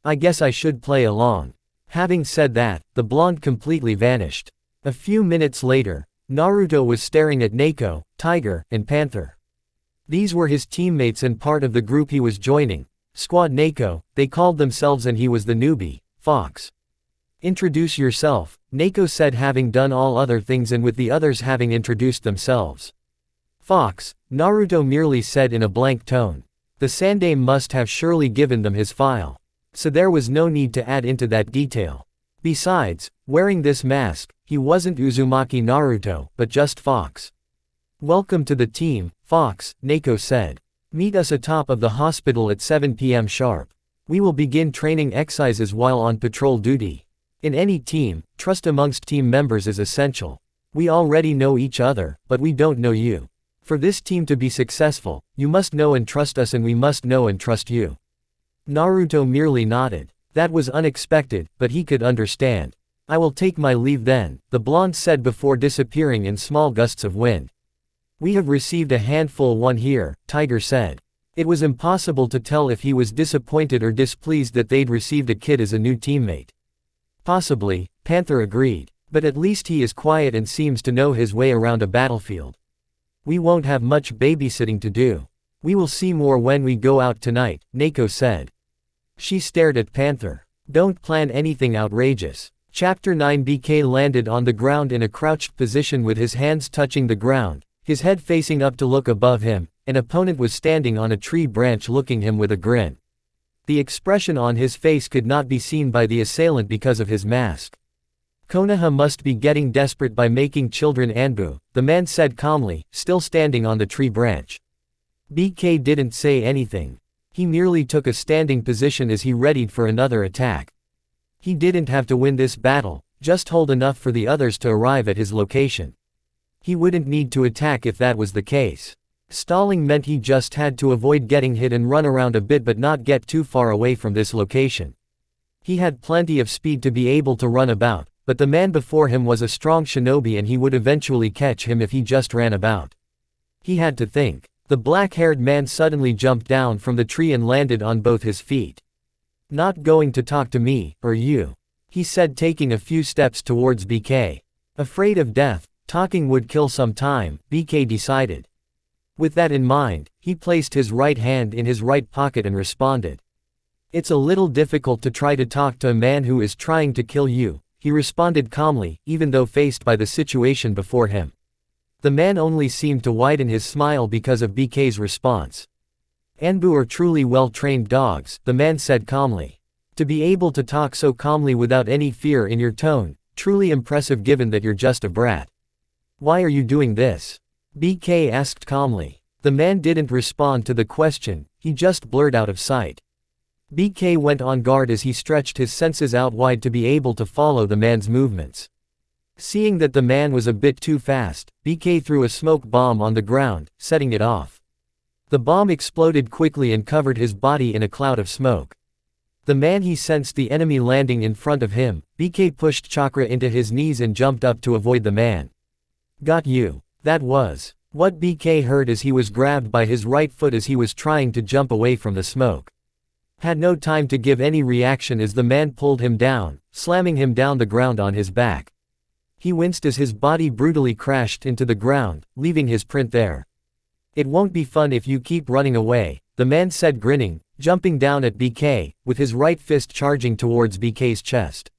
Speaker 1: I guess I should play along. Having said that, the blonde completely vanished. A few minutes later, Naruto was staring at Neko, Tiger, and Panther. These were his teammates and part of the group he was joining. Squad Neko, they called themselves, and he was the newbie, Fox. Introduce yourself, Neko said, having done all other things and with the others having introduced themselves. Fox, Naruto merely said in a blank tone. The Sandaime must have surely given them his file. So there was no need to add into that detail. Besides, wearing this mask, he wasn't Uzumaki Naruto, but just Fox. Welcome to the team, Fox, Neko said. Meet us atop of the hospital at 7 p.m. sharp. We will begin training exercises while on patrol duty. In any team, trust amongst team members is essential. We already know each other, but we don't know you. For this team to be successful, you must know and trust us and we must know and trust you. Naruto merely nodded. That was unexpected, but he could understand. I will take my leave then, the blonde said before disappearing in small gusts of wind. We have received a handful one here, Tiger said. It was impossible to tell if he was disappointed or displeased that they'd received a kid as a new teammate. Possibly, Panther agreed. But at least he is quiet and seems to know his way around a battlefield. We won't have much babysitting to do. We will see more when we go out tonight, Naoko said. She stared at Panther. Don't plan anything outrageous. Chapter 9. BK landed on the ground in a crouched position with his hands touching the ground, his head facing up to look above him. An opponent was standing on a tree branch looking him with a grin. The expression on his face could not be seen by the assailant because of his mask. Konoha must be getting desperate by making children Anbu, the man said calmly, still standing on the tree branch. BK didn't say anything. He merely took a standing position as he readied for another attack. He didn't have to win this battle, just hold enough for the others to arrive at his location. He wouldn't need to attack if that was the case. Stalling meant he just had to avoid getting hit and run around a bit but not get too far away from this location. He had plenty of speed to be able to run about, but the man before him was a strong shinobi and he would eventually catch him if he just ran about. He had to think. The black-haired man suddenly jumped down from the tree and landed on both his feet. Not going to talk to me, or you? He said, taking a few steps towards BK. Afraid of death, talking would kill some time, BK decided. With that in mind, he placed his right hand in his right pocket and responded. It's a little difficult to try to talk to a man who is trying to kill you, he responded calmly, even though faced by the situation before him. The man only seemed to widen his smile because of BK's response. Anbu are truly well-trained dogs, the man said calmly. To be able to talk so calmly without any fear in your tone, truly impressive given that you're just a brat. Why are you doing this? BK asked calmly. The man didn't respond to the question, he just blurred out of sight. BK went on guard as he stretched his senses out wide to be able to follow the man's movements. Seeing that the man was a bit too fast, BK threw a smoke bomb on the ground, setting it off. The bomb exploded quickly and covered his body in a cloud of smoke. The man he sensed the enemy landing in front of him, BK pushed chakra into his knees and jumped up to avoid the man. Got you. That was what BK heard as he was grabbed by his right foot as he was trying to jump away from the smoke. Had no time to give any reaction as the man pulled him down, slamming him down the ground on his back. He winced as his body brutally crashed into the ground, leaving his print there. It won't be fun if you keep running away, the man said grinning, jumping down at BK, with his right fist charging towards BK's chest.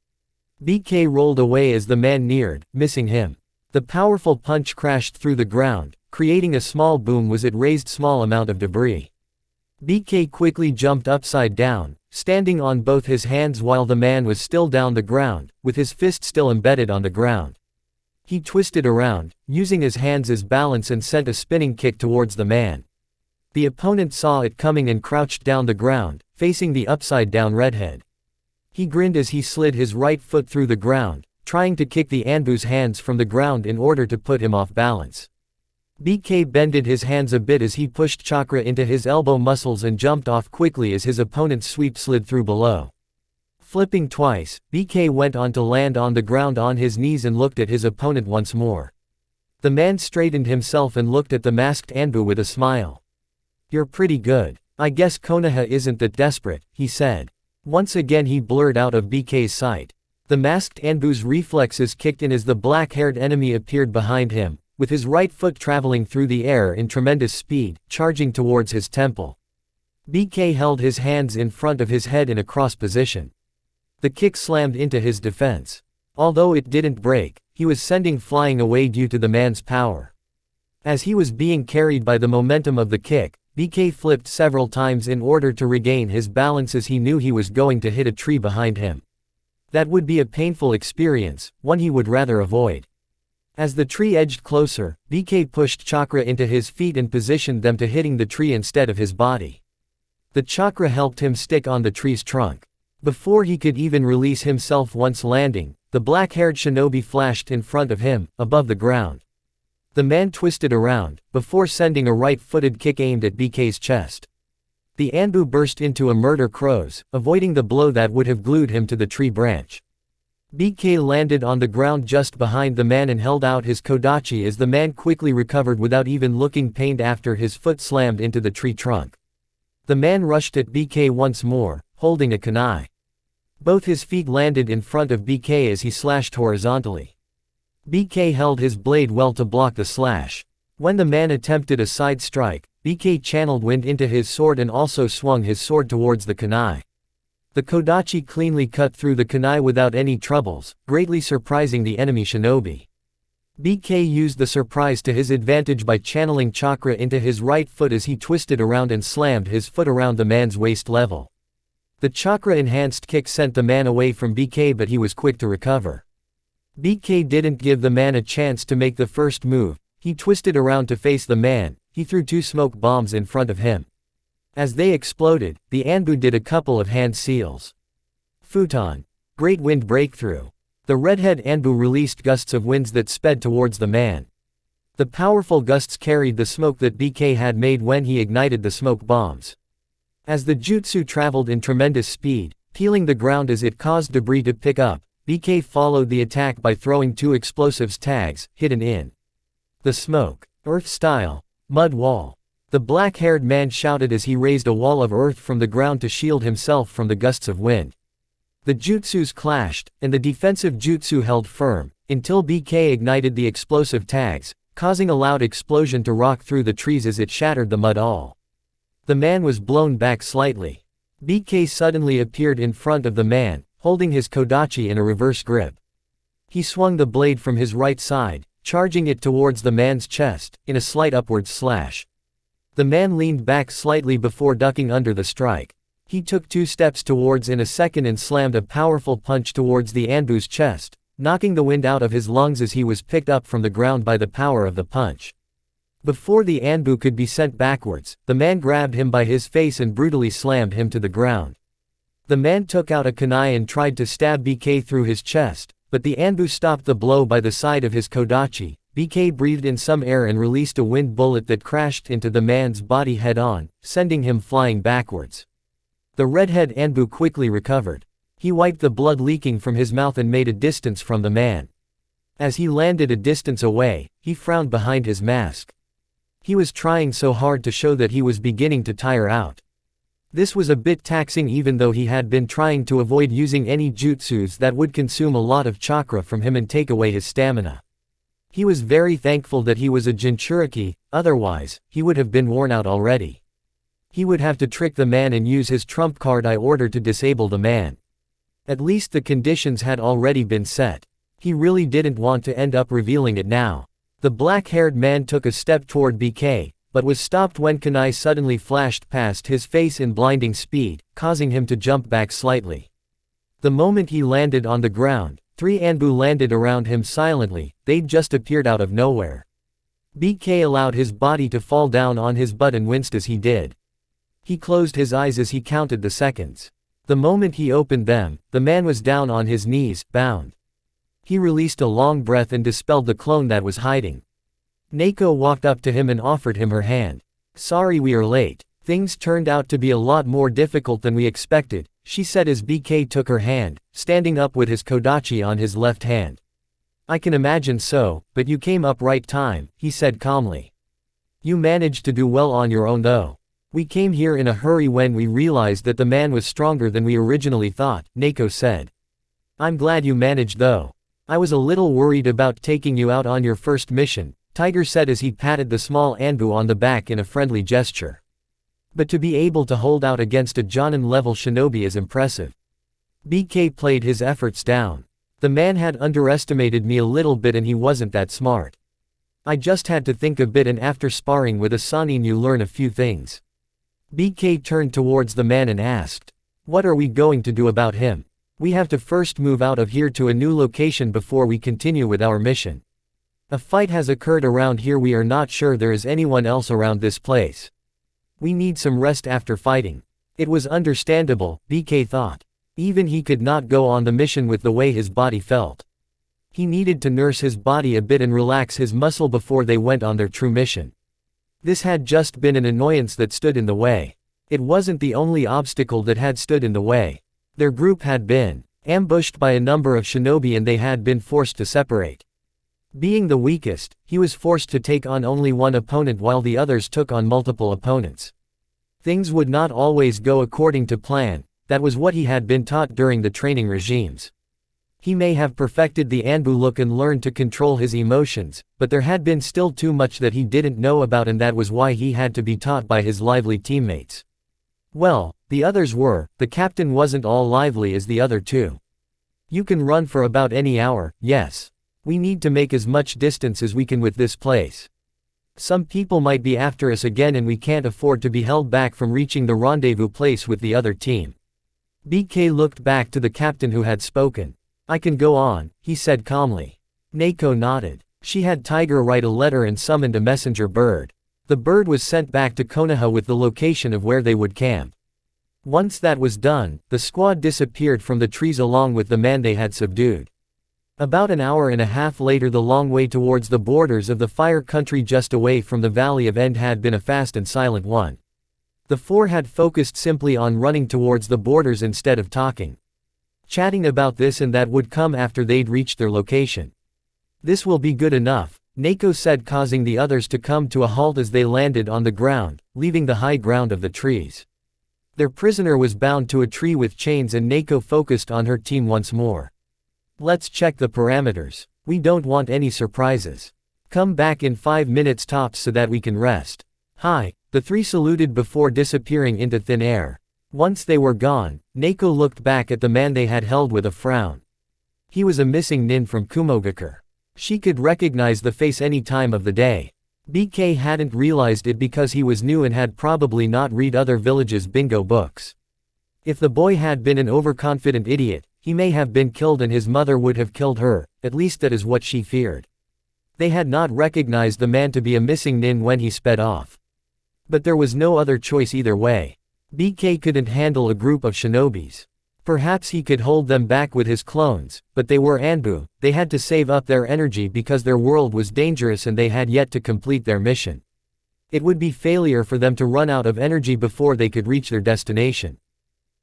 Speaker 1: BK rolled away as the man neared, missing him. The powerful punch crashed through the ground, creating a small boom as it raised small amount of debris. BK quickly jumped upside down, standing on both his hands while the man was still down the ground, with his fist still embedded on the ground. He twisted around, using his hands as balance and sent a spinning kick towards the man. The opponent saw it coming and crouched down the ground, facing the upside-down redhead. He grinned as he slid his right foot through the ground, trying to kick the Anbu's hands from the ground in order to put him off balance. BK bended his hands a bit as he pushed chakra into his elbow muscles and jumped off quickly as his opponent's sweep slid through below. Flipping twice, BK went on to land on the ground on his knees and looked at his opponent once more. The man straightened himself and looked at the masked Anbu with a smile. You're pretty good. I guess Konoha isn't that desperate, he said. Once again he blurred out of BK's sight. The masked Anbu's reflexes kicked in as the black-haired enemy appeared behind him, with his right foot traveling through the air in tremendous speed, charging towards his temple. BK held his hands in front of his head in a cross position. The kick slammed into his defense. Although it didn't break, he was sending flying away due to the man's power. As he was being carried by the momentum of the kick, BK flipped several times in order to regain his balance as he knew he was going to hit a tree behind him. That would be a painful experience, one he would rather avoid. As the tree edged closer, BK pushed chakra into his feet and positioned them to hitting the tree instead of his body. The chakra helped him stick on the tree's trunk. Before he could even release himself once landing, the black-haired shinobi flashed in front of him, above the ground. The man twisted around, before sending a right-footed kick aimed at BK's chest. The Anbu burst into a murder crows, avoiding the blow that would have glued him to the tree branch. BK landed on the ground just behind the man and held out his kodachi as the man quickly recovered without even looking pained after his foot slammed into the tree trunk. The man rushed at BK once more, holding a kunai. Both his feet landed in front of BK as he slashed horizontally. BK held his blade well to block the slash. When the man attempted a side strike, BK channeled wind into his sword and also swung his sword towards the kunai. The kodachi cleanly cut through the kunai without any troubles, greatly surprising the enemy shinobi. BK used the surprise to his advantage by channeling chakra into his right foot as he twisted around and slammed his foot around the man's waist level. The chakra-enhanced kick sent the man away from BK, but he was quick to recover. BK didn't give the man a chance to make the first move. He twisted around to face the man. He threw 2 smoke bombs in front of him. As they exploded, the Anbu did a couple of hand seals. Futon. Great wind breakthrough. The redhead Anbu released gusts of winds that sped towards the man. The powerful gusts carried the smoke that BK had made when he ignited the smoke bombs. As the jutsu traveled in tremendous speed, peeling the ground as it caused debris to pick up, BK followed the attack by throwing 2 explosives tags, hidden in the smoke. Earth style. Mud wall. The black-haired man shouted as he raised a wall of earth from the ground to shield himself from the gusts of wind. The jutsus clashed, and the defensive jutsu held firm, until BK ignited the explosive tags, causing a loud explosion to rock through the trees as it shattered the mud wall. The man was blown back slightly. BK suddenly appeared in front of the man, holding his kodachi in a reverse grip. He swung the blade from his right side, charging it towards the man's chest, in a slight upward slash. The man leaned back slightly before ducking under the strike. He took 2 steps towards in a second and slammed a powerful punch towards the Anbu's chest, knocking the wind out of his lungs as he was picked up from the ground by the power of the punch. Before the Anbu could be sent backwards, the man grabbed him by his face and brutally slammed him to the ground. The man took out a kunai and tried to stab BK through his chest, but the Anbu stopped the blow by the side of his kodachi. BK breathed in some air and released a wind bullet that crashed into the man's body head-on, sending him flying backwards. The redhead Anbu quickly recovered. He wiped the blood leaking from his mouth and made a distance from the man. As he landed a distance away, he frowned behind his mask. He was trying so hard to show that he was beginning to tire out. This was a bit taxing even though he had been trying to avoid using any jutsus that would consume a lot of chakra from him and take away his stamina. He was very thankful that he was a Jinchuriki, otherwise, he would have been worn out already. He would have to trick the man and use his trump card in order to disable the man. At least the conditions had already been set. He really didn't want to end up revealing it now. The black-haired man took a step toward BK, but was stopped when kunai suddenly flashed past his face in blinding speed, causing him to jump back slightly. The moment he landed on the ground, 3 Anbu landed around him silently. They'd just appeared out of nowhere. BK allowed his body to fall down on his butt and winced as he did. He closed his eyes as he counted the seconds. The moment he opened them, the man was down on his knees, bound. He released a long breath and dispelled the clone that was hiding. Neiko walked up to him and offered him her hand. "Sorry we are late. Things turned out to be a lot more difficult than we expected," she said as BK took her hand, standing up with his kodachi on his left hand. "I can imagine so, but you came up right time," he said calmly. "You managed to do well on your own though. We came here in a hurry when we realized that the man was stronger than we originally thought," Neiko said. "I'm glad you managed though. I was a little worried about taking you out on your first mission," Tiger said as he patted the small Anbu on the back in a friendly gesture. "But to be able to hold out against a Jonin-level shinobi is impressive." BK played his efforts down. "The man had underestimated me a little bit and he wasn't that smart. I just had to think a bit and after sparring with a Sanin you learn a few things." BK turned towards the man and asked, "What are we going to do about him? We have to first move out of here to a new location before we continue with our mission. A fight has occurred around here, we are not sure there is anyone else around this place. We need some rest after fighting." It was understandable, BK thought. Even he could not go on the mission with the way his body felt. He needed to nurse his body a bit and relax his muscle before they went on their true mission. This had just been an annoyance that stood in the way. It wasn't the only obstacle that had stood in the way. Their group had been ambushed by a number of shinobi and they had been forced to separate. Being the weakest, he was forced to take on only one opponent while the others took on multiple opponents. Things would not always go according to plan, that was what he had been taught during the training regimes. He may have perfected the Anbu look and learned to control his emotions, but there had been still too much that he didn't know about, and that was why he had to be taught by his lively teammates. Well, the others were, the captain wasn't all lively as the other two. You can run for about any hour, yes. We need to make as much distance as we can with this place. Some people might be after us again and we can't afford to be held back from reaching the rendezvous place with the other team. BK looked back to the captain who had spoken. I can go on, he said calmly. Naoko nodded. She had Tiger write a letter and summoned a messenger bird. The bird was sent back to Konoha with the location of where they would camp. Once that was done, the squad disappeared from the trees along with the man they had subdued. About an hour and a half later, the long way towards the borders of the fire country just away from the Valley of End had been a fast and silent one. The four had focused simply on running towards the borders instead of talking. Chatting about this and that would come after they'd reached their location. This will be good enough, Naoko said, causing the others to come to a halt as they landed on the ground, leaving the high ground of the trees. Their prisoner was bound to a tree with chains and Naoko focused on her team once more. Let's check the parameters. We don't want any surprises. Come back in 5 minutes tops so that we can rest. Hi, the three saluted before disappearing into thin air. Once they were gone, Naoko looked back at the man they had held with a frown. He was a missing nin from Kumogakure. She could recognize the face any time of the day. BK hadn't realized it because he was new and had probably not read other villages' bingo books. If the boy had been an overconfident idiot, he may have been killed and his mother would have killed her, at least that is what she feared. They had not recognized the man to be a missing nin when he sped off. But there was no other choice either way. BK couldn't handle a group of shinobis. Perhaps he could hold them back with his clones, but they were Anbu, they had to save up their energy because their world was dangerous and they had yet to complete their mission. It would be failure for them to run out of energy before they could reach their destination.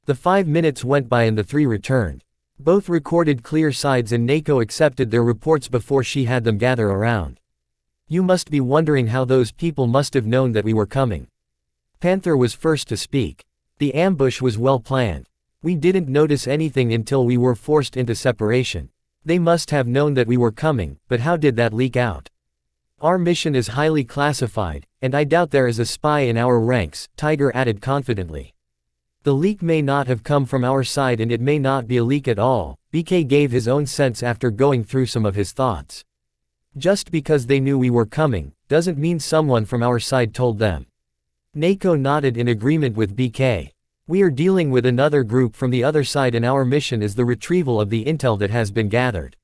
Speaker 1: The 5 minutes went by and the three returned. Both recorded clear sides and Naoko accepted their reports before she had them gather around. You must be wondering how those people must have known that we were coming. Panther was first to speak. The ambush was well planned. We didn't notice anything until we were forced into separation. They must have known that we were coming, but how did that leak out? Our mission is highly classified, and I doubt there is a spy in our ranks, Tiger added confidently. The leak may not have come from our side and it may not be a leak at all, BK gave his own sense after going through some of his thoughts. Just because they knew we were coming, doesn't mean someone from our side told them. Naoko nodded in agreement with BK. We are dealing with another group from the other side and our mission is the retrieval of the intel that has been gathered.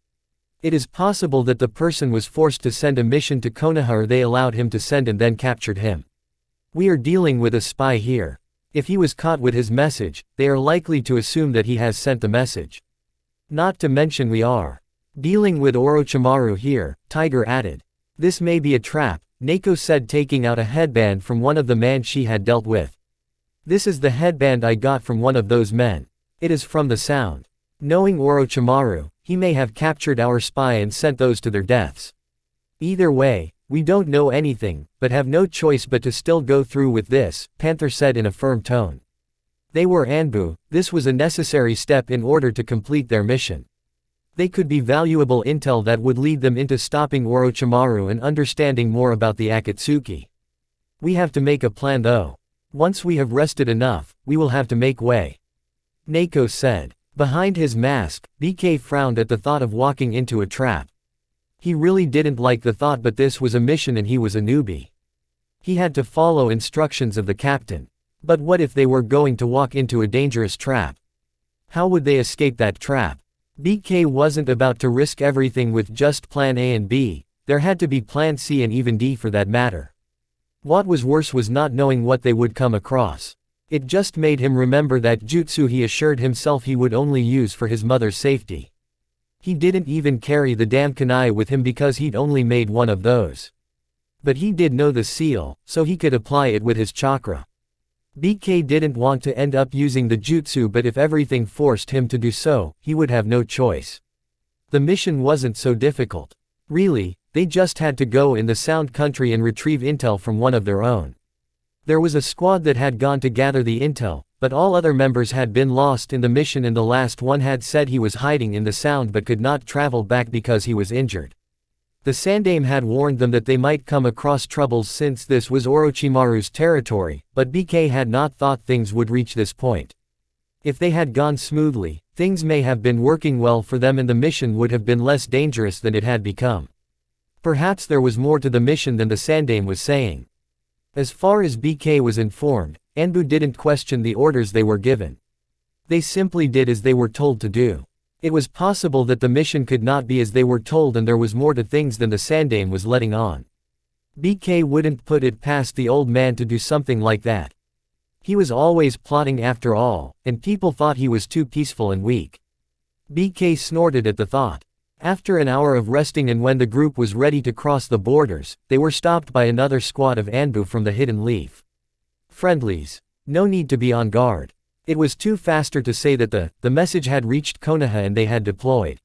Speaker 1: It is possible that the person was forced to send a mission to Konoha or they allowed him to send and then captured him. We are dealing with a spy here. If he was caught with his message, they are likely to assume that he has sent the message. Not to mention we are dealing with Orochimaru here, Tiger added. This may be a trap, Naoko said, taking out a headband from one of the men she had dealt with. This is the headband I got from one of those men. It is from the sound. Knowing Orochimaru, he may have captured our spy and sent those to their deaths. Either way, we don't know anything, but have no choice but to still go through with this, Panther said in a firm tone. They were Anbu, this was a necessary step in order to complete their mission. They could be valuable intel that would lead them into stopping Orochimaru and understanding more about the Akatsuki. We have to make a plan though. Once we have rested enough, we will have to make way. Naoko said. Behind his mask, BK frowned at the thought of walking into a trap. He really didn't like the thought, but this was a mission and he was a newbie. He had to follow instructions of the captain. But what if they were going to walk into a dangerous trap? How would they escape that trap? BK wasn't about to risk everything with just plan A and B, there had to be plan C and even D for that matter. What was worse was not knowing what they would come across. It just made him remember that jutsu he assured himself he would only use for his mother's safety. He didn't even carry the damn kunai with him because he'd only made one of those. But he did know the seal, so he could apply it with his chakra. BK didn't want to end up using the jutsu, but if everything forced him to do so, he would have no choice. The mission wasn't so difficult. Really, they just had to go in the Sound Country and retrieve intel from one of their own. There was a squad that had gone to gather the intel, but all other members had been lost in the mission and the last one had said he was hiding in the sound but could not travel back because he was injured. The Sandaime had warned them that they might come across troubles since this was Orochimaru's territory, but BK had not thought things would reach this point. If they had gone smoothly, things may have been working well for them and the mission would have been less dangerous than it had become. Perhaps there was more to the mission than the Sandaime was saying. As far as BK was informed, Anbu didn't question the orders they were given. They simply did as they were told to do. It was possible that the mission could not be as they were told and there was more to things than the Sandaime was letting on. BK wouldn't put it past the old man to do something like that. He was always plotting after all, and people thought he was too peaceful and weak. BK snorted at the thought. After an hour of resting and when the group was ready to cross the borders, they were stopped by another squad of Anbu from the Hidden Leaf. Friendlies. No need to be on guard. It was too faster to say that the message had reached Konoha and they had deployed.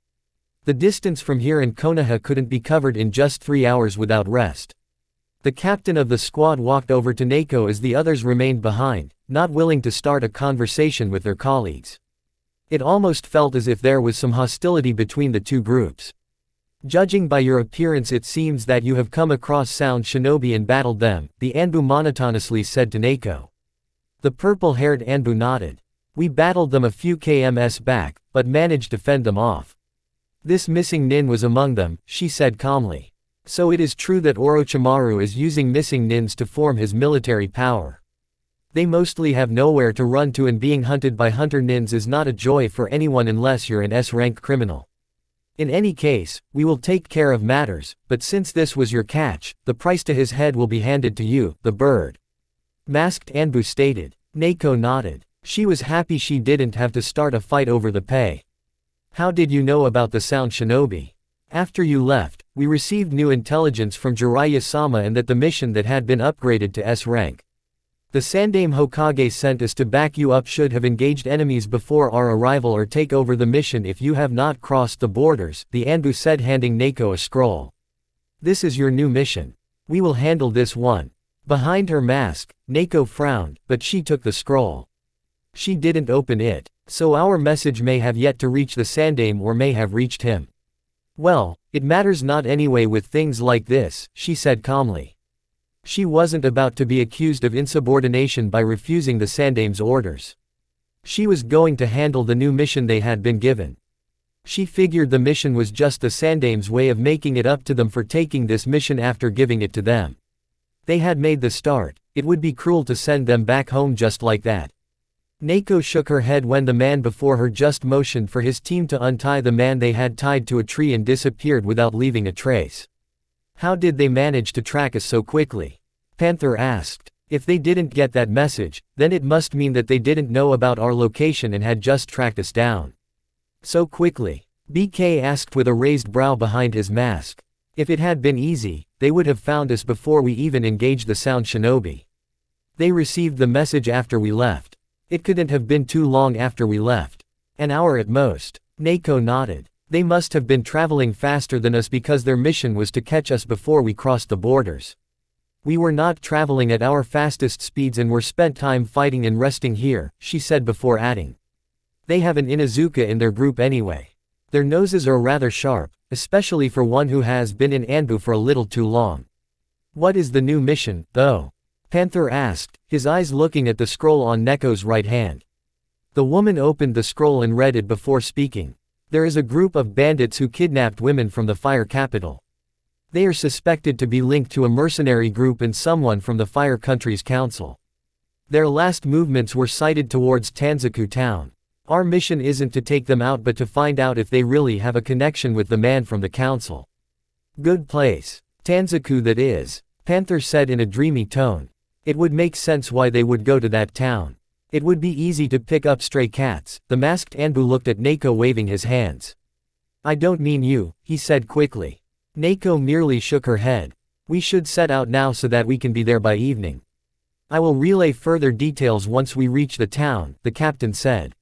Speaker 1: The distance from here and Konoha couldn't be covered in just 3 hours without rest. The captain of the squad walked over to Neko as the others remained behind, not willing to start a conversation with their colleagues. It almost felt as if there was some hostility between the two groups. Judging by your appearance it seems that you have come across sound shinobi and battled them, the Anbu monotonously said to Neko. The purple-haired Anbu nodded. We battled them a few kms back, but managed to fend them off. This missing nin was among them, she said calmly. So it is true that Orochimaru is using missing nins to form his military power. They mostly have nowhere to run to and being hunted by hunter nins is not a joy for anyone unless you're an S-rank criminal. In any case, we will take care of matters, but since this was your catch, the price to his head will be handed to you, the bird. Masked Anbu stated. Neko nodded. She was happy she didn't have to start a fight over the pay. How did you know about the sound shinobi? After you left, we received new intelligence from Jiraiya-sama and that the mission that had been upgraded to S rank. The Sandaime Hokage sent us to back you up should have engaged enemies before our arrival or take over the mission if you have not crossed the borders, the Anbu said handing Neko a scroll. This is your new mission. We will handle this one. Behind her mask, Neko frowned, but she took the scroll. She didn't open it, so our message may have yet to reach the Sandaime or may have reached him. Well, it matters not anyway with things like this, she said calmly. She wasn't about to be accused of insubordination by refusing the Sandaime's orders. She was going to handle the new mission they had been given. She figured the mission was just the Sandaime's way of making it up to them for taking this mission after giving it to them. They had made the start, it would be cruel to send them back home just like that. Neko shook her head when the man before her just motioned for his team to untie the man they had tied to a tree and disappeared without leaving a trace. How did they manage to track us so quickly? Panther asked. If they didn't get that message, then it must mean that they didn't know about our location and had just tracked us down. So quickly? BK asked with a raised brow behind his mask. If it had been easy, they would have found us before we even engaged the sound shinobi. They received the message after we left. It couldn't have been too long after we left. An hour at most. Neko nodded. They must have been traveling faster than us because their mission was to catch us before we crossed the borders. We were not traveling at our fastest speeds and were spent time fighting and resting here, she said before adding. They have an Inuzuka in their group anyway. Their noses are rather sharp, especially for one who has been in Anbu for a little too long. What is the new mission, though? Panther asked, his eyes looking at the scroll on Neko's right hand. The woman opened the scroll and read it before speaking. There is a group of bandits who kidnapped women from the Fire Capital. They are suspected to be linked to a mercenary group and someone from the Fire Country's council. Their last movements were sighted towards Tanzaku town. Our mission isn't to take them out but to find out if they really have a connection with the man from the council. Good place. Tanzaku that is, Panther said in a dreamy tone. It would make sense why they would go to that town. It would be easy to pick up stray cats. The masked Anbu looked at Neko waving his hands. I don't mean you, he said quickly. Neko merely shook her head. We should set out now so that we can be there by evening. I will relay further details once we reach the town, the captain said.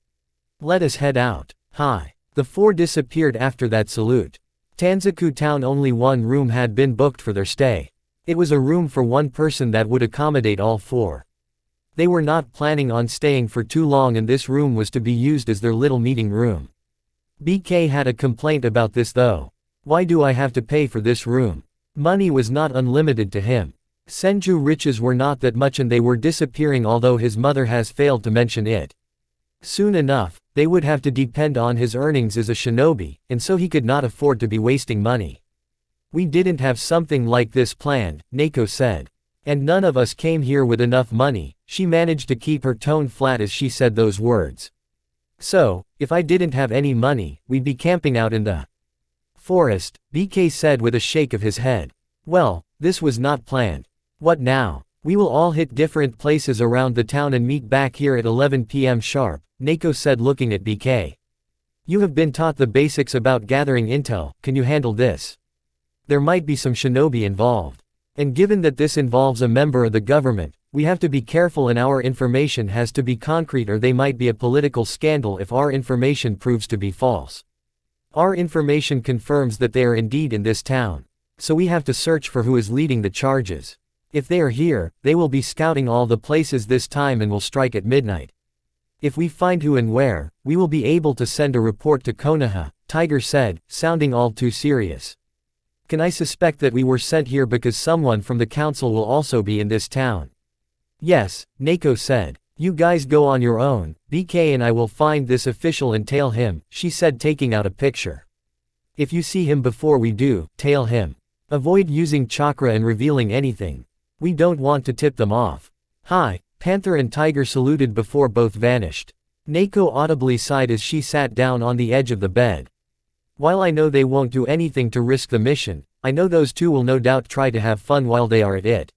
Speaker 1: Let us head out. Hi. The four disappeared after that salute. Tanzaku town only one room had been booked for their stay. It was a room for one person that would accommodate all four. They were not planning on staying for too long and this room was to be used as their little meeting room. BK had a complaint about this though. Why do I have to pay for this room? Money was not unlimited to him. Senju riches were not that much and they were disappearing although his mother has failed to mention it. Soon enough, they would have to depend on his earnings as a shinobi, and so he could not afford to be wasting money. We didn't have something like this planned, Neko said. And none of us came here with enough money. She managed to keep her tone flat as she said those words. So, if I didn't have any money, we'd be camping out in the forest, BK said with a shake of his head. Well, this was not planned. What now? We will all hit different places around the town and meet back here at 11 p.m. sharp, Neko said looking at BK. You have been taught the basics about gathering intel, can you handle this? There might be some shinobi involved. And given that this involves a member of the government, we have to be careful and our information has to be concrete or they might be a political scandal if our information proves to be false. Our information confirms that they are indeed in this town. So we have to search for who is leading the charges. If they are here, they will be scouting all the places this time and will strike at midnight. If we find who and where, we will be able to send a report to Konoha, Tiger said, sounding all too serious. Can I suspect that we were sent here because someone from the council will also be in this town? Yes, Neko said. You guys go on your own, BK and I will find this official and tail him, she said taking out a picture. If you see him before we do, tail him. Avoid using chakra and revealing anything. We don't want to tip them off. Hi, Panther and Tiger saluted before both vanished. Neko audibly sighed as she sat down on the edge of the bed. While I know they won't do anything to risk the mission, I know those two will no doubt try to have fun while they are at it.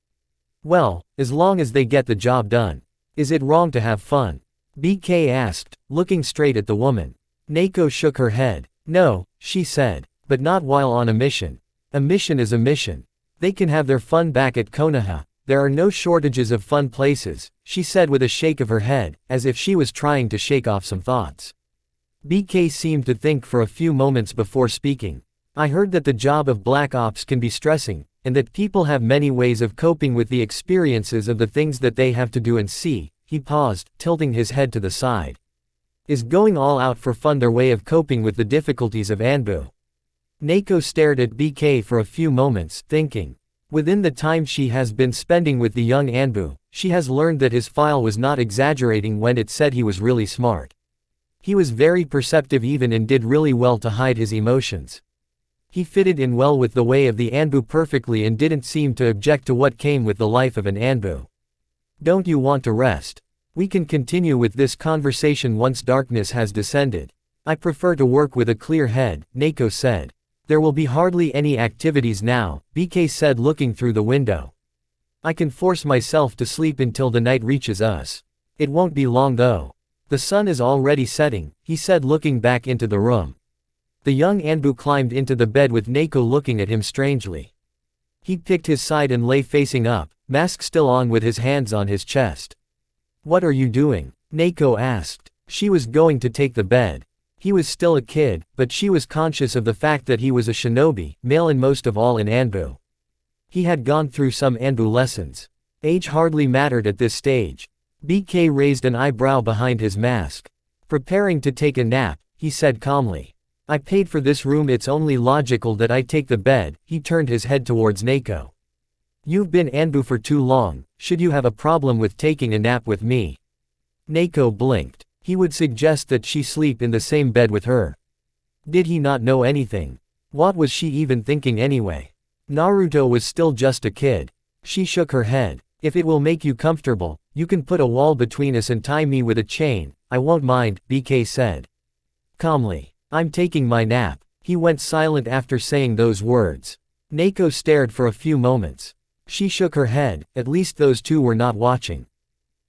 Speaker 1: Well, as long as they get the job done. Is it wrong to have fun? BK asked, looking straight at the woman. Neko shook her head. No, she said. But not while on a mission. A mission is a mission. They can have their fun back at Konoha. There are no shortages of fun places, she said with a shake of her head, as if she was trying to shake off some thoughts. BK seemed to think for a few moments before speaking. I heard that the job of Black Ops can be stressing, and that people have many ways of coping with the experiences of the things that they have to do and see. He paused, tilting his head to the side. Is going all out for fun their way of coping with the difficulties of Anbu? Neko stared at BK for a few moments, thinking. Within the time she has been spending with the young Anbu, she has learned that his file was not exaggerating when it said he was really smart. He was very perceptive even and did really well to hide his emotions. He fitted in well with the way of the Anbu perfectly and didn't seem to object to what came with the life of an Anbu. Don't you want to rest? We can continue with this conversation once darkness has descended. I prefer to work with a clear head, Neko said. There will be hardly any activities now, BK said looking through the window. I can force myself to sleep until the night reaches us. It won't be long though. The sun is already setting, he said looking back into the room. The young Anbu climbed into the bed with Neko looking at him strangely. He picked his side and lay facing up, mask still on with his hands on his chest. What are you doing? Neko asked. She was going to take the bed. He was still a kid, but she was conscious of the fact that he was a shinobi, male and most of all in Anbu. He had gone through some Anbu lessons. Age hardly mattered at this stage. BK raised an eyebrow behind his mask. Preparing to take a nap, he said calmly. I paid for this room, it's only logical that I take the bed. He turned his head towards Neko. You've been Anbu for too long, should you have a problem with taking a nap with me? Neko blinked. He would suggest that she sleep in the same bed with her. Did he not know anything? What was she even thinking anyway? Naruto was still just a kid. She shook her head. If it will make you comfortable, you can put a wall between us and tie me with a chain. I won't mind, BK said. Calmly. I'm taking my nap. He went silent after saying those words. Neko stared for a few moments. She shook her head, at least those two were not watching.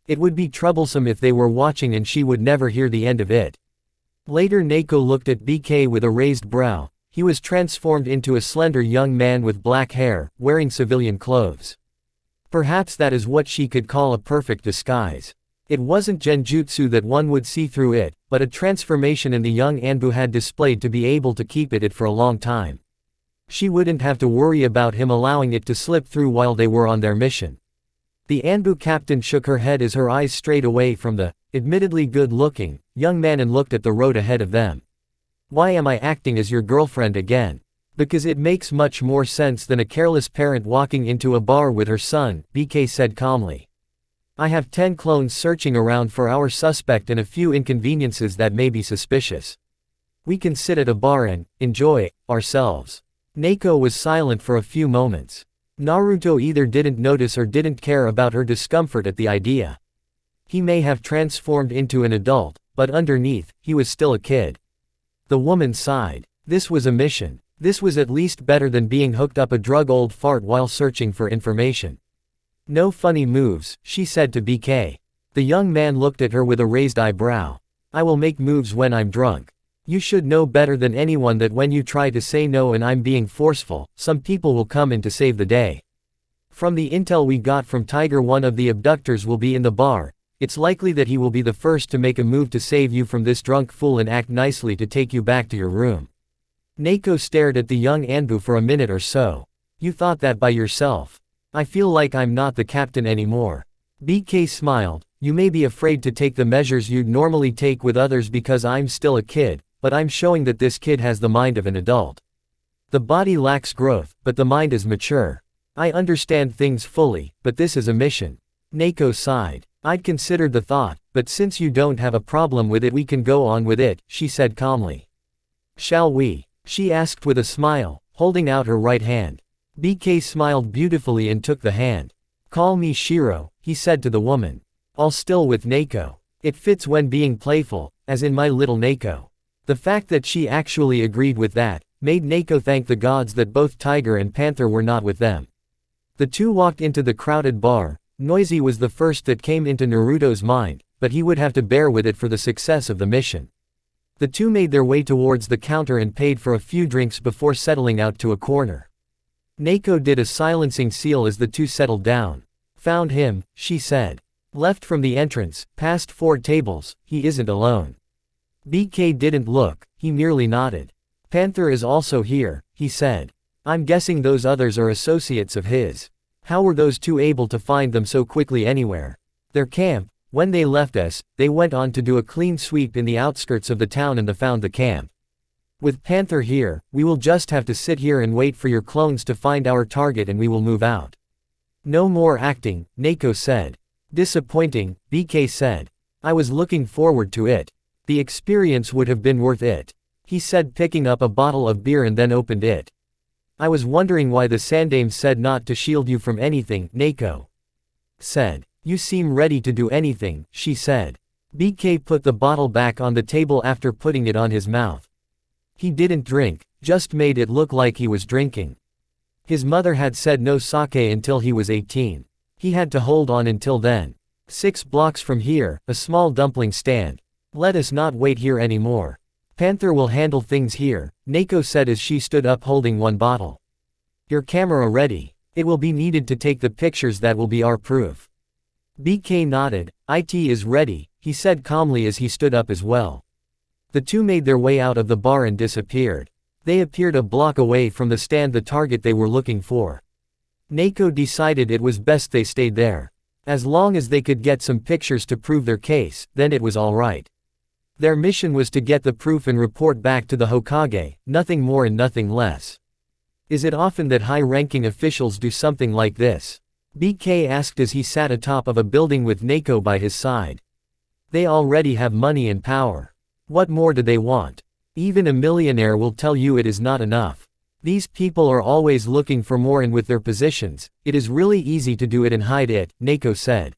Speaker 1: It would be troublesome if they were watching and she would never hear the end of it. Later Neko looked at BK with a raised brow. He was transformed into a slender young man with black hair, wearing civilian clothes. Perhaps that is what she could call a perfect disguise. It wasn't genjutsu that one would see through it, but a transformation in the young Anbu had displayed to be able to keep it for a long time. She wouldn't have to worry about him allowing it to slip through while they were on their mission. The Anbu captain shook her head as her eyes strayed away from the, admittedly good-looking, young man and looked at the road ahead of them. Why am I acting as your girlfriend again? Because it makes much more sense than a careless parent walking into a bar with her son, BK said calmly. I have 10 clones searching around for our suspect and a few inconveniences that may be suspicious. We can sit at a bar and enjoy ourselves. Neko was silent for a few moments. Naruto either didn't notice or didn't care about her discomfort at the idea. He may have transformed into an adult, but underneath, he was still a kid. The woman sighed. This was a mission. This was at least better than being hooked up a drug old fart while searching for information. No funny moves, she said to BK. The young man looked at her with a raised eyebrow. I will make moves when I'm drunk. You should know better than anyone that when you try to say no and I'm being forceful, some people will come in to save the day. From the intel we got from Tiger, one of the abductors will be in the bar. It's likely that he will be the first to make a move to save you from this drunk fool and act nicely to take you back to your room. Neko stared at the young Anbu for a minute or so. You thought that by yourself. I feel like I'm not the captain anymore. BK smiled. You may be afraid to take the measures you'd normally take with others because I'm still a kid, but I'm showing that this kid has the mind of an adult. The body lacks growth, but the mind is mature. I understand things fully, but this is a mission. Neko sighed. I'd considered the thought, but since you don't have a problem with it we can go on with it, she said calmly. Shall we? She asked with a smile, holding out her right hand. BK smiled beautifully and took the hand. Call me Shiro, he said to the woman. All still with Neko. It fits when being playful, as in my little Neko. The fact that she actually agreed with that, made Neko thank the gods that both Tiger and Panther were not with them. The two walked into the crowded bar. Noisy was the first that came into Naruto's mind, but he would have to bear with it for the success of the mission. The two made their way towards the counter and paid for a few drinks before settling out to a corner. Neko did a silencing seal as the two settled down. Found him, she said. Left from the entrance, past 4 tables, he isn't alone. BK didn't look, he merely nodded. Panther is also here, he said. I'm guessing those others are associates of his. How were those two able to find them so quickly anywhere? Their camp, when they left us, they went on to do a clean sweep in the outskirts of the town and found the camp. With Panther here, we will just have to sit here and wait for your clones to find our target and we will move out. No more acting, Neko said. Disappointing, BK said. I was looking forward to it. The experience would have been worth it. He said, picking up a bottle of beer and then opened it. I was wondering why the Sandame said not to shield you from anything, Neko said. You seem ready to do anything, she said. BK put the bottle back on the table after putting it on his mouth. He didn't drink, just made it look like he was drinking. His mother had said no sake until he was 18. He had to hold on until then. 6 blocks from here, a small dumpling stand. Let us not wait here anymore. Panther will handle things here, Neko said as she stood up holding one bottle. Your camera ready. It will be needed to take the pictures that will be our proof. BK nodded. It is ready, he said calmly as he stood up as well. The two made their way out of the bar and disappeared. They appeared a block away from the stand, the target they were looking for. Neko decided it was best they stayed there. As long as they could get some pictures to prove their case, then it was all right. Their mission was to get the proof and report back to the Hokage, nothing more and nothing less. Is it often that high-ranking officials do something like this? BK asked as he sat atop of a building with Neko by his side. They already have money and power. What more do they want? Even a millionaire will tell you it is not enough. These people are always looking for more, and with their positions, it is really easy to do it and hide it, Neko said.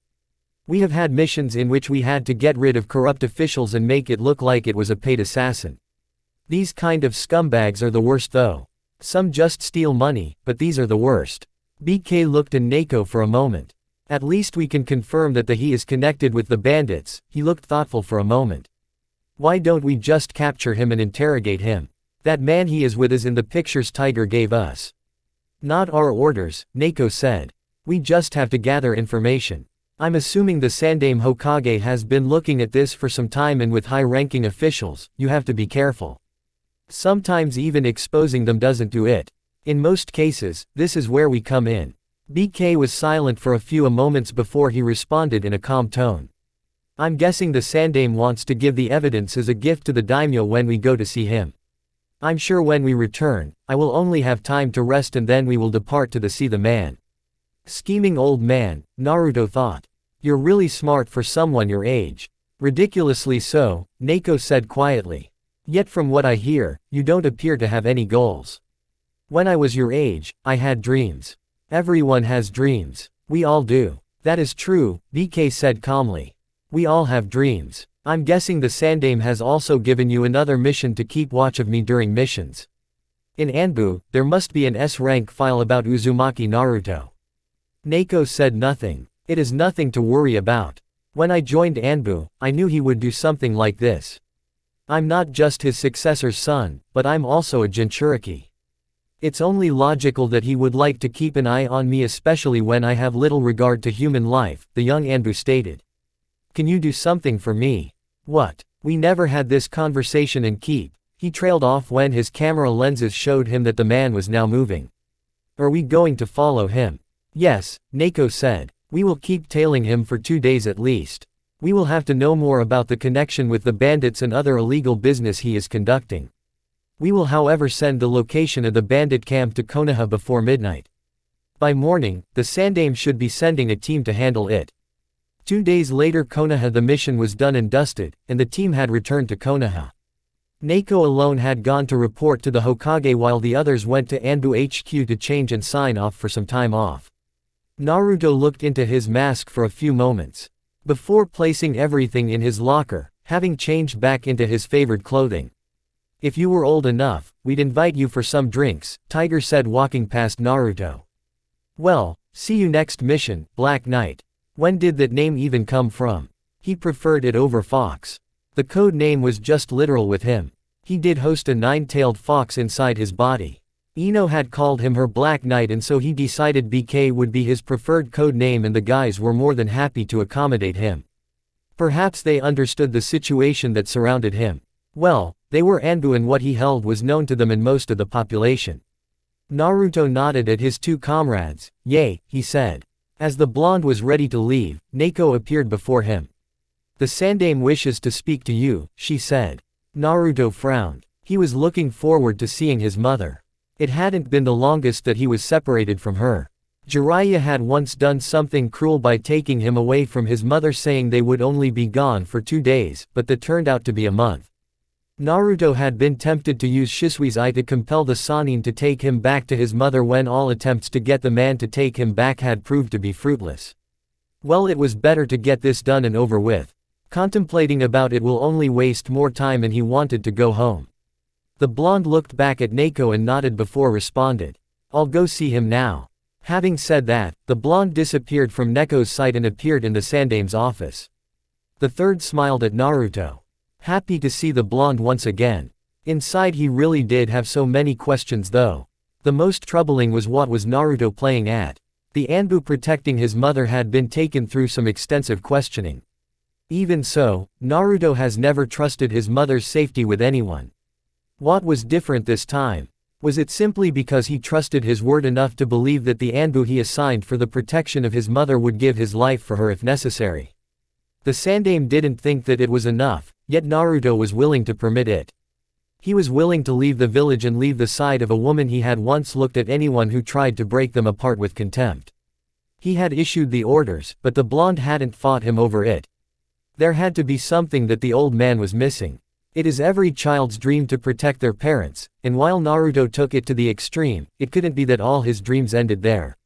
Speaker 1: We have had missions in which we had to get rid of corrupt officials and make it look like it was a paid assassin. These kind of scumbags are the worst though. Some just steal money, but these are the worst. BK looked at Neko for a moment. At least we can confirm that he is connected with the bandits. He looked thoughtful for a moment. Why don't we just capture him and interrogate him? That man he is with is in the pictures Tiger gave us. Not our orders, Neko said. We just have to gather information. I'm assuming the Sandame Hokage has been looking at this for some time, and with high-ranking officials, you have to be careful. Sometimes even exposing them doesn't do it. In most cases, this is where we come in. BK was silent for a few moments before he responded in a calm tone. I'm guessing the Sandame wants to give the evidence as a gift to the daimyo when we go to see him. I'm sure when we return, I will only have time to rest and then we will depart to see the man. Scheming old man, Naruto thought. You're really smart for someone your age. Ridiculously so, Neko said quietly. Yet from what I hear, you don't appear to have any goals. When I was your age, I had dreams. Everyone has dreams. We all do. That is true, BK said calmly. We all have dreams. I'm guessing the Sandame has also given you another mission to keep watch of me during missions. In Anbu, there must be an S-rank file about Uzumaki Naruto. Neko said nothing. It is nothing to worry about. When I joined Anbu, I knew he would do something like this. I'm not just his successor's son, but I'm also a Jinchuriki. It's only logical that he would like to keep an eye on me, especially when I have little regard to human life, the young Anbu stated. Can you do something for me? What? We never had this conversation in keep. He trailed off when his camera lenses showed him that the man was now moving. Are we going to follow him? Yes, Neko said. We will keep tailing him for 2 days at least. We will have to know more about the connection with the bandits and other illegal business he is conducting. We will however send the location of the bandit camp to Konoha before midnight. By morning, the Sandame should be sending a team to handle it. 2 days later Konoha, the mission was done and dusted, and the team had returned to Konoha. Neko alone had gone to report to the Hokage while the others went to Anbu HQ to change and sign off for some time off. Naruto looked into his mask for a few moments. Before placing everything in his locker, having changed back into his favored clothing. If you were old enough, we'd invite you for some drinks, Tiger said walking past Naruto. Well, see you next mission, Black Knight. When did that name even come from? He preferred it over Fox. The code name was just literal with him. He did host a 9-tailed fox inside his body. Ino had called him her Black Knight and so he decided BK would be his preferred code name and the guys were more than happy to accommodate him. Perhaps they understood the situation that surrounded him. Well, they were Anbu and what he held was known to them and most of the population. Naruto nodded at his two comrades. Yay, he said. As the blonde was ready to leave, Neko appeared before him. The Sandame wishes to speak to you, she said. Naruto frowned. He was looking forward to seeing his mother. It hadn't been the longest that he was separated from her. Jiraiya had once done something cruel by taking him away from his mother, saying they would only be gone for 2 days, but that turned out to be a month. Naruto had been tempted to use Shisui's eye to compel the Sannin to take him back to his mother when all attempts to get the man to take him back had proved to be fruitless. Well, it was better to get this done and over with. Contemplating about it will only waste more time and he wanted to go home. The blonde looked back at Neko and nodded before responded. I'll go see him now. Having said that, the blonde disappeared from Neko's sight and appeared in the Sandame's office. The third smiled at Naruto. Happy to see the blonde once again. Inside he really did have so many questions though. The most troubling was what was Naruto playing at. The Anbu protecting his mother had been taken through some extensive questioning. Even so, Naruto has never trusted his mother's safety with anyone. What was different this time? Was it simply because he trusted his word enough to believe that the Anbu he assigned for the protection of his mother would give his life for her if necessary? The Sandame didn't think that it was enough, yet Naruto was willing to permit it. He was willing to leave the village and leave the side of a woman he had once looked at anyone who tried to break them apart with contempt. He had issued the orders, but the blonde hadn't fought him over it. There had to be something that the old man was missing. It is every child's dream to protect their parents, and while Naruto took it to the extreme, it couldn't be that all his dreams ended there.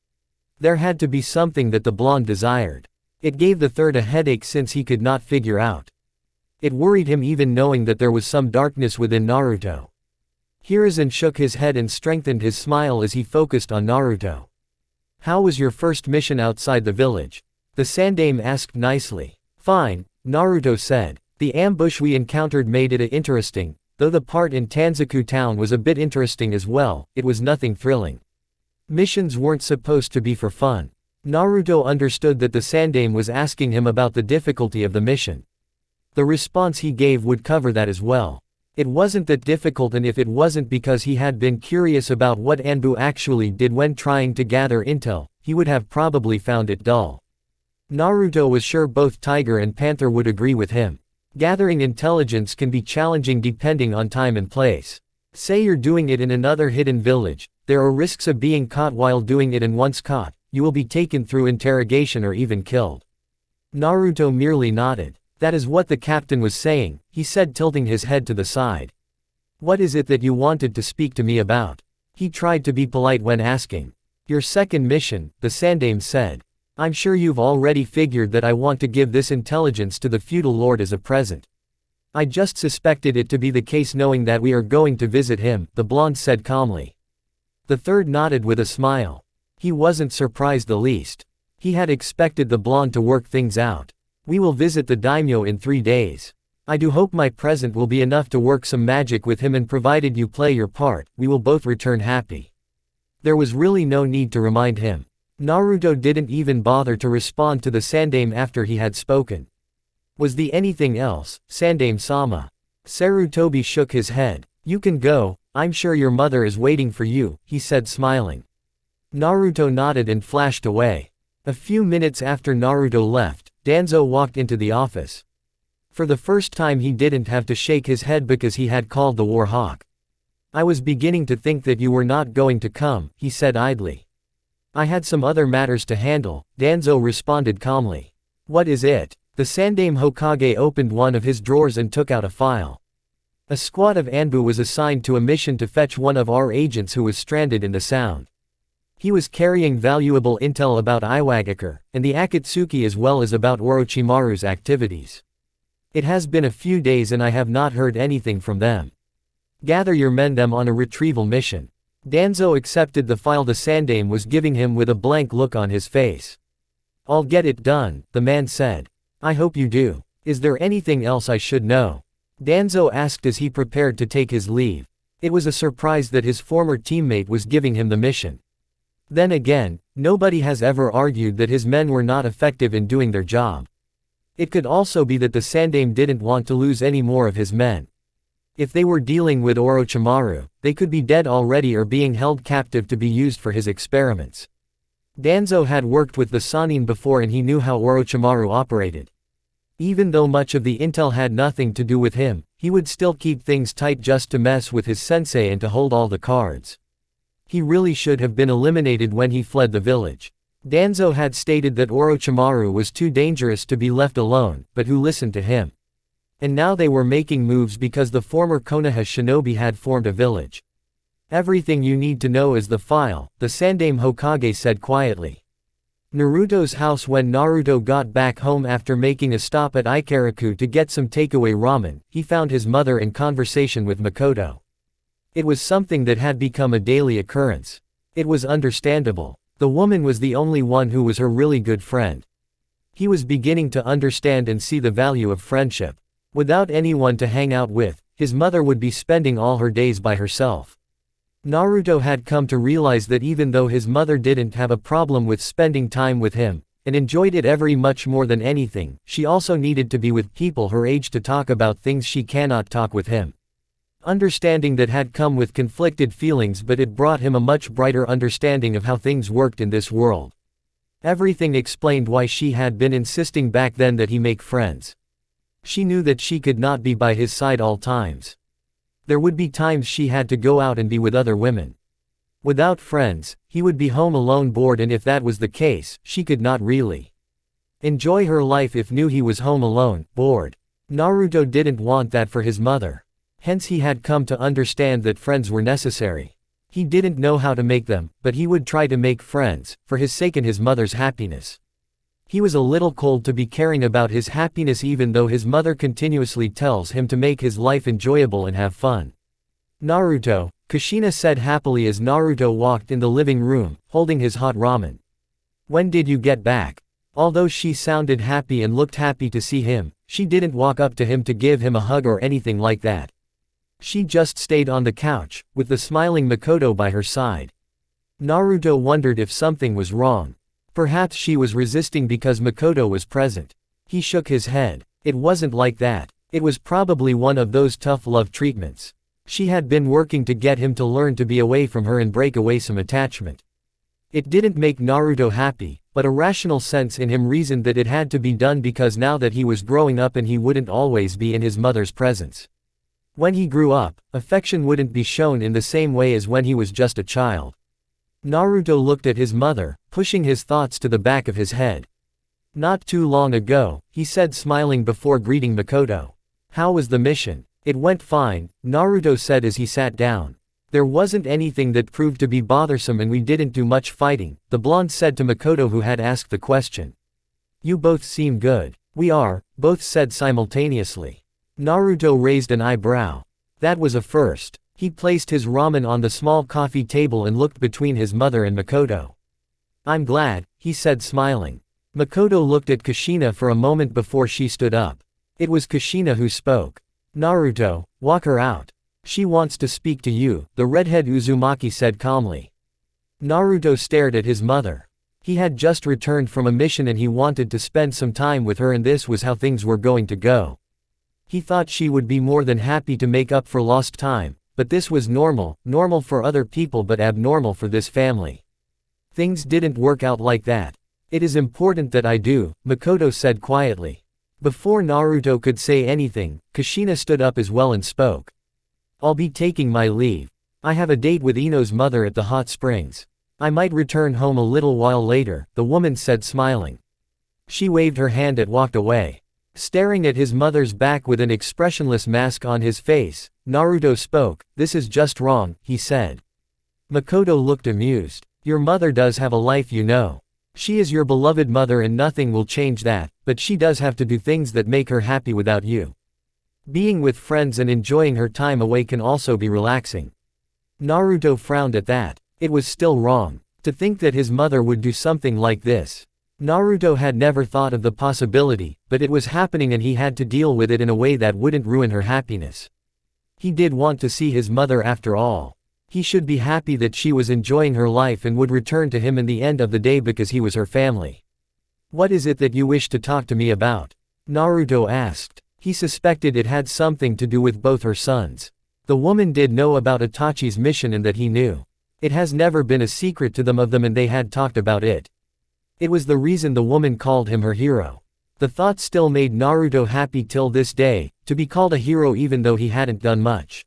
Speaker 1: There had to be something that the blonde desired. It gave the third a headache since he could not figure out. It worried him even knowing that there was some darkness within Naruto. Hiruzen shook his head and strengthened his smile as he focused on Naruto. How was your first mission outside the village? The Sandame asked nicely. Fine, Naruto said. The ambush we encountered made it interesting, though the part in Tanzaku town was a bit interesting as well. It was nothing thrilling. Missions weren't supposed to be for fun. Naruto understood that the Sandame was asking him about the difficulty of the mission. The response he gave would cover that as well. It wasn't that difficult, and if it wasn't because he had been curious about what Anbu actually did when trying to gather intel, he would have probably found it dull. Naruto was sure both Tiger and Panther would agree with him. Gathering intelligence can be challenging depending on time and place. Say you're doing it in another hidden village, there are risks of being caught while doing it, and once caught, you will be taken through interrogation or even killed. Naruto merely nodded. That is what the captain was saying, he said, tilting his head to the side. What is it that you wanted to speak to me about? He tried to be polite when asking. Your second mission, the Sandaime said. I'm sure you've already figured that I want to give this intelligence to the feudal lord as a present. I just suspected it to be the case knowing that we are going to visit him, the blonde said calmly. The third nodded with a smile. He wasn't surprised the least. He had expected the blonde to work things out. We will visit the daimyo in 3 days. I do hope my present will be enough to work some magic with him, and provided you play your part, we will both return happy. There was really no need to remind him. Naruto didn't even bother to respond to the Sandaime after he had spoken. Was there anything else, Sandaime-sama? Sarutobi shook his head. You can go, I'm sure your mother is waiting for you, he said smiling. Naruto nodded and flashed away. A few minutes after Naruto left, Danzo walked into the office. For the first time he didn't have to shake his head because he had called the War Hawk. I was beginning to think that you were not going to come, he said idly. I had some other matters to handle, Danzo responded calmly. What is it? The Sandaime Hokage opened one of his drawers and took out a file. A squad of Anbu was assigned to a mission to fetch one of our agents who was stranded in the Sound. He was carrying valuable intel about Iwagakure, and the Akatsuki, as well as about Orochimaru's activities. It has been a few days and I have not heard anything from them. Gather your men them on a retrieval mission. Danzo accepted the file the Sandaime was giving him with a blank look on his face. I'll get it done, the man said. I hope you do. Is there anything else I should know? Danzo asked as he prepared to take his leave. It was a surprise that his former teammate was giving him the mission. Then again, nobody has ever argued that his men were not effective in doing their job. It could also be that the Sandaime didn't want to lose any more of his men. If they were dealing with Orochimaru, they could be dead already or being held captive to be used for his experiments. Danzo had worked with the Sannin before and he knew how Orochimaru operated. Even though much of the intel had nothing to do with him, he would still keep things tight just to mess with his sensei and to hold all the cards. He really should have been eliminated when he fled the village. Danzo had stated that Orochimaru was too dangerous to be left alone, but who listened to him? And now they were making moves because the former Konoha shinobi had formed a village. Everything you need to know is the file, the Sandaime Hokage said quietly. Naruto's house. When Naruto got back home after making a stop at Ikaraku to get some takeaway ramen, he found his mother in conversation with Makoto. It was something that had become a daily occurrence. It was understandable. The woman was the only one who was her really good friend. He was beginning to understand and see the value of friendship. Without anyone to hang out with, his mother would be spending all her days by herself. Naruto had come to realize that even though his mother didn't have a problem with spending time with him, and enjoyed it every much more than anything, she also needed to be with people her age to talk about things she cannot talk with him. Understanding that had come with conflicted feelings, but it brought him a much brighter understanding of how things worked in this world. Everything explained why she had been insisting back then that he make friends. She knew that she could not be by his side all times. There would be times she had to go out and be with other women. Without friends, he would be home alone bored, and if that was the case, she could not really enjoy her life if knew he was home alone, bored. Naruto didn't want that for his mother. Hence he had come to understand that friends were necessary. He didn't know how to make them, but he would try to make friends, for his sake and his mother's happiness. He was a little cold to be caring about his happiness even though his mother continuously tells him to make his life enjoyable and have fun. Naruto, Kushina said happily as Naruto walked in the living room, holding his hot ramen. When did you get back? Although she sounded happy and looked happy to see him, she didn't walk up to him to give him a hug or anything like that. She just stayed on the couch, with the smiling Makoto by her side. Naruto wondered if something was wrong. Perhaps she was resisting because Makoto was present. He shook his head. It wasn't like that. It was probably one of those tough love treatments. She had been working to get him to learn to be away from her and break away some attachment. It didn't make Naruto happy, but a rational sense in him reasoned that it had to be done because now that he was growing up and he wouldn't always be in his mother's presence. When he grew up, affection wouldn't be shown in the same way as when he was just a child. Naruto looked at his mother, pushing his thoughts to the back of his head. Not too long ago, he said smiling before greeting Makoto. How was the mission? It went fine, Naruto said as he sat down. There wasn't anything that proved to be bothersome and we didn't do much fighting, the blonde said to Makoto who had asked the question. You both seem good. We are, both said simultaneously. Naruto raised an eyebrow. That was a first. He placed his ramen on the small coffee table and looked between his mother and Makoto. I'm glad, he said smiling. Makoto looked at Kushina for a moment before she stood up. It was Kushina who spoke. Naruto, walk her out. She wants to speak to you, the redhead Uzumaki said calmly. Naruto stared at his mother. He had just returned from a mission and he wanted to spend some time with her and this was how things were going to go. He thought she would be more than happy to make up for lost time, but this was normal for other people but abnormal for this family. Things didn't work out like that. It is important that I do, Makoto said quietly. Before Naruto could say anything, Kushina stood up as well and spoke. I'll be taking my leave. I have a date with Ino's mother at the hot springs. I might return home a little while later, the woman said smiling. She waved her hand and walked away. Staring at his mother's back with an expressionless mask on his face, Naruto spoke. This is just wrong, he said. Makoto looked amused. Your mother does have a life, you know. She is your beloved mother and nothing will change that, but she does have to do things that make her happy without you. Being with friends and enjoying her time away can also be relaxing. Naruto frowned at that. It was still wrong. To think that his mother would do something like this. Naruto had never thought of the possibility, but it was happening and he had to deal with it in a way that wouldn't ruin her happiness. He did want to see his mother after all. He should be happy that she was enjoying her life and would return to him in the end of the day because he was her family. What is it that you wish to talk to me about? Naruto asked. He suspected it had something to do with both her sons. The woman did know about Itachi's mission and that he knew. It has never been a secret to them and they had talked about it. It was the reason the woman called him her hero. The thought still made Naruto happy till this day, to be called a hero even though he hadn't done much.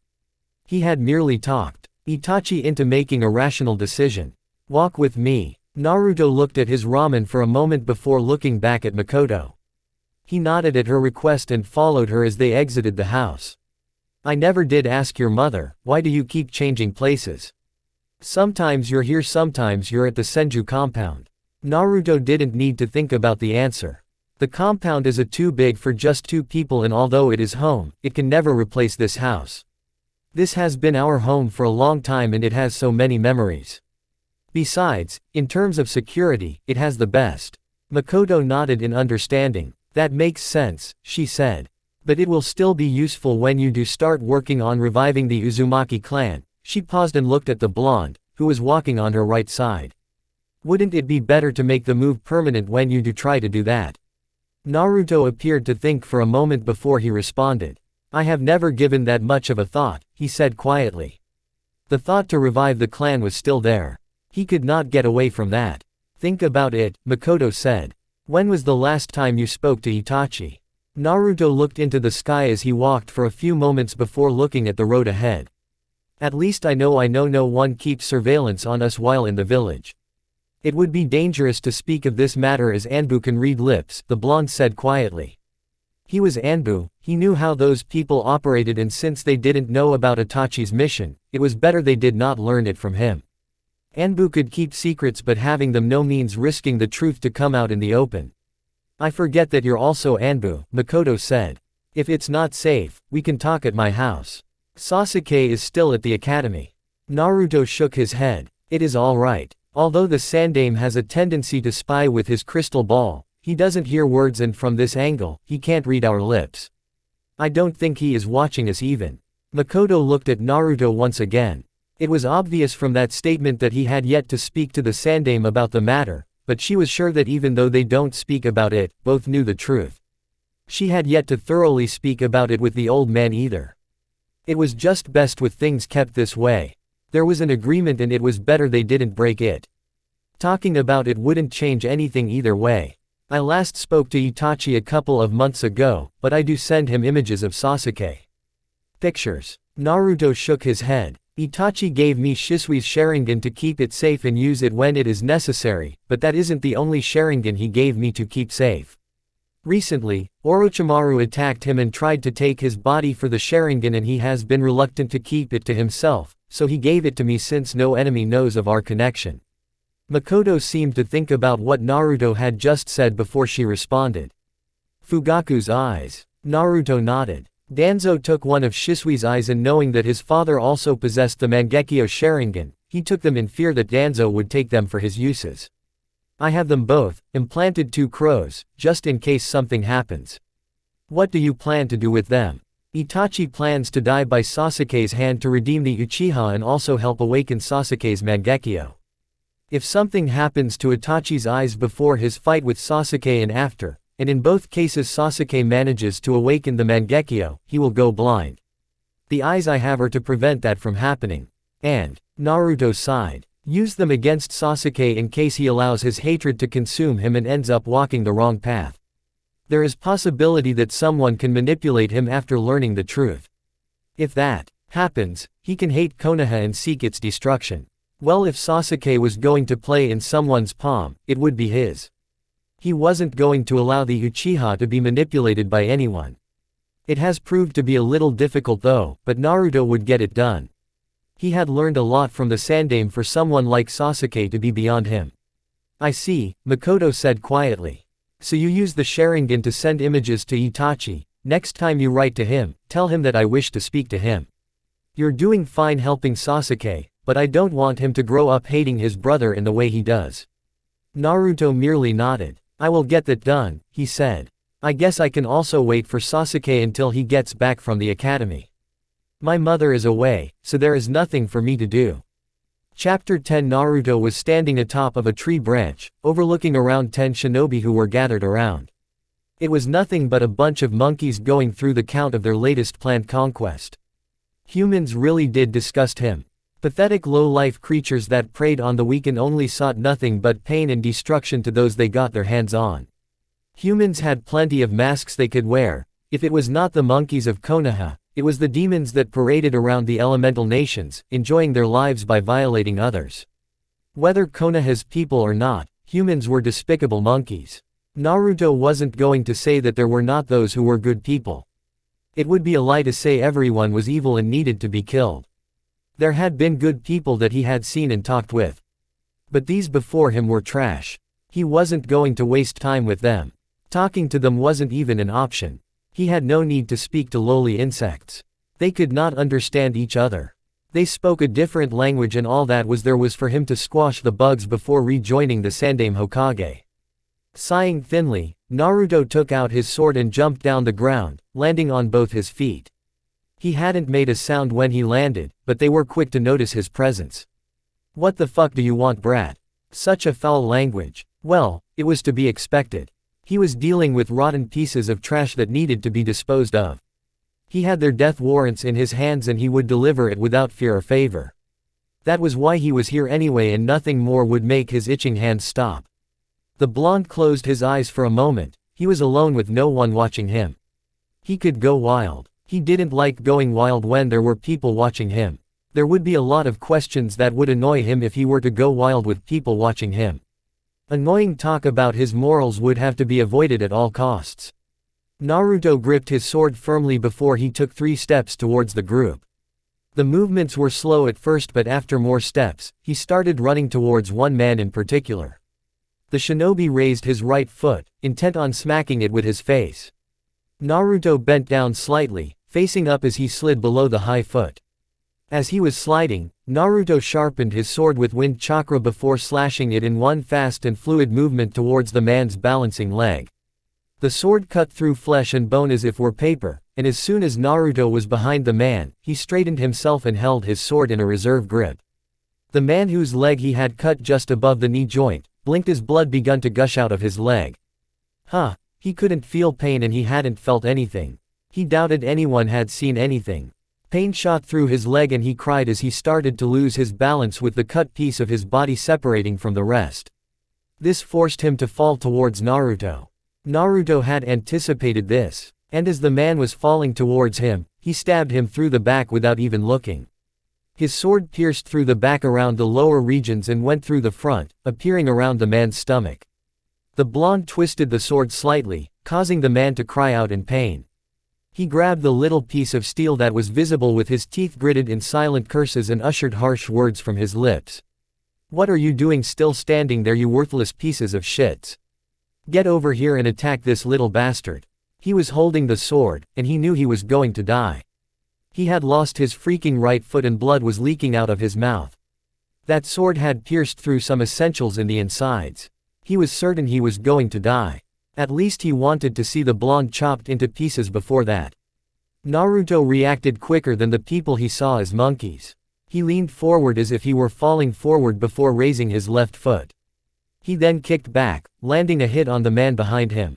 Speaker 1: He had merely talked Itachi into making a rational decision. Walk with me. Naruto looked at his ramen for a moment before looking back at Makoto. He nodded at her request and followed her as they exited the house. I never did ask your mother, why do you keep changing places? Sometimes you're here, sometimes you're at the Senju compound. Naruto didn't need to think about the answer. The compound is too big for just two people and although it is home, it can never replace this house. This has been our home for a long time and it has so many memories. Besides, in terms of security, it has the best. Makoto nodded in understanding. That makes sense, she said. But it will still be useful when you do start working on reviving the Uzumaki clan. She paused and looked at the blonde, who was walking on her right side. Wouldn't it be better to make the move permanent when you do try to do that? Naruto appeared to think for a moment before he responded. I have never given that much of a thought, he said quietly. The thought to revive the clan was still there. He could not get away from that. Think about it, Makoto said. When was the last time you spoke to Itachi? Naruto looked into the sky as he walked for a few moments before looking at the road ahead. At least I know no one keeps surveillance on us while in the village. It would be dangerous to speak of this matter as Anbu can read lips, the blonde said quietly. He was Anbu, he knew how those people operated and since they didn't know about Itachi's mission, it was better they did not learn it from him. Anbu could keep secrets but having them know means risking the truth to come out in the open. I forget that you're also Anbu, Makoto said. If it's not safe, we can talk at my house. Sasuke is still at the academy. Naruto shook his head. It is alright. Although the Sandaime has a tendency to spy with his crystal ball, he doesn't hear words and from this angle, he can't read our lips. I don't think he is watching us even. Makoto looked at Naruto once again. It was obvious from that statement that he had yet to speak to the Sandaime about the matter, but she was sure that even though they don't speak about it, both knew the truth. She had yet to thoroughly speak about it with the old man either. It was just best with things kept this way. There was an agreement and it was better they didn't break it. Talking about it wouldn't change anything either way. I last spoke to Itachi a couple of months ago, but I do send him images of Sasuke. Pictures. Naruto shook his head. Itachi gave me Shisui's Sharingan to keep it safe and use it when it is necessary, but that isn't the only Sharingan he gave me to keep safe. Recently, Orochimaru attacked him and tried to take his body for the Sharingan, and he has been reluctant to keep it to himself, so he gave it to me since no enemy knows of our connection. Makoto seemed to think about what Naruto had just said before she responded. Fugaku's eyes. Naruto nodded. Danzo took one of Shisui's eyes, and knowing that his father also possessed the Mangekyo Sharingan, he took them in fear that Danzo would take them for his uses. I have them both, implanted 2 crows, just in case something happens. What do you plan to do with them? Itachi plans to die by Sasuke's hand to redeem the Uchiha and also help awaken Sasuke's Mangekyo. If something happens to Itachi's eyes before his fight with Sasuke and after, and in both cases Sasuke manages to awaken the Mangekyo, he will go blind. The eyes I have are to prevent that from happening. And, Naruto sighed, use them against Sasuke in case he allows his hatred to consume him and ends up walking the wrong path. There is possibility that someone can manipulate him after learning the truth. If that happens, he can hate Konoha and seek its destruction. Well, if Sasuke was going to play in someone's palm, it would be his. He wasn't going to allow the Uchiha to be manipulated by anyone. It has proved to be a little difficult though, but Naruto would get it done. He had learned a lot from the Sandaime for someone like Sasuke to be beyond him. I see, Makoto said quietly. So you use the Sharingan to send images to Itachi. Next time you write to him, tell him that I wish to speak to him. You're doing fine helping Sasuke, but I don't want him to grow up hating his brother in the way he does. Naruto merely nodded. I will get that done, he said. I guess I can also wait for Sasuke until he gets back from the academy. My mother is away, so there is nothing for me to do. Chapter 10. Naruto was standing atop of a tree branch, overlooking around 10 shinobi who were gathered around. It was nothing but a bunch of monkeys going through the count of their latest planned conquest. Humans really did disgust him. Pathetic low-life creatures that preyed on the weak and only sought nothing but pain and destruction to those they got their hands on. Humans had plenty of masks they could wear. If it was not the monkeys of Konoha, it was the demons that paraded around the elemental nations, enjoying their lives by violating others. Whether Konoha's people or not, humans were despicable monkeys. Naruto wasn't going to say that there were not those who were good people. It would be a lie to say everyone was evil and needed to be killed. There had been good people that he had seen and talked with. But these before him were trash. He wasn't going to waste time with them. Talking to them wasn't even an option. He had no need to speak to lowly insects. They could not understand each other. They spoke a different language, and all that was there was for him to squash the bugs before rejoining the Sandaime Hokage. Sighing thinly, Naruto took out his sword and jumped down the ground, landing on both his feet. He hadn't made a sound when he landed, but they were quick to notice his presence. What the fuck do you want, brat? Such a foul language. Well, it was to be expected. He was dealing with rotten pieces of trash that needed to be disposed of. He had their death warrants in his hands and he would deliver it without fear or favor. That was why he was here anyway, and nothing more would make his itching hands stop. The blonde closed his eyes for a moment. He was alone with no one watching him. He could go wild. He didn't like going wild when there were people watching him. There would be a lot of questions that would annoy him if he were to go wild with people watching him. Annoying talk about his morals would have to be avoided at all costs. Naruto gripped his sword firmly before he took 3 steps towards the group. The movements were slow at first, but after more steps, he started running towards one man in particular. The shinobi raised his right foot, intent on smacking it with his face. Naruto bent down slightly, facing up as he slid below the high foot. As he was sliding, Naruto sharpened his sword with wind chakra before slashing it in one fast and fluid movement towards the man's balancing leg. The sword cut through flesh and bone as if were paper, and as soon as Naruto was behind the man, he straightened himself and held his sword in a reserve grip. The man whose leg he had cut just above the knee joint, blinked as blood begun to gush out of his leg. He couldn't feel pain and he hadn't felt anything. He doubted anyone had seen anything. Pain shot through his leg and he cried as he started to lose his balance with the cut piece of his body separating from the rest. This forced him to fall towards Naruto. Naruto had anticipated this, and as the man was falling towards him, he stabbed him through the back without even looking. His sword pierced through the back around the lower regions and went through the front, appearing around the man's stomach. The blonde twisted the sword slightly, causing the man to cry out in pain. He grabbed the little piece of steel that was visible with his teeth gritted in silent curses and ushered harsh words from his lips. "What are you doing still standing there, you worthless pieces of shits? Get over here and attack this little bastard." He was holding the sword, and he knew he was going to die. He had lost his freaking right foot and blood was leaking out of his mouth. That sword had pierced through some essentials in the insides. He was certain he was going to die. At least he wanted to see the blonde chopped into pieces before that. Naruto reacted quicker than the people he saw as monkeys. He leaned forward as if he were falling forward before raising his left foot. He then kicked back, landing a hit on the man behind him.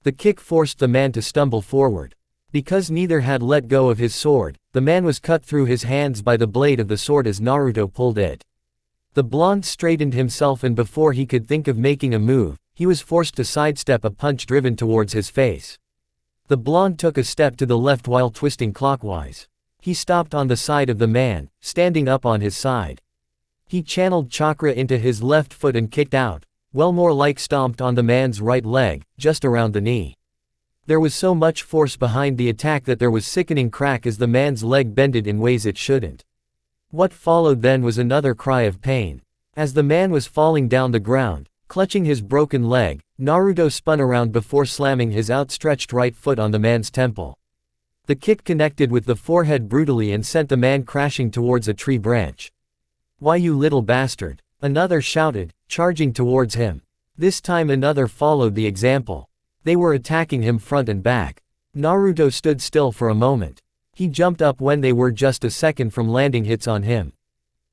Speaker 1: The kick forced the man to stumble forward. Because neither had let go of his sword, the man was cut through his hands by the blade of the sword as Naruto pulled it. The blonde straightened himself and before he could think of making a move, he was forced to sidestep a punch driven towards his face. The blonde took a step to the left while twisting clockwise. He stopped on the side of the man, standing up on his side. He channeled chakra into his left foot and kicked out, well more like stomped on the man's right leg, just around the knee. There was so much force behind the attack that there was sickening crack as the man's leg bended in ways it shouldn't. What followed then was another cry of pain. As the man was falling down the ground, clutching his broken leg, Naruto spun around before slamming his outstretched right foot on the man's temple. The kick connected with the forehead brutally and sent the man crashing towards a tree branch. "Why, you little bastard!" another shouted, charging towards him. This time another followed the example. They were attacking him front and back. Naruto stood still for a moment. He jumped up when they were just a second from landing hits on him.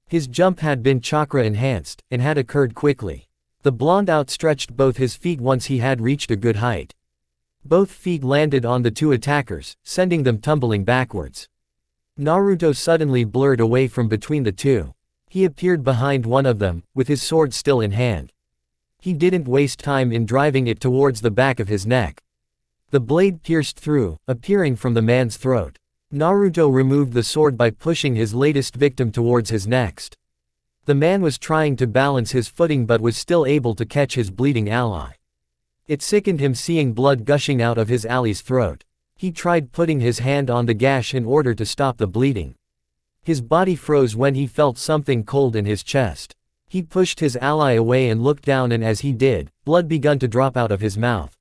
Speaker 1: His jump had been chakra enhanced, and had occurred quickly. The blonde outstretched both his feet once he had reached a good height. Both feet landed on the two attackers, sending them tumbling backwards. Naruto suddenly blurred away from between the two. He appeared behind one of them, with his sword still in hand. He didn't waste time in driving it towards the back of his neck. The blade pierced through, appearing from the man's throat. Naruto removed the sword by pushing his latest victim towards his next. The man was trying to balance his footing but was still able to catch his bleeding ally. It sickened him seeing blood gushing out of his ally's throat. He tried putting his hand on the gash in order to stop the bleeding. His body froze when he felt something cold in his chest. He pushed his ally away and looked down, and as he did, blood began to drop out of his mouth.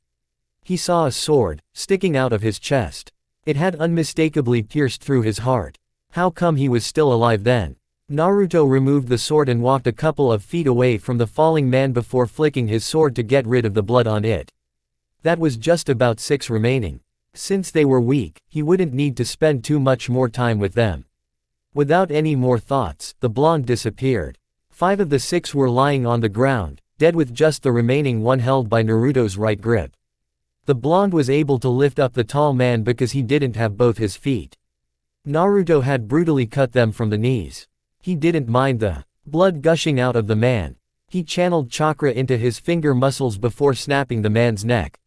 Speaker 1: He saw a sword, sticking out of his chest. It had unmistakably pierced through his heart. How come he was still alive then? Naruto removed the sword and walked a couple of feet away from the falling man before flicking his sword to get rid of the blood on it. That was just about 6 remaining. Since they were weak, he wouldn't need to spend too much more time with them. Without any more thoughts, the blonde disappeared. 5 of the 6 were lying on the ground, dead with just the remaining one held by Naruto's right grip. The blonde was able to lift up the tall man because he didn't have both his feet. Naruto had brutally cut them from the knees. He didn't mind the blood gushing out of the man. He channeled chakra into his finger muscles before snapping the man's neck.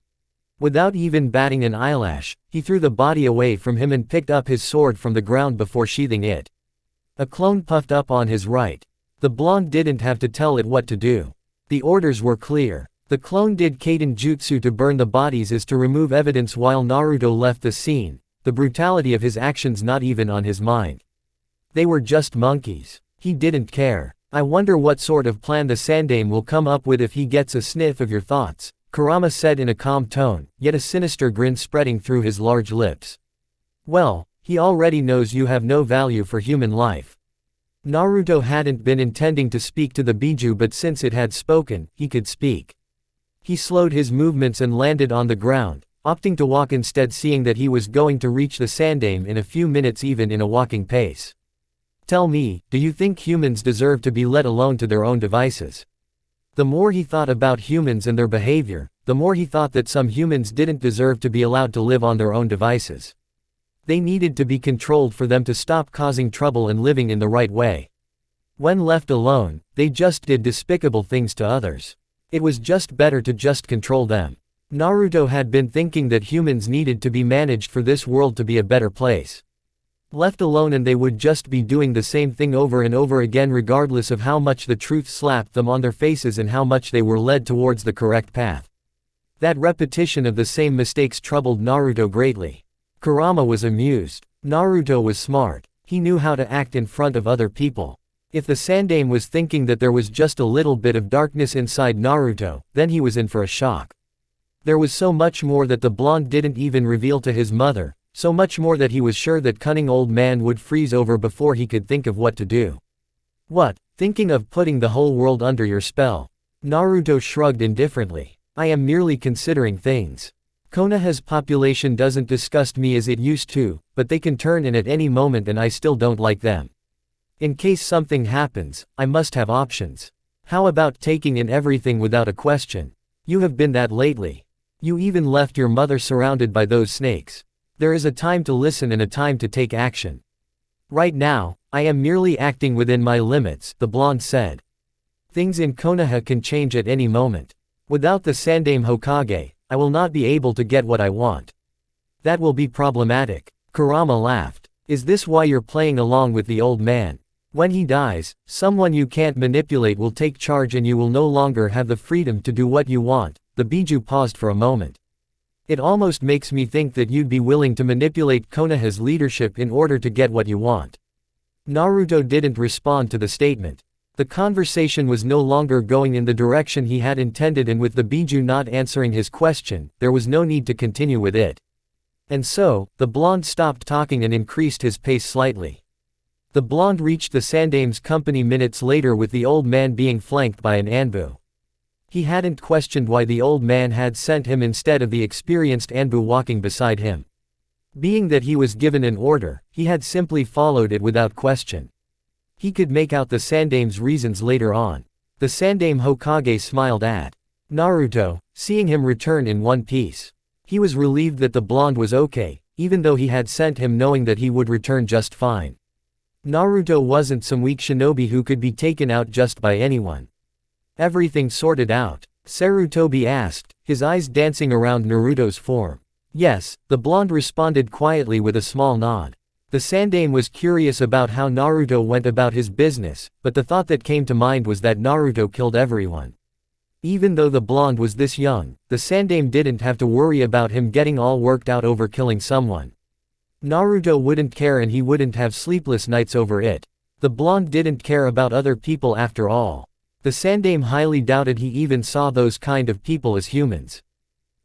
Speaker 1: Without even batting an eyelash, he threw the body away from him and picked up his sword from the ground before sheathing it. A clone puffed up on his right. The blonde didn't have to tell it what to do. The orders were clear. The clone did Kaden Jutsu to burn the bodies as to remove evidence while Naruto left the scene, the brutality of his actions not even on his mind. They were just monkeys. He didn't care. "I wonder what sort of plan the Sandaime will come up with if he gets a sniff of your thoughts," Kurama said in a calm tone, yet a sinister grin spreading through his large lips. "Well, he already knows you have no value for human life." Naruto hadn't been intending to speak to the Biju, but since it had spoken, he could speak. He slowed his movements and landed on the ground, opting to walk instead, seeing that he was going to reach the Sandaime in a few minutes even in a walking pace. "Tell me, do you think humans deserve to be let alone to their own devices?" The more he thought about humans and their behavior, the more he thought that some humans didn't deserve to be allowed to live on their own devices. They needed to be controlled for them to stop causing trouble and living in the right way. When left alone, they just did despicable things to others. It was just better to just control them. Naruto had been thinking that humans needed to be managed for this world to be a better place. Left alone and they would just be doing the same thing over and over again regardless of how much the truth slapped them on their faces and how much they were led towards the correct path. That repetition of the same mistakes troubled Naruto greatly. Kurama was amused. Naruto was smart. He knew how to act in front of other people. If the Sandaime was thinking that there was just a little bit of darkness inside Naruto, then he was in for a shock. There was so much more that the blonde didn't even reveal to his mother, so much more that he was sure that cunning old man would freeze over before he could think of what to do. What, thinking of putting the whole world under your spell? Naruto shrugged indifferently. I am merely considering things. Konoha's population doesn't disgust me as it used to, but they can turn in at any moment and I still don't like them. In case something happens, I must have options. How about taking in everything without a question? You have been that lately. You even left your mother surrounded by those snakes. There is a time to listen and a time to take action. Right now, I am merely acting within my limits, the blonde said. Things in Konoha can change at any moment. Without the Sandaime Hokage, I will not be able to get what I want. That will be problematic. Kurama laughed. Is this why you're playing along with the old man? When he dies, someone you can't manipulate will take charge and you will no longer have the freedom to do what you want. The Biju paused for a moment. It almost makes me think that you'd be willing to manipulate Konoha's leadership in order to get what you want. Naruto didn't respond to the statement. The conversation was no longer going in the direction he had intended, and with the Biju not answering his question, there was no need to continue with it. And so, the blonde stopped talking and increased his pace slightly. The blonde reached the Sandaime's company minutes later with the old man being flanked by an Anbu. He hadn't questioned why the old man had sent him instead of the experienced Anbu walking beside him. Being that he was given an order, he had simply followed it without question. He could make out the Sandaime's reasons later on. The Sandaime Hokage smiled at Naruto, seeing him return in one piece. He was relieved that the blonde was okay, even though he had sent him knowing that he would return just fine. Naruto wasn't some weak shinobi who could be taken out just by anyone. Everything sorted out? Sarutobi asked, his eyes dancing around Naruto's form. Yes, the blonde responded quietly with a small nod. The Sandaime was curious about how Naruto went about his business, but the thought that came to mind was that Naruto killed everyone. Even though the blonde was this young, the Sandaime didn't have to worry about him getting all worked out over killing someone. Naruto wouldn't care and he wouldn't have sleepless nights over it. The blonde didn't care about other people after all. The Sandaime highly doubted he even saw those kind of people as humans.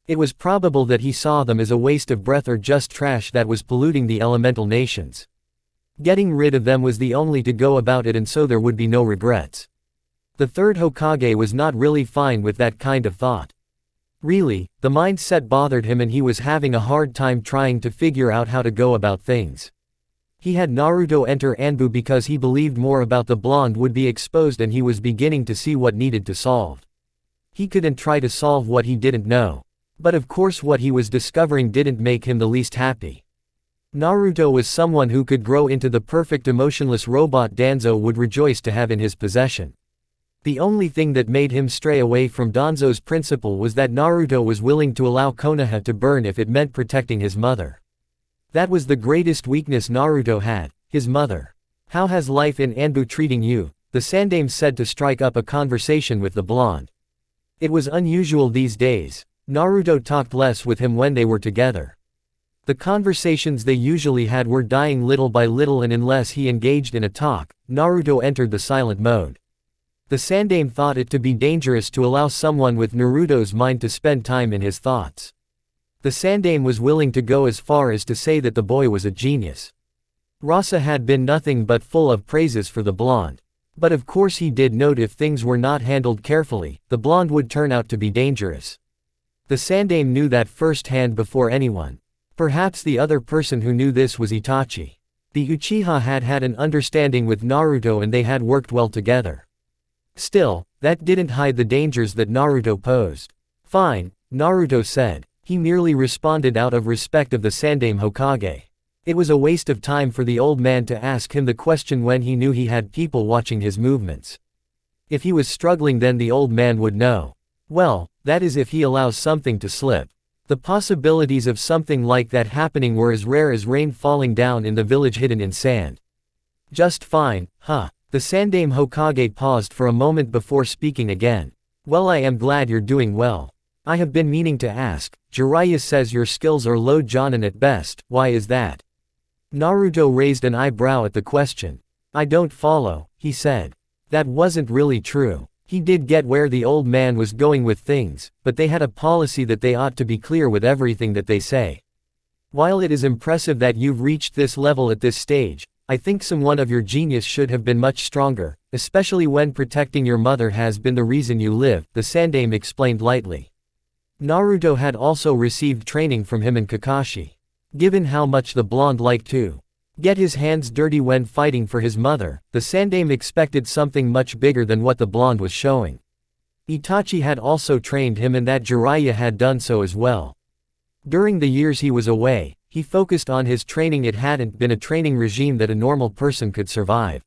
Speaker 1: It was probable that he saw them as a waste of breath or just trash that was polluting the elemental nations. Getting rid of them was the only to go about it, and so there would be no regrets. The third Hokage was not really fine with that kind of thought. Really, the mindset bothered him and he was having a hard time trying to figure out how to go about things. He had Naruto enter Anbu because he believed more about the blonde would be exposed and he was beginning to see what needed to solve. He couldn't try to solve what he didn't know. But of course what he was discovering didn't make him the least happy. Naruto was someone who could grow into the perfect emotionless robot Danzo would rejoice to have in his possession. The only thing that made him stray away from Danzo's principle was that Naruto was willing to allow Konoha to burn if it meant protecting his mother. That was the greatest weakness Naruto had, his mother. How has life in Anbu treating you? The Sandaime said to strike up a conversation with the blonde. It was unusual these days. Naruto talked less with him when they were together. The conversations they usually had were dying little by little, and unless he engaged in a talk, Naruto entered the silent mode. The Sandaime thought it to be dangerous to allow someone with Naruto's mind to spend time in his thoughts. The Sandaime was willing to go as far as to say that the boy was a genius. Rasa had been nothing but full of praises for the blonde. But of course he did note if things were not handled carefully, the blonde would turn out to be dangerous. The Sandaime knew that firsthand before anyone. Perhaps the other person who knew this was Itachi. The Uchiha had had an understanding with Naruto and they had worked well together. Still, that didn't hide the dangers that Naruto posed. Fine, Naruto said. He merely responded out of respect of the Sandaime Hokage. It was a waste of time for the old man to ask him the question when he knew he had people watching his movements. If he was struggling, then the old man would know. Well, that is if he allows something to slip. The possibilities of something like that happening were as rare as rain falling down in the village hidden in sand. Just fine, huh? The Sandaime Hokage paused for a moment before speaking again. Well, I am glad you're doing well. I have been meaning to ask, Jiraiya says your skills are low jonin at best, why is that? Naruto raised an eyebrow at the question. I don't follow, he said. That wasn't really true. He did get where the old man was going with things, but they had a policy that they ought to be clear with everything that they say. While it is impressive that you've reached this level at this stage, I think someone of your genius should have been much stronger, especially when protecting your mother has been the reason you live, the Sandaime explained lightly. Naruto had also received training from him and Kakashi. Given how much the blonde liked to get his hands dirty when fighting for his mother, the Sandaime expected something much bigger than what the blonde was showing. Itachi had also trained him, and that Jiraiya had done so as well. During the years he was away, he focused on his training. It hadn't been a training regime that a normal person could survive.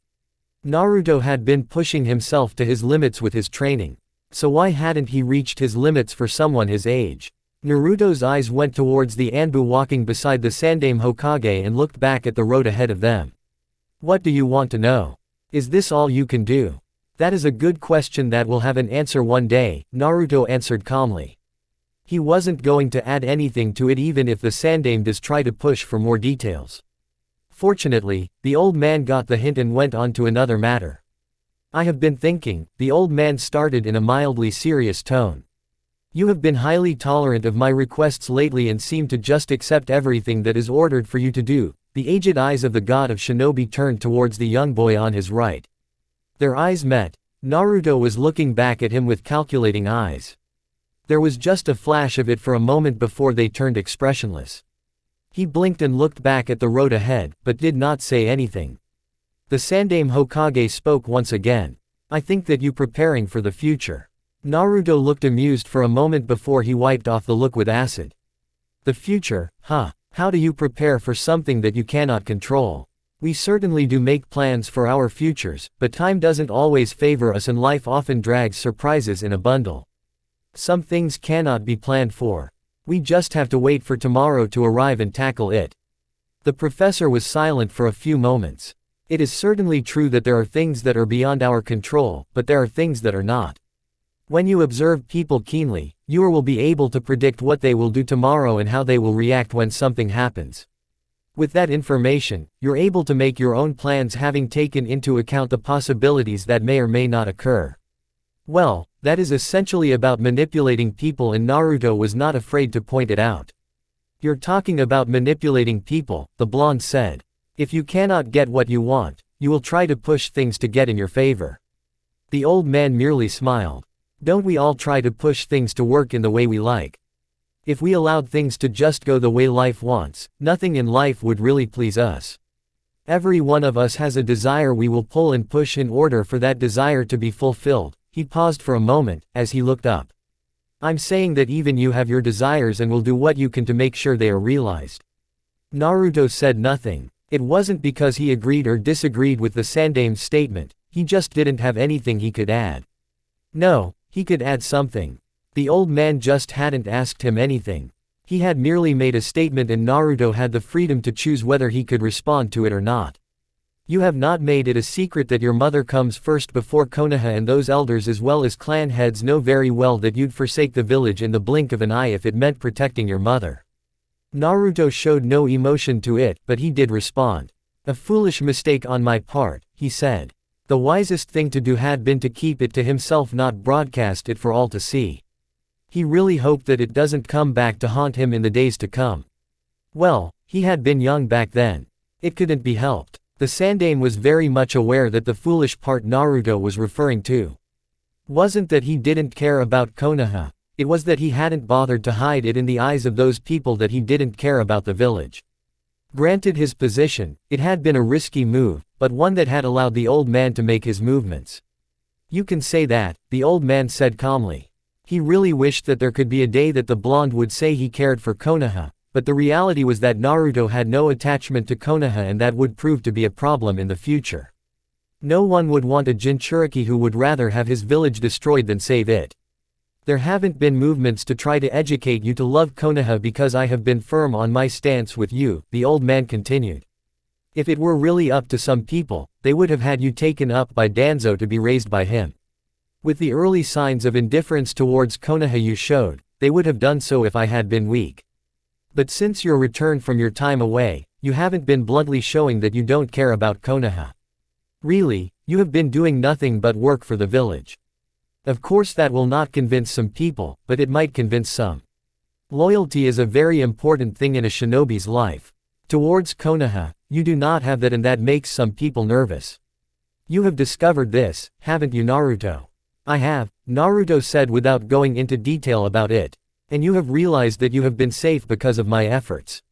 Speaker 1: Naruto had been pushing himself to his limits with his training. So why hadn't he reached his limits for someone his age? Naruto's eyes went towards the Anbu walking beside the Sandaime Hokage and looked back at the road ahead of them. What do you want to know? Is this all you can do? That is a good question that will have an answer one day, Naruto answered calmly. He wasn't going to add anything to it even if the Sandaime does try to push for more details. Fortunately, the old man got the hint and went on to another matter. I have been thinking, the old man started in a mildly serious tone. You have been highly tolerant of my requests lately and seem to just accept everything that is ordered for you to do. The aged eyes of the god of shinobi turned towards the young boy on his right. Their eyes met. Naruto was looking back at him with calculating eyes. There was just a flash of it for a moment before they turned expressionless. He blinked and looked back at the road ahead, but did not say anything. The Sandaime Hokage spoke once again. I think that you preparing for the future. Naruto looked amused for a moment before he wiped off the look with acid. The future, huh? How do you prepare for something that you cannot control? We certainly do make plans for our futures, but time doesn't always favor us and life often drags surprises in a bundle. Some things cannot be planned for. We just have to wait for tomorrow to arrive and tackle it. The professor was silent for a few moments. It is certainly true that there are things that are beyond our control, but there are things that are not. When you observe people keenly, you will be able to predict what they will do tomorrow and how they will react when something happens. With that information, you're able to make your own plans, having taken into account the possibilities that may or may not occur. Well, that is essentially about manipulating people, and Naruto was not afraid to point it out. You're talking about manipulating people, the blonde said. If you cannot get what you want, you will try to push things to get in your favor. The old man merely smiled. Don't we all try to push things to work in the way we like? If we allowed things to just go the way life wants, nothing in life would really please us. Every one of us has a desire we will pull and push in order for that desire to be fulfilled. He paused for a moment, as he looked up. I'm saying that even you have your desires and will do what you can to make sure they are realized. Naruto said nothing. It wasn't because he agreed or disagreed with the Sandaime's statement, he just didn't have anything he could add. No, he could add something. The old man just hadn't asked him anything. He had merely made a statement and Naruto had the freedom to choose whether he could respond to it or not. You have not made it a secret that your mother comes first before Konoha, and those elders as well as clan heads know very well that you'd forsake the village in the blink of an eye if it meant protecting your mother. Naruto showed no emotion to it, but he did respond. A foolish mistake on my part, he said. The wisest thing to do had been to keep it to himself, not broadcast it for all to see. He really hoped that it doesn't come back to haunt him in the days to come. Well, he had been young back then. It couldn't be helped. The Sandaime was very much aware that the foolish part Naruto was referring to wasn't that he didn't care about Konoha, it was that he hadn't bothered to hide it in the eyes of those people that he didn't care about the village. Granted his position, it had been a risky move, but one that had allowed the old man to make his movements. You can say that, the old man said calmly. He really wished that there could be a day that the blonde would say he cared for Konoha, but the reality was that Naruto had no attachment to Konoha, and that would prove to be a problem in the future. No one would want a Jinchuriki who would rather have his village destroyed than save it. There haven't been movements to try to educate you to love Konoha because I have been firm on my stance with you, the old man continued. If it were really up to some people, they would have had you taken up by Danzo to be raised by him. With the early signs of indifference towards Konoha you showed, they would have done so if I had been weak. But since your return from your time away, you haven't been bluntly showing that you don't care about Konoha. Really, you have been doing nothing but work for the village. Of course that will not convince some people, but it might convince some. Loyalty is a very important thing in a shinobi's life. Towards Konoha, you do not have that, and that makes some people nervous. You have discovered this, haven't you, Naruto? I have, Naruto said without going into detail about it. And you have realized that you have been safe because of my efforts.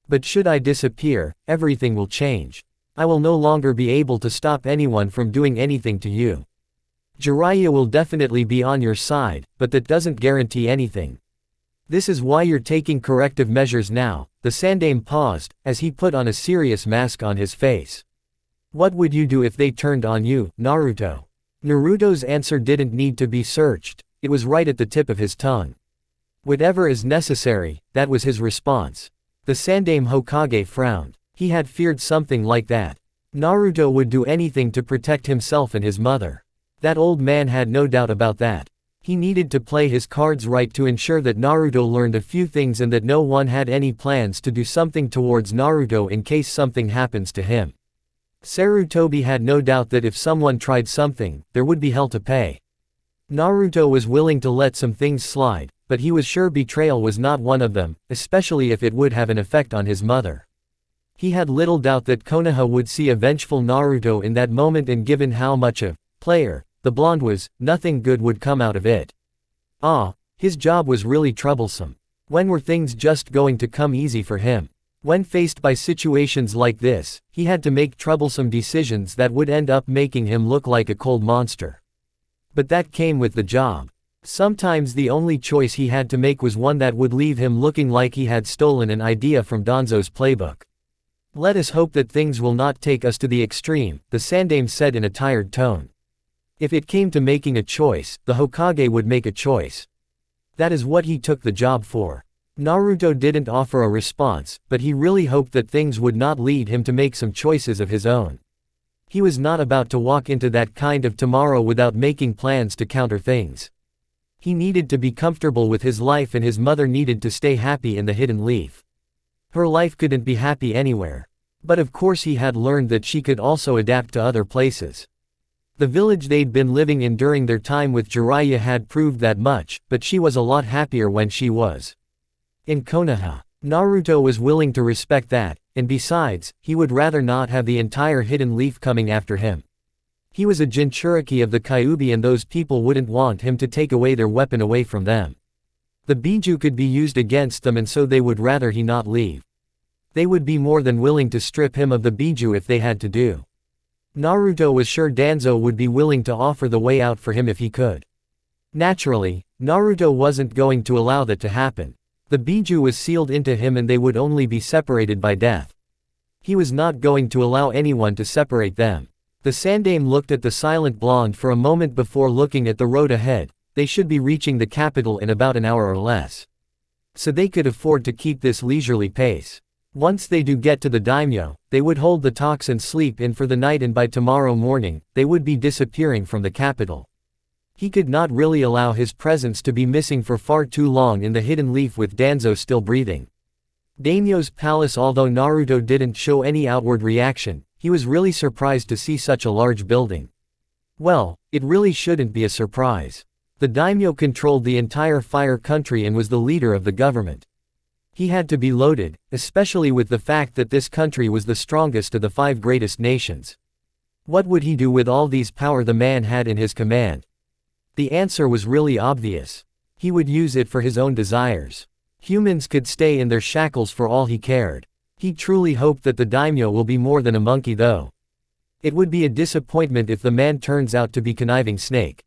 Speaker 1: But should I disappear, everything will change. I will no longer be able to stop anyone from doing anything to you. Jiraiya will definitely be on your side, but that doesn't guarantee anything. This is why you're taking corrective measures now. The Sandaime paused, as he put on a serious mask on his face. What would you do if they turned on you, Naruto? Naruto's answer didn't need to be searched, it was right at the tip of his tongue. Whatever is necessary, that was his response. The Sandaime Hokage frowned. He had feared something like that. Naruto would do anything to protect himself and his mother. That old man had no doubt about that. He needed to play his cards right to ensure that Naruto learned a few things and that no one had any plans to do something towards Naruto in case something happens to him. Sarutobi had no doubt that if someone tried something, there would be hell to pay. Naruto was willing to let some things slide, but he was sure betrayal was not one of them, especially if it would have an effect on his mother. He had little doubt that Konoha would see a vengeful Naruto in that moment, and given how much of player the blonde was, nothing good would come out of it. His job was really troublesome. When were things just going to come easy for him? When faced by situations like this, he had to make troublesome decisions that would end up making him look like a cold monster. But that came with the job. Sometimes the only choice he had to make was one that would leave him looking like he had stolen an idea from Danzo's playbook. Let us hope that things will not take us to the extreme, the Sandaime said in a tired tone. If it came to making a choice, the Hokage would make a choice. That is what he took the job for. Naruto didn't offer a response, but he really hoped that things would not lead him to make some choices of his own. He was not about to walk into that kind of tomorrow without making plans to counter things. He needed to be comfortable with his life, and his mother needed to stay happy in the Hidden Leaf. Her life couldn't be happy anywhere. But of course he had learned that she could also adapt to other places. The village they'd been living in during their time with Jiraiya had proved that much, but she was a lot happier when she was in Konoha. Naruto was willing to respect that, and besides, he would rather not have the entire Hidden Leaf coming after him. He was a Jinchuriki of the Kyuubi, and those people wouldn't want him to take away their weapon away from them. The Biju could be used against them, and so they would rather he not leave. They would be more than willing to strip him of the Biju if they had to do. Naruto was sure Danzo would be willing to offer the way out for him if he could. Naturally, Naruto wasn't going to allow that to happen. The Biju was sealed into him, and they would only be separated by death. He was not going to allow anyone to separate them. The Sandaime looked at the silent blonde for a moment before looking at the road ahead. They should be reaching the capital in about an hour or less. So they could afford to keep this leisurely pace. Once they do get to the daimyo, they would hold the talks and sleep in for the night, and by tomorrow morning, they would be disappearing from the capital. He could not really allow his presence to be missing for far too long in the Hidden Leaf with Danzo still breathing. Daimyo's palace. Although Naruto didn't show any outward reaction, he was really surprised to see such a large building. Well, it really shouldn't be a surprise. The daimyo controlled the entire Fire Country and was the leader of the government. He had to be loaded, especially with the fact that this country was the strongest of the 5 greatest nations. What would he do with all these power the man had in his command? The answer was really obvious. He would use it for his own desires. Humans could stay in their shackles for all he cared. He truly hoped that the daimyo will be more than a monkey, though. It would be a disappointment if the man turns out to be conniving snake.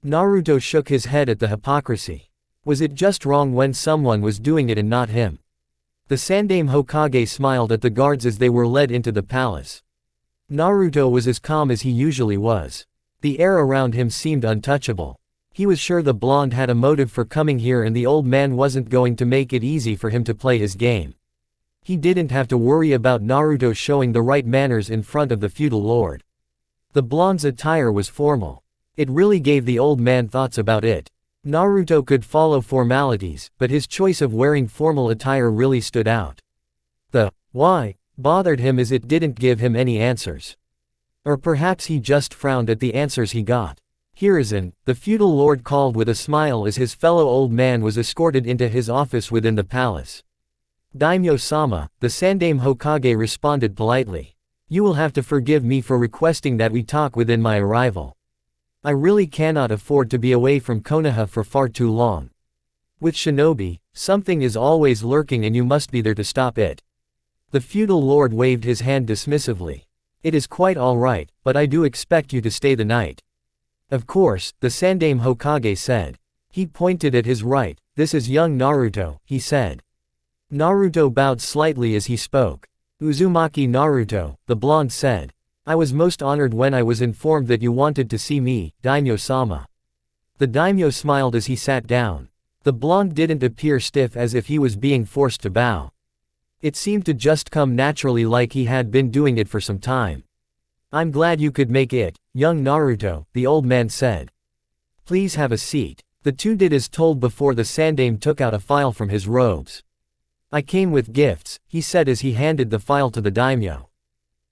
Speaker 1: Naruto shook his head at the hypocrisy. Was it just wrong when someone was doing it and not him? The Sandaime Hokage smiled at the guards as they were led into the palace. Naruto was as calm as he usually was. The air around him seemed untouchable. He was sure the blonde had a motive for coming here and the old man wasn't going to make it easy for him to play his game. He didn't have to worry about Naruto showing the right manners in front of the feudal lord. The blonde's attire was formal. It really gave the old man thoughts about it. Naruto could follow formalities, but his choice of wearing formal attire really stood out. The why bothered him as it didn't give him any answers. Or perhaps he just frowned at the answers he got. Hiruzen, the feudal lord called with a smile as his fellow old man was escorted into his office within the palace. Daimyo-sama, the Sandaime Hokage responded politely. You will have to forgive me for requesting that we talk within my arrival. I really cannot afford to be away from Konoha for far too long. With shinobi, something is always lurking and you must be there to stop it. The feudal lord waved his hand dismissively. It is quite all right, but I do expect you to stay the night. Of course, the Sandaime Hokage said. He pointed at his right. This is young Naruto, he said. Naruto bowed slightly as he spoke. Uzumaki Naruto, the blonde said. I was most honored when I was informed that you wanted to see me, Daimyo-sama. The daimyo smiled as he sat down. The blonde didn't appear stiff as if he was being forced to bow. It seemed to just come naturally like he had been doing it for some time. I'm glad you could make it, young Naruto, the old man said. Please have a seat. The two did as told before the Sandaime took out a file from his robes. I came with gifts, he said as he handed the file to the daimyo.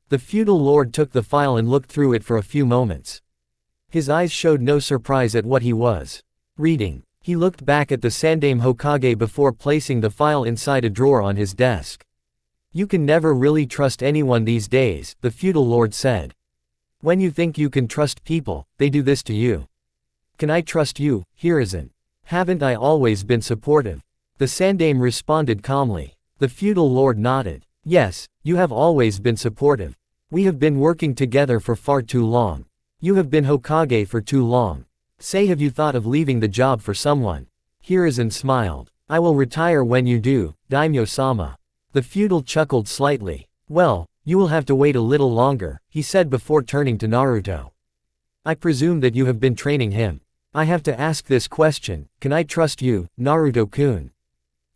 Speaker 1: The feudal lord took the file and looked through it for a few moments. His eyes showed no surprise at what he was reading. He looked back at the Sandaime Hokage before placing the file inside a drawer on his desk. You can never really trust anyone these days, the feudal lord said. When you think you can trust people, they do this to you. Can I trust you, Hiruzen? Haven't I always been supportive? The Sandaime responded calmly. The feudal lord nodded. Yes, you have always been supportive. We have been working together for far too long. You have been Hokage for too long. Say, have you thought of leaving the job for someone? Hiruzen smiled. I will retire when you do, Daimyo-sama. The feudal chuckled slightly. Well, you will have to wait a little longer, he said before turning to Naruto. I presume that you have been training him. I have to ask this question, can I trust you, Naruto-kun?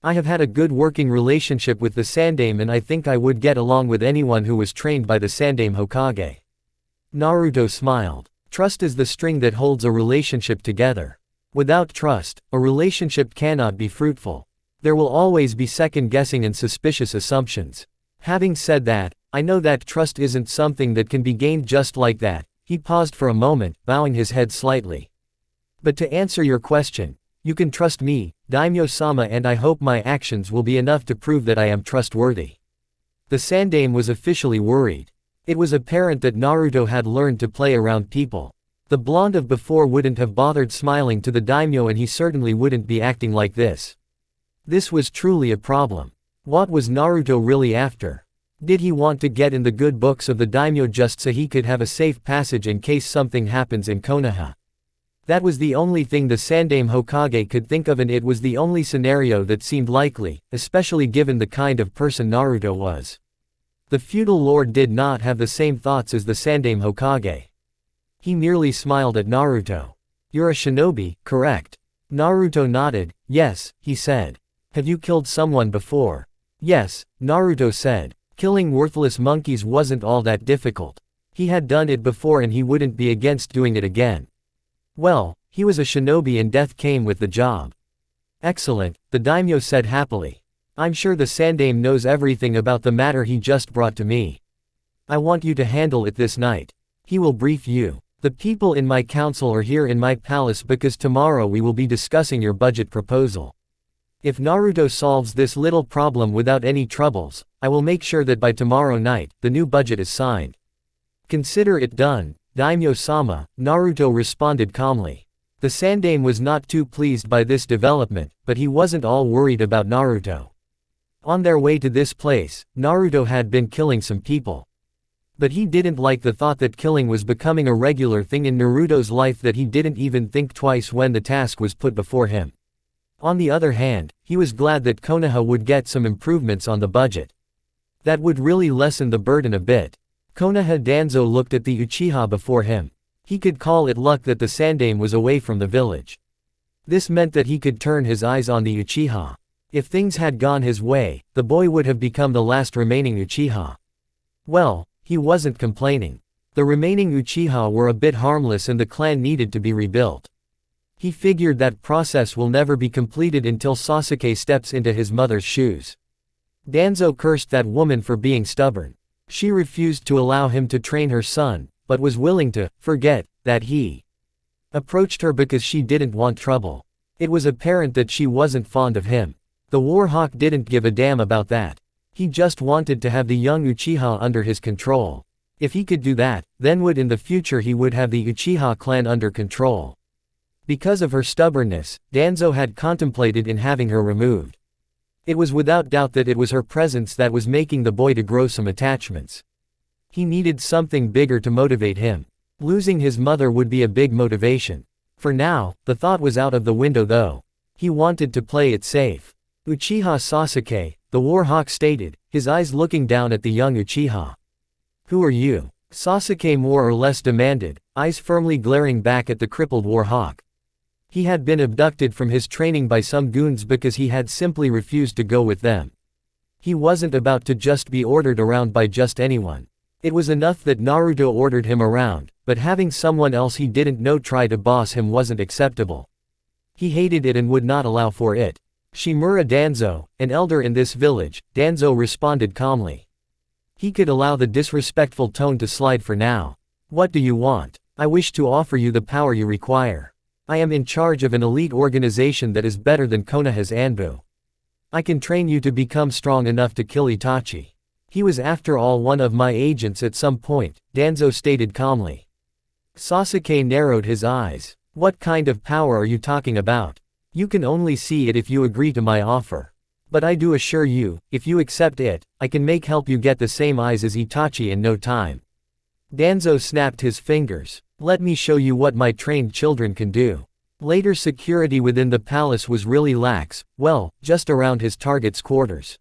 Speaker 1: I have had a good working relationship with the Sandaime and I think I would get along with anyone who was trained by the Sandaime Hokage. Naruto smiled. Trust is the string that holds a relationship together. Without trust, a relationship cannot be fruitful. There will always be second-guessing and suspicious assumptions. Having said that, I know that trust isn't something that can be gained just like that. He paused for a moment, bowing his head slightly. But to answer your question, you can trust me, Daimyo-sama, and I hope my actions will be enough to prove that I am trustworthy. The Sandaime was officially worried. It was apparent that Naruto had learned to play around people. The blonde of before wouldn't have bothered smiling to the daimyo and he certainly wouldn't be acting like this. This was truly a problem. What was Naruto really after? Did he want to get in the good books of the daimyo just so he could have a safe passage in case something happens in Konoha? That was the only thing the Sandaime Hokage could think of, and it was the only scenario that seemed likely, especially given the kind of person Naruto was. The feudal lord did not have the same thoughts as the Sandaime Hokage. He merely smiled at Naruto. You're a shinobi, correct? Naruto nodded. Yes, he said. Have you killed someone before? Yes, Naruto said. Killing worthless monkeys wasn't all that difficult. He had done it before and he wouldn't be against doing it again. Well, he was a shinobi and death came with the job. Excellent, the daimyo said happily. I'm sure the Sandaime knows everything about the matter he just brought to me. I want you to handle it this night. He will brief you. The people in my council are here in my palace because tomorrow we will be discussing your budget proposal. If Naruto solves this little problem without any troubles, I will make sure that by tomorrow night, the new budget is signed. Consider it done, Daimyo-sama, Naruto responded calmly. The Sandaime was not too pleased by this development, but he wasn't all worried about Naruto. On their way to this place, Naruto had been killing some people. But he didn't like the thought that killing was becoming a regular thing in Naruto's life, that he didn't even think twice when the task was put before him. On the other hand, he was glad that Konoha would get some improvements on the budget. That would really lessen the burden a bit. Konoha Danzo looked at the Uchiha before him. He could call it luck that the Sandaime was away from the village. This meant that he could turn his eyes on the Uchiha. If things had gone his way, the boy would have become the last remaining Uchiha. Well, he wasn't complaining. The remaining Uchiha were a bit harmless and the clan needed to be rebuilt. He figured that process will never be completed until Sasuke steps into his mother's shoes. Danzo cursed that woman for being stubborn. She refused to allow him to train her son, but was willing to forget that he approached her because she didn't want trouble. It was apparent that she wasn't fond of him. The Warhawk didn't give a damn about that. He just wanted to have the young Uchiha under his control. If he could do that, then in the future he would have the Uchiha clan under control. Because of her stubbornness, Danzo had contemplated in having her removed. It was without doubt that it was her presence that was making the boy to grow some attachments. He needed something bigger to motivate him. Losing his mother would be a big motivation. For now, the thought was out of the window though. He wanted to play it safe. Uchiha Sasuke, the Warhawk stated, his eyes looking down at the young Uchiha. Who are you? Sasuke more or less demanded, eyes firmly glaring back at the crippled Warhawk. He had been abducted from his training by some goons because he had simply refused to go with them. He wasn't about to just be ordered around by just anyone. It was enough that Naruto ordered him around, but having someone else he didn't know try to boss him wasn't acceptable. He hated it and would not allow for it. Shimura Danzo, an elder in this village, Danzo responded calmly. He could allow the disrespectful tone to slide for now. What do you want? I wish to offer you the power you require. I am in charge of an elite organization that is better than Konoha's Anbu. I can train you to become strong enough to kill Itachi. He was after all one of my agents at some point, Danzo stated calmly. Sasuke narrowed his eyes. What kind of power are you talking about? You can only see it if you agree to my offer. But I do assure you, if you accept it, I can help you get the same eyes as Itachi in no time. Danzo snapped his fingers. Let me show you what my trained children can do. Later security within the palace was really lax, well, just around his target's quarters.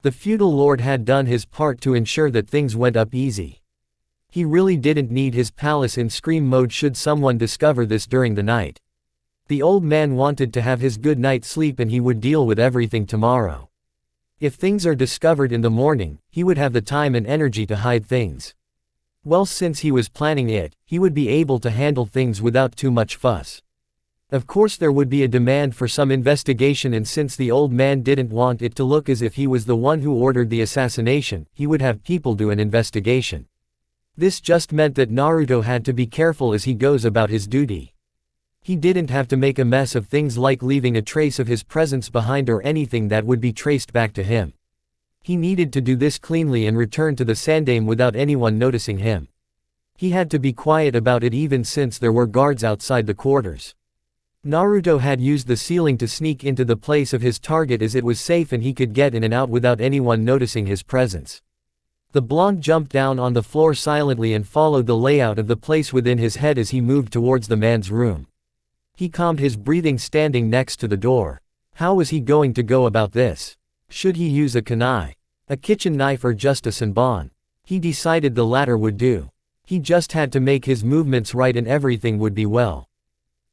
Speaker 1: The feudal lord had done his part to ensure that things went up easy. He really didn't need his palace in scream mode should someone discover this during the night. The old man wanted to have his good night's sleep and he would deal with everything tomorrow. If things are discovered in the morning, he would have the time and energy to hide things. Well, since he was planning it, he would be able to handle things without too much fuss. Of course there would be a demand for some investigation, and since the old man didn't want it to look as if he was the one who ordered the assassination, he would have people do an investigation. This just meant that Naruto had to be careful as he goes about his duty. He didn't have to make a mess of things like leaving a trace of his presence behind or anything that would be traced back to him. He needed to do this cleanly and return to the Sandaime without anyone noticing him. He had to be quiet about it even since there were guards outside the quarters. Naruto had used the ceiling to sneak into the place of his target as it was safe and he could get in and out without anyone noticing his presence. The blonde jumped down on the floor silently and followed the layout of the place within his head as he moved towards the man's room. He calmed his breathing standing next to the door. How was he going to go about this? Should he use a kunai, a kitchen knife, or just a senbon? He decided the latter would do. He just had to make his movements right and everything would be well.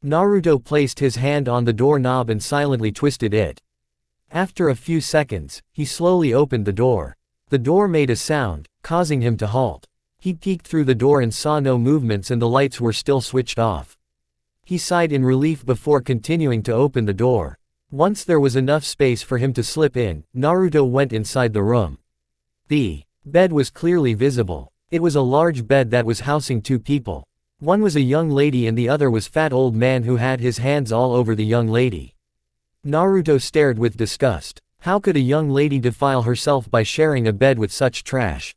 Speaker 1: Naruto placed his hand on the doorknob and silently twisted it. After a few seconds, he slowly opened the door. The door made a sound, causing him to halt. He peeked through the door and saw no movements and the lights were still switched off. He sighed in relief before continuing to open the door. Once there was enough space for him to slip in, Naruto went inside the room. The bed was clearly visible. It was a large bed that was housing two people. One was a young lady and the other was fat old man who had his hands all over the young lady. Naruto stared with disgust. How could a young lady defile herself by sharing a bed with such trash?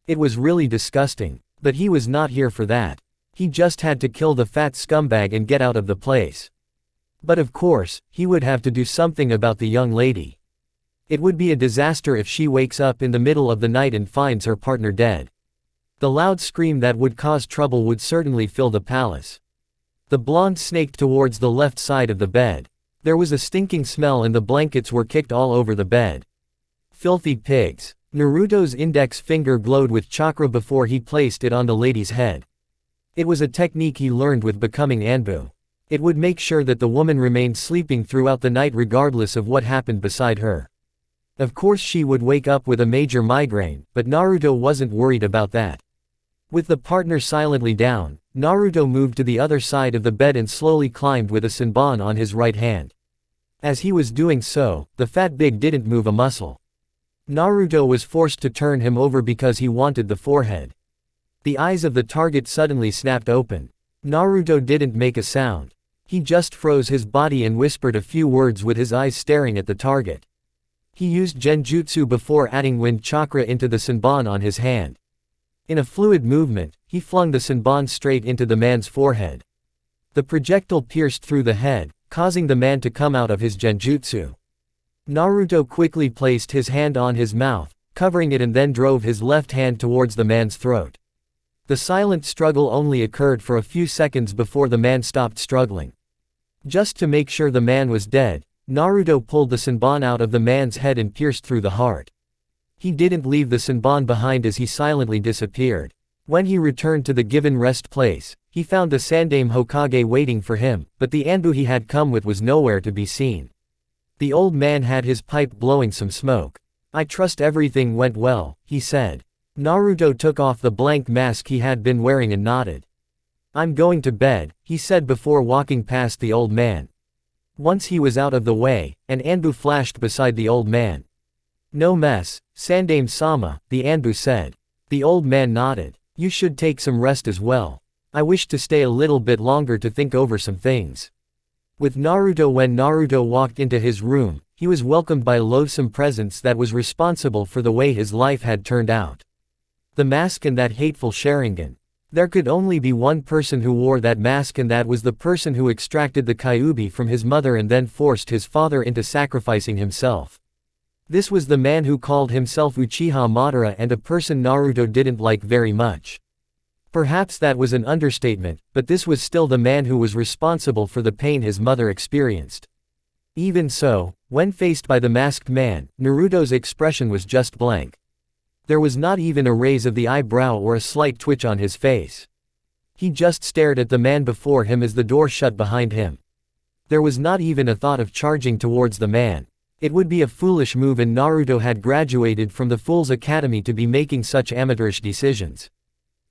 Speaker 1: It was really disgusting. But he was not here for that. He just had to kill the fat scumbag and get out of the place. But of course, he would have to do something about the young lady. It would be a disaster if she wakes up in the middle of the night and finds her partner dead. The loud scream that would cause trouble would certainly fill the palace. The blonde snaked towards the left side of the bed. There was a stinking smell and the blankets were kicked all over the bed. Filthy pigs. Naruto's index finger glowed with chakra before he placed it on the lady's head. It was a technique he learned with becoming Anbu. It would make sure that the woman remained sleeping throughout the night regardless of what happened beside her. Of course she would wake up with a major migraine, but Naruto wasn't worried about that. With the partner silently down, Naruto moved to the other side of the bed and slowly climbed with a senbon on his right hand. As he was doing so, the fat big didn't move a muscle. Naruto was forced to turn him over because he wanted the forehead. The eyes of the target suddenly snapped open. Naruto didn't make a sound. He just froze his body and whispered a few words with his eyes staring at the target. He used genjutsu before adding wind chakra into the senbon on his hand. In a fluid movement, he flung the senbon straight into the man's forehead. The projectile pierced through the head, causing the man to come out of his genjutsu. Naruto quickly placed his hand on his mouth, covering it, and then drove his left hand towards the man's throat. The silent struggle only occurred for a few seconds before the man stopped struggling. Just to make sure the man was dead, Naruto pulled the senbon out of the man's head and pierced through the heart. He didn't leave the senbon behind as he silently disappeared. When he returned to the given rest place, he found the Sandaime Hokage waiting for him, but the Anbu he had come with was nowhere to be seen. The old man had his pipe blowing some smoke. "I trust everything went well," he said. Naruto took off the blank mask he had been wearing and nodded. "I'm going to bed," he said before walking past the old man. Once he was out of the way, an Anbu flashed beside the old man. "No mess, Sandaime-sama," the Anbu said. The old man nodded. "You should take some rest as well. I wish to stay a little bit longer to think over some things." With Naruto, when Naruto walked into his room, he was welcomed by a loathsome presence that was responsible for the way his life had turned out. The mask and that hateful Sharingan. There could only be one person who wore that mask, and that was the person who extracted the Kyuubi from his mother and then forced his father into sacrificing himself. This was the man who called himself Uchiha Madara, and a person Naruto didn't like very much. Perhaps that was an understatement, but this was still the man who was responsible for the pain his mother experienced. Even so, when faced by the masked man, Naruto's expression was just blank. There was not even a raise of the eyebrow or a slight twitch on his face. He just stared at the man before him as the door shut behind him. There was not even a thought of charging towards the man. It would be a foolish move, and Naruto had graduated from the Fool's Academy to be making such amateurish decisions.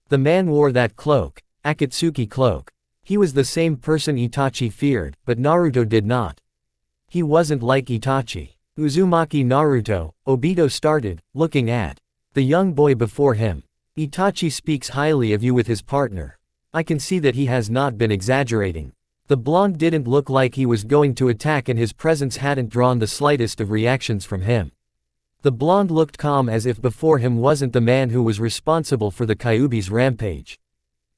Speaker 1: The man wore that cloak, Akatsuki cloak. He was the same person Itachi feared, but Naruto did not. He wasn't like Itachi. "Uzumaki Naruto," Obito started, looking at the young boy before him. "Itachi speaks highly of you with his partner. I can see that he has not been exaggerating." The blonde didn't look like he was going to attack, and his presence hadn't drawn the slightest of reactions from him. The blonde looked calm, as if before him wasn't the man who was responsible for the Kyuubi's rampage.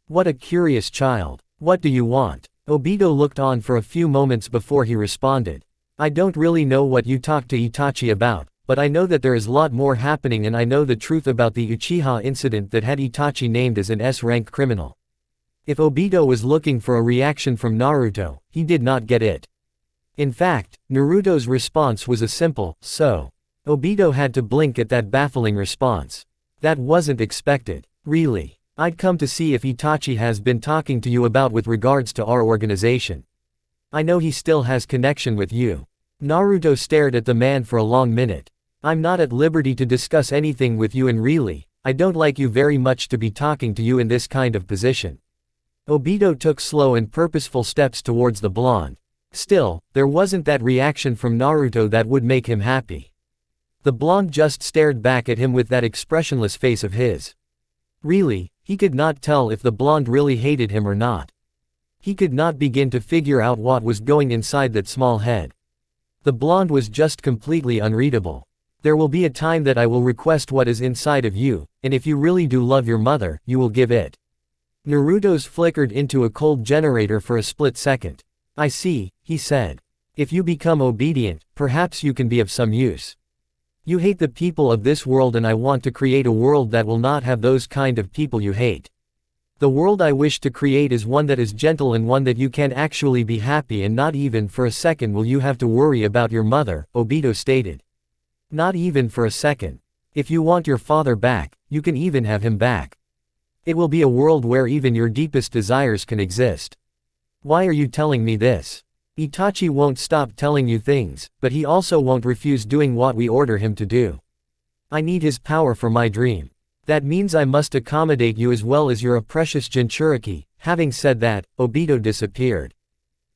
Speaker 1: "What a curious child. What do you want?" Obito looked on for a few moments before he responded. "I don't really know what you talked to Itachi about, but I know that there is a lot more happening, and I know the truth about the Uchiha incident that had Itachi named as an S-rank criminal." If Obito was looking for a reaction from Naruto, he did not get it. In fact, Naruto's response was a simple, "So." Obito had to blink at that baffling response. That wasn't expected. "Really? I'd come to see if Itachi has been talking to you about with regards to our organization. I know he still has connection with you." Naruto stared at the man for a long minute. "I'm not at liberty to discuss anything with you, and really, I don't like you very much to be talking to you in this kind of position." Obito took slow and purposeful steps towards the blonde. Still, there wasn't that reaction from Naruto that would make him happy. The blonde just stared back at him with that expressionless face of his. Really, he could not tell if the blonde really hated him or not. He could not begin to figure out what was going inside that small head. The blonde was just completely unreadable. "There will be a time that I will request what is inside of you, and if you really do love your mother, you will give it." Naruto's flickered into a cold generator for a split second. "I see," he said. "If you become obedient, perhaps you can be of some use. You hate the people of this world, and I want to create a world that will not have those kind of people you hate." The world I wish to create is one that is gentle and one that you can actually be happy, and not even for a second will you have to worry about your mother, Obito stated. Not even for a second. If you want your father back, you can even have him back. It will be a world where even your deepest desires can exist. Why are you telling me this? Itachi won't stop telling you things, but he also won't refuse doing what we order him to do. I need his power for my dream. That means I must accommodate you as well as you're a precious Jinchuriki. Having said that, Obito disappeared.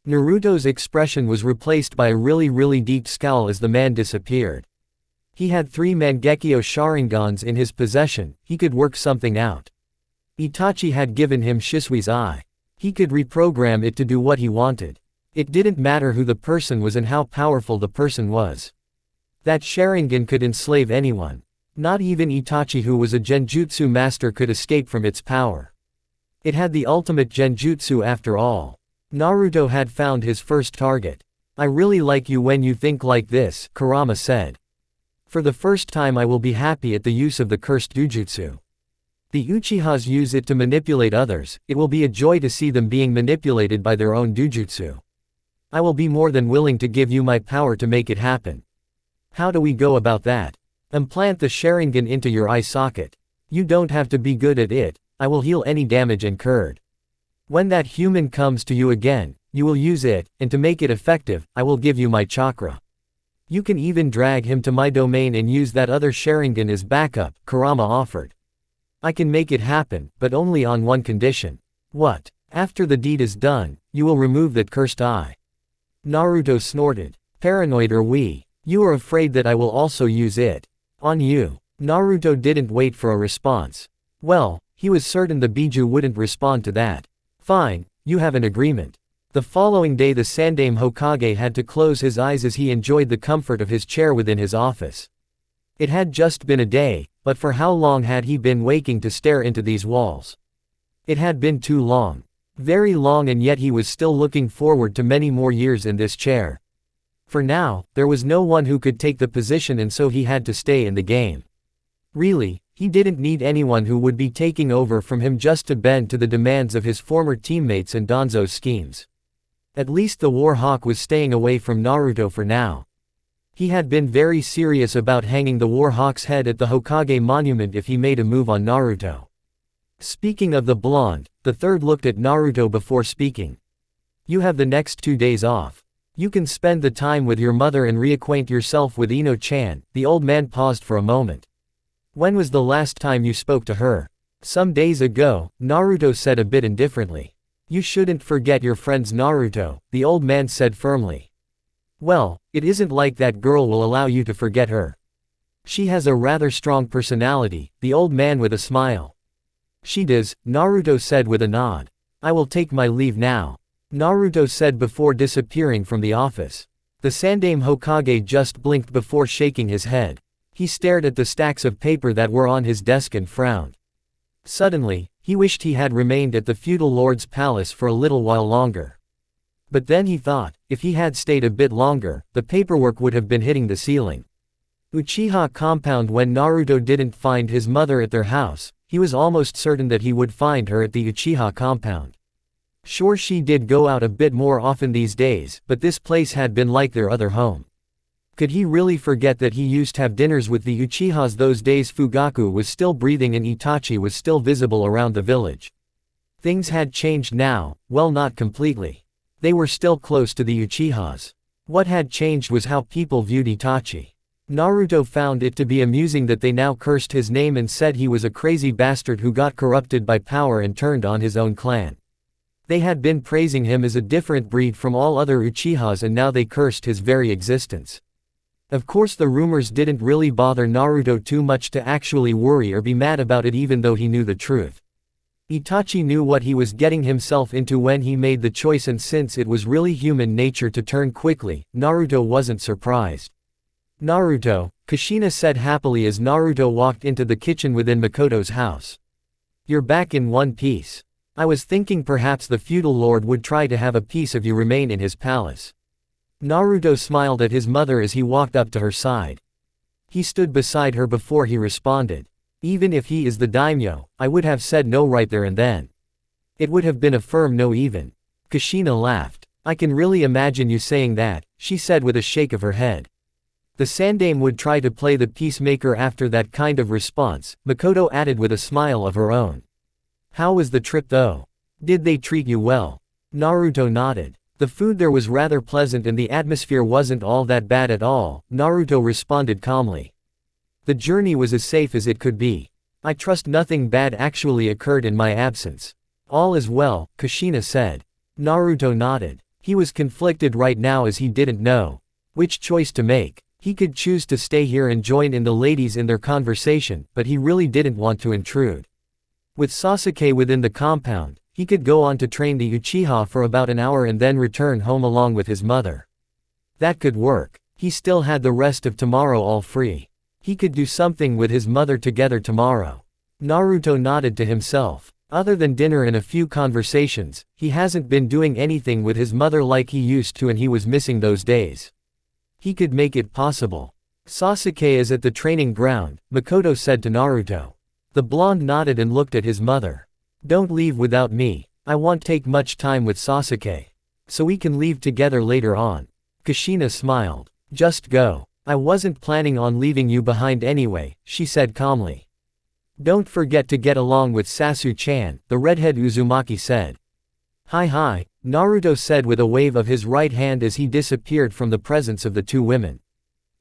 Speaker 1: Naruto's expression was replaced by a really deep scowl as the man disappeared. He had 3 Mangekyo Sharingans in his possession, he could work something out. Itachi had given him Shisui's eye. He could reprogram it to do what he wanted. It didn't matter who the person was and how powerful the person was. That Sharingan could enslave anyone. Not even Itachi, who was a genjutsu master, could escape from its power. It had the ultimate genjutsu after all. Naruto had found his first target. I really like you when you think like this, Kurama said. For the first time I will be happy at the use of the cursed Dujutsu. The Uchihas use it to manipulate others, it will be a joy to see them being manipulated by their own Dujutsu. I will be more than willing to give you my power to make it happen. How do we go about that? Implant the Sharingan into your eye socket. You don't have to be good at it, I will heal any damage incurred. When that human comes to you again, you will use it, and to make it effective, I will give you my chakra. You can even drag him to my domain and use that other Sharingan as backup, Kurama offered. I can make it happen, but only on one condition. What? After the deed is done, you will remove that cursed eye. Naruto snorted. Paranoid are we? You are afraid that I will also use it. On you. Naruto didn't wait for a response. Well, he was certain the Biju wouldn't respond to that. Fine, you have an agreement. The following day the Sandaime Hokage had to close his eyes as he enjoyed the comfort of his chair within his office. It had just been a day, but for how long had he been waking to stare into these walls? It had been too long. Very long, and yet he was still looking forward to many more years in this chair. For now, there was no one who could take the position, and so he had to stay in the game. Really, he didn't need anyone who would be taking over from him just to bend to the demands of his former teammates and Danzo's schemes. At least the War Hawk was staying away from Naruto for now. He had been very serious about hanging the War Hawk's head at the Hokage monument if he made a move on Naruto. Speaking of the blonde, the third looked at Naruto before speaking. You have the next 2 days off. You can spend the time with your mother and reacquaint yourself with Ino-chan. The old man paused for a moment. When was the last time you spoke to her? Some days ago, Naruto said a bit indifferently. You shouldn't forget your friends, Naruto, the old man said firmly. Well, it isn't like that girl will allow you to forget her. She has a rather strong personality, the old man with a smile. She does, Naruto said with a nod. I will take my leave now, Naruto said before disappearing from the office. The Sandaime Hokage just blinked before shaking his head. He stared at the stacks of paper that were on his desk and frowned. Suddenly, he wished he had remained at the feudal lord's palace for a little while longer. But then he thought, if he had stayed a bit longer, the paperwork would have been hitting the ceiling. Uchiha compound. When Naruto didn't find his mother at their house, he was almost certain that he would find her at the Uchiha compound. Sure, she did go out a bit more often these days, but this place had been like their other home. Could he really forget that he used to have dinners with the Uchihas those days? Fugaku was still breathing and Itachi was still visible around the village. Things had changed now, well, not completely. They were still close to the Uchihas. What had changed was how people viewed Itachi. Naruto found it to be amusing that they now cursed his name and said he was a crazy bastard who got corrupted by power and turned on his own clan. They had been praising him as a different breed from all other Uchihas, and now they cursed his very existence. Of course, the rumors didn't really bother Naruto too much to actually worry or be mad about it, even though he knew the truth. Itachi knew what he was getting himself into when he made the choice, and since it was really human nature to turn quickly, Naruto wasn't surprised. Naruto, Kushina said happily as Naruto walked into the kitchen within Makoto's house. You're back in one piece. I was thinking perhaps the feudal lord would try to have a piece of you remain in his palace. Naruto smiled at his mother as he walked up to her side. He stood beside her before he responded. Even if he is the daimyo, I would have said no right there and then. It would have been a firm no even. Kushina laughed. I can really imagine you saying that, she said with a shake of her head. The Sandame would try to play the peacemaker after that kind of response, Makoto added with a smile of her own. How was the trip though? Did they treat you well? Naruto nodded. The food there was rather pleasant and the atmosphere wasn't all that bad at all, Naruto responded calmly. The journey was as safe as it could be. I trust nothing bad actually occurred in my absence. All is well, Kushina said. Naruto nodded. He was conflicted right now as he didn't know which choice to make. He could choose to stay here and join in the ladies in their conversation, but he really didn't want to intrude. With Sasuke within the compound, he could go on to train the Uchiha for about an hour and then return home along with his mother. That could work. He still had the rest of tomorrow all free. He could do something with his mother together tomorrow. Naruto nodded to himself. Other than dinner and a few conversations, he hasn't been doing anything with his mother like he used to and he was missing those days. He could make it possible. Sasuke is at the training ground, Makoto said to Naruto. The blonde nodded and looked at his mother. Don't leave without me. I won't take much time with Sasuke. So we can leave together later on. Kushina smiled. Just go. I wasn't planning on leaving you behind anyway, she said calmly. Don't forget to get along with Sasu-chan, the redhead Uzumaki said. Hi, Naruto said with a wave of his right hand as he disappeared from the presence of the two women.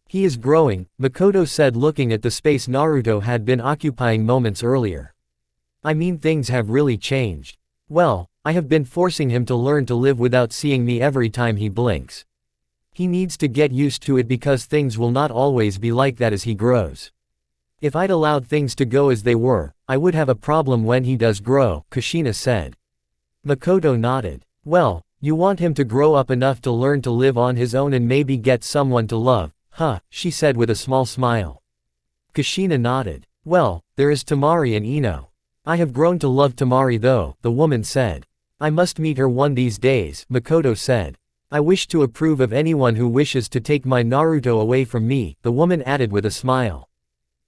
Speaker 1: He is growing, Makoto said looking at the space Naruto had been occupying moments earlier. I mean things have really changed. Well, I have been forcing him to learn to live without seeing me every time he blinks. He needs to get used to it because things will not always be like that as he grows. If I'd allowed things to go as they were, I would have a problem when he does grow, Kushina said. Makoto nodded. Well, you want him to grow up enough to learn to live on his own and maybe get someone to love, huh, she said with a small smile. Kushina nodded. Well, there is Temari and Ino. I have grown to love Temari though, the woman said. I must meet her one these days, Makoto said. I wish to approve of anyone who wishes to take my Naruto away from me, the woman added with a smile.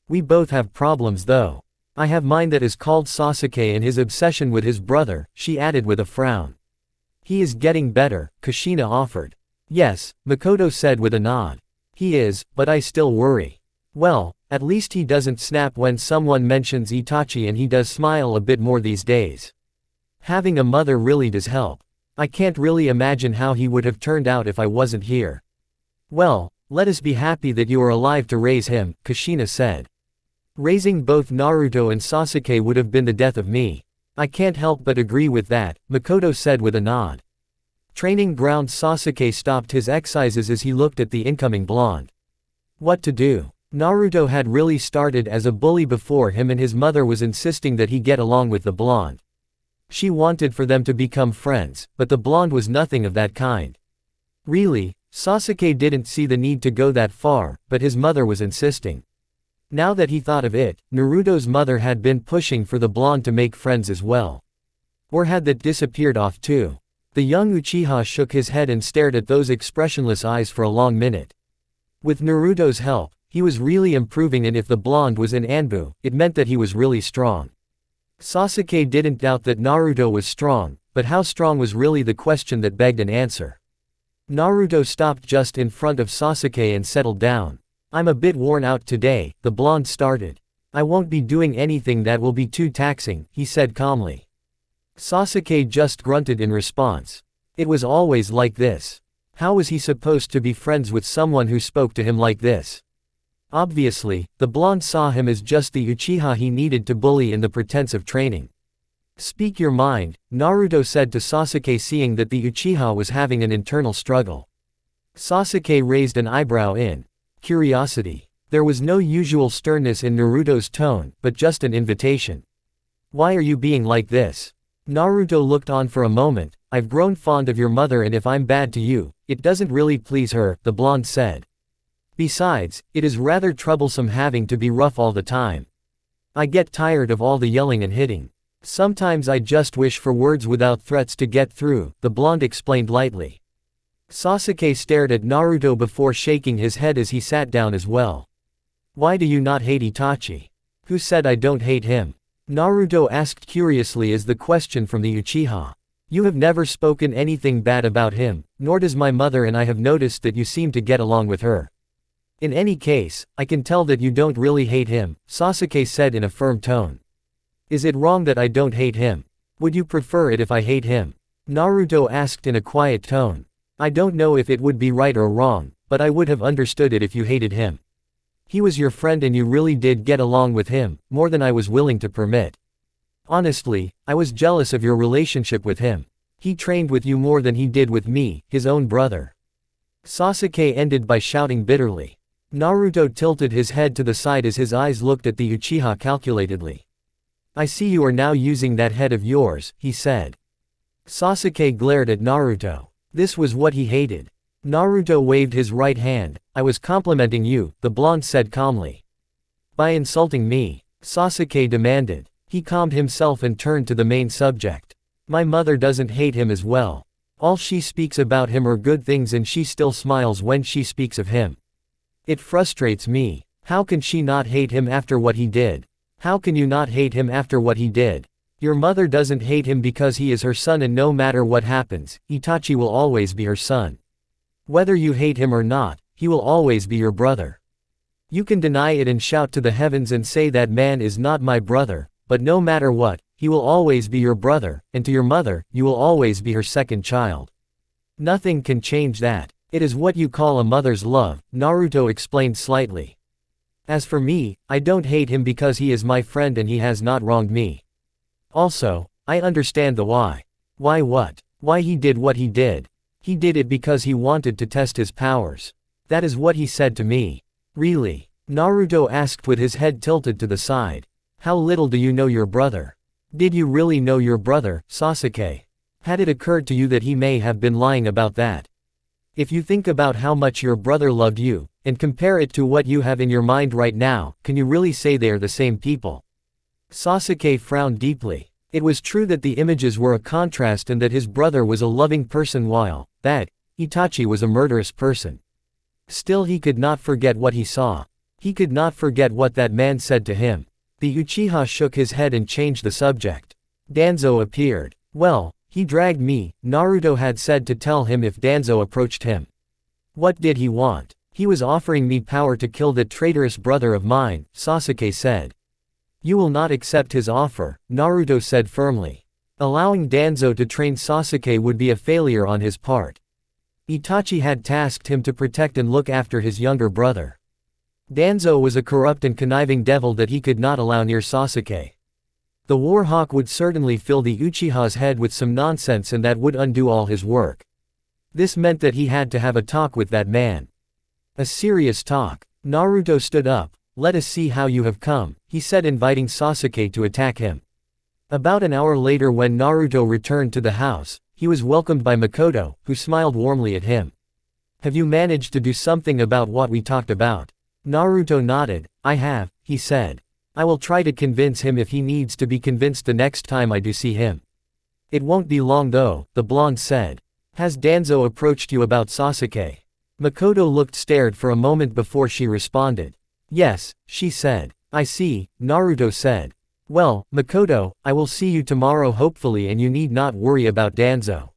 Speaker 1: We both have problems though. I have mine that is called Sasuke and his obsession with his brother, she added with a frown. He is getting better, Kushina offered. Yes, Makoto said with a nod. He is, but I still worry. Well, at least he doesn't snap when someone mentions Itachi and he does smile a bit more these days. Having a mother really does help. I can't really imagine how he would have turned out if I wasn't here. Well, let us be happy that you are alive to raise him, Kushina said. Raising both Naruto and Sasuke would have been the death of me. I can't help but agree with that, Makoto said with a nod. Training ground Sasuke stopped his exercises as he looked at the incoming blonde. What to do? Naruto had really started as a bully before him and his mother was insisting that he get along with the blonde. She wanted for them to become friends, but the blonde was nothing of that kind. Really, Sasuke didn't see the need to go that far, but his mother was insisting. Now that he thought of it, Naruto's mother had been pushing for the blonde to make friends as well. Or had that disappeared off too? The young Uchiha shook his head and stared at those expressionless eyes for a long minute. With Naruto's help, he was really improving and if the blonde was in Anbu, it meant that he was really strong. Sasuke didn't doubt that Naruto was strong, but how strong was really the question that begged an answer. Naruto stopped just in front of Sasuke and settled down. I'm a bit worn out today, the blonde started. I won't be doing anything that will be too taxing, he said calmly. Sasuke just grunted in response. It was always like this. How was he supposed to be friends with someone who spoke to him like this? Obviously, the blonde saw him as just the Uchiha he needed to bully in the pretense of training. Speak your mind, Naruto said to Sasuke seeing that the Uchiha was having an internal struggle. Sasuke raised an eyebrow in curiosity. There was no usual sternness in Naruto's tone, but just an invitation. Why are you being like this? Naruto looked on for a moment. I've grown fond of your mother and if I'm bad to you, it doesn't really please her, the blonde said. Besides, it is rather troublesome having to be rough all the time. I get tired of all the yelling and hitting. Sometimes I just wish for words without threats to get through, the blonde explained lightly. Sasuke stared at Naruto before shaking his head as he sat down as well. Why do you not hate Itachi? Who said I don't hate him? Naruto asked curiously as the question from the Uchiha. You have never spoken anything bad about him, nor does my mother, and I have noticed that you seem to get along with her. In any case, I can tell that you don't really hate him, Sasuke said in a firm tone. Is it wrong that I don't hate him? Would you prefer it if I hate him? Naruto asked in a quiet tone. I don't know if it would be right or wrong, but I would have understood it if you hated him. He was your friend and you really did get along with him, more than I was willing to permit. Honestly, I was jealous of your relationship with him. He trained with you more than he did with me, his own brother. Sasuke ended by shouting bitterly. Naruto tilted his head to the side as his eyes looked at the Uchiha calculatedly. I see you are now using that head of yours, he said. Sasuke glared at Naruto. This was what he hated. Naruto waved his right hand. I was complimenting you, the blonde said calmly. By insulting me? Sasuke demanded. He calmed himself and turned to the main subject. My mother doesn't hate him as well. All she speaks about him are good things and she still smiles when she speaks of him. It frustrates me. How can she not hate him after what he did? How can you not hate him after what he did? Your mother doesn't hate him because he is her son, and no matter what happens, Itachi will always be her son. Whether you hate him or not, he will always be your brother. You can deny it and shout to the heavens and say that man is not my brother, but no matter what, he will always be your brother, and to your mother, you will always be her second child. Nothing can change that. It is what you call a mother's love, Naruto explained slightly. As for me, I don't hate him because he is my friend and he has not wronged me. Also, I understand the why. Why what? Why he did what he did. He did it because he wanted to test his powers. That is what he said to me. Really? Naruto asked with his head tilted to the side. How little do you know your brother? Did you really know your brother, Sasuke? Had it occurred to you that he may have been lying about that? If you think about how much your brother loved you, and compare it to what you have in your mind right now, can you really say they are the same people? Sasuke frowned deeply. It was true that the images were a contrast and that his brother was a loving person while, that, Itachi was a murderous person. Still he could not forget what he saw. He could not forget what that man said to him. The Uchiha shook his head and changed the subject. Danzo appeared. Well, he dragged me, Naruto had said to tell him if Danzo approached him. What did he want? He was offering me power to kill that traitorous brother of mine, Sasuke said. You will not accept his offer, Naruto said firmly. Allowing Danzo to train Sasuke would be a failure on his part. Itachi had tasked him to protect and look after his younger brother. Danzo was a corrupt and conniving devil that he could not allow near Sasuke. The War Hawk would certainly fill the Uchiha's head with some nonsense and that would undo all his work. This meant that he had to have a talk with that man. A serious talk. Naruto stood up. Let us see how you have come, he said, inviting Sasuke to attack him. About an hour later, when Naruto returned to the house, he was welcomed by Makoto, who smiled warmly at him. Have you managed to do something about what we talked about? Naruto nodded. I have, he said. I will try to convince him if he needs to be convinced the next time I do see him. It won't be long though, the blonde said. Has Danzo approached you about Sasuke? Makoto looked scared for a moment before she responded. Yes, she said. I see, Naruto said. Well, Makoto, I will see you tomorrow hopefully, and you need not worry about Danzo.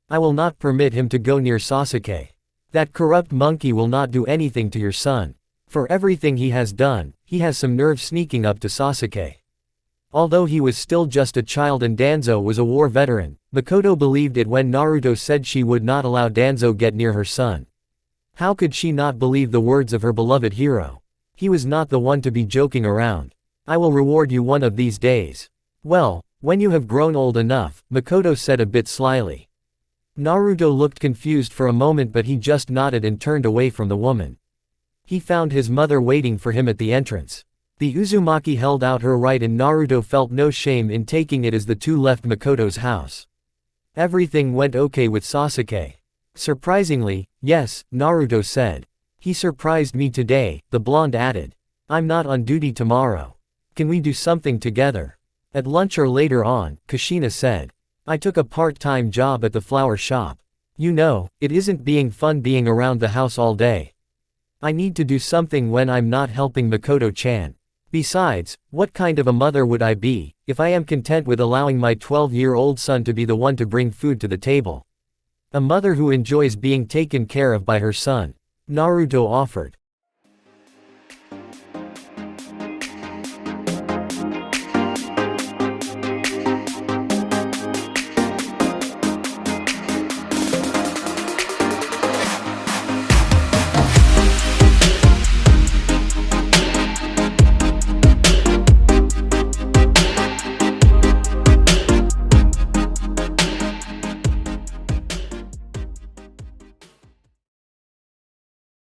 Speaker 1: I will not permit him to go near Sasuke. That corrupt monkey will not do anything to your son. For everything he has done, he has some nerve sneaking up to Sasuke. Although he was still just a child and Danzo was a war veteran, Makoto believed it when Naruto said she would not allow Danzo get near her son. How could she not believe the words of her beloved hero? He was not the one to be joking around. I will reward you one of these days. Well, when you have grown old enough, Makoto said a bit slyly. Naruto looked confused for a moment, but he just nodded and turned away from the woman. He found his mother waiting for him at the entrance. The Uzumaki held out her right and Naruto felt no shame in taking it as the two left Makoto's house. Everything went okay with Sasuke. Surprisingly, yes, Naruto said. He surprised me today, the blonde added. I'm not on duty tomorrow. Can we do something together? At lunch or later on, Kushina said. I took a part-time job at the flower shop. You know, it isn't being fun being around the house all day. I need to do something when I'm not helping Makoto-chan. Besides, what kind of a mother would I be, if I am content with allowing my 12-year-old son to be the one to bring food to the table? A mother who enjoys being taken care of by her son. Naruto offered.